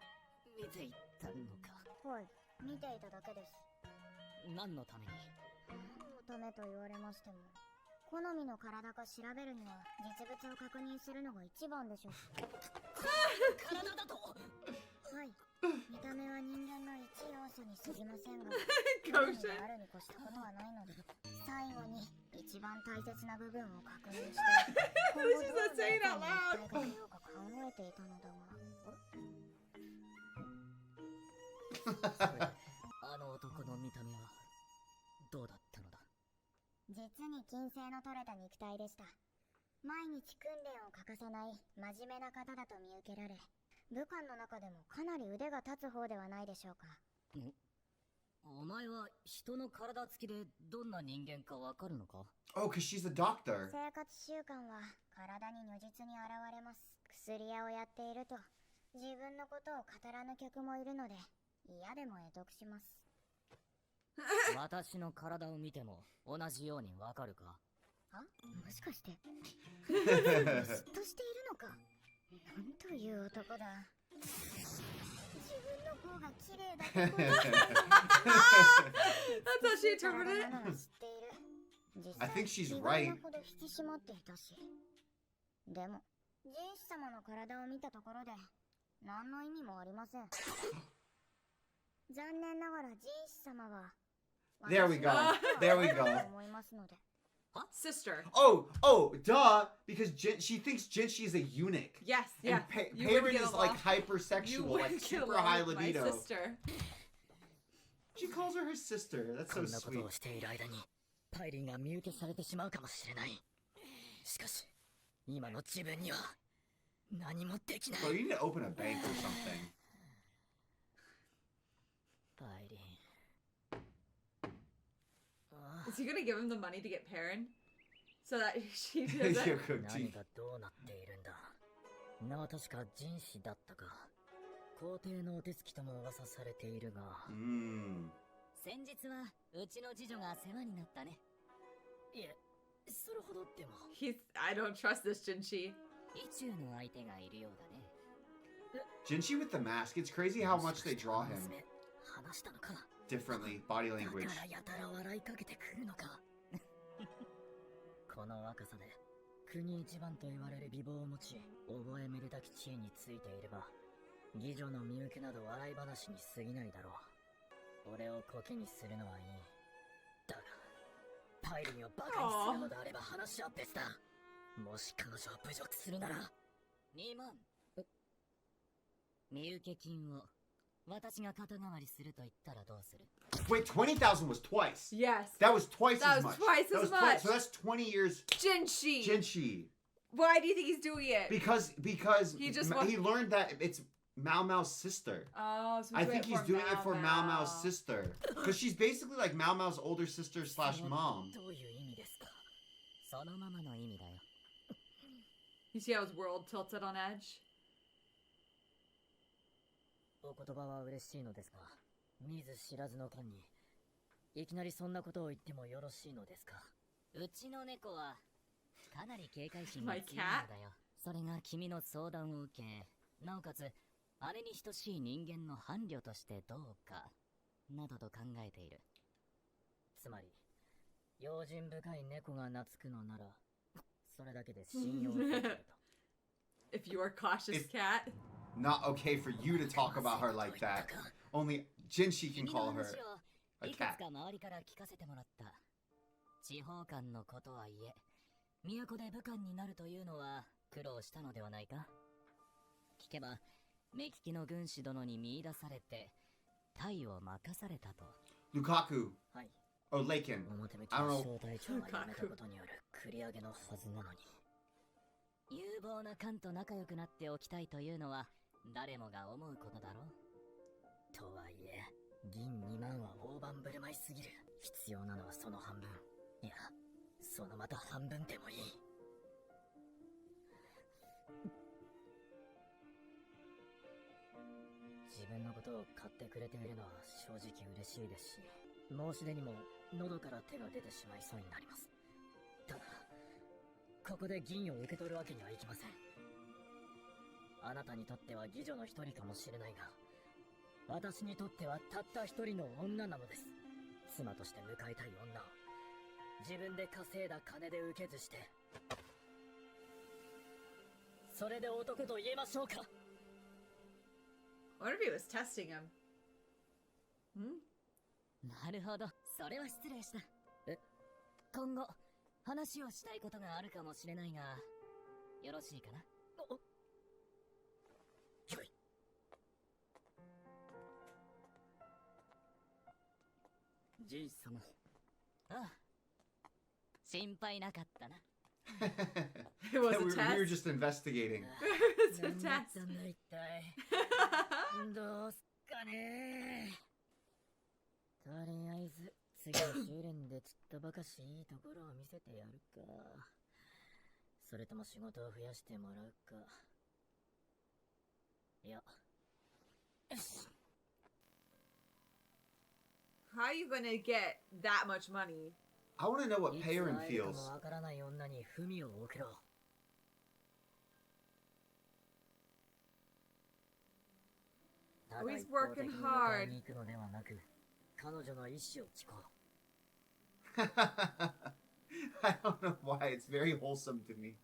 見ていったのか。はい、見ていただけです。何のために？何のためと言われましても、好みの体か調べるには実物を確認するのが一番でしょう。体だと？はい、見た目は人間の一要素に過ぎませんが、 Goshen. 好みがあるに越したことはないので、最後に一番大切な部分を確認して、今後どう She's not saying it out loud. 訴えかけようか考えていたのだが、それであの男の見た目はどうだったのだ？実に筋性の取れた肉体でした。毎日訓練を欠かさない真面目な方だと見受けられ、武官の中でもかなり腕が立つ方ではないでしょうか。お前は人の体つきでどんな人間かわかるのか？ Oh, because she's a doctor. 生活習慣は体に如実に現れます。薬屋をやっていると自分のことを語らぬ客もいるので、嫌でも得得します。私の体を見ても同じようにわかるか？あ、もしかして嫉妬しているのか。なんという男だ。自分の方が綺麗だってこと That's how she interpreted 体な it. のは知っている。実 I 際 think she's 意外な right. ほど引き締まっていたし。でも人士様の体を見たところで何の意味もありません。残念ながら人士様は There we go. There we go. 思いますので。 Sister. Oh, duh. Because she thinks Jinshi is a eunuch. Yes, yeah. And You wouldn't Perrin get is like along. You hypersexual, like wouldn't get super along high with my libido. sister. She calls her her sister. That's こ so んなこと sweet. をしている間にパイリンが身請けされてしまうかもしれない。しかし今の自分には何もできない。 Bro, you need to open a bank or something. パイリン。 Is he gonna give him the money to get Perrin? So that she Your doesn't. cook 何 teeth. がどうなっているんだ。名は確か人士だったか。皇帝のお手つきとも噂されているが。先日はうちの次女が世話になったね。いえ、それほどでも。 I don't trust this Jinshi. 意中の相手がいるようだね。 Jinshi with the mask. It's crazy how much they draw him 話したのか。 differently. Body だ language. からやたら笑いかけてくるのか。この若さで国一番と言われる美貌を持ち、覚えめでたき地位についていれば、妓女の身請けなど笑い話に過ぎないだろう。俺をコケにするのはいい。だが、パイリンをバカにするのであれば話は別だ。もし彼女を侮辱するなら、2万。身請け金を私が肩代わりすると言ったらどうする？ Wait, 20,000 was twice. Yes. That was twice That as was much. twice That as was much. So that's 20 years. Jinshi. Jinshi. Why do you think he's doing it? Because He just he learned that it's Mao Mao's sister. Oh, so I think he's doing it for Mao Mao's sister. Because she's basically like Mao Mao's older sister slash mom. どういう意味ですか？そのままの意味だよ。You see how his world tilted on edge? お言葉は嬉しいのですが、見ず知らずの間に、いきなりそんなことを言ってもよろしいのですか？うちの猫は、かなり警戒心が強いんだよ。それが君の相談を受け、なおかつ、姉に等しい人間の伴侶としてどうか、などと考えている。つまり、用心深い猫が懐くのなら、それだけで信用できると。If you are a cautious cat. Not okay for you to talk about her like that. Only Jinshi can call her a いくつ cat. か周りから聞かせてもらった。地方間のことはいえ、都で武官になるというのは苦労したのではないか？聞けば、目利きの軍師殿に見出されて、隊を任されたと。Lukaku. はい。Or Laken. 表向き I の don't know. 小隊長が辞めたことによる繰り上げのはずなのに。有望な官と仲良くなっておきたいというのは誰もが思うことだろう。とはいえ、銀2万は大盤振る舞いすぎる。必要なのはその半分。いや、そのまた半分でもいい。自分のことを買ってくれているのは正直嬉しいですし、申し出にも喉から手が出てしまいそうになります。ただ、ここで銀を受け取るわけにはいきません。あなたにとっては妓女の一人かもしれないが、私にとってはたった一人の女なのです。妻として迎えたい女を、自分で稼いだ金で受けずして、それで男と言えましょうか。I wonder if he was testing him. Hmm? なるほど、それは失礼した。今後、話をしたいことがあるかもしれないが、よろしいかな？よい。ジン様。ああ、心配なかったな。It was a we were test. just investigating. It's a test. どうすっかね。とりあえず、次の修練でちっとばかしいいところを見せてやるか。それとも仕事を増やしてもらうか。いや。よし。How are you gonna get that much money? I want to know what いつ Peyron 会えるか feels. もわからない女に文を送ろう。Oh, he's working hard. に行くのではなく、彼女の意志を誓おう。I don't know why. It's very wholesome to me.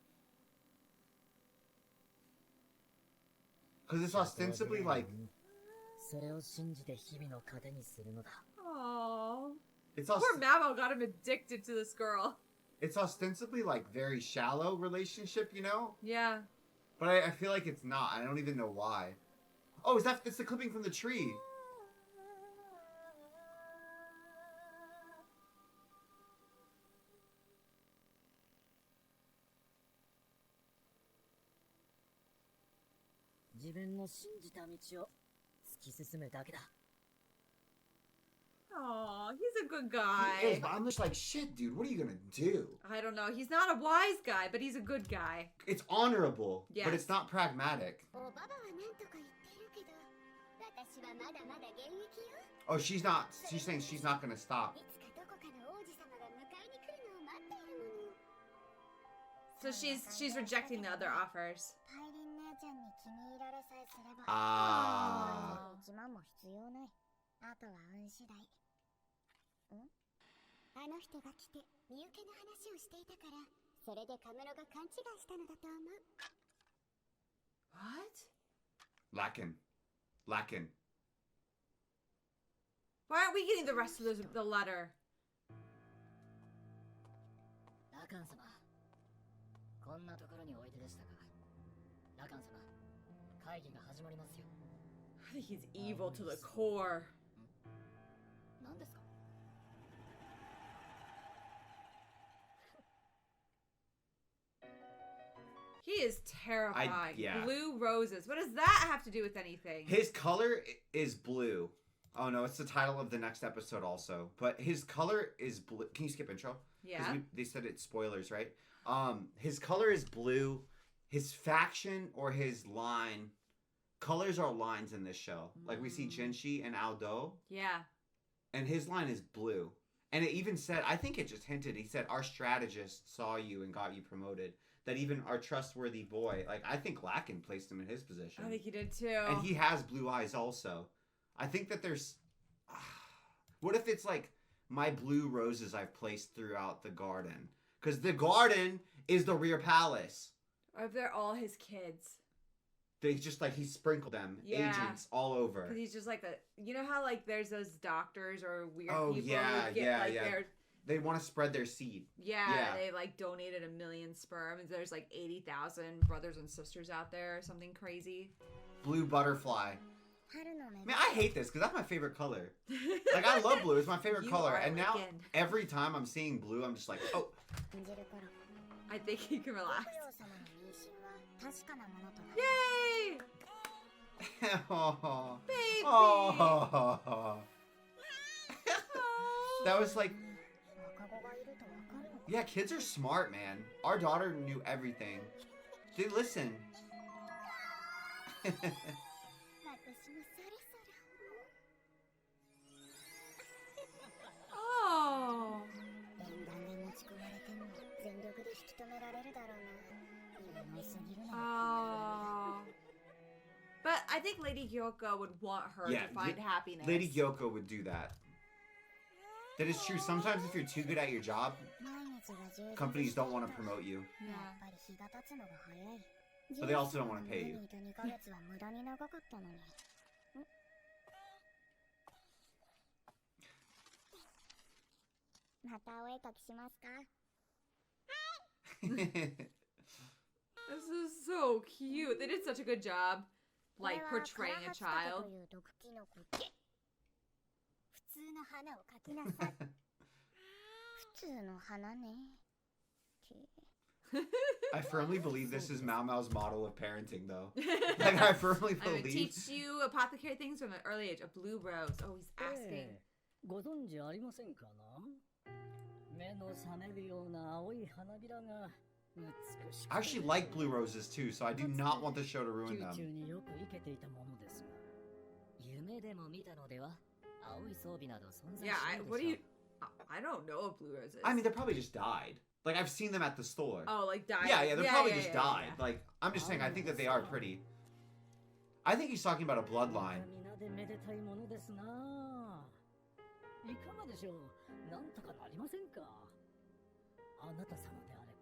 Because it's ostensibly like... それを信じて日々の糧にするのだ。Aww. It's Poor Mamo got him addicted to this girl. It's ostensibly like very shallow relationship, you know? Yeah. But I feel like it's not. I don't even know why. Oh, it's the clipping from the tree. His 自分の信じた道を突き進むだけだ。Aw, he's a good He guy. is, but I'm just like, shit, dude, what are you gonna do? I don't know. He's not a wise guy, but he's a good guy. It's honorable, Yes. but it's not pragmatic. おばばはなんとか言ってるけど、私はまだまだ現役よ。 Oh, she's saying she's not gonna stop. いつかどこかの王子様が迎えに来るのを待っているもの。 So she's rejecting the other offers. パイリン姉ちゃんに気に入られさえすれば、 Ah. 1万も必要ない。あとは運次第。あの人が来て、身請けの話をしていたから、それでカムロが勘違いしたのだと思う。What? Lakin. Why aren't we getting the rest of the letter? ラカン様、こんなところにおいででしたか。ラカン様、会議が始まりますよ。I think he's evil to the core. 何ですか He is terrifying. yeah. Blue roses. What does that have to do with anything? His color is blue. Oh no, it's the title of the next episode also. But his color is blue. Can you skip intro? 'Cause Yeah. they said it's spoilers, right? His color is blue. His faction or his line, colors are lines in this show. Like we see Jinshi and Aldo, Yeah. and his line is blue. And it even said, I think it just hinted. He said, our strategist saw you and got you promoted. That even our trustworthy boy, like I think Lacken placed him in his position. I think he did too. And he has blue eyes also. I think that there's... What if it's like my blue roses I've placed throughout the garden? Because the garden is the rear palace. Or if they're all his kids. They just like, he sprinkled them. Yeah. Agents all over. Because he's just like a... You know how like there's those doctors or weird Oh, people yeah, who get yeah, like yeah. their... They want to spread their seed. Yeah, Yeah. they like donated 1 million sperm. And there's like 80,000 brothers and sisters out there or something crazy. Blue butterfly. 春の芽 Man, I hate this because that's my favorite color. Like, I love blue. It's my favorite You color. are And now, wicked. every time I'm seeing blue, I'm just like, oh. 感じる頃 I think he can ご relax. 供養様の妊娠は確かなものとなる Yay! oh. Baby! Oh. That was like, 若子がいるとわかるの yeah, kids are smart, man. Our daughter knew everything. They listen. 私もそれそれ Oh. 縁談で持ち込まれても全力で引き止められるだろうな有能すぎるな Oh. But I think Lady Gyoko would want her Yeah, to find happiness. Lady Gyoko would do that. That is true. Sometimes if you're too good at your job, 毎日が充実 companies して don't い want た to promote you. やっぱり日が経つのが早い But they also don't wanna pay you. ジェイソンの家にいた2ヶ月は無駄に長かったのにまたお絵描きしますか This is so cute. They did such a good job, これ like は portraying カラ a ハツタケ child. という毒キノコ普通の花を描きなさい普通の花ね I firmly believe this is Mao Mao's model of parenting, though. Like, I firmly I'm gonna believe. teach you apothecary things from an early age. A blue rose. Oh, he's asking. ご存知ありませんかな目の覚めるような青い花びらが美しくて I actually like blue roses too, so I do not want the show to ruin 宮中 them. によく生けていたものですが夢でも見たのでは青い装備など存在し Yeah, ない I, でしょ what do you... I don't know of blue roses. I mean, they probably just died. Like, I've seen them at the store. Oh, like died. Yeah, they probably yeah, just yeah, died. yeah. Like, I'm just saying, I think that they are pretty. I think he's talking about a bloodline. 皆でめでたいものですないかがでしょうなんとかなりませんかあなた様であれ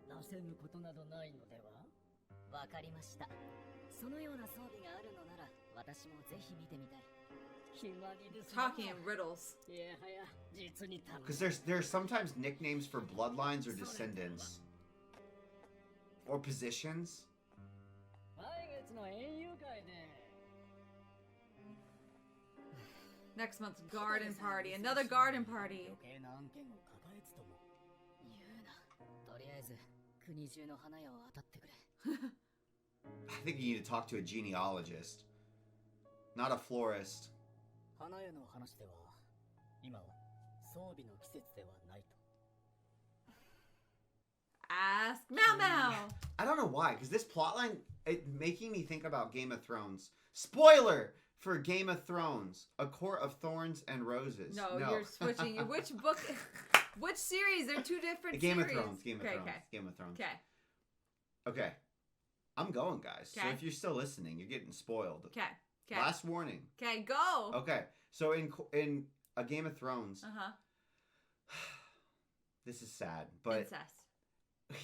ばなせぬことなどないのではわかりました。そのような装備があるのなら、私もぜひ見てみたい。決まりですな Talking in riddles. いやはや実に楽 Because し there's sometimes nicknames for bloodlines or descendants. Or positions. 来月の園遊会で Next month's garden party. Another garden party. 余計な案件を抱えつとも言うな。とりあえず、国中の花屋を当たってくれ。 I think you need to talk to a genealogist. Not a florist. 花屋の話では今は装備の季節ではないと Ask Mao Mao. I don't know why, because this plotline, it making me think about Game of Thrones. Spoiler for Game of Thrones: A Court of Thorns and Roses. No, you're switching. Which book? Which series? They're two different Game series. of Thrones. Game of Okay, Thrones. okay. Game of Thrones. Okay. Okay. I'm going, guys. So Okay. if you're still listening, you're getting spoiled. Okay. Okay. Last warning. Okay, go. Okay. So in a Game of Thrones, Uh-huh. this is sad, but Incest.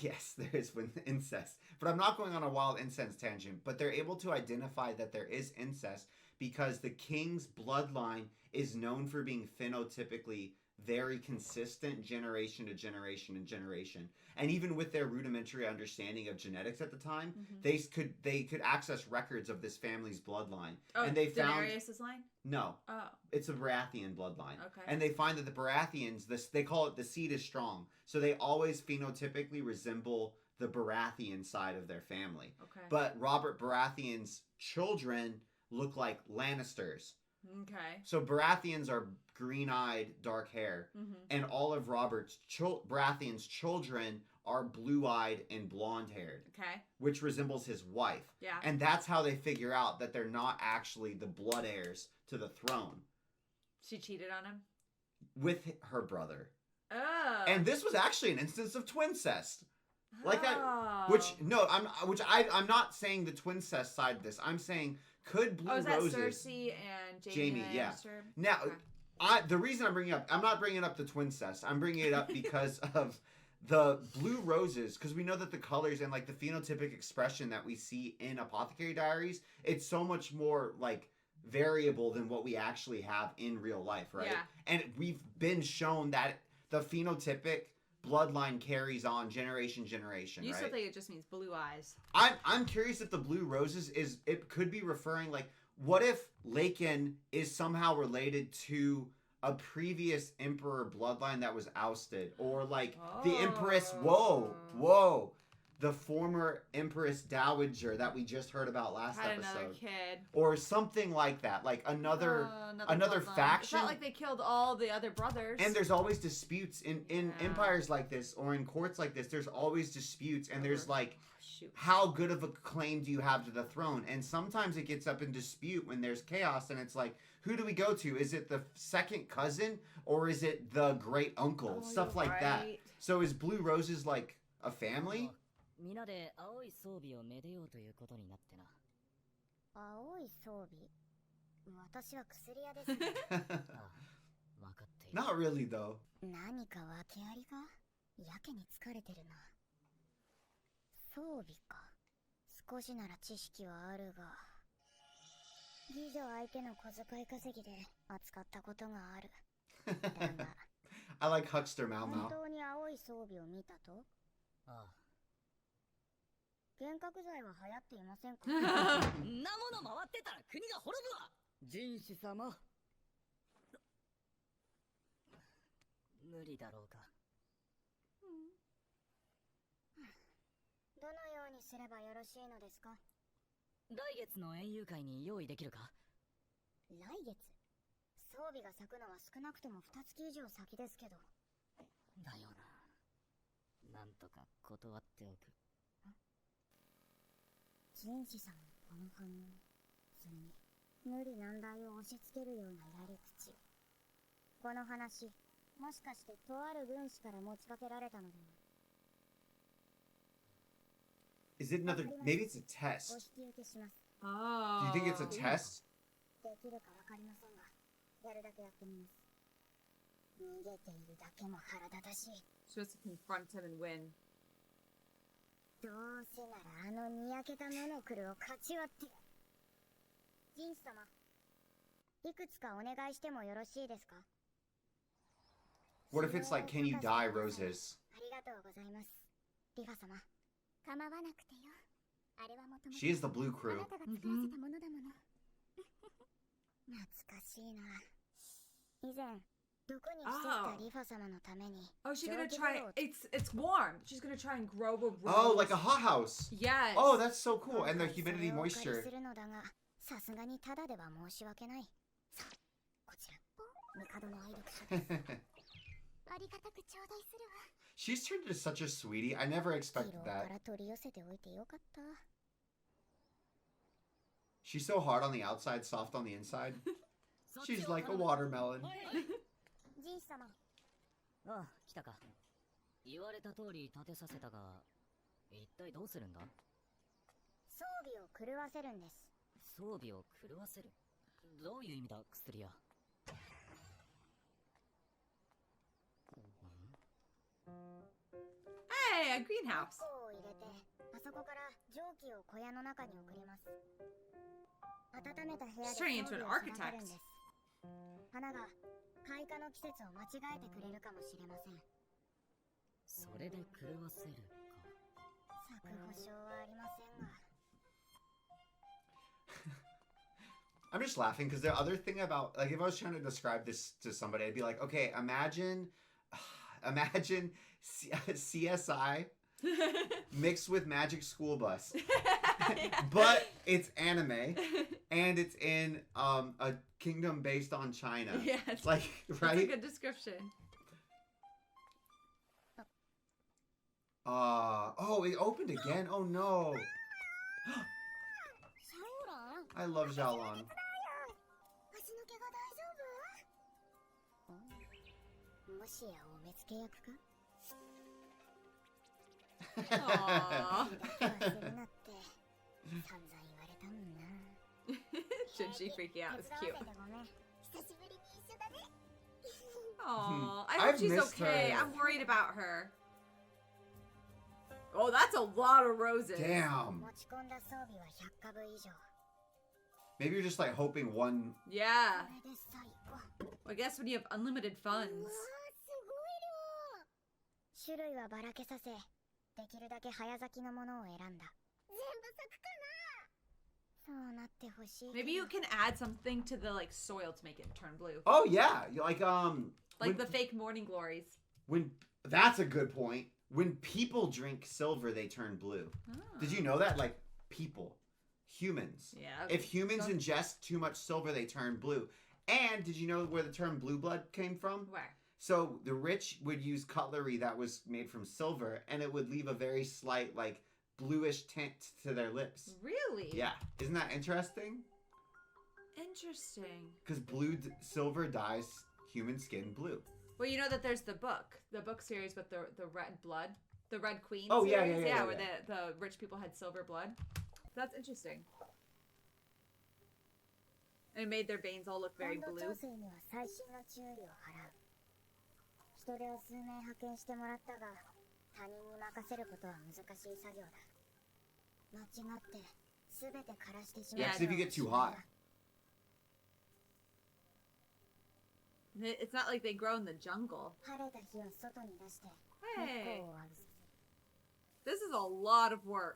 yes, there is incest. But I'm not going on a wild incest tangent, but they're able to identify that there is incest because the king's bloodline is known for being phenotypically very consistent generation to generation and generation. And even with their rudimentary understanding of genetics at the time, they could access records of this family's bloodline. Oh, and they found Daenerys' line? no. Oh. It's a Baratheon bloodline. Okay. And they find that the Baratheons, they call it the seed is strong. So they always phenotypically resemble the Baratheon side of their family. Okay. But Robert Baratheon's children look like Lannisters. Okay. So Baratheons are green-eyed, dark hair, and all of Robert's Baratheon's children are blue-eyed and blonde-haired. Okay. Which resembles his wife. Yeah. And that's how they figure out that they're not actually the blood heirs to the throne. She cheated on him? With her brother. Oh. And this was actually an instance of twincest. Like that, I'm not saying the twincest side of this. I'm saying could Blue is that Roses, Cersei and Jaime yeah. Lannister? Now, Okay. the reason I'm bringing up, I'm not bringing up the twincest. I'm bringing it up because of the Blue Roses, because we know that the colors and like the phenotypic expression that we see in Apothecary Diaries, it's so much more like variable than what we actually have in real life, right? Yeah. And we've been shown that the phenotypic bloodline carries on generation, You right? still think it just means blue eyes? I'm curious if the Blue Roses it could be referring, like, what if Laken is somehow related to a previous emperor bloodline that was ousted, or like the Empress, the former Empress Dowager that we just heard about last Had episode, another kid, or something like that, like another bloodline. faction. It's not like they killed all the other brothers. And there's always disputes in empires like this, or in courts like this. There's always disputes, and there's like, how good of a claim do you have to the throne? And sometimes it gets up in dispute when there's chaos, and it's like, who do we go to? Is it the second cousin, or is it the great uncle? Stuff like that. So is Blue Roses like a family? みんなで青い装備をめでようということになってな。青い装備。私は薬屋ですね。わかっている。Not really though. 何か訳ありか？やけに疲れてるな。装備か。少しなら知識はあるが、妓女相手の小遣い稼ぎで扱ったことがある。だが、I like Huckster Mau 本 Mau. 当に青い装備を見たと？ああ。幻覚剤は流行っていませんか？んなもの回ってたら国が滅ぶわ。人士様。無理だろうか。どのようにすればよろしいのですか？来月の園遊会に用意できるか？来月？装備が咲くのは少なくとも2月以上先ですけど。だよな。なんとか断っておく。人士さんのこの反応、それに無理難題を押し付けるようなやり口。この話、もしかしてとある軍師から持ちかけられたのでは？ Is it another? Maybe it's a お test. 引き受けします。Do you think it's a test? できるかわかりませんが、やるだけやってみます。逃げているだけも腹立たしい。 Supposed to confront him and win. どうせならあのにやけたモノクルを勝ち割ってやる。ジンス様、いくつかお願いしてもよろしいですか？ What if it's like, can you dye roses? ありがとうございます。リファ様。構わなくてよ。あれはもともと She is the blue あ crew. なたが作らせたものだもの。懐かしいな。以前、どこに来てたリファ様のために。Oh, she's gonna try. It's warm. She's gonna try and grow a rose. Oh, like a hothouse. Yes. Oh, that's so cool. And the humidity, それをお借り moisture. するのだが、さすがにただでは申し訳ない。さあ、こちら。帝の愛読書です。ありがたく頂戴するわ。 She's turned into such a sweetie. I never 疲 expected 労 that. から取り寄せておいてよかった。 She's so hard on the outside, soft on the inside. She's like a watermelon. ジンス様。ああ、来たか。言われた通り立てさせたが、一体どうするんだ？装備を狂わせるんです。装備を狂わせる？どういう意味だ、薬屋。Hey, a greenhouse. を入れて、あそこから蒸気を小屋の中に送ります。温めた部屋で She's turning into an 装備を育てるん architect. です。花が開花の季節を間違えてくれるかもしれません。それで狂わせるか。咲く保証はありませんが。I'm just laughing because the other thing about, like, if I was trying to describe this to somebody, I'd be like, okay, imagine CSI mixed with Magic School Bus, but it's anime and it's in a kingdom based on China. Yeah, Like, that's right? a good description. Oh, it opened again. Oh no. I love Xiaolon. 足の毛が大丈夫？もしやお目付け役か？ Aww. するなって散々言われたもんな。 Jinji freaking out is cute. 手伝わせてごめん。久しぶりに一緒だね。 Aww. I I've hope she's missed okay. her. I'm worried about her. Oh, that's a lot of roses. Damn. 持ち込んだ装備は100株以上。 Maybe you're just like hoping one. Yeah. これで最後。 I guess when you have unlimited うわー funds. すごい量。種類はばらけさせ、できるだけ早咲きのものを選んだ。全部咲くかな。そうなってほしい。 Maybe you can add something to the like soil to make it turn blue. Oh yeah, like Like when, the fake morning glories. when that's a good point. When people drink silver, they turn blue. Did you know that? Like people, humans. Yeah. If humans Don't- ingest too much silver, they turn blue. And did you know where the term blue blood came from? Where? So the rich would use cutlery that was made from silver, and it would leave a very slight, like, bluish tint to their lips. Really? Yeah. Isn't that interesting? Interesting. Because silver dyes human skin blue. Well, you know that there's the book series with the red blood, the Red Queen. Oh, yeah, series, yeah, where yeah. the rich people had silver blood. That's interesting. And it made their veins all look very 温度 blue. 調整には最新の注意を払う。人手を数名派遣してもらったが、他人に任せることは難しい作業だ。間違って全て枯らしてしまう Yeah, 'cause if you get too hot. It's not like they grow in the jungle. 晴れた日を外に出して Hey, 日光を浴びせ this is a lot of work.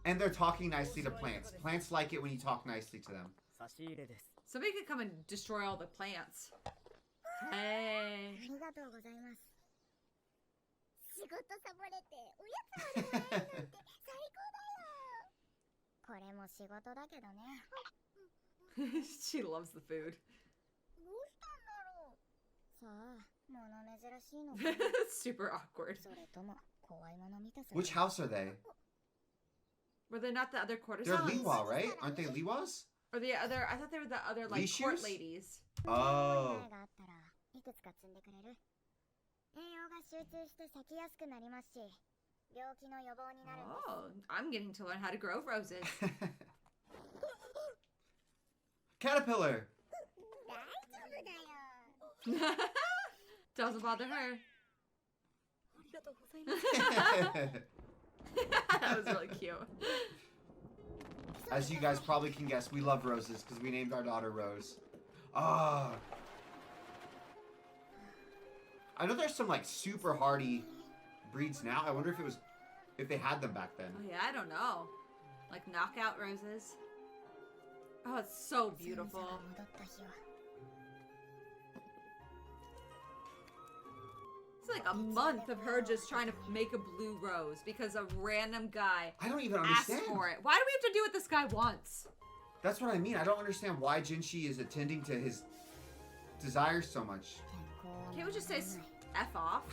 And they're talking nicely to plants. Plants like it when you talk nicely to them. 差し入れです。 Somebody could come and destroy all the plants. あ Hey. りがとうございます。仕事サボれておやつまでもらえるなんて最高だよ。これも仕事だけどね。 She loves the food. どうしたんだろう。さあ、物珍しいのかな。 Super awkward. それとも怖いもの見たさ。 Which house are they? Were they not the other quarter They're songs? Liwa, right? Aren't they Liwas? Or the other? I thought they were the other like Leash court shoes? ladies. Oh. があったらいくつか積んでくれる。栄養が集中して咲きやすくなりますし、病気の予防になるんです。 Oh, I'm getting to learn how to grow roses. Caterpillar. 大丈夫だよ。 Doesn't bother her. ありがとうございます。 That was really cute. As you guys probably can guess, we love roses because we named our daughter Rose. Ah. I know there's some like super hardy breeds now. I wonder if they had them back then. Oh yeah, I don't know. Like knockout roses. Oh, it's so beautiful. 戻った日は It's like a month of her just trying to make a blue rose because a random guy I don't even asked understand. for it. Why do we have to do what this guy wants? That's what I mean. I don't understand why Jinshi is attending to his desires so much. 天候は Can't we just say 守らない F off?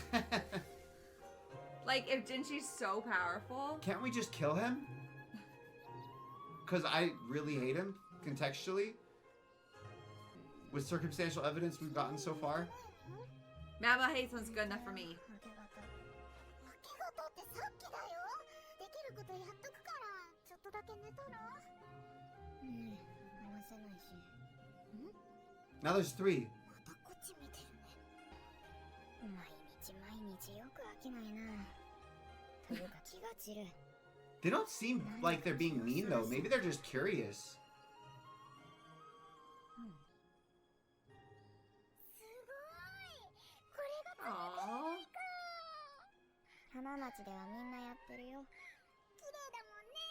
Like, if Jinshi's so powerful, Can't we just kill him? Because I really hate him, contextually. With circumstantial evidence we've gotten so far. Mama hates one's good enough for me. 明け方ってさっきだよ。できることやっとくからちょっとだけ寝たら。ねえ、話せないし。 Now there's 3. またこっち見てるね。毎日よく飽きないな。というか気が散る。They don't seem like they're being mean though. Maybe they're just curious. ああ。浜町ではみんなやってるよ。綺麗だもんね。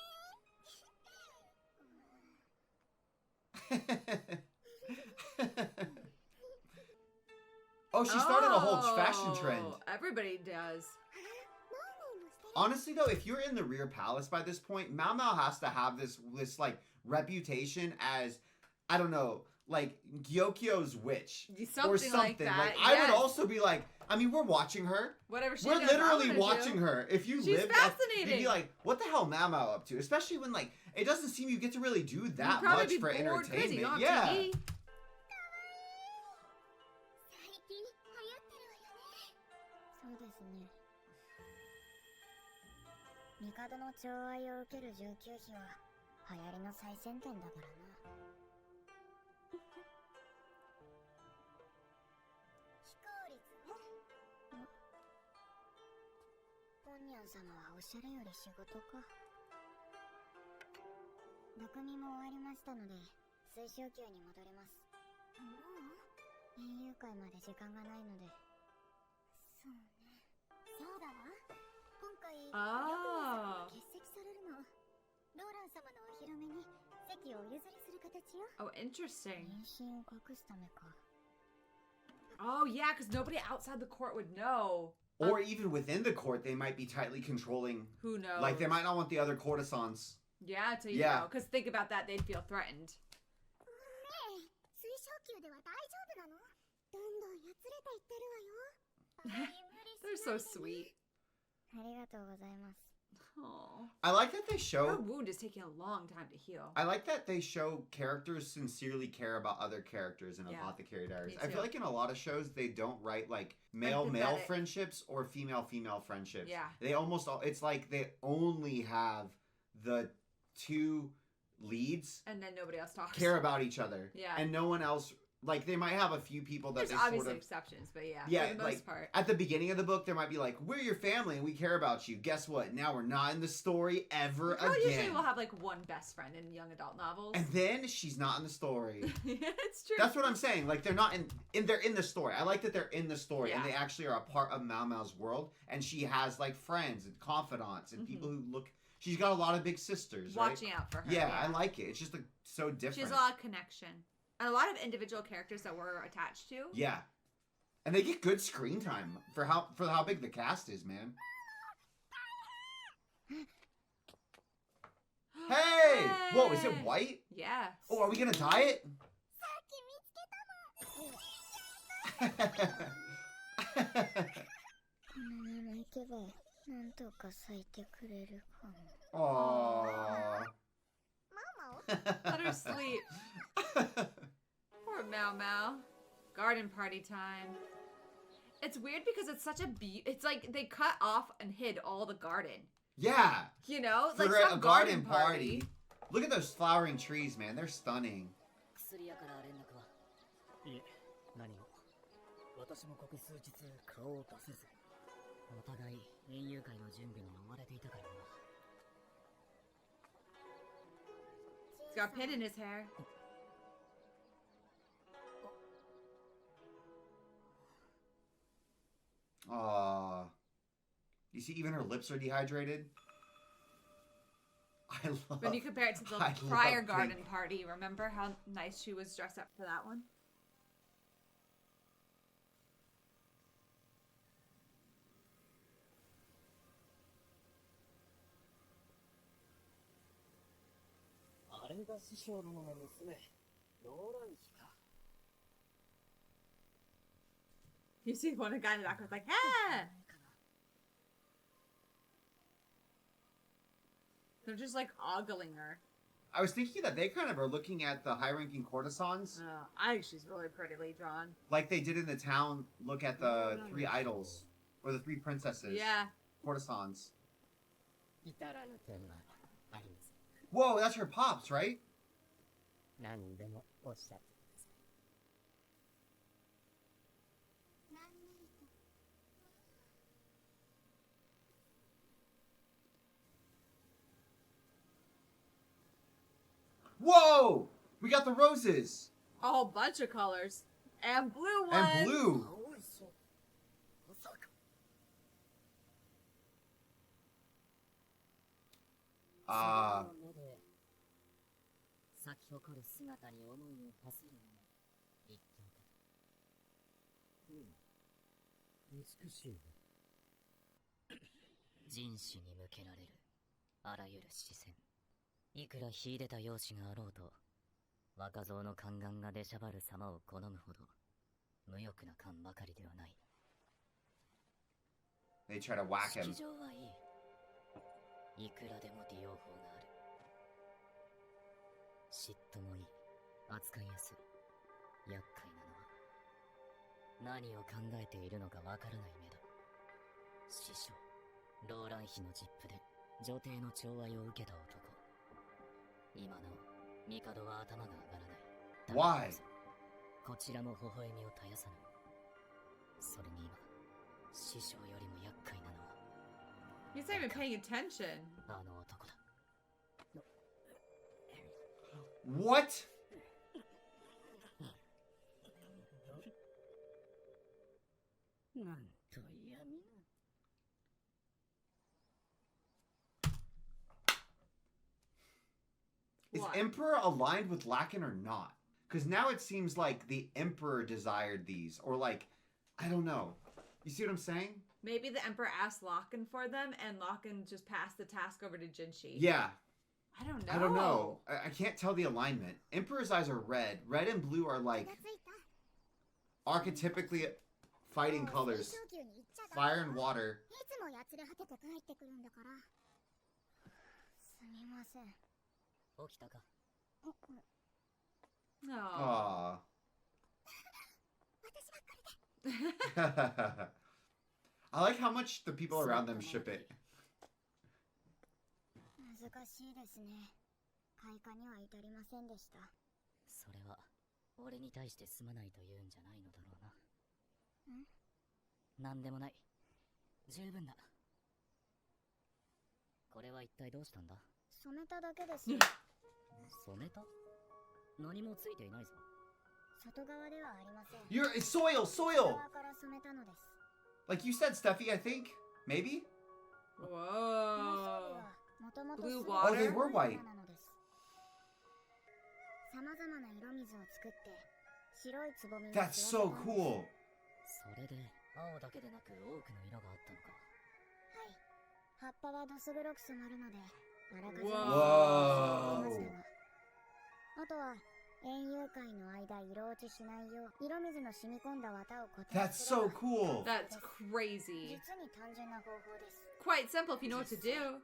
Oh, she started a whole fashion trend. Everybody does. Honestly, though, if you're in the rear palace by this point, Mao Mao has to have this like reputation as, I don't know, like Gyokyo's witch or something. Like that. Like, I would also be like, I mean, we're watching her. Whatever she We're does, literally I'm gonna watching do. her. If you She's lived, fascinating. you'd be like, what the hell Mao Mao up to? Especially when like it doesn't seem you get to really do that You'd probably much be for bored crazy. entertainment. On Yeah. TV. そうですね。帝の寵愛を受ける19妃は流行りの最先端だからな。非効率ね。ポンニャン様はおしゃれより仕事か。毒味も終わりましたので水晶宮に戻れます。もう園遊会まで時間がないので。そうね。そうだわ。今回玉様が欠席されるの。ローラン様のお披露目に席をお譲りする形よ。 Oh, interesting. 妊娠を隠すためか。 Oh, yeah, because nobody outside the court would know. Or even within the court, they might be tightly controlling. Who knows? Like they might not want the other courtesans. Yeah, to Yeah. know. Because think about that, they'd feel threatened. ねえ、水晶宮では大丈夫なの？どんどんやつれていってるわよ。あまり無理し They're ない so でね。 sweet. ありがとうございます。 Oh. I like that they Her show. wound is taking a long time to heal. I like that they show characters sincerely care about other characters in Yeah, Apothecary Diaries. me I feel too. like in a lot of shows they don't write like male Empathetic. friendships or female friendships. Yeah. They almost it's like they only have the two leads And then nobody else talks. care about each other. Yeah. And no one else, like they might have a few people that There's they sort obviously of exceptions, but yeah, Yeah, for the most like part. at the beginning of the book, there might be like, "We're your family and we care about you." Guess what? Now we're not in the story ever Girl usually again. will have like one best friend in young adult novels. And then she's not in the story. Yeah, it's true. That's what I'm saying. Like they're not they're in the story. I like that they're in the story and Yeah. they actually are a part of Mao Mao's world. And she has like friends and confidants and people who look. She's got a lot of big sisters, right? Watching out for her. Yeah, I like it. It's just like so different. She has a lot of connection. And a lot of individual characters that we're attached to. Yeah, and they get good screen time for how big the cast is, man. Hey! Whoa, is it white? Yeah. Oh, are we gonna dye it? このまま行けばなんとか咲いてくれるかも。 Aww. Let her sleep. Poor Mao Mao. Garden party time. It's weird because it's such a it's like they cut off and hid all the garden. Yeah. You know? For Like some a garden party. Look at those flowering trees, man. They're stunning. 薬屋から連絡は？いえ、何も。私もここ数日顔を出せず。お互い園遊会の準備に追われていたからな。He's got a pin in his hair. Aww. You see, even her lips are dehydrated. I love. When you compare it to the I prior love garden pink. party, remember how nice she was dressed up for that one? You see one guy in the back was like, ah! They're just like ogling her. I was thinking that they kind of are looking at the high-ranking courtesans, I think she's really prettily drawn. like they did in the town. Look at the three idols or the three princesses. Yeah. Courtesans. 至らぬ点はあります。 Whoa, that's her pops, right? 何でもおっしゃってください。Whoa! We got the roses. A whole bunch of colors. And blue ones. And blue. 青いそうまさか Ah. その目で咲き誇る姿に思いを馳せるのも一興か。美しいね。人種に向けられるあらゆる視線。いくら秀でた容姿があろうと、若造の宦官が出しゃばる様を好むほど無欲な感ばかりではない。 They try to whack 式 him. 場はいい。いくらでも利用法がある。嫉妬もいい。扱いやすい。厄介なのは何を考えているのかわからない目だ。師匠、ローラン妃の実父で女帝の寵愛を受けた男。今なお帝は頭が上がらない。 Why? こちらも微笑みを絶やさぬ。それに今師匠よりも厄介なのは He's not even paying attention. あの男だ。 What? なんと嫌味な。 Is What? Emperor aligned with Lakin or not? Because now it seems like the Emperor desired these. Or like, I don't know. You see what I'm saying? Maybe the Emperor asked Locken for them, and Locken just passed the task over to Jinshi. Yeah. I don't know. I don't know. I can't tell the alignment. Emperor's eyes are red. Red and blue are like 気がついた archetypically fighting もう colors. 水晶宮に行っちゃダメ Fire and water. いつもやつれ果てて帰ってくるんだからすみません起きたか。 No. Aww. 私ばっかりで I like how much the people around them ship it. 難しいですね開花には至りませんでしたそれは俺に対してすまないと言うんじゃないのだろうな。なんでもない。十分だ。これは一体どうしたんだ？染めただけです染めた？何もついていないぞ。外側ではありません You're it's soil, 外 soil. 側から染めたのです Like you said, Steffi, I think. Maybe? この装備 Whoa. はもともと Blue すべて water? Oh, they were white. なのですさまざまな色水を作って白いつぼみに That's so cool. それで青だけでなく多くの色があったのか。はい葉っぱはどす黒く染まるのであらかじめ Whoa. 染めていましたがあとは園遊会の間色落ちしないよう色水の染み込んだ綿を固定 That's すれば so cool. That's crazy. 実に単純な方法です Quite simple if you know what to do.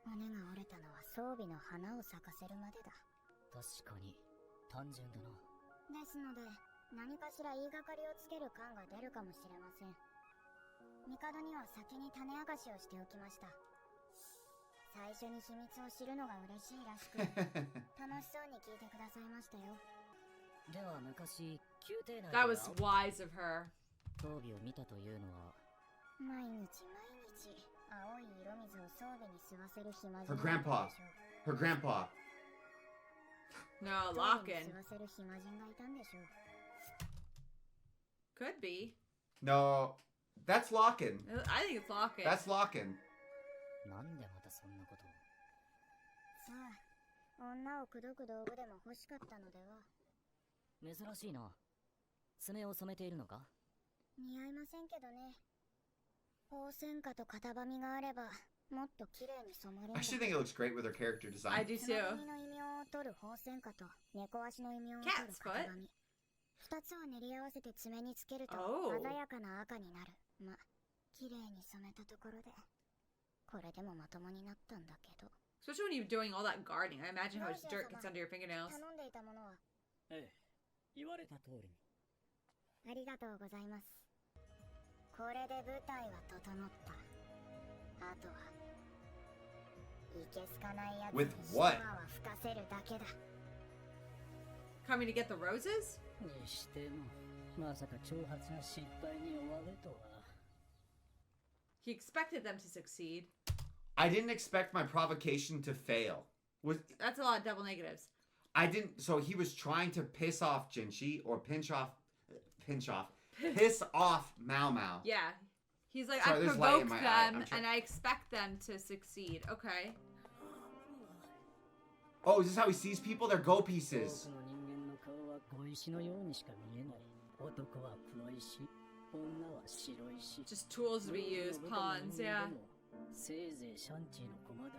骨が折れたのは装備の花を咲かせるまでだ確かに単純だな。ですので何かしら言いがかりをつける感が出るかもしれません帝には先に種明かしをしておきました最初に秘密を知るのが嬉しいらしく楽しそうに聞いてくださいましたよでは昔宮廷内で That was wise of her. 装備を見たというのは毎日青い色水を装備に吸わせる暇人 Her grandpa. Her grandpa. No, 装備に Locken. 吸わせる暇人がいたんでしょう Could be. No, that's Locken. I think it's Locken. That's Locken. なんでまたそんなことを。さあ女を口説く道具でも欲しかったのでは珍しいな。爪を染めているのか？似合いませんけどね鳳仙花と型紙があればもっと綺麗に染まるん I だ actually think it looks great with her character I design. do つま too. みの異名を取る鳳仙花と猫足の異名を取る Cat's 型 foot? 紙二つを練り合わせて爪につけると Oh. 鮮やかな赤になるま綺麗に染めたところでこれでもまともになったんだけど Especially when you're doing all that gardening. I imagine how much dirt gets under your fingernails. 頼んでいたものはええ、言われた通りに。ありがとうございますこれで舞台は整ったあとはいけすかないやつに With 一 what? 泡は吹かせるだけだ Coming to get the roses? にしても、まさか挑発が失敗に終わるとは。He expected them to succeed. I didn't expect my provocation to fail. Was That's a lot of double negatives. I didn't. So he was trying to piss off Jinchi or piss off Mao Mao. Yeah. He's like, Sorry, I there's light in provoked my eye. them and I expect them to succeed. Okay. Oh, is this how he sees people? They're go pieces. 多くの人間の顔は小石のようにしか見えない。男は黒石、女は白石。 Just tools to be used, pawns, yeah. せいぜいシャンチーの駒だ。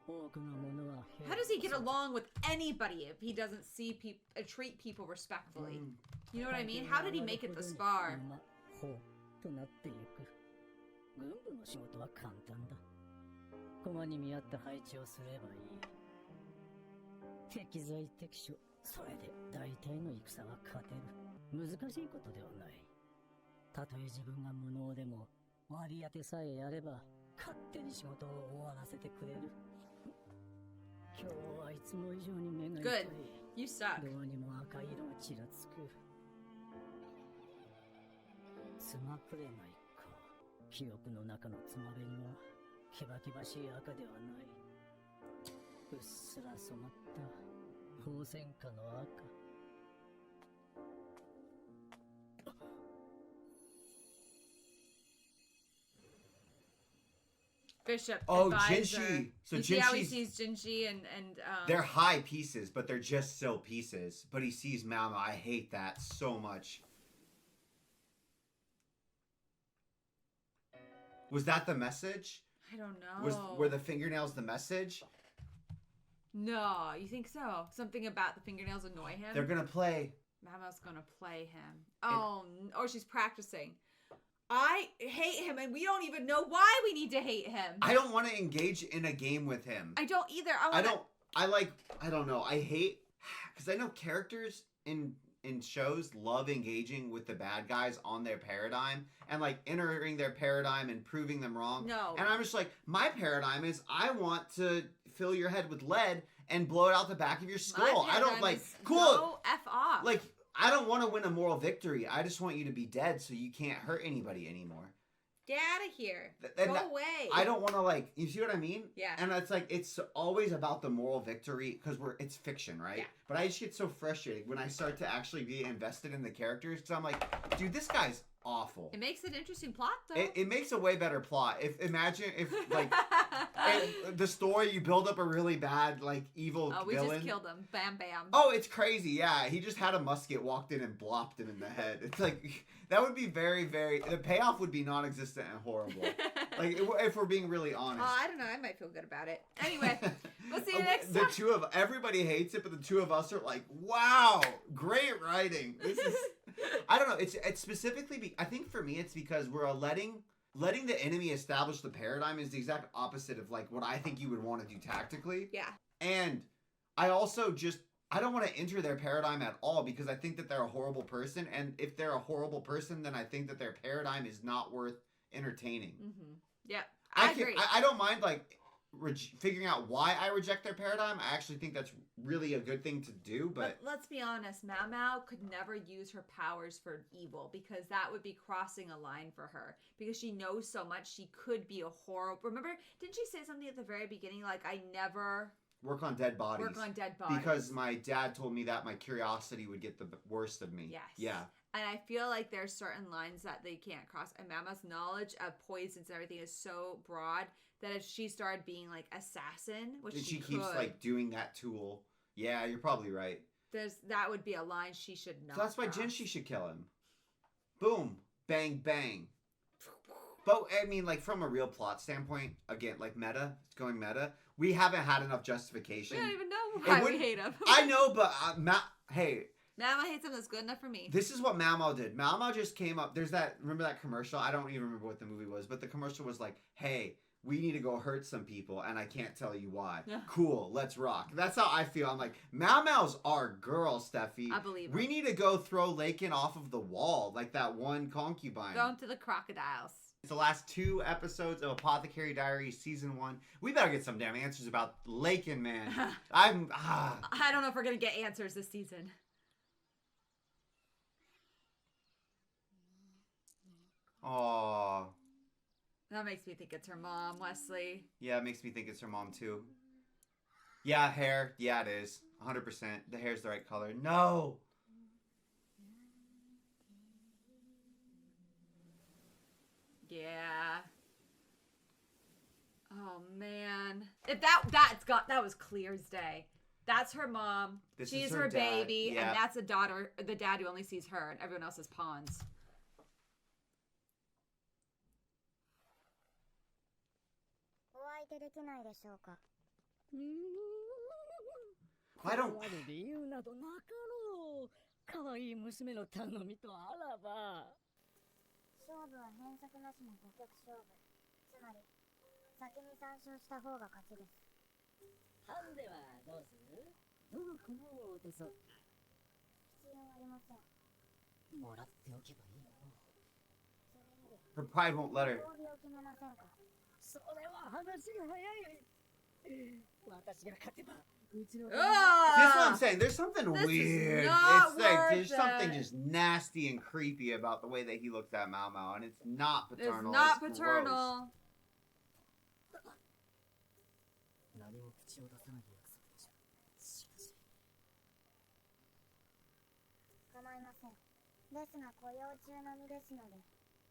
多くのものは How does he get along with anybody if he doesn't see people, treat people respectfully? You know what I mean? How did he make it this far? ほうとなっていく。軍部の仕事は簡単だ。駒に見合った配置をすればいい。適材適所、それで大体の戦は勝てる。難しいことではない。たとえ自分が無能でも割り当てさえやれば勝手に仕事を終わらせてくれる。今日はいつも以上に目が痛い。 Good. You suck. どうにも赤い色がちらつく。つまくれないか。記憶の中のつまべにはけばけばしい赤ではない。うっすら染まった放線花の赤。 Bishop. Oh, advisor. Jinchi. So you see how he Jinchi's- sees Jinchi and They're high pieces, but they're just still pieces. But he sees Mao Mao. I hate that so much. Was that the message? I don't know. Were the fingernails the message? No, you think so? Something about the fingernails annoy him? They're gonna play. Mama's gonna play him. Oh, or she's practicing. I hate him, and we don't even know why we need to hate him. I don't want to engage in a game with him. I don't either. I don't know. I hate because I know characters in shows love engaging with the bad guys on their paradigm and like entering their paradigm and proving them wrong. No. And I'm just like, my paradigm is I want to fill your head with lead and blow it out the back of your skull. I don't like cool. Go F off. Like I don't want to win a moral victory. I just want you to be dead so you can't hurt anybody anymore. Get out of here. And Go away. I don't want to like. You see what I mean? Yeah. And it's like it's always about the moral victory because it's fiction, right? Yeah. But I just get so frustrated when I start to actually be invested in the characters because I'm like, dude, this guy's awful. It makes an interesting plot, though. It makes a way better plot. Imagine if like the story you build up a really bad like evil oh, we villain. just killed him. Bam, bam. Oh, it's crazy. Yeah, he just had a musket, walked in, and blopped him in the head. It's like that would be very, very. The payoff would be non-existent and horrible. Like if we're being really honest. Oh, I don't know. I might feel good about it. Anyway, we'll see you next The time. two of everybody hates it, but the two of us are like, wow, great writing. This is. I don't know. It's specifically. I think for me, it's because we're letting the enemy establish the paradigm is the exact opposite of like what I think you would want to do tactically. Yeah. And I also I don't want to enter their paradigm at all because I think that they're a horrible person. And if they're a horrible person, then I think that their paradigm is not worth entertaining. Mm-hmm. Yeah, I agree. I don't mind like figuring out why I reject their paradigm. I actually think that's really a good thing to do. But let's be honest, Mao Mao could never use her powers for evil because that would be crossing a line for her. Because she knows so much, she could be a horrible. Remember, didn't she say something at the very beginning like, I never work on dead bodies? Work on dead bodies. Because my dad told me that my curiosity would get the worst of me. Yes. Yeah. And I feel like there's certain lines that they can't cross. And Mama's knowledge of poisons and everything is so broad that if she started being like assassin, which she keeps could, like doing that tool. Yeah, you're probably right. That would be a line she should not. So that's why cross. Jinshi should kill him. Boom, bang, bang. But I mean, like from a real plot standpoint, again, like going meta. We haven't had enough justification. We don't even know why we hate him. I know, but hey. Mama hates him. That's good enough for me. This is what Mao Mao did. Mao Mao just came up. Remember that commercial? I don't even remember what the movie was, but the commercial was like, hey, we need to go hurt some people, and I can't tell you why. Yeah. Cool, let's rock. That's how I feel. I'm like, Mao Mao's our girl, Steffi. I believe her. We need to go throw Lakin off of the wall, like that one concubine. Going to the crocodiles. It's the last 2 episodes of Apothecary Diaries Season 1. We better get some damn answers about Lakin, man. I don't know if we're going to get answers this season. Aww. That makes me think it's her mom, Wesley. Yeah, it makes me think it's her mom, too. Yeah, hair. Yeah, it is. 100%. The hair's the right color. No! Yeah. Oh man. If that was clear as day. That's her mom. This She's is her her dad. baby, Yeah. and that's the dad who only sees her, and everyone else is pawns. I don't. 断る理由などなかろう。可愛い娘の頼みとあらば。勝負は変則なしの5局勝負。つまり、先に3勝した方が勝ちです。ハンデはどうする？どの子も落とそう。必要ありません。もらっておけばいいの。それより、 Her pride won't let her. 褒美を決めませんか？それは話が早い。私が勝てば、うちの。This is what I'm Ah! saying. There's something This is weird. not It's like worth there's something it. just nasty and creepy about the way that he looks at Mao Mao, and it's not It's paternal. not it's paternal. 何も口を出さない約束でしょ。しかし。構いません。ですが、雇用中の身ですので、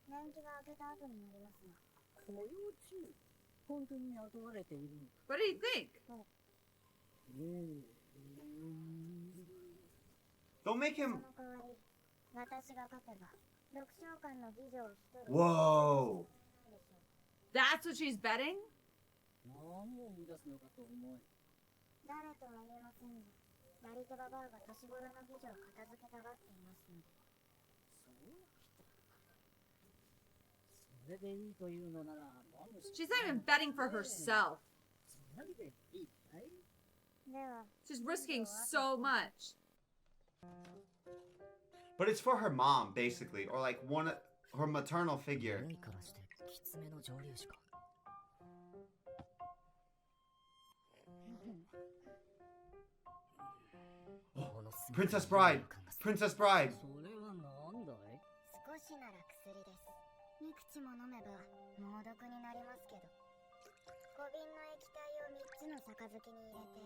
年季が明けた後になりますが。雇用中？本当に雇われているの？ What do you think? Don't make そ him. の代わり、私が勝てば、6召喚の議女を1人。 Whoa. That's what she's betting? 何を言い出すのかと思い。誰とは言えませんが、やり手ババアが年頃の議女を片付けたがっていますので。そうきた。それでいいというのなら、She's not even betting for herself. それでいいかい？では、 She's risking so much. But it's for her mom, basically, or like her maternal figure. 匂いからしてきつめの蒸留酒か。Princess Bride. Princess Bride. それはなんだい？少しなら薬です。いくつも飲めば猛毒になりますけど。小瓶の液体を3つの杯に入れて、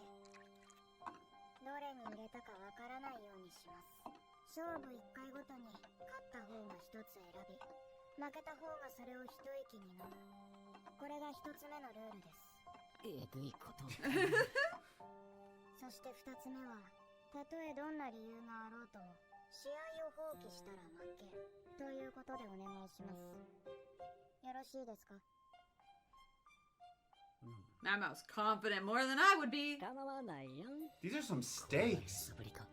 どれに入れたかわからないようにします。勝負1回ごとに勝った方が1つ選び、負けた方がそれを一息に飲む。これが1つ目のルールです。えぐいこと。そして2つ目は、たとえどんな理由があろうとも、試合を放棄したら負けということでお願いします。よろしいですか？ Mama's confident more than I would be. 構わないよ。 These are some stakes. ぶりか。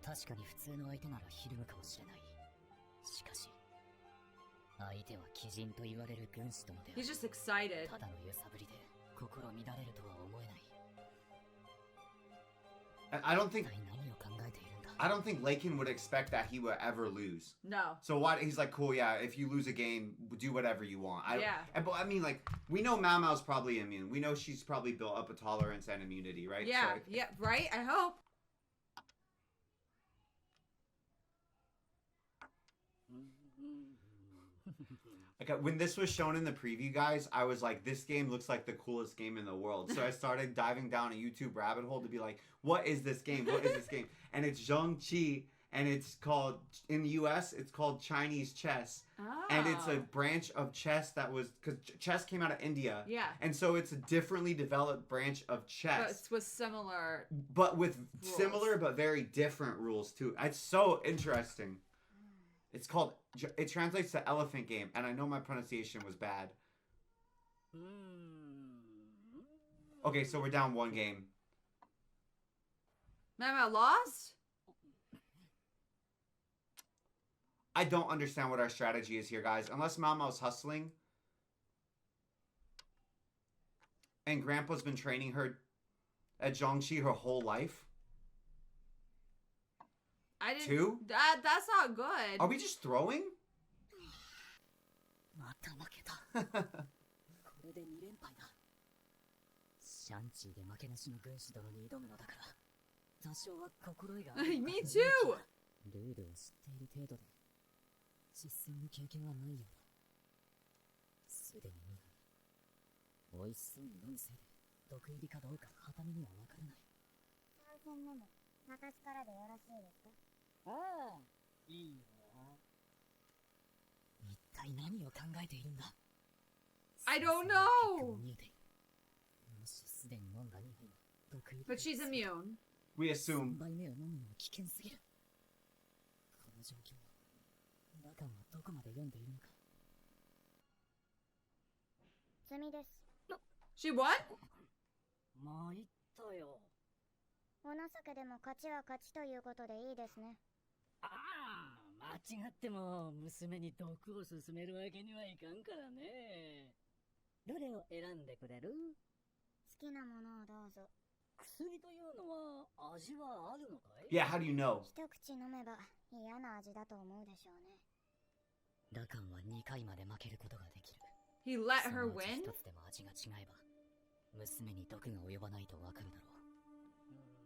確かに普通の相手ならひるむかもしれない。しかし、相手は鬼人と言われる軍師殿である。 He's just excited. ただの揺さぶりで心乱れるとは思えない。 I don't think 一体何を考えているんだ。 I don't think Lakin would expect that he would ever lose. No. So why he's like, cool, yeah. If you lose a game, do whatever you want. Yeah. But I mean, like, we know Mao Mao's probably immune. We know she's probably built up a tolerance and immunity, right? Yeah, So, yeah, right? I hope. like when this was shown in the preview, guys, I was like, this game looks like the coolest game in the world. So I started diving down a YouTube rabbit hole to be like, what is this game? What is this game? And it's Zhongqi, and it's called, in the US, it's called Chinese chess. Oh. And it's a branch of chess that was, because chess came out of India. Yeah. And so it's a differently developed branch of But chess. it's with similar. But with rules. similar but very different rules, too. It's so interesting. It's called, it translates to elephant game, and I know my pronunciation was bad. Okay, so we're down one game. Mama lost? I don't understand what our strategy is here, guys. Unless Mama's hustling. And Grandpa's been training her at Zhongxi her whole life. I didn't. Two? That's not good. Are we just throwing? また負けた。これで2連敗だ。シャンチーで負けなしの軍師殿に挑むのだから、多少は心得が Me too! ルールを知っている程度で、実戦の経験はないようだ。すでに無理。美味しそうに飲むせいで、毒入りかどうかはためにはわからない。3戦目も私からでよろしいですか？ああ、いいわ。一体何を考えているんだ？ I don't know. もしすでに飲んだ2杯は毒入り But she's immune. We assume. 3杯目を飲むのは危険すぎる。この状況をラカンはどこまで読んでいるのか。罪です。 She what? 参ったよ。お情けでも勝ちは勝ちということでいいですね。ああ、間違っても娘に毒を勧めるわけにはいかんからね。どれを選んでくれる？好きなものをどうぞ。薬というのは味はあるのかい？ Yeah, how do you know? 一口飲めば嫌な味だと思うでしょうね。ラカンは2回まで負けることができる。 He let そ her のうち win? 一つでも味が違えば、娘に毒が及ばないとわかるだろう。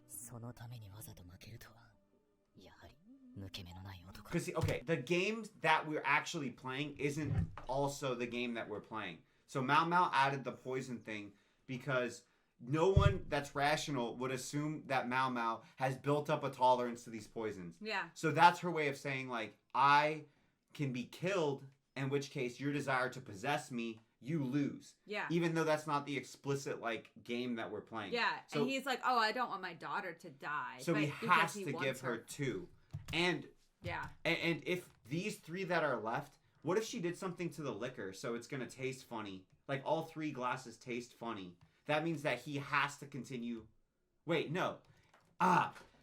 そのためにわざと負けるとは、やはり抜け目のない男。 Because, okay, the game that we're actually playing isn't also the game that we're playing. So Mao Mao added the poison thing because no one that's rational would assume that Mao Mao has built up a tolerance to these poisons. Yeah. So that's her way of saying, like, I can be killed, in which case your desire to possess me, you lose. Yeah. Even though that's not the explicit, like, game that we're playing. Yeah. So, And he's like, oh, I don't want my daughter to die. so but he because has he to wants give her two. And Yeah. and if these three that are left, what if she did something to the liquor so it's gonna taste funny? Like all 3 glasses taste funny. That means that he has to continue. Wait, no.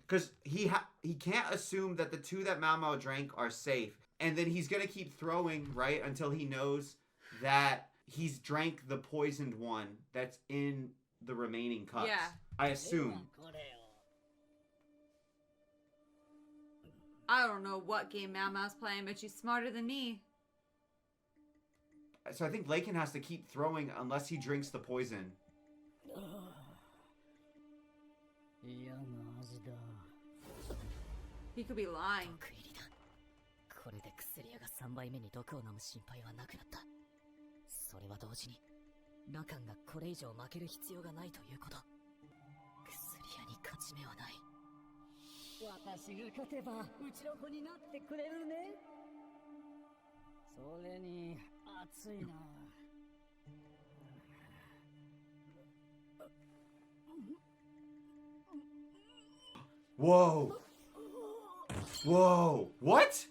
Because he can't assume that the 2 that Mao Mao drank are safe. And then he's gonna keep throwing, right, until he knows that he's drank the poisoned one that's in the remaining cups. Yeah. I assume. I don't know what game Mao Mao's playing, but she's smarter than me. So I think Lakin has to keep throwing unless he drinks the poison. 嫌な味だ。 He could be lying. 毒入りだ。これで薬屋が3杯目に毒を飲む心配はなくなった。それは同時に、ラカンがこれ以上負ける必要がないということ。薬屋に勝ち目はない。私が勝てば、うちの子になってくれるね。それに、熱いな。Whoa. Whoa. What?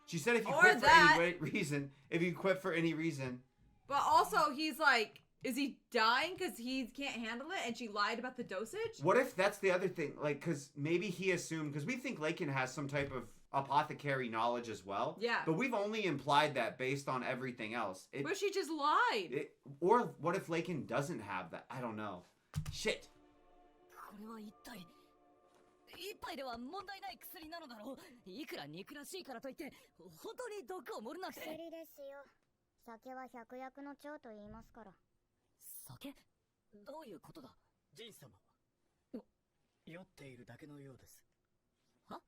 She said if you Or quit for that- any reason, if you quit for any reason. But also, he's like, is he dying because he can't handle it and she lied about the dosage? What if that's the other thing? Like, because maybe he assumed, because we think Lakin has some type of apothecary knowledge as well. Yeah. But we've only implied that based on everything else. But she just lied. Or what if Lakin doesn't have that? I don't know. Shit. これは一体、一杯では問題ない薬なのだろう。いくら憎らしいからといって、本当に毒を盛るなんて。薬ですよ。酒は百薬の長と言いますから。酒？どういうことだ？ジン様は酔っているだけのようです。は？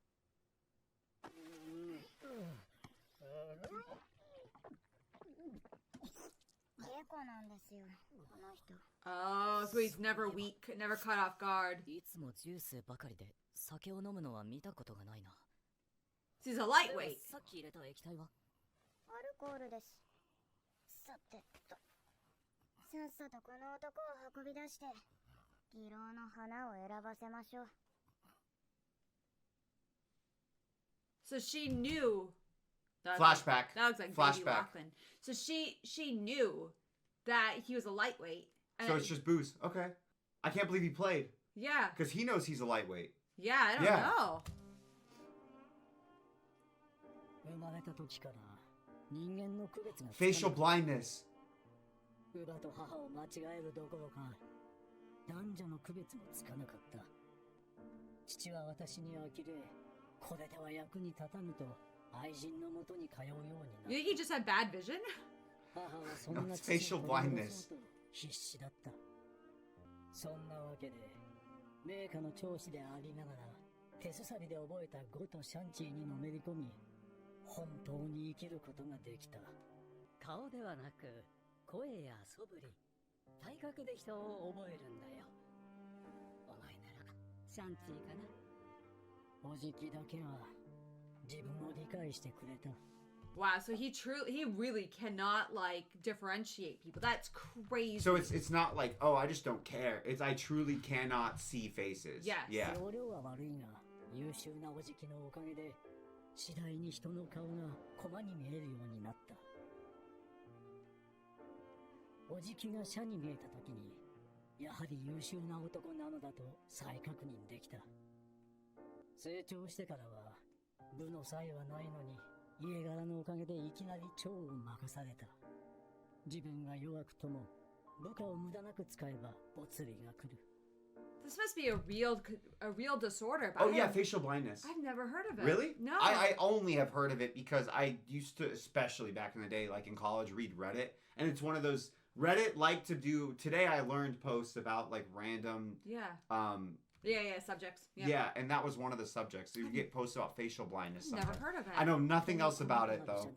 稽古なんですよ、この人。 Oh, so he's never weak, never caught off guard. いつもジュースばかりで酒を飲むのは見たことがないな。 He's a lightweight. さっき入れた液体は？アルコールです。さてと。さっさとこの男を運び出して、義郎の花を選ばせましょう。So she knew. That Flashback. That looks like Flashback. Baby Lachlan. So she knew that he was a lightweight. And So it's just booze. Okay. I can't believe he played. yeah, Because he knows he's a lightweight. yeah. I don't Yeah. know. 生まれた時から人間の区別がつかない。 Facial blindness. 乳母と母を間違えるどころか、男女の区別もつかなかった。父は私に呆れ、これでは役に立たぬと愛人のもとに通うようになった。 You think he just had bad vision? 母はそんな No, it's 父を facial 取り blindness. 戻そうと必死だった。そんなわけで、名家の長子でありながら、手すさびで覚えた語とシャンチーにのめり込み、本当に生きることができた。顔ではなく、声や素振り、体格で人を覚えるんだよ。おシャンティかな。おじきだけは自分を理解してくれた。 Wow, so he really cannot like differentiate people. That's crazy. So it's not like, oh, I just don't care. It's I truly cannot see faces. Yes. Yeah. 容量は悪いが、優秀なおじきのおかげで次第に人の顔が駒に見えるようになった。おじきが社に見えた時に、やはり優秀な男なのだと再確認できた。成長してからは部の才はないのに、家柄のおかげでいきなり長を任された。自分が弱くとも部下を無駄なく使えば没利が来る。 This must be a real disorder. But Oh yeah, facial blindness. I've never heard of it. Really? No. I only have heard of it because I used to, especially back in the day, like in college, read Reddit. And it's one of those, Reddit like to do, today I learned posts about like random, Yeah. Subjects. yeah, and that was one of the subjects. So you get posts about facial blindness I've sometimes. never heard of it. I know nothing else about it though.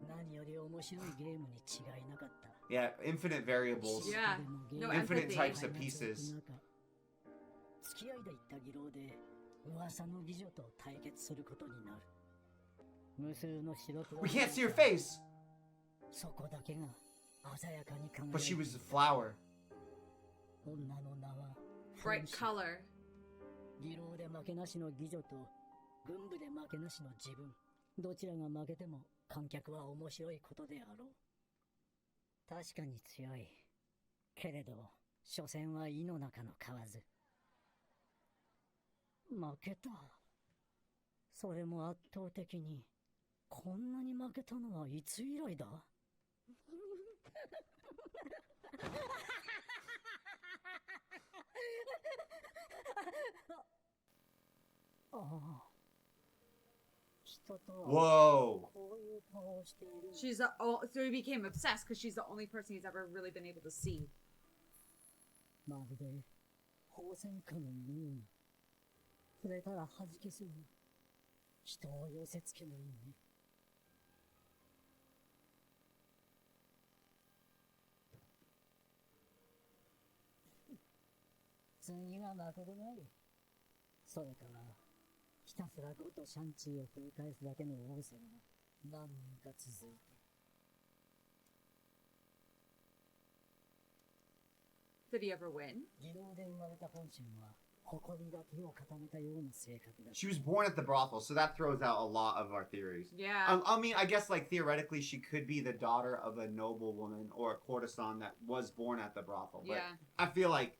何より面白いゲームに違いなかった。 Yeah, infinite variables. Yeah. No Infinite empathy. types of pieces. 付き合いで行った議論で噂の美女と対決することになる。無数の白黒 We can't see her face! そこだけが鮮やかに輝い But て she いる。 was a flower. 女の名は Bright color. 議論で負けなしの妓女と軍部で負けなしの自分。どちらが負けても観客は面白いことであろう。確かに強い。けれど、所詮は井の中の蛙。負けた。それも圧倒的に。こんなに負けたのはいつ以来だ？ああ。人とは Whoa! こういう顔をしている。 So he became obsessed because she's the only person he's ever really been able to see. まるで放線下のように触れたら弾けそう。人を寄せつけるように。次はマクドナルド。それからひたすらゴとシャンチーを繰り返すだけの王政が何年か続いて。 Did he ever win? 技能で生まれた本心は誇りだけを固めたような性格だ。 She was born at the brothel, so that throws out a lot of our theories. Yeah. I mean, I guess like theoretically, she could be the daughter of a noble woman or a courtesan that was born at the brothel. But Yeah. I feel like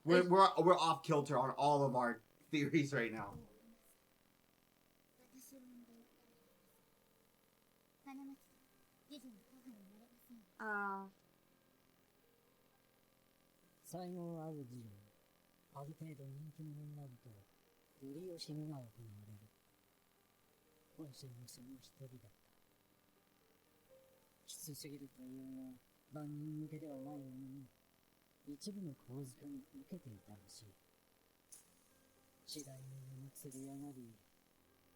we're off kilter on all of our theories right now. 私を産んで金持ちで義女の母になれません。才能ある事情、ある程度人気者になると、売り惜しみが行われる。本心もその一人だった。きつすぎるというが、万人向けではないものの、一部の構図化に受けていたらしい。次第に身も釣り上がり、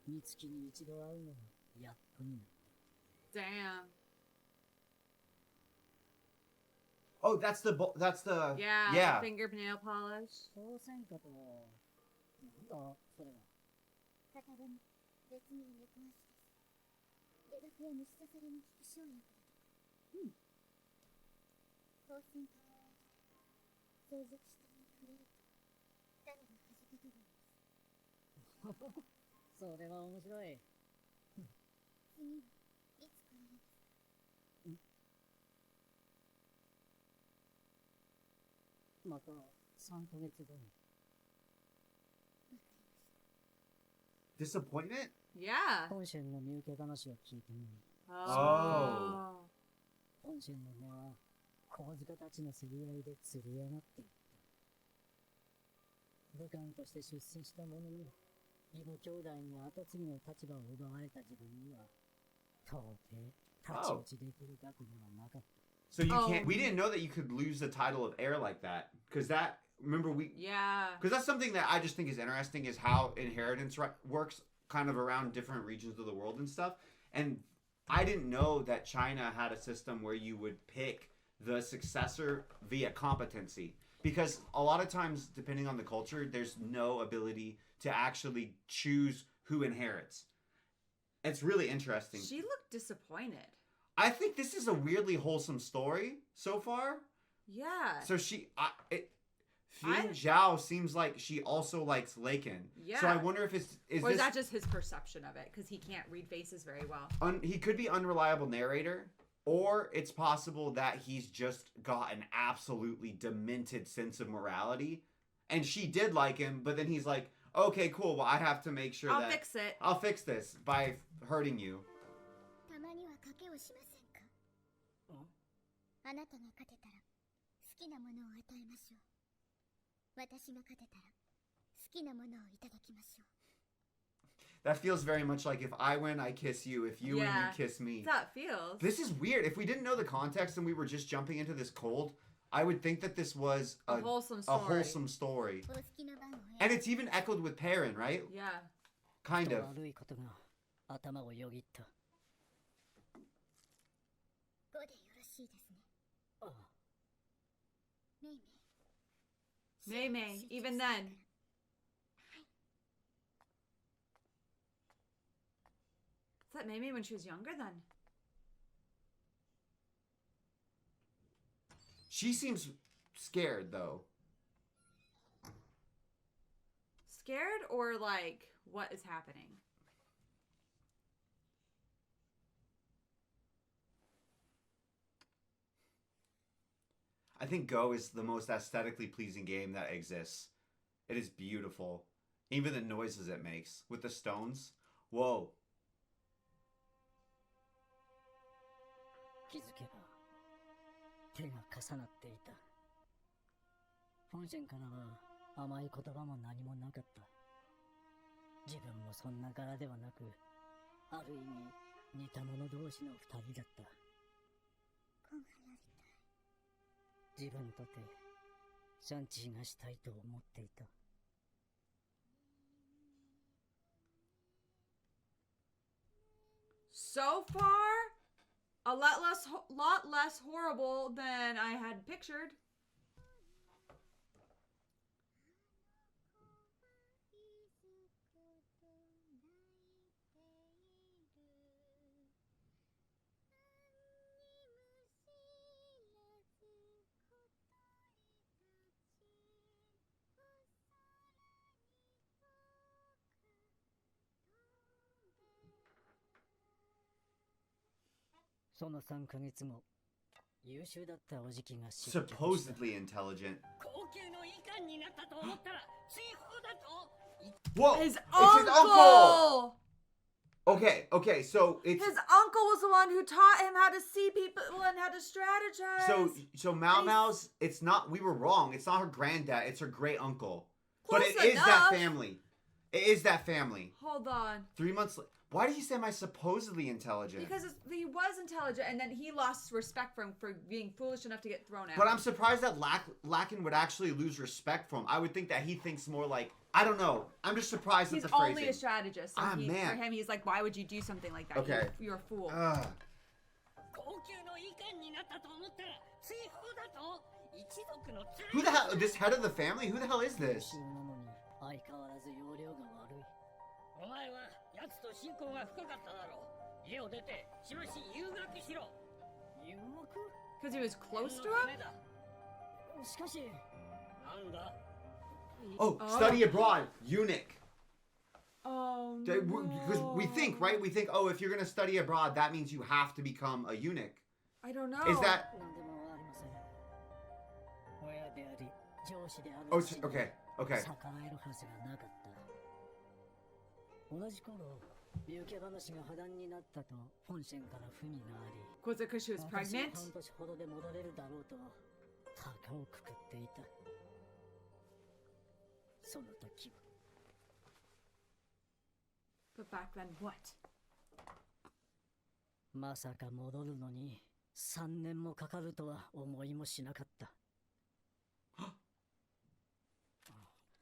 三月に一度会うのがやっとになった。Damn. Oh, that's the Yeah. yeah. The fingernail polish. 当選かと、なんだ、それは。片手に絶妙に壊しです。出だけへ虫刺されに効く生薬だとか。当選かと、成熟した身に触れると、種が弾け飛ぶんです。それは面白い。次はいつ来られますか？また3ヶ月後に。 Disappointment? Yeah. 本心の身請け話を聞いてみる。 Oh. 本心の根は、小塚たちの競り合いで釣り上がっていった。武官として出世したものの、義母兄弟に後継ぎの立場を奪われた自分には、到底、太刀打ちできる額ではなかった。 So you can't. We didn't know that you could lose the title of heir like that, because that. Remember Yeah. because that's something that I just think is interesting is how inheritance works, kind of around different regions of the world and stuff. And I didn't know that China had a system where you would pick the successor via competency. Because a lot of times, depending on the culture, there's no ability to actually choose who inherits. It's really interesting. She looked disappointed. I think this is a weirdly wholesome story so far. Yeah. So Fing Zhao seems like she also likes Lakin. Yeah. So I wonder if is that just his perception of it? Because he can't read faces very well. He could be unreliable narrator, or it's possible that he's just got an absolutely demented sense of morality, and she did like him, but then he's like, okay, cool, well, I have to make sure I'll fix it. I'll fix this by hurting you. たまには賭けをしませんか？あなたが勝てたら好きなものを与えましょう。私が勝てたら好きなものをいただきましょう。 That feels very much like if I win, I kiss you. If you win, you kiss me. That's how it feels. This is weird. If we didn't know the context and we were just jumping into this cold, I would think that this was a wholesome story. And it's even echoed with Perrin, right? Yeah. Kind of. 5でよろしいですね。メイメイ。 Mei, even then. Is that Mei when she was younger then? She seems scared, though. Scared or like, what is happening? I think Go is the most aesthetically pleasing game that exists. It is beautiful. Even the noises it makes with the stones. Whoa. 気づけば手が重なっていた。本線からは甘い言葉も何もなかった。自分もそんな柄ではなく、ある意味似た者同士の二人だった。子がやりたい。自分とてシャンチーがしたいと思っていた。So far, a lot less horrible than I had pictured. Supposedly intelligent. Whoa! His uncle! Okay, so it's... His uncle was the one who taught him how to see people and how to strategize. So Mao Mao's, it's not, we were wrong. It's not her granddad, it's her great uncle. Close but it enough. is that family. It is that family. Hold on. 3 months later. Why did he say am I supposedly intelligent? Because he was intelligent, and then he lost respect for him for being foolish enough to get thrown out. But I'm surprised that Lakin would actually lose respect for him. I would think that he thinks more like, I don't know. I'm just surprised at the phrasing. He's only a strategist. So man. For him, he's like, why would you do something like that? Okay. You're a fool. Who the hell? This head of the family? Who the hell is this? Because he was close to him? Oh, study abroad. Eunuch. Oh, Because we think, right? We think, oh, if you're going to study abroad, that means you have to become a eunuch. I don't know. Is that... Oh, okay. Okay. 身請け話が破談になったと本線から文があり、 Was it because she was pregnant? 半年ほどで戻れるだろうと高をくくっていた。その時は。But back then, what? まさか戻るのに3年もかかるとは思いもしなかった。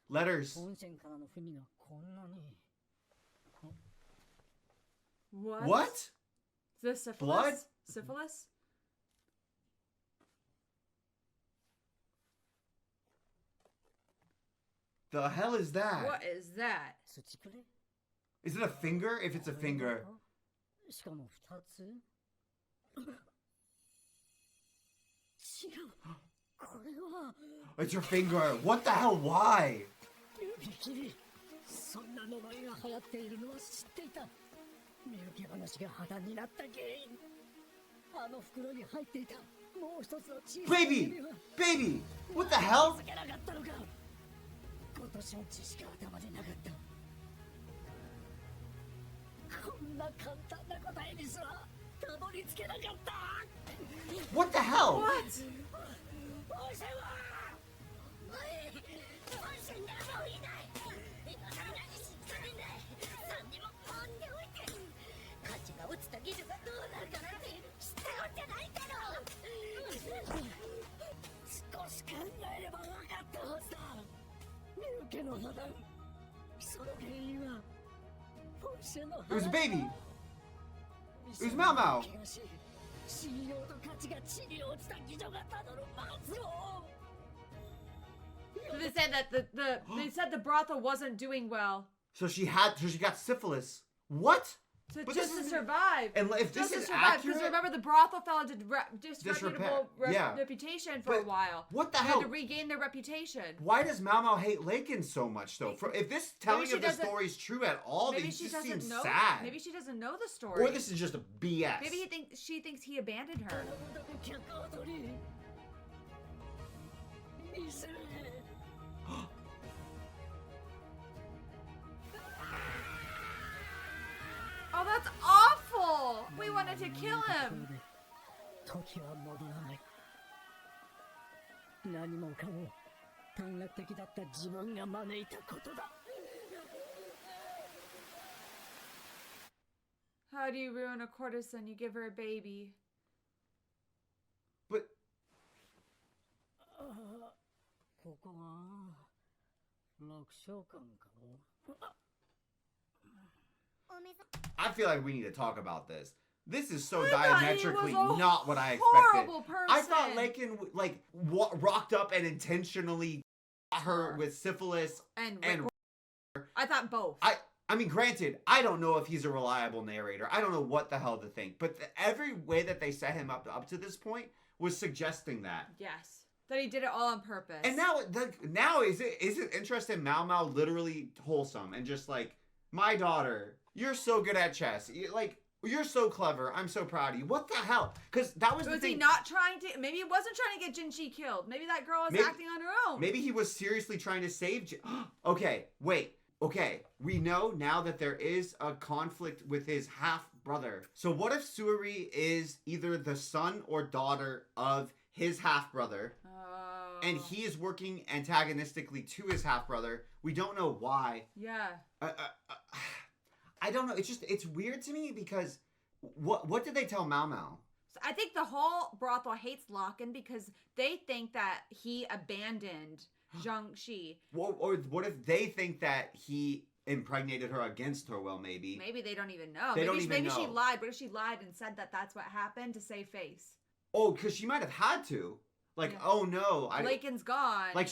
Letters. 本線からの文がこんなに。 What? The syphilis? Blood? Syphilis? The hell is that? What is that? 土くれ Is it a finger? If it's a finger. しかも2つ違うこれは It's your finger. What the hell? Why? 指切りそんな呪いが流行っているのは知っていた身請け話が破談になった原因あの袋に入っていたもう一つの小さな Baby! 指は Baby! What the hell? 気づけなかったのか今年の知識は頭になかったこんな簡単な答えにすらたどり着けなかった What the hell? What? おいしいわおいおいしいんだもういない今から何しに来たんだ何にも放っておいて価値が落ちた技術がどうなるかなんて知ったこっちゃないだろ少し考えれば分かったはずだ身請けの破談その原因は本社の It was a baby. It was Mau Mau. 信用と価値が地に落ちた技女がたどる末路 So they said that they said the brothel wasn't doing well. So she got syphilis. What? So But just this to is- survive. And if this Just to is survive, because accurate, remember the brothel fell into disreputable yeah. reputation for a But while. what the They hell? had to regain their reputation. Why does Mau Mau hate Lakin so much though? If this telling she of the doesn't- story is true at all, then Maybe it she just doesn't seems know. sad. Maybe she doesn't know the story. Or this is just a BS. Maybe she thinks he abandoned her. 客を取り見せる Oh, that's awful! We wanted to kill him. 時は戻らない何もかも短絡的だった自分が招いたことだ How do you ruin a courtesan? You give her a baby. But ここは楽勝館かろ I feel like we need to talk about this. This is so I thought he diametrically was a not what I expected. horrible I thought person. Lakin rocked up and intentionally got her with syphilis. And And- I thought both. I mean, granted, I don't know if he's a reliable narrator. I don't know what the hell to think. But every way that they set him up to this point was suggesting that. Yes. That he did it all on purpose. And now is it interesting? Mau Mau literally wholesome and just like, my daughter, you're so good at chess. You're so clever. I'm so proud of you. What the hell? Because that was the Was thing. he not trying to? Maybe he wasn't trying to get Jinchi killed. Maybe that girl was Maybe- acting on her own. Maybe he was seriously trying to save. Okay, wait. Okay, we know now that there is a conflict with his half brother. So what if Suori is either the son or daughter of his half brother, Oh. and he is working antagonistically to his half brother? We don't know why. Yeah. I don't know. It's weird to me because what did they tell Mau Mau? So I think the whole brothel hates Locken because they think that he abandoned Zhang Shi. Or what if they think that he impregnated her against her will? Maybe. Maybe they don't even know. They maybe don't even maybe she know. lied. What if she lied and said that that's what happened to save face? Oh, because she might have had to. Like, Yeah. oh no, Lakin's gone. Like,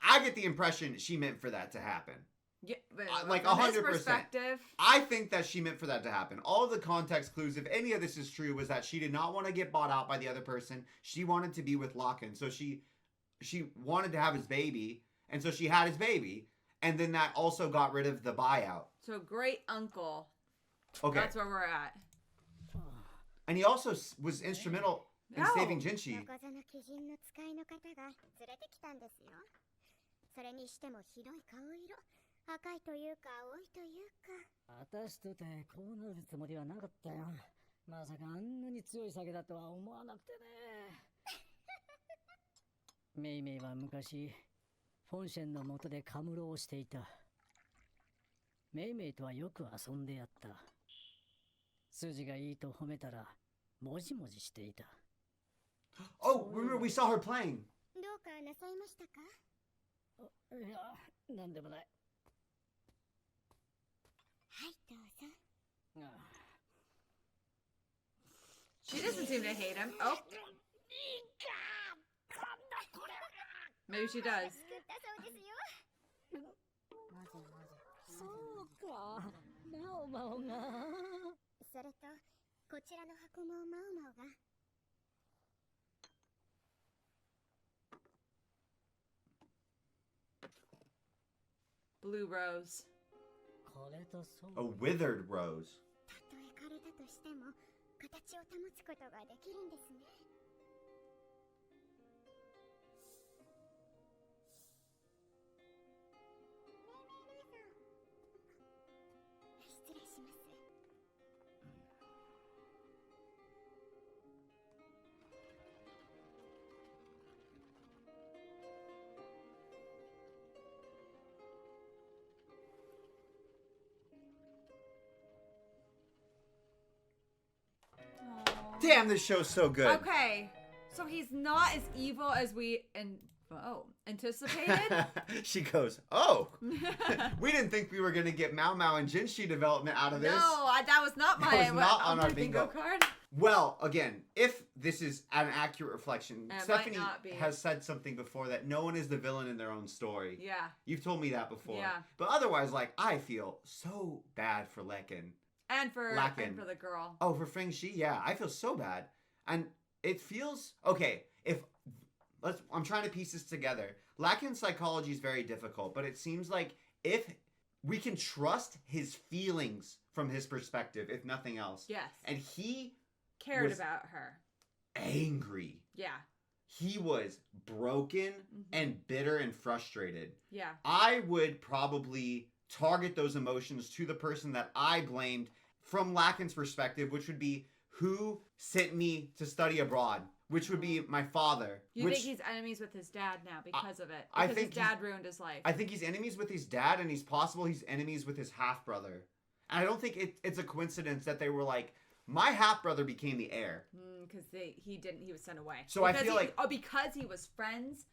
I get the impression she meant for that to happen. Yeah, but like from his 100%. perspective. I think that she meant for that to happen. All of the context clues, if any of this is true, was that she did not want to get bought out by the other person. She wanted to be with Locken. So she wanted to have his baby. And so she had his baby. And then that also got rid of the buyout. So great uncle. Okay. That's where we're at. And he also was instrumental in No. saving Jinchi. どこぞの鬼人の使いの方が連れてきたんですよ。それにしてもひどい顔色。赤いというか青いというか。私とてこうなるつもりはなかったよまさかあんなに強い酒だとは思わなくてねメイメイは昔フォンシェンの下でカムロをしていたメイメイとはよく遊んでやった筋がいいと褒めたらもじもじしていた Oh, remember we saw her playing. どうかなさいましたか？いやなんでもないはいどうぞ。あ She doesn't seem to hate him. Oh. Maybe she does. 作ったそうですよ。そうか。マオマオが。それとこちらの箱もマウマウが。 Blue rose. これとそう。 A withered rose. たとえ枯れたとしても形を保つことができるんですね。失礼します。 Damn, this show's so good. Okay, so he's not as evil as we anticipated. She goes, oh, we didn't think we were going to get Mao Mao and Jinshi development out of this. No, that was not my That was not on my our bingo card. Well, again, if this is an accurate reflection, It Stephanie might not be. has said something before that no one is the villain in their own story. Yeah. You've told me that before. Yeah. But otherwise, like, I feel so bad for Lekin. And for the girl. Oh, for Feng Shi, yeah. I feel so bad. And it feels... Okay, I'm trying to piece this together. Lakin's psychology is very difficult, but it seems like if we can trust his feelings from his perspective, if nothing else. Yes. And he... cared about her. Angry. Yeah. He was broken and bitter and frustrated. Yeah. I would probably target those emotions to the person that I blamed from Lakin's perspective, which would be who sent me to study abroad, which would be my father. You think he's enemies with his dad now because of it? I Because think his dad ruined his life. I think he's enemies with his dad, and he's possible he's enemies with his half-brother. And I don't think it's a coincidence that they were like, my half-brother became the heir. Because he was sent away. So I feel like... Oh, because he was friends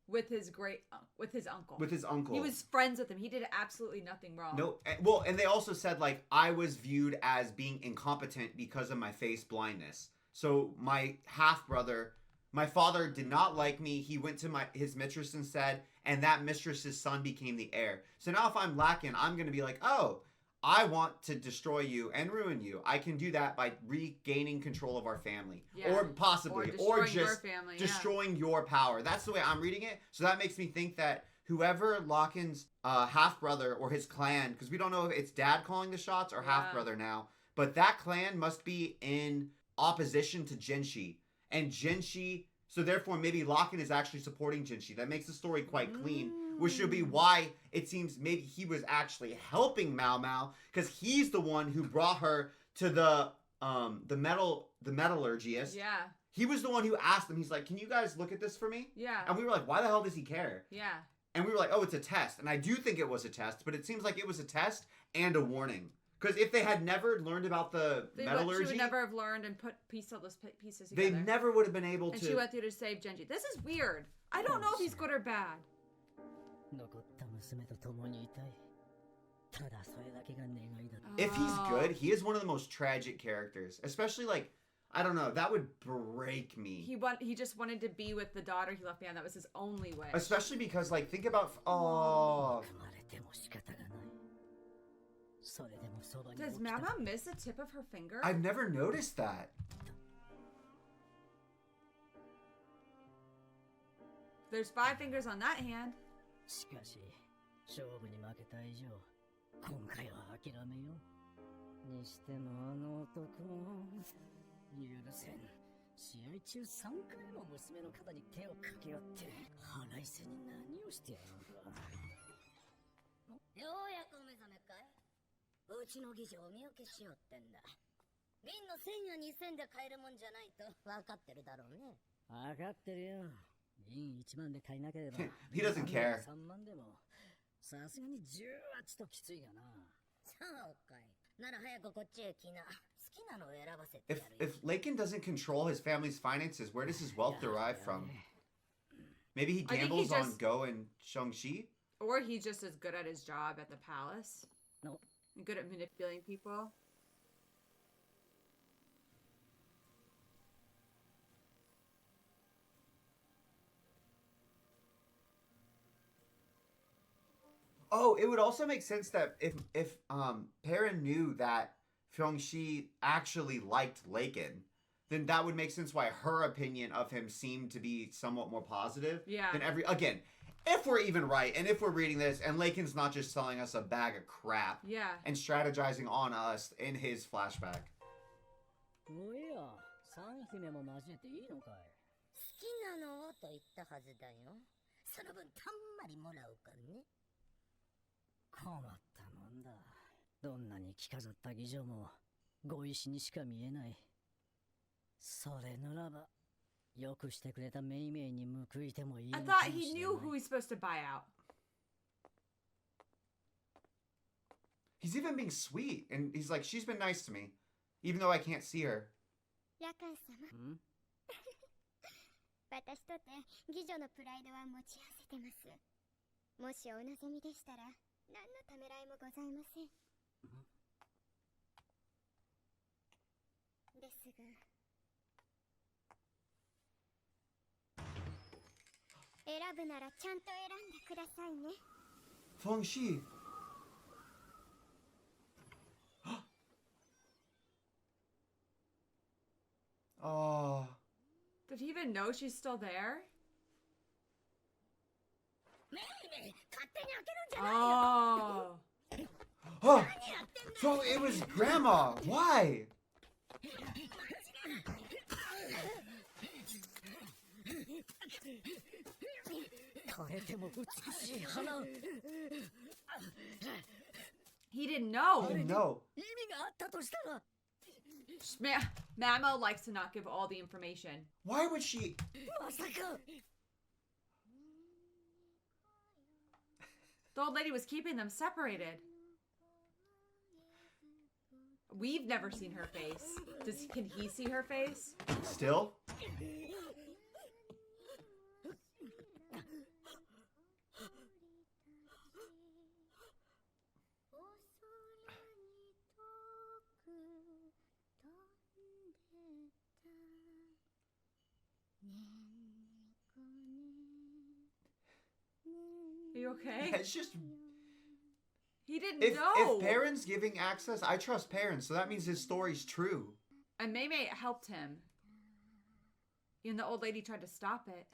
with his uncle. With his uncle. He was friends with him. He did absolutely nothing wrong. No, well, and they also said, like, I was viewed as being incompetent because of my face blindness. So my half-brother, my father did not like me. He went to his mistress instead, and that mistress's son became the heir. So now if I'm Lakin, I'm going to be like, oh, I want to destroy you and ruin you. I can do that by regaining control of our family. Yeah. Or possibly. Or just your family, destroying your power. That's the way I'm reading it. So that makes me think that whoever Lakin's half-brother or his clan, because we don't know if it's dad calling the shots or half-brother now, but that clan must be in opposition to Jinshi. And Jinshi... So therefore, maybe Lakin is actually supporting Jinshi. That makes the story quite clean, which should be why it seems maybe he was actually helping Mao Mao, because he's the one who brought her to the metallurgist. Yeah. He was the one who asked them. He's like, "Can you guys look at this for me?" Yeah. And we were like, "Why the hell does he care?" Yeah. And we were like, "Oh, it's a test." And I do think it was a test, but it seems like it was a test and a warning. Because if they had never learned about the metallurgy... She would never have learned and put all those pieces together. They never would have been able to... And she went through to save Genji. This is weird. I don't know if he's good or bad. If he's good, he is one of the most tragic characters. Especially, like, I don't know, that would break me. He just wanted to be with the daughter he left behind. That was his only wish. Especially because, like, think about... Oh... Does Mama miss the tip of her finger? I've never noticed that. There's 5 fingers on that hand. しかし、勝負に負けた以上、今回は諦めよう。にしてもあの男、許せん。試合中3回も娘の肩に手をかけ合って、腹いせに何をしてやろうか。ようやくお目覚めかい？うちの議場を見受けしようってんだ。銀の1000や2000で買えるもんじゃないと分かってるだろうね。分かってるよ。銀1万で買いなければ。He doesn't care. 3万でも。さすがに18ときついがな。そうかい。なら早くこっちへ来な。好きなのを選ばせてやるよ。If Lakin doesn't control his family's finances, where does his wealth derive from? Maybe he gambles on Go and Shang-Chi? Or he's just as good at his job at the palace. No. Good at manipulating people. Oh, it would also make sense that if Perrin knew that Fyong-shi actually liked Lakin, then that would make sense why her opinion of him seemed to be somewhat more positive than again, if we're even right, and if we're reading this, and Lakin's not just selling us a bag of crap and strategizing on us in his flashback. おや、三姫も交えていいのかい。好きなのと言ったはずだよ。その分たんまりもらおうかね。困ったもんだ。どんなに着飾った儀仗もご意志にしか見えない。それならば、よくしてくれたメイメイに報いてもいいの I か thought もしれない。 he knew who he's supposed to buy out. He's even being sweet, and he's like, she's been nice to me, even though I can't see her. ラカン様。私とて義女のプライドは持ち合わせてます。もしお望みでしたら何のためらいもございません。ですが選ぶならちゃんと選んでくださいね。Fyong-shi. Oh. Did he even know she's still there? メイメイ、勝手に開けるんじゃないよ。Oh. Oh. So it was Grandma. Why? 枯れても美しい花。 He didn't know. I didn't know. 意味があったとしたら。Mamo likes to not give all the information. Why would she? まさか。 The old lady was keeping them separated. We've never seen her face. Can he see her face? Still? Are you okay? It's just He didn't if know. Perrin's giving access, I trust Perrin, so that means his story's true. And Maymay helped him. And the old lady tried to stop it.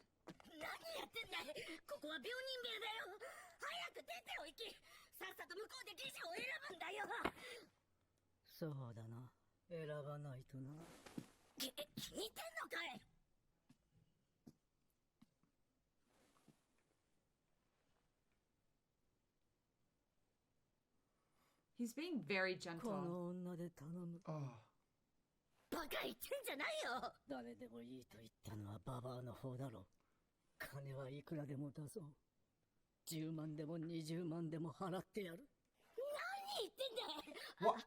何やってんだい。ここは病人部屋だよ。早く出ておいき。さっさと向こうで義者を選ぶんだよ。そうだな。選ばないとな。聞いてんのかい。 He's being very こ gentle. の女で頼む。 Oh. バカ言ってんじゃないよ。誰でもいいと言ったのはババアの方だろう。金はいくらでも出そう。10万でも20万でも払ってやる。何言ってんだい。 What?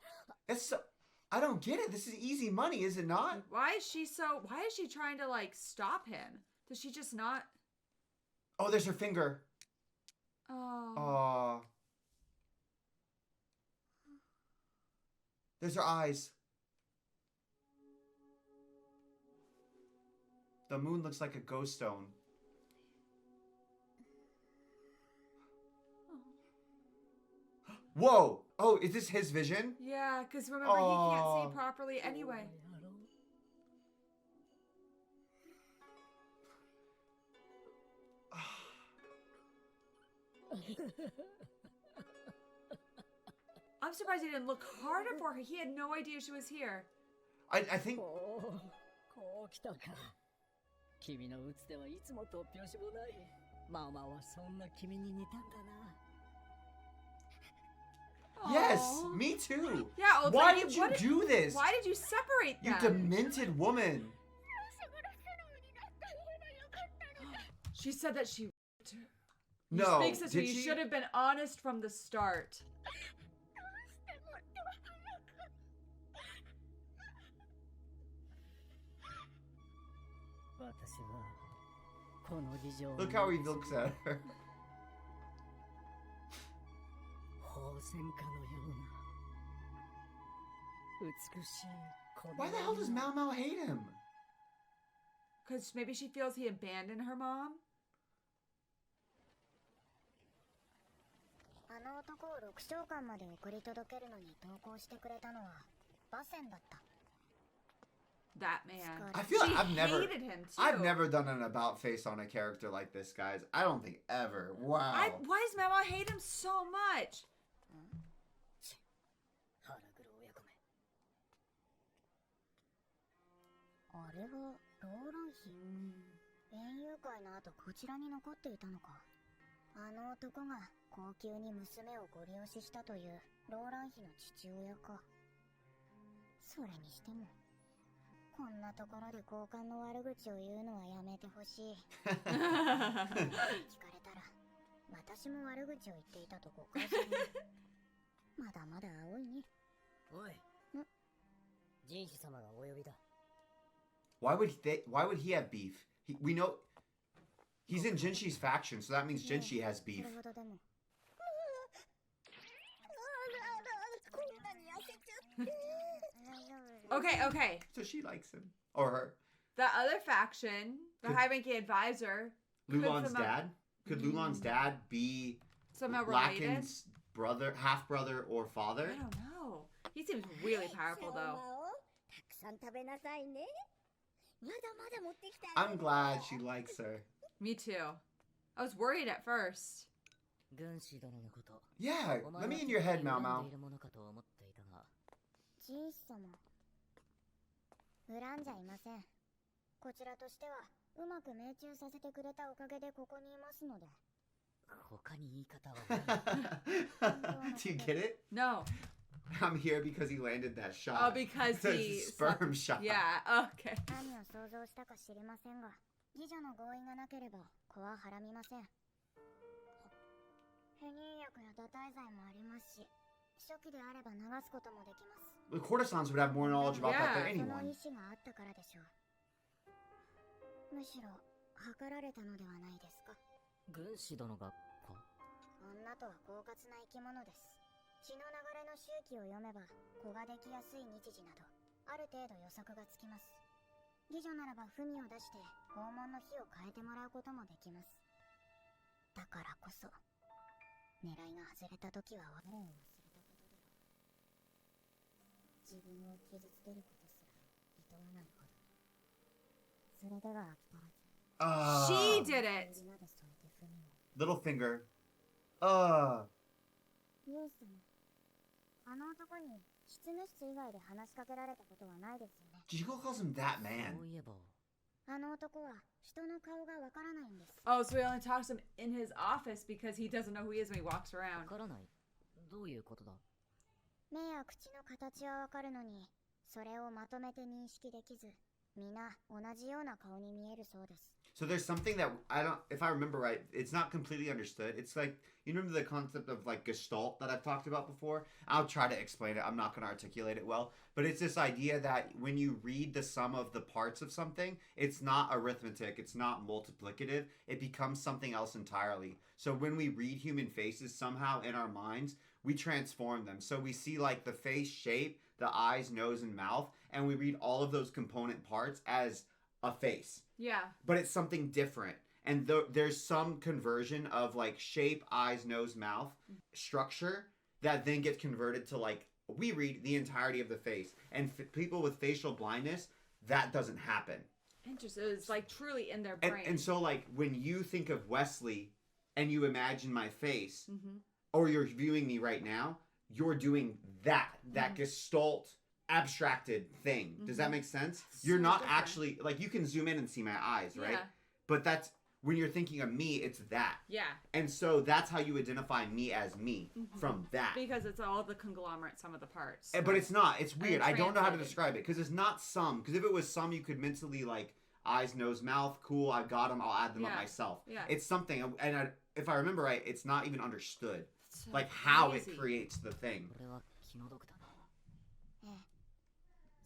That's so. I don't get it. This is easy money, is it not? Why is she trying to like stop him? Does she just not? Oh, there's her finger. Oh. Aw. There's her eyes. The moon looks like a ghost stone. Whoa! Oh, is this his vision? Yeah, because remember he can't see properly anyway. I'm surprised he didn't look harder for her. He had no idea she was here. I think. こう来たか。君の打つ手はいつも突拍子もない。ママはそんな君に似たんだな。 Yes, Aw. me too. Yeah, old Why lady, did you what do this? Why did you separate You them? demented woman. She said that she. No, Speaks this way. did You she? should have been honest from the start. Look how he looks at her. 宝泉家のような美しい子供。 Why the hell does Mao Mao hate him? Because maybe she feels he abandoned her mom. あの男を6召喚まで送り届けるのに同行してくれたのはバセンだった。 That man. I feel like She I've never hated him too. I've never done an about face on a character like this, guys. I don't think ever. Wow. Why does Mama hate him so much? 腹黒親子め。あれはローラン妃。園遊会の後こちらに残っていたのか。あの男が高級に娘をご利用ししたというローラン妃の父親か。それにしてもこんなところで交換の悪口を言うのはやめてほしい。聞かれたら私も悪口を言っていたと誤解される。まだまだ青いね。おい。人種様がお呼びだ。Why would he have beef? We know he's in Jinshi's faction, so that means Jinshi has beef. それほどでも。Okay. So she likes him. Or her. The other faction, the high-ranking advisor. Lulan's dad? Could Lulan's dad be Somehow related? Lakin's brother, half-brother, or father? I don't know. He seems really powerful though. たくさん食べなさいね。まだまだ持ってきてあげ I'm る。 glad she likes her. Me too. I was worried at first. 軍師殿のこと。 Yeah, let me in your head, Mao 恨ん Mao. でいるものかと思っていたが。ジンス様。恨んじゃいません。こちらとしてはうまく命中させてくれたおかげでここにいますので。他に言い方はない。 Do you get it? No. I'm here because he landed that shot. Oh, because he sperm shot. Yeah. Okay. 何を想像したか知りませんが、義女の合意がなければ子ははらみません。不妊薬や堕胎剤もありますし、初期であれば流すこともできます。The courtesans would have more knowledge about that than Yeah. その anyone. 意思があったからでしょう。むしろ図られたのではないですか。軍師殿が子。女とは狡猾な生き物です。血の流れの周期を読めば子ができやすい日時などある程度予測がつきます。義女ならば文を出して訪問の日を変えてもらうこともできます。だからこそ狙いが外れた時は我を忘れたことでは。自分を傷つけることすら厭わないほど。それでは飽き足らず She did it. 指まで添えて文を。 Little finger. ユース様、あの男に執務室以外で話しかけられたことはないですよね。 Jiko calls him that そ man. ういえば。あの男は人の顔がわからないんです。 Oh, so he only talks to him in his office because he doesn't know who he is when he walks わ around. からない。どういうことだ。目や口の形はわかるのに、それをまとめて認識できず、皆同じような顔に見えるそうです。 So there's something that I don't, if I remember right, it's not completely understood. It's like, you remember the concept of like gestalt that I've talked about before? I'll try to explain it. I'm not going to articulate it well. But it's this idea that when you read the sum of the parts of something, it's not arithmetic, it's not multiplicative. It becomes something else entirely. So when we read human faces, somehow in our minds, we transform them. So we see like the face shape, the eyes, nose, and mouth, and we read all of those component parts as a face. Yeah. But it's something different. And there's some conversion of like shape, eyes, nose, mouth, structure that then gets converted to like, we read the entirety of the face. And people with facial blindness, that doesn't happen. Interesting. It's like truly in their And, brain. and so like when you think of Wesley and you imagine my face, Mhm. or you're viewing me right now, you're doing that gestalt abstracted thing. Does that make sense? You're So not different. actually, like you can zoom in and see my eyes, right? Yeah. But that's, when you're thinking of me, it's that. Yeah. And so that's how you identify me as me, from that. Because it's all the conglomerate, some of the parts. But it's not. It's weird. I don't know how to translated. describe it because it's not some. Because if it was some, you could mentally like eyes, nose, mouth. Cool, I've got them. I'll add them up Yeah. myself. Yeah. It's something, and if I remember right, it's not even understood, So like how crazy. it creates the thing. これは気の毒だな。ええ。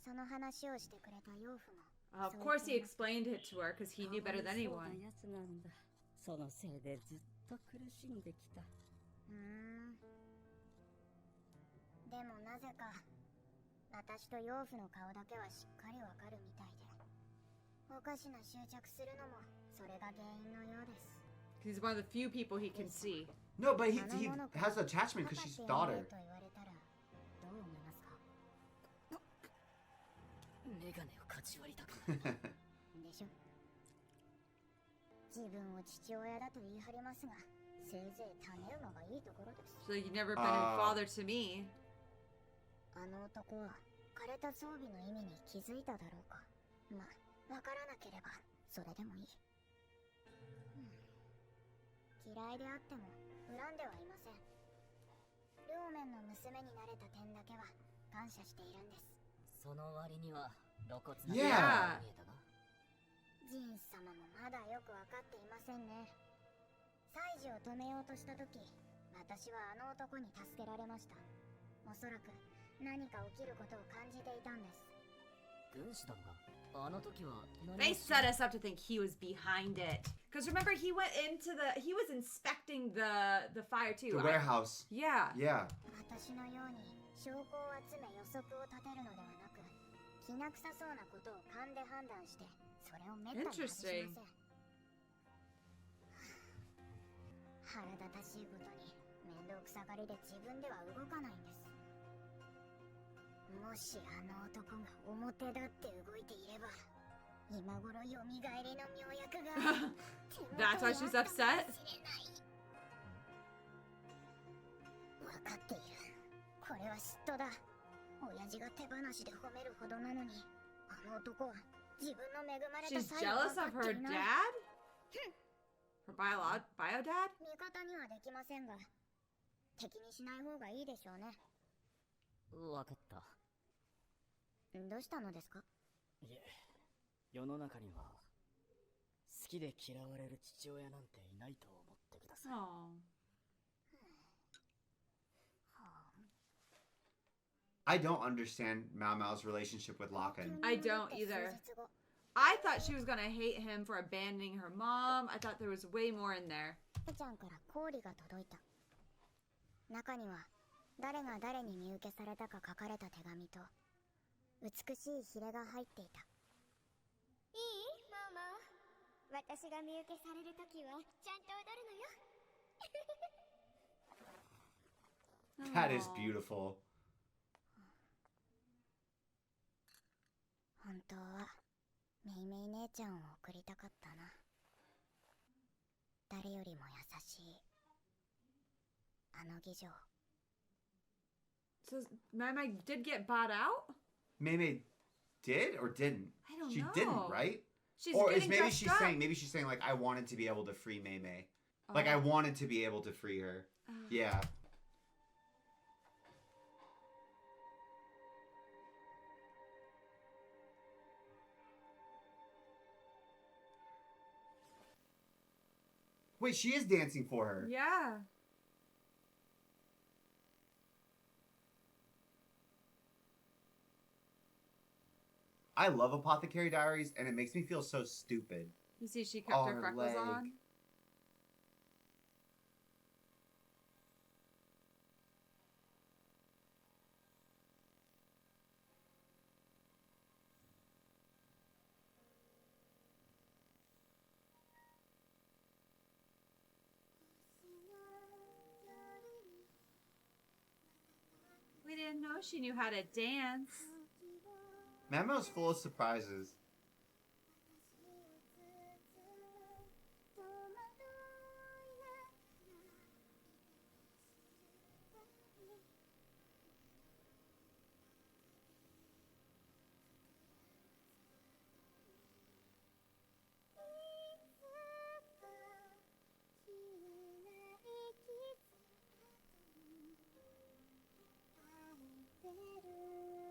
その話をしてくれた養父も。 Of course, he explained it to her because he knew better than かわいそうな anyone. やつなんだ。そのせいでずっと苦しんできた。でもなぜか私と養父の顔だけはしっかりわかるみたいで、おかしな執着するのもそれが原因のようです。 He's one of the few people he can see. No, but he あのもの has attachment because she's 二十歳に daughter. と言われたらどう思いますか？メガネをかち割りたくない。でしょ。自分を父親だと言い張りますが、せいぜい種馬がいいところです。 So you've never been a father to me. あの男は枯れた装備の意味に気づいただろうか。まあ、わからなければそれでもいい。嫌いであっても恨んではいません。両面の娘になれた点だけは感謝しているんです。その割には露骨な Yeah. 見えたが。ジンス様もまだよくわかっていませんね。祭事を止めようとした時、私はあの男に助けられました。おそらく何か起きることを感じていたんです。軍師団があの時は何も They しな set い us up to think he was behind it. Because remember, he was inspecting the fire too. The warehouse. Yeah. Yeah. 私のように証拠を集め予測を立てるのではなく、気が臭そうなことを勘で判断して、それをめったに外しません。 Interesting. 腹立たしいことに面倒くさがりで自分では動かないんです。もしあの男が表だって動いていれば、今頃よみがえりの妙薬が That's why she's upset? 分かっている。これは嫉妬だ。親父が手放しで褒めるほどなのに、あの男は自分の恵まれた She's 才を jealous 分 of かって her いない。 dad? Her bio dad? 味方にはできませんが、敵にしない方がいいでしょうね。わかった。どうしたのですか？いえ、世の中には好きで嫌われる父親なんていないと思ってください。 Oh. I don't understand Mao Mao's relationship with Locken. I don't either. I thought she was gonna hate him for abandoning her mom. I thought there was way more in there. ちゃんから氷が届いた。中には誰が誰に身請けされたか書かれた手紙と美しいヒレが入っていた。いい？ママ。私が身請けされるときはちゃんと踊るのよ。 That is Aw. beautiful. 本当はメイメイ姉ちゃんを送りたかったな。誰よりも優しいあの妓女。 So Mai Mai did get bought out? Mei Mei did or didn't? I don't She know. didn't, right? She's Or is getting maybe dressed she's up. saying like I wanted to be able to free Mei Mei. Like I Oh. wanted to be able to free her. Oh. Yeah. Wait, she is dancing for her. Yeah. I love Apothecary Diaries, and it makes me feel so stupid. You see, she kept Oh, her her freckles leg. on. We didn't know she knew how to dance. Mamo's full of surprises.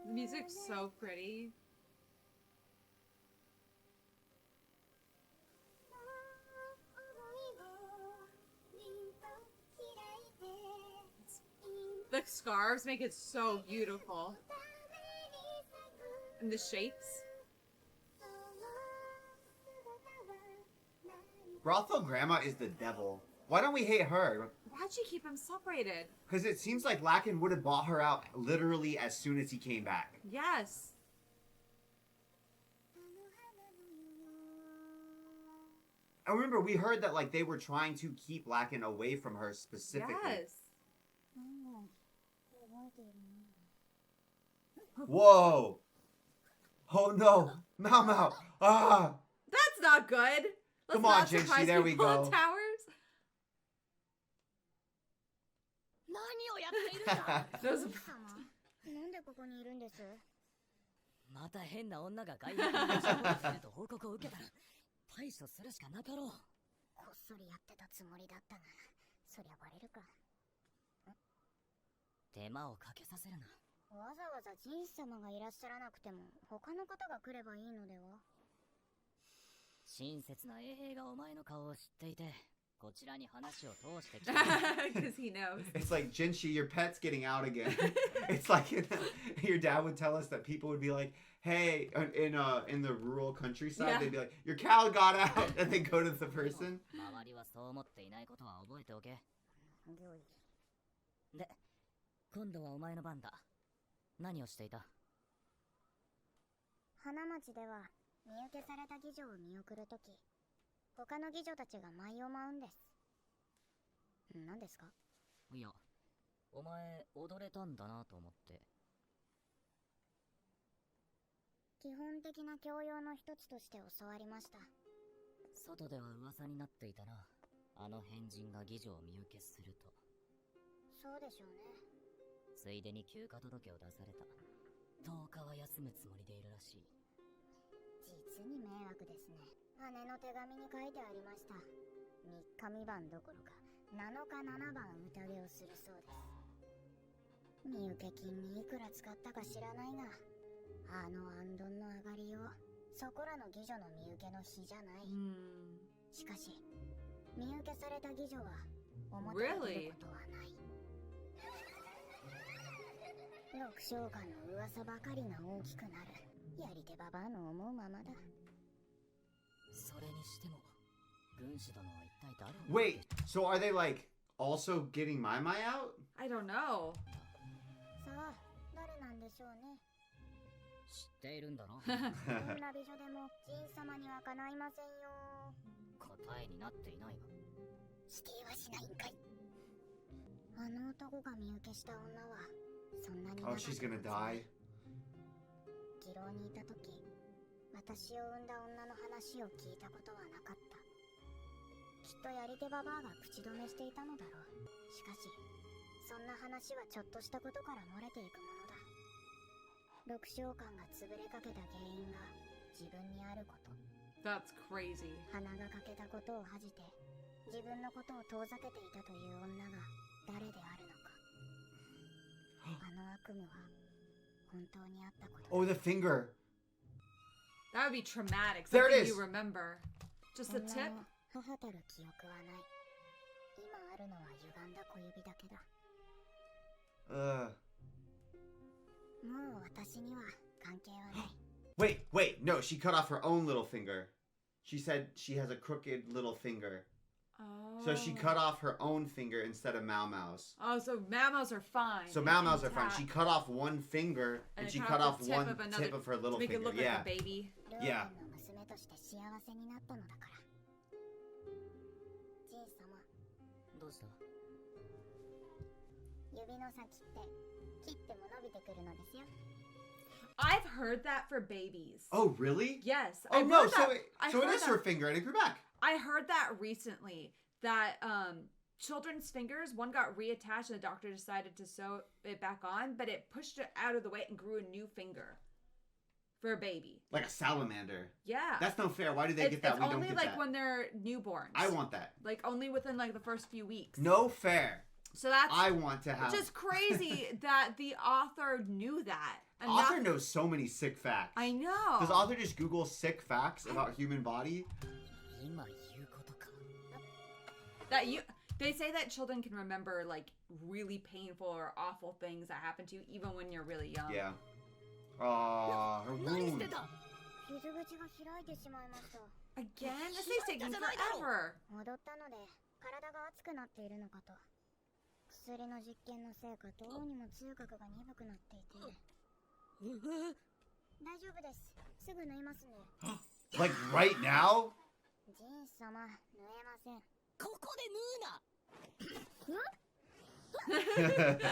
The music's so pretty. The scarves make it so beautiful. And the shapes. Brothel Grandma is the devil. Why don't we hate her? Why'd she keep them separated? Because it seems like Lacken would have bought her out literally as soon as he came back. Yes. I remember we heard that like they were trying to keep Lacken away from her specifically. Yes. うん覚えているの Whoa! Oh no! Mao Mao! Ah! That's not good. Let's Come on, not Jinxie, surprise there we people in go. towers. 何をやっているんだ Those 様なんでここにいるんです？また変な女が外国に仕事してると報告を受けたら対処するしかなかろう。こっそりやってたつもりだったが、そりゃバレるか。手間をかけさせるな。わざわざジンス様がいらっしゃらなくても他の方が来ればいいのでは？親切な衛兵がお前の顔を知っていて、こちらに話を通してきた。because he knows. It's like, Jinshi, your pet's getting out again. It's like your dad would tell us that people would be like, hey, in the rural countryside, Yeah. they'd be like, your cow got out, and they go to the person. 周りはそう思っていないことは覚えておけ。御意。で、今度はお前の番だ。何をしていた？花町では身請けされた妓女を見送るとき、他の妓女たちが舞を舞うんです。何ですか？いや、お前踊れたんだなと思って。基本的な教養の一つとして教わりました。外では噂になっていたな。あの変人が妓女を見受けすると。そうでしょうね。ついでに休暇届を出された。10日は休むつもりでいるらしい。実に迷惑ですね。姉の手紙に書いてありました。3日3晩どころか7日7晩宴をするそうです。身請け金にいくら使ったか知らないが、あの安どんの上がりよう、そこらの妓女の身請けの比じゃない。しかし身請けされた妓女は表に出ることはない。六召喚の噂ばかりが大きくなる。やり手ババアの思うままだ。それにしても、軍師殿は一体誰を。 Wait, so are they like also getting my out? I don't know. さあ、誰なんでしょうね。知っているんだろ。どんな美女でもジン様にはかないませんよ。答えになっていないが。否定はしないんかい。あの男が身請けした女はそんなに Oh, she's gonna die. 議論にいた時、私を産んだ女の話を聞いたことはなかった。きっとやり手ババアが口止めしていたのだろう。しかしそんな話はちょっとしたことから漏れていくものだ。六召喚が潰れかけた原因が自分にあること。 That's crazy. 鼻が欠けたことを恥じて自分のことを遠ざけていたという女が誰であるのか。あの悪夢は本当にあったことだ。 Oh, the finger. That would be traumatic. There it Something is. you remember. Just a 女 tip? の母たる記憶はない。今あるのは歪んだ小指だけだ。もう私には関係はない。Wait, no, she cut off her own little finger. She said she has a crooked little finger. Oh. So she cut off her own finger instead of Mao Mao's. Oh, so Mammals are fine. So Mao Mao's are fine. Intact. She cut off one finger and she cut off one tip of her little to make it finger. look like Yeah. a baby. 両親の娘として幸せになったのだから。ジン様、どうした？指の先って切っても伸びてくるのですよ。I've heard that for babies. Oh, really? Yes. Oh, I've no, heard so that- it, I so it heard is that- her finger and it grew back. I heard that recently that children's fingers, one got reattached and the doctor decided to sew it back on, but it pushed it out of the way and grew a new finger for a baby. Like a salamander. Yeah. That's no fair. Why do they get that? It's We don't only get like that. when they're newborns. I want that. Like only within like the first few weeks. No fair. So that's I want to have. just crazy that the author knew that. And Author not- knows so many sick facts. I know. Does author just Google sick facts about human body? 今言うことか。 that you they say that children can remember like really painful or awful things that happen to you even when you're really young. Yeah. Her 何し wound. てた？傷口が開いてしまいました。 Again? This is taking forever. 踊ったので体が熱くなっているのかと。薬の実験のせいかどうにも痛覚が鈍くなっていて。大丈夫です。すぐ縫いますね。 Like right now? ジン様、縫えません。ここで縫うな。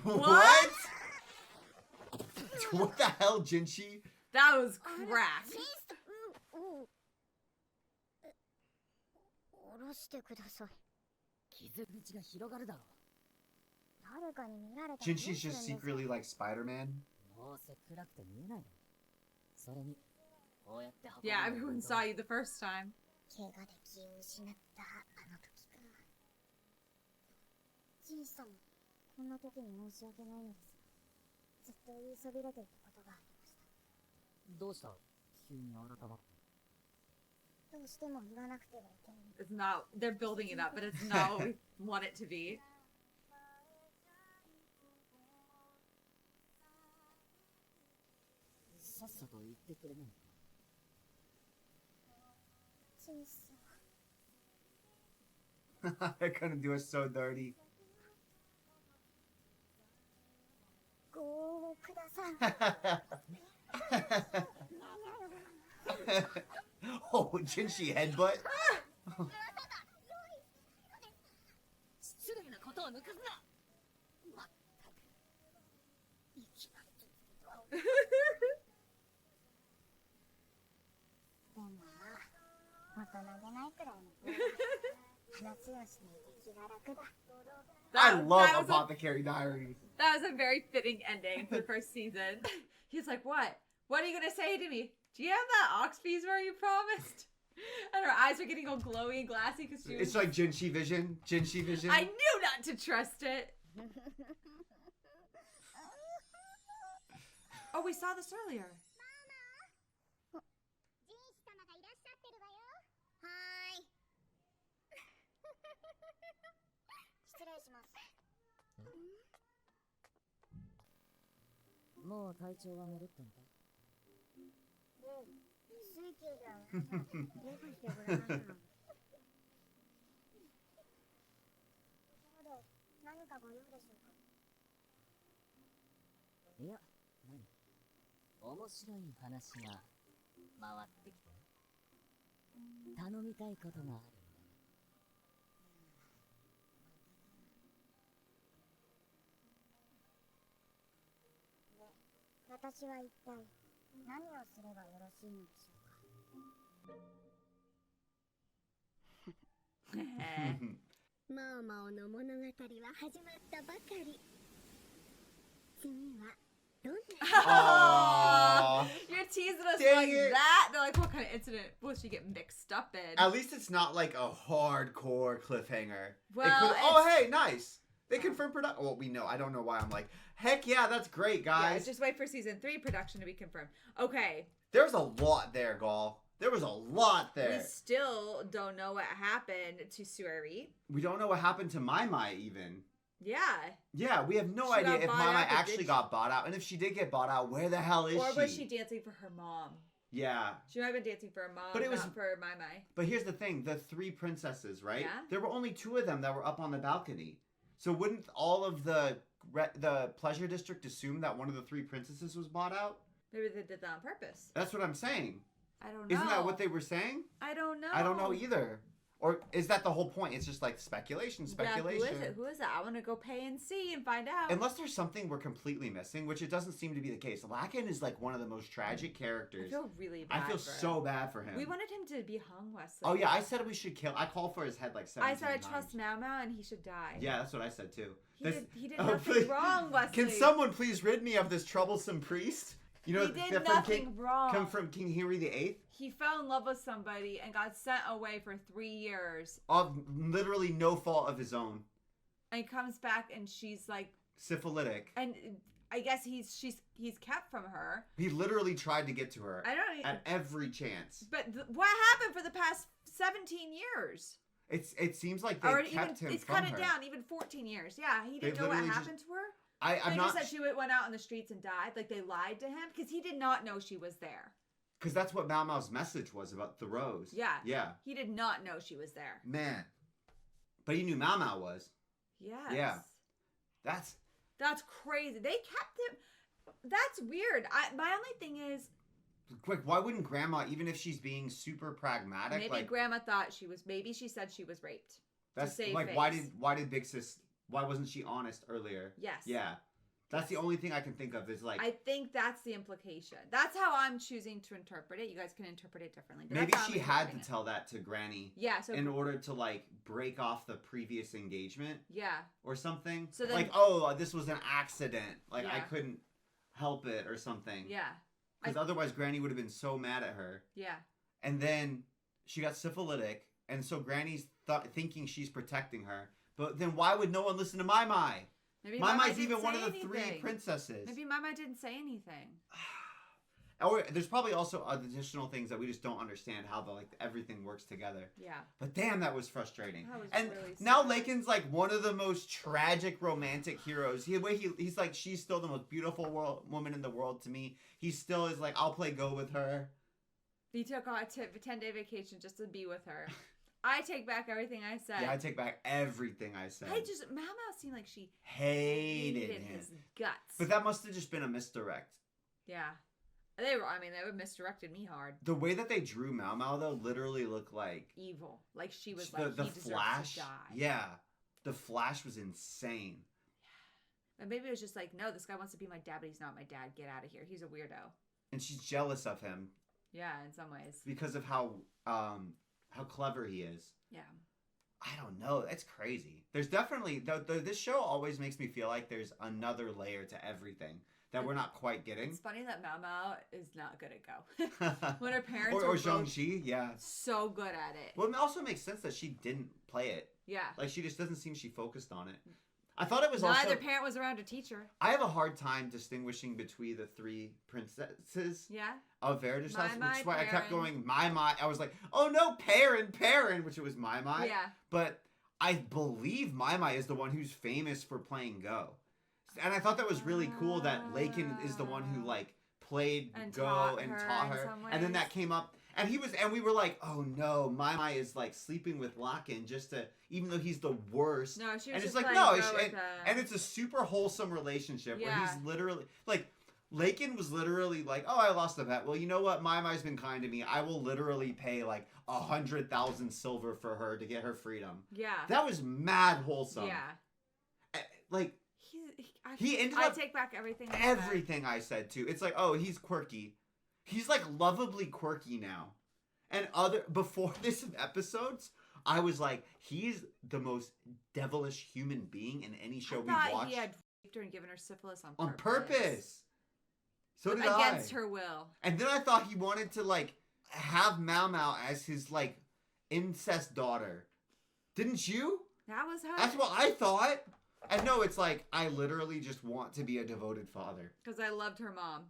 What? What the hell, Jinshi? That was crack. 下ろしてください。傷口が広がるだろ誰かに見られたらどうするん Jinshi's で just すか？ secretly like Spider-Man. どうせ暗くて見えないの。それにこうやって運ぶの Yeah, は everyone saw you the first time. 怪我で気を失ったあの時か。ジン様、こんな時に申し訳ないのですが、ずっと言いそびれていたことがありました。どうした急に改まって。どうしても言わなくてはいけない。 It's not. They're building it up, but it's not what we want it to be. さっさと言ってくれないか。ジン様、 They're gonna do us so dirty. ご応募ください。Oh, Jinshi headbutt? 失礼なことを抜かすな。でもまあ、大人げないくらいの話をしていて気が楽だ。 I That- love that was a- Apothecary Diaries. That was a very fitting ending for the first season. He's like, what? What are you gonna say to me? Do you have that ox beeswax you promised? And her eyes are getting all glowy and glassy because she was... It's like Jinshi vision. Jinshi vision. I knew not to trust it. Oh, we saw this earlier. ジンシ様がいらっしゃってるわよ。はーい。失礼します。もう体調は戻ったのか。水球がよくしてくれました。ところで、何かご用でしょうか？いや、何面白い話が回ってきて。頼みたいことがあるんだ。私は一体何をすればよろしいのでしょうか？マオマオの物語は始まったばかり。次はどんな Aww. You're teasing us Dang like it. that. They're like, what kind of incident will she get mixed up in? At least it's not like a hardcore cliffhanger. Well, It could, oh, it's- hey, nice. They confirmed production. Well, we know. I don't know why I'm like, heck yeah, that's great, Yeah, guys. just wait for season 3 production to be confirmed. Okay, There's a lot there, Gall. There was a lot we there. still don't know what happened to Sueri. We don't know what happened to Mai Mai even. Yeah. Yeah, we have no She idea got if bought Mai Mai out, but actually did got bought out. And if she did get bought out, where the hell is Or she? was she dancing for her mom? Yeah. She might have been dancing for her mom, But it was- not for Mai Mai. But here's the thing, the 3 princesses, right? Yeah. There were only 2 of them that were up on the balcony. So wouldn't all of the pleasure district assume that one of the 3 princesses was bought out? Maybe they did that on purpose. That's what I'm saying. I don't know. Isn't that what they were saying? I don't know. I don't know either. Or is that the whole point? It's just like speculation. Yeah, who is it? Who is it? I want to go pay and see and find out. Unless there's something we're completely missing, which it doesn't seem to be the case. Lakin is like one of the most tragic I characters. feel really bad. I feel for so him. bad for him. We wanted him to be hung, Wesley. Oh yeah, I said we should kill. I called for his head like 17 I said I times. trust Mao Mao and he should die. Yeah, that's what I said too. He did Oh, nothing please. wrong, Wesley. Can someone please rid me of this troublesome priest? You know, He did from nothing wrong. Come from King Henry VIII. He fell in love with somebody and got sent away for 3 years. Of literally no fault of his own. And he comes back and she's like, Syphilitic. and I guess he's kept from her. He literally tried to get to her I don't. at every chance. But what happened for the past 17 years? It seems like they Or kept even him it's from cut her. it down, even 14 years. Yeah, he They didn't know what literally just- happened to her. I'm They not just said she went out on the streets and died. Like they lied to him because he did not know she was there. because that's what Mao Mao's message was about the rose. Yeah. Yeah. He did not know she was there. Man. But he knew Mao Mao was. Yes. Yeah. That's That's crazy. They kept him. That's weird. My only thing is, Like, why wouldn't Grandma, even if she's being super pragmatic, Maybe like Grandma thought she was. Maybe she said she was raped. that's save like face. why did Big Sis, why wasn't she honest earlier? Yes. Yeah, that's the only thing I can think of is like I think that's the implication. That's how I'm choosing to interpret it. You guys can interpret it differently. But maybe that's how she I'm had to interpreting tell that to Granny it. Yeah. So in order to like break off the previous engagement yeah. or something. So then- like, oh, this was an accident. Like I Yeah. couldn't help it or something. Yeah. Because otherwise Granny would have been so mad at her. Yeah. And then she got syphilitic, and so Granny's thinking she's protecting her. But then why would no one listen to Mai Mai? Maybe Mai Mai's didn't even one say of the three anything. princesses. Maybe Mama didn't say anything. Or there's probably also additional things that we just don't understand how the like everything works together. Yeah. But damn, that was frustrating. That was And really now sad. Lakin's like one of the most tragic romantic heroes. He's like, she's still the most beautiful woman in the world to me. He still is like, I'll play Go with her. He took a 10-day vacation just to be with her. I take back everything I said. Yeah, I take back everything I said. Mama seemed like she Hated him. his guts. But that must have just been a misdirect. Yeah. They were misdirected me hard. The way that they drew Mao Mao though literally looked like Evil. Like she was the like, he deserves Flash. to die. Yeah, the Flash was insane. And maybe it was just like, no, this guy wants to be my dad, but he's not my dad. Get out of here. He's a weirdo. And she's jealous of him Yeah, in some ways. because of how clever he is. Yeah. I don't know. That's crazy. There's definitely this show always makes me feel like there's another layer to everything that we're not quite getting. It's funny that Mao Mao is not good at Go. When her parents or were Zhongxi, yeah. so good at it. Well, it also makes sense that she didn't play it. Yeah. Like she just doesn't seem she focused on it. I thought it was Neither also. parent was around to teach her. I have a hard time distinguishing between the three princesses Yeah. of Veritas House, Mai which is why I kept Perrin. going Mai Mai. I was like, oh no, Perrin, which it was Mai Mai. Yeah. But I believe Mai Mai is the one who's famous for playing Go. And I thought that was really cool that Lakin is the one who like played And Go taught and her taught in her. some And then ways. that came up. And we were like, oh no, Mai Mai is like sleeping with Lakin just to, even though he's the worst. No, she was And it's just like, playing no, Go with and it's a super wholesome relationship where Yeah. he's literally, like, Lakin was literally like, oh, I lost a bet. Well, you know what? Mai Mai's been kind to me. I will literally pay like 100,000 silver for her to get her freedom. Yeah. That was mad wholesome. Yeah. Like, He ended I up take back everything. I said. everything I said too. It's like, oh, he's quirky. He's like lovably quirky now. And before this episodes, I was like, he's the most devilish human being in any show I we thought watched. he had raped her and given her syphilis on On purpose. purpose. So did Against I. her will. And then I thought he wanted to like have Mao Mao as his like incest daughter. Didn't you? That was her. That's what I thought. And no, it's like I literally just want to be a devoted father. Because I loved her mom.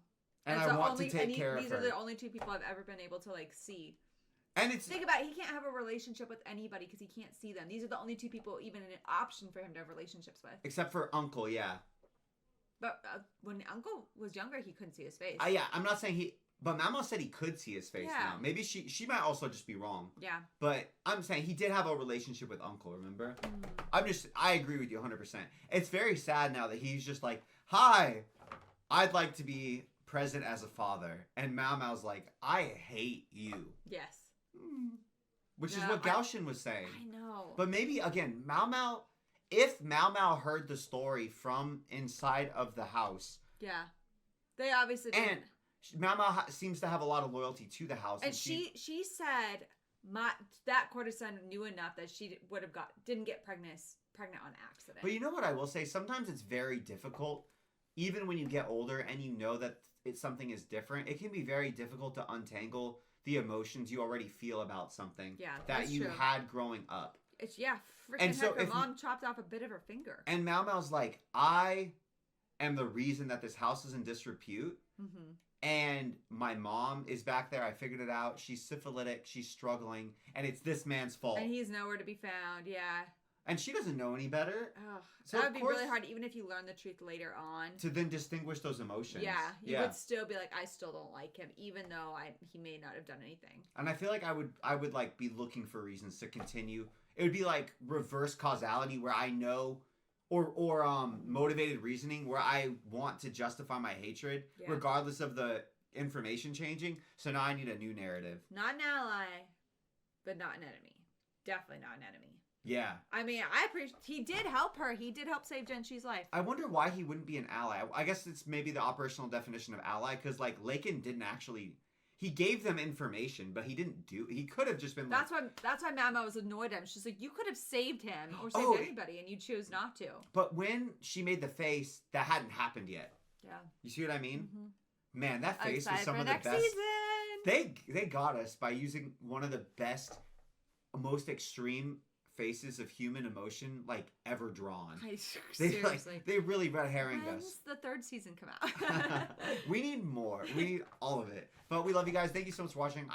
And It's I the want only- to take and care of These her. are the only two people I've ever been able to like see. And it's Think about it, he can't have a relationship with anybody because he can't see them. These are the only two people even an option for him to have relationships with. except for Uncle, yeah. But when Uncle was younger, he couldn't see his face. Yeah, I'm not saying he, but Mama said he could see his face Yeah. now. Maybe she might also just be wrong. Yeah. But I'm saying he did have a relationship with Uncle, remember? I agree with you 100%. It's very sad now that he's just like, hi, I'd like to be present as a father. And Mao Mao's like, I hate you. Yes. Which is No, what Gaoshin was saying. I know. But maybe, again, if Mao Mao heard the story from inside of the house, Yeah. They obviously didn't. and Mao Mao seems to have a lot of loyalty to the house. And she said that courtesan knew enough that she would have didn't get pregnant on accident. But you know what I will say? Sometimes it's very difficult, even when you get older and you know that something is different. It can be very difficult to untangle the emotions you already feel about something that that's you true. had growing up. It's freaking And so heck, her if- mom chopped off a bit of her finger. And Mao Mao's like, I am the reason that this house is in disrepute. Mm-hmm. And my mom is back there. I figured it out. She's syphilitic. She's struggling. And it's this man's fault. And he's nowhere to be found. Yeah. And she doesn't know any better. Oh, So that of would be course- really hard, even if you learn the truth later on. To then distinguish those emotions. Yeah, you would still be like, I still don't like him, even though he may not have done anything. And I feel like I would like be looking for reasons to continue. It would be like reverse causality where I know, or motivated reasoning where I want to justify my hatred regardless of the information changing, so now I need a new narrative. Not an ally, but not an enemy. Definitely not an enemy. Yeah. I mean, I appreciate he did help her. He did help save Genshi's life. I wonder why he wouldn't be an ally. I guess it's maybe the operational definition of ally, because like Lakin didn't actually. He gave them information, but he didn't do. He could have just been. That's why Mama was annoyed at him. She's like, you could have saved him or saved anybody, and you chose not to. But when she made the face, that hadn't happened yet. Yeah. You see what I mean? Mm-hmm. Man, that face was some of the best. Season. They got us by using one of the best, most extreme faces of human emotion like ever drawn. Seriously. They really red herringed us. When's the third season come out? We need more. We need all of it. But we love you guys. Thank you so much for watching.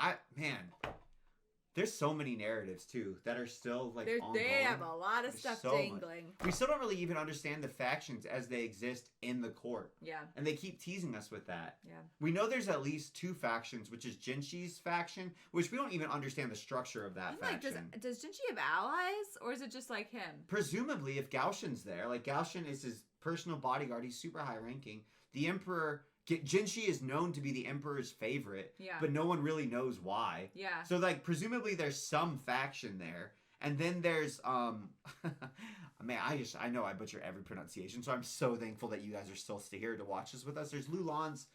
There's so many narratives too that are still like ongoing. They have a lot of stuff dangling. We still don't really even understand the factions as they exist in the court. Yeah. And they keep teasing us with that. Yeah. We know there's at least 2 factions, which is Genshi's faction, which we don't even understand the structure of that faction. Like, does Genshi have allies, or is it just like him? Presumably, if Gaoshin's there, like Gaoshin is his personal bodyguard, he's super high ranking. The Emperor, Genshi is known to be the Emperor's favorite, but no one really knows why. Yeah. So like, presumably there's some faction there. And then there's, man, I know I butcher every pronunciation, so I'm so thankful that you guys are still here to watch this with us. There's Lulan's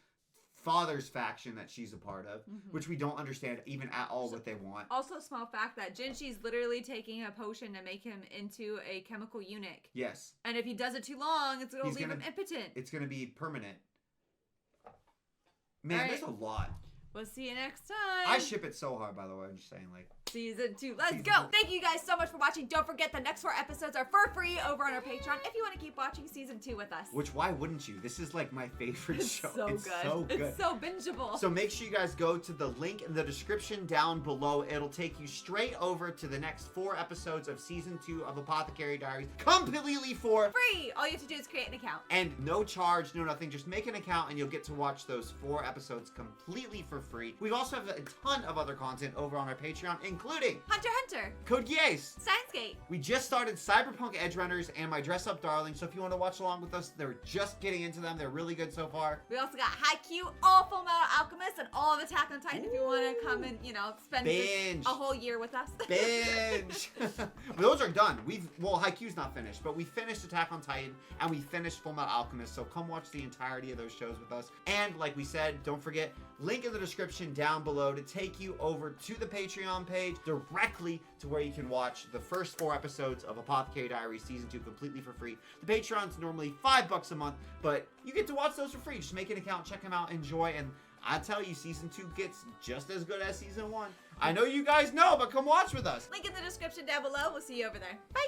father's faction that she's a part of, which we don't understand even at all what they want. Also, small fact that Genshi's literally taking a potion to make him into a chemical eunuch. Yes. And if he does it too long, it's going to leave him impotent. It's going to be permanent. Man, there's a lot. We'll see you next time. I ship it so hard, by the way. I'm just saying, like. Season 2. Let's go. Thank you guys so much for watching. Don't forget the next 4 episodes are for free over on our Patreon if you want to keep watching Season 2 with us. Which, why wouldn't you? This is like my favorite show. It's so good. It's so bingeable. So make sure you guys go to the link in the description down below. It'll take you straight over to the next 4 episodes of Season 2 of Apothecary Diaries. Completely for free. All you have to do is create an account. And no charge, no nothing. Just make an account and you'll get to watch those 4 episodes completely for free. We also have a ton of other content over on our Patreon, including Hunter Hunter, Code Geass, Science-Gate. We just started Cyberpunk Edge Runners and My Dress Up Darling, so if you want to watch along with us, they're just getting into them. They're really good so far. We also got Haikyuu, all Full Metal Alchemist, and all of Attack on Titan. If you want to come and, spend a whole year with us. Binge! Those are done. Haikyuu's not finished, but we finished Attack on Titan and we finished Full Metal Alchemist, so come watch the entirety of those shows with us. And like we said, don't forget, link in the description down below to take you over to the Patreon page directly to where you can watch the first 4 episodes of Apothecary Diaries Season 2 completely for free. The Patreon's normally $5 a month, but you get to watch those for free. Just make an account, check them out, enjoy, and I tell you, Season 2 gets just as good as Season 1. I know you guys know, but come watch with us. Link in the description down below. We'll see you over there. Bye!